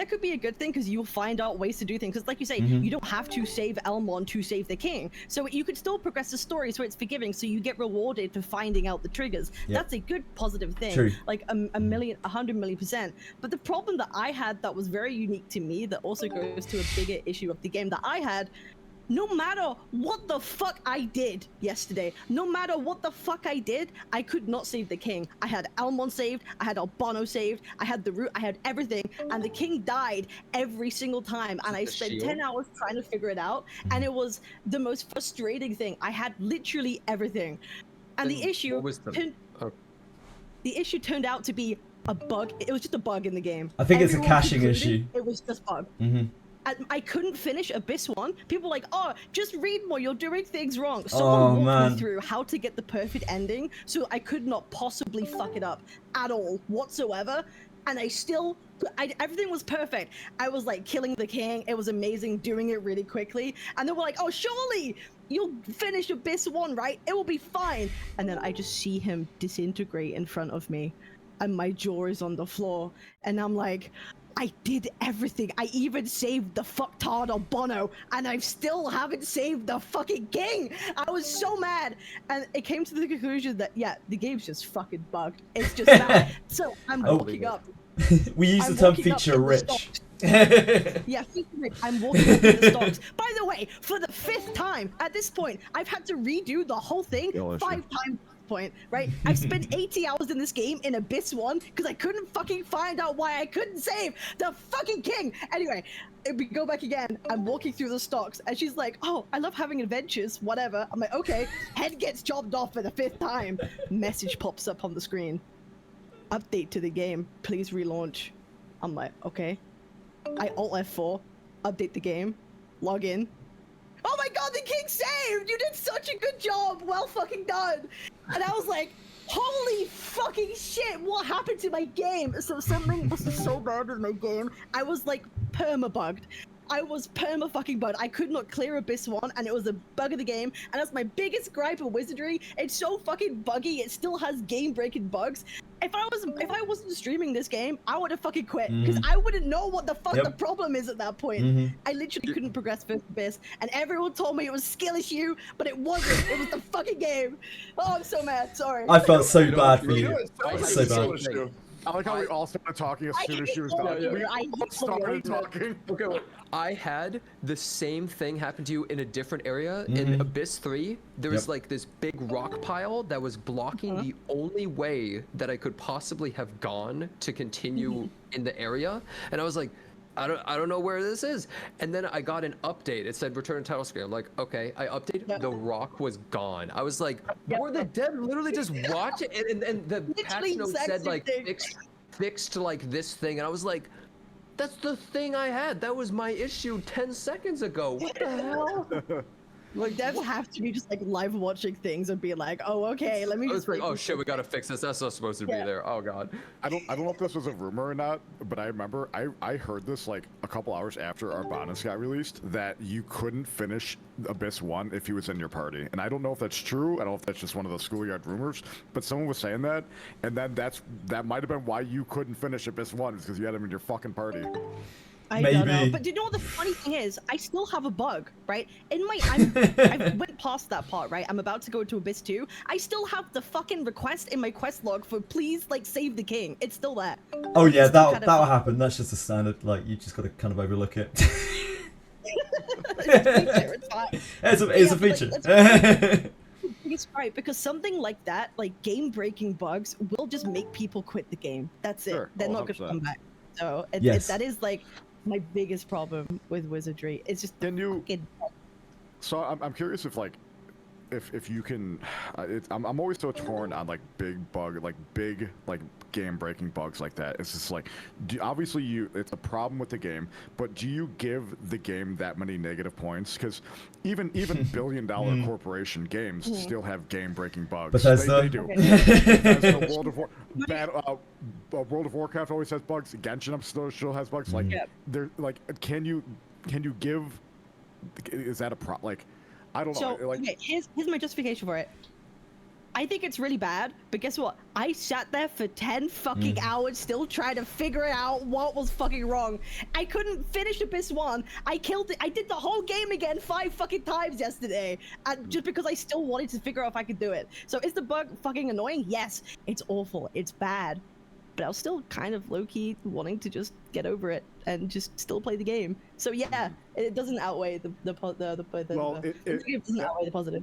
could be a good thing because you'll find out ways to do things. Because, like you say, you don't have to save Elmon to save the king, so you could still progress the story, so it's forgiving. So you get rewarded for finding out the triggers. Yep. That's a good positive thing.
True.
Like 100,000,000%. But the problem that I had that was very unique to me, that also goes to a bigger issue of the game that I had, no matter what the fuck I did yesterday, no matter what the fuck I did, I could not save the king. I had Almond saved, I had Albano saved, I had the root, I had everything, and the king died every single time, and I spent 10 hours trying to figure it out, and it was the most frustrating thing. I had literally everything, and the issue turned out to be a bug. It was just a bug in the game.
I think it's a
Everyone
caching
concluded
issue.
It was just bug. I couldn't finish Abyss 1. People were like, oh, just read more, you're doing things wrong. Someone walked me through how to get the perfect ending, so I could not possibly fuck it up at all, whatsoever. And everything was perfect. I was like killing the king, it was amazing, doing it really quickly. And they were like, oh, surely you'll finish Abyss 1, right? It will be fine. And then I just see him disintegrate in front of me, and my jaw is on the floor, and I'm like, I did everything. I even saved the fucktard of Bono, and I still haven't saved the fucking king. I was so mad, and it came to the conclusion that yeah, the game's just fucking bugged. It's just bad. So I'm walking up.
We use the term feature rich.
Yeah, feature rich. I'm walking up in the stocks. By the way, for the 5th time at this point, I've had to redo the whole thing 5 times. Point, right? I've spent 80 hours in this game in Abyss 1 because I couldn't fucking find out why I couldn't save the fucking king. Anyway, if we go back again, I'm walking through the stocks, and she's like, oh, I love having adventures, whatever. I'm like, okay. Head gets chopped off for the 5th time. Message pops up on the screen. Update to the game. Please relaunch. I'm like, okay. I Alt F4. Update the game. Log in. Oh my god, the king saved! You did such a good job! Well fucking done! And I was like, holy fucking shit, what happened to my game? So something was so bad with my game. I was like perma-bugged. I was fucking bugged. I could not clear Abyss 1, and it was a bug of the game, and that's my biggest gripe of Wizardry. It's so fucking buggy, it still has game-breaking bugs. If I wasn't streaming this game, I would have fucking quit, because I wouldn't know what the fuck the problem is at that point. I literally couldn't progress Fifth Abyss, and everyone told me it was a skill issue, but it wasn't. It was the fucking game. Oh, I'm so mad. Sorry.
I felt so bad for you. So bad.
I like how we all started talking as soon as she was done. We all started talking.
Okay, look, I had the same thing happen to you in a different area. In Abyss 3, there was like this big rock pile that was blocking the only way that I could possibly have gone to continue in the area. And I was like, I don't know where this is. And then I got an update. It said return title screen. I'm like, okay. I updated. The rock was gone. I was like, were the dead literally just watch it? And the patch note said like fixed like this thing. And I was like, that's the thing I had. That was my issue 10 seconds ago. What the hell?
Like, devs have to be just like live watching things and be like, oh, okay, let me just.
Like, oh shit, we gotta fix this. That's not supposed to be there. Oh god.
I don't know if this was a rumor or not, but I remember I heard this like a couple hours after our bonus got released that you couldn't finish Abyss 1 if he was in your party, and I don't know if that's true. I don't know if that's just one of the schoolyard rumors, but someone was saying that, and then that might have been why you couldn't finish Abyss 1 is because you had him in your fucking party.
I don't know, but do you know what the funny thing is? I still have a bug, right? I went past that part, right? I'm about to go to Abyss 2. I still have the fucking request in my quest log for please, like, save the king. It's still there.
Oh yeah, that'll happen. That's just a standard. Like, you just gotta kind of overlook it. It's a feature.
It's right, because something like that, like game-breaking bugs, will just make people quit the game. That's it.
Sure.
They're not gonna come back. So that is like my biggest problem with Wizardry. It's just
So I'm curious if like if you can. I'm always so torn on like big game breaking bugs like that. It's just like obviously it's a problem with the game, but do you give the game that many negative points? Because even billion-dollar corporation games still have game breaking bugs.
Bethesda.
They do. Bethesda, World of Warcraft always has bugs. Genshin still has bugs. Like they're like, can you give? Is that a like? I don't know.
So, okay, here's my justification for it. I think it's really bad, but guess what? I sat there for 10 fucking hours still trying to figure out what was fucking wrong. I couldn't finish Abyss 1. I killed it. I did the whole game again 5 fucking times yesterday, just because I still wanted to figure out if I could do it. So is the bug fucking annoying? Yes. It's awful. It's bad. but I was still kind of low-key wanting to just get over it and just still play the game. So yeah, it doesn't outweigh the negative doesn't outweigh the positive.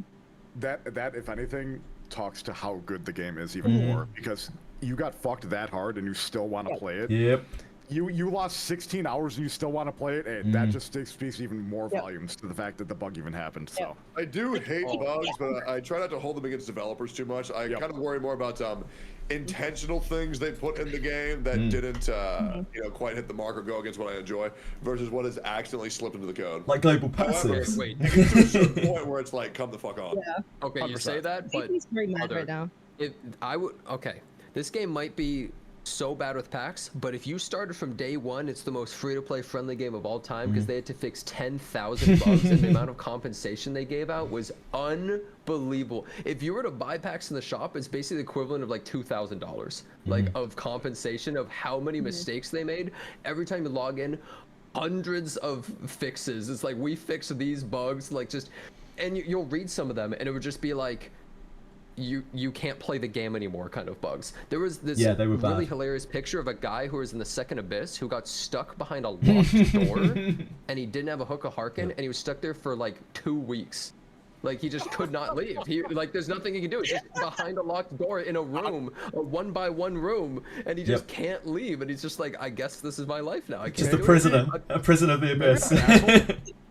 That if anything talks to how good the game is even more, because you got fucked that hard and you still want to play it.
Yep.
You lost 16 hours and you still want to play it, and that just speaks even more volumes to the fact that the bug even happened. So
I do hate bugs, but I try not to hold them against developers too much. I kind of worry more about intentional things they put in the game that didn't quite hit the mark or go against what I enjoy, versus what has accidentally slipped into the code.
Like global passives.
Wait.
To a certain point where it's like, come the fuck on.
Yeah.
Okay,
100%.
you say that, but
He's very mad right now.
Okay, this game might be so bad with packs, but if you started from day one, it's the most free-to-play friendly game of all time because they had to fix 10,000 bugs, and the amount of compensation they gave out was unbelievable. If you were to buy packs in the shop, it's basically the equivalent of like $2,000, like of compensation of how many mistakes they made. Every time you log in, hundreds of fixes. It's like, we fixed these bugs, like just, and you'll read some of them, and it would just be like, you can't play the game anymore kind of bugs. There was this really hilarious picture of a guy who was in the second abyss who got stuck behind a locked door, and he didn't have a hook of Harkin, and he was stuck there for like 2 weeks. Like, he just could not leave. There's nothing he can do. It's just behind a locked door in a room, a 1-by-1 room, and he just can't leave. And he's just like, I guess this is my life now. I can't
Just a prisoner, a prisoner of the abyss.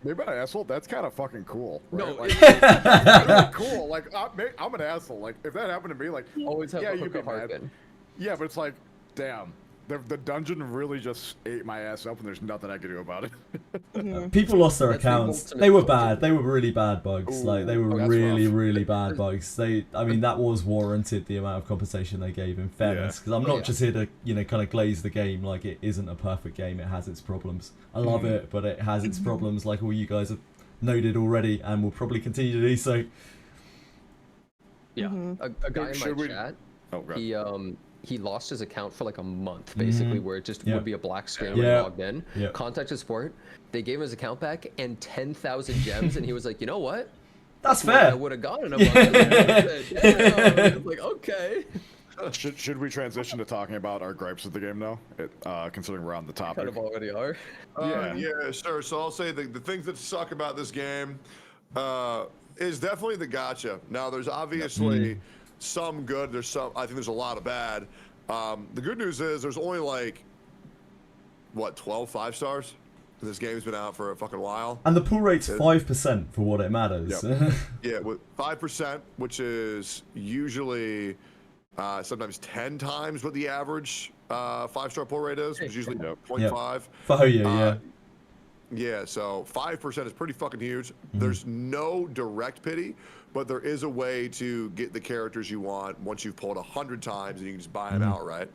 Maybe an asshole. That's kind of fucking cool. Right?
No,
it's really cool. Like, I'm an asshole. Like, if that happened to me, like,
always have a
you'd
hook
be
of
mad.
Harkin.
Yeah, but it's like, damn. The dungeon really just ate my ass up, and there's nothing I can do about it.
People lost their accounts. They were bad. They were really bad bugs. Like, they were really bad bugs. I mean, that was warranted, the amount of compensation they gave, in fairness. Because I'm not just here to, kind of glaze the game. Like, it isn't a perfect game. It has its problems. I love it, but it has its problems, like all you guys have noted already, and will probably continue to do so.
Yeah, a guy in my chat, he lost his account for like a month, basically, where it just would be a black screen when he logged in. Contacted support, they gave him his account back and 10,000 gems, and he was like, you know what?
That's fair.
I would have gotten him. Like, okay.
Should we transition to talking about our gripes with the game now? Considering we're on the topic.
Kind of already are.
Yeah, sure. So I'll say the things that suck about this game is definitely the gacha. Now, there's obviously some good. I think there's a lot of bad. The good news is there's only like, what, 12 5-stars? This game's been out for a fucking while.
And the pull rate's 5% for what it matters.
Yeah, with 5%, which is usually sometimes 10 times what the average 5-star pull rate is, which is usually 0.5.
For Hoyo,
yeah, so 5% is pretty fucking huge. There's no direct pity, but there is a way to get the characters you want once you've pulled 100 times, and you can just buy them outright.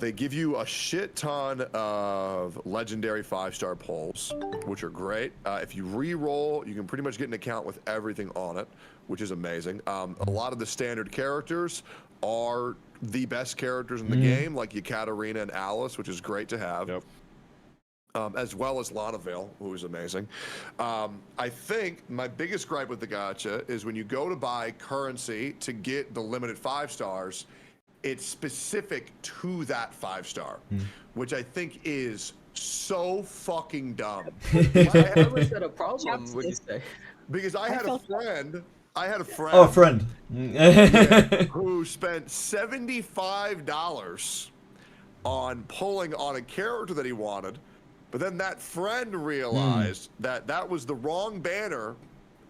They give you a shit ton of legendary 5-star pulls, which are great. If you re-roll, you can pretty much get an account with everything on it, which is amazing. A lot of the standard characters are the best characters in the game, like Yekaterina and Alice, which is great to have. As well as Lana Vale, who is amazing. I think my biggest gripe with the gacha is when you go to buy currency to get the limited 5-stars, it's specific to that 5-star, which I think is so fucking dumb.
Why was that a problem, would you say?
Because I had a friend.
Oh, a friend.
Who spent $75 on pulling on a character that he wanted, but then that friend realized that was the wrong banner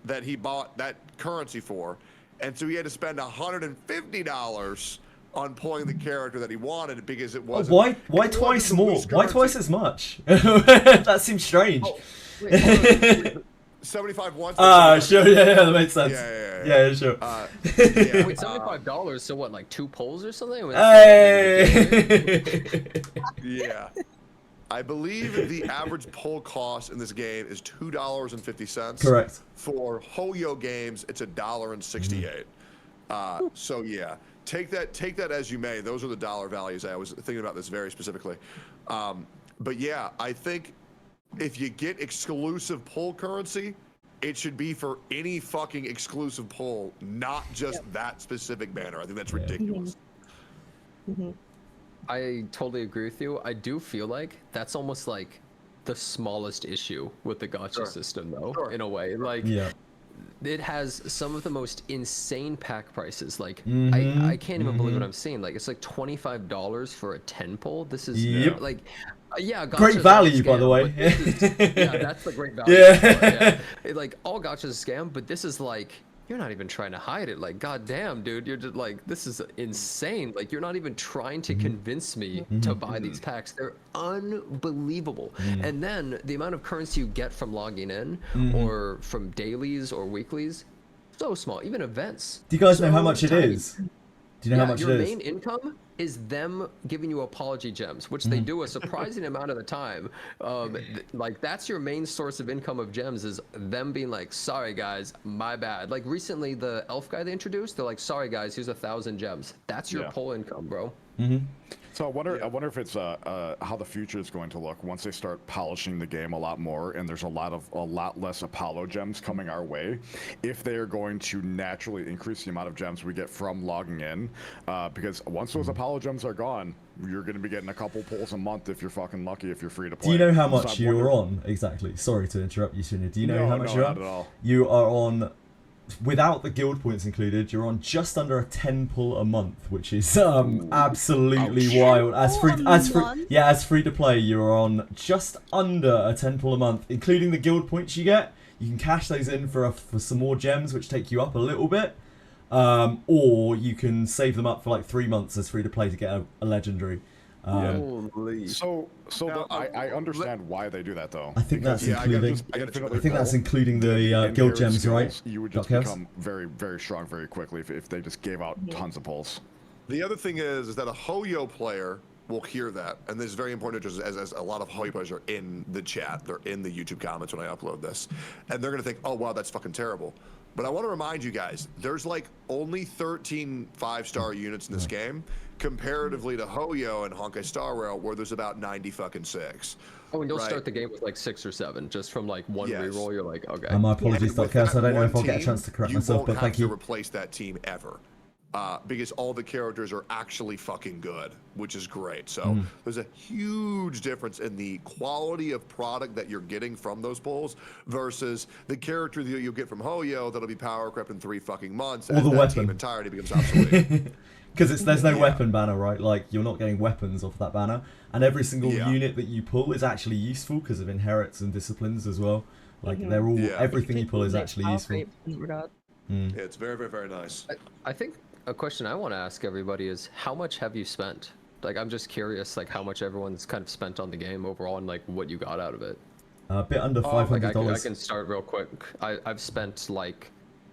that he bought that currency for, and so he had to spend $150 on pulling the character that he wanted because it wasn't.
Why twice more? Why twice as much? That seems strange.
Oh, wait, 75 once.
Sure, that makes sense. Yeah, sure.
Wait, $75, so what, like 2 pulls or something?
Hey!
Yeah. I believe the average pull cost in this game is $2.50.
Correct.
For Hoyo games, it's $1.68. So yeah, take that as you may. Those are the dollar values. I was thinking about this very specifically. But yeah, I think if you get exclusive pull currency, it should be for any fucking exclusive pull, not just that specific banner. I think that's ridiculous.
I totally agree with you. I do feel like that's almost like the smallest issue with the gacha system, though, in a way. Like, it has some of the most insane pack prices. Like, I can't even believe what I'm seeing. Like, it's like $25 for a 10 pull. This is like, yeah,
great value, by the way.
Yeah, that's the great value. Yeah. Like, all gacha is a scam, but this is like, you're not even trying to hide it. Like, goddamn, dude, you're just like, this is insane. Like, you're not even trying to convince me to buy these packs. They're unbelievable. And then the amount of currency you get from logging in or from dailies or weeklies, so small. Even events.
Do you guys know how much it is? Do you know how much it
your
is?
main income is them giving you apology gems, which they do a surprising amount of the time. Like, that's your main source of income of gems, is them being like, sorry guys, my bad. Like, recently the elf guy they introduced, they're like, sorry guys, here's 1,000 gems. That's your pull income, bro.
So I wonder if it's how the future is going to look once they start polishing the game a lot more, and there's a lot less Apollo gems coming our way. If they are going to naturally increase the amount of gems we get from logging in, because once those Apollo gems are gone, you're going to be getting a couple pulls a month if you're fucking lucky, if you're free to play.
Do you know how much you're on exactly? Sorry to interrupt you, Shinya. Do you know how much you're on?
Not at all.
You are on, without the guild points included, you're on just under a 10 pull a month, which is absolutely wild. As free to play, you're on just under a 10 pull a month, including the guild points you get. You can cash those in for some more gems, which take you up a little bit, or you can save them up for like 3 months as free to play to get a legendary.
So I understand why they do that, though.
I think that's including. I think that's including the guild gems, right?
You would just become very, very strong very quickly if they just gave out tons of pulls.
The other thing is that a Hoyo player will hear that, and this is very important as a lot of Hoyo players are in the chat, they're in the YouTube comments when I upload this, and they're gonna think, oh wow, that's fucking terrible. But I want to remind you guys, there's like only 13 5-star units in this game, comparatively to Hoyo and Honkai Star Rail, where there's about 90 fucking 6.
Oh, and you'll start the game with like 6 or 7, just from like one reroll. You're like, okay.
My apologies, Dotcast. I don't know if I'll get a chance to correct myself, but thank you.
You won't have to replace that team ever. Because all the characters are actually fucking good, which is great. So there's a huge difference in the quality of product that you're getting from those pulls versus the character that you'll get from Hoyo that'll be power crept in 3 fucking months,
or
and
the
that
weapon
team entirety becomes obsolete.
Because there's no weapon banner, right? Like, you're not getting weapons off that banner, and every single unit that you pull is actually useful because of inherits and disciplines as well. Like, they're all everything you pull is actually useful.
Yeah, it's very, very, very nice.
I think a question I want to ask everybody is, how much have you spent? Like, I'm just curious, like, how much everyone's kind of spent on the game overall, and like what you got out of it.
A bit under $500.
Like, I can start real quick. I've spent like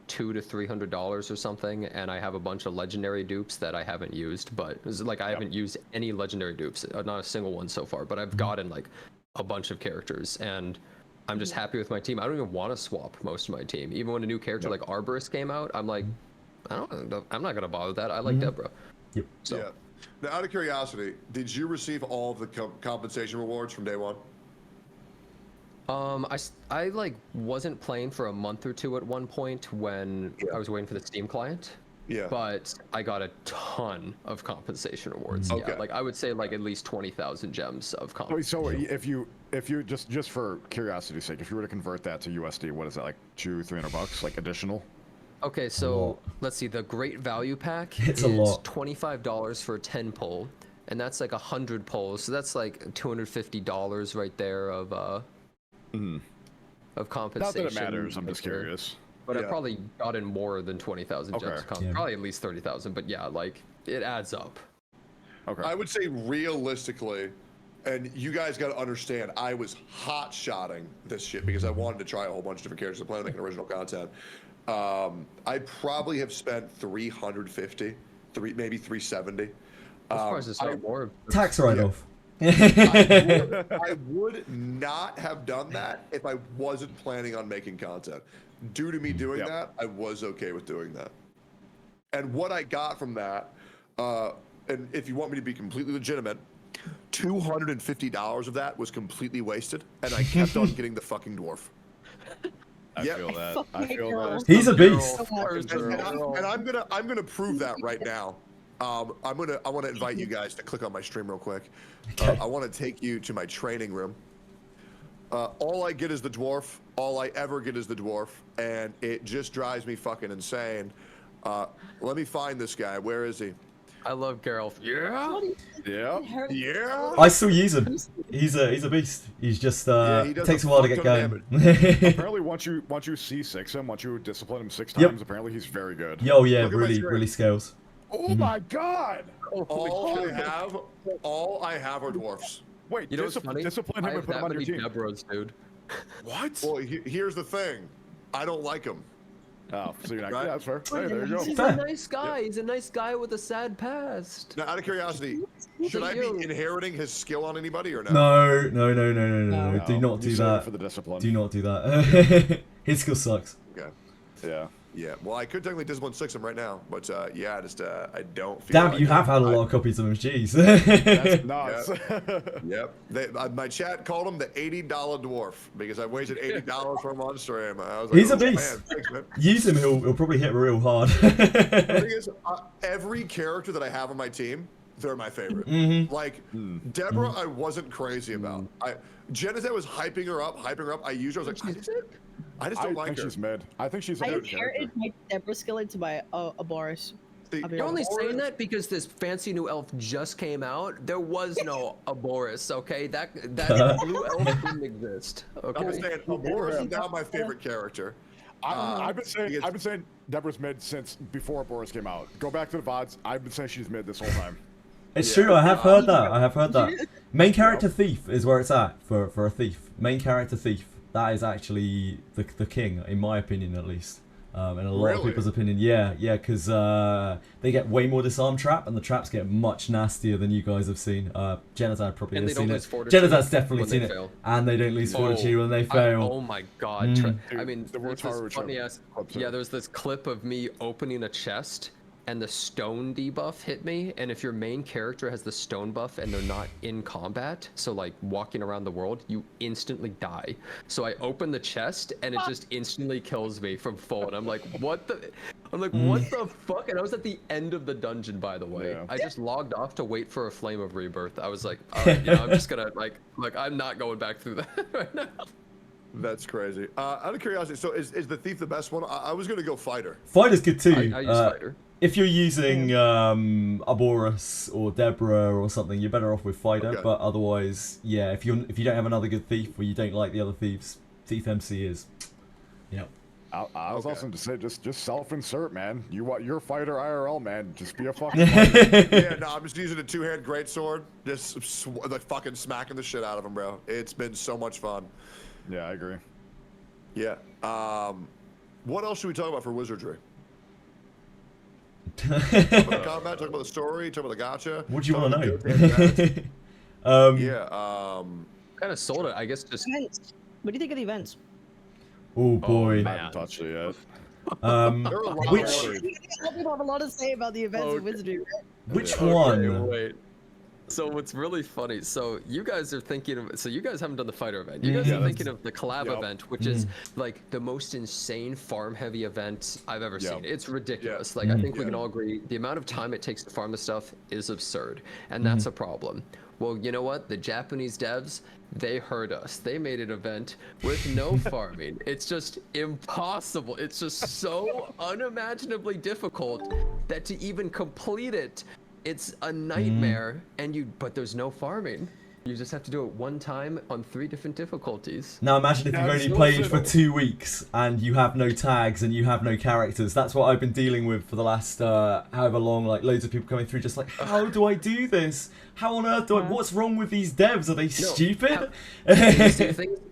$200 to $300 or something, and I have a bunch of legendary dupes that I haven't used. But it's like, I haven't used any legendary dupes, not a single one so far. But I've gotten like a bunch of characters, and I'm just happy with my team. I don't even want to swap most of my team. Even when a new character like Arborist came out, I'm like, I'm not gonna bother with that. I like Deborah.
Yep.
So.
Yeah. Now, out of curiosity, did you receive all of the compensation rewards from day one?
I like wasn't playing for a month or 2 at one point when I was waiting for the Steam client.
Yeah.
But I got a ton of compensation rewards.
Okay.
Yeah, like I would say like at least 20,000 gems of compensation.
So if you just for curiosity's sake, if you were to convert that to USD, what is that, like $200-300 like additional?
Okay, so let's see. The Great Value Pack
it's
is
a lot.
$25 for a 10 pull, and that's like 100 pulls. So that's like $250 right there of compensation.
Not that it matters. I'm just curious.
But I've probably gotten more than 20,000 gems. Probably at least 30,000. But yeah, like it adds up.
Okay.
I would say realistically, and you guys got to understand, I was hot-shotting this shit because I wanted to try a whole bunch of different characters. I plan on making original content. I probably have spent 350, maybe 370.
I'm surprised it's not more.
Tax write-off.
I would not have done that if I wasn't planning on making content. Due to me doing that, I was okay with doing that. And what I got from that, and if you want me to be completely legitimate, $250 of that was completely wasted, and I kept on getting the fucking dwarf.
I
Yep.
feel that.
fucking
I
hate
feel
girls.
that.
He's a beast.
And I'm gonna prove that right now. I want to invite you guys to click on my stream real quick.
Okay.
I want to take you to my training room. All I get is the dwarf. All I ever get is the dwarf, and it just drives me fucking insane. Let me find this guy. Where is he?
I love Geralt. Yeah.
Yeah.
Yeah.
I still use him. He's a beast. He's just
he does
takes
a
a while to
fuck
get
ton
going.
of
Apparently, once you C6 him, once you discipline him 6
Yep.
times, apparently he's very good.
Yo, yeah,
Look at my
really,
screen.
really scales.
Oh my god!
All I have are dwarfs.
Wait,
You know what's funny?
discipline
I
him
have
and put him
that
on your
many
team.
Debras, dude.
What?
Well, here's the thing. I don't like him.
Oh, so you're not.
Right?
Yeah, that's fair. Hey, there you go.
He's a nice guy. He's a nice guy with a sad past.
Now, out of curiosity, should I be inheriting his skill on anybody or no?
No.
No,
Do not
you
do
save it
that.
for the discipline.
Do not do that. His skill sucks.
Okay.
Yeah.
Yeah. Well, I could technically discipline 6 him right now, but yeah, I just I don't feel.
Damn,
like
you
it.
have had a lot of copies of him. Jeez.
That's nuts.
Yep. My chat called him the $80 dwarf because I wasted $80 for him on stream. I was like,
He's a
"Oh, man,
beast.
thanks, man."
Use him, he'll probably hit real hard.
The thing is, every character that I have on my team, they're my favorite.
Mm-hmm.
Like Deborah, I wasn't crazy about. Jenazad was hyping her up. I used her. I was like, I just don't like
think
her.
she's mid. I think she's a
I
good character.
inherited my Deborah skill into my Aboris.
You're only saying that because this fancy new elf just came out. There was no Aboris, okay? That blue elf didn't exist. Okay.
I'm just saying, Aboris is now my favorite character.
I've been saying Deborah's mid since before Boris came out. Go back to the VODs. I've been saying she's mid this whole time.
It's true, I have heard that. Main character thief is where it's at for a thief. Main character thief. That is actually the king, in my opinion at least. In a lot of people's opinion. Yeah, because they get way more disarm trap, and the traps get much nastier than you guys have seen. Genazad probably has seen it. Genazad's definitely seen it. And they don't lose fortitude when they fail.
Oh my god.
Dude,
I mean, there's this funny ass... Yeah, there's this clip of me opening a chest, and the stone debuff hit me, and if your main character has the stone buff and they're not in combat, so like walking around the world, you instantly die. So I open the chest and it just instantly kills me from full, and I'm like, what the fuck? And I was at the end of the dungeon, by the way.
Yeah.
I just logged off to wait for a flame of rebirth. I was like, all right, I'm just gonna like I'm not going back through that right now.
That's crazy. Out of curiosity, so is the thief the best one? I was gonna go fighter.
Fighter's good too.
I use fighter.
If you're using Aboris or Deborah or something, you're better off with fighter.
Okay.
But otherwise, yeah, if you don't have another good thief or you don't like the other thieves, thief MC is. Yeah.
I was also to say just self-insert, man. You're fighter IRL, man. Just be a fucking fighter.
Yeah, no, I'm just using a two-hand greatsword, just like fucking smacking the shit out of him, bro. It's been so much fun.
Yeah, I agree.
Yeah. What else should we talk about for Wizardry? Talk about the combat, talk about the story, talk about the gacha.
What do you want to know?
Yeah.
Kind of sold it, I guess. Just
Events. What do you think of the events?
Oh boy.
I haven't touched it yet.
Which
People have a lot to say about the events of Wizardry. Right?
which
Okay,
one?
wait. So what's really funny, so you guys are thinking of, so you guys haven't done the fighter event. You guys are thinking of the collab event, which is like the most insane farm heavy event I've ever seen. It's ridiculous. Like I think we can all agree the amount of time it takes to farm the stuff is absurd. And that's a problem. Well, you know what? The Japanese devs, they heard us. They made an event with no farming. It's just impossible. It's just so unimaginably difficult that to even complete it, it's a nightmare, but there's no farming. You just have to do it one time on 3 different difficulties.
Now imagine if you've only played for 2 weeks and you have no tags and you have no characters. That's what I've been dealing with for the last however long. Like loads of people coming through, just like, how do I do this? How on earth do I? What's wrong with these devs? Are they stupid?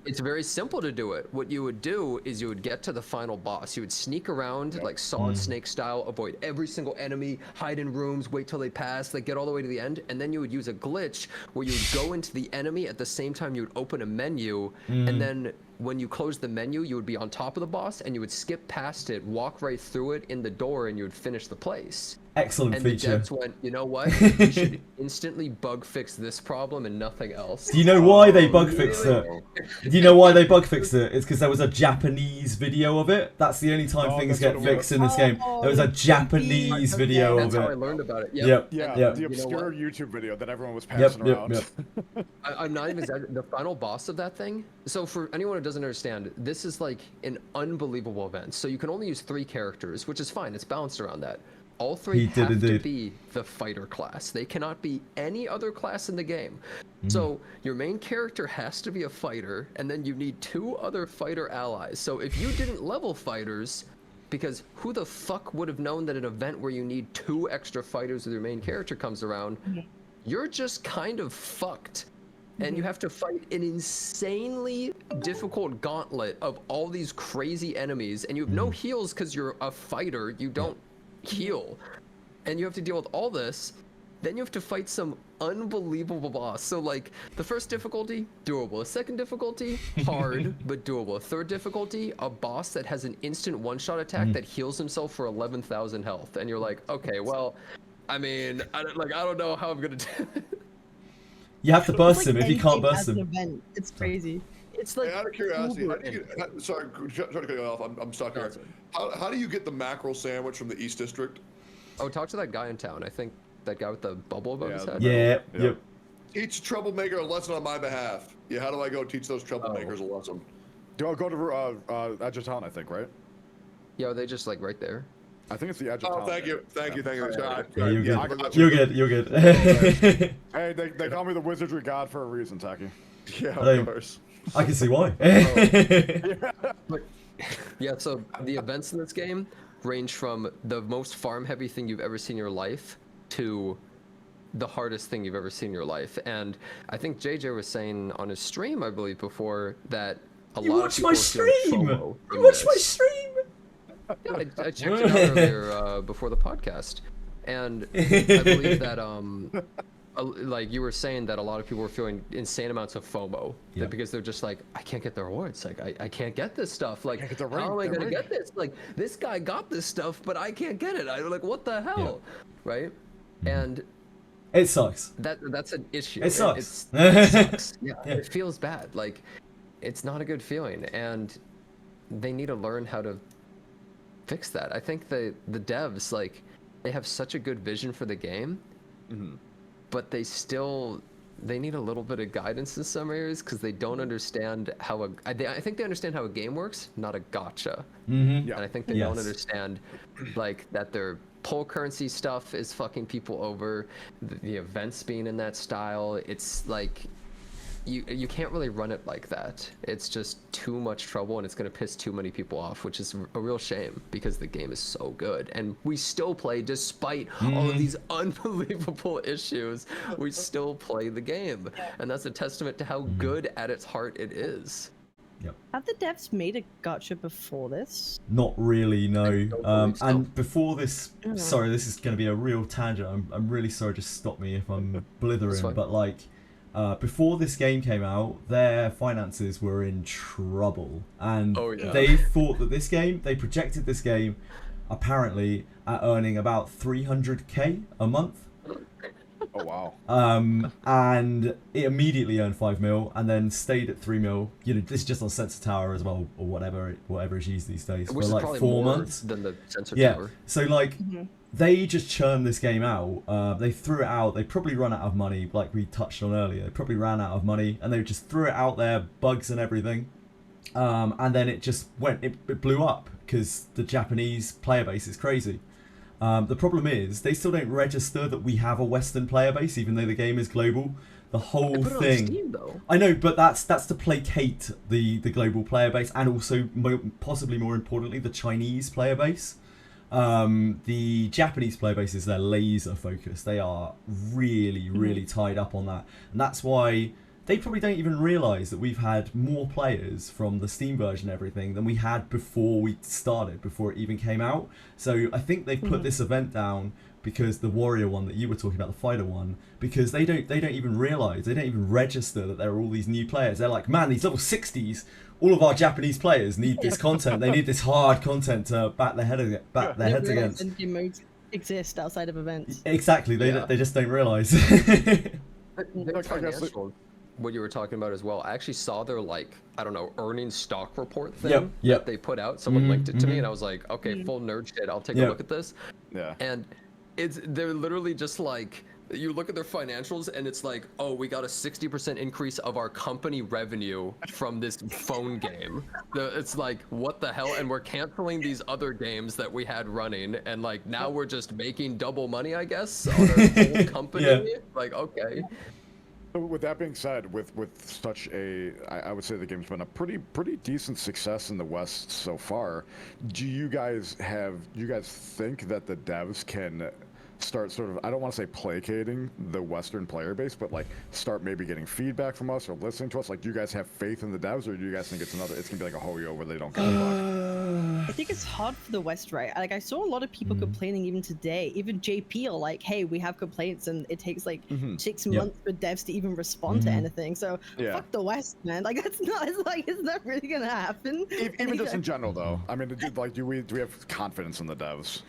It's very simple to do it. What you would do is you would get to the final boss. You would sneak around like Solid Snake style, avoid every single enemy, hide in rooms, wait till they pass, like get all the way to the end, and then you would use a glitch where you would go into the enemy at the same time you would open a menu, and then when you close the menu, you would be on top of the boss, and you would skip past it, walk right through it in the door, and you would finish the place.
Excellent
and
feature.
And the devs went, you know what? We should instantly bug fix this problem and nothing else.
Do you know why they bug fixed it? Do you know why they bug fixed it? It's because there was a Japanese video of it. That's the only time things get fixed in this game. There was a Japanese video of it.
That's how I learned about it.
Yep.
The obscure YouTube video that everyone was passing around.
I'm not even exaggerating. The final boss of that thing. So for anyone who doesn't understand, this is like an unbelievable event. So you can only use 3 characters, which is fine. It's balanced around that. All 3 have to be the fighter class. They cannot be any other class in the game. So your main character has to be a fighter, and then you need 2 other fighter allies. So if you didn't level fighters, because who the fuck would have known that an event where you need 2 extra fighters with your main character comes around, you're just kind of fucked. And you have to fight an insanely difficult gauntlet of all these crazy enemies, and you have no heals because you're a fighter. You don't heal, and you have to deal with all this. Then you have to fight some unbelievable boss. So like the first difficulty, doable. The second difficulty, hard but doable. The third difficulty, a boss that has an instant one-shot attack that heals himself for 11,000 health, and you're like, okay, well, I mean, I don't know how I'm gonna do it.
You have to burst him if you can't burst him.
Event. It's crazy.
It's like,
hey, out of curiosity, sorry to cut you off. I'm stuck here. How do you get the mackerel sandwich from the East District?
Oh, talk to that guy in town. I think that guy with the bubble above his head.
Yeah. Yep.
Teach troublemaker a lesson on my behalf. Yeah, how do I go teach those troublemakers a lesson?
Do I go to edge of town? I think, right?
Yeah, are they just like right there?
I think it's the edge of town.
Oh, thank you.
Yeah, you're good. You're good.
Hey, they call me the Wizardry God for a reason, Taki.
Yeah, of course.
I can see why.
But, yeah, so the events in this game range from the most farm-heavy thing you've ever seen in your life to the hardest thing you've ever seen in your life. And I think JJ was saying on his stream, I believe, before that a lot of people
my stream. You watched my stream.
Yeah, I checked it out earlier before the podcast, and I believe that like you were saying that a lot of people were feeling insane amounts of FOMO because they're just like, I can't get the rewards, like I can't get this stuff, like how am I gonna get this? Like this guy got this stuff, but I can't get it. I'm like, what the hell, right? And
it sucks.
That's an issue.
It sucks.
It sucks. Yeah, it feels bad. Like it's not a good feeling, and they need to learn how to fix that. I think the devs, like, they have such a good vision for the game, but they need a little bit of guidance in some areas because they don't understand how I think they understand how a game works, not a gacha. And I think they don't understand like that their pull currency stuff is fucking people over, the events being in that style. It's like you can't really run it like that. It's just too much trouble, and it's going to piss too many people off, which is a real shame because the game is so good, and we still play despite all of these unbelievable issues. We still play the game, and that's a testament to how good at its heart it is.
Have the devs made a gacha before this?
Not really, no. And before this, sorry, this is going to be a real tangent. I'm really sorry. Just stop me if I'm blithering, but like. Before this game came out, their finances were in trouble, and they thought that they projected this game apparently at earning about 300k a month.
Oh wow.
And it immediately earned 5 mil and then stayed at 3 mil. You know, this is just on Sensor Tower as well, or whatever is used these days,
which
for like 4 months.
Than the Sensor Tower.
So like. They just churned this game out. They threw it out. They probably run out of money, like we touched on earlier. They probably ran out of money, and they just threw it out there, bugs and everything. And then it just went. It blew up because the Japanese player base is crazy. The problem is they still don't register that we have a Western player base, even though the game is global. The whole thing. On Steam, though. I know, but that's to placate the global player base, and also possibly more importantly the Chinese player base. The Japanese player bases, they're laser focused. They are really tied up on that, and that's why they probably don't even realize that we've had more players from the Steam version and everything than we had before we started, before it even came out. So I think they've put this event down because the warrior one that you were talking about, the fighter one, because they don't even realize, they don't even register that there are all these new players. They're like, man, these level 60s, all of our Japanese players need this content. They need this hard content to bat their heads against.
Indie modes exist outside of events.
Exactly, they just don't realize.
What you were talking about as well. I actually saw their I don't know, earnings stock report thing that they put out. Someone linked it to me, and I was like, okay, full nerd shit. I'll take a look at this.
Yeah.
And they're literally just like, you look at their financials, and it's like, oh, we got a 60% increase of our company revenue from this phone game. It's like, what the hell? And we're canceling these other games that we had running, and now we're just making double money, I guess, on our whole company. Like, okay.
With that being said, with such a, I would say the game's been a pretty decent success in the West so far. Do you guys think that the devs can start sort of, I don't want to say placating the Western player base, but start maybe getting feedback from us or listening to us? Do you guys have faith in the devs, or do you guys think it's gonna be like a Hoyo where they don't give a fuck?
I think it's hard for the West, right? I saw a lot of people complaining even today. Even JP are like, hey, we have complaints, and it takes 6 months for devs to even respond to anything. So fuck the West, man. That's not, it's not really gonna happen.
Even just in general, though. I mean, do we have confidence in the devs?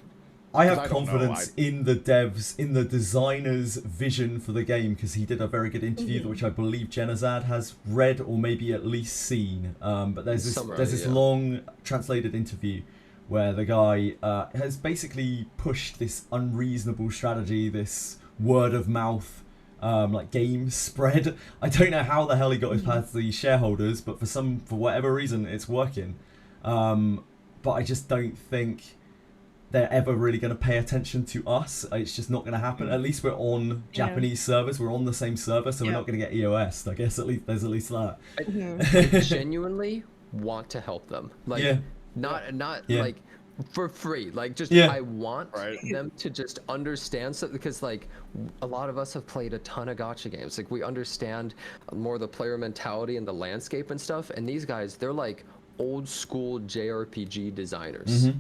I have confidence in the devs, in the designer's vision for the game, because he did a very good interview, which I believe Jenazad has read or maybe at least seen. But there's this long translated interview where the guy has basically pushed this unreasonable strategy, this word of mouth game spread. I don't know how the hell he got his past the shareholders, but for whatever reason it's working. But I just don't think they're ever really going to pay attention to us. It's just not going to happen. At least we're on Japanese servers. We're on the same server, so we're not going to get EOS. I guess there's at least that.
I genuinely want to help them. Not for free. I want them to just understand something, because a lot of us have played a ton of gacha games. We understand more the player mentality and the landscape and stuff. And these guys, they're old school JRPG designers.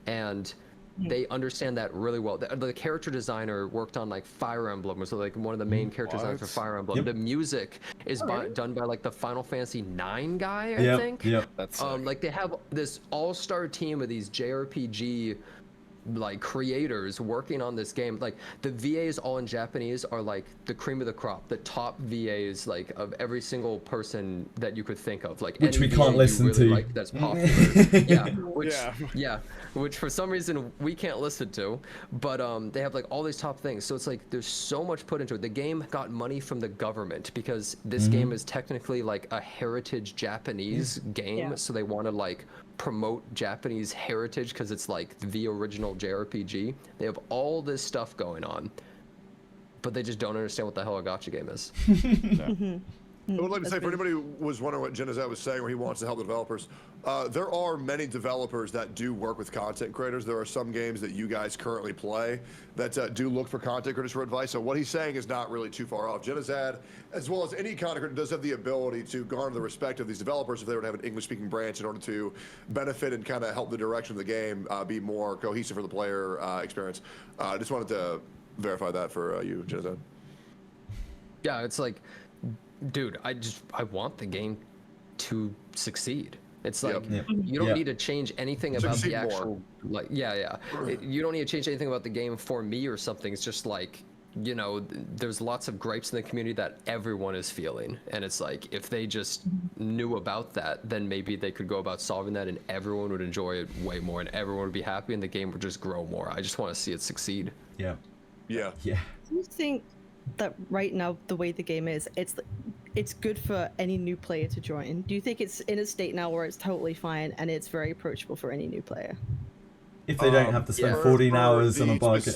And they understand that really well. The character designer worked on Fire Emblem, was one of the main character designers for Fire Emblem. The music is done by the Final Fantasy 9 guy, I think.
That's
they have this all-star team of these JRPG creators working on this game. The VAs all in Japanese are the cream of the crop, the top VAs of every single person that you could think of,
which we can't listen to.
That's popular. Which for some reason we can't listen to, but they have all these top things. So it's there's so much put into it. The game got money from the government because this game is technically a heritage Japanese game, so they want to promote Japanese heritage because it's the original JRPG. They have all this stuff going on, but they just don't understand what the hell a gacha game is.
I would like to say, for anybody who was wondering what Jenazad was saying, where he wants to help the developers, there are many developers that do work with content creators. There are some games that you guys currently play that do look for content creators for advice. So what he's saying is not really too far off. Jenazad, as well as any content creator, does have the ability to garner the respect of these developers if they were to have an English-speaking branch in order to benefit and kind of help the direction of the game be more cohesive for the player experience. I just wanted to verify that for you, Jenazad.
Yeah, it's dude, I want the game to succeed. It's you don't need to change anything about the actual you don't need to change anything about the game for me or something. It's just there's lots of gripes in the community that everyone is feeling, and it's if they just knew about that, then maybe they could go about solving that, and everyone would enjoy it way more, and everyone would be happy, and the game would just grow more. I just want to see it succeed.
Yeah.
Do you think that right now the way the game is, it's good for any new player to join? Do you think it's in a state now where it's totally fine and it's very approachable for any new player?
If they don't have to spend 14 hours on a bug.
For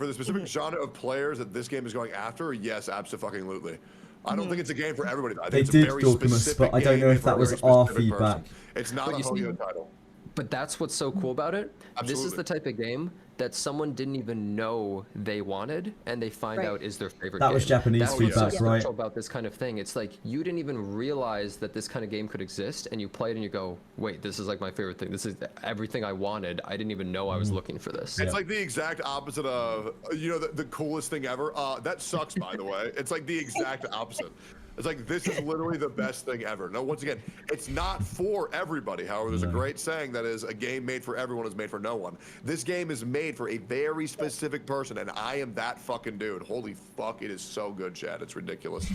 the specific genre of players that this game is going after, yes, absolutely. I don't think it's a game for everybody. I think
they did Dorkimus, but I don't know if that was our feedback.
It's not a Hoyo title.
But that's what's so cool about it. This is
Absolutely.
the type of game that someone didn't even know they wanted, and they find
Right.
out is their favorite
That
game.
was Japanese
That's what's
feedback,
so
right?
special about this kind of thing. It's like you didn't even realize that this kind of game could exist, and you play it and you go, "Wait, this is like my favorite thing. This is everything I wanted. I didn't even know I was looking for this."
It's like the exact opposite of, the coolest thing ever. That sucks, by the way. It's like the exact opposite. It's like, this is literally the best thing ever. No, once again, it's not for everybody. However, there's a great saying that is, a game made for everyone is made for no one. This game is made for a very specific person, and I am that fucking dude. Holy fuck, it is so good, Chad. It's ridiculous.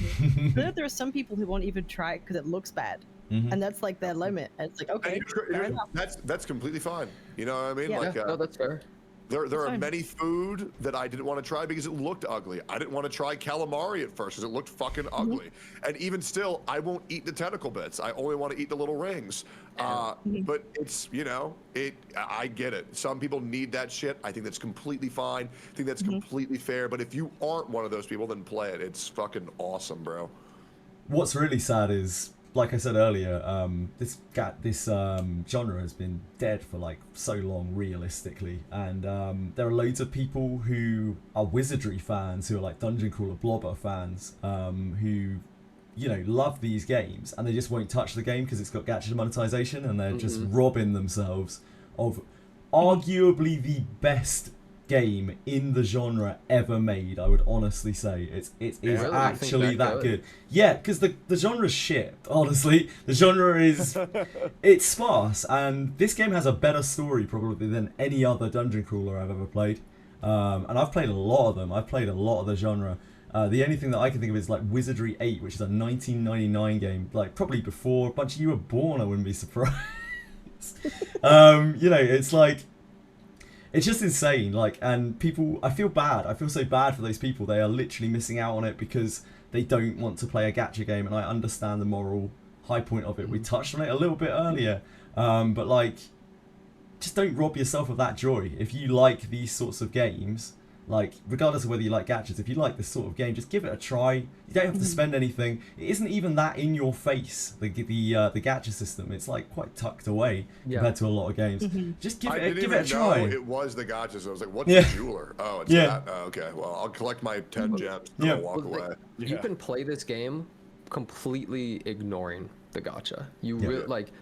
There are some people who won't even try it because it looks bad. And that's like their limit. And it's like, okay, fair enough.
That's completely fine. You know what I mean?
Yeah.
Like,
No, that's fair.
There are
fine.
many food that I didn't want to try because it looked ugly. I didn't want to try calamari at first because it looked fucking ugly. And even still, I won't eat the tentacle bits. I only want to eat the little rings. But it's, I get it. Some people need that shit. I think that's completely fine. I think that's completely fair. But if you aren't one of those people, then play it. It's fucking awesome, bro.
What's really sad is, like I said earlier, this genre has been dead for like so long, realistically, and there are loads of people who are Wizardry fans, who are like Dungeon Crawler Blobber fans, who love these games, and they just won't touch the game because it's got gacha monetization, and they're just robbing themselves of arguably the best game in the genre ever made. I would honestly say it is
Really?
actually
You think
that good. Yeah, because the genre's shit. Honestly, the genre is it's sparse, and this game has a better story probably than any other dungeon crawler I've ever played. And I've played a lot of them. I've played a lot of the genre. The only thing that I can think of is like Wizardry 8, which is a 1999 game, like probably before a bunch of you were born. I wouldn't be surprised. It's like, it's just insane, like, and people, I feel bad. I feel so bad for those people. They are literally missing out on it because they don't want to play a gacha game, and I understand the moral high point of it. We touched on it a little bit earlier, but like, just don't rob yourself of that joy. If you like these sorts of games, like, regardless of whether you like gachas, if you like this sort of game, just give it a try. You don't have to spend anything. It isn't even that in your face, the gacha system. It's like quite tucked away compared to a lot of games. Just give it a try.
It was the gotcha, so I was like, what's a jeweler? Oh, it's that? Oh, okay, well, I'll collect my 10 gems and I'll walk away.
You can play this game completely ignoring the gacha. You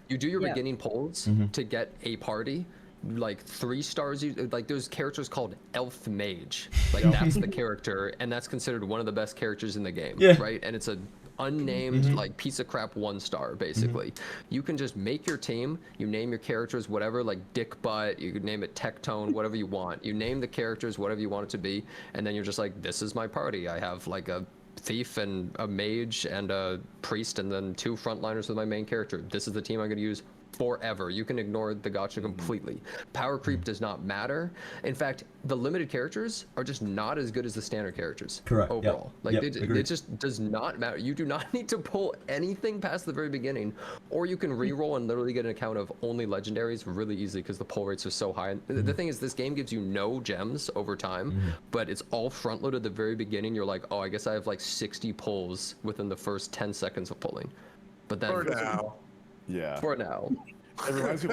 you do your beginning polls to get a party. Like 3 stars, like there's characters called Elf Mage, like that's the character, and that's considered one of the best characters in the game, right? And it's a unnamed like piece of crap 1-star basically. You can just make your team, you name your characters whatever, like Dick Butt, you could name it Tectone, whatever you want. You name the characters whatever you want it to be, and then you're just like, this is my party. I have like a thief and a mage and a priest and then 2 frontliners with my main character. This is the team I'm going to use forever. You can ignore the gacha completely. Power creep does not matter. In fact, the limited characters are just not as good as the standard characters.
Correct.
Overall.
Yep.
It just does not matter. You do not need to pull anything past the very beginning, or you can reroll and literally get an account of only legendaries really easy because the pull rates are so high. And the thing is, this game gives you no gems over time, but it's all front loaded at the very beginning. You're like, oh, I guess I have like 60 pulls within the first 10 seconds of pulling. But then for now.
It reminds me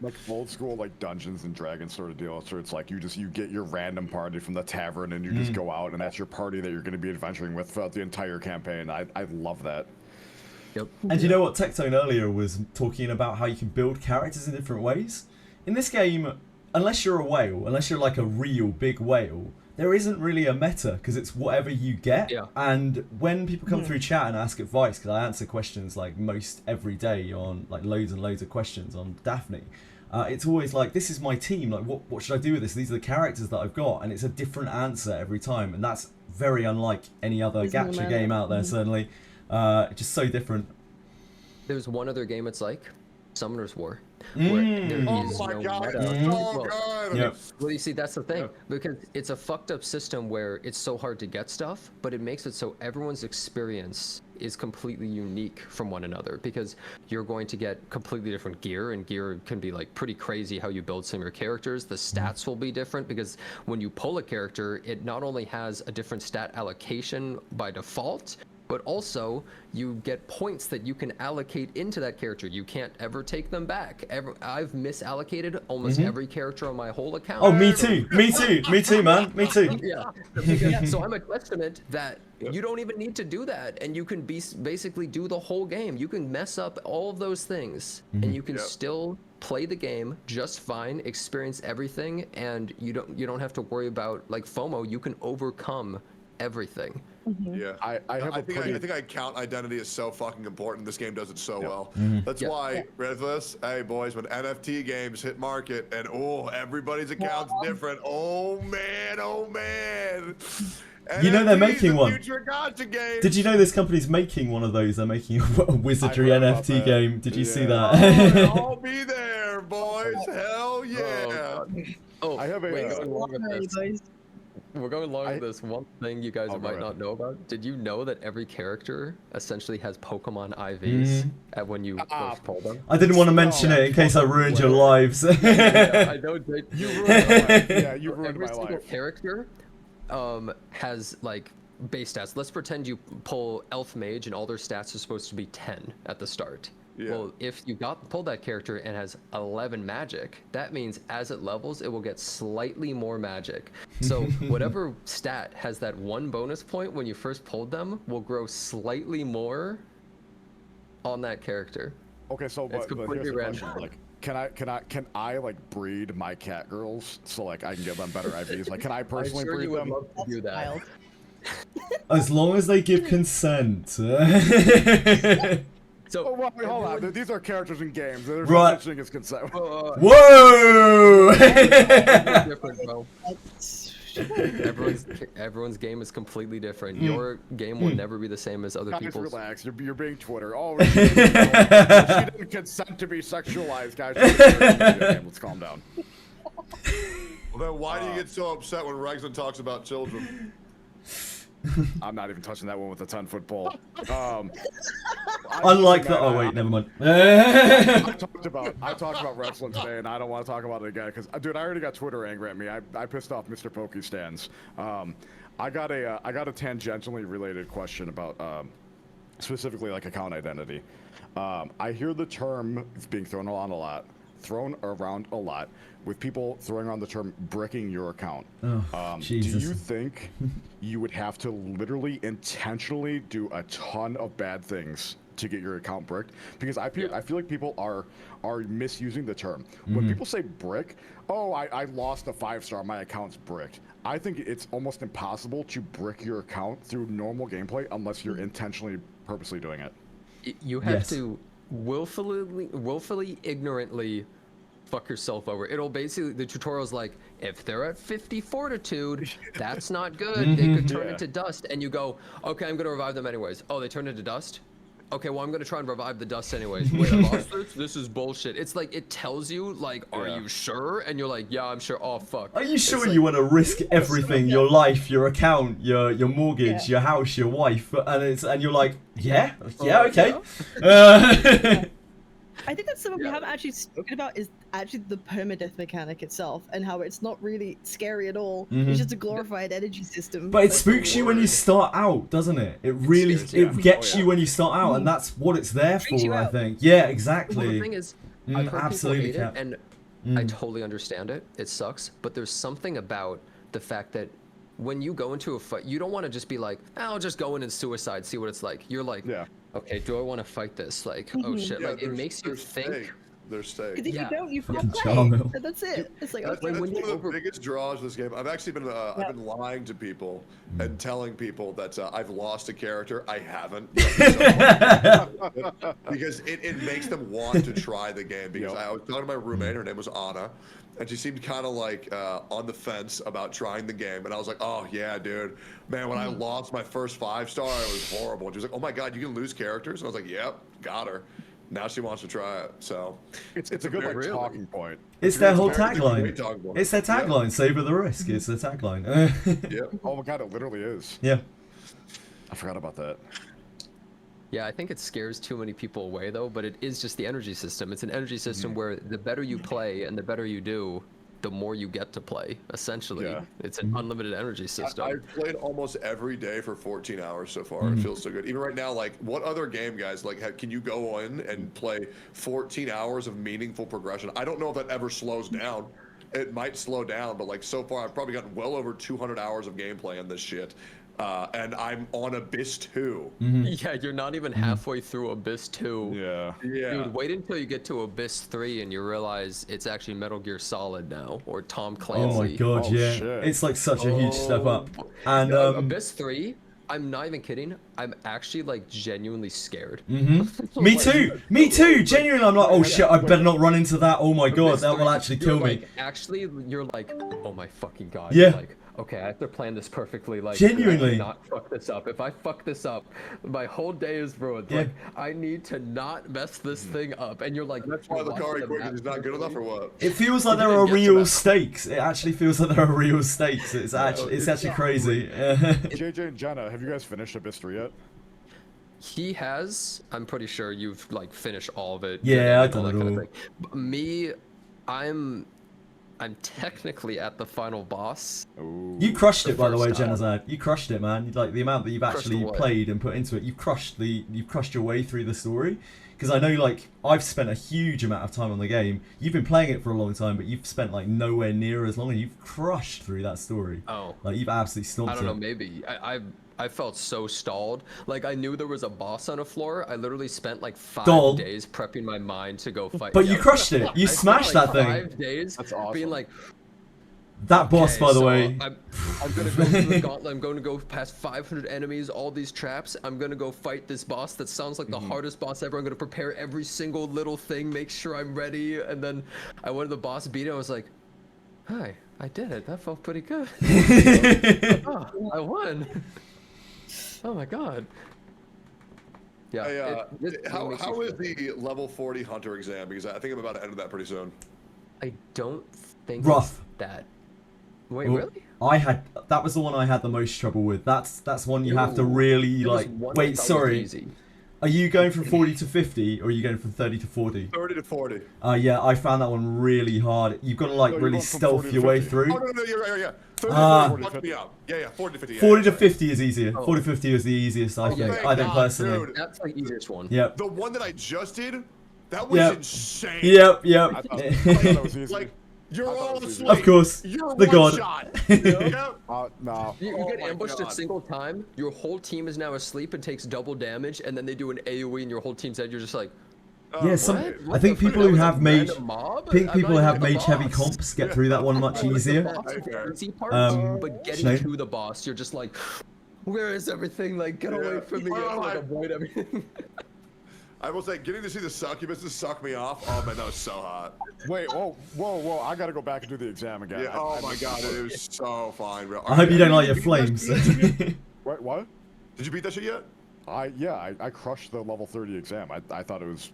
like old school like Dungeons and Dragons sort of deal. So it's like you get your random party from the tavern and you just go out, and that's your party that you're going to be adventuring with throughout the entire campaign. I love that.
Yep.
And you know what, Tectone earlier was talking about how you can build characters in different ways. In this game, unless you're a whale, unless you're like a real big whale, there isn't really a meta because it's whatever you get. And when people come through chat and ask advice, because I answer questions like most every day on like loads and loads of questions on Daphne, it's always like, this is my team, like what should I do with this? These are the characters that I've got, and it's a different answer every time, and that's very unlike any other gacha game out there. Certainly, just so different.
There's one other game it's like Summoner's War. Where there is no meta. Well, you see, that's the thing, because it's a fucked up system where it's so hard to get stuff, but it makes it so everyone's experience is completely unique from one another, because you're going to get completely different gear, and gear can be like pretty crazy how you build some of your characters. The stats will be different because when you pull a character, it not only has a different stat allocation by default, but also you get points that you can allocate into that character. You can't ever take them back. I've misallocated almost every character on my whole account.
Oh, me too, man, me too.
Yeah. So I'm a testament that you don't even need to do that, and you can basically do the whole game. You can mess up all of those things, and you can still play the game just fine, experience everything, and you don't have to worry about like FOMO. You can overcome everything.
Yeah, I think account identity is so fucking important. This game does it so well. That's why, ready for this? Hey boys, when NFT games hit market and everybody's account's different. Oh man.
You know they're making one.
Gacha game.
Did you know this company's making one of those? They're making a Wizardry NFT game. Did you see that?
I'll be there, boys. Hell yeah.
I have we're going along with this. One thing you guys might not know about. Did you know that every character essentially has Pokemon IVs at when you first pull them?
I didn't want to mention it in case I ruined your lives.
I know.
You ruined my life. Yeah, you ruined
every
my
single
life.
character has like base stats. Let's pretend you pull Elf Mage and all their stats are supposed to be 10 at the start. Well, if you pulled that character and has 11 magic, that means as it levels, it will get slightly more magic. So whatever stat has that one bonus point when you first pulled them will grow slightly more on that character.
Okay, so
it's completely random.
Like, can I like breed my cat girls so like I can give them better IVs? Like, can I personally breed them?
Love to do that.
As long as they give consent.
So
wait, hold on. These are characters in games. There's
no
such thing as consent.
Whoa!
Different, bro. Everyone's game is completely different. Your game will never be the same as other people's.
Relax. You're being Twitter. Oh, she didn't consent to be sexualized, guys. Let's calm down.
Well, then why do you get so upset when Rexon talks about children?
I'm not even touching that one with a 10-foot pole.
Unlike that. Oh wait, never mind.
I talked about wrestling today, and I don't want to talk about it again because, dude, I already got Twitter angry at me. I pissed off Mr. Pokey Stands. I got a tangentially related question about specifically like account identity. I hear the term being thrown around a lot with people throwing around the term bricking your account.
Oh, Jesus.
Do you think you would have to literally intentionally do a ton of bad things to get your account bricked? Because I feel like people are misusing the term. When people say brick, I lost a 5-star, my account's bricked. I think it's almost impossible to brick your account through normal gameplay unless you're intentionally, purposely doing it.
You have to willfully, ignorantly fuck yourself over. It'll basically, the tutorial's like, if they're at 50 fortitude, that's not good. They could turn into dust. And you go, okay, I'm going to revive them anyways. Oh, they turned into dust? Okay, well, I'm going to try and revive the dust anyways. Wait, I lost this? This is bullshit. It's like, it tells you, like, are you sure? And you're like, yeah, I'm sure. Oh, fuck.
Are you sure you want to risk everything? Your life, your account, your mortgage, your house, your wife, and you're like, yeah, okay.
I think that's something we haven't actually spoken about is actually the permadeath mechanic itself and how it's not really scary at all. It's just a glorified energy system.
But it spooks you when you start out, doesn't it? It really gets you when you start out, and that's what it's there for, I think. Yeah, exactly.
Well, the thing is, I've heard people hate it, and I totally understand it. It sucks, but there's something about the fact that when you go into a fight, you don't want to just be like, I'll just go in and suicide, see what it's like. You're like, okay, do I want to fight this? Like, oh shit, like it makes you think.
There's stake.
Because if you don't, you can't play. That's it. It's like,
that's one of the biggest draws of this game. I've actually been I've been lying to people and telling people that I've lost a character. I haven't. Because it makes them want to try the game. Because I was talking to my roommate, her name was Anna, and she seemed kind of like on the fence about trying the game. And I was like, oh yeah, dude, man, when I lost my first 5-star, it was horrible. And she was like, oh my god, you can lose characters? And I was like, yep, got her. Now she wants to try it, so
it's a good like, talking point.
It's their whole tagline. It's their tagline. Savor the risk. It's their tagline.
Oh my god, it literally is.
Yeah.
I forgot about that.
Yeah, I think it scares too many people away though, but it is just the energy system. It's an energy system where the better you play and the better you do, the more you get to play. Essentially,
Yeah.
it's an unlimited energy system.
I've played almost every day for 14 hours so far. It feels so good. Even right now, like, what other game, guys, like, can you go in and play 14 hours of meaningful progression? I don't know if that ever slows down. It might slow down, but like so far, I've probably gotten well over 200 hours of gameplay on this shit. And I'm on Abyss 2.
Yeah, you're not even halfway through Abyss 2.
Yeah.
Dude, wait until you get to Abyss 3 and you realize it's actually Metal Gear Solid now, or Tom Clancy.
Oh my god, yeah.
shit.
It's like such a huge step up. And
Abyss 3, I'm not even kidding, I'm actually like genuinely scared.
me too, genuinely. I'm like, oh shit, I better not run into that. Oh my god, that will actually kill me.
Actually, you're like, oh my fucking god.
Yeah.
You're like, okay, I have to plan this perfectly. Like,
Genuinely.
I cannot fuck this up. If I fuck this up, my whole day is ruined. Like, I need to not mess this thing up. And you're like,
That's why the car equation is not good enough, or what?
It feels like there are real stakes. It actually feels like there are real stakes. It's actually crazy.
JJ and Jenna, have you guys finished Abyss 3 yet?
He has. I'm pretty sure you've like finished all of it.
Yeah, I
and all
done
that
it
kind of
all.
thing. But me, I'm technically at the final boss.
You crushed it, by the way,
first time.
Jenazad. You crushed it, man. Like the amount that you've actually
what?
played and put into it, you've crushed your way through the story. Because I know, like, I've spent a huge amount of time on the game. You've been playing it for a long time, but you've spent like nowhere near as long, and you've crushed through that story.
Oh.
Like you've absolutely stomped
I don't know,
it.
maybe. I felt so stalled. Like, I knew there was a boss on a floor. I literally spent like 5 days prepping my mind to go fight.
But you crushed it. You smashed that thing.
5 days.
That's awesome.
Being like,
that boss, by the
so
way.
I'm gonna go through the gauntlet. I'm going to go past 500 enemies, all these traps. I'm gonna go fight this boss that sounds like the hardest boss ever. I'm gonna prepare every single little thing, make sure I'm ready. And then I went to the boss, beat it. I was like, hi, I did it. That felt pretty good. Oh, I won. Oh my god. Yeah.
Hey, how is the level 40 hunter exam? Because I think I'm about to enter that pretty soon.
I don't think
Rough.
it's that. Wait,
Well,
really?
that was the one I had the most trouble with. That's one you have to really like. Wait, sorry.
Easy.
Are you going from 40 to 50, or are you going from 30 to 40?
30 to 40.
Yeah, I found that one really hard. You've got to like really stealth your way through.
Oh, no, you're right, yeah. 30 to 40 fucked me up. Yeah, 40 to 50.
40 to 50 is easier. 40 to 50 is the easiest, I think.
thank
I think
God,
personally.
dude.
That's like the easiest one.
Yep.
The one that I just did, that was insane.
Yep.
I thought that was easy.
Like, you're all asleep.
Of course.
You're
The
one
god.
shot.
No.
You get
my
ambushed
God.
a single time, your whole team is now asleep and takes double damage, and then they do an AoE and your whole team's dead. You're just like,
Yeah, I think people who have mage,
people
who have mage heavy comps get through that one much easier.
Easy part, but getting
Snake.
to the boss, you're just like, where is everything? Like, get away from me. You have to, like, avoid everything.
I will say, getting to see the succubuses suck me off. Oh man, that was so hot.
Wait, whoa! I gotta go back and do the exam again.
Yeah. Oh my god, it was so fine, bro.
I hope you don't like your flames.
Wait, what?
Did you beat that shit yet?
I crushed the level 30 exam. I thought it was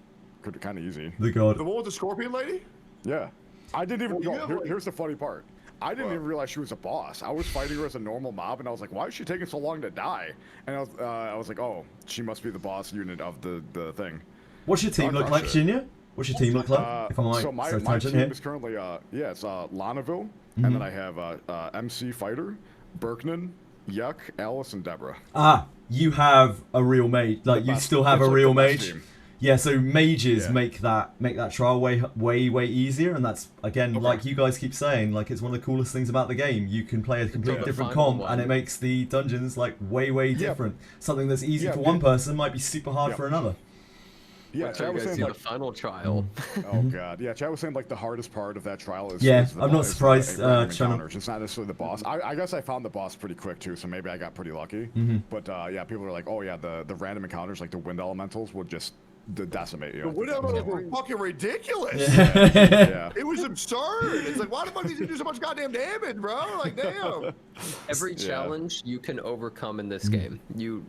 kind of easy.
The god.
The one with the scorpion lady?
Yeah. I didn't even
Well, you have, like-
here's the funny part. I didn't even realize she was a boss. I was fighting her as a normal mob, and I was like, why is she taking so long to die? And I was like, oh, she must be the boss unit of the thing.
What's your team look like, Shinya? What's your team look like? If I'm like,
so my
tangent
team
here.
is currently, it's Lannaville, and then I have MC Fighter, Berknan, Yuck, Alice, and Deborah.
Ah, you have a real mage. Like, you still have a
It's like
real
the best
mage.
team.
Yeah, so mages make that trial way easier, and that's again like you guys keep saying, like it's one of the coolest things about the game. You can play a completely different comp, and it makes the dungeons like way different. Something that's easy for one person might be super hard for another.
Yeah,
So
Chad
you
was
guys
saying
see
like,
the final trial.
oh god, yeah, Chad was saying like the hardest part of that trial is.
Yeah,
is the
I'm not
is the
surprised,
random
Channel.
encounters. It's not necessarily the boss. I guess I found the boss pretty quick too, so maybe I got pretty lucky. But yeah, people are like, oh yeah, the random encounters like the wind elementals would just decimate you.
The wind elementals were fucking ridiculous.
Yeah.
It was absurd. It's like, why the fuck did you do so much goddamn damage, bro? Like, damn.
Every challenge you can overcome in this game. You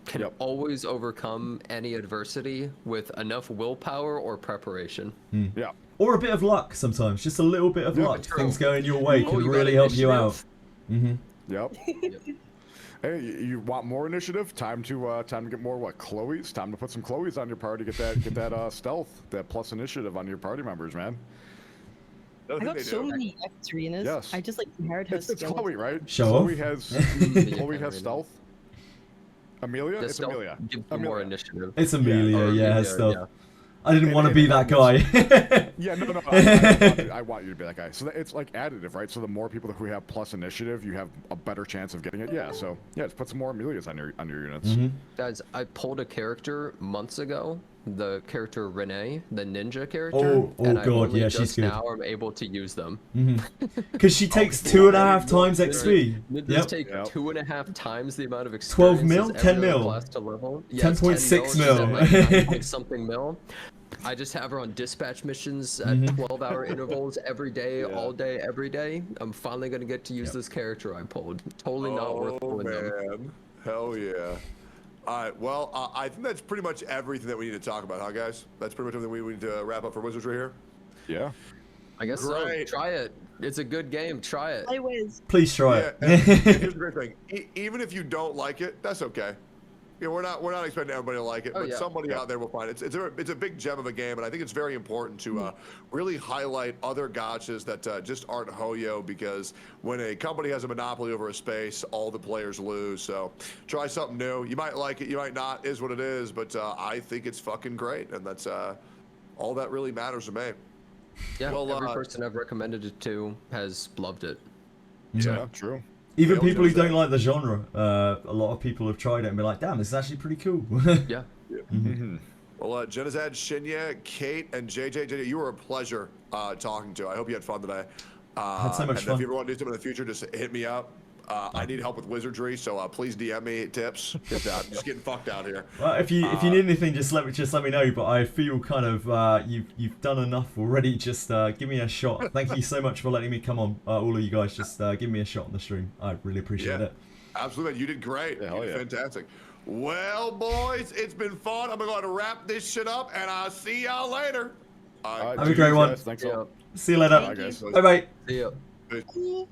can always overcome any adversity with enough willpower or preparation.
Yeah.
Or a bit of luck sometimes. Just a little bit of luck.
true.
Things going your way can
you
really
got
help you out.
Yep. Hey, you want more initiative? Time to get more Chloe's? Time to put some Chloe's on your party. Get that stealth, that plus initiative on your party members, man.
I
think
got
they
so
do.
many X arenas.
Yes.
I just like inherit her
It's
skills.
Chloe, right?
Show
Chloe
off.
has Chloe has stealth. Amelia?
The
it's
stealth
Amelia.
gives you more initiative.
It's Amelia,
Oh,
yeah, her
Amelia,
stuff.
yeah.
I didn't want to be that guy.
Yeah, no. I want you to be that guy. So it's like additive, right? So the more people who have plus initiative, you have a better chance of getting it. Yeah. So yeah, just put some more Amelias on your units.
Mm-hmm.
Guys, I pulled a character months ago. The character Renee, the ninja character.
Oh
and I
god,
only
yeah,
just
she's good.
now I'm able to use them.
Because she takes 2.5 times XP.
Ninjas
Yep.
take 2.5 times the amount of
12
experience.
mil? 10 mil?
Class to level.
10.6
mil.
mil.
She's at like 9 something mil. I just have her on dispatch missions at
Mm-hmm.
12-hour intervals every day, all day, every day. I'm finally gonna get to use this character I pulled. Totally not worth pulling them.
Hell yeah. All right, well, I think that's pretty much everything that we need to talk about, huh, guys? That's pretty much everything we need to wrap up for Wizardry here.
Yeah.
I guess
Great.
so. Try it. It's a good game. Try it.
Play Wiz.
Please try
Yeah,
it.
and here's the great thing. Even if you don't like it, that's okay. Yeah, we're not expecting everybody to like it, but somebody out there will find it. It's a big gem of a game, and I think it's very important to really highlight other gachas that just aren't Hoyo, because when a company has a monopoly over a space, all the players lose. So try something new. You might like it, you might not. Is what it is. But I think it's fucking great, and that's all that really matters to me.
Yeah,
Well,
every person I've recommended it to has loved it.
Yeah, true.
Even
Yeah,
people who
Jenazad.
don't like the genre, a lot of people have tried it and been like, damn, this is actually pretty cool.
Yeah.
Well, Jenazad, Shinya, Kate, and JJ, you were a pleasure talking to. I hope you had fun today.
Had so much
and
fun.
if you ever want to do something in the future, just hit me up. I need help with Wizardry, so please DM me tips. I'm just getting fucked out here.
Well, if you need anything, just let me know. But I feel kind of you've done enough already. Just give me a shot. Thank you so much for letting me come on. All of you guys, just give me a shot on the stream. I really appreciate it.
Absolutely, you did great. You did fantastic. Well, boys, it's been fun. I'm going to wrap this shit up, and I'll see y'all later.
All right,
Have a great one.
guys. Thanks a lot.
See you later.
Bye, guys.
Bye bye.
See ya.
Whew.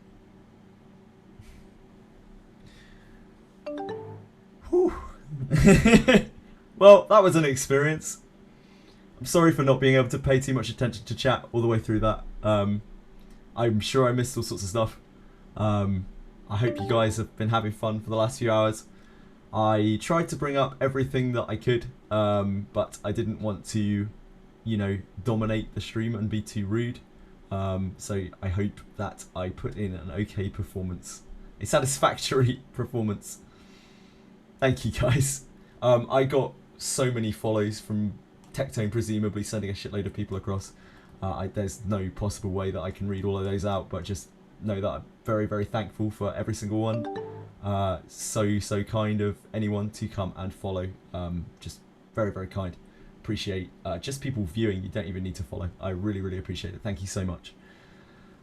Well, that was an experience. I'm sorry for not being able to pay too much attention to chat all the way through that. I'm sure I missed all sorts of stuff. I hope you guys have been having fun for the last few hours. I tried to bring up everything that I could, but I didn't want to, dominate the stream and be too rude. So I hope that I put in an okay performance, a satisfactory performance. Thank you guys. I got so many follows from Tectone, presumably sending a shitload of people across. There's no possible way that I can read all of those out, but just know that I'm very, very thankful for every single one. So kind of anyone to come and follow. Just very, very kind. Appreciate just people viewing. You don't even need to follow. I really, really appreciate it. Thank you so much.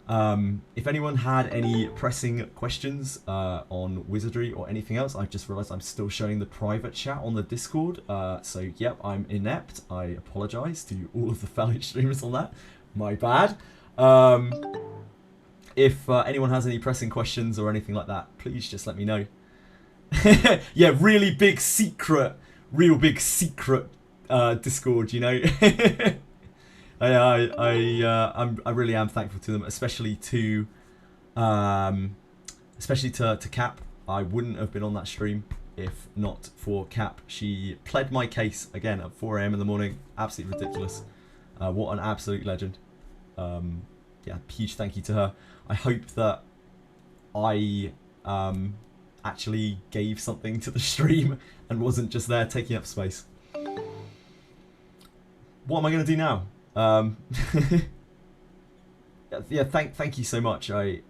If anyone had any pressing questions on Wizardry or anything else, I just realised I'm still showing the private chat on the Discord. So, yep, I'm inept. I apologise to all of the fellow streamers on that. My bad. If anyone has any pressing questions or anything like that, please just let me know. Yeah, really big secret, real big secret Discord, I really am thankful to them, especially to Cap. I wouldn't have been on that stream if not for Cap. She pled my case again at 4 AM in the morning. Absolutely ridiculous. What an absolute legend. Yeah, huge thank you to her. I hope that I actually gave something to the stream and wasn't just there taking up space. What am I going to do now? Yeah, thank you so much. I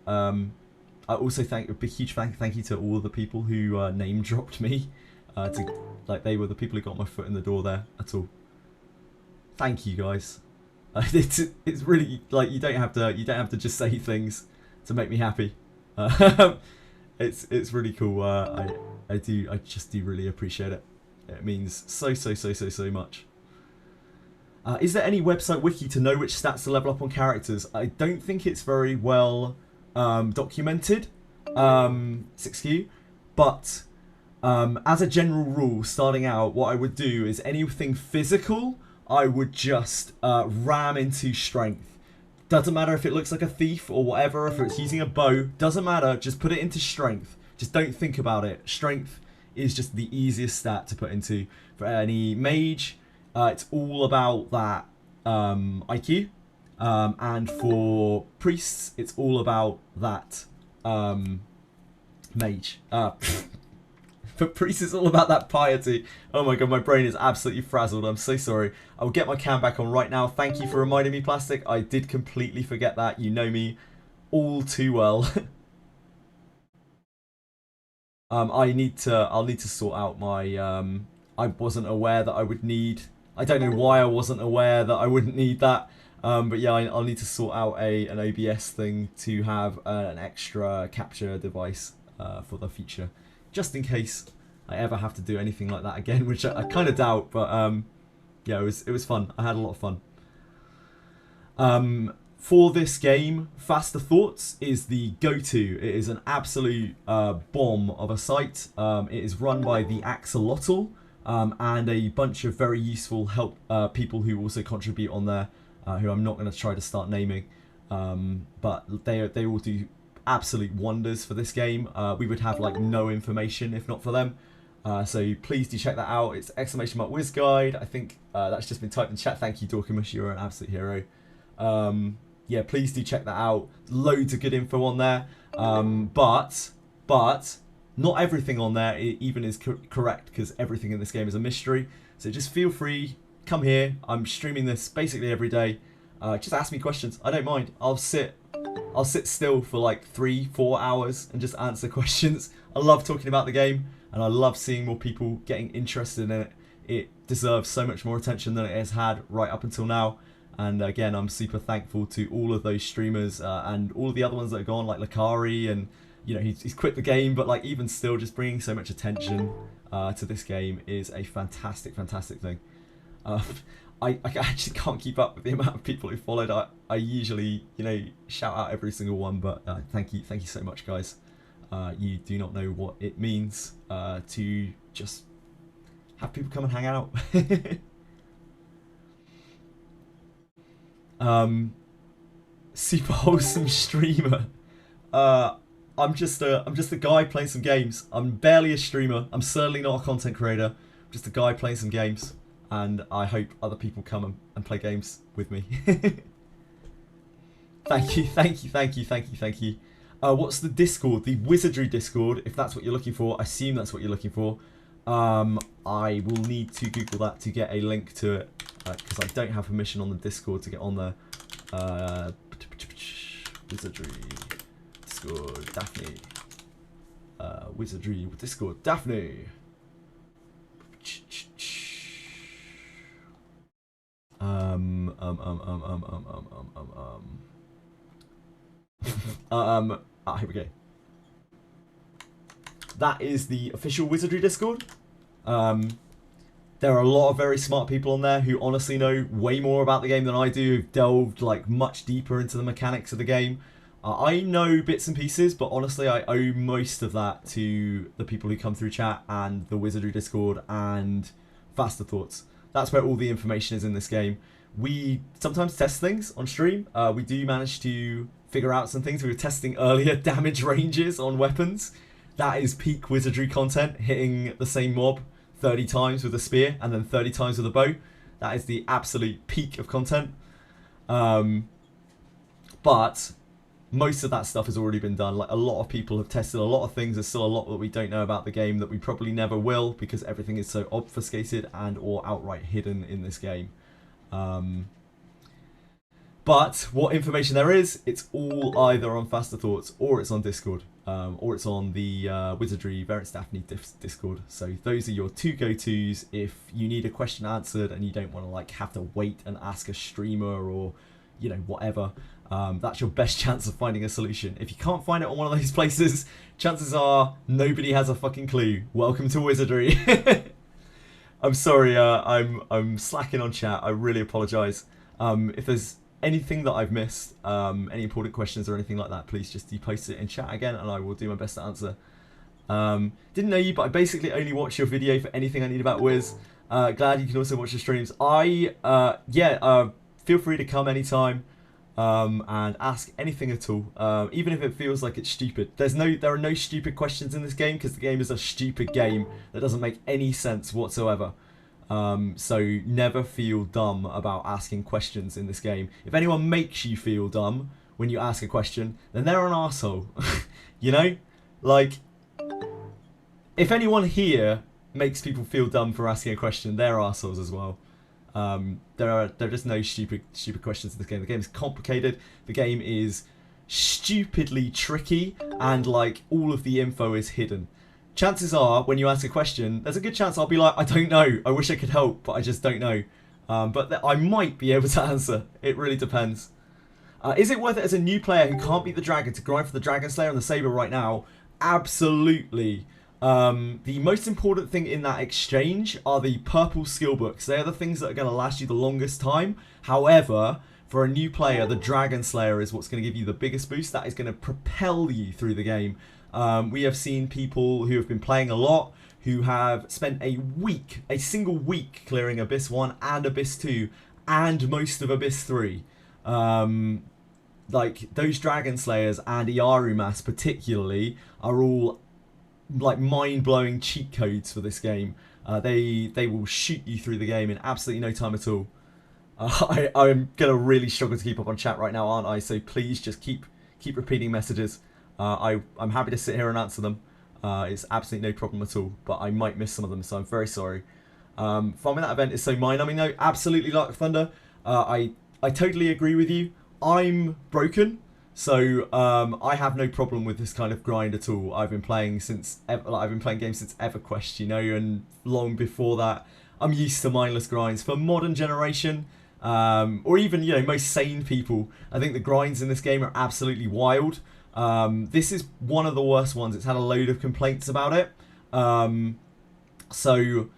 also thank a big huge thank you to all of the people who name dropped me. They were the people who got my foot in the door there at all. Thank you guys. It's really like you don't have to just say things to make me happy. It's really cool. I just do really appreciate it. It means so much. Is there any website wiki to know which stats to level up on characters? I don't think it's very well documented, 6Q, but as a general rule, starting out, what I would do is anything physical, I would just ram into strength. Doesn't matter if it looks like a thief or whatever, if it's using a bow, doesn't matter, just put it into strength. Just don't think about it. Strength is just the easiest stat to put into. For any mage, it's all about that IQ. And for priests, it's all about that mage. For priests, it's all about that piety. Oh my god, my brain is absolutely frazzled. I'm so sorry. I will get my cam back on right now. Thank you for reminding me, Plastic. I did completely forget that. You know me all too well. I'll need to sort out my I wasn't aware that I would need, I don't know why I wasn't aware that I wouldn't need that. But yeah, I'll need to sort out an OBS thing to have an extra capture device for the future, just in case I ever have to do anything like that again, which I kind of doubt. But yeah, it was fun. I had a lot of fun. For this game, Faster Thoughts is the go-to. It is an absolute bomb of a site. It is run by the Axolotl and a bunch of very useful help people who also contribute on there, who I'm not going to try to start naming. But they all do absolute wonders for this game. We would have like no information if not for them. So please do check that out. It's !WizGuide. I think that's just been typed in chat. Thank you, Dorkamush. You're an absolute hero. Yeah, please do check that out. Loads of good info on there. But not everything on there even is correct, because everything in this game is a mystery. So just feel free, come here. I'm streaming this basically every day. Just ask me questions. I don't mind. I'll sit still for like 3-4 hours and just answer questions. I love talking about the game, and I love seeing more people getting interested in it. It deserves so much more attention than it has had right up until now. And again, I'm super thankful to all of those streamers and all of the other ones that have gone, like Lakari, and you know, he's quit the game, but like even still, just bringing so much attention to this game is a fantastic thing. I actually can't keep up with the amount of people who followed. I usually, you know, shout out every single one, but thank you so much, guys. You do not know what it means to just have people come and hang out. Super wholesome streamer. I'm just a guy playing some games. I'm barely a streamer. I'm certainly not a content creator. I'm just a guy playing some games, and I hope other people come and play games with me. Thank you. What's the Discord? The Wizardry Discord, if that's what you're looking for. I assume that's what you're looking for. I will need to Google that to get a link to it, because I don't have permission on the Discord to get on there. Wizardry Discord Daphne. Wizardry Discord Daphne. Here we go. That is the official Wizardry Discord. There are a lot of very smart people on there who honestly know way more about the game than I do, who've delved like much deeper into the mechanics of the game. I know bits and pieces, but honestly I owe most of that to the people who come through chat and the Wizardry Discord and Faster Thoughts. That's where all the information is in this game. We sometimes test things on stream. We do manage to figure out some things. We were testing earlier damage ranges on weapons. That is peak Wizardry content, hitting the same mob 30 times with a spear and then 30 times with a bow. That is the absolute peak of content. But most of that stuff has already been done. Like, a lot of people have tested a lot of things. There's still a lot that we don't know about the game that we probably never will, because everything is so obfuscated and or outright hidden in this game. But what information there is, it's all either on Faster Thoughts or it's on Discord. Or it's on the Wizardry Variants Daphne Discord. So those are your two go-tos if you need a question answered and you don't want to like have to wait and ask a streamer or, you know, whatever. That's your best chance of finding a solution. If you can't find it on one of those places, chances are nobody has a fucking clue. Welcome to Wizardry. I'm sorry, I'm slacking on chat. I really apologise. If there's anything that I've missed, any important questions or anything like that, please just post it in chat again and I will do my best to answer. Didn't know you, but I basically only watch your video for anything I need about Wiz. Glad you can also watch the streams. Feel free to come anytime. and ask anything at all, even if it feels like it's stupid. There are no stupid questions in this game because the game is a stupid game that doesn't make any sense whatsoever. So never feel dumb about asking questions in this game. If anyone makes you feel dumb when you ask a question, then they're an arsehole. You know? Like, if anyone here makes people feel dumb for asking a question, they're arseholes as well. There are just no stupid questions in this game. The game is complicated. The game is stupidly tricky, and like all of the info is hidden. Chances are, when you ask a question, there's a good chance I'll be like, I don't know. I wish I could help, but I just don't know. But I might be able to answer. It really depends. Is it worth it as a new player who can't beat the dragon to grind for the Dragon Slayer and the Saber right now? Absolutely. The most important thing in that exchange are the purple skill books. They are the things that are going to last you the longest time. However, for a new player, the Dragon Slayer is what's going to give you the biggest boost. That is going to propel you through the game. We have seen people who have been playing a lot, who have spent a single week clearing Abyss 1 and Abyss 2 and most of Abyss 3. Like, those Dragon Slayers and Iarumas particularly are all like mind-blowing cheat codes for this game. They will shoot you through the game in absolutely no time at all. I'm gonna really struggle to keep up on chat right now, aren't I? So please just keep repeating messages. I'm happy to sit here and answer them. It's absolutely no problem at all, but I might miss some of them, so I'm very sorry. Farming that event is so mind-numbing though. Absolutely, Like Thunder. I totally agree with you. I'm broken, so I have no problem with this kind of grind at all. I've been playing games since EverQuest, you know, and long before that. I'm used to mindless grinds. For modern generation, or even, you know, most sane people, I think the grinds in this game are absolutely wild. This is one of the worst ones. It's had a load of complaints about it. So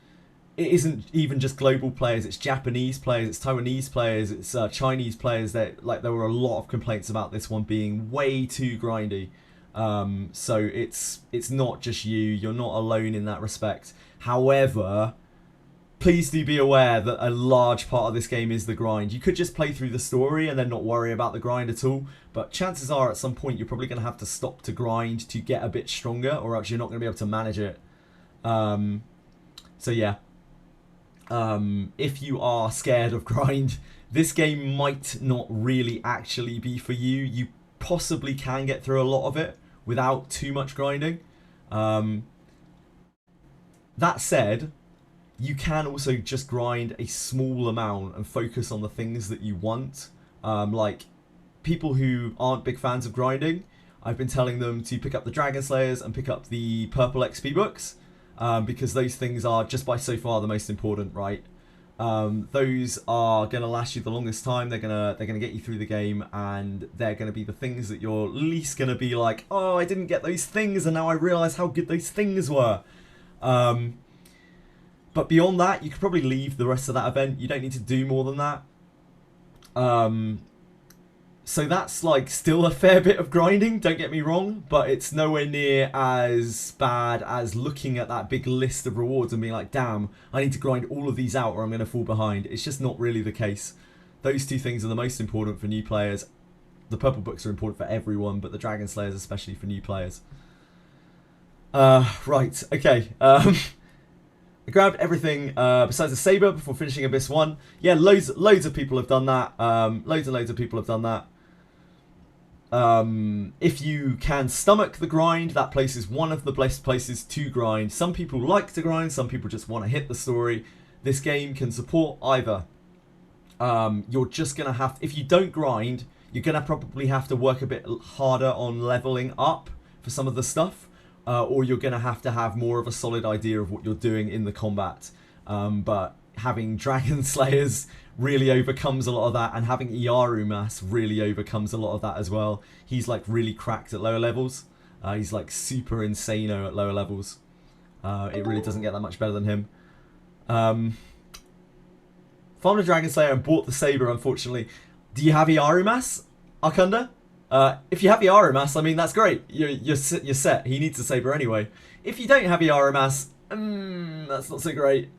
it isn't even just global players, it's Japanese players, it's Taiwanese players, it's Chinese players. That, like, there were a lot of complaints about this one being way too grindy. So it's not just you're not alone in that respect. However, please do be aware that a large part of this game is the grind. You could just play through the story and then not worry about the grind at all, but chances are at some point you're probably going to have to stop to grind to get a bit stronger, or else you're not going to be able to manage it. So yeah. If you are scared of grind, this game might not really actually be for you. You possibly can get through a lot of it without too much grinding. That said, you can also just grind a small amount and focus on the things that you want. Like, people who aren't big fans of grinding, I've been telling them to pick up the Dragon Slayers and pick up the purple XP books. Because those things are, just by so far, the most important, right? Those are going to last you the longest time. They're gonna get you through the game, and they're going to be the things that you're least going to be like, oh, I didn't get those things, and now I realise how good those things were. But beyond that, you could probably leave the rest of that event. You don't need to do more than that. So that's like still a fair bit of grinding, don't get me wrong, but it's nowhere near as bad as looking at that big list of rewards and being like, damn, I need to grind all of these out or I'm going to fall behind. It's just not really the case. Those two things are the most important for new players. The purple books are important for everyone, but the Dragon Slayers especially for new players. Right, okay. I grabbed everything besides the Saber before finishing Abyss 1. Yeah, loads of people have done that. Loads of people have done that. If you can stomach the grind, that place is one of the best places to grind. Some people like to grind, some people just want to hit the story. This game can support either. You're just going to have, if you don't grind, you're going to probably have to work a bit harder on leveling up for some of the stuff. Or you're going to have more of a solid idea of what you're doing in the combat. But having Dragon Slayers really overcomes a lot of that, and having Iarumas really overcomes a lot of that as well. He's like really cracked at lower levels. He's like super insano at lower levels. It really doesn't get that much better than him. Farmed a Dragon Slayer and bought the Saber, unfortunately. Do you have Iarumas, Arkunda? If you have Iarumas, I mean, that's great. You're set. He needs a Saber anyway. If you don't have Iarumas, that's not so great.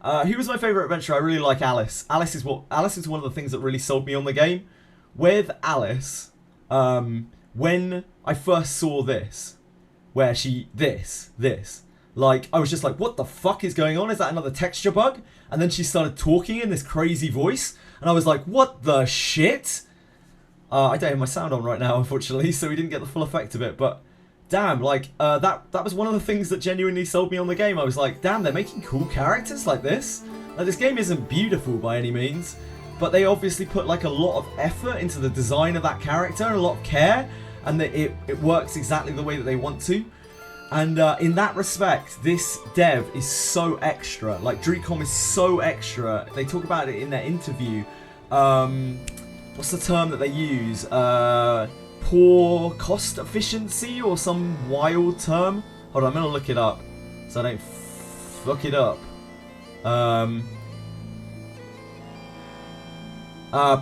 Who was my favourite adventurer? I really like Alice. Alice is one of the things that really sold me on the game. with Alice, when I first saw this, where this, like, I was just like, what the fuck is going on? Is that another texture bug? And then she started talking in this crazy voice, and I was like, what the shit? I don't have my sound on right now, unfortunately, so we didn't get the full effect of it, but damn, like, that was one of the things that genuinely sold me on the game. I was like, damn, they're making cool characters like this? Like, this game isn't beautiful by any means, but they obviously put, like, a lot of effort into the design of that character and a lot of care, and that it works exactly the way that they want to. And in that respect, this dev is so extra. Like, Dreecom is so extra. They talk about it in their interview. What's the term that they use? Poor cost efficiency or some wild term? Hold on, I'm gonna look it up so I don't fuck it up.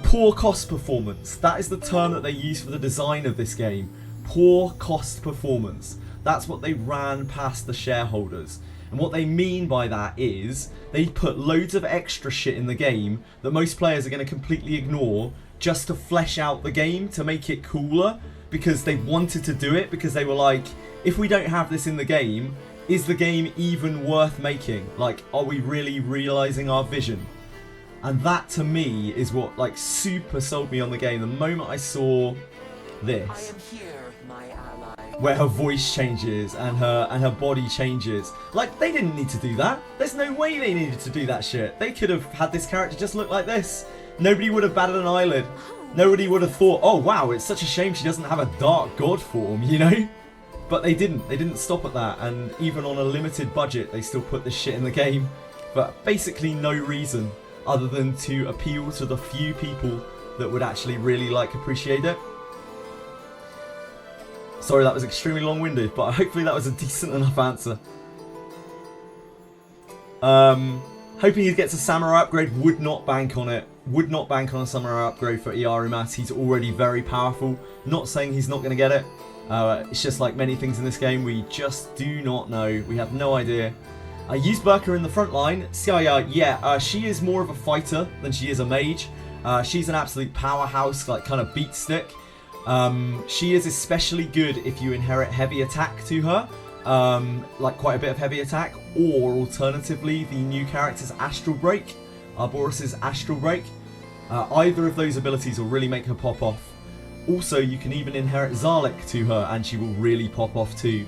Poor cost performance. That is the term that they use for the design of this game. Poor cost performance. That's what they ran past the shareholders. And what they mean by that is they put loads of extra shit in the game that most players are going to completely ignore just to flesh out the game, to make it cooler, because they wanted to do it, because they were like, if we don't have this in the game, is the game even worth making? Like, are we really realizing our vision? And that to me is what, like, super sold me on the game. The moment I saw this,
I am here, my ally.
where her voice changes and her body changes. Like, they didn't need to do that. There's no way they needed to do that shit. They could have had this character just look like this. Nobody would have batted an eyelid. Nobody would have thought, oh wow, it's such a shame she doesn't have a dark god form, you know? But they didn't. They didn't stop at that. And even on a limited budget, they still put this shit in the game. But basically no reason other than to appeal to the few people that would actually really, like, appreciate it. Sorry, that was extremely long-winded, but hopefully that was a decent enough answer. Hoping he gets a samurai upgrade. Would not bank on it. Would not bank on a samurai upgrade for Iarumat. He's already very powerful. Not saying he's not going to get it. It's just like many things in this game, we just do not know. We have no idea. Use Burka in the front line. Xiaya, yeah, she is more of a fighter than she is a mage. She's an absolute powerhouse, like, kind of beat stick. She is especially good if you inherit heavy attack to her. Like quite a bit of heavy attack, or alternatively the new character's Astral Break, Boris's Astral Break. Either of those abilities will really make her pop off. Also, you can even inherit Zarlik to her and she will really pop off too.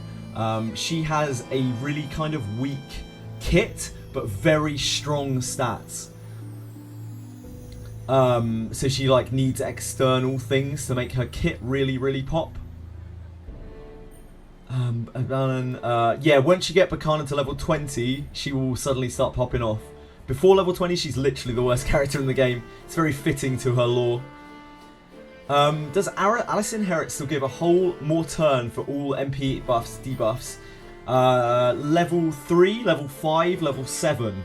She has a really kind of weak kit, but very strong stats. So she, like, needs external things to make her kit really, really pop. Yeah, once you get Bakana to level 20, she will suddenly start popping off. Before level 20, she's literally the worst character in the game. It's very fitting to her lore. Does Alice Inherit still give a whole more turn for all MP buffs, debuffs? Level 3, level 5, level 7.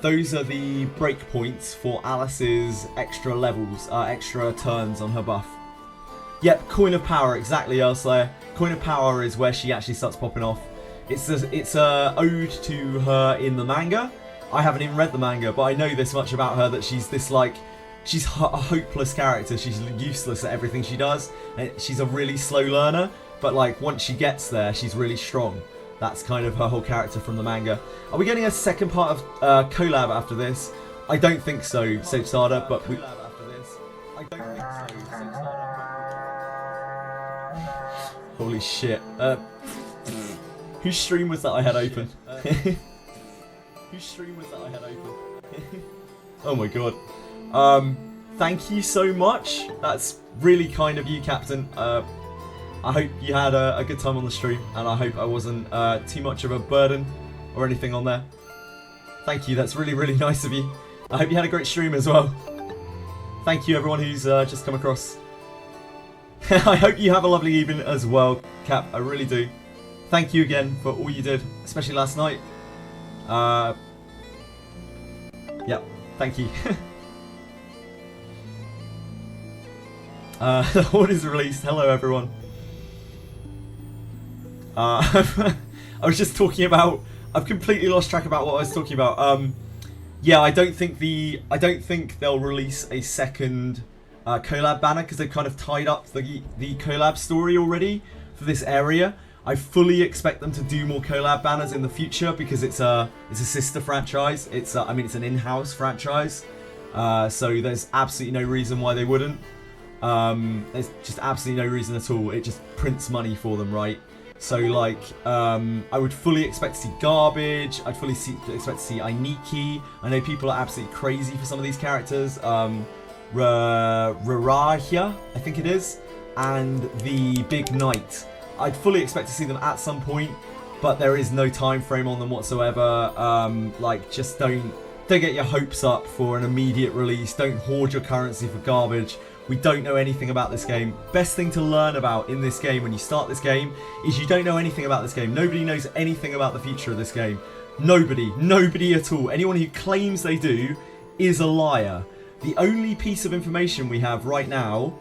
Those are the breakpoints for Alice's extra levels, extra turns on her buff. Yep, Coin of Power, exactly, Earthslayer. Coin of Power is where she actually starts popping off. It's a ode to her in the manga. I haven't even read the manga, but I know this much about her, that she's this, like, she's a hopeless character. She's useless at everything she does. And she's a really slow learner, but, like, once she gets there, she's really strong. That's kind of her whole character from the manga. Are we getting a second part of collab after this? I don't think so, Soapstarter, but we... Holy shit. Whose stream was that I had open? Whose stream was that I had open? Oh my god. Thank you so much. That's really kind of you, Captain. I hope you had a good time on the stream, and I hope I wasn't too much of a burden or anything on there. Thank you, that's really, really nice of you. I hope you had a great stream as well. Thank you everyone who's just come across. I hope you have a lovely evening as well, Cap, I really do. Thank you again for all you did, especially last night. Yeah, thank you. The Horde is released, hello everyone. I was just talking about, I've completely lost track about what I was talking about. Yeah, I don't think they'll release a second collab banner because they've kind of tied up the collab story already for this area. I fully expect them to do more collab banners in the future because it's a sister franchise. It's I mean, it's an in-house franchise, so there's absolutely no reason why they wouldn't. There's just absolutely no reason at all. It just prints money for them, right? So like, I would fully expect to see Garbage. I'd fully expect to see Ainiki. I know people are absolutely crazy for some of these characters. Rarahia, I think it is, and the Big Knight. I'd fully expect to see them at some point, but there is no time frame on them whatsoever. Like, just don't get your hopes up for an immediate release. Don't hoard your currency for Garbage. We don't know anything about this game. Best thing to learn about in this game when you start this game is you don't know anything about this game. Nobody knows anything about the future of this game. Nobody at all. Anyone who claims they do is a liar. The only piece of information we have right now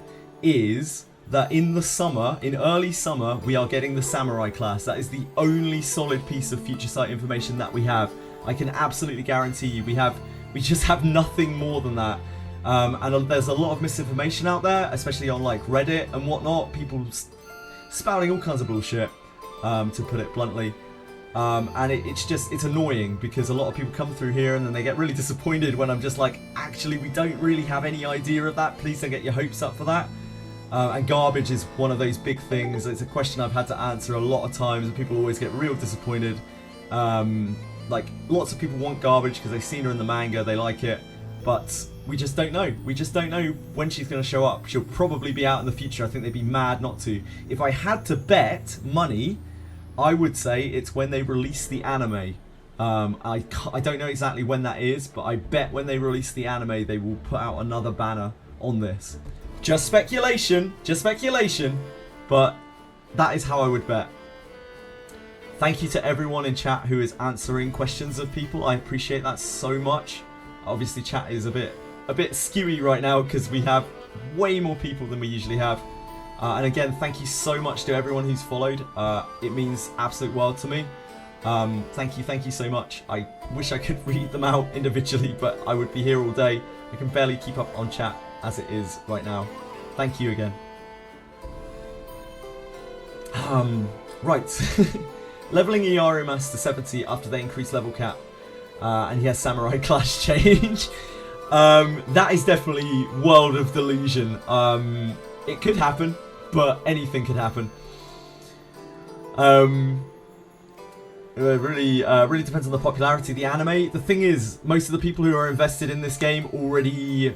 is that in the summer, in early summer, we are getting the Samurai class. That is the only solid piece of Future Sight information that we have. I can absolutely guarantee you we just have nothing more than that. And there's a lot of misinformation out there, especially on like Reddit and whatnot. People spouting all kinds of bullshit, to put it bluntly. And it's annoying because a lot of people come through here and then they get really disappointed when I'm just like, actually, we don't really have any idea of that. Please don't get your hopes up for that. And Garbage is one of those big things. It's a question I've had to answer a lot of times and people always get real disappointed. Like, lots of people want Garbage because they've seen her in the manga, they like it, but we just don't know. We just don't know when she's going to show up. She'll probably be out in the future. I think they'd be mad not to. If I had to bet money, I would say it's when they release the anime. I don't know exactly when that is, but I bet when they release the anime, they will put out another banner on this. Just speculation, but that is how I would bet. Thank you to everyone in chat who is answering questions of people. I appreciate that so much. Obviously, chat is a bit skewy right now because we have way more people than we usually have. And again, thank you so much to everyone who's followed. It means absolute world to me. Thank you so much. I wish I could read them out individually, but I would be here all day. I can barely keep up on chat as it is right now. Thank you again. Right. Leveling Iarimas to 70 after they increase level cap. And he has Samurai Clash change. That is definitely World of Delusion. It could happen, but anything could happen. It really depends on the popularity of the anime. The thing is, most of the people who are invested in this game already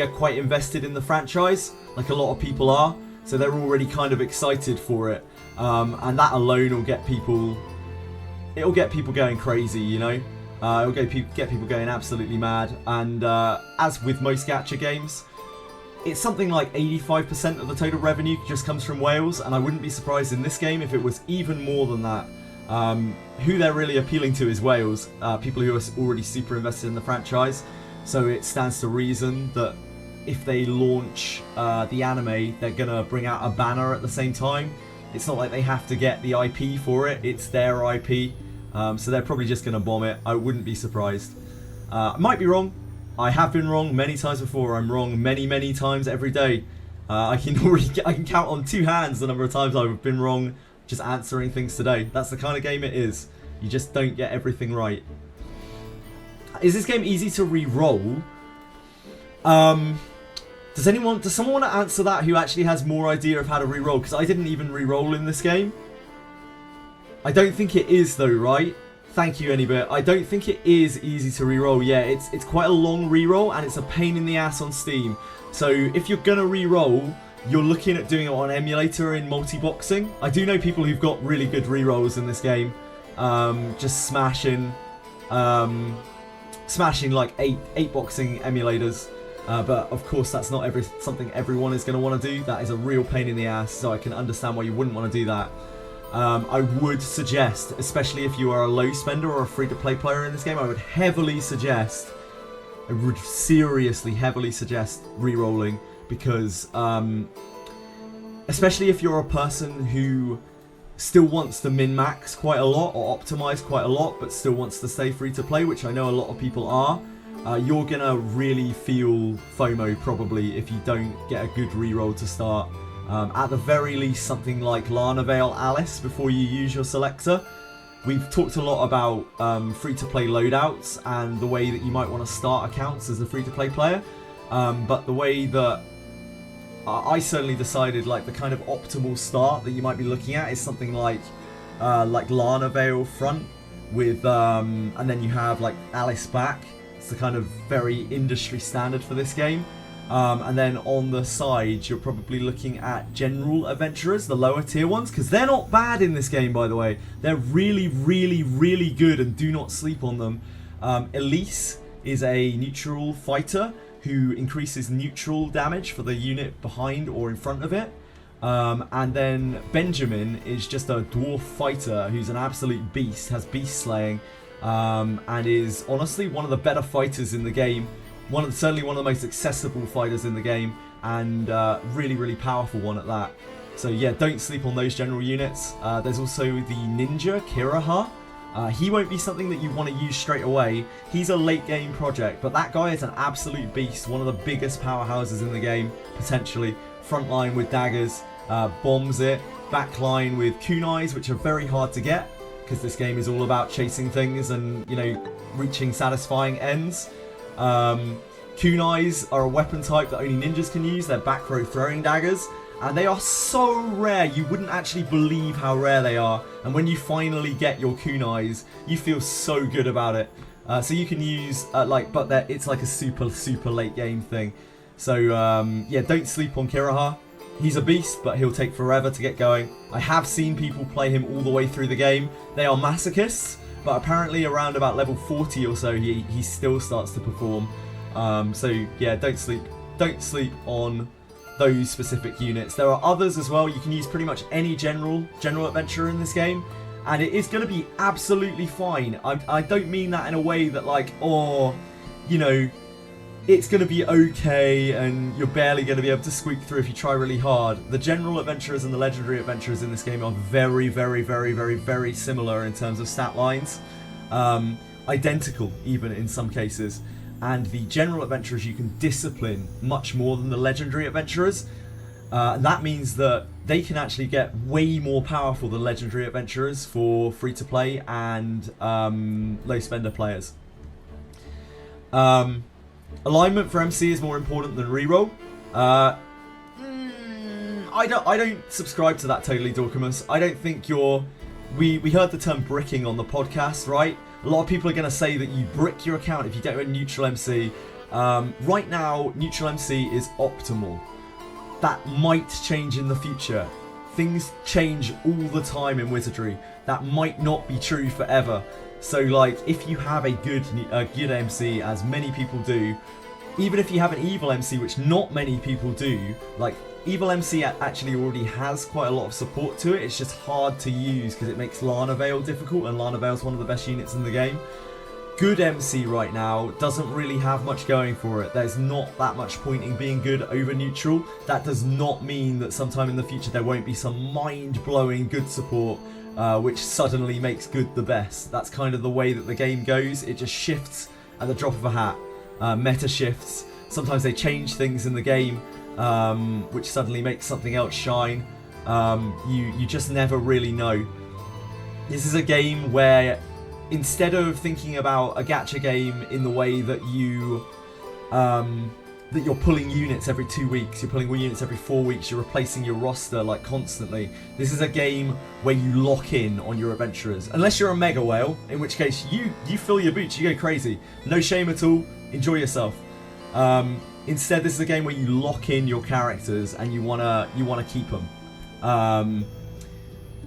are quite invested in the franchise, like a lot of people are. So they're already kind of excited for it, and that alone will get people. It'll get people going crazy, you know. It'll get people going absolutely mad. And as with most gacha games, it's something like 85% of the total revenue just comes from whales, and I wouldn't be surprised in this game if it was even more than that. Who they're really appealing to is whales, people who are already super invested in the franchise. So it stands to reason that if they launch the anime, they're gonna bring out a banner at the same time. It's not like they have to get the IP for it, it's their IP. So they're probably just gonna bomb it. I wouldn't be surprised. I might be wrong. I have been wrong many times before. I'm wrong many times every day. I can count on two hands the number of times I've been wrong just answering things today. That's the kind of game it is. You just don't get everything right. Is this game easy to re-roll? Does someone want to answer that who actually has more idea of how to re-roll? Because I didn't even re-roll in this game. I don't think it is though, right? Thank you, Anybit. I don't think it is easy to re-roll. Yeah, it's quite a long re-roll and it's a pain in the ass on Steam. So if you're gonna re-roll, you're looking at doing it on emulator in multi-boxing. I do know people who've got really good re-rolls in this game. Just smashing like eight boxing emulators. But of course that's not something everyone is going to want to do. That is a real pain in the ass, so I can understand why you wouldn't want to do that. I would suggest, especially if you are a low spender or a free-to-play player in this game, I would seriously heavily suggest re-rolling, because especially if you're a person who still wants to min-max quite a lot or optimize quite a lot but still wants to stay free to play, which I know a lot of people are, you're gonna really feel FOMO probably if you don't get a good reroll to start. At the very least, something like Lana Vale Alice before you use your selector. We've talked a lot about free-to-play loadouts and the way that you might want to start accounts as a free-to-play player. But the way that I certainly decided, like, the kind of optimal start that you might be looking at is something like Lana Vale front with, and then you have like Alice back. It's the kind of very industry standard for this game. And then on the side, you're probably looking at General Adventurers, the lower tier ones, because they're not bad in this game, by the way. They're really, really, really good, and do not sleep on them. Elise is a neutral fighter who increases neutral damage for the unit behind or in front of it. And then Benjamin is just a dwarf fighter who's an absolute beast, has beast slaying, and is honestly one of the better fighters in the game. Certainly one of the most accessible fighters in the game, and really, really powerful one at that. So yeah, don't sleep on those general units. There's also the ninja, Kiraha. He won't be something that you want to use straight away. He's a late game project, but that guy is an absolute beast. One of the biggest powerhouses in the game, potentially. Front line with daggers, bombs it. Back line with kunais, which are very hard to get, because this game is all about chasing things and, you know, reaching satisfying ends. Kunais are a weapon type that only ninjas can use. They're back row throwing daggers, and they are so rare. You wouldn't actually believe how rare they are. And when you finally get your kunais, you feel so good about it. So you can use but it's like a super late game thing. So yeah, don't sleep on Kiraha. He's a beast, but he'll take forever to get going. I have seen people play him all the way through the game. They are masochists, but apparently around about level 40 or so, he still starts to perform. So yeah, don't sleep on those specific units. There are others as well. You can use pretty much any general adventurer in this game, and it is going to be absolutely fine. I don't mean that in a way that, like, oh, you know, it's going to be okay and you're barely going to be able to squeak through if you try really hard. The general adventurers and the legendary adventurers in this game are very, very, very, very, very similar in terms of stat lines. Identical, even in some cases. And the general adventurers you can discipline much more than the legendary adventurers. That means that they can actually get way more powerful than legendary adventurers for free-to-play and low-spender players. Alignment for MC is more important than reroll. I don't subscribe to that totally, Dorkamus. I don't think we heard the term bricking on the podcast, right? A lot of people are going to say that you brick your account if you don't have a neutral MC. Right now, neutral MC is optimal. That might change in the future. Things change all the time in Wizardry. That might not be true forever. So, like, if you have a good MC, as many people do, even if you have an evil MC, which not many people do, like, evil MC actually already has quite a lot of support to it. It's just hard to use because it makes Lana Vale difficult, and Lana Vale's one of the best units in the game. Good MC right now doesn't really have much going for it. There's not that much point in being good over neutral. That does not mean that sometime in the future there won't be some mind-blowing good support which suddenly makes good the best. That's kind of the way that the game goes. It just shifts at the drop of a hat. Meta shifts. Sometimes they change things in the game which suddenly makes something else shine. You just never really know. This is a game where instead of thinking about a gacha game in the way that that you're pulling units every 2 weeks, you're pulling units every 4 weeks, you're replacing your roster like constantly. This is a game where you lock in on your adventurers. Unless you're a mega whale, in which case you fill your boots, you go crazy. No shame at all, enjoy yourself. Instead, this is a game where you lock in your characters and you wanna keep them.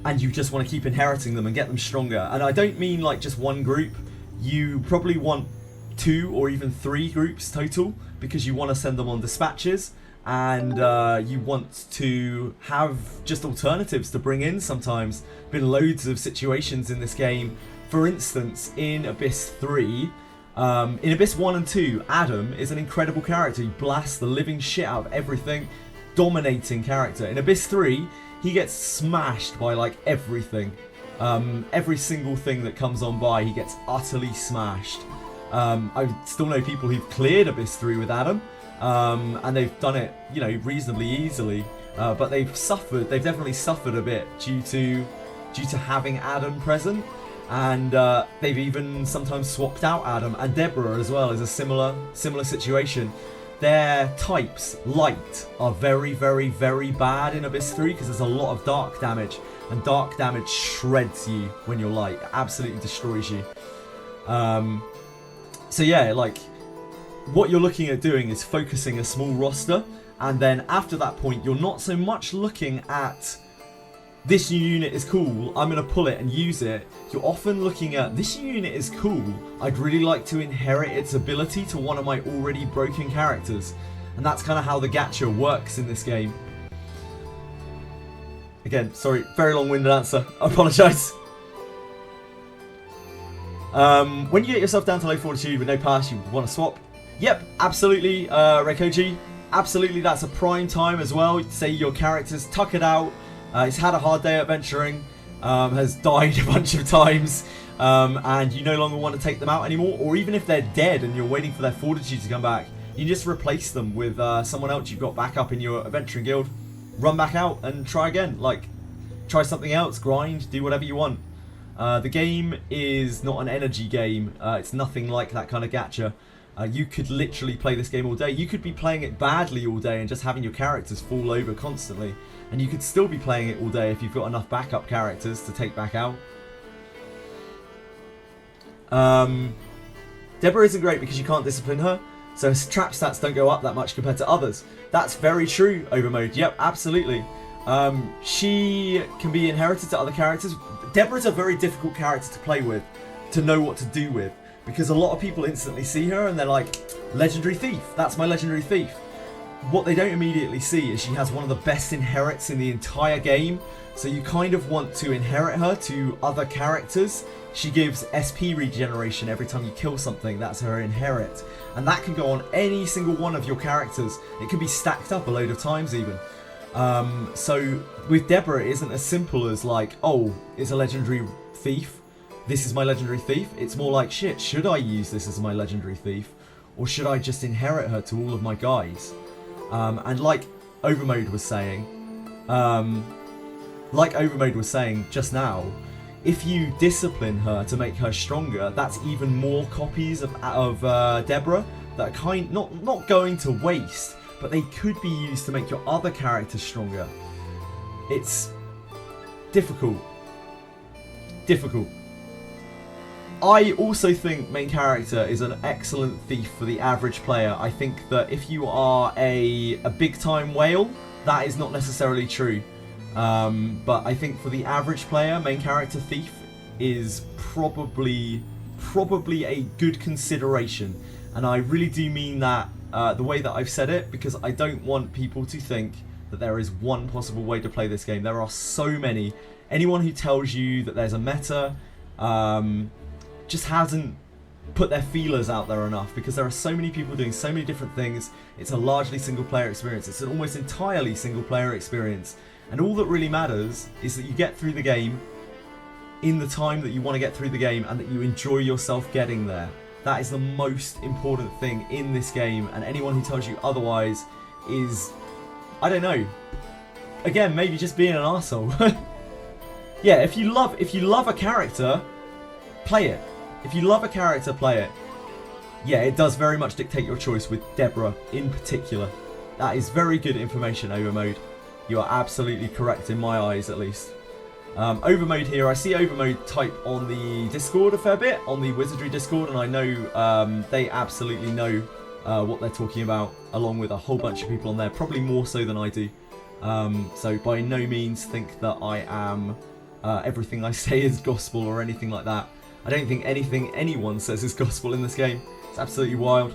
And you just want to keep inheriting them and get them stronger. And I don't mean like just one group. You probably want 2 or even 3 groups total, because you want to send them on dispatches, and you want to have just alternatives to bring in sometimes. Been loads of situations in this game. For instance, in Abyss 3, in Abyss 1 and 2, Adam is an incredible character. He blasts the living shit out of everything. Dominating character. In Abyss 3, he gets smashed by like everything. Every single thing that comes on by, he gets utterly smashed. I still know people who've cleared Abyss 3 with Adam, and they've done it, you know, reasonably easily. But they've definitely suffered a bit due to having Adam present, and they've even sometimes swapped out Adam, and Deborah as well is a similar situation. Their types, light, are very, very, very bad in Abyss 3 because there's a lot of dark damage, and dark damage shreds you when you're light. It absolutely destroys you. So yeah, like, what you're looking at doing is focusing a small roster, and then after that point you're not so much looking at this new unit is cool, I'm going to pull it and use it. You're often looking at this new unit is cool, I'd really like to inherit its ability to one of my already broken characters. And that's kind of how the gacha works in this game. Again, sorry, very long-winded answer, I apologise. When you get yourself down to low fortitude with no pass, you want to swap. Yep, absolutely, Reikoji. Absolutely, that's a prime time as well. Say your character's tuckered out, he's had a hard day adventuring, has died a bunch of times, and you no longer want to take them out anymore. Or even if they're dead and you're waiting for their fortitude to come back, you just replace them with someone else you've got back up in your adventuring guild. Run back out and try again. Like, try something else, grind, do whatever you want. The game is not an energy game. It's nothing like that kind of gacha. You could literally play this game all day. You could be playing it badly all day and just having your characters fall over constantly. And you could still be playing it all day if you've got enough backup characters to take back out. Deborah isn't great because you can't discipline her, so her trap stats don't go up that much compared to others. That's very true, Overmode. Yep, absolutely. She can be inherited to other characters. Deborah's a very difficult character to play with, to know what to do with, because a lot of people instantly see her and they're like, Legendary Thief, that's my Legendary Thief. What they don't immediately see is she has one of the best inherits in the entire game, so you kind of want to inherit her to other characters. She gives SP regeneration every time you kill something, that's her inherit. And that can go on any single one of your characters. It can be stacked up a load of times even. So with Deborah, it isn't as simple as like, oh, it's a Legendary Thief, this is my Legendary Thief. It's more like, shit, should I use this as my Legendary Thief? Or should I just inherit her to all of my guys? And like Overmode was saying, just now, if you discipline her to make her stronger, that's even more copies of Deborah that are not going to waste, but they could be used to make your other characters stronger. It's difficult. I also think main character is an excellent thief for the average player. I think that if you are a big time whale, that is not necessarily true. But I think for the average player, main character thief is probably a good consideration. And I really do mean that the way that I've said it, because I don't want people to think that there is one possible way to play this game. There are so many. Anyone who tells you that there's a meta just hasn't put their feelers out there enough, because there are so many people doing so many different things. It's a largely single player experience. It's an almost entirely single player experience. And all that really matters is that you get through the game in the time that you want to get through the game, and that you enjoy yourself getting there. That is the most important thing in this game, and anyone who tells you otherwise is, I don't know, again, maybe just being an arsehole. Yeah, if you love a character, play it. If you love a character, play it. Yeah, it does very much dictate your choice with Deborah in particular. That is very good information, Overmode. You are absolutely correct in my eyes, at least. Overmode here, I see Overmode type on the Discord a fair bit, on the Wizardry Discord, and I know they absolutely know what they're talking about, along with a whole bunch of people on there, probably more so than I do. So by no means think that I am everything I say is gospel or anything like that. I don't think anything anyone says is gospel in this game. It's absolutely wild.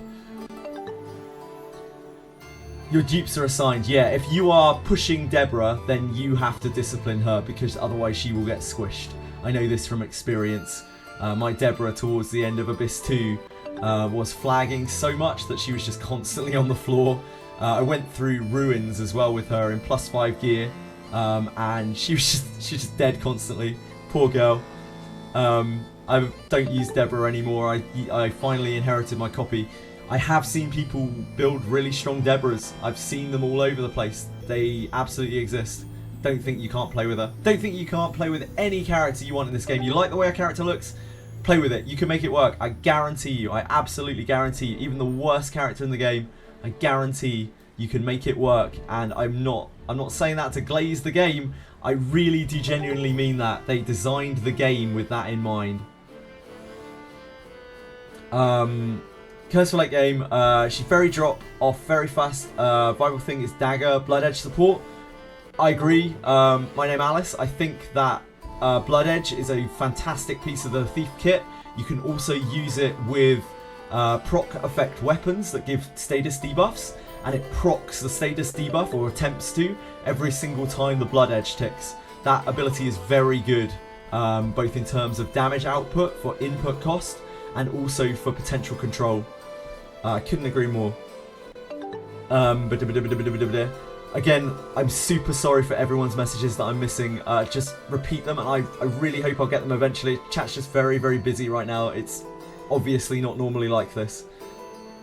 Your dupes are assigned. Yeah, if you are pushing Deborah, then you have to discipline her, because otherwise she will get squished. I know this from experience. My Deborah towards the end of Abyss 2 was flagging so much that she was just constantly on the floor. I went through Ruins as well with her in +5 gear, and she was just dead constantly. Poor girl. I don't use Deborah anymore. I finally inherited my copy. I have seen people build really strong Deborahs. I've seen them all over the place. They absolutely exist. Don't think you can't play with her. Don't think you can't play with any character you want in this game. You like the way a character looks? Play with it. You can make it work. I guarantee you. I absolutely guarantee you. Even the worst character in the game, I guarantee you can make it work. And I'm not saying that to glaze the game. I really do genuinely mean that. They designed the game with that in mind. Curse for late game. She's very drop off, very fast. Viable thing is dagger, blood edge support. I agree. My name Alice. I think that blood edge is a fantastic piece of the thief kit. You can also use it with proc effect weapons that give status debuffs, and it procs the status debuff, or attempts to, every single time the blood edge ticks. That ability is very good, both in terms of damage output for input cost and also for potential control. I couldn't agree more. Again, I'm super sorry for everyone's messages that I'm missing. Just repeat them, and I really hope I'll get them eventually. Chat's just very, very busy right now. It's obviously not normally like this.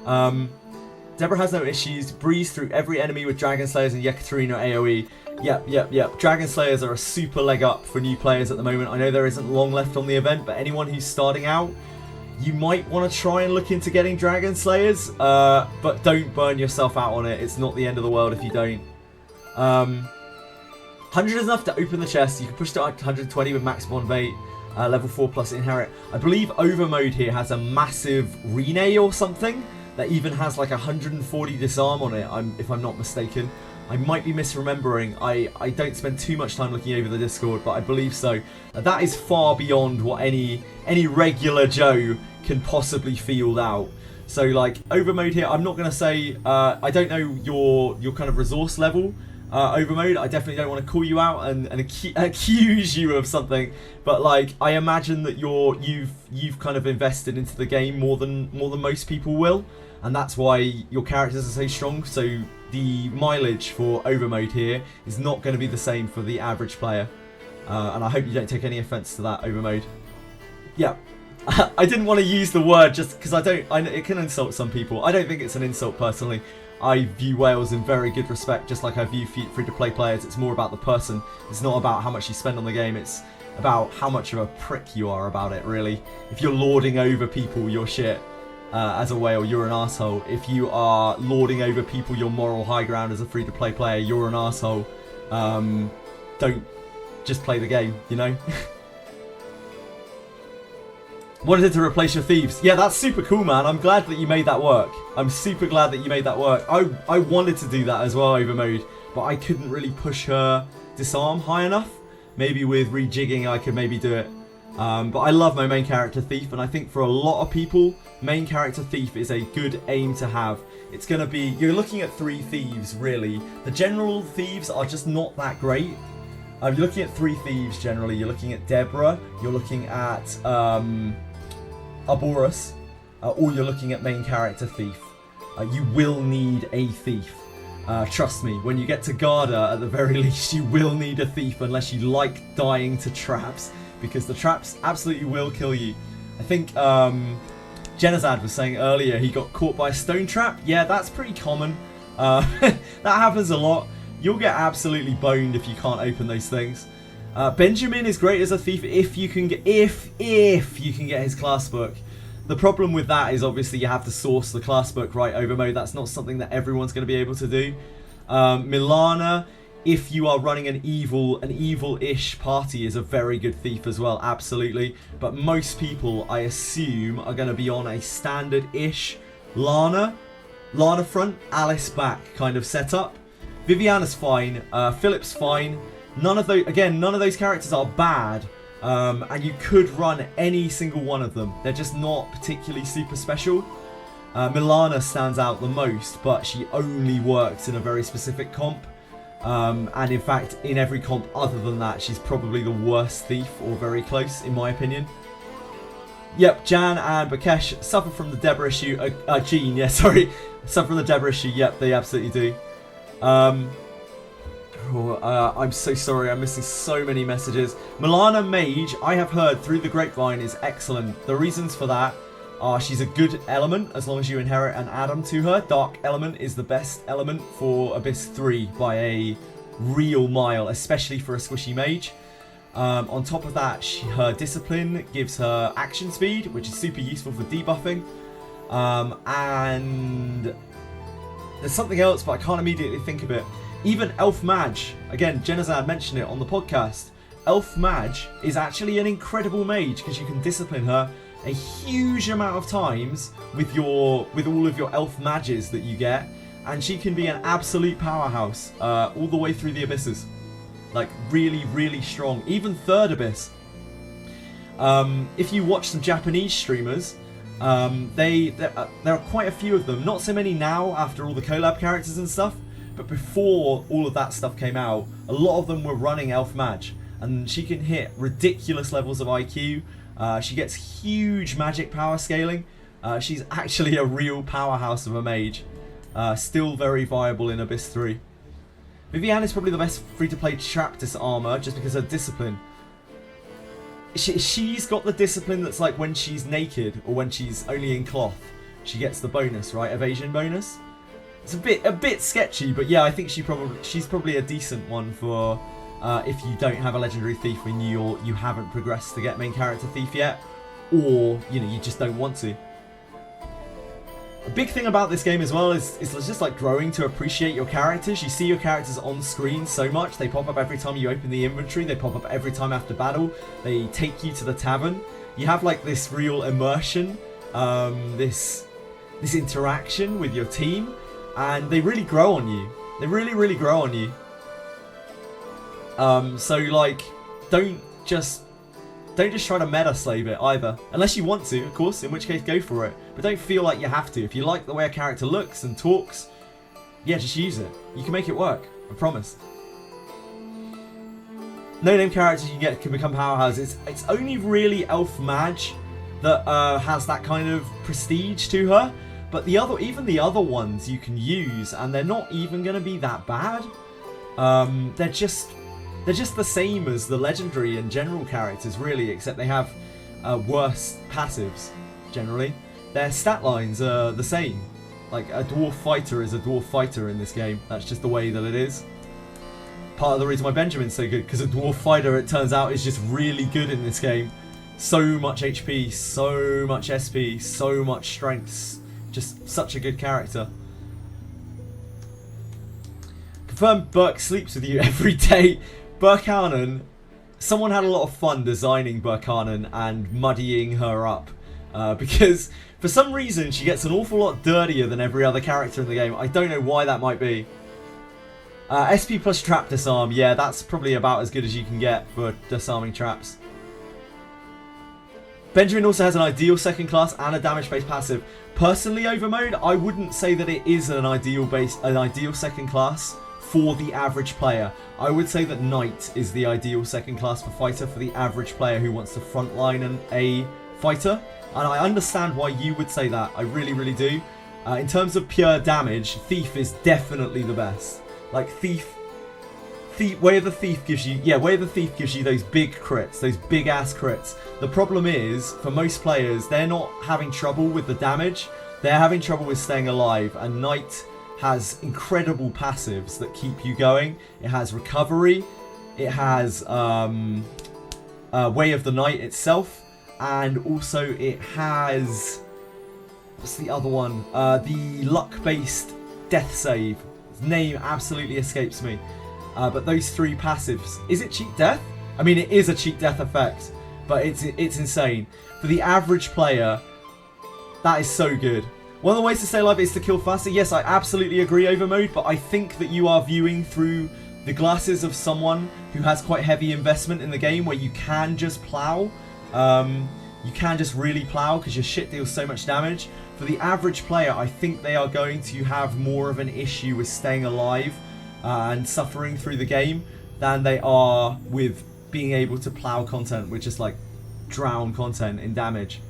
Deborah has no issues. Breeze through every enemy with Dragon Slayers and Yekaterina AoE. Yep. Dragon Slayers are a super leg up for new players at the moment. I know there isn't long left on the event, but anyone who's starting out, you might want to try and look into getting Dragon Slayers, but don't burn yourself out on it. It's not the end of the world if you don't. 100 is enough to open the chest. You can push to 120 with max bond bait, level 4 plus inherit. I believe overmode here has a massive Rene or something that even has like 140 disarm on it, if I'm not mistaken. I might be misremembering. I don't spend too much time looking over the Discord, but I believe so. That is far beyond what any regular Joe can possibly field out. So like overmode here, I'm not gonna say I don't know your kind of resource level. Overmode, I definitely don't want to call you out and accuse you of something, but like I imagine that you've kind of invested into the game more than most people will, and that's why your characters are so strong. So the mileage for overmode here is not going to be the same for the average player, and I hope you don't take any offense to that, overmode. Yeah. I didn't want to use the word just because it can insult some people. I don't think it's an insult personally. I view whales in very good respect, just like I view free-to-play players. It's more about the person. It's not about how much you spend on the game. It's about how much of a prick you are about it, really. If you're lording over people, you're shit. As a whale, you're an asshole. If you are lording over people, your moral high ground as a free-to-play player, you're an asshole. Don't just play the game, you know? Wanted it to replace your thieves. Yeah, that's super cool, man. I'm glad that you made that work. I'm super glad that you made that work. I wanted to do that as well, overmode, but I couldn't really push her disarm high enough. Maybe with rejigging I could maybe do it. But I love my main character thief, and I think for a lot of people, main character thief is a good aim to have. It's going to be, you're looking at 3 thieves, really. The general thieves are just not that great. You're looking at 3 thieves generally. You're looking at Deborah, you're looking at Arborus, or you're looking at main character thief. You will need a thief. Trust me, when you get to Garda, at the very least, you will need a thief unless you like dying to traps, because the traps absolutely will kill you. I think Jenazad was saying earlier he got caught by a stone trap. Yeah, that's pretty common. That happens a lot. You'll get absolutely boned if you can't open those things. Benjamin is great as a thief if you can get his class book. The problem with that is obviously you have to source the class book right, overmode. That's not something that everyone's going to be able to do. Milana, if you are running an evil-ish party, is a very good thief as well, absolutely. But most people, I assume, are going to be on a standard-ish Lana front, Alice back kind of setup. Viviana's fine, Philip's fine. None of those characters are bad, and you could run any single one of them. They're just not particularly super special. Milana stands out the most, but she only works in a very specific comp. And in fact, in every comp other than that, she's probably the worst thief, or very close, in my opinion. Yep, Jan and Bakesh suffer from the Deborah issue. Jean, yeah, sorry. Suffer from the Deborah issue, yep, they absolutely do. I'm so sorry, I'm missing so many messages. Milana Mage, I have heard through the grapevine, is excellent. The reasons for that are she's a good element as long as you inherit an add-on to her. Dark element is the best element for Abyss 3 by a real mile, especially for a squishy mage. On top of that, her discipline gives her action speed, which is super useful for debuffing. And there's something else, but I can't immediately think of it. Even Elf Mage, again, Jenazad mentioned it on the podcast. Elf Mage is actually an incredible mage because you can discipline her a huge amount of times with all of your elf mages that you get, and she can be an absolute powerhouse all the way through the abysses. Like really, really strong. Even third abyss. If you watch some Japanese streamers, there are quite a few of them. Not so many now after all the collab characters and stuff. But before all of that stuff came out, a lot of them were running Elf Mage, and she can hit ridiculous levels of IQ. She gets huge magic power scaling. She's actually a real powerhouse of a mage. Still very viable in Abyss 3. Vivienne is probably the best free-to-play trap disarmer just because of discipline. She's got the discipline that's like when she's naked or when she's only in cloth. She gets the bonus, right? Evasion bonus. It's a bit sketchy, but yeah, I think she's probably a decent one for if you don't have a legendary thief and you haven't progressed to get main character thief yet, or you just don't want to. A big thing about this game as well is just like growing to appreciate your characters. You see your characters on screen so much. They pop up every time you open the inventory. They pop up every time after battle. They take you to the tavern. You have like this real immersion, this interaction with your team. And they really grow on you. They really, really grow on you. So like, don't just try to meta slave it either. Unless you want to, of course, in which case go for it. But don't feel like you have to. If you like the way a character looks and talks, yeah, just use it. You can make it work. I promise. No-name characters you get can become powerhouses. It's only really Elf Mage that has that kind of prestige to her. But even the other ones you can use, and they're not even going to be that bad. They're just the same as the legendary and general characters, really, except they have worse passives. Generally, their stat lines are the same. Like a dwarf fighter is a dwarf fighter in this game. That's just the way that it is. Part of the reason why Benjamin's so good, because a dwarf fighter, it turns out, is just really good in this game. So much HP, so much SP, so much strength. Just such a good character. Confirmed Burke sleeps with you every day. Burkanen, someone had a lot of fun designing Burkanen and muddying her up. Because for some reason she gets an awful lot dirtier than every other character in the game. I don't know why that might be. SP plus trap disarm. Yeah, that's probably about as good as you can get for disarming traps. Benjamin also has an ideal second class and a damage-based passive. Personally, Overmode, I wouldn't say that it is an ideal second class for the average player. I would say that Knight is the ideal second class for fighter for the average player who wants to frontline a fighter. And I understand why you would say that. I really, really do. In terms of pure damage, Thief is definitely the best. Like Way of the Thief gives you those big crits, those big ass crits. The problem is, for most players, they're not having trouble with the damage, they're having trouble with staying alive, and Knight has incredible passives that keep you going. It has recovery, it has Way of the Night itself, and also it has, what's the other one? The luck-based death save. His name absolutely escapes me. But those three passives, is it cheat death? I mean, it is a cheat death effect, but it's insane. For the average player, that is so good. One of the ways to stay alive is to kill faster. Yes, I absolutely agree, Overmode, but I think that you are viewing through the glasses of someone who has quite heavy investment in the game, where you can just plow. You can just really plow because your shit deals so much damage. For the average player, I think they are going to have more of an issue with staying alive and suffering through the game than they are with being able to plow content, with just like drown content in damage.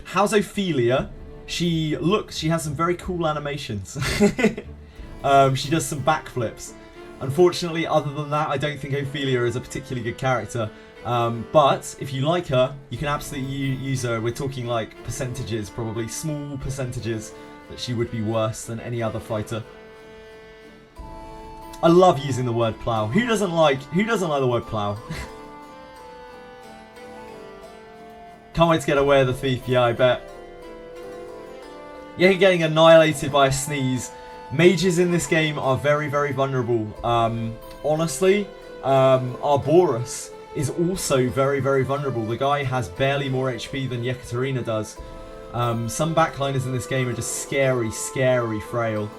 How's Ophelia? She has some very cool animations. She does some backflips. Unfortunately, other than that, I don't think Ophelia is a particularly good character. But if you like her, you can absolutely use her. We're talking like percentages, probably small percentages, that she would be worse than any other fighter. I love using the word plow. Who doesn't like the word plow? Can't wait to get away of the thief. Yeah, I bet. Yeah, you're getting annihilated by a sneeze. Mages in this game are very, very vulnerable. Honestly, Arboris is also very, very vulnerable. The guy has barely more HP than Yekaterina does. Some backliners in this game are just scary, scary frail.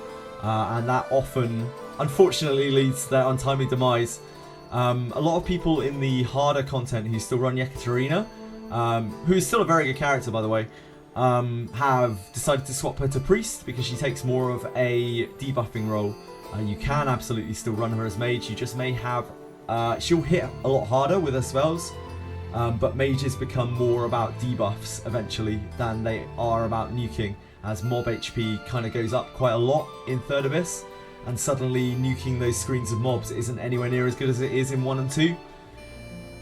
And that often, unfortunately, leads to their untimely demise. A lot of people in the harder content who still run Yekaterina, who is still a very good character, by the way, have decided to swap her to Priest because she takes more of a debuffing role. You can absolutely still run her as Mage, you just may have... she'll hit a lot harder with her spells, but Mages become more about debuffs eventually than they are about nuking, as mob HP kind of goes up quite a lot in 3rd Abyss, and suddenly nuking those screens of mobs isn't anywhere near as good as it is in 1 and 2.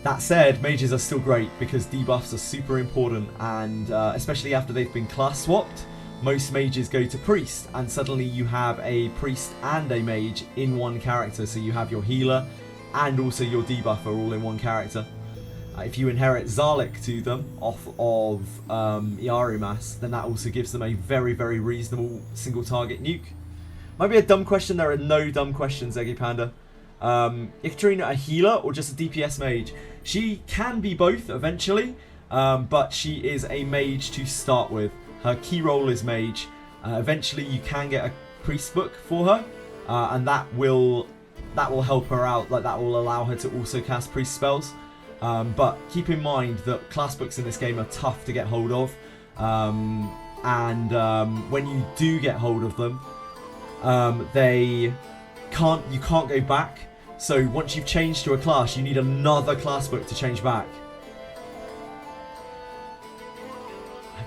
That said, mages are still great because debuffs are super important, and especially after they've been class swapped, most mages go to priest, and suddenly you have a priest and a mage in one character, so you have your healer and also your debuffer all in one character. If you inherit Zalek to them off of Iarumas, then that also gives them a very, very reasonable single target nuke. Might be a dumb question, there are no dumb questions, Eggy Panda. Yekaterina a healer or just a DPS mage? She can be both eventually, but she is a mage to start with. Her key role is mage. Eventually you can get a priest book for her, and that will help her out, like that will allow her to also cast priest spells. But keep in mind that class books in this game are tough to get hold of, and when you do get hold of them, you can't go back. So once you've changed to a class, you need another class book to change back.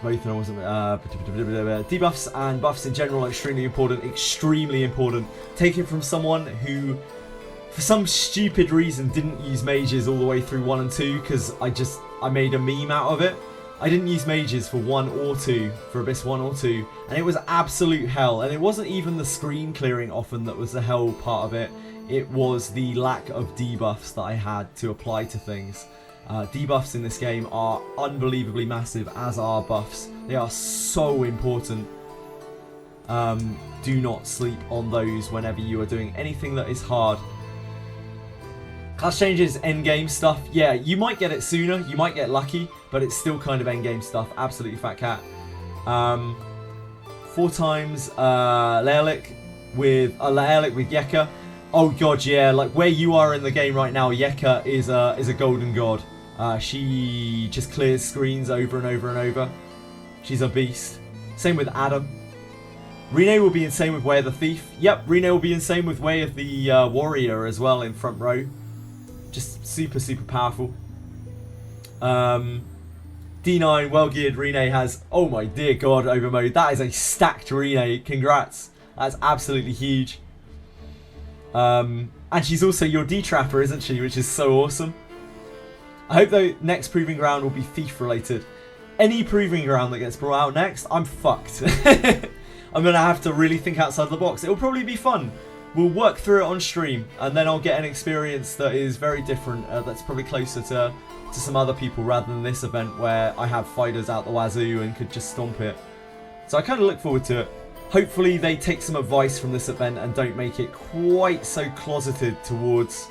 Both know wasn't debuffs and buffs in general are extremely important. Extremely important. Take it from someone who, for some stupid reason, didn't use mages all the way through 1 and 2 because I made a meme out of it. I didn't use mages for 1 or 2, for Abyss 1 or 2, and it was absolute hell. And it wasn't even the screen clearing often that was the hell part of it. It was the lack of debuffs that I had to apply to things. Debuffs in this game are unbelievably massive, as are buffs. They are so important. Do not sleep on those whenever you are doing anything that is hard. Class changes, endgame stuff. Yeah, you might get it sooner, you might get lucky, but it's still kind of endgame stuff. Absolutely fat cat. 4 times Laelic with Yeka. Oh god, yeah, like where you are in the game right now, Yeka is a golden god. She just clears screens over and over and over. She's a beast. Same with Adam. Rene will be insane with Way of the Thief. Yep, Rene will be insane with Way of the Warrior as well in front row. Just super, super powerful. D9, well-geared Rene has, oh my dear god, overmode. That is a stacked Rene. Congrats. That's absolutely huge. And she's also your D-Trapper, isn't she? Which is so awesome. I hope the next Proving Ground will be Thief related. Any Proving Ground that gets brought out next, I'm fucked. I'm going to have to really think outside the box. It'll probably be fun. We'll work through it on stream, and then I'll get an experience that is very different, that's probably closer to some other people rather than this event where I have fighters out the wazoo and could just stomp it. So I kind of look forward to it. Hopefully they take some advice from this event and don't make it quite so closeted towards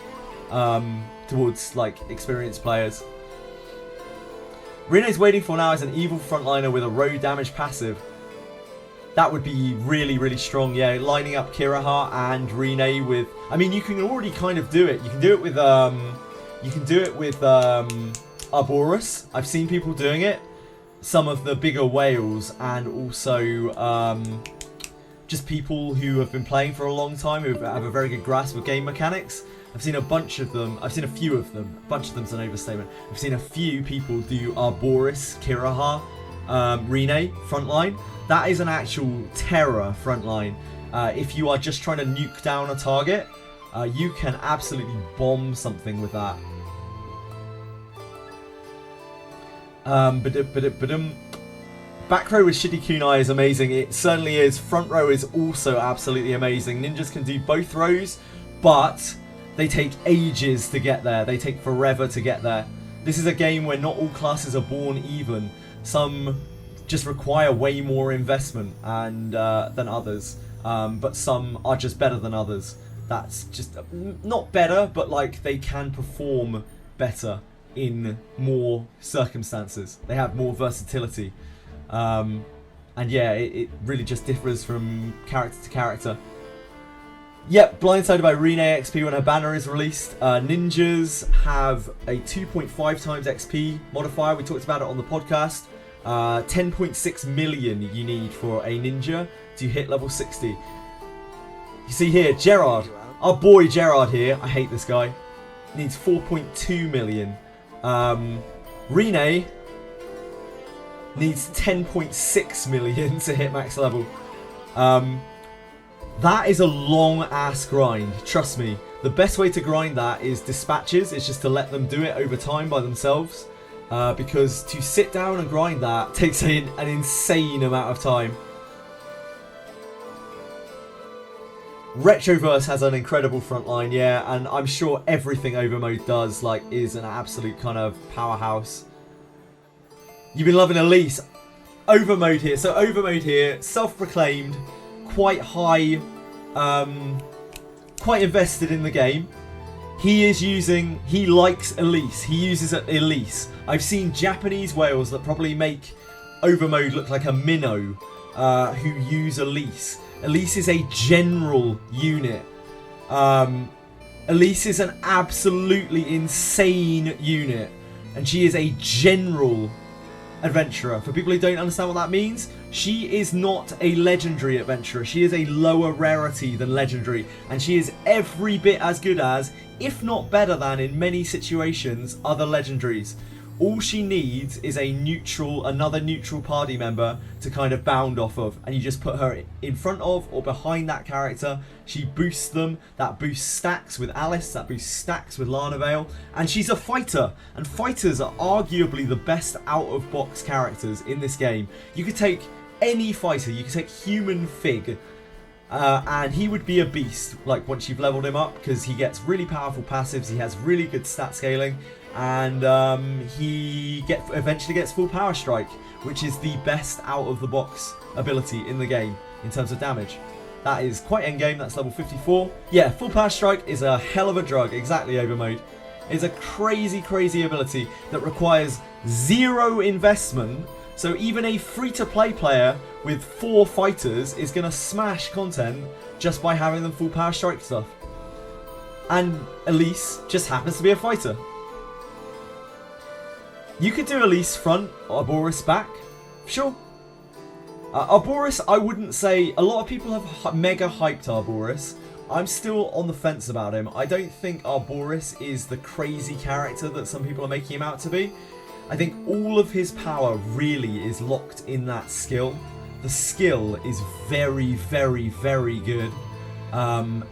like experienced players. Rene's waiting for now is an evil frontliner with a road damage passive. That would be really, really strong. Yeah, lining up Kiraha and Rene with. I mean, you can already kind of do it. You can do it with Arboris. I've seen people doing it. Some of the bigger whales, and also just people who have been playing for a long time, who have a very good grasp of game mechanics. I've seen a bunch of them. I've seen a few of them. A bunch of them's an overstatement. I've seen a few people do Arboris, Kiraha, Rene frontline. That is an actual terror frontline. If you are just trying to nuke down a target, you can absolutely bomb something with that. Back row with shitty kunai is amazing. It certainly is. Front row is also absolutely amazing. Ninjas can do both rows, but they take ages to get there. They take forever to get there. This is a game where not all classes are born even. Some just require way more investment and than others, but some are just better than others. That's just not better, but like they can perform better in more circumstances. They have more versatility. And yeah, it really just differs from character to character. Yep, blindsided by Rene XP when her banner is released. Ninjas have a 2.5 times XP modifier. We talked about it on the podcast. 10.6 million you need for a ninja to hit level 60. You see here, Gerard. Our boy Gerard here. I hate this guy. Needs 4.2 million. Rene needs 10.6 million to hit max level. That is a long ass grind, trust me. The best way to grind that is dispatches. It's just to let them do it over time by themselves. Because to sit down and grind that takes an insane amount of time. Retroverse has an incredible frontline, yeah, and I'm sure everything Overmode does is an absolute kind of powerhouse. You've been loving Elise. Overmode here. So Overmode here, self-proclaimed, quite high, quite invested in the game. He likes Elise. He uses Elise. I've seen Japanese whales that probably make Overmode look like a minnow who use Elise. Elise is a general unit. Elise is an absolutely insane unit. And she is a general adventurer. For people who don't understand what that means, she is not a legendary adventurer. She is a lower rarity than legendary. And she is every bit as good as, if not better than, in many situations, other legendaries. All she needs is another neutral party member to kind of bound off of, and you just put her in front of or behind that character. She boosts them. That boost stacks with Alice. That boost stacks with Lana Vale, and she's a fighter. And fighters are arguably the best out-of-box characters in this game. You could take any fighter. You could take Human Fig. And he would be a beast once you've leveled him up, because he gets really powerful passives, he has really good stat scaling, and he eventually gets full power strike, which is the best out of the box ability in the game in terms of damage. That is quite endgame. That's level 54. Yeah, full power strike is a hell of a drug. Exactly, Overmode. It's a crazy ability that requires 0 investment. So even a free-to-play player with 4 fighters is going to smash content just by having them full power strike stuff. And Elise just happens to be a fighter. You could do Elise front, Arboris back. Sure. Arboris, I wouldn't say... A lot of people have mega hyped Arboris. I'm still on the fence about him. I don't think Arboris is the crazy character that some people are making him out to be. I think all of his power really is locked in that skill. The skill is very good.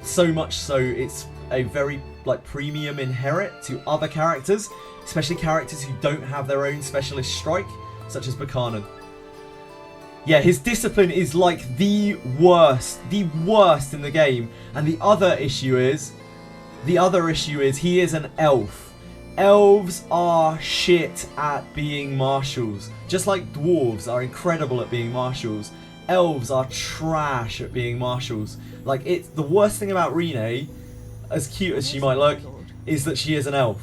So much so it's a very premium inherit to other characters, especially characters who don't have their own specialist strike, such as Buchanan. Yeah, his discipline is the worst in the game. And the other issue is he is an elf. Elves are shit at being marshals. Just like dwarves are incredible at being marshals, elves are trash at being marshals. It's the worst thing about Rene, as cute as she might look, is that she is an elf.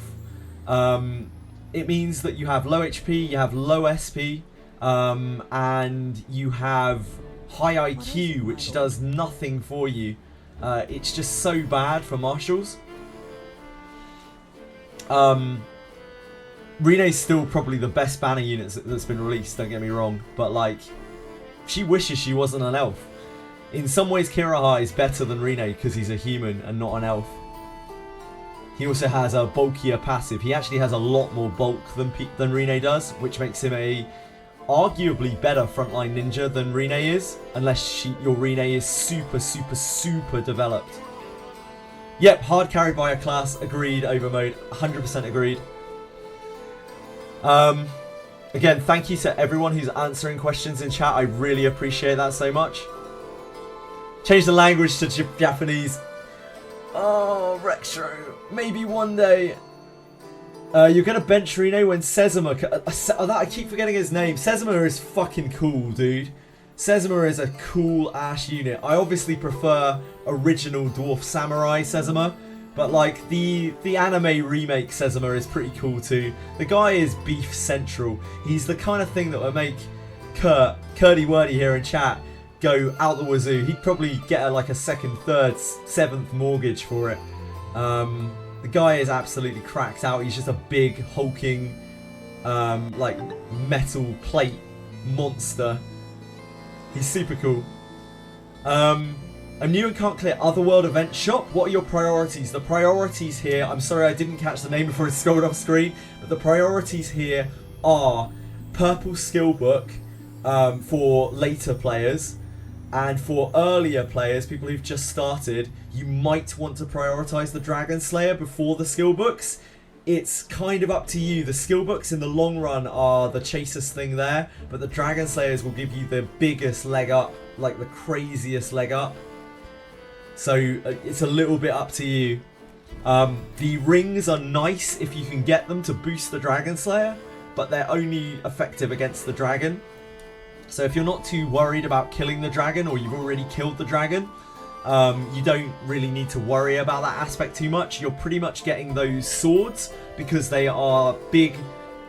It means that you have low HP, you have low SP, and you have high IQ, which does nothing for you. It's just so bad for marshals. Rene's still probably the best banner unit that's been released, don't get me wrong, but she wishes she wasn't an elf. In some ways Kiraha is better than Rene because he's a human and not an elf. He also has a bulkier passive. He actually has a lot more bulk than Rene does, which makes him arguably better frontline ninja than Rine is, unless your Rine is super developed. Yep, hard carried by a class, agreed, Overmode, 100% agreed. Again, thank you to everyone who's answering questions in chat, I really appreciate that so much. Change the language to Japanese. Oh, Rextro, maybe one day. You're gonna bench Rine when Sezima... I keep forgetting his name. Sezima is fucking cool, dude. Sezima is a cool ass unit. I obviously prefer original Dwarf Samurai Sezima, but like the anime remake Sezima is pretty cool too. The guy is beef central. He's the kind of thing that would make Curdy Wordy here in chat go out the wazoo. He'd probably get like a second, third, seventh mortgage for it. The guy is absolutely cracked out. He's just a big hulking like metal plate monster. He's super cool. I'm new and can't clear Otherworld event shop. What are your priorities? The priorities here, I'm sorry I didn't catch the name before it scrolled off screen, but the priorities here are purple skill book for later players, and for earlier players, people who've just started, you might want to prioritize the Dragon Slayer before the skill books. It's kind of up to you. The skill books in the long run are the chasest thing there, but the Dragon Slayers will give you the biggest leg up, like the craziest leg up. So it's a little bit up to you. The rings are nice if you can get them to boost the Dragon Slayer, but they're only effective against the dragon. So if you're not too worried about killing the dragon, or you've already killed the dragon, you don't really need to worry about that aspect too much. You're pretty much getting those swords because they are big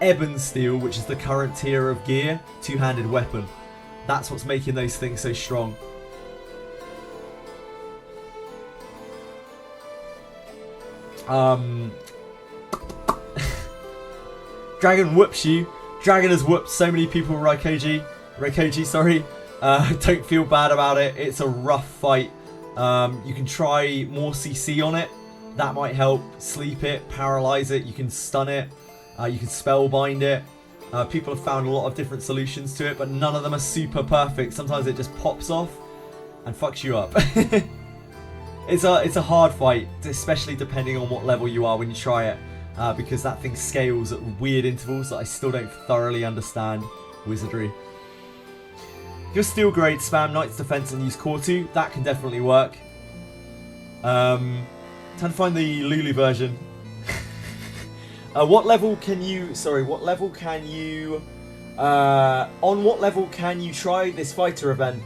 ebon steel, which is the current tier of gear, two-handed weapon. That's what's making those things so strong. Dragon whoops you. Dragon has whooped so many people, Raikoji, sorry. Don't feel bad about it. It's a rough fight. You can try more CC on it. That might help. Sleep it, paralyze it. You can stun it. You can spellbind it. People have found a lot of different solutions to it, but none of them are super perfect. Sometimes it just pops off and fucks you up. It's a hard fight, especially depending on what level you are when you try it, because that thing scales at weird intervals that I still don't thoroughly understand. Wizardry. If you're steel grade, spam Knight's Defense and use Core 2. That can definitely work. Trying to find the Lulu version. What level can you... Sorry, what level can you... on what level can you try this fighter event?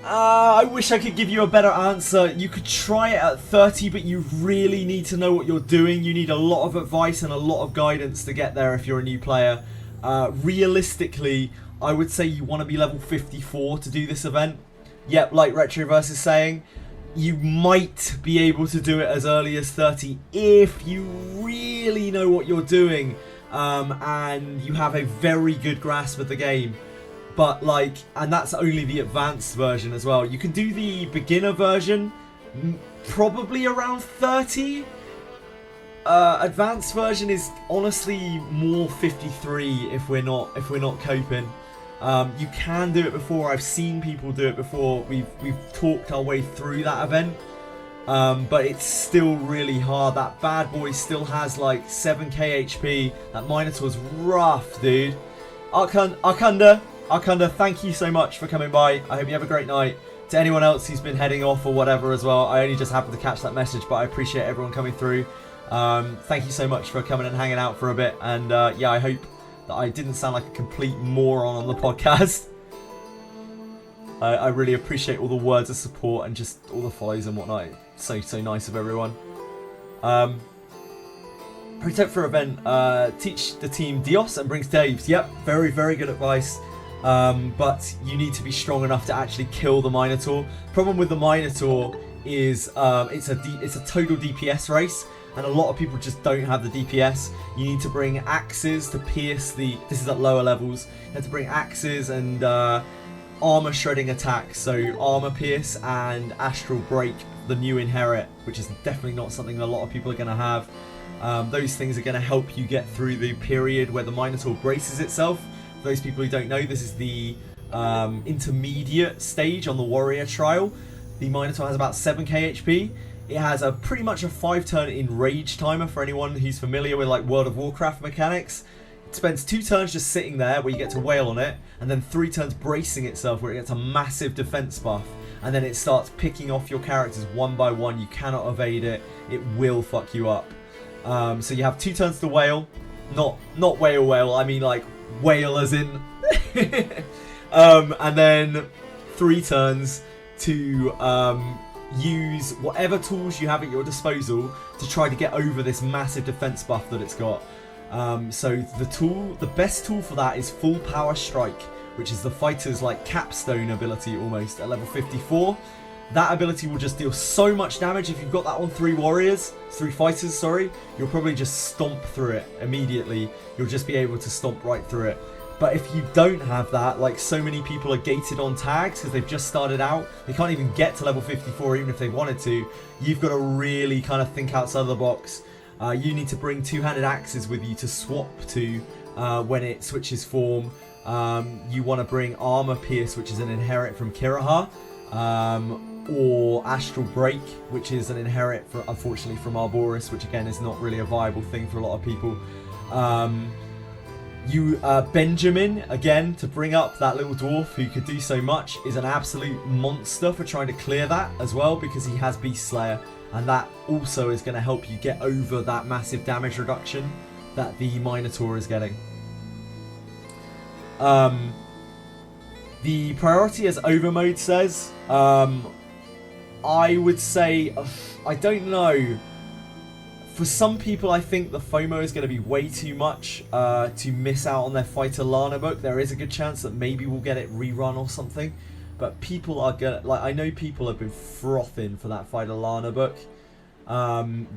I wish I could give you a better answer. You could try it at 30, but you really need to know what you're doing. You need a lot of advice and a lot of guidance to get there if you're a new player. Realistically, I would say you want to be level 54 to do this event. Yep, like Retroverse is saying, you might be able to do it as early as 30 if you really know what you're doing and you have a very good grasp of the game. But like, and that's only the advanced version as well. You can do the beginner version probably around 30. Advanced version is honestly more 53 if we're not coping. You can do it before. I've seen people do it before. We've talked our way through that event, but it's still really hard. That bad boy still has like 7k HP. That Minotaur's rough, dude. Arkunda, thank you so much for coming by. I hope you have a great night. To anyone else who's been heading off or whatever as well, I only just happened to catch that message, but I appreciate everyone coming through. Thank you so much for coming and hanging out for a bit, and yeah, I hope that I didn't sound like a complete moron on the podcast. I really appreciate all the words of support and just all the follows and whatnot. So nice of everyone. Pro-tip for event, teach the team Dios and brings Daves. Yep, very, very good advice. But you need to be strong enough to actually kill the Minotaur. Problem with the Minotaur is it's a total DPS race, and a lot of people just don't have the DPS. You need to bring axes to pierce the... This is at lower levels. You have to bring axes and armor shredding attacks. So armor pierce and astral break, the new inherit, which is definitely not something a lot of people are going to have. Those things are going to help you get through the period where the Minotaur braces itself For those people who don't know, this is the intermediate stage on the warrior trial. The Minotaur has about 7k HP. It has pretty much a 5-turn enrage timer for anyone who's familiar with like World of Warcraft mechanics. It spends 2 turns just sitting there where you get to wail on it, and then 3 turns bracing itself where it gets a massive defense buff, and then it starts picking off your characters one by one. You cannot evade it. It will fuck you up. So you have 2 turns to wail. Not wail, I mean like wail as in and then 3 turns to use whatever tools you have at your disposal to try to get over this massive defense buff that it's got. So the best tool for that is Full Power Strike, which is the fighter's like capstone ability almost at level 54. That ability will just deal so much damage. If you've got that on 3 fighters, sorry, you'll probably just stomp through it immediately. You'll just be able to stomp right through it. But if you don't have that, like so many people are gated on tags because they've just started out, they can't even get to level 54 even if they wanted to. You've got to really kind of think outside of the box. You need to bring 2-handed axes with you to swap to when it switches form. You want to bring Armor Pierce, which is an inherit from Kiraha, or Astral Break, which is an inherit, unfortunately, from Arboris, which again is not really a viable thing for a lot of people. Benjamin, again, to bring up that little dwarf who could do so much, is an absolute monster for trying to clear that as well, because he has Beast Slayer, and that also is going to help you get over that massive damage reduction that the Minotaur is getting. The priority, as Overmode says, I would say, I don't know. For some people, I think the FOMO is going to be way too much to miss out on their Fighter Lana book. There is a good chance that maybe we'll get it rerun or something. But people are going to, like, I know people have been frothing for that Fighter Lana book.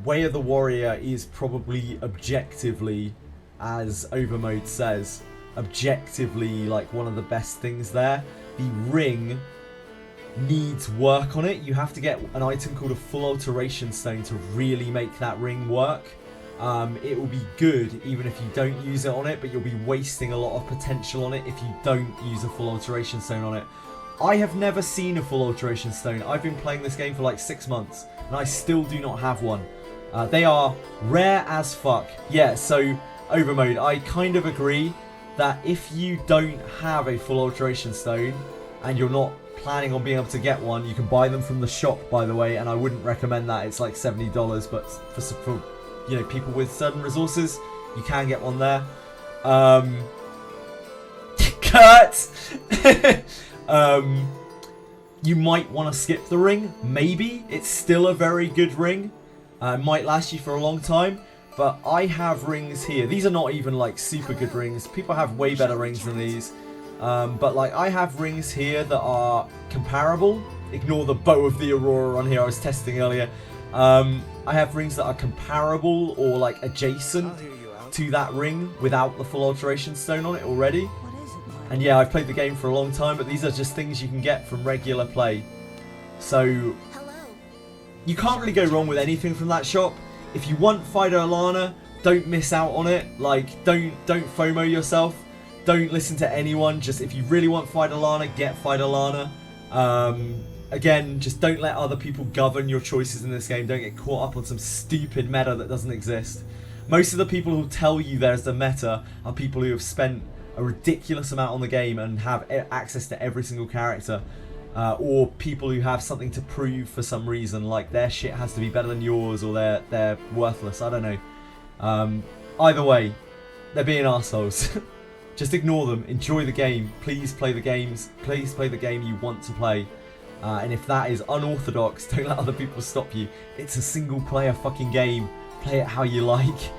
Way of the Warrior is probably objectively, as Overmode says, objectively like one of the best things there. The ring needs work on it. You have to get an item called a Full Alteration Stone to really make that ring work. It will be good even if you don't use it on it, but you'll be wasting a lot of potential on it if you don't use a Full Alteration Stone on it. I have never seen a Full Alteration Stone. I've been playing this game for like 6 months and I still do not have one. They are rare as fuck. Yeah, so Overmode, I kind of agree that if you don't have a Full Alteration Stone and you're not planning on being able to get one, you can buy them from the shop, by the way, and I wouldn't recommend that. It's like $70, but for you know, people with certain resources, you can get one there. Kurt! You might want to skip the ring, maybe. It's still a very good ring. It might last you for a long time, but I have rings here. These are not even like super good rings. People have way better rings than these. But like I have rings here that are comparable. Ignore the Bow of the Aurora on here, I was testing earlier. I have rings that are comparable or like adjacent to that ring without the Full Alteration Stone on it already. And yeah, I've played the game for a long time, but these are just things you can get from regular play. So you can't really go wrong with anything from that shop. If you want Fighter Lana, don't miss out on it. Like, don't FOMO yourself. Don't listen to anyone. Just if you really want Fighter Lana, get Fighter Lana. Again, just don't let other people govern your choices in this game. Don't get caught up on some stupid meta that doesn't exist. Most of the people who tell you there's the meta are people who have spent a ridiculous amount on the game and have access to every single character. Or people who have something to prove for some reason, like their shit has to be better than yours, or they're worthless. I don't know. Either way, they're being arseholes. Just ignore them. Enjoy the game. Please play the games. Please play the game you want to play. And if that is unorthodox, don't let other people stop you. It's a single player fucking game. Play it how you like.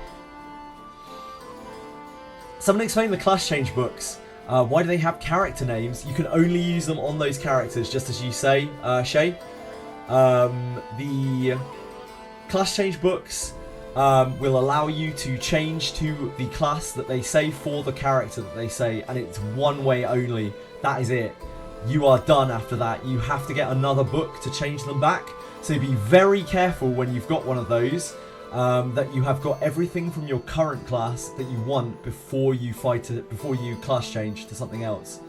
Someone explain the class change books. Why do they have character names? You can only use them on those characters, just as you say, Shay. The class change books will allow you to change to the class that they say for the character that they say, and it's one way only. That is it. You are done after that. You have to get another book to change them back. So be very careful when you've got one of those. that you have got everything from your current class that you want before you before you class change to something else.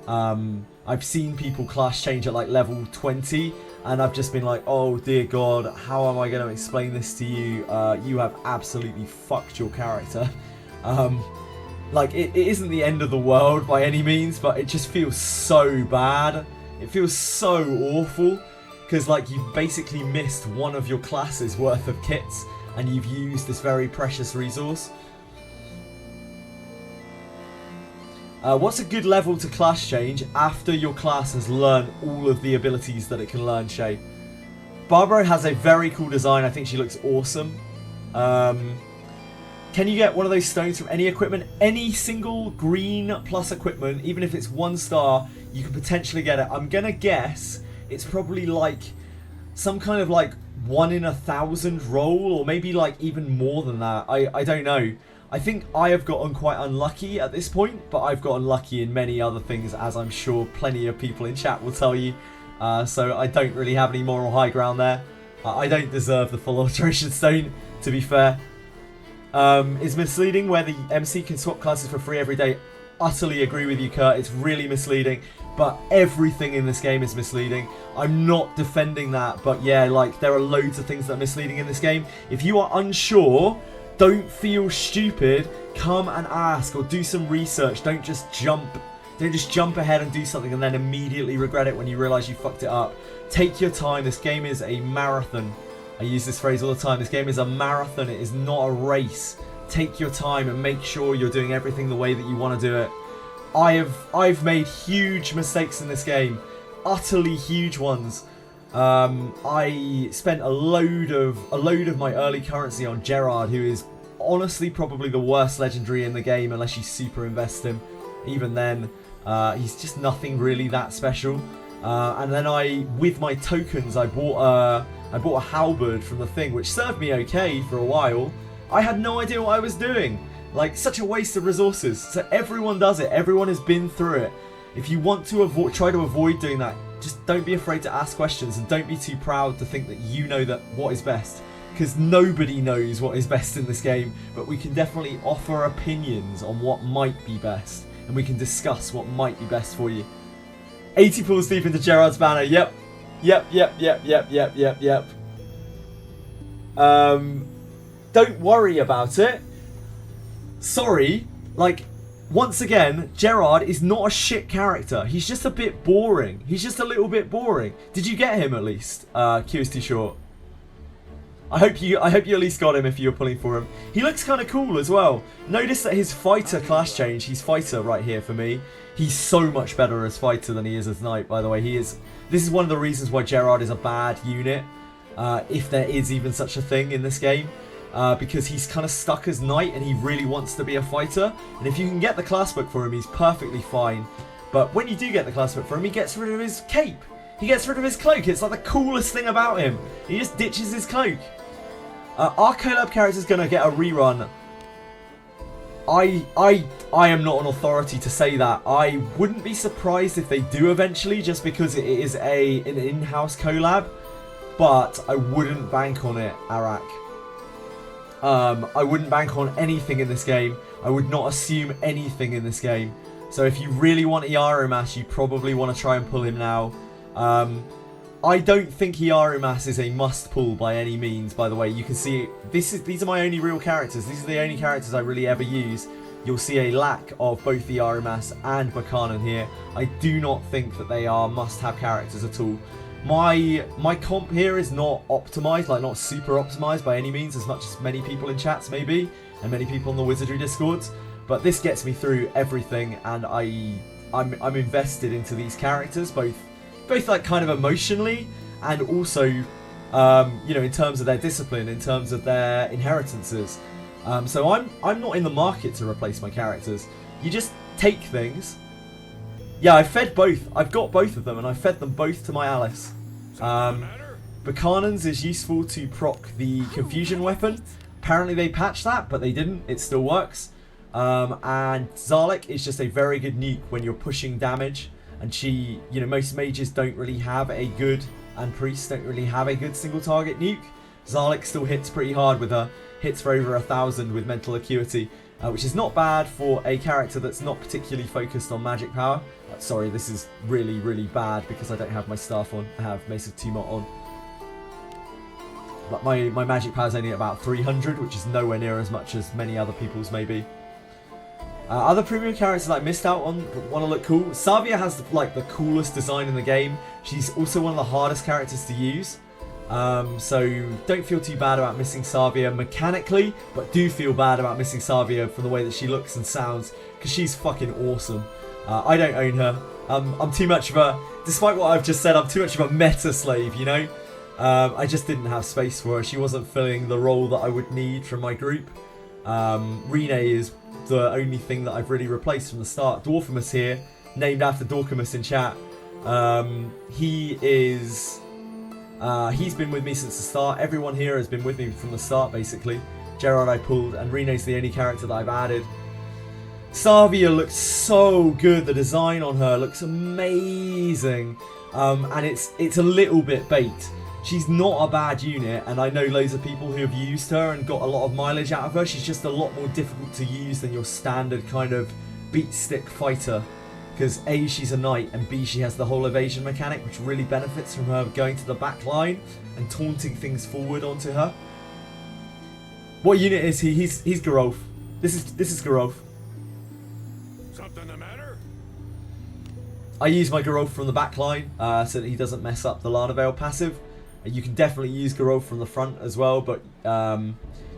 I've seen people class change at like level 20, and I've just been like, oh dear God, how am I going to explain this to you? You have absolutely fucked your character. Like, it isn't the end of the world by any means, but it just feels so bad. It feels so awful, because like you've basically missed one of your classes worth of kits, and you've used this very precious resource. What's a good level to class change after your class has learned all of the abilities that it can learn, Shay? Barbaro has a very cool design. I think she looks awesome. Can you get one of those stones from any equipment? Any single green plus equipment, even if it's 1 star, you can potentially get it. I'm going to guess it's probably like some kind of like 1 in 1,000 roll, or maybe like even more than that. I don't know. I think I have gotten quite unlucky at this point, but I've gotten lucky in many other things, as I'm sure plenty of people in chat will tell you. So I don't really have any moral high ground there. I don't deserve the full alteration stone, to be fair. Is misleading where the MC can swap classes for free every day. Utterly agree with you, Kurt. It's really misleading, but everything in this game is misleading. I'm not defending that, but yeah, like there are loads of things that are misleading in this game. If you are unsure, don't feel stupid. Come and ask or do some research. Don't just jump ahead and do something and then immediately regret it when you realize you fucked it up. Take your time. This game is a marathon. I use this phrase all the time. This game is a marathon. It is not a race. Take your time and make sure you're doing everything the way that you want to do it. I've made huge mistakes in this game. Utterly huge ones. I spent a load of my early currency on Gerard, who is honestly probably the worst legendary in the game unless you super invest him. Even then, he's just nothing really that special. And then with my tokens, I bought a halberd from the thing, which served me okay for a while. I had no idea what I was doing. Like, such a waste of resources. So everyone does it. Everyone has been through it. If you want to try to avoid doing that, just don't be afraid to ask questions, and don't be too proud to think that you know that what is best. Because nobody knows what is best in this game, but we can definitely offer opinions on what might be best, and we can discuss what might be best for you. 80 pulls deep into Gerard's banner. Yep. Don't worry about it. Sorry, like, once again, Gerard is not a shit character. He's just a bit boring. He's just a little bit boring. Did you get him at least? Q is too short. I hope you at least got him if you were pulling for him. He looks kind of cool as well. Notice that his fighter class change, he's fighter right here for me. He's so much better as fighter than he is as knight, by the way. This is one of the reasons why Gerard is a bad unit, if there is even such a thing in this game. Because he's kind of stuck as knight and he really wants to be a fighter. And if you can get the class book for him, he's perfectly fine. But when you do get the class book for him, he gets rid of his cape. He gets rid of his cloak. It's like the coolest thing about him. He just ditches his cloak. Our collab character is going to get a rerun. I am not an authority to say that. I wouldn't be surprised if they do eventually, just because it is an in-house collab. But I wouldn't bank on it, Arak. I wouldn't bank on anything in this game. I would not assume anything in this game. So if you really want Iarumas, you probably want to try and pull him now. I don't think Iarumas is a must pull by any means, by the way. You can see, these are my only real characters. These are the only characters I really ever use. You'll see a lack of both Iarumas and Buchanan here. I do not think that they are must-have characters at all. My comp here is not optimized, like not super optimized by any means, as much as many people in chats maybe, and many people on the Wizardry Discords. But this gets me through everything, and I'm invested into these characters, both like kind of emotionally, and also, you know, in terms of their discipline, in terms of their inheritances. So I'm not in the market to replace my characters. You just take things. Yeah, I fed both. I've got both of them, and I fed them both to my Alice. Buchanan's is useful to proc the confusion weapon. Apparently they patched that, but they didn't. It still works. And Zalek is just a very good nuke when you're pushing damage. And she, you know, most mages don't really have a good, and priests don't really have a good single target nuke. Zarlik still hits pretty hard with her. Hits for over 1,000 with mental acuity, which is not bad for a character that's not particularly focused on magic power. Sorry, this is really, really bad because I don't have my staff on. I have Mace of Tumult on. But my magic power is only about 300, which is nowhere near as much as many other people's maybe. Other premium characters I missed out on but want to look cool. Savia has like the coolest design in the game. She's also one of the hardest characters to use. So don't feel too bad about missing Savia mechanically, but do feel bad about missing Savia from the way that she looks and sounds, because she's fucking awesome. I don't own her. I'm too much of a, despite what I've just said, I'm too much of a meta slave, you know? I just didn't have space for her. She wasn't filling the role that I would need from my group. Rene is the only thing that I've really replaced from the start. Dorfimus here, named after Dorkimus in chat. He's been with me since the start. Everyone here has been with me from the start, basically. Gerard I pulled, and Rene's the only character that I've added. Savia looks so good. The design on her looks amazing. And it's a little bit bait. She's not a bad unit, and I know loads of people who have used her and got a lot of mileage out of her. She's just a lot more difficult to use than your standard kind of beat stick fighter. Because A, she's a knight, and B, she has the whole evasion mechanic, which really benefits from her going to the back line and taunting things forward onto her. What unit is he? He's Garolf. This is Garolf.
Something the matter?
I use my Garolf from the back line so that he doesn't mess up the Lana Veil passive. You can definitely use Garolf from the front as well, but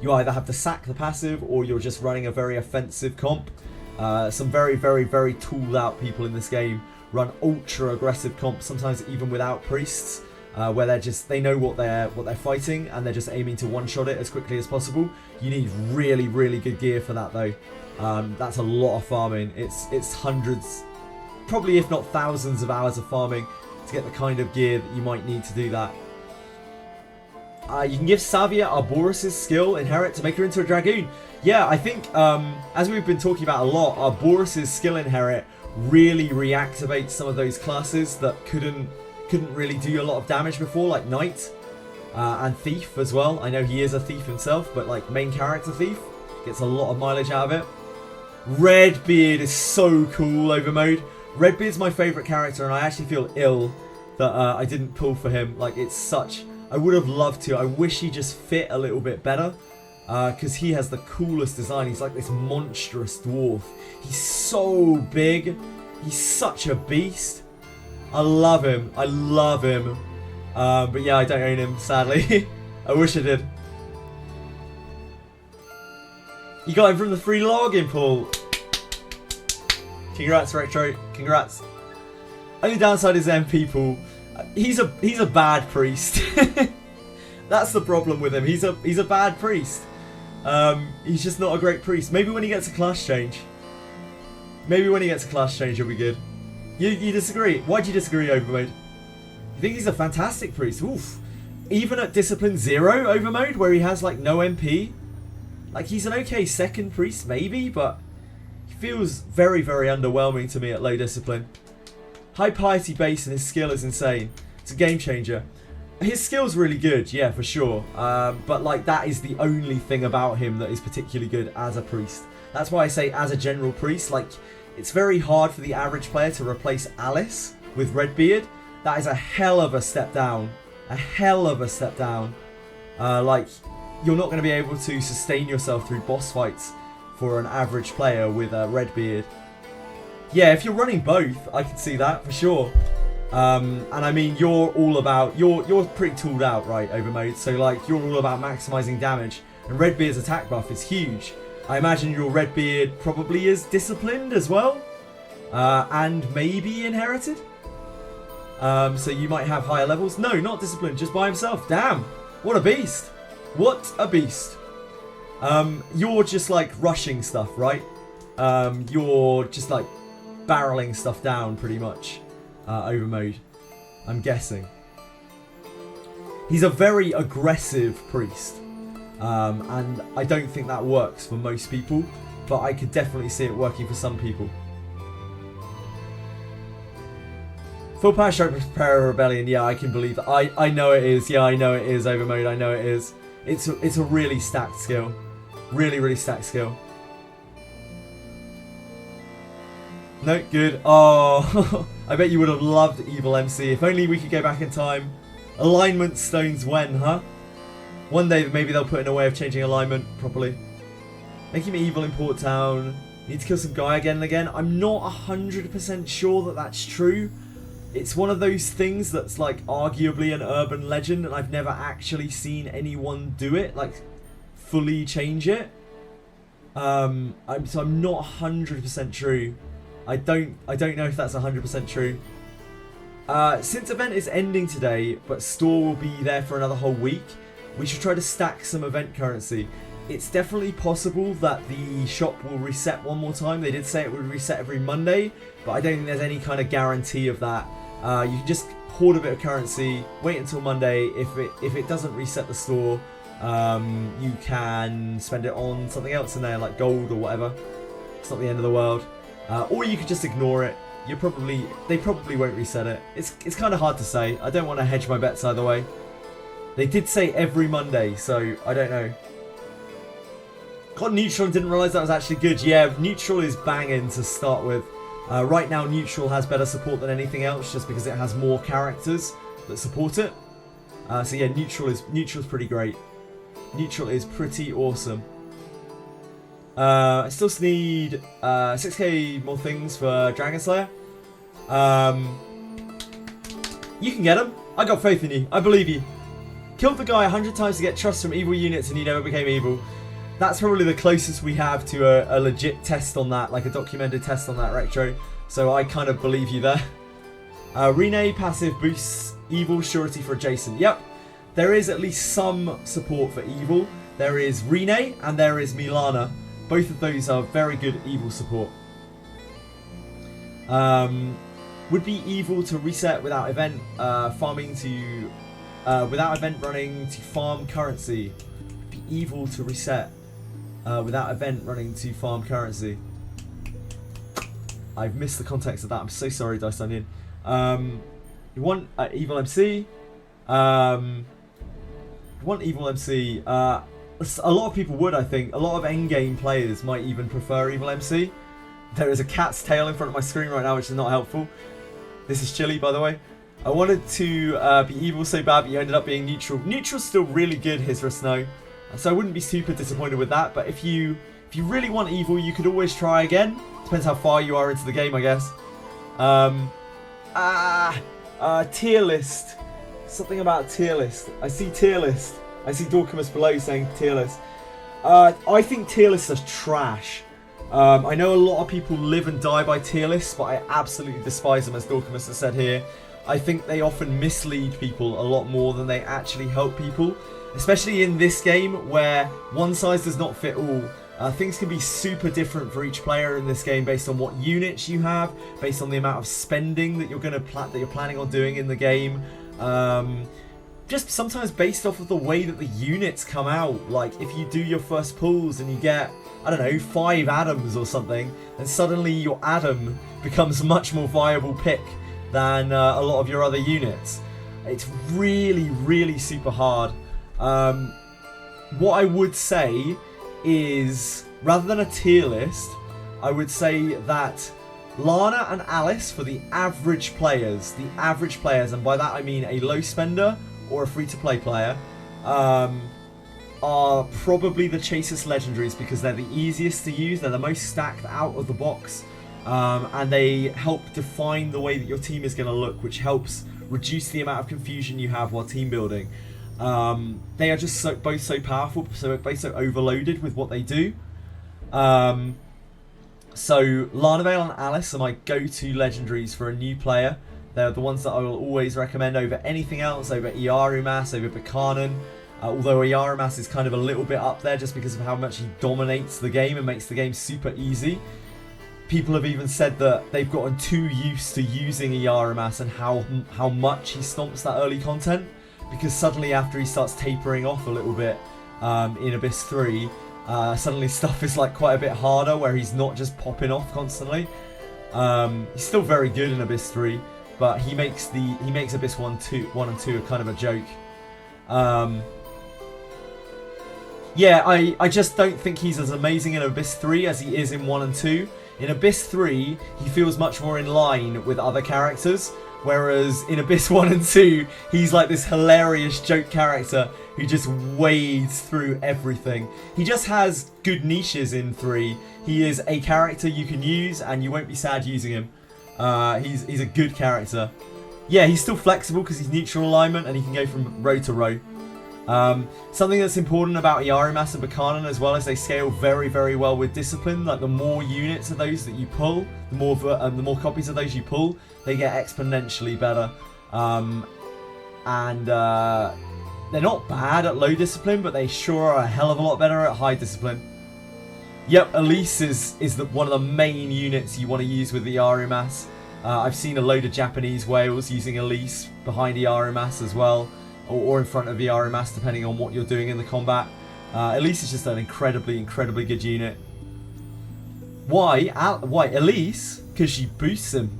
you either have to sack the passive or you're just running a very offensive comp. Some very, very, very tooled out people in this game run ultra aggressive comps, sometimes even without priests, where they know what they're fighting and they're just aiming to one-shot it as quickly as possible. You need really, really good gear for that though. That's a lot of farming. It's hundreds, probably if not thousands of hours of farming to get the kind of gear that you might need to do that. You can give Savia Arboris' skill inherit to make her into a dragoon. Yeah, I think as we've been talking about a lot, Arboris' skill inherit really reactivates some of those classes that couldn't really do a lot of damage before, like Knight and Thief as well. I know he is a thief himself, but like main character Thief gets a lot of mileage out of it. Redbeard is so cool over mode. Redbeard's my favourite character, and I actually feel ill that I didn't pull for him. Like, it's such... I would have loved to. I wish he just fit a little bit better. Because he has the coolest design. He's like this monstrous dwarf. He's so big. He's such a beast. I love him. I love him. But yeah, I don't own him, sadly. I wish I did. You got him from the free login pool. Congrats, Retro. Congrats. Only downside is MP pool. He's a bad priest. That's the problem with him. He's a bad priest. He's just not a great priest. Maybe when he gets a class change. Maybe when he gets a class change, he'll be good. You disagree? Why do you disagree, Overmode? You think he's a fantastic priest? Oof. Even at Discipline 0 Overmode, where he has like no MP, like he's an okay second priest, maybe, but he feels very, very underwhelming to me at low discipline. High piety base and his skill is insane. It's a game changer. His skill's really good, yeah, for sure. But like that is the only thing about him that is particularly good as a priest. That's why I say as a general priest, like it's very hard for the average player to replace Alice with Redbeard. That is a hell of a step down. A hell of a step down. Like you're not going to be able to sustain yourself through boss fights for an average player with a Redbeard. Yeah, if you're running both, I can see that for sure. And I mean, you're all about you're pretty tooled out, right, Overmode. So like you're all about maximizing damage, and Redbeard's attack buff is huge. I imagine your Redbeard probably is disciplined as well, and maybe inherited. So you might have higher levels. No, not disciplined, just by himself. Damn, what a beast! What a beast! You're just like rushing stuff, right? You're just like barreling stuff down pretty much. Overmode, I'm guessing. He's a very aggressive priest, and I don't think that works for most people, but I could definitely see it working for some people. Full power stroke prepare rebellion. Yeah, I can believe that. I know it is. Yeah, I know it is over mode. I know it is. It's a really stacked skill. Really stacked skill. No, good. Oh, I bet you would have loved Evil MC. If only we could go back in time. Alignment stones when, huh? One day maybe they'll put in a way of changing alignment properly. Making me evil in Port Town. Need to kill some guy again and again. I'm not 100% sure that that's true. It's one of those things that's like arguably an urban legend, and I've never actually seen anyone do it, like fully change it. So I'm not 100% true. I don't know if that's 100% true. Since event is ending today, but store will be there for another whole week, we should try to stack some event currency. It's definitely possible that the shop will reset one more time. They did say it would reset every Monday, but I don't think there's any kind of guarantee of that. You can just hoard a bit of currency, wait until Monday. If it doesn't reset the store, you can spend it on something else in there, like gold or whatever. It's not the end of the world. Or you could just ignore it. They probably won't reset it. It's kind of hard to say. I don't want to hedge my bets either way. They did say every Monday, so I don't know. Got neutral and didn't realise that was actually good. Yeah, neutral is banging to start with. Right now, neutral has better support than anything else, just because it has more characters that support it. So yeah, neutral is pretty great. Neutral is pretty awesome. I still need 6k more things for Dragon Slayer. You can get them. I got faith in you. I believe you. Killed the guy 100 times to get trust from evil units, and he never became evil. That's probably the closest we have to a legit test on that, like a documented test on that, Retro. So I kind of believe you there. Rene passive boosts evil surety for adjacent. Yep, there is at least some support for evil. There is Rene and there is Milana. Both of those are very good evil support. Would be evil to reset without event without event running to farm currency. Be evil to reset without event running to farm currency. I've missed the context of that. I'm so sorry, Dice Onion. You want evil MC? You want evil MC? A lot of people would, I think. A lot of endgame players might even prefer evil MC. There is a cat's tail in front of my screen right now, which is not helpful. This is Chili, by the way. I wanted to be evil so bad, but you ended up being neutral. Neutral's still really good, Hisra Snow. So I wouldn't be super disappointed with that. But if you really want evil, you could always try again. Depends how far you are into the game, I guess. Tier list. Something about tier list. I see tier list. I see Dorcamus below saying tier list. I think tier lists are trash. I know a lot of people live and die by tier lists, but I absolutely despise them, as Dorcamus has said here. I think they often mislead people a lot more than they actually help people. Especially in this game, where one size does not fit all. Things can be super different for each player in this game based on what units you have, based on the amount of spending that you're planning on doing in the game. Just sometimes based off of the way that the units come out. Like if you do your first pulls and you get, I don't know, 5 Adams or something, and suddenly your Adam becomes a much more viable pick than a lot of your other units. It's really, really super hard. What I would say is, rather than a tier list, I would say that Lana and Alice, for the average players, and by that I mean a low spender or a free-to-play player, are probably the chasest legendaries because they're the easiest to use, they're the most stacked out of the box, and they help define the way that your team is going to look, which helps reduce the amount of confusion you have while team building. They are just both so powerful, both so overloaded with what they do. So Lanavale and Alice are my go-to legendaries for a new player. They're the ones that I will always recommend over anything else, over Iarumas, over Buchanan. Although Iarumas is kind of a little bit up there just because of how much he dominates the game and makes the game super easy. People have even said that they've gotten too used to using Iarumas and how much he stomps that early content. Because suddenly after he starts tapering off a little bit in Abyss 3, suddenly stuff is like quite a bit harder where he's not just popping off constantly. He's still very good in Abyss 3, but he makes Abyss 1 and 2 a kind of a joke. Yeah, I just don't think he's as amazing in Abyss 3 as he is in 1 and 2. In Abyss 3, he feels much more in line with other characters, whereas in Abyss 1 and 2, he's like this hilarious joke character who just wades through everything. He just has good niches in 3. He is a character you can use and you won't be sad using him. He's a good character. Yeah, he's still flexible because he's neutral alignment and he can go from row to row. Something that's important about Iarimas and Buchanan as well is they scale very, very well with discipline. Like the more units of those that you pull, the more copies of those you pull, they get exponentially better. They're not bad at low discipline, but they sure are a hell of a lot better at high discipline. Yep, Elise is one of the main units you want to use with the Iarimas. I've seen a load of Japanese whales using Elise behind Iarimas as well. Or in front of Iarimas, depending on what you're doing in the combat. Elise is just an incredibly, incredibly good unit. Why? Why Elise? Because she boosts him.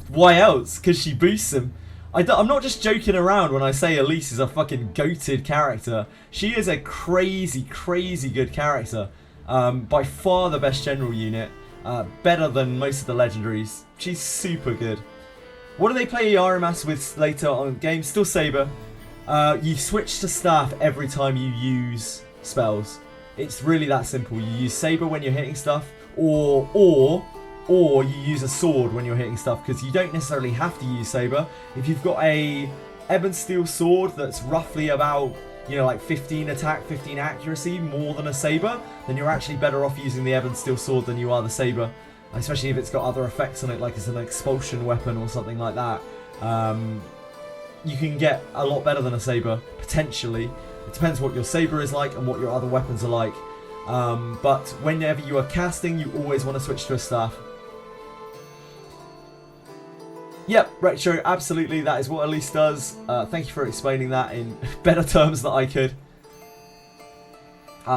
Why else? Because she boosts him. I'm not just joking around when I say Elise is a fucking goated character. She is a crazy, crazy good character. By far the best general unit. Better than most of the legendaries. She's super good. What do they play Iarimas with later on games? Still Saber. You switch to staff every time you use spells. It's really that simple. You use Saber when you're hitting stuff, or you use a sword when you're hitting stuff, because you don't necessarily have to use Saber. If you've got a Ebon Steel sword that's roughly about, you know, like 15 attack, 15 accuracy, more than a Saber, then you're actually better off using the Ebon Steel sword than you are the Saber. Especially if it's got other effects on it, like it's an expulsion weapon or something like that. You can get a lot better than a Saber, potentially. It depends what your Saber is like and what your other weapons are like. But whenever you are casting, you always want to switch to a staff. Yep, Retro, absolutely, that is what Elise does. Thank you for explaining that in better terms than I could.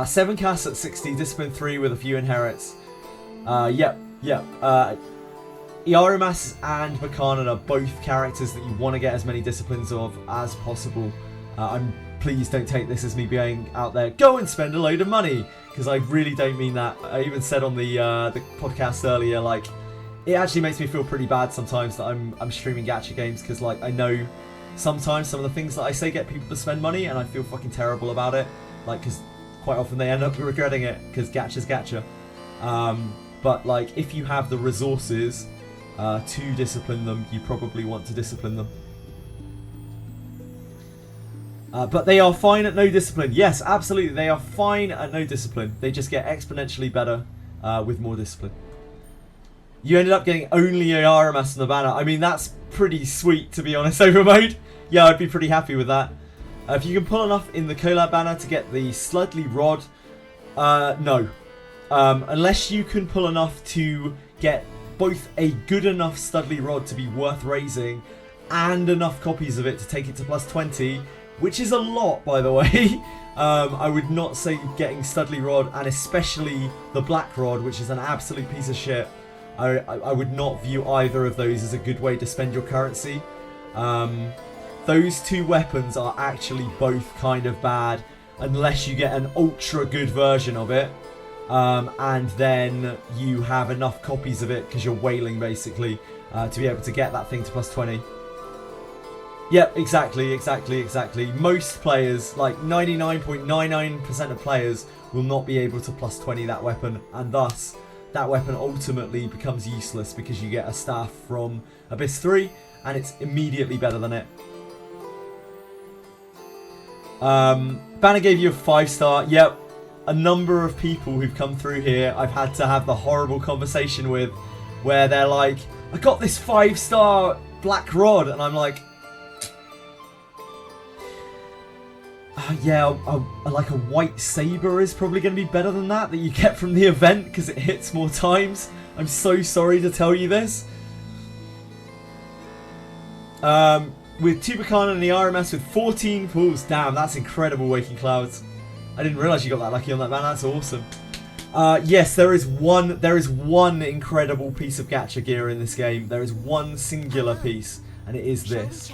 7 casts at 60, Discipline 3 with a few inherits. Yep. Iarimas and Buchanan are both characters that you want to get as many disciplines of as possible. Please don't take this as me being out there, go and spend a load of money, because I really don't mean that. I even said on the podcast earlier, like, it actually makes me feel pretty bad sometimes that I'm streaming gacha games, because like I know sometimes some of the things that I say get people to spend money, and I feel fucking terrible about it. Like, because quite often they end up regretting it, because gacha's gacha. But like, if you have the resources to discipline them, you probably want to discipline them. But they are fine at no discipline. Yes, absolutely, they are fine at no discipline. They just get exponentially better with more discipline. You ended up getting only Iarimas on the banner. I mean, that's pretty sweet, to be honest, over mode. Yeah, I'd be pretty happy with that. If you can pull enough in the collab banner to get the Sludly Rod, no. Unless you can pull enough to get both a good enough Studley Rod to be worth raising and enough copies of it to take it to plus 20, which is a lot, by the way. I would not say getting Studley Rod, and especially the Black Rod, which is an absolute piece of shit. I would not view either of those as a good way to spend your currency. Those two weapons are actually both kind of bad unless you get an ultra good version of it. And then you have enough copies of it because you're whaling basically to be able to get that thing to plus 20. Yep, exactly. Most players, like 99.99% of players, will not be able to plus 20 that weapon, and thus that weapon ultimately becomes useless because you get a staff from Abyss 3 and it's immediately better than it. Banner gave you a 5-star. Yep. A number of people who've come through here I've had to have the horrible conversation with where they're like, I got this 5-star Black Rod, and I'm like, yeah, like a White Saber is probably going to be better than that you get from the event because it hits more times. I'm so sorry to tell you this. With Tubacan and the RMS with 14 pulls. Damn, that's incredible, Waking Clouds. I didn't realise you got that lucky on that, man. That's awesome. Yes, there is one incredible piece of gacha gear in this game. There is one singular piece, and it is this.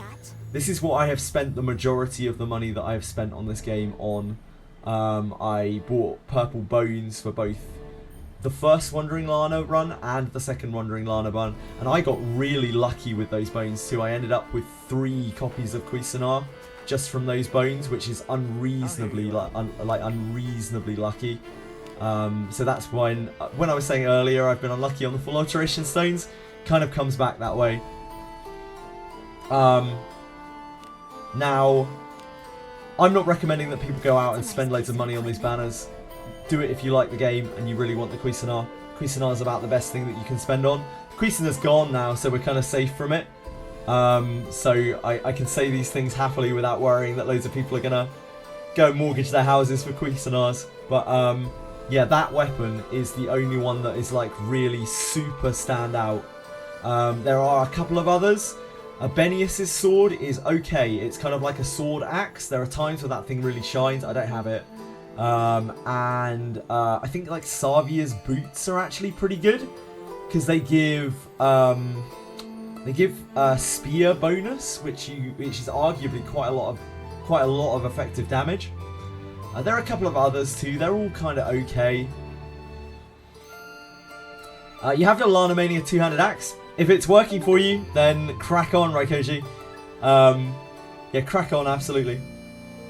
This is what I have spent the majority of the money that I have spent on this game on. I bought purple bones for both the first Wandering Lana run and the second Wandering Lana run, and I got really lucky with those bones too. I ended up with 3 copies of Cuisinart just from those bones, which is unreasonably unreasonably lucky. So that's when I was saying earlier I've been unlucky on the full alteration stones, kind of comes back that way. Now, I'm not recommending that people go out and spend loads of money on these banners. Do it if you like the game and you really want the Cuisinart. Cuisinart is about the best thing that you can spend on. Cuisinart's gone now, so we're kind of safe from it. So I can say these things happily without worrying that loads of people are going to go and mortgage their houses for Cuisinarts. But yeah, that weapon is the only one that is like really super stand out. There are a couple of others. Benius's sword is okay. It's kind of like a sword axe. There are times where that thing really shines. I don't have it. I think like Savia's boots are actually pretty good because they give spear bonus, which is arguably quite a lot of effective damage. There are a couple of others too. They're all kind of okay. You have your Lana Mania two-handed axe. If it's working for you, then crack on, Raikoji. Yeah, crack on, absolutely.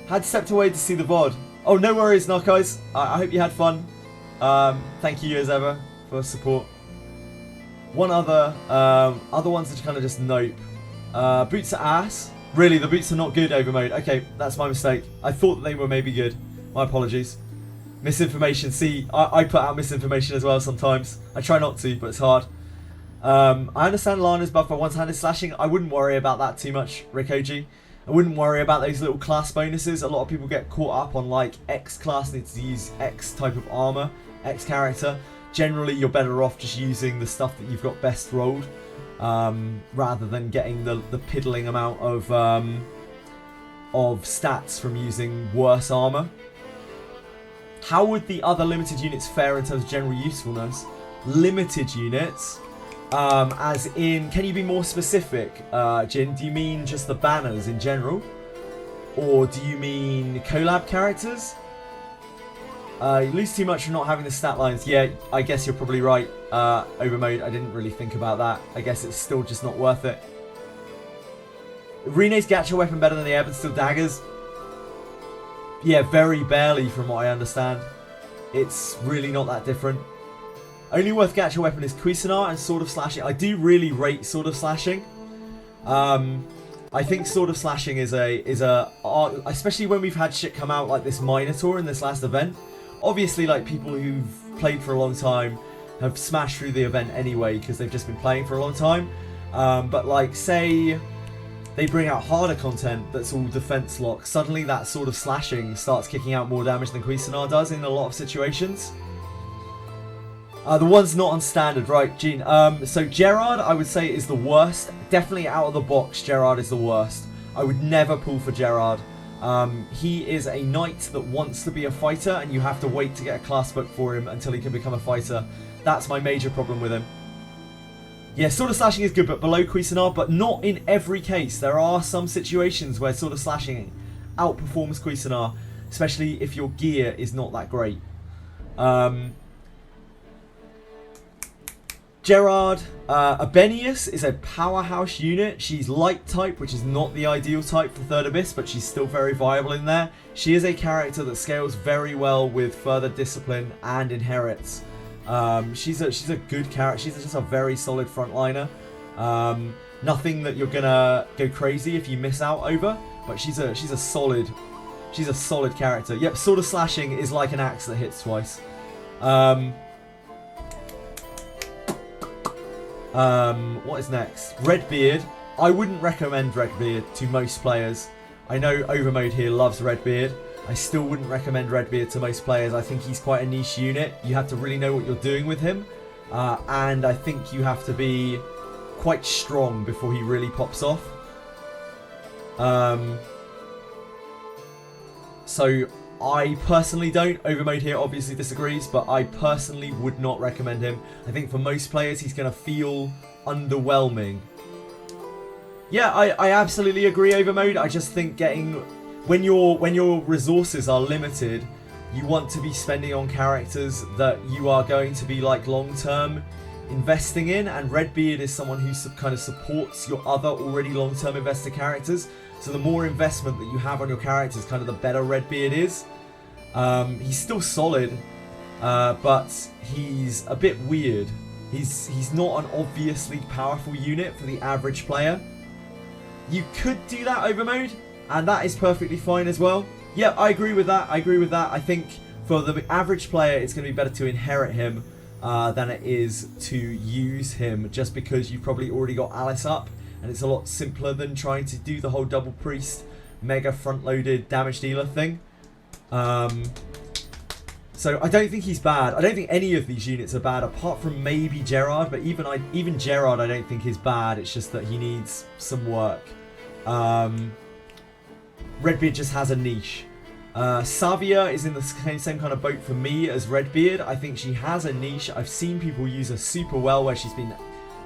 Had stepped away to see the VOD. Oh, no worries, Narcos. I hope you had fun. Thank you as ever for support. One other ones that kind of just nope. Boots are ass. Really, the boots are not good over mode. Okay, that's my mistake. I thought that they were maybe good. My apologies. Misinformation. See, I put out misinformation as well sometimes. I try not to, but it's hard. I understand Lana's buff for one-handed slashing. I wouldn't worry about that too much, Rikoji. I wouldn't worry about those little class bonuses. A lot of people get caught up on like X class needs to use X type of armor, X character. Generally, you're better off just using the stuff that you've got best rolled, rather than getting the piddling amount of stats from using worse armor. How would the other limited units fare in terms of general usefulness? Limited units, as in, can you be more specific, Jin? Do you mean just the banners in general? Or do you mean collab characters? You lose too much from not having the stat lines. Yeah, I guess you're probably right. Overmode, I didn't really think about that. I guess it's still just not worth it. Rene's gacha weapon better than the Ebon Steel daggers? Yeah, very barely from what I understand. It's really not that different. Only worth gacha weapon is Cuisinart and Sword of Slashing. I do really rate Sword of Slashing. I think Sword of Slashing is a especially when we've had shit come out like this Minotaur in this last event. Obviously, like, people who've played for a long time have smashed through the event anyway because they've just been playing for a long time. But like, say they bring out harder content that's all defense lock, suddenly that Sword of Slashing starts kicking out more damage than Cuisinart does in a lot of situations. The one's not on standard, right, Gene? So Gerard, I would say, is the worst. Definitely out of the box, Gerard is the worst. I would never pull for Gerard. He is a knight that wants to be a fighter, and you have to wait to get a class book for him until he can become a fighter. That's my major problem with him. Yeah, Sword of Slashing is good, but below Cuisinart, but not in every case. There are some situations where Sword of Slashing outperforms Cuisinart, especially if your gear is not that great. Gerard, Abenius is a powerhouse unit. She's light type, which is not the ideal type for Third Abyss, but she's still very viable in there. She is a character that scales very well with further discipline and inherits. She's a good character. She's just a very solid frontliner. Nothing that you're gonna go crazy if you miss out over, but she's a solid character. Yep, Sword of Slashing is like an axe that hits twice. What is next? Redbeard. I wouldn't recommend Redbeard to most players. I know Overmode here loves Redbeard. I still wouldn't recommend Redbeard to most players. I think he's quite a niche unit. You have to really know what you're doing with him. And I think you have to be quite strong before he really pops off. So I personally don't. Overmode here obviously disagrees, but I personally would not recommend him. I think for most players he's going to feel underwhelming. Yeah, I absolutely agree, Overmode. I just think when your resources are limited, you want to be spending on characters that you are going to be like long-term investing in, and Redbeard is someone who kind of supports your other already long-term invested characters. So the more investment that you have on your characters, kind of the better Redbeard is. He's still solid, but he's a bit weird. He's not an obviously powerful unit for the average player. You could do that Overmode, and that is perfectly fine as well. Yeah, I agree with that. I think for the average player, it's going to be better to inherit him than it is to use him, just because you've probably already got Alice up, and it's a lot simpler than trying to do the whole double priest, mega front-loaded damage dealer thing. So I don't think he's bad. I don't think any of these units are bad, apart from maybe Gerard, but even Gerard I don't think is bad. It's just that he needs some work. Redbeard just has a niche. Savia is in the same kind of boat for me as Redbeard. I think she has a niche. I've seen people use her super well where she's been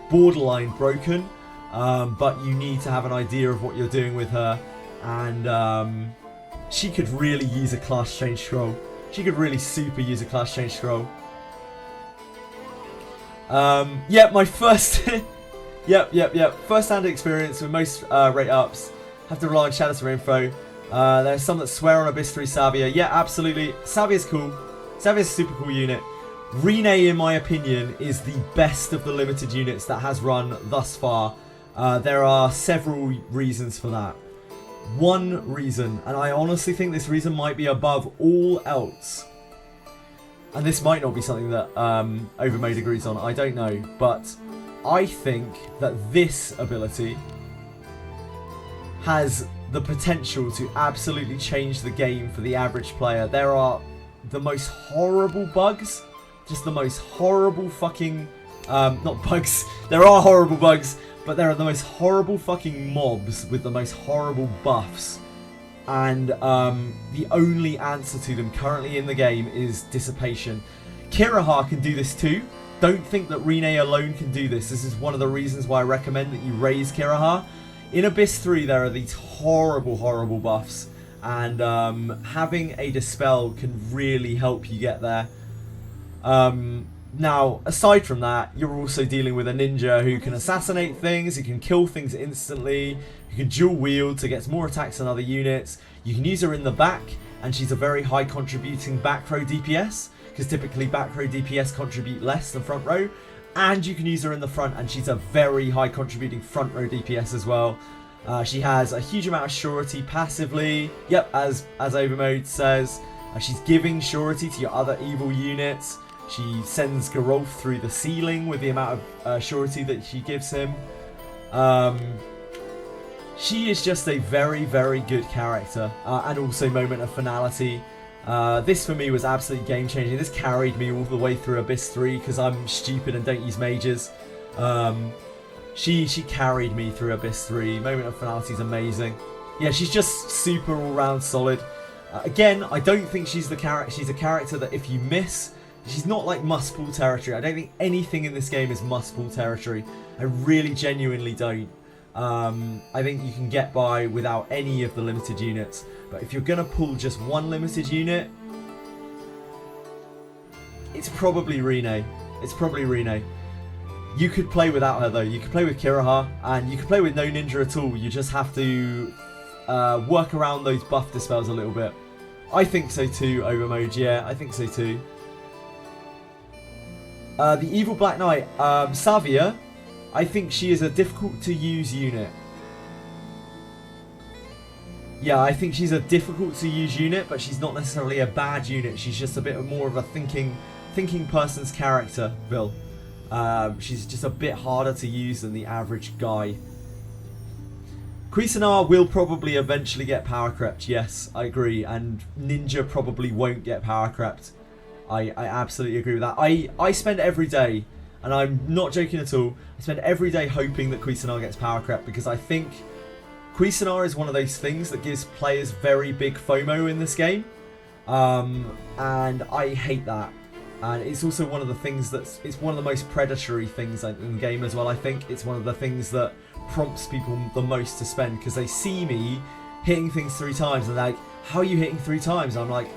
borderline broken, but you need to have an idea of what you're doing with her, and she could really use a class change scroll. She could really super use a class change scroll. Yeah, my first first-hand experience with most rate ups have to rely on shadows for info. There's some that swear on Abyss 3 Savia. Yeah, absolutely. Savia's cool. Savia's a super cool unit. Rene, in my opinion, is the best of the limited units that has run thus far. There are several reasons for that. One reason, and I honestly think this reason might be above all else, and this might not be something that Overmode agrees on, I don't know, but I think that this ability has the potential to absolutely change the game for the average player. There are the most horrible bugs, just the most horrible fucking, not bugs, there are horrible bugs, but there are the most horrible fucking mobs with the most horrible buffs. And the only answer to them currently in the game is Dissipation. Kiraha can do this too. Don't think that Rene alone can do this. This is one of the reasons why I recommend that you raise Kiraha. In Abyss 3 there are these horrible, horrible buffs, and having a Dispel can really help you get there. Now, aside from that, you're also dealing with a ninja who can assassinate things, who can kill things instantly, who can dual wield to get more attacks than other units. You can use her in the back, and she's a very high contributing back row DPS, because typically back row DPS contribute less than front row. And you can use her in the front, and she's a very high contributing front row DPS as well. She has a huge amount of surety passively. Yep, as Overmode says, she's giving surety to your other evil units. She sends Geralf through the ceiling with the amount of surety that she gives him. She is just a very, very good character, and also moment of finality. This for me was absolutely game changing. This carried me all the way through Abyss 3 because I'm stupid and don't use mages. She carried me through Abyss 3. Moment of finality is amazing. Yeah, she's just super all round solid. Again, I don't think she's a character that if you miss, she's not like must pull territory. I don't think anything in this game is must pull territory. I really genuinely don't. I think you can get by without any of the limited units. But if you're going to pull just one limited unit, it's probably Rene. It's probably Rene. You could play without her though. You could play with Kiraha, and you could play with no ninja at all. You just have to work around those buff dispels a little bit. I think so too, Overmode. Yeah, I think so too. The Evil Black Knight, Savia, I think she is a difficult to use unit. Yeah, I think she's a difficult to use unit, but she's not necessarily a bad unit. She's just a bit more of a thinking person's character, Bill. She's just a bit harder to use than the average guy. Cuisinart will probably eventually get power crept, yes, I agree. And Ninja probably won't get power crept. I absolutely agree with that. I spend every day, and I'm not joking at all, I spend every day hoping that Cuisinart gets power crept, because I think Cuisinart is one of those things that gives players very big FOMO in this game. and I hate that. And it's also one of the things it's one of the most predatory things in the game as well. I think it's one of the things that prompts people the most to spend, because they see me hitting things 3 times and they're like, how are you hitting 3 times? And I'm like,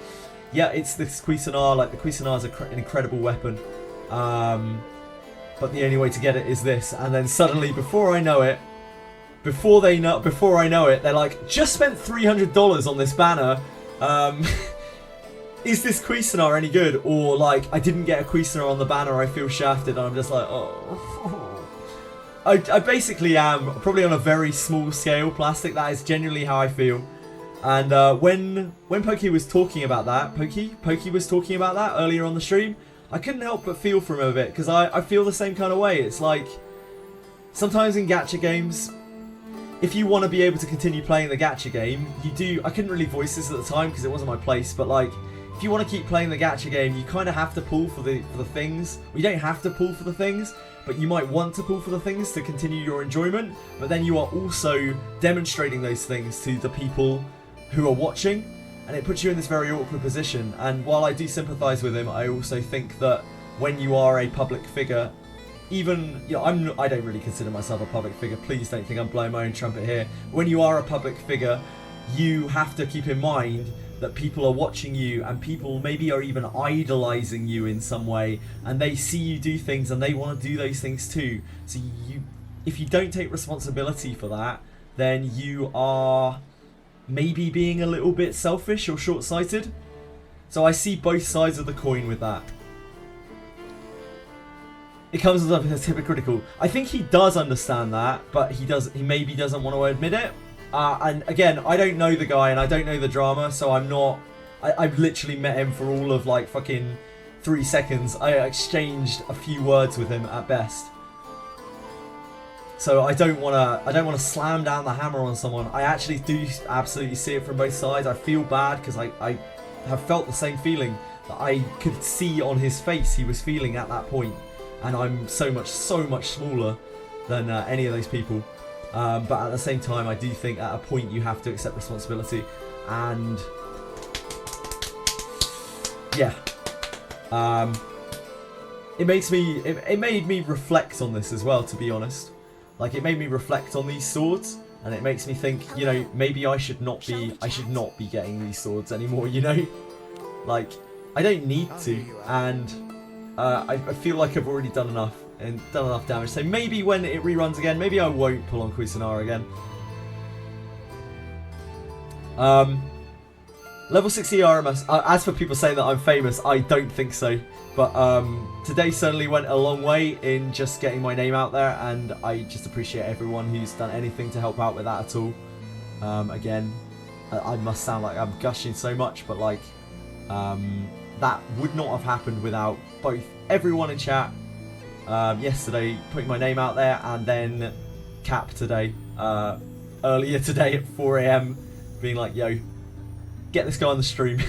yeah, it's this Cuisinart. Like, the Cuisinart is an incredible weapon, but the only way to get it is this. And then suddenly, before I know it, they're like, just spent $300 on this banner. Is this Cuisinart any good? Or like, I didn't get a Cuisinart on the banner, I feel shafted, and I'm just like, oh. I basically am, probably on a very small scale, plastic. That is genuinely how I feel. And when Pokey was talking about that, Pokey was talking about that earlier on the stream, I couldn't help but feel for him a bit, because I feel the same kind of way. It's like, sometimes in gacha games, if you want to be able to continue playing the gacha game, you do. I couldn't really voice this at the time because it wasn't my place, but like, if you want to keep playing the gacha game, you kind of have to pull for the things. Well, you don't have to pull for the things, but you might want to pull for the things to continue your enjoyment. But then you are also demonstrating those things to the people who are watching, and it puts you in this very awkward position. And while I do sympathise with him, I also think that when you are a public figure, even, you know, I don't really consider myself a public figure. Please don't think I'm blowing my own trumpet here. When you are a public figure, you have to keep in mind that people are watching you, and people maybe are even idolizing you in some way, and they see you do things and they want to do those things too. So if you don't take responsibility for that, then you are maybe being a little bit selfish or short-sighted. So I see both sides of the coin with that. It comes up as hypocritical. I think he does understand that, but he maybe doesn't want to admit it. And again, I don't know the guy and I don't know the drama, so I've literally met him for all of like fucking 3 seconds. I exchanged a few words with him at best. So I don't want to slam down the hammer on someone. I actually do absolutely see it from both sides. I feel bad because I have felt the same feeling that I could see on his face he was feeling at that point. And I'm so much smaller than any of those people. But at the same time, I do think at a point you have to accept responsibility. And yeah, it made me reflect on this as well, to be honest. Like, it made me reflect on these swords, and it makes me think, you know, maybe I should not be getting these swords anymore, you know? Like, I don't need to, and I feel like I've already done enough damage. So maybe when it reruns again, maybe I won't pull on Cuisinart again. Level 60 RMS. As for people saying that I'm famous, I don't think so. But today certainly went a long way in just getting my name out there, and I just appreciate everyone who's done anything to help out with that at all. Again, I must sound like I'm gushing so much, but like, that would not have happened without both everyone in chat yesterday putting my name out there, and then Cap today, earlier today at 4 AM being like, yo, get this guy on the stream.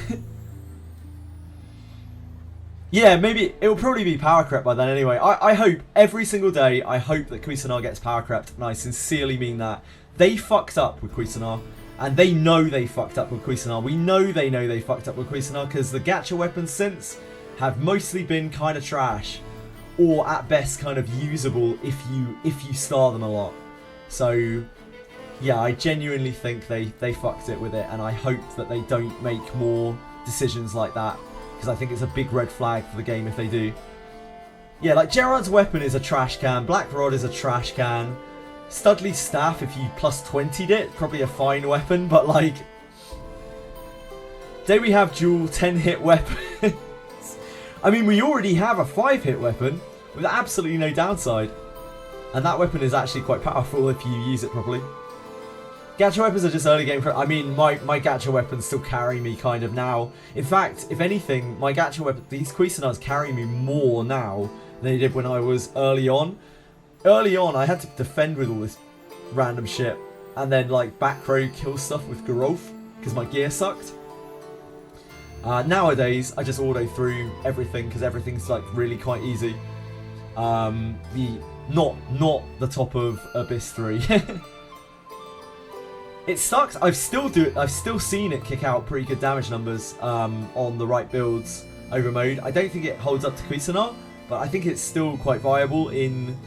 Yeah, maybe it will probably be power crept by then anyway. I hope every single day, I hope that Cuisinart gets power crept, and I sincerely mean that. They fucked up with Cuisinart, and they know they fucked up with Cuisinart. We know they fucked up with Cuisinart because the gacha weapons since have mostly been kind of trash, or at best kind of usable if you star them a lot. So yeah, I genuinely think they fucked it with it, and I hope that they don't make more decisions like that, because I think it's a big red flag for the game if they do. Yeah, like Gerard's weapon is a trash can, Black Rod is a trash can, Studley's staff, if you plus 20'd it, probably a fine weapon, but like, today we have dual 10-hit weapons. I mean, we already have a 5-hit weapon with absolutely no downside, and that weapon is actually quite powerful if you use it properly. Gacha weapons are just early game. I mean, my gacha weapons still carry me kind of now. In fact, if anything, my gacha weapons, these Cuisinarts carry me more now than they did when I was early on. Early on, I had to defend with all this random shit, and then like back row kill stuff with Garolf because my gear sucked. Nowadays, I just auto through everything because everything's like really quite easy. Not the top of Abyss 3. It sucks. I've still seen it kick out pretty good damage numbers on the right builds over mode. I don't think it holds up to Cuisinart, but I think it's still quite viable in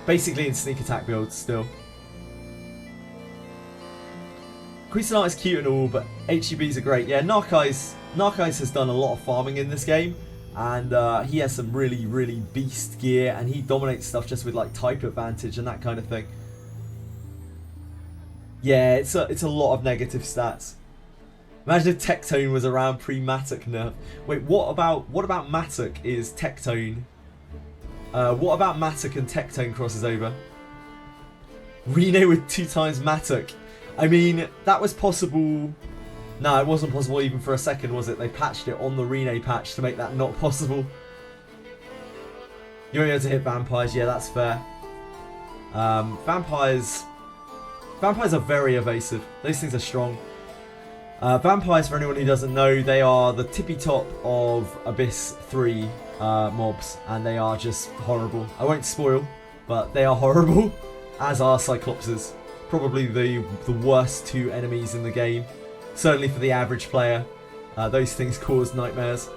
basically in sneak attack builds still. Cuisinart is cute and all, but HEBs are great. Yeah, Narkais has done a lot of farming in this game, and he has some really, really beast gear, and he dominates stuff just with like type advantage and that kind of thing. Yeah, it's a lot of negative stats. Imagine if Tectone was around pre-Matic nerf. Wait, what about Matic is Tectone? What about Matic and Tectone crosses over? Rene with 2 times Matic. I mean, that was possible. No, it wasn't possible even for a second, was it? They patched it on the Rene patch to make that not possible. You're only able to hit vampires. Yeah, that's fair. Vampires are very evasive. Those things are strong. Vampires, for anyone who doesn't know, they are the tippy top of Abyss 3 mobs, and they are just horrible. I won't spoil, but they are horrible, as are Cyclopses. Probably the worst 2 enemies in the game. Certainly for the average player. Those things cause nightmares.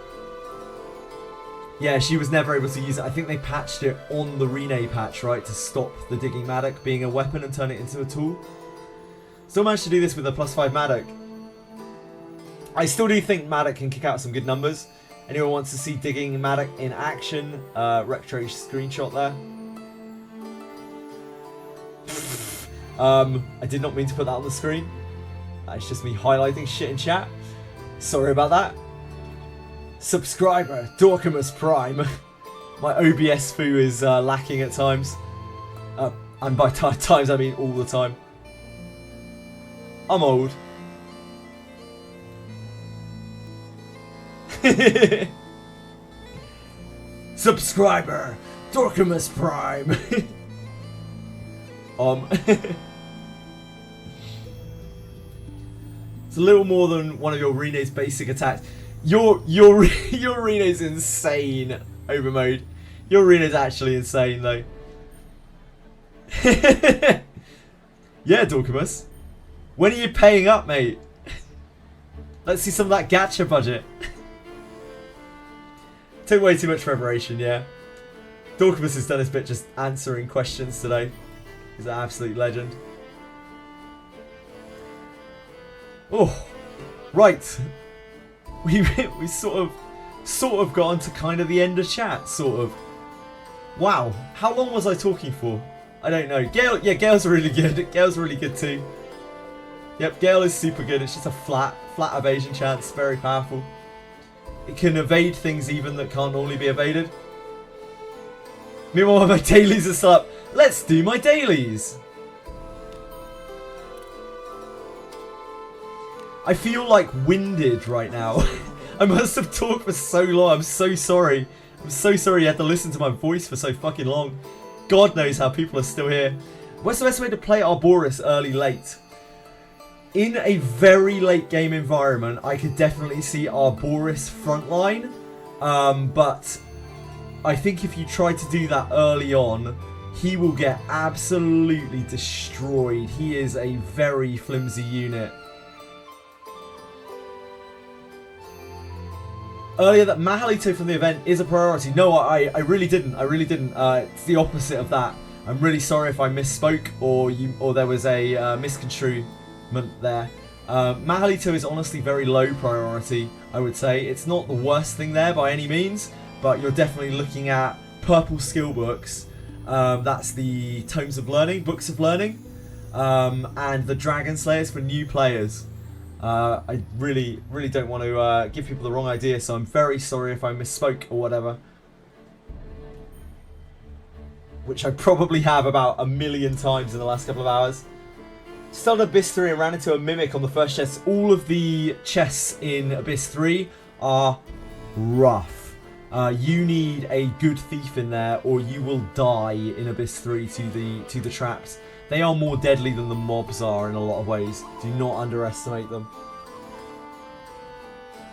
Yeah, she was never able to use it. I think they patched it on the Rene patch, right, to stop the Digging Matic being a weapon and turn it into a tool. Still managed to do this with a +5 Matic. I still do think Matic can kick out some good numbers. Anyone wants to see Digging Matic in action? Retro screenshot there. I did not mean to put that on the screen. That's just me highlighting shit in chat. Sorry about that. Subscriber, Dorkamus Prime. My OBS foo is lacking at times. And by times I mean all the time. I'm old. Subscriber, Dorkamus Prime. It's a little more than one of your Rene's basic attacks. Your Rene's insane over mode. Your Rene's actually insane though. Yeah, Dorkamus. When are you paying up, mate? Let's see some of that gacha budget. Took way too much preparation, yeah. Dorkamus has done his bit just answering questions today. He's an absolute legend. Oh, right. We sort of got on to kind of the end of chat, sort of. Wow, how long was I talking for? I don't know. Gale, yeah, Gale's really good. Gale's really good too. Yep, Gale is super good. It's just a flat evasion chance, very powerful. It can evade things even that can't normally be evaded. Meanwhile, my dailies are still up. Let's do my dailies. I feel like winded right now. I must have talked for so long. I'm so sorry. I'm so sorry you had to listen to my voice for so fucking long. God knows how people are still here. What's the best way to play Arboris early late? In a very late game environment, I could definitely see Arboris frontline. But I think if you try to do that early on, he will get absolutely destroyed. He is a very flimsy unit. Earlier that Mahalito from the event is a priority. No, I really didn't. I really didn't. It's the opposite of that. I'm really sorry if I misspoke or there was a misconstruement there. Mahalito is honestly very low priority, I would say. It's not the worst thing there by any means, but you're definitely looking at purple skill books. That's the Tomes of Learning, Books of Learning, and the Dragon Slayers for new players. I really don't want to give people the wrong idea, so I'm very sorry if I misspoke or whatever. Which I probably have about 1,000,000 times in the last couple of hours. Started Abyss 3 and ran into a Mimic on the first chest. All of the chests in Abyss 3 are rough. You need a good thief in there or you will die in Abyss 3 to the traps. They are more deadly than the mobs are in a lot of ways. Do not underestimate them.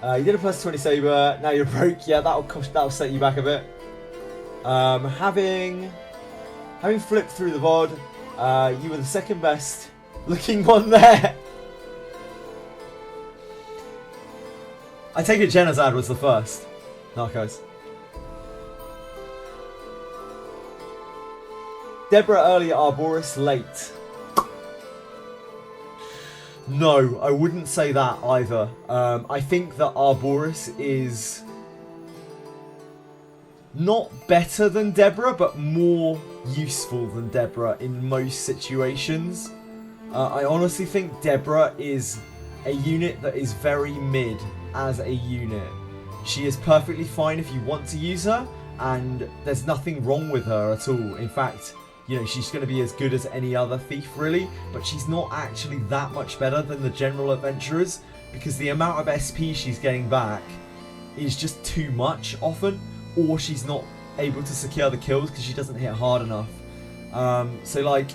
You did a +20 saber, now you're broke. Yeah, that'll set you back a bit. Having flipped through the VOD, you were the second best Looking one there. I take it Jenazad was the first. Narcos. Deborah early, Arboris late. No, I wouldn't say that either. I think that Arboris is not better than Deborah, but more useful than Deborah in most situations. I honestly think Deborah is a unit that is very mid as a unit. She is perfectly fine if you want to use her, and there's nothing wrong with her at all. In fact, you know, she's going to be as good as any other thief, really, but she's not actually that much better than the general adventurers, because the amount of SP she's getting back is just too much often, or she's not able to secure the kills because she doesn't hit hard enough. So, like,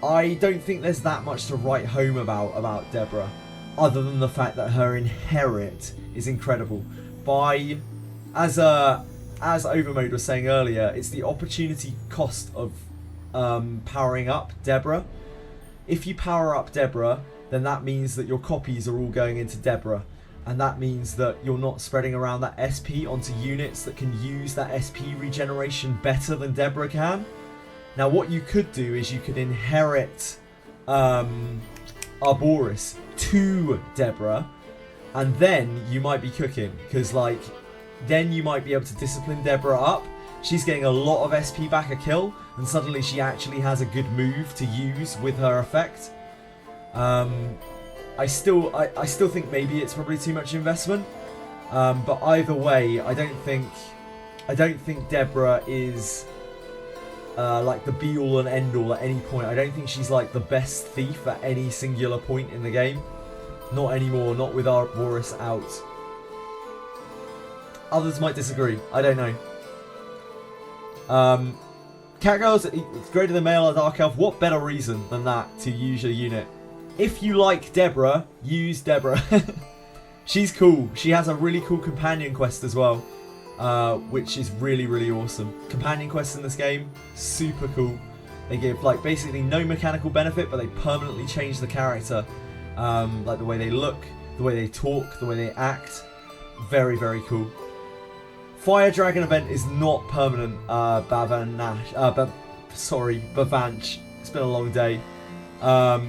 I don't think there's that much to write home about Deborah, other than the fact that her inherit is incredible. As Overmode was saying earlier, it's the opportunity cost of powering up Deborah. If you power up Deborah, then that means that your copies are all going into Deborah, and that means that you're not spreading around that SP onto units that can use that SP regeneration better than Deborah can. Now, what you could do is you could inherit Arboris to Deborah, and then you might be cooking, because, like, then you might be able to discipline Deborah up. She's getting a lot of SP back a kill, and suddenly she actually has a good move to use with her effect. I still think maybe it's probably too much investment, but either way, I don't think Deborah is like the be all and end all at any point. I don't think she's like the best thief at any singular point in the game. Not anymore. Not with Arboris out. Others might disagree. I don't know. Catgirls, it's greater than male or dark elf. What better reason than that to use your unit? If you like Deborah, use Deborah. She's cool. She has a really cool companion quest as well, which is really, really awesome. Companion quests in this game, super cool. They give like basically no mechanical benefit, but they permanently change the character. Like the way they look, the way they talk, the way they act. Very, very cool. Fire Dragon event is not permanent, Bavanch. It's been a long day.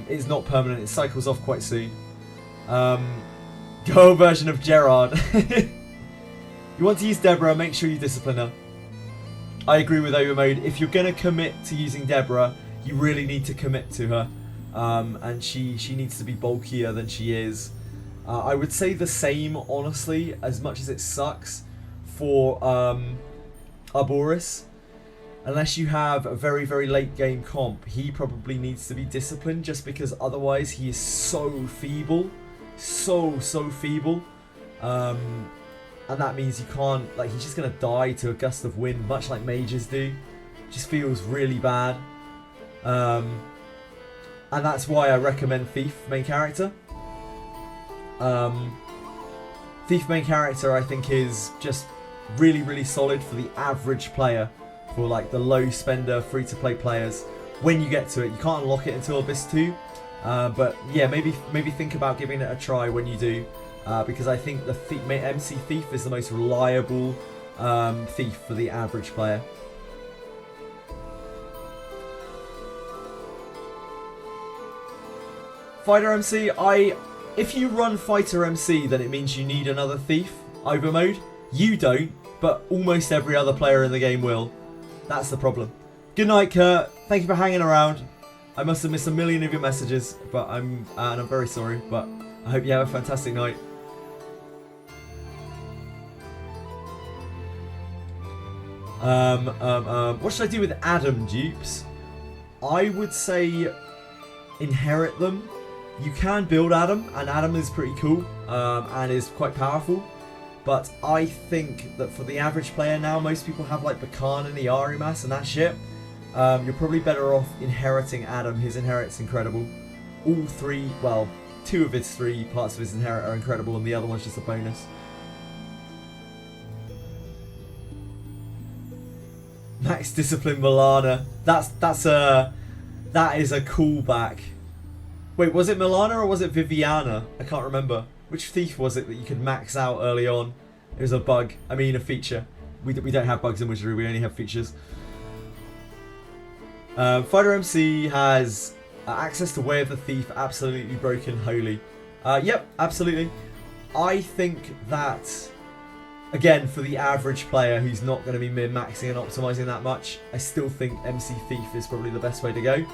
It's not permanent, it cycles off quite soon. Girl version of Gerard. You want to use Deborah, make sure you discipline her. I agree with Overmode. If you're going to commit to using Deborah, you really need to commit to her. And she needs to be bulkier than she is. I would say the same, honestly, as much as it sucks, for Arboris. Unless you have a very, very late game comp, he probably needs to be disciplined, just because otherwise he is so feeble. So feeble. And that means you can't, like, he's just going to die to a gust of wind, much like mages do. Just feels really bad. And that's why I recommend Thief main character. Thief main character, I think, is just really, really solid for the average player. For like the low spender, free to play players. When you get to it, you can't unlock it until Abyss 2. But yeah, maybe think about giving it a try when you do. Because I think the MC Thief is the most reliable thief for the average player. Fighter MC, if you run Fighter MC, then it means you need another thief. Overmode, you don't, but almost every other player in the game will. That's the problem. Good night, Kurt. Thank you for hanging around. I must have missed a million of your messages, but and I'm very sorry. But I hope you have a fantastic night. What should I do with Adam dupes? I would say inherit them. You can build Adam, and Adam is pretty cool and is quite powerful. But I think that for the average player now, most people have like Bakan and the Arimas and that shit. You're probably better off inheriting Adam. His inherit's incredible. All three, well, two of his three parts of his inherit are incredible, and the other one's just a bonus. Max Discipline Milana. That is a callback. Wait, was it Milana or was it Viviana? I can't remember. Which thief was it that you could max out early on? It was a bug. I mean, a feature. We don't have bugs in Wizardry, we only have features. Fighter MC has access to Way of the Thief, absolutely broken, holy. Yep, absolutely. I think that, again, for the average player who's not going to be min-maxing and optimizing that much, I still think MC Thief is probably the best way to go.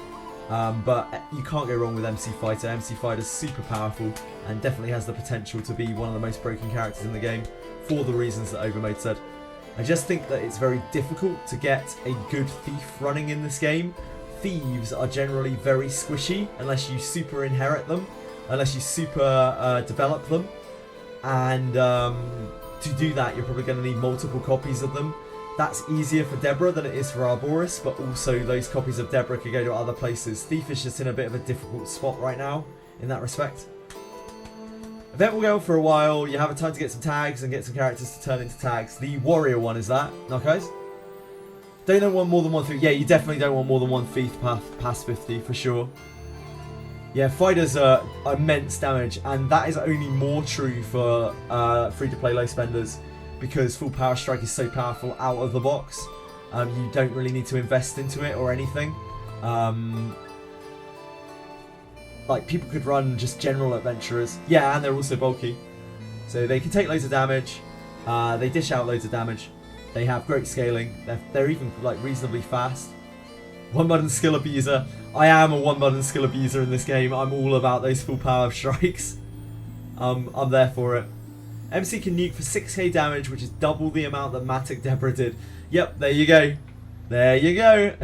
But you can't go wrong with MC Fighter. MC Fighter's super powerful and definitely has the potential to be one of the most broken characters in the game for the reasons that Overmade said. I just think that it's very difficult to get a good thief running in this game. Thieves are generally very squishy unless you super inherit them, unless you super develop them. And to do that, you're probably going to need multiple copies of them. That's easier for Deborah than it is for Arboris, but also those copies of Deborah could go to other places. Thief is just in a bit of a difficult spot right now in that respect. Event will go on for a while. You have a time to get some tags and get some characters to turn into tags. The warrior one is that, Knockeyes? Don't want more than one thief. Yeah, you definitely don't want more than one thief past 50 for sure. Yeah, fighters are immense damage, and that is only more true for free-to-play low spenders because full power strike is so powerful out of the box. You don't really need to invest into it or anything. Like, people could run just general adventurers. Yeah, and they're also bulky. So they can take loads of damage. They dish out loads of damage. They have great scaling. They're even, like, reasonably fast. One-button skill abuser. I am a one-button skill abuser in this game. I'm all about those full power strikes. I'm there for it. MC can nuke for 6k damage, which is double the amount that Matic Deborah did. Yep, there you go. There you go.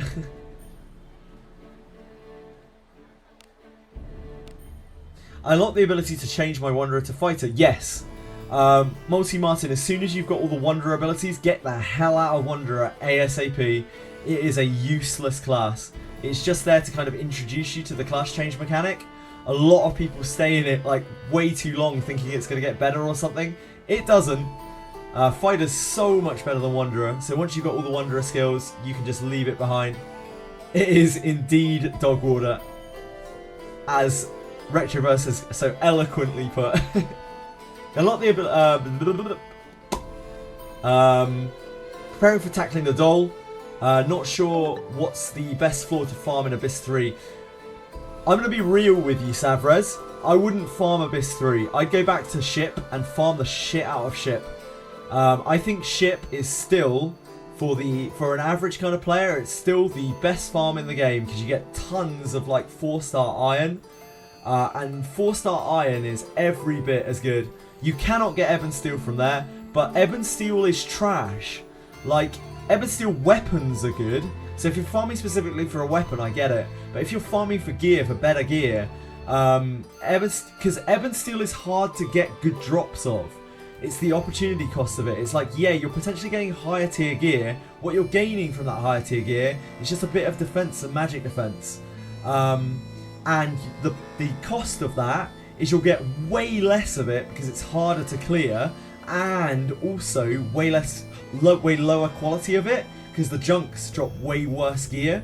I unlock the ability to change my Wanderer to Fighter. Yes. Multi-Martin, as soon as you've got all the Wanderer abilities, get the hell out of Wanderer ASAP. It is a useless class. It's just there to kind of introduce you to the class change mechanic. A lot of people stay in it like way too long thinking it's going to get better or something. It doesn't. Fighter's so much better than Wanderer. So once you've got all the Wanderer skills, you can just leave it behind. It is indeed dog water. As Retroverse has so eloquently put. A lot of the preparing for tackling the doll. Not sure what's the best floor to farm in Abyss 3. I'm going to be real with you, Savrez. I wouldn't farm Abyss 3. I'd go back to Ship and farm the shit out of Ship. I think Ship is still, for an average kind of player, it's still the best farm in the game because you get tons of like 4-star iron. And 4-star iron is every bit as good. You cannot get Ebon Steel from there, but Ebon Steel is trash. Like, Ebon Steel weapons are good, so if you're farming specifically for a weapon, I get it. But if you're farming for gear, for better gear, because Ebon Steel is hard to get good drops of. It's the opportunity cost of it. It's like, yeah, you're potentially getting higher tier gear. What you're gaining from that higher tier gear is just a bit of defense and magic defense. And the cost of that is you'll get way less of it because it's harder to clear, and also way lower quality of it because the junks drop way worse gear.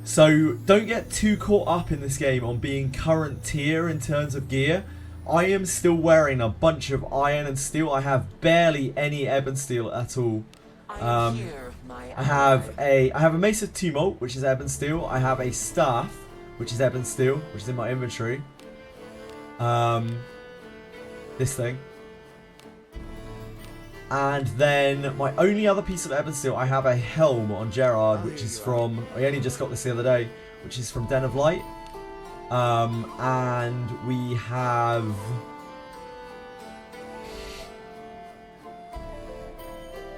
So don't get too caught up in this game on being current tier in terms of gear. I am still wearing a bunch of iron and steel. I have barely any ebon steel at all. I have a Mace of Tumult, which is ebon steel. I have a staff, which is ebon steel, which is in my inventory. This thing. And then my only other piece of ebon steel, I have a helm on Gerard, which is from, I only just got this the other day, which is from Den of Light. And we have,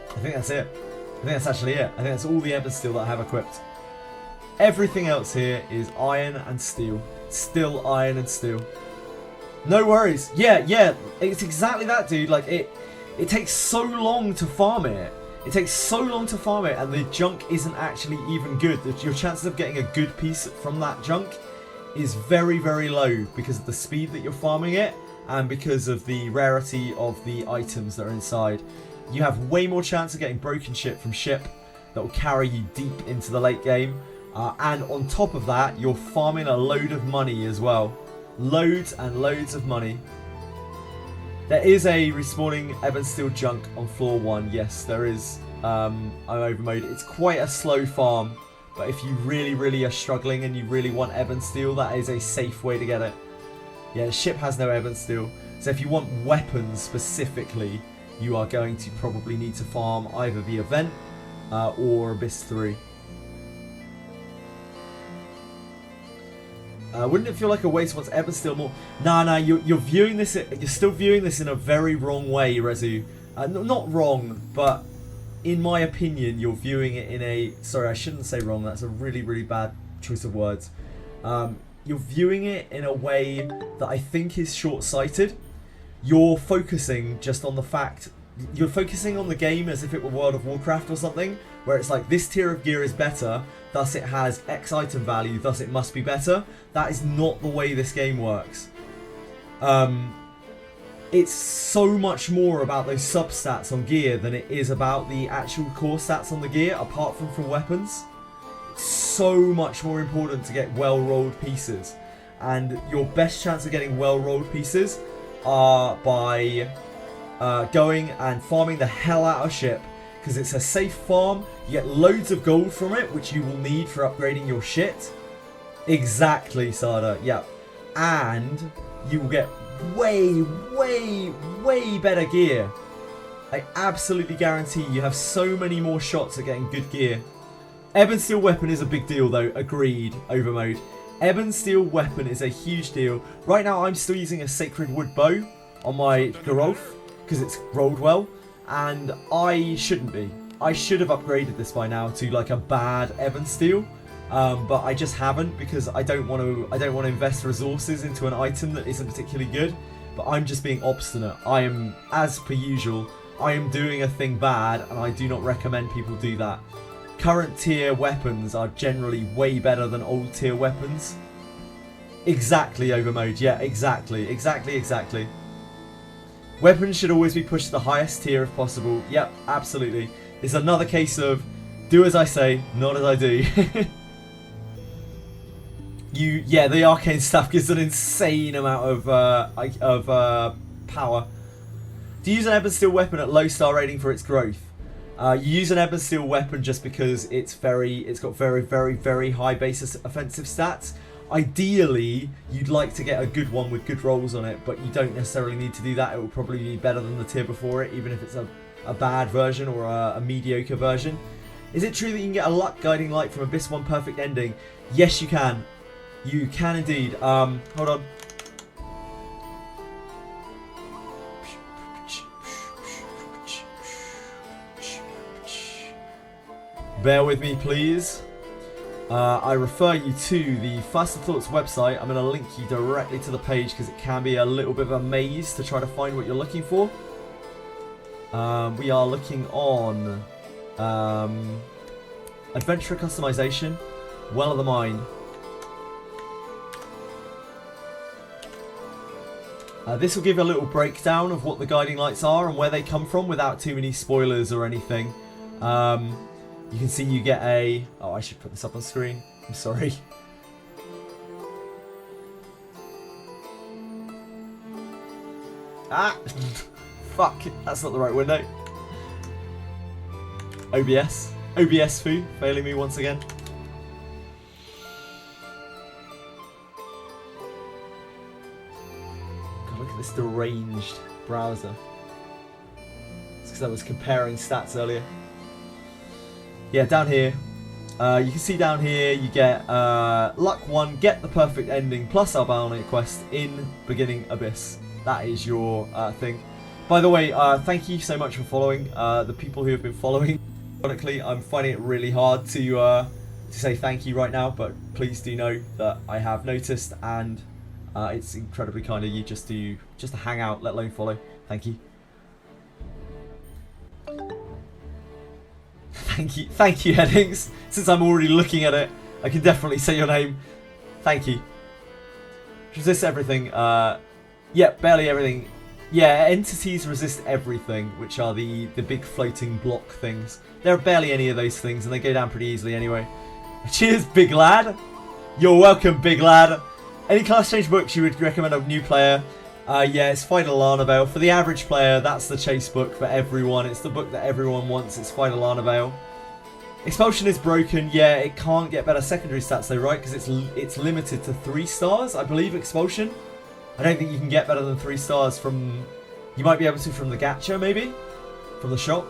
I think that's it. I think that's actually it. I think that's all the ebon steel that I have equipped. Everything else here is iron and steel. Still iron and steel. No worries. Yeah, it's exactly that, dude. Like, it takes so long to farm it. It takes so long to farm it, and the junk isn't actually even good. Your chances of getting a good piece from that junk is very, very low because of the speed that you're farming it and because of the rarity of the items that are inside. You have way more chance of getting broken shit from Ship that will carry you deep into the late game. And on top of that, you're farming a load of money as well. Loads and loads of money. There is a respawning Ebon Steel junk on floor 1. Yes, there is. I'm over mode. It's quite a slow farm. But if you really are struggling and you really want Ebon Steel, that is a safe way to get it. Yeah, the ship has no Ebon Steel. So if you want weapons specifically, you are going to probably need to farm either the event or Abyss 3. Wouldn't it feel like a waste once Ebon Steel more? Nah, you're viewing this. You're still viewing this in a very wrong way, Rezu. Not wrong, but in my opinion, you're viewing it in a... Sorry, I shouldn't say wrong. That's a really bad choice of words. You're viewing it in a way that I think is short-sighted. You're focusing just on the fact... You're focusing on the game as if it were World of Warcraft or something, where it's like, this tier of gear is better, thus it has X item value, thus it must be better. That is not the way this game works. It's so much more about those substats on gear than it is about the actual core stats on the gear, apart from weapons. It's so much more important to get well-rolled pieces. And your best chance of getting well-rolled pieces are by going and farming the hell out of ship, because it's a safe farm. You get loads of gold from it, which you will need for upgrading your shit. Exactly, Sada. Yeah. And you will get way better gear. I absolutely guarantee you have so many more shots at getting good gear. Ebon Steel weapon is a big deal though. Agreed, overmode. Ebon Steel weapon is a huge deal. Right now I'm still using a Sacred Wood bow on my Garolf because it's rolled well, and I shouldn't be. I should have upgraded this by now to like a bad Ebon Steel. But I just haven't, because I don't want to invest resources into an item that isn't particularly good. But I'm just being obstinate. I am, as per usual, I am doing a thing bad, and I do not recommend people do that. Current tier weapons are generally way better than old tier weapons. Exactly, overmode. Yeah, exactly. Weapons should always be pushed to the highest tier if possible. Yep, absolutely. It's another case of do as I say, not as I do. Yeah, the arcane staff gives an insane amount of power. Do you use an Ebon Steel weapon at low star rating for its growth? You use an Ebon Steel weapon just because it's got very high basis offensive stats. Ideally, you'd like to get a good one with good rolls on it, but you don't necessarily need to do that. It will probably be better than the tier before it, even if it's a bad version or a mediocre version. Is it true that you can get a luck guiding light from Abyss 1 perfect ending? Yes, you can. You can indeed. Hold on. Bear with me, please. I refer you to the Faster Thoughts website. I'm going to link you directly to the page because it can be a little bit of a maze to try to find what you're looking for. We are looking on Adventurer Customization, Well of the Mind. This will give a little breakdown of what the guiding lights are and where they come from without too many spoilers or anything. You can see you get a... Oh, I should put this up on screen. I'm sorry. Ah! Fuck, that's not the right window. OBS. OBS foo, failing me once again. God, look at this deranged browser. It's because I was comparing stats earlier. Yeah, down here. You can see down here you get Luck 1, get the perfect ending, plus our Bionic quest in Beginning Abyss. That is your thing. By the way, thank you so much for following. The people who have been following, ironically, I'm finding it really hard to say thank you right now, but please do know that I have noticed, and it's incredibly kind of you just to hang out, let alone follow. Thank you. Thank you, Headings. Since I'm already looking at it, I can definitely say your name. Thank you. Resist everything. Yeah, barely everything. Yeah, entities resist everything, which are the big floating block things. There are barely any of those things, and they go down pretty easily anyway. Cheers, big lad. You're welcome, big lad. Any class change books you would recommend a new player? Yeah, it's Fight Alana Vale. For the average player, that's the chase book for everyone. It's the book that everyone wants. It's Fight Alana Vale. Expulsion is broken. Yeah, it can't get better secondary stats though, right? Because it's limited to 3 stars, I believe, Expulsion. I don't think you can get better than 3 stars from... You might be able to from the Gacha, maybe? From the shop.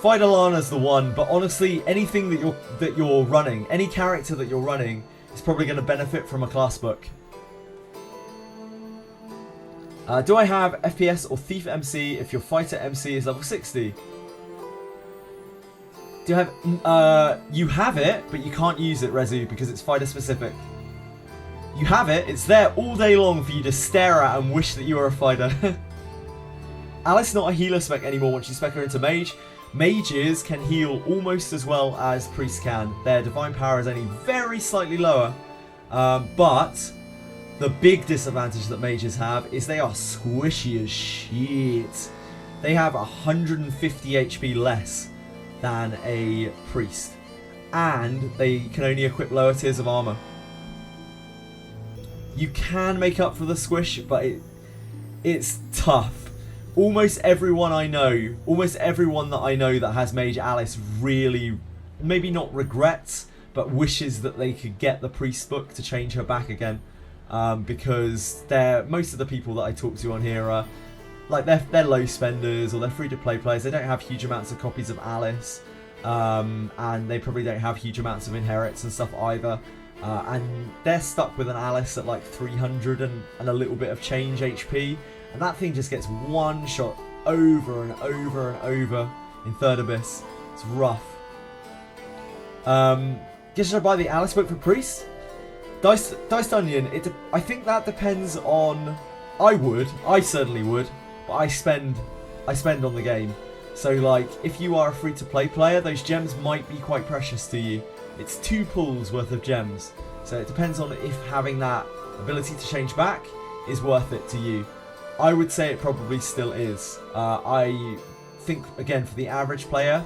Fight Alana's the one, but honestly, anything that you're running, any character that you're running, is probably going to benefit from a class book. Do I have FPS or Thief MC if your Fighter MC is level 60? Do you have... you have it, but you can't use it, Rezu, because it's fighter specific. You have it, it's there all day long for you to stare at and wish that you were a fighter. Alice not a healer spec anymore once you spec her into Mage. Mages can heal almost as well as Priests can. Their divine power is only very slightly lower, but the big disadvantage that mages have is they are squishy as shit. They have 150 HP less than a priest, and they can only equip lower tiers of armor. You can make up for the squish, but it's tough. Almost everyone I know, almost everyone that I know that has Mage Alice really, maybe not regrets, but wishes that they could get the priest book to change her back again. Because most of the people that I talk to on here are like they're low spenders or they're free to play players. They don't have huge amounts of copies of Alice, and they probably don't have huge amounts of inherits and stuff either. And they're stuck with an Alice at like 300 and a little bit of change HP, and that thing just gets one shot over and over and over in Third Abyss. It's rough. Should I buy the Alice book for Priest? Diced Onion, I think that depends on... I certainly would, but I spend on the game. So like, if you are a free-to-play player, those gems might be quite precious to you. It's 2 pulls worth of gems. So it depends on if having that ability to change back is worth it to you. I would say it probably still is. I think, again, for the average player,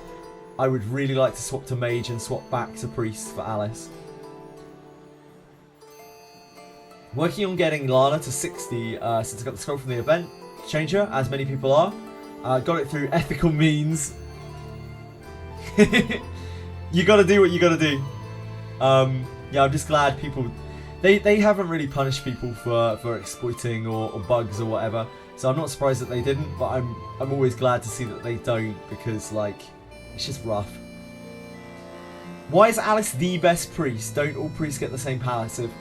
I would really like to swap to Mage and swap back to Priest for Alice. Working on getting Lana to 60 since I got the scroll from the event changer, as many people are. Got it through ethical means. You gotta do what you gotta do. Yeah, I'm just glad people... They haven't really punished people for exploiting or bugs or whatever, so I'm not surprised that they didn't, but I'm always glad to see that they don't, because like, it's just rough. Why is Alice the best priest? Don't all priests get the same passive?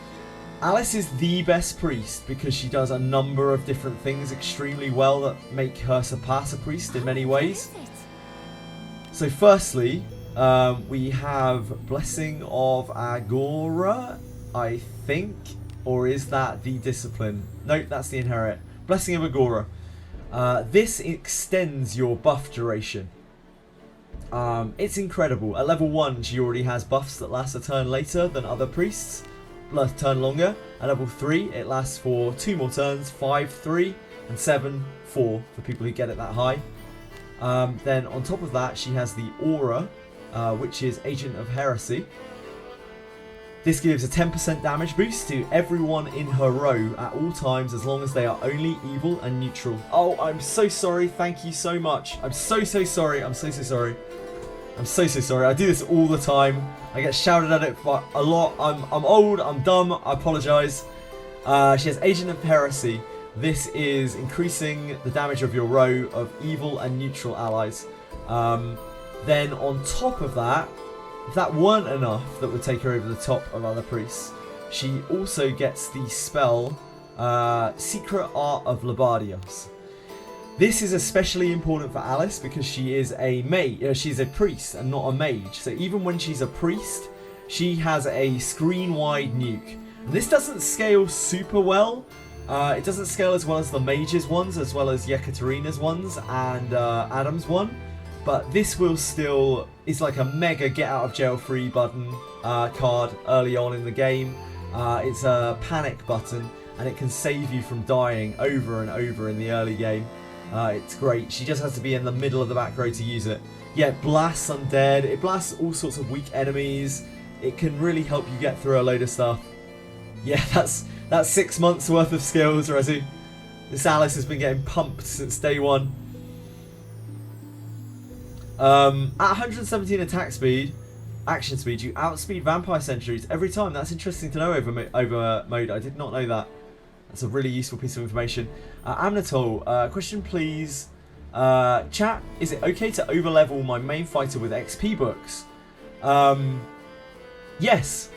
Alice is the best priest because she does a number of different things extremely well that make her surpass a priest in many ways. So firstly, we have Blessing of Agora, I think, or is that the discipline? Nope, that's the inherit. Blessing of Agora. This extends your buff duration. It's incredible. At level 1, she already has buffs that last a turn later than other priests. A turn longer. At level 3, it lasts for 2 more turns, 5, 3, and 7, 4 for people who get it that high. Then on top of that, she has the Aura, which is Agent of Heresy. This gives a 10% damage boost to everyone in her row at all times, as long as they are only evil and neutral. Oh, I'm so sorry. Thank you so much. I'm so sorry. I'm so sorry. I'm so sorry. I do this all the time. I get shouted at it a lot. I'm old. I'm dumb. I apologize. She has Agent of Heresy. This is increasing the damage of your row of evil and neutral allies. Then on top of that, if that weren't enough that would take her over the top of other priests, she also gets the spell Secret Art of Labardios. This is especially important for Alice because she is a she's a priest and not a mage. So even when she's a priest, she has a screen-wide nuke. And this doesn't scale super well. It doesn't scale as well as the mage's ones, as well as Yekaterina's ones and Adam's one. But this will still is like a mega get out of jail free button card early on in the game. It's a panic button and it can save you from dying over and over in the early game. It's great. She just has to be in the middle of the back row to use it. Yeah, it blasts undead. It blasts all sorts of weak enemies. It can really help you get through a load of stuff. Yeah, that's 6 months worth of skills, Rezu. This Alice has been getting pumped since day one. At 117 attack speed, action speed, you outspeed vampire sentries every time. That's interesting to know over mode. I did not know that. That's a really useful piece of information. Amnatol, question please. Chat, is it okay to overlevel my main fighter with XP books? Yes.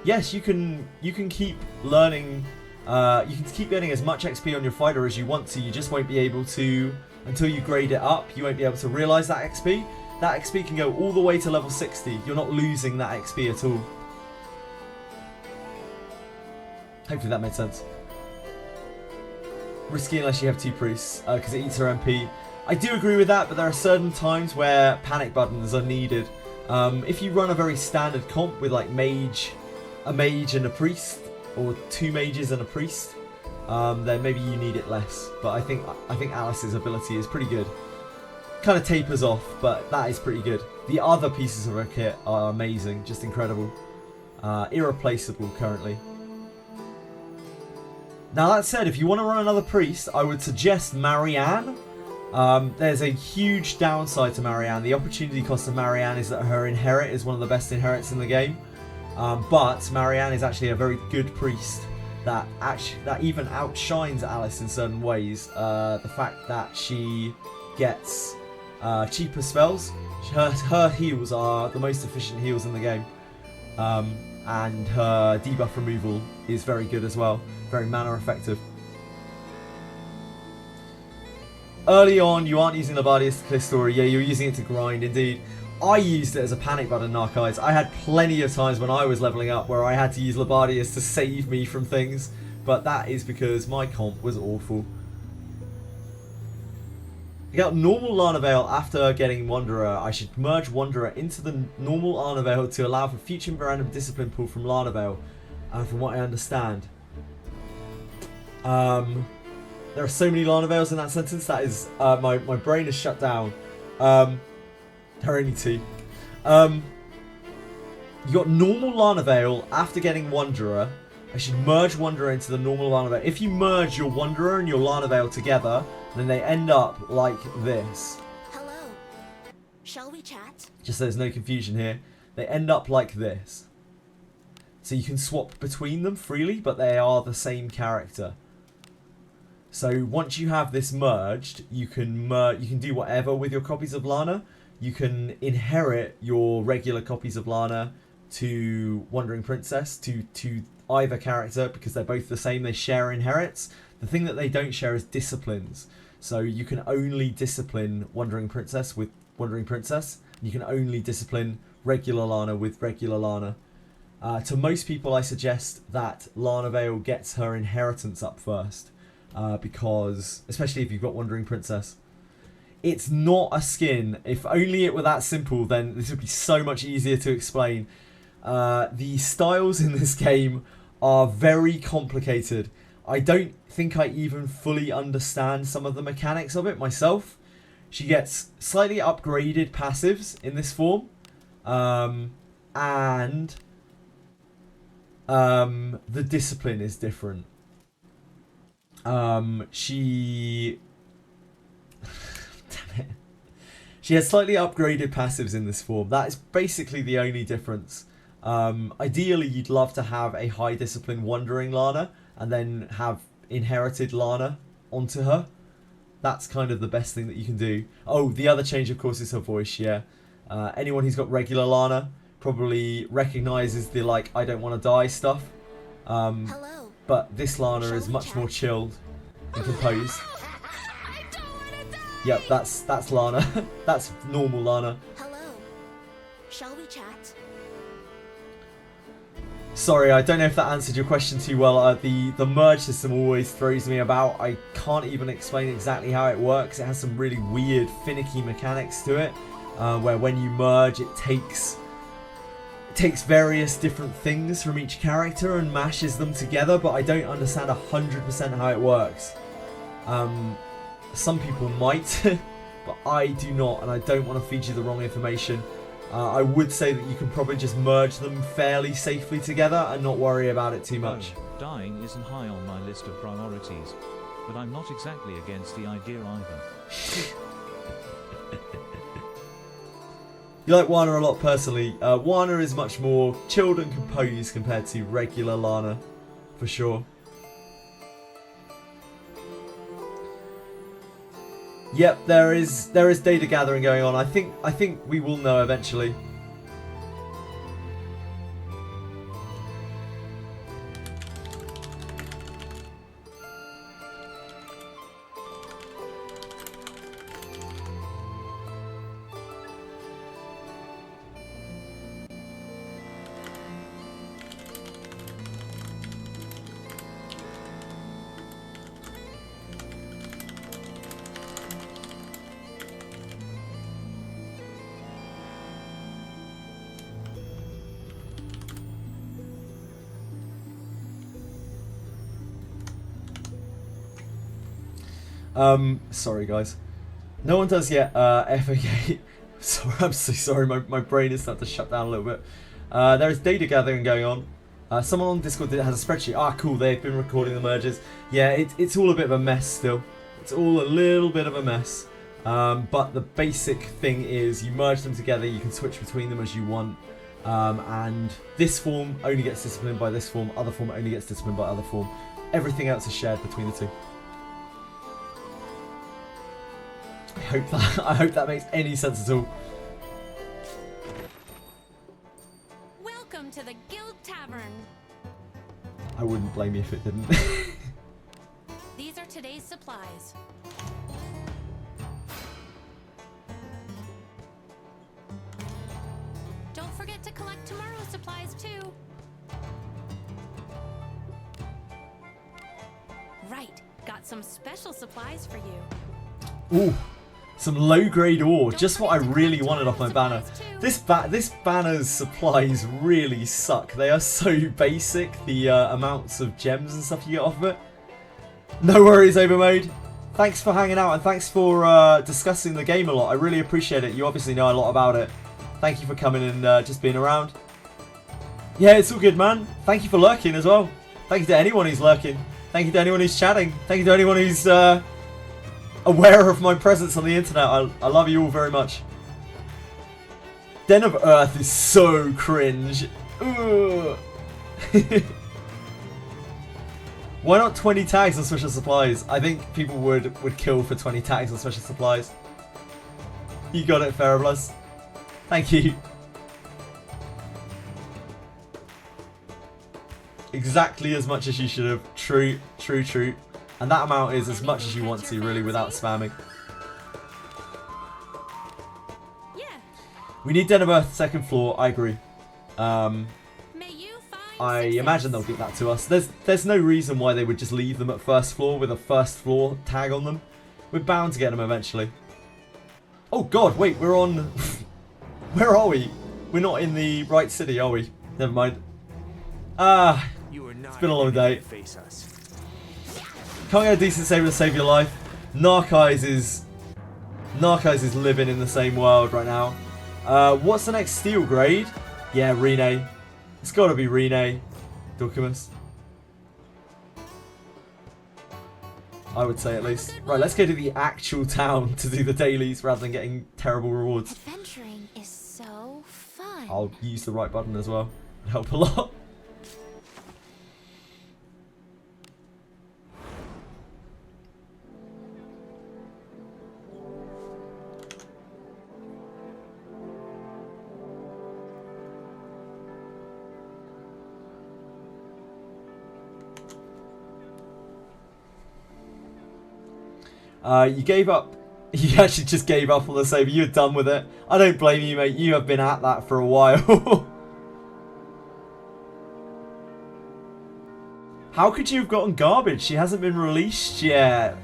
Yes, you can keep learning. You can keep getting as much XP on your fighter as you want to. You just won't be able to until you grade it up. You won't be able to realize that XP. That XP can go all the way to level 60. You're not losing that XP at all. Hopefully that made sense. Risky unless you have 2 priests, because it eats her MP. I do agree with that, but there are certain times where panic buttons are needed. If you run a very standard comp with like a mage and a priest, or 2 mages and a priest, then maybe you need it less. But I think Alice's ability is pretty good. Kind of tapers off, but that is pretty good. The other pieces of her kit are amazing, just incredible. Irreplaceable currently. Now that said, if you want to run another priest, I would suggest Marianne. There's a huge downside to Marianne. The opportunity cost of Marianne is that her inherit is one of the best inherits in the game. But Marianne is actually a very good priest that even outshines Alice in certain ways. The fact that she gets cheaper spells. Her heals are the most efficient heals in the game. And her debuff removal is very good as well. Very mana effective. Early on, you aren't using Labadius to clear story. Yeah, you're using it to grind, indeed. I used it as a panic button, Narcides. I had plenty of times when I was leveling up where I had to use Labadius to save me from things. But that is because my comp was awful. I got normal Lana Veil after getting Wanderer. I should merge Wanderer into the normal Lana Veil to allow for future random discipline pool from Lana Veil. From what I understand. There are so many Lana Veils in that sentence. That is, my brain is shut down. There are only 2. You got normal Lana Veil after getting Wanderer. I should merge Wanderer into the normal Lana Veil. If you merge your Wanderer and your Lana Veil together, then they end up like this.
Hello. Shall we chat?
Just so there's no confusion here. They end up like this. So you can swap between them freely, but they are the same character. So once you have this merged, you can do whatever with your copies of Lana. You can inherit your regular copies of Lana to Wandering Princess, to either character, because they're both the same. They share inherits. The thing that they don't share is disciplines. So you can only discipline Wandering Princess with Wandering Princess. You can only discipline regular Lana with regular Lana. To most people, I suggest that Lana Veil gets her inheritance up first. Because, especially if you've got Wandering Princess. It's not a skin. If only it were that simple, then this would be so much easier to explain. The styles in this game are very complicated. I don't think I even fully understand some of the mechanics of it myself. She gets slightly upgraded passives in this form. And the discipline is different. She damn it. She has slightly upgraded passives in this form. That is basically the only difference. Ideally, you'd love to have a high discipline Wandering Lana and then have inherited Lana onto her. That's kind of the best thing that you can do. Oh, the other change, of course, is her voice, yeah. Anyone who's got regular Lana probably recognises the, like, I don't want to die stuff.
Hello.
But this Lana is much more chilled and composed. Yep, that's Lana. That's normal Lana.
Hello. Shall we chat?
Sorry, I don't know if that answered your question too well. The merge system always throws me about. I can't even explain exactly how it works. It has some really weird, finicky mechanics to it, where when you merge, it takes various different things from each character and mashes them together, but I don't understand 100% how it works. Some people might, but I do not, and I don't want to feed you the wrong information. I would say that you can probably just merge them fairly safely together and not worry about it too much.
Oh, dying isn't high on my list of priorities, but I'm not exactly against the idea either.
You like Wana a lot personally. Wana is much more chilled and composed compared to regular Lana, for sure. Yep, there is data gathering going on. I think we will know eventually. Sorry guys. No one does yet, FAK. Sorry, I'm so sorry, my brain is starting to shut down a little bit. There is data gathering going on. Someone on Discord has a spreadsheet. Ah, cool, they've been recording the merges. Yeah, it's all a bit of a mess still. It's all a little bit of a mess. But the basic thing is you merge them together, you can switch between them as you want. And this form only gets disciplined by this form, other form only gets disciplined by other form. Everything else is shared between the two. I hope that makes any sense at all.
Welcome to the Guild Tavern.
I wouldn't blame you if it didn't.
These are today's supplies. Don't forget to collect tomorrow's supplies too. Right, got some special supplies for you.
Ooh. Some low-grade ore, just what I really wanted off my banner. This banner's supplies really suck. They are so basic, the amounts of gems and stuff you get off of it. No worries, Overmode. Thanks for hanging out and thanks for discussing the game a lot. I really appreciate it. You obviously know a lot about it. Thank you for coming and just being around. Yeah, it's all good, man. Thank you for lurking as well. Thank you to anyone who's lurking. Thank you to anyone who's chatting. Thank you to anyone who's aware of my presence on the internet. I love you all very much. Den of Earth is so cringe. Why not 20 tags on special supplies? I think people would kill for 20 tags on special supplies. You got it, Ferroblus. Thank you. Exactly as much as you should have. True, true, true. And that amount is as much as you want to, really, without spamming.
Yeah.
We need Den of Earth second floor, I agree. I imagine they'll give that to us. There's no reason why they would just leave them at first floor with a first floor tag on them. We're bound to get them eventually. Oh god, wait, we're on... Where are we? We're not in the right city, are we? Never mind. It's been a long day. Can't get a decent saver to save your life. Narceyes is living in the same world right now. What's the next steel grade? Yeah, Rene. It's got to be Rene. Documus. I would say at least. Right, let's go to the actual town to do the dailies rather than getting terrible rewards.
Adventuring is so fun.
I'll use the right button as well. It'll help a lot. You gave up. You actually just gave up on the saver. You're done with it. I don't blame you, mate. You have been at that for a while. How could you have gotten garbage? She hasn't been released yet.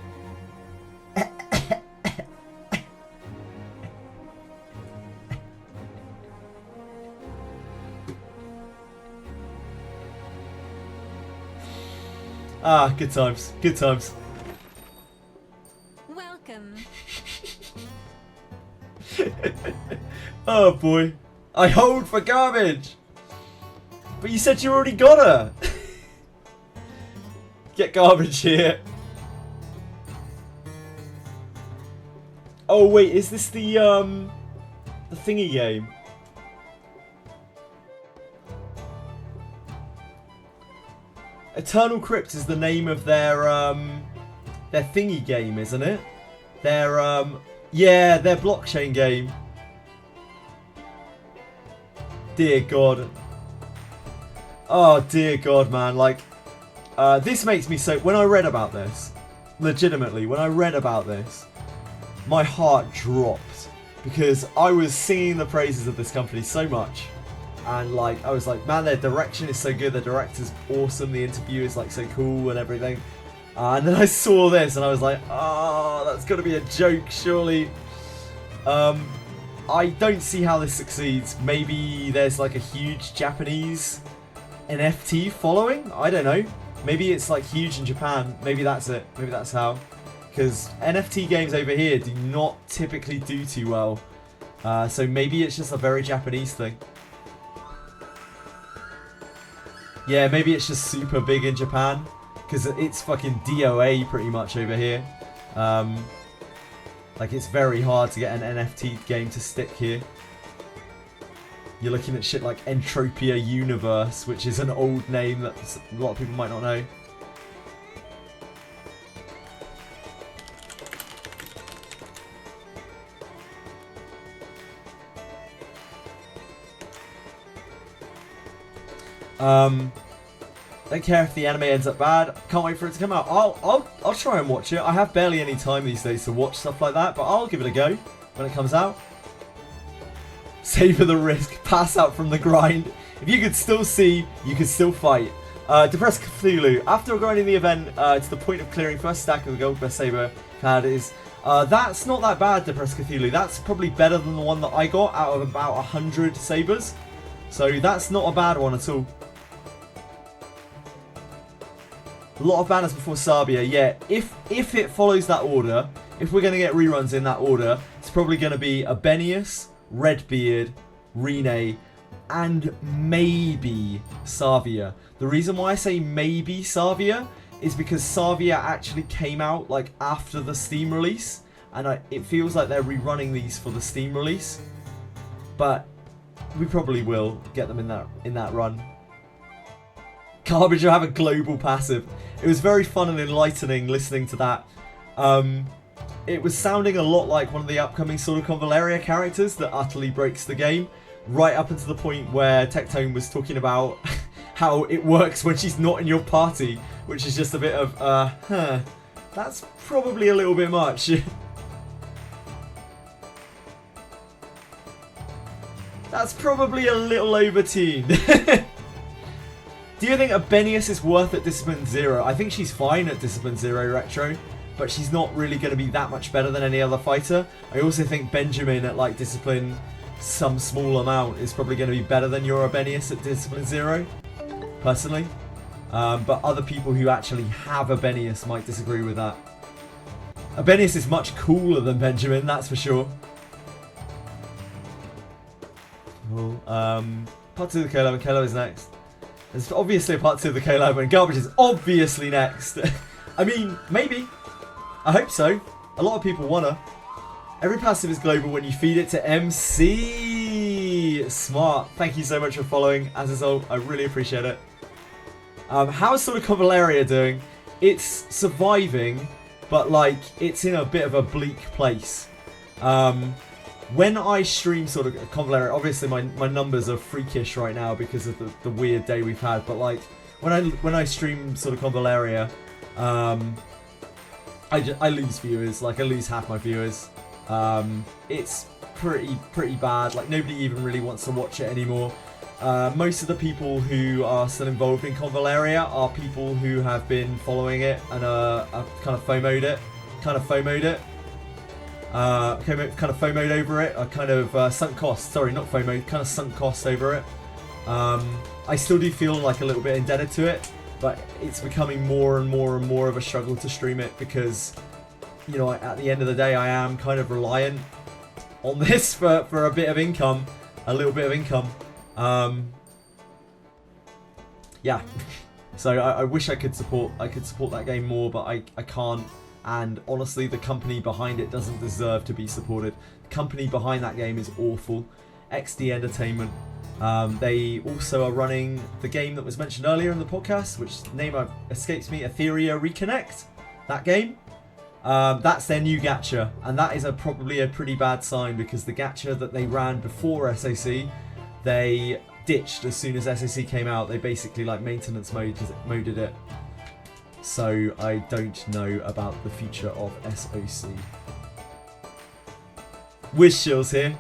Good times. Good times.
Welcome.
Oh boy. I hold for garbage. But you said you already got her. Get garbage here. Oh wait, is this the thingy game? Eternal Crypt is the name of their thingy game, isn't it? Their yeah, their blockchain game. Dear God. Oh dear God, man. Like, this makes me so. When I read about this, legitimately, when I read about this, my heart dropped because I was singing the praises of this company so much. And like, I was like, man, their direction is so good, their director's awesome, the interview is like so cool and everything. And then I saw this and I was like, oh, that's got to be a joke, surely. I don't see how this succeeds. Maybe there's like a huge Japanese NFT following? I don't know. Maybe it's like huge in Japan. Maybe that's it. Maybe that's how. Because NFT games over here do not typically do too well. So maybe it's just a very Japanese thing. Yeah, maybe it's just super big in Japan, because it's fucking DOA pretty much over here. Like, it's very hard to get an NFT game to stick here. You're looking at shit like Entropia Universe, which is an old name that a lot of people might not know. Don't care if the anime ends up bad. Can't wait for it to come out. I'll try and watch it. I have barely any time these days to watch stuff like that, but I'll give it a go when it comes out. Savor the risk. Pass out from the grind. If you could still see, you could still fight. Depressed Cthulhu. After grinding the event to the point of clearing first stack of the gold best saber card is. That's not that bad, Depressed Cthulhu. That's probably better than the one that I got out of about 100 sabers. So that's not a bad one at all. A lot of banners before Sabia, yeah. If it follows that order, if we're going to get reruns in that order, it's probably going to be Abenius, Redbeard, Rene, and maybe Savia. The reason why I say maybe Savia is because Savia actually came out like after the Steam release, and it feels like they're rerunning these for the Steam release. But we probably will get them in that run. Garbage will have a global passive. It was very fun and enlightening listening to that. It was sounding a lot like one of the upcoming sort of Convaleria characters that utterly breaks the game, right up until the point where Tectone was talking about how it works when she's not in your party, which is just a bit of, that's probably a little bit much. That's probably a little over-tuned. Do you think Abenius is worth at Discipline 0? I think she's fine at Discipline 0 Retro, but she's not really going to be that much better than any other fighter. I also think Benjamin at like Discipline some small amount is probably going to be better than your Abenius at Discipline 0, personally. But other people who actually have Abenius might disagree with that. Abenius is much cooler than Benjamin, that's for sure. Cool. Part 2 of the K11, K11 is next. There's obviously a part 2 of the K11 and Garbage is obviously next. I mean, maybe. I hope so. A lot of people wanna. Every passive is global when you feed it to MC. Smart. Thank you so much for following, Azizol. I really appreciate it. How's sort of Convaleria doing? It's surviving, but like, it's in a bit of a bleak place. When I stream sort of Convaleria, obviously my numbers are freakish right now because of the weird day we've had. But like when I stream sort of Convaleria, I lose viewers. Like I lose half my viewers. It's pretty bad. Like nobody even really wants to watch it anymore. Most of the people who are still involved in Convaleria are people who have been following it and have kind of FOMO'd it. Kind of FOMO'd over it. I kind of sunk cost. Sorry, not FOMO. Kind of sunk cost over it. I still do feel like a little bit indebted to it, but it's becoming more and more and more of a struggle to stream it because you know, at the end of the day, I am kind of reliant on this for a bit of income, a little bit of income. Yeah. So I wish I could support that game more, but I can't. And honestly, the company behind it doesn't deserve to be supported. The company behind that game is awful. XD Entertainment. They also are running the game that was mentioned earlier in the podcast, which name escapes me, Etheria Reconnect. That game. That's their new gacha, and that is probably a pretty bad sign, because the gacha that they ran before SAC, they ditched as soon as SAC came out. They basically like maintenance moded it. So I don't know about the future of SOC. Wish shills here.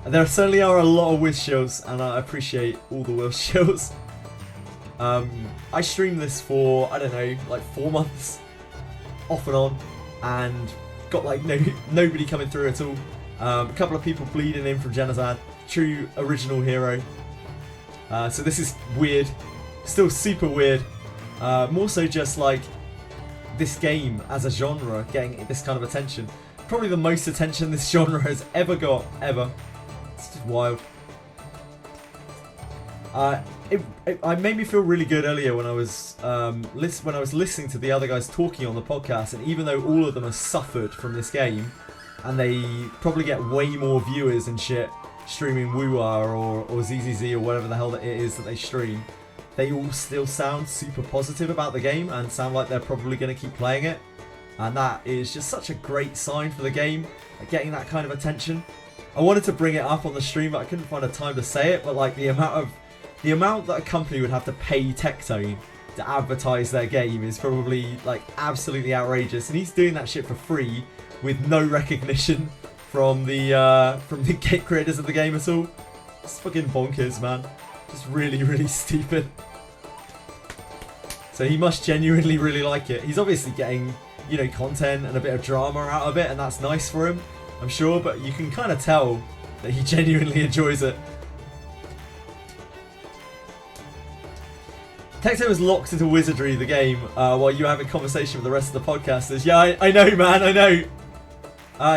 There certainly are a lot of wish shills, and I appreciate all the wish shills. I streamed this for, I don't know, like 4 months, off and on, and got like nobody coming through at all. A couple of people bleeding in from Jenazad, true original hero. So this is weird, still super weird. More so just like this game as a genre getting this kind of attention. Probably the most attention this genre has ever got, ever. It's just wild. It made me feel really good earlier when I was listening to the other guys talking on the podcast, and even though all of them have suffered from this game, and they probably get way more viewers and shit streaming Wuwa or ZZZ or whatever the hell that it is that they stream, they all still sound super positive about the game and sound like they're probably going to keep playing it. And that is just such a great sign for the game, like getting that kind of attention. I wanted to bring it up on the stream, but I couldn't find a time to say it, but like the amount that a company would have to pay Tectone to advertise their game is probably like absolutely outrageous, and he's doing that shit for free with no recognition from the creators of the game at all. It's fucking bonkers, man. Just really, really stupid. So he must genuinely really like it. He's obviously getting, you know, content and a bit of drama out of it, and that's nice for him, I'm sure, but you can kind of tell that he genuinely enjoys it. Tectone was locked into Wizardry, the game, while you were having a conversation with the rest of the podcasters. Yeah, I know, man, I know.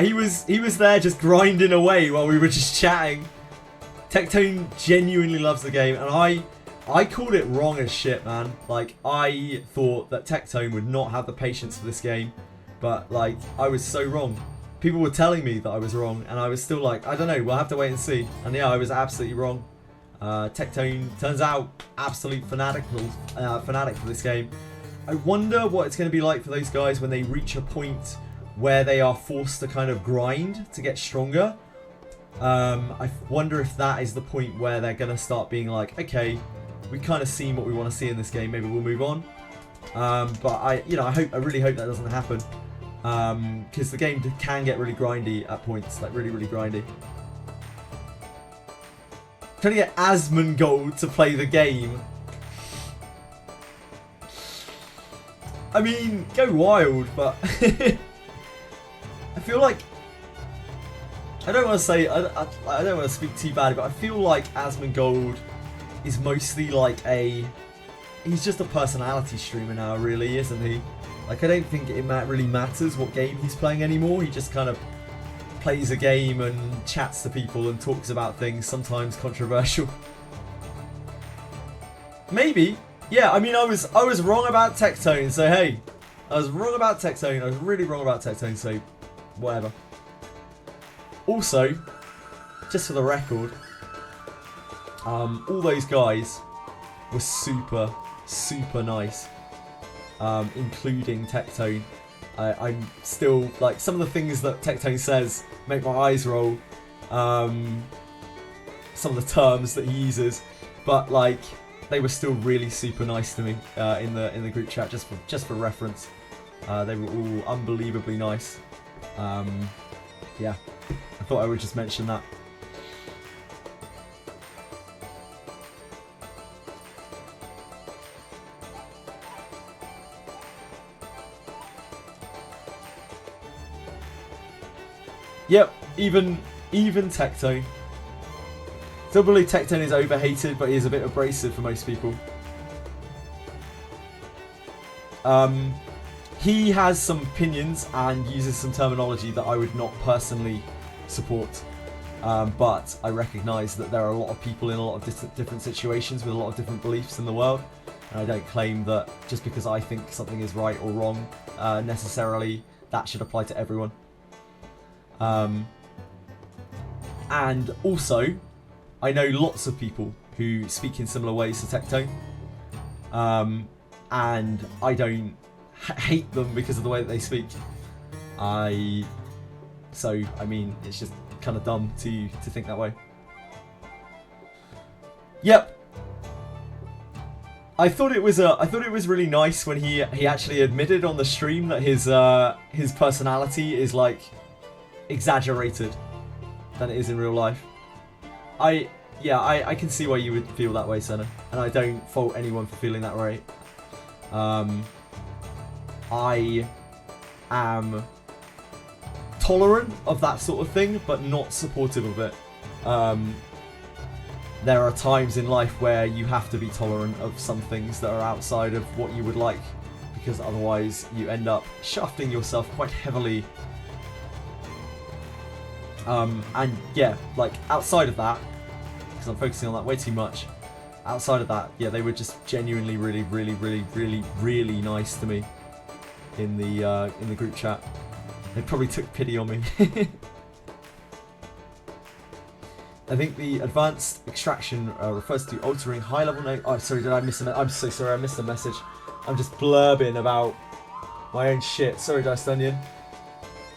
He was there just grinding away while we were just chatting. Tectone genuinely loves the game, and I called it wrong as shit, man. Like, I thought that Tectone would not have the patience for this game, but like, I was so wrong. People were telling me that I was wrong, and I was still like, I don't know, we'll have to wait and see. And yeah, I was absolutely wrong. Tectone turns out absolute fanatic for this game. I wonder what it's going to be like for those guys when they reach a point where they are forced to kind of grind to get stronger. I wonder if that is the point where they're going to start being like, okay, we've kind of seen what we want to see in this game, maybe we'll move on. But I really hope that doesn't happen, because the game can get really grindy at points, like really, really grindy. Trying to get Asmongold to play the game. I mean, go wild, but I feel like, I don't want to say, I don't want to speak too bad, but I feel like Asmongold is mostly like he's just a personality streamer now, really, isn't he? Like, I don't think it really matters what game he's playing anymore. He just kind of plays a game and chats to people and talks about things, sometimes controversial. Maybe. Yeah, I mean, I was wrong about Tectone, so hey. I was wrong about Tectone. I was really wrong about Tectone, so whatever. Also, just for the record, all those guys were super, super nice, including Tectone. I'm still, like, some of the things that Tectone says make my eyes roll, some of the terms that he uses, but like, they were still really super nice to me in the group chat, just for reference. They were all unbelievably nice. Yeah, I thought I would just mention that. Yep, even Tectone. Still believe Tectone is overhated, but he is a bit abrasive for most people. he has some opinions and uses some terminology that I would not personally support. But I recognise that there are a lot of people in a lot of different situations with a lot of different beliefs in the world. And I don't claim that just because I think something is right or wrong, necessarily that should apply to everyone. And also, I know lots of people who speak in similar ways to Tectone. And I don't hate them because of the way that they speak. So, I mean, it's just kind of dumb to think that way. Yep. I thought it was really nice when he actually admitted on the stream that his personality is like exaggerated than it is in real life. I can see why you would feel that way, Senna, and I don't fault anyone for feeling that way. I am tolerant of that sort of thing, but not supportive of it. There are times in life where you have to be tolerant of some things that are outside of what you would like, because otherwise you end up shafting yourself quite heavily. And yeah, like outside of that, because I'm focusing on that way too much, outside of that, yeah, they were just genuinely really nice to me in the group chat. They probably took pity on me. I think the advanced extraction refers to altering high-level node. Oh, sorry, did I miss a I'm so sorry, I missed a message. I'm just blurbing about my own shit. Sorry, Diced Onion.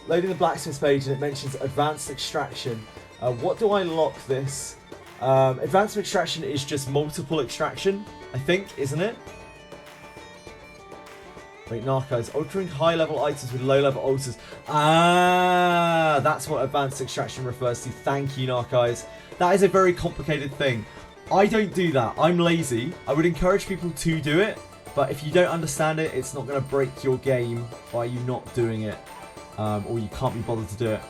Loading the blacksmith's page and it mentions advanced extraction. What do I lock this? Advanced extraction is just multiple extraction, I think, isn't it? Wait, Narcos. Altering high-level items with low-level alters. Ah, that's what advanced extraction refers to. Thank you, Narcos. That is a very complicated thing. I don't do that. I'm lazy. I would encourage people to do it, but if you don't understand it, it's not going to break your game by you not doing it, or you can't be bothered to do it.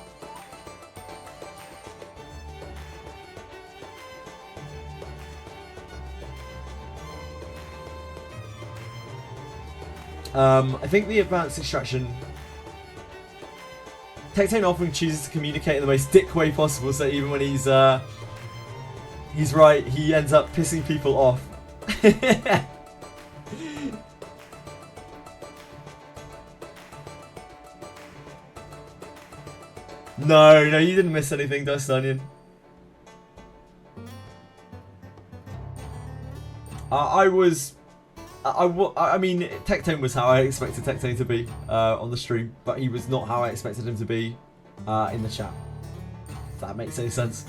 I think the advanced extraction... Tectone often chooses to communicate in the most dick way possible, so even when he's right, he ends up pissing people off. No, you didn't miss anything, Dust Onion. I mean, Tectone was how I expected Tectone to be on the stream, but he was not how I expected him to be in the chat. If that makes any sense.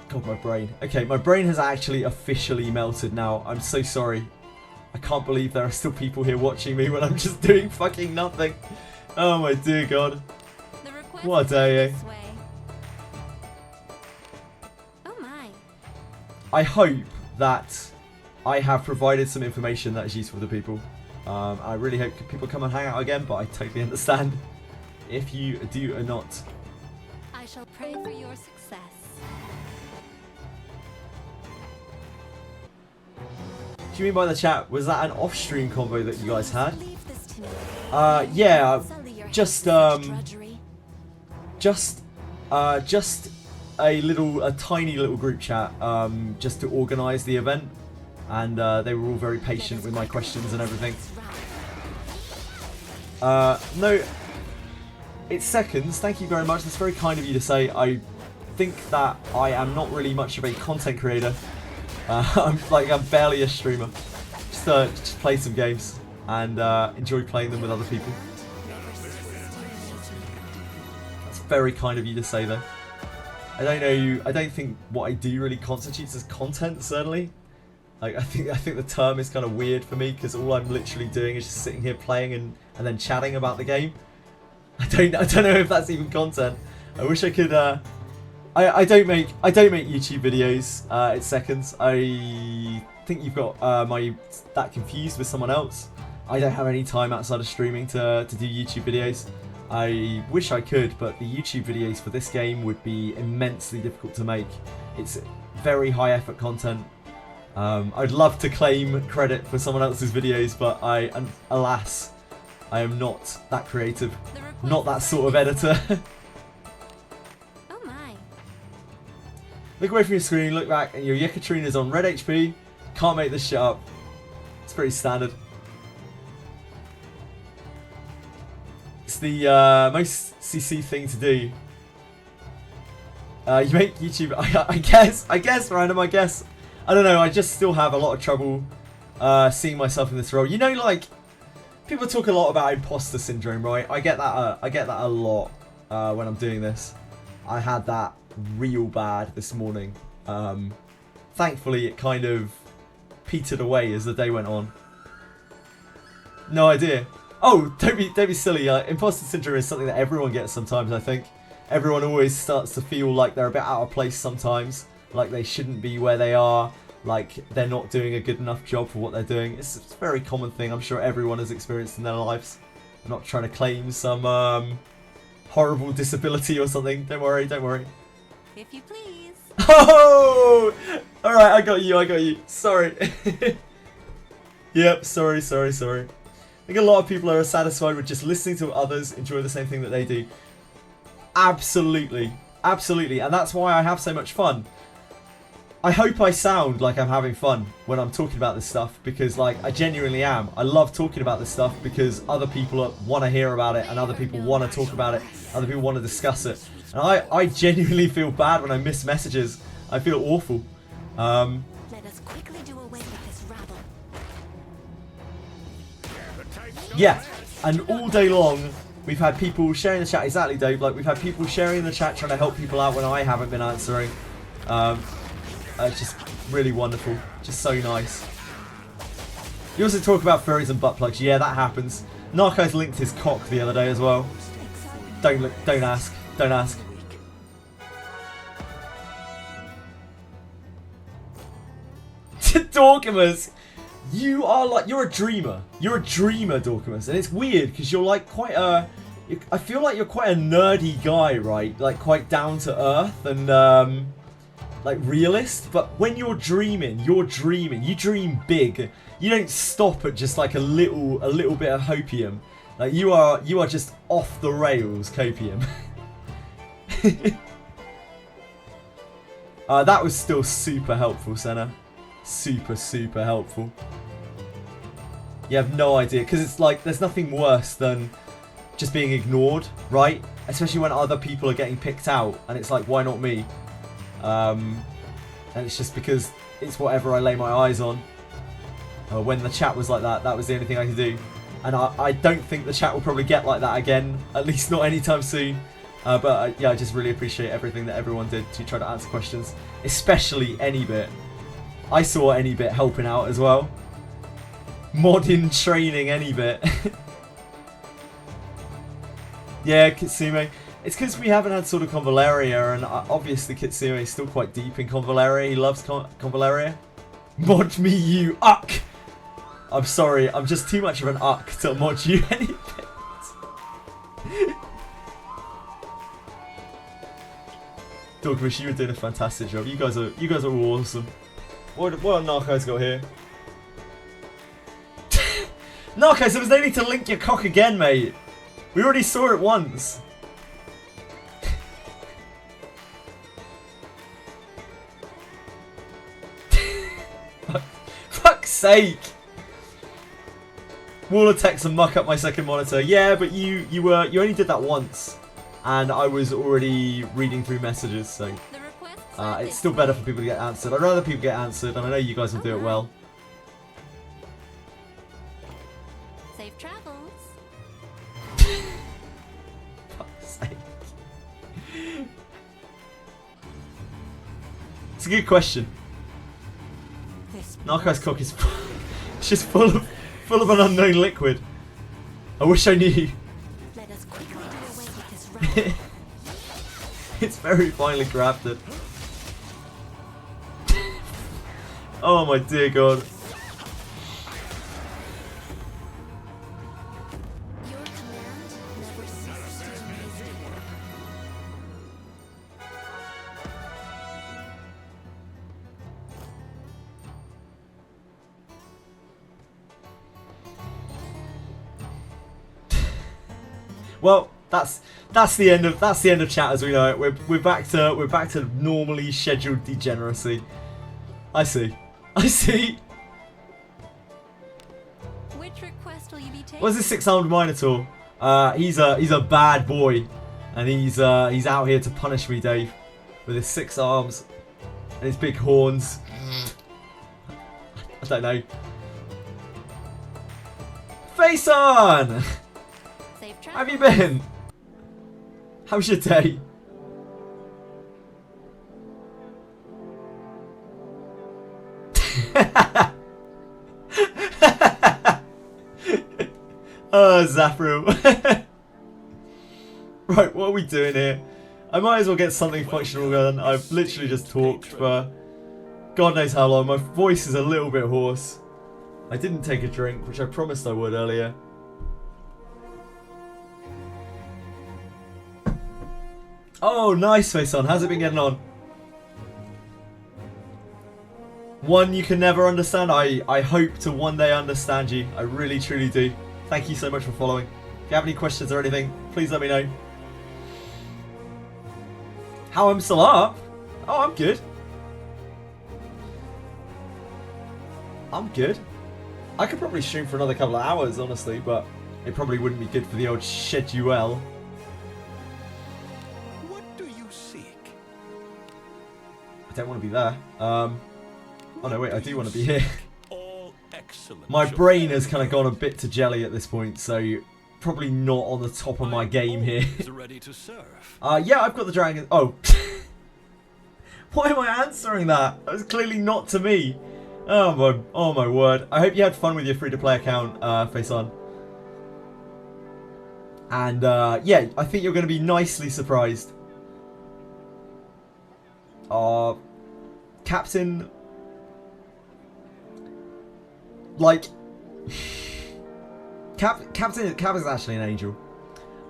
God, my brain. Okay, my brain has actually officially melted now. I'm so sorry. I can't believe there are still people here watching me when I'm just doing fucking nothing. Oh my dear God. What a day, eh?
Oh my.
I hope that I have provided some information that is useful to people. I really hope people come and hang out again, but I totally understand if you do or not.
I shall pray for your success.
What do you mean by the chat? Was that an off-stream combo that you guys had? Yeah, just a tiny little group chat, just to organise the event, and they were all very patient with my questions and everything. No, it's seconds. Thank you very much. That's very kind of you to say. I think that I am not really much of a content creator. I'm barely a streamer. Just play some games and enjoy playing them with other people. That's very kind of you to say, though. I don't know. I don't think what I do really constitutes as content. Certainly, like I think the term is kind of weird for me because all I'm literally doing is just sitting here playing and then chatting about the game. I don't know if that's even content. I wish I could. I don't make YouTube videos. It's seconds. I think you've got that confused with someone else. I don't have any time outside of streaming to do YouTube videos. I wish I could, but the YouTube videos for this game would be immensely difficult to make. It's very high effort content. I'd love to claim credit for someone else's videos, but alas, I am not that creative, not that sort of editor.
Oh my.
Look away from your screen, look back, and your Yekaterina's on red HP. Can't make this shit up. It's pretty standard. It's the most CC thing to do. You make YouTube, I guess, random, I guess. I don't know, I just still have a lot of trouble seeing myself in this role. You know, like, people talk a lot about imposter syndrome, right? I get that a lot when I'm doing this. I had that real bad this morning. Thankfully, it kind of petered away as the day went on. No idea. Oh, don't be silly. Imposter syndrome is something that everyone gets sometimes, I think. Everyone always starts to feel like they're a bit out of place sometimes. Like they shouldn't be where they are. Like they're not doing a good enough job for what they're doing. It's a very common thing I'm sure everyone has experienced in their lives. I'm not trying to claim some horrible disability or something. Don't worry, don't worry.
If you please.
Oh! Alright, I got you. Sorry. Yep, sorry. I think a lot of people are satisfied with just listening to others enjoy the same thing that they do. Absolutely. And that's why I have so much fun. I hope I sound like I'm having fun when I'm talking about this stuff, because like I genuinely am. I love talking about this stuff because other people want to hear about it, and other people want to talk about it, other people want to discuss it. And I genuinely feel bad when I miss messages. I feel awful.
Let us quickly do away with this rabble.
Yeah, and all day long we've had people sharing the chat. Exactly, Dave. Like we've had people sharing the chat, trying to help people out when I haven't been answering. It's just really wonderful. Just so nice. You also talk about furries and butt plugs. Yeah, that happens. Narco's linked his cock the other day as well. Don't ask. Don't ask. Dorkimus, you're a dreamer. You're a dreamer, Dorkimus, and it's weird because you're like quite a. I feel like you're quite a nerdy guy, right? Like quite down to earth and like realist. But when you're dreaming. You dream big. You don't stop at just like a little bit of hopium. Like you are just off the rails copium. That was still super helpful, Senna. Super helpful. You have no idea, because it's like there's nothing worse than just being ignored, right? Especially when other people are getting picked out, and it's like, why not me? And it's just because it's whatever I lay my eyes on. When the chat was like that, that was the only thing I could do. And I don't think the chat will probably get like that again, at least not anytime soon. But yeah, I just really appreciate everything that everyone did to try to answer questions, especially Anybit. I saw Anybit helping out as well. Mod-in training Anybit. Yeah, Kitsune. It's because we haven't had sort of Convaleria, and obviously Kitsune is still quite deep in Convaleria. He loves Convaleria. Mod me, you uck! I'm sorry, I'm just too much of an uck to mod you Anybit. Dogfish, you were doing a fantastic job. You guys are awesome. What Narco's got here? Narco, so there's no need to link your cock again, mate. We already saw it once. Fuck's sake. Wall of text and muck up my second monitor. Yeah, but you only did that once, and I was already reading through messages, so it's still better for people to get answered. I'd rather people get answered, and I know you guys will do it well.
Safe travels.
Fuck's sake. It's a good question. Narco's cock is it's just full of an unknown liquid. I wish I knew.
Let us quickly do away with this rabble.
It's very finely crafted. Oh my dear god.
Your command never ceases
Well, that's the end of chat as we know it. We're back to normally scheduled degeneracy. I see.
Which request will you be taking?
What's this 6-armed Minotaur? He's a bad boy, and he's out here to punish me, Dave, with his 6 arms and his big horns. I don't know. Face on! How have you been? How's your day? Oh, Zafru. Right, what are we doing here? I might as well get something functional going. I've literally just talked for God knows how long. My voice is a little bit hoarse. I didn't take a drink, which I promised I would earlier. Oh, nice, Face-On. How's it been getting on? One you can never understand. I hope to one day understand you. I really, truly do. Thank you so much for following. If you have any questions or anything, please let me know. How I'm still up? Oh, I'm good. I'm good. I could probably stream for another couple of hours, honestly, but it probably wouldn't be good for the old schedule.
What do you seek?
I don't want to be there. Oh no, wait, I do want to be here.
All excellent.
My brain has kind of gone a bit to jelly at this point, so probably not on the top of my game here.
Ready to serve.
Yeah, I've got the dragon. Oh. Why am I answering that? That was clearly not to me. Oh my word. I hope you had fun with your free-to-play account, Face-On. And yeah, I think you're going to be nicely surprised. Captain... Like... Cap is actually an angel.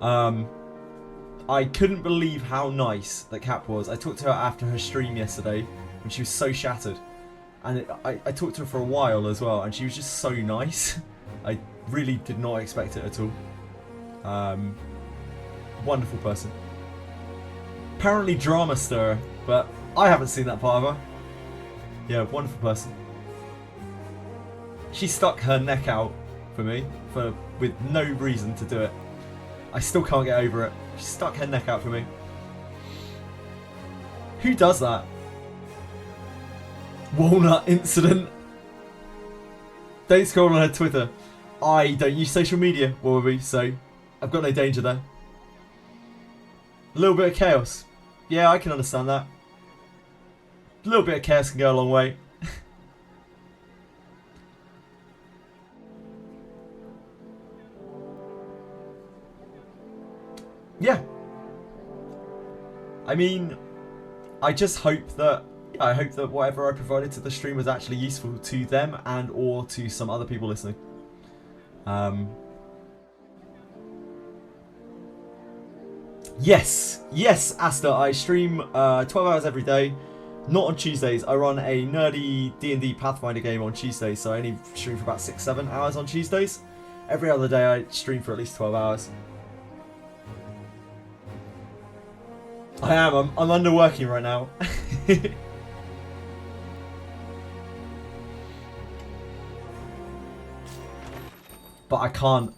I couldn't believe how nice that Cap was. I talked to her after her stream yesterday when she was so shattered. And I talked to her for a while as well, and she was just so nice. I really did not expect it at all. Wonderful person. Apparently drama stirrer, but I haven't seen that part of her. Yeah, wonderful person. She stuck her neck out for me with no reason to do it. I still can't get over it. She stuck her neck out for me. Who does that? Walnut incident. Don't scroll on her Twitter. I don't use social media, Warby, so I've got no danger there. A little bit of chaos. Yeah, I can understand that. A little bit of chaos can go a long way. Yeah. I mean, I just hope that whatever I provided to the stream was actually useful to them and or to some other people listening. Yes, Asta, I stream 12 hours every day, not on Tuesdays. I run a nerdy D&D Pathfinder game on Tuesdays, so I only stream for about 6-7 hours on Tuesdays. Every other day I stream for at least 12 hours. I'm underworking right now. But I can't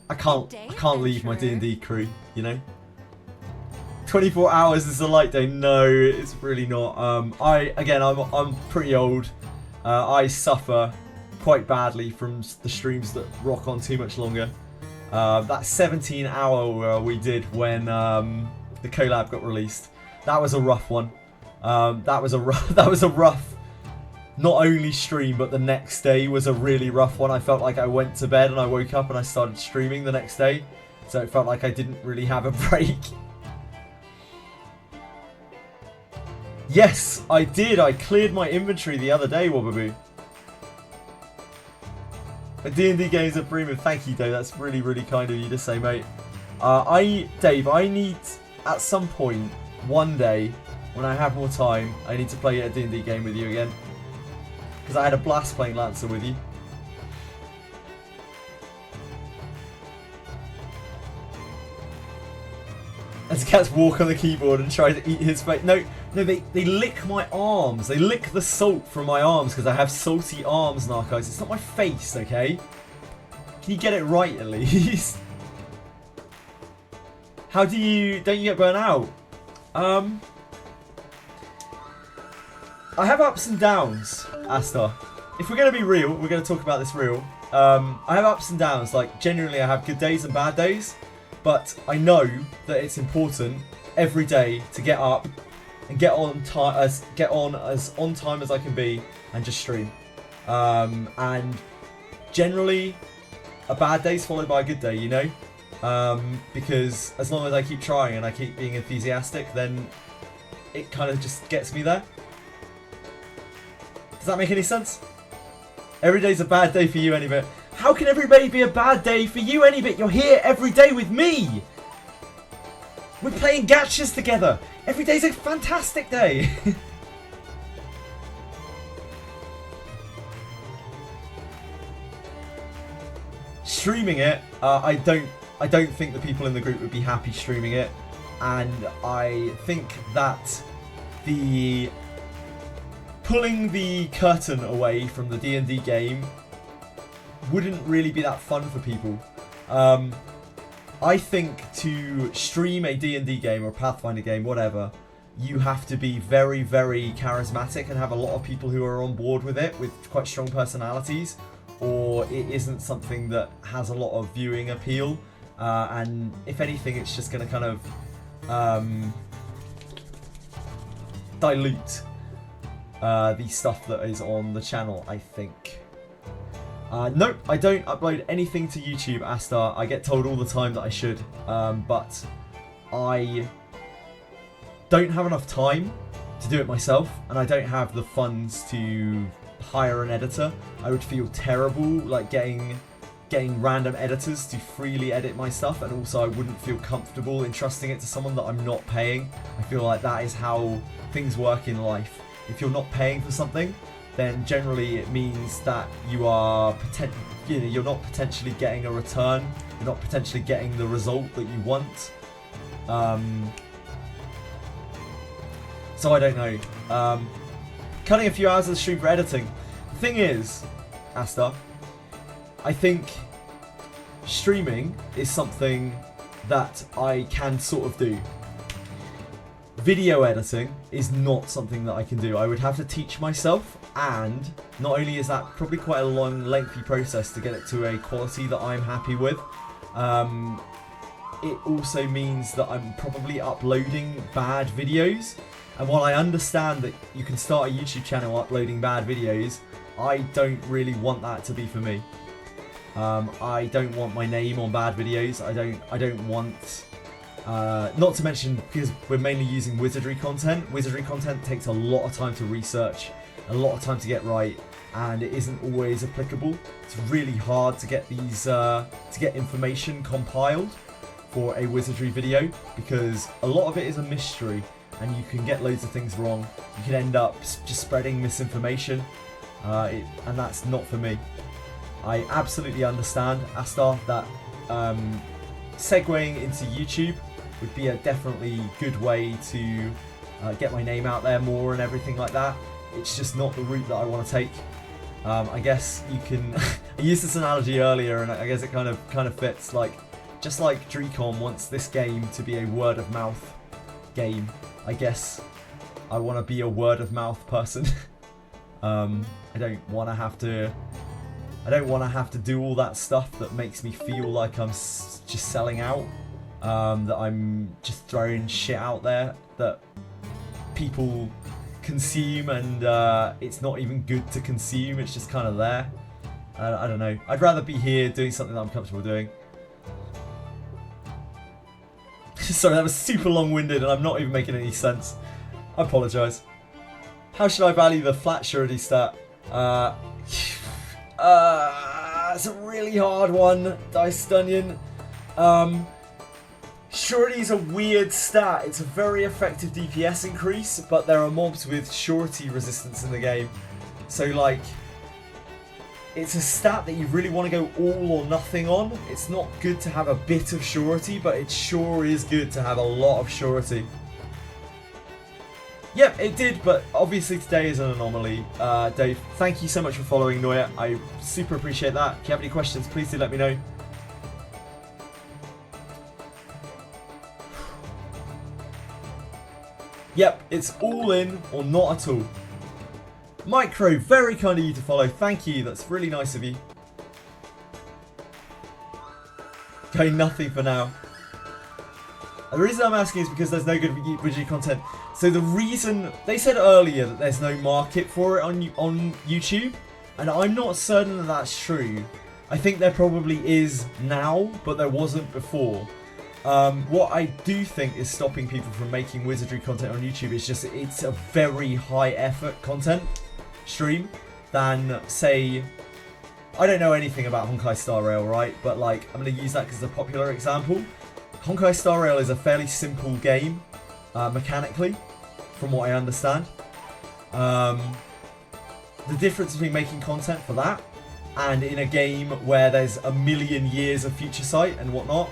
leave my D&D crew, you know? 24 hours is a light day. No, it's really not. I'm pretty old. I suffer quite badly from the streams that rock on too much longer. That 17-hour we did when the collab got released. That was a rough one. That was a rough. Not only stream, but the next day was a really rough one. I felt like I went to bed and I woke up and I started streaming the next day, so it felt like I didn't really have a break. Yes, I did. I cleared my inventory the other day, Wobaboo. A D&D games are premium. Thank you, Dave. That's really, really kind of you to say, mate. Dave, I need at some point, one day, when I have more time, I need to play a D&D game with you again. Because I had a blast playing Lancer with you. cats walk on the keyboard and try to eat his face. No, they lick my arms. They lick the salt from my arms because I have salty arms, Narcos. It's not my face, okay? Can you get it right at least? How do you... Don't you get burnt out? I have ups and downs, Asta. If we're going to be real, we're going to talk about this real. I have ups and downs. Like, genuinely, I have good days and bad days. But I know that it's important every day to get up and get on as on time as I can be and just stream. And generally, a bad day is followed by a good day, you know? Because as long as I keep trying and I keep being enthusiastic, then it kind of just gets me there. Does that make any sense? Every day's a bad day for you, Anybit. How can every day be a bad day for you, Anybit? You're here every day with me. We're playing gachas together. Every day's a fantastic day. Streaming it, I don't think the people in the group would be happy streaming it, and I think that the pulling the curtain away from the D&D game wouldn't really be that fun for people. I think to stream a D&D game or a Pathfinder game, whatever, you have to be very, very charismatic and have a lot of people who are on board with it, with quite strong personalities, or it isn't something that has a lot of viewing appeal. And if anything, it's just going to kind of dilute the stuff that is on the channel, I think. Nope, I don't upload anything to YouTube, Astar. I get told all the time that I should, but I don't have enough time to do it myself, and I don't have the funds to hire an editor. I would feel terrible, like getting random editors to freely edit my stuff, and also I wouldn't feel comfortable entrusting it to someone that I'm not paying. I feel like that is how things work in life. If you're not paying for something, then generally it means that you are you're not potentially getting a return. You're not potentially getting the result that you want. So I don't know. Cutting a few hours of the stream for editing. The thing is, Asta, I think streaming is something that I can sort of do. Video editing is not something that I can do. I would have to teach myself, and not only is that probably quite a long, lengthy process to get it to a quality that I'm happy with, it also means that I'm probably uploading bad videos. And while I understand that you can start a YouTube channel uploading bad videos, I don't really want that to be for me. I don't want my name on bad videos. I don't want... not to mention, because we're mainly using Wizardry content. Wizardry content takes a lot of time to research, a lot of time to get right, and it isn't always applicable. It's really hard to get these, to get information compiled for a Wizardry video, because a lot of it is a mystery, and you can get loads of things wrong. You can end up just spreading misinformation, and that's not for me. I absolutely understand, Astar, that segueing into YouTube would be a definitely good way to get my name out there more and everything like that. It's just not the route that I want to take. I guess you can... I used this analogy earlier, and I guess it kind of fits. Like, just like Dreecom wants this game to be a word of mouth game, I guess I want to be a word of mouth person. I don't want to have to do all that stuff that makes me feel like I'm just selling out. That I'm just throwing shit out there that people consume, and it's not even good to consume. It's just kind of there. I don't know. I'd rather be here doing something that I'm comfortable doing. Sorry, that was super long-winded, and I'm not even making any sense. I apologise. How should I value the flat surety stat? It's a really hard one, Dice Dungeon. Surety is a weird stat. It's a very effective DPS increase, but there are mobs with surety resistance in the game. So, like, it's a stat that you really want to go all or nothing on. It's not good to have a bit of surety, but it sure is good to have a lot of surety. Yep, it did, but obviously today is an anomaly. Dave, thank you so much for following Noya. I super appreciate that. If you have any questions, please do let me know. Yep, it's all in or not at all. Micro, very kind of you to follow. Thank you, that's really nice of you. Okay, nothing for now. The reason I'm asking is because there's no good Wizardry content. So the reason, they said earlier that there's no market for it on YouTube, and I'm not certain that that's true. I think there probably is now, but there wasn't before. What I do think is stopping people from making Wizardry content on YouTube is just it's a very high effort content stream than, say, I don't know anything about Honkai Star Rail, right? But like, I'm going to use that because it's a popular example. Honkai Star Rail is a fairly simple game, mechanically, from what I understand. The difference between making content for that and in a game where there's a million years of future sight and whatnot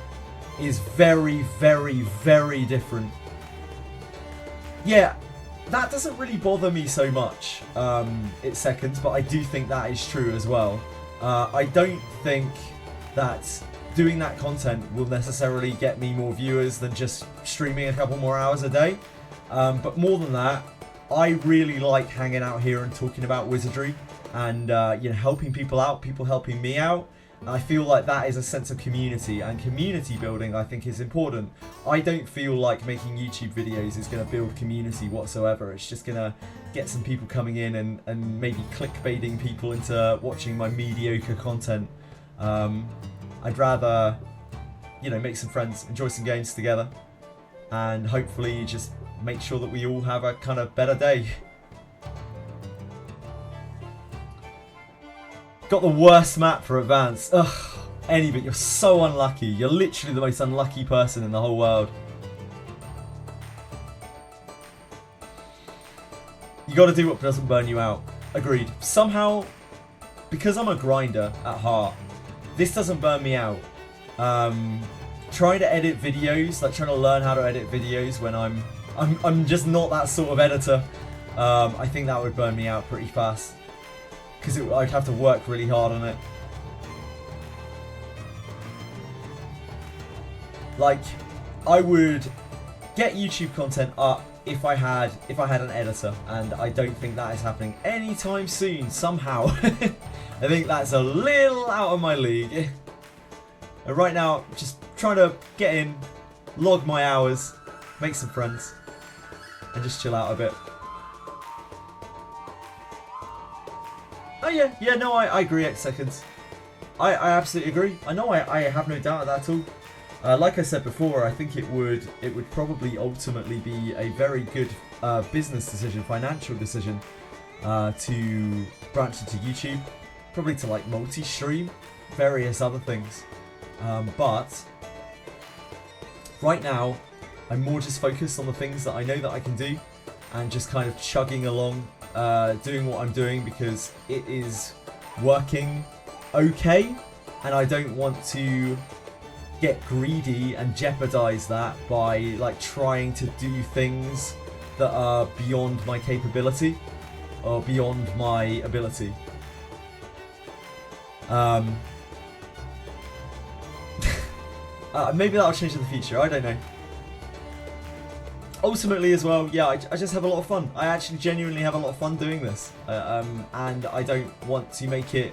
is very, very, very different. Yeah, that doesn't really bother me so much, it's seconds, but I do think that is true as well. I don't think that doing that content will necessarily get me more viewers than just streaming a couple more hours a day. But more than that, I really like hanging out here and talking about Wizardry and you know, helping people out, people helping me out. I feel like that is a sense of community, and community building I think is important. I don't feel like making YouTube videos is going to build community whatsoever. It's just going to get some people coming in and maybe clickbaiting people into watching my mediocre content. I'd rather, you know, make some friends, enjoy some games together, and hopefully just make sure that we all have a kind of better day. Got the worst map for Advanced. Ugh, Anybit, you're so unlucky. You're literally the most unlucky person in the whole world. You gotta do what doesn't burn you out. Agreed. Somehow, because I'm a grinder at heart, this doesn't burn me out. Trying to edit videos, like trying to learn how to edit videos when I'm just not that sort of editor. I think that would burn me out pretty fast. Because I'd have to work really hard on it. Like, I would get YouTube content up if I had an editor, and I don't think that is happening anytime soon. Somehow, I think that's a little out of my league. And right now, just trying to get in, log my hours, make some friends, and just chill out a bit. Oh yeah, no, I agree, X seconds. I absolutely agree. I know I have no doubt of that at all. Like I said before, I think it would probably ultimately be a very good business decision, financial decision, to branch into YouTube, probably to like multi-stream, various other things. But right now, I'm more just focused on the things that I know that I can do, and just kind of chugging along, doing what I'm doing because it is working okay, and I don't want to get greedy and jeopardize that by like trying to do things that are beyond my capability or beyond my ability. Maybe that'll change in the future, I don't know. Ultimately as well, yeah, I just have a lot of fun. I actually genuinely have a lot of fun doing this. And I don't want to make it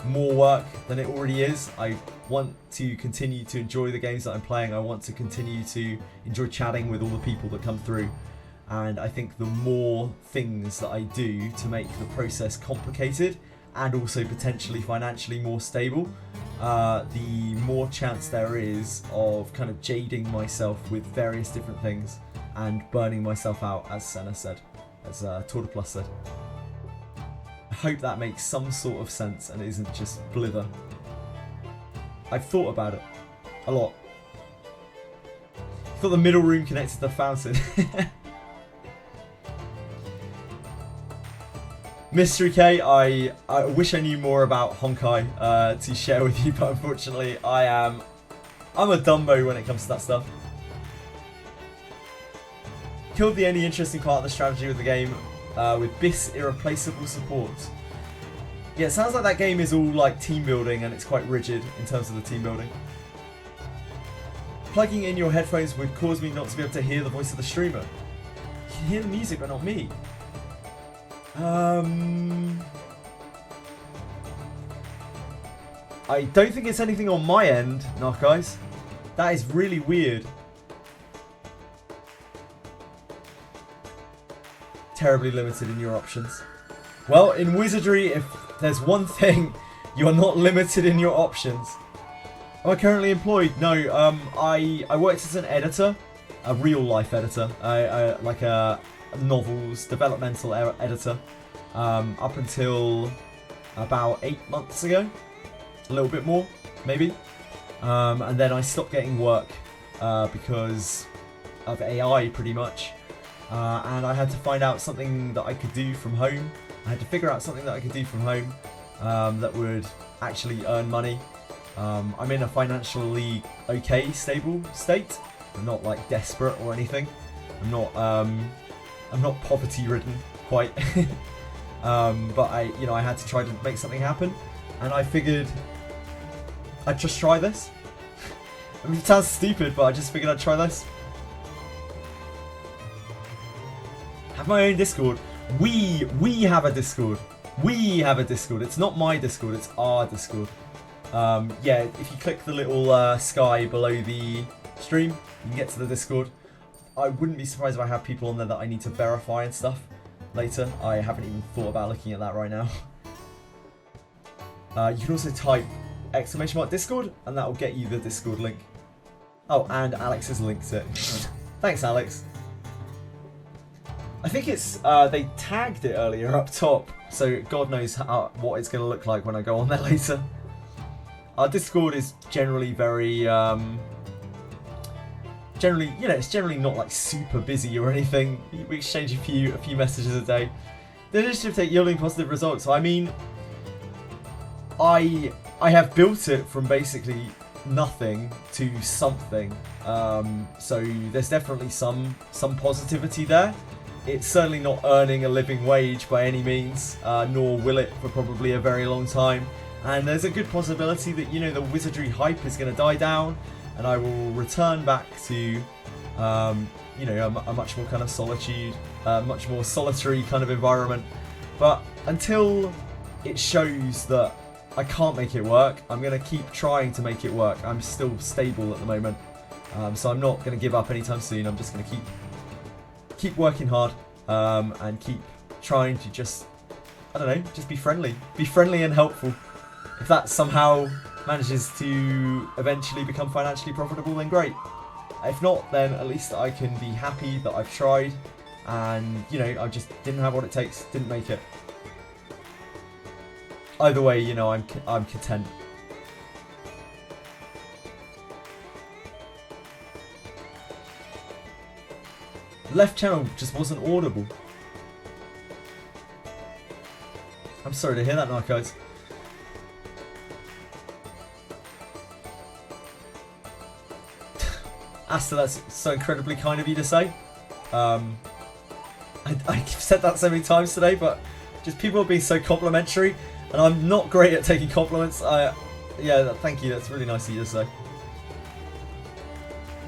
more work than it already is. I want to continue to enjoy the games that I'm playing. I want to continue to enjoy chatting with all the people that come through. And I think the more things that I do to make the process complicated and also potentially financially more stable, the more chance there is of kind of jading myself with various different things and burning myself out, as Senna said, as Torda Plus said. I hope that makes some sort of sense and isn't just blither. I've thought about it a lot. I've got the middle room connected to the fountain. Mystery K, I wish I knew more about Honkai to share with you, but unfortunately I'm a Dumbo when it comes to that stuff. Killed the only interesting part of the strategy with the game with Biss irreplaceable support. Yeah, it sounds like that game is all like team building and it's quite rigid in terms of the team building. Plugging in your headphones would cause me not to be able to hear the voice of the streamer. You can hear the music but not me. I don't think it's anything on my end, Knock Guys. That is really weird. Terribly limited in your options. Well, in Wizardry, if there's one thing, you are not limited in your options. Am I currently employed? No, I worked as an editor, a real life editor, like a novels developmental editor, up until about 8 months ago, a little bit more, maybe. And then I stopped getting work because of AI, pretty much. And I had to find out something that I could do from home. I had to figure out something that I could do from home that would actually earn money. I'm in a financially okay, stable state. I'm not like desperate or anything. I'm not poverty-ridden quite. But I had to try to make something happen, and I figured I'd just try this. I mean, it sounds stupid, but I just figured I'd try this. Have my own Discord. We have a Discord. We have a Discord. It's not my Discord, it's our Discord. Yeah, if you click the little sky below the stream, you can get to the Discord. I wouldn't be surprised if I have people on there that I need to verify and stuff later. I haven't even thought about looking at that right now. You can also type !Discord and that will get you the Discord link. Oh, and Alex has linked it. Thanks, Alex. I think it's they tagged it earlier up top, so God knows what it's going to look like when I go on there later. Our Discord is generally very it's generally not like super busy or anything. We exchange a few messages a day. The initiative take yielding positive results. I mean, I have built it from basically nothing to something. So there's definitely some positivity there. It's certainly not earning a living wage by any means, nor will it for probably a very long time. And there's a good possibility that, the Wizardry hype is going to die down, and I will return back to, a much more kind of solitude, much more solitary kind of environment. But until it shows that I can't make it work, I'm going to keep trying to make it work. I'm still stable at the moment, so I'm not going to give up anytime soon. I'm just going to keep working hard, and keep trying to just be friendly and helpful. If that somehow manages to eventually become financially profitable, then great. If not, then at least I can be happy that I've tried, and I just didn't have what it takes, didn't make it. Either way, I'm content. The left channel just wasn't audible. I'm sorry to hear that, Narcos. Asta, that's so incredibly kind of you to say. I've said that so many times today, but just people are being so complimentary, and I'm not great at taking compliments. Yeah, thank you. That's really nice of you to say.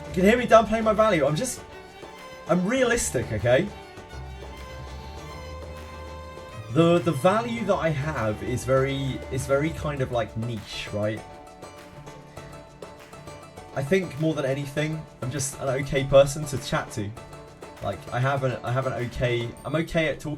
You can hear me downplaying my value. I'm realistic, okay? The value that I have is very kind of like niche, right? I think more than anything, I'm just an okay person to chat to. Like I'm okay at talking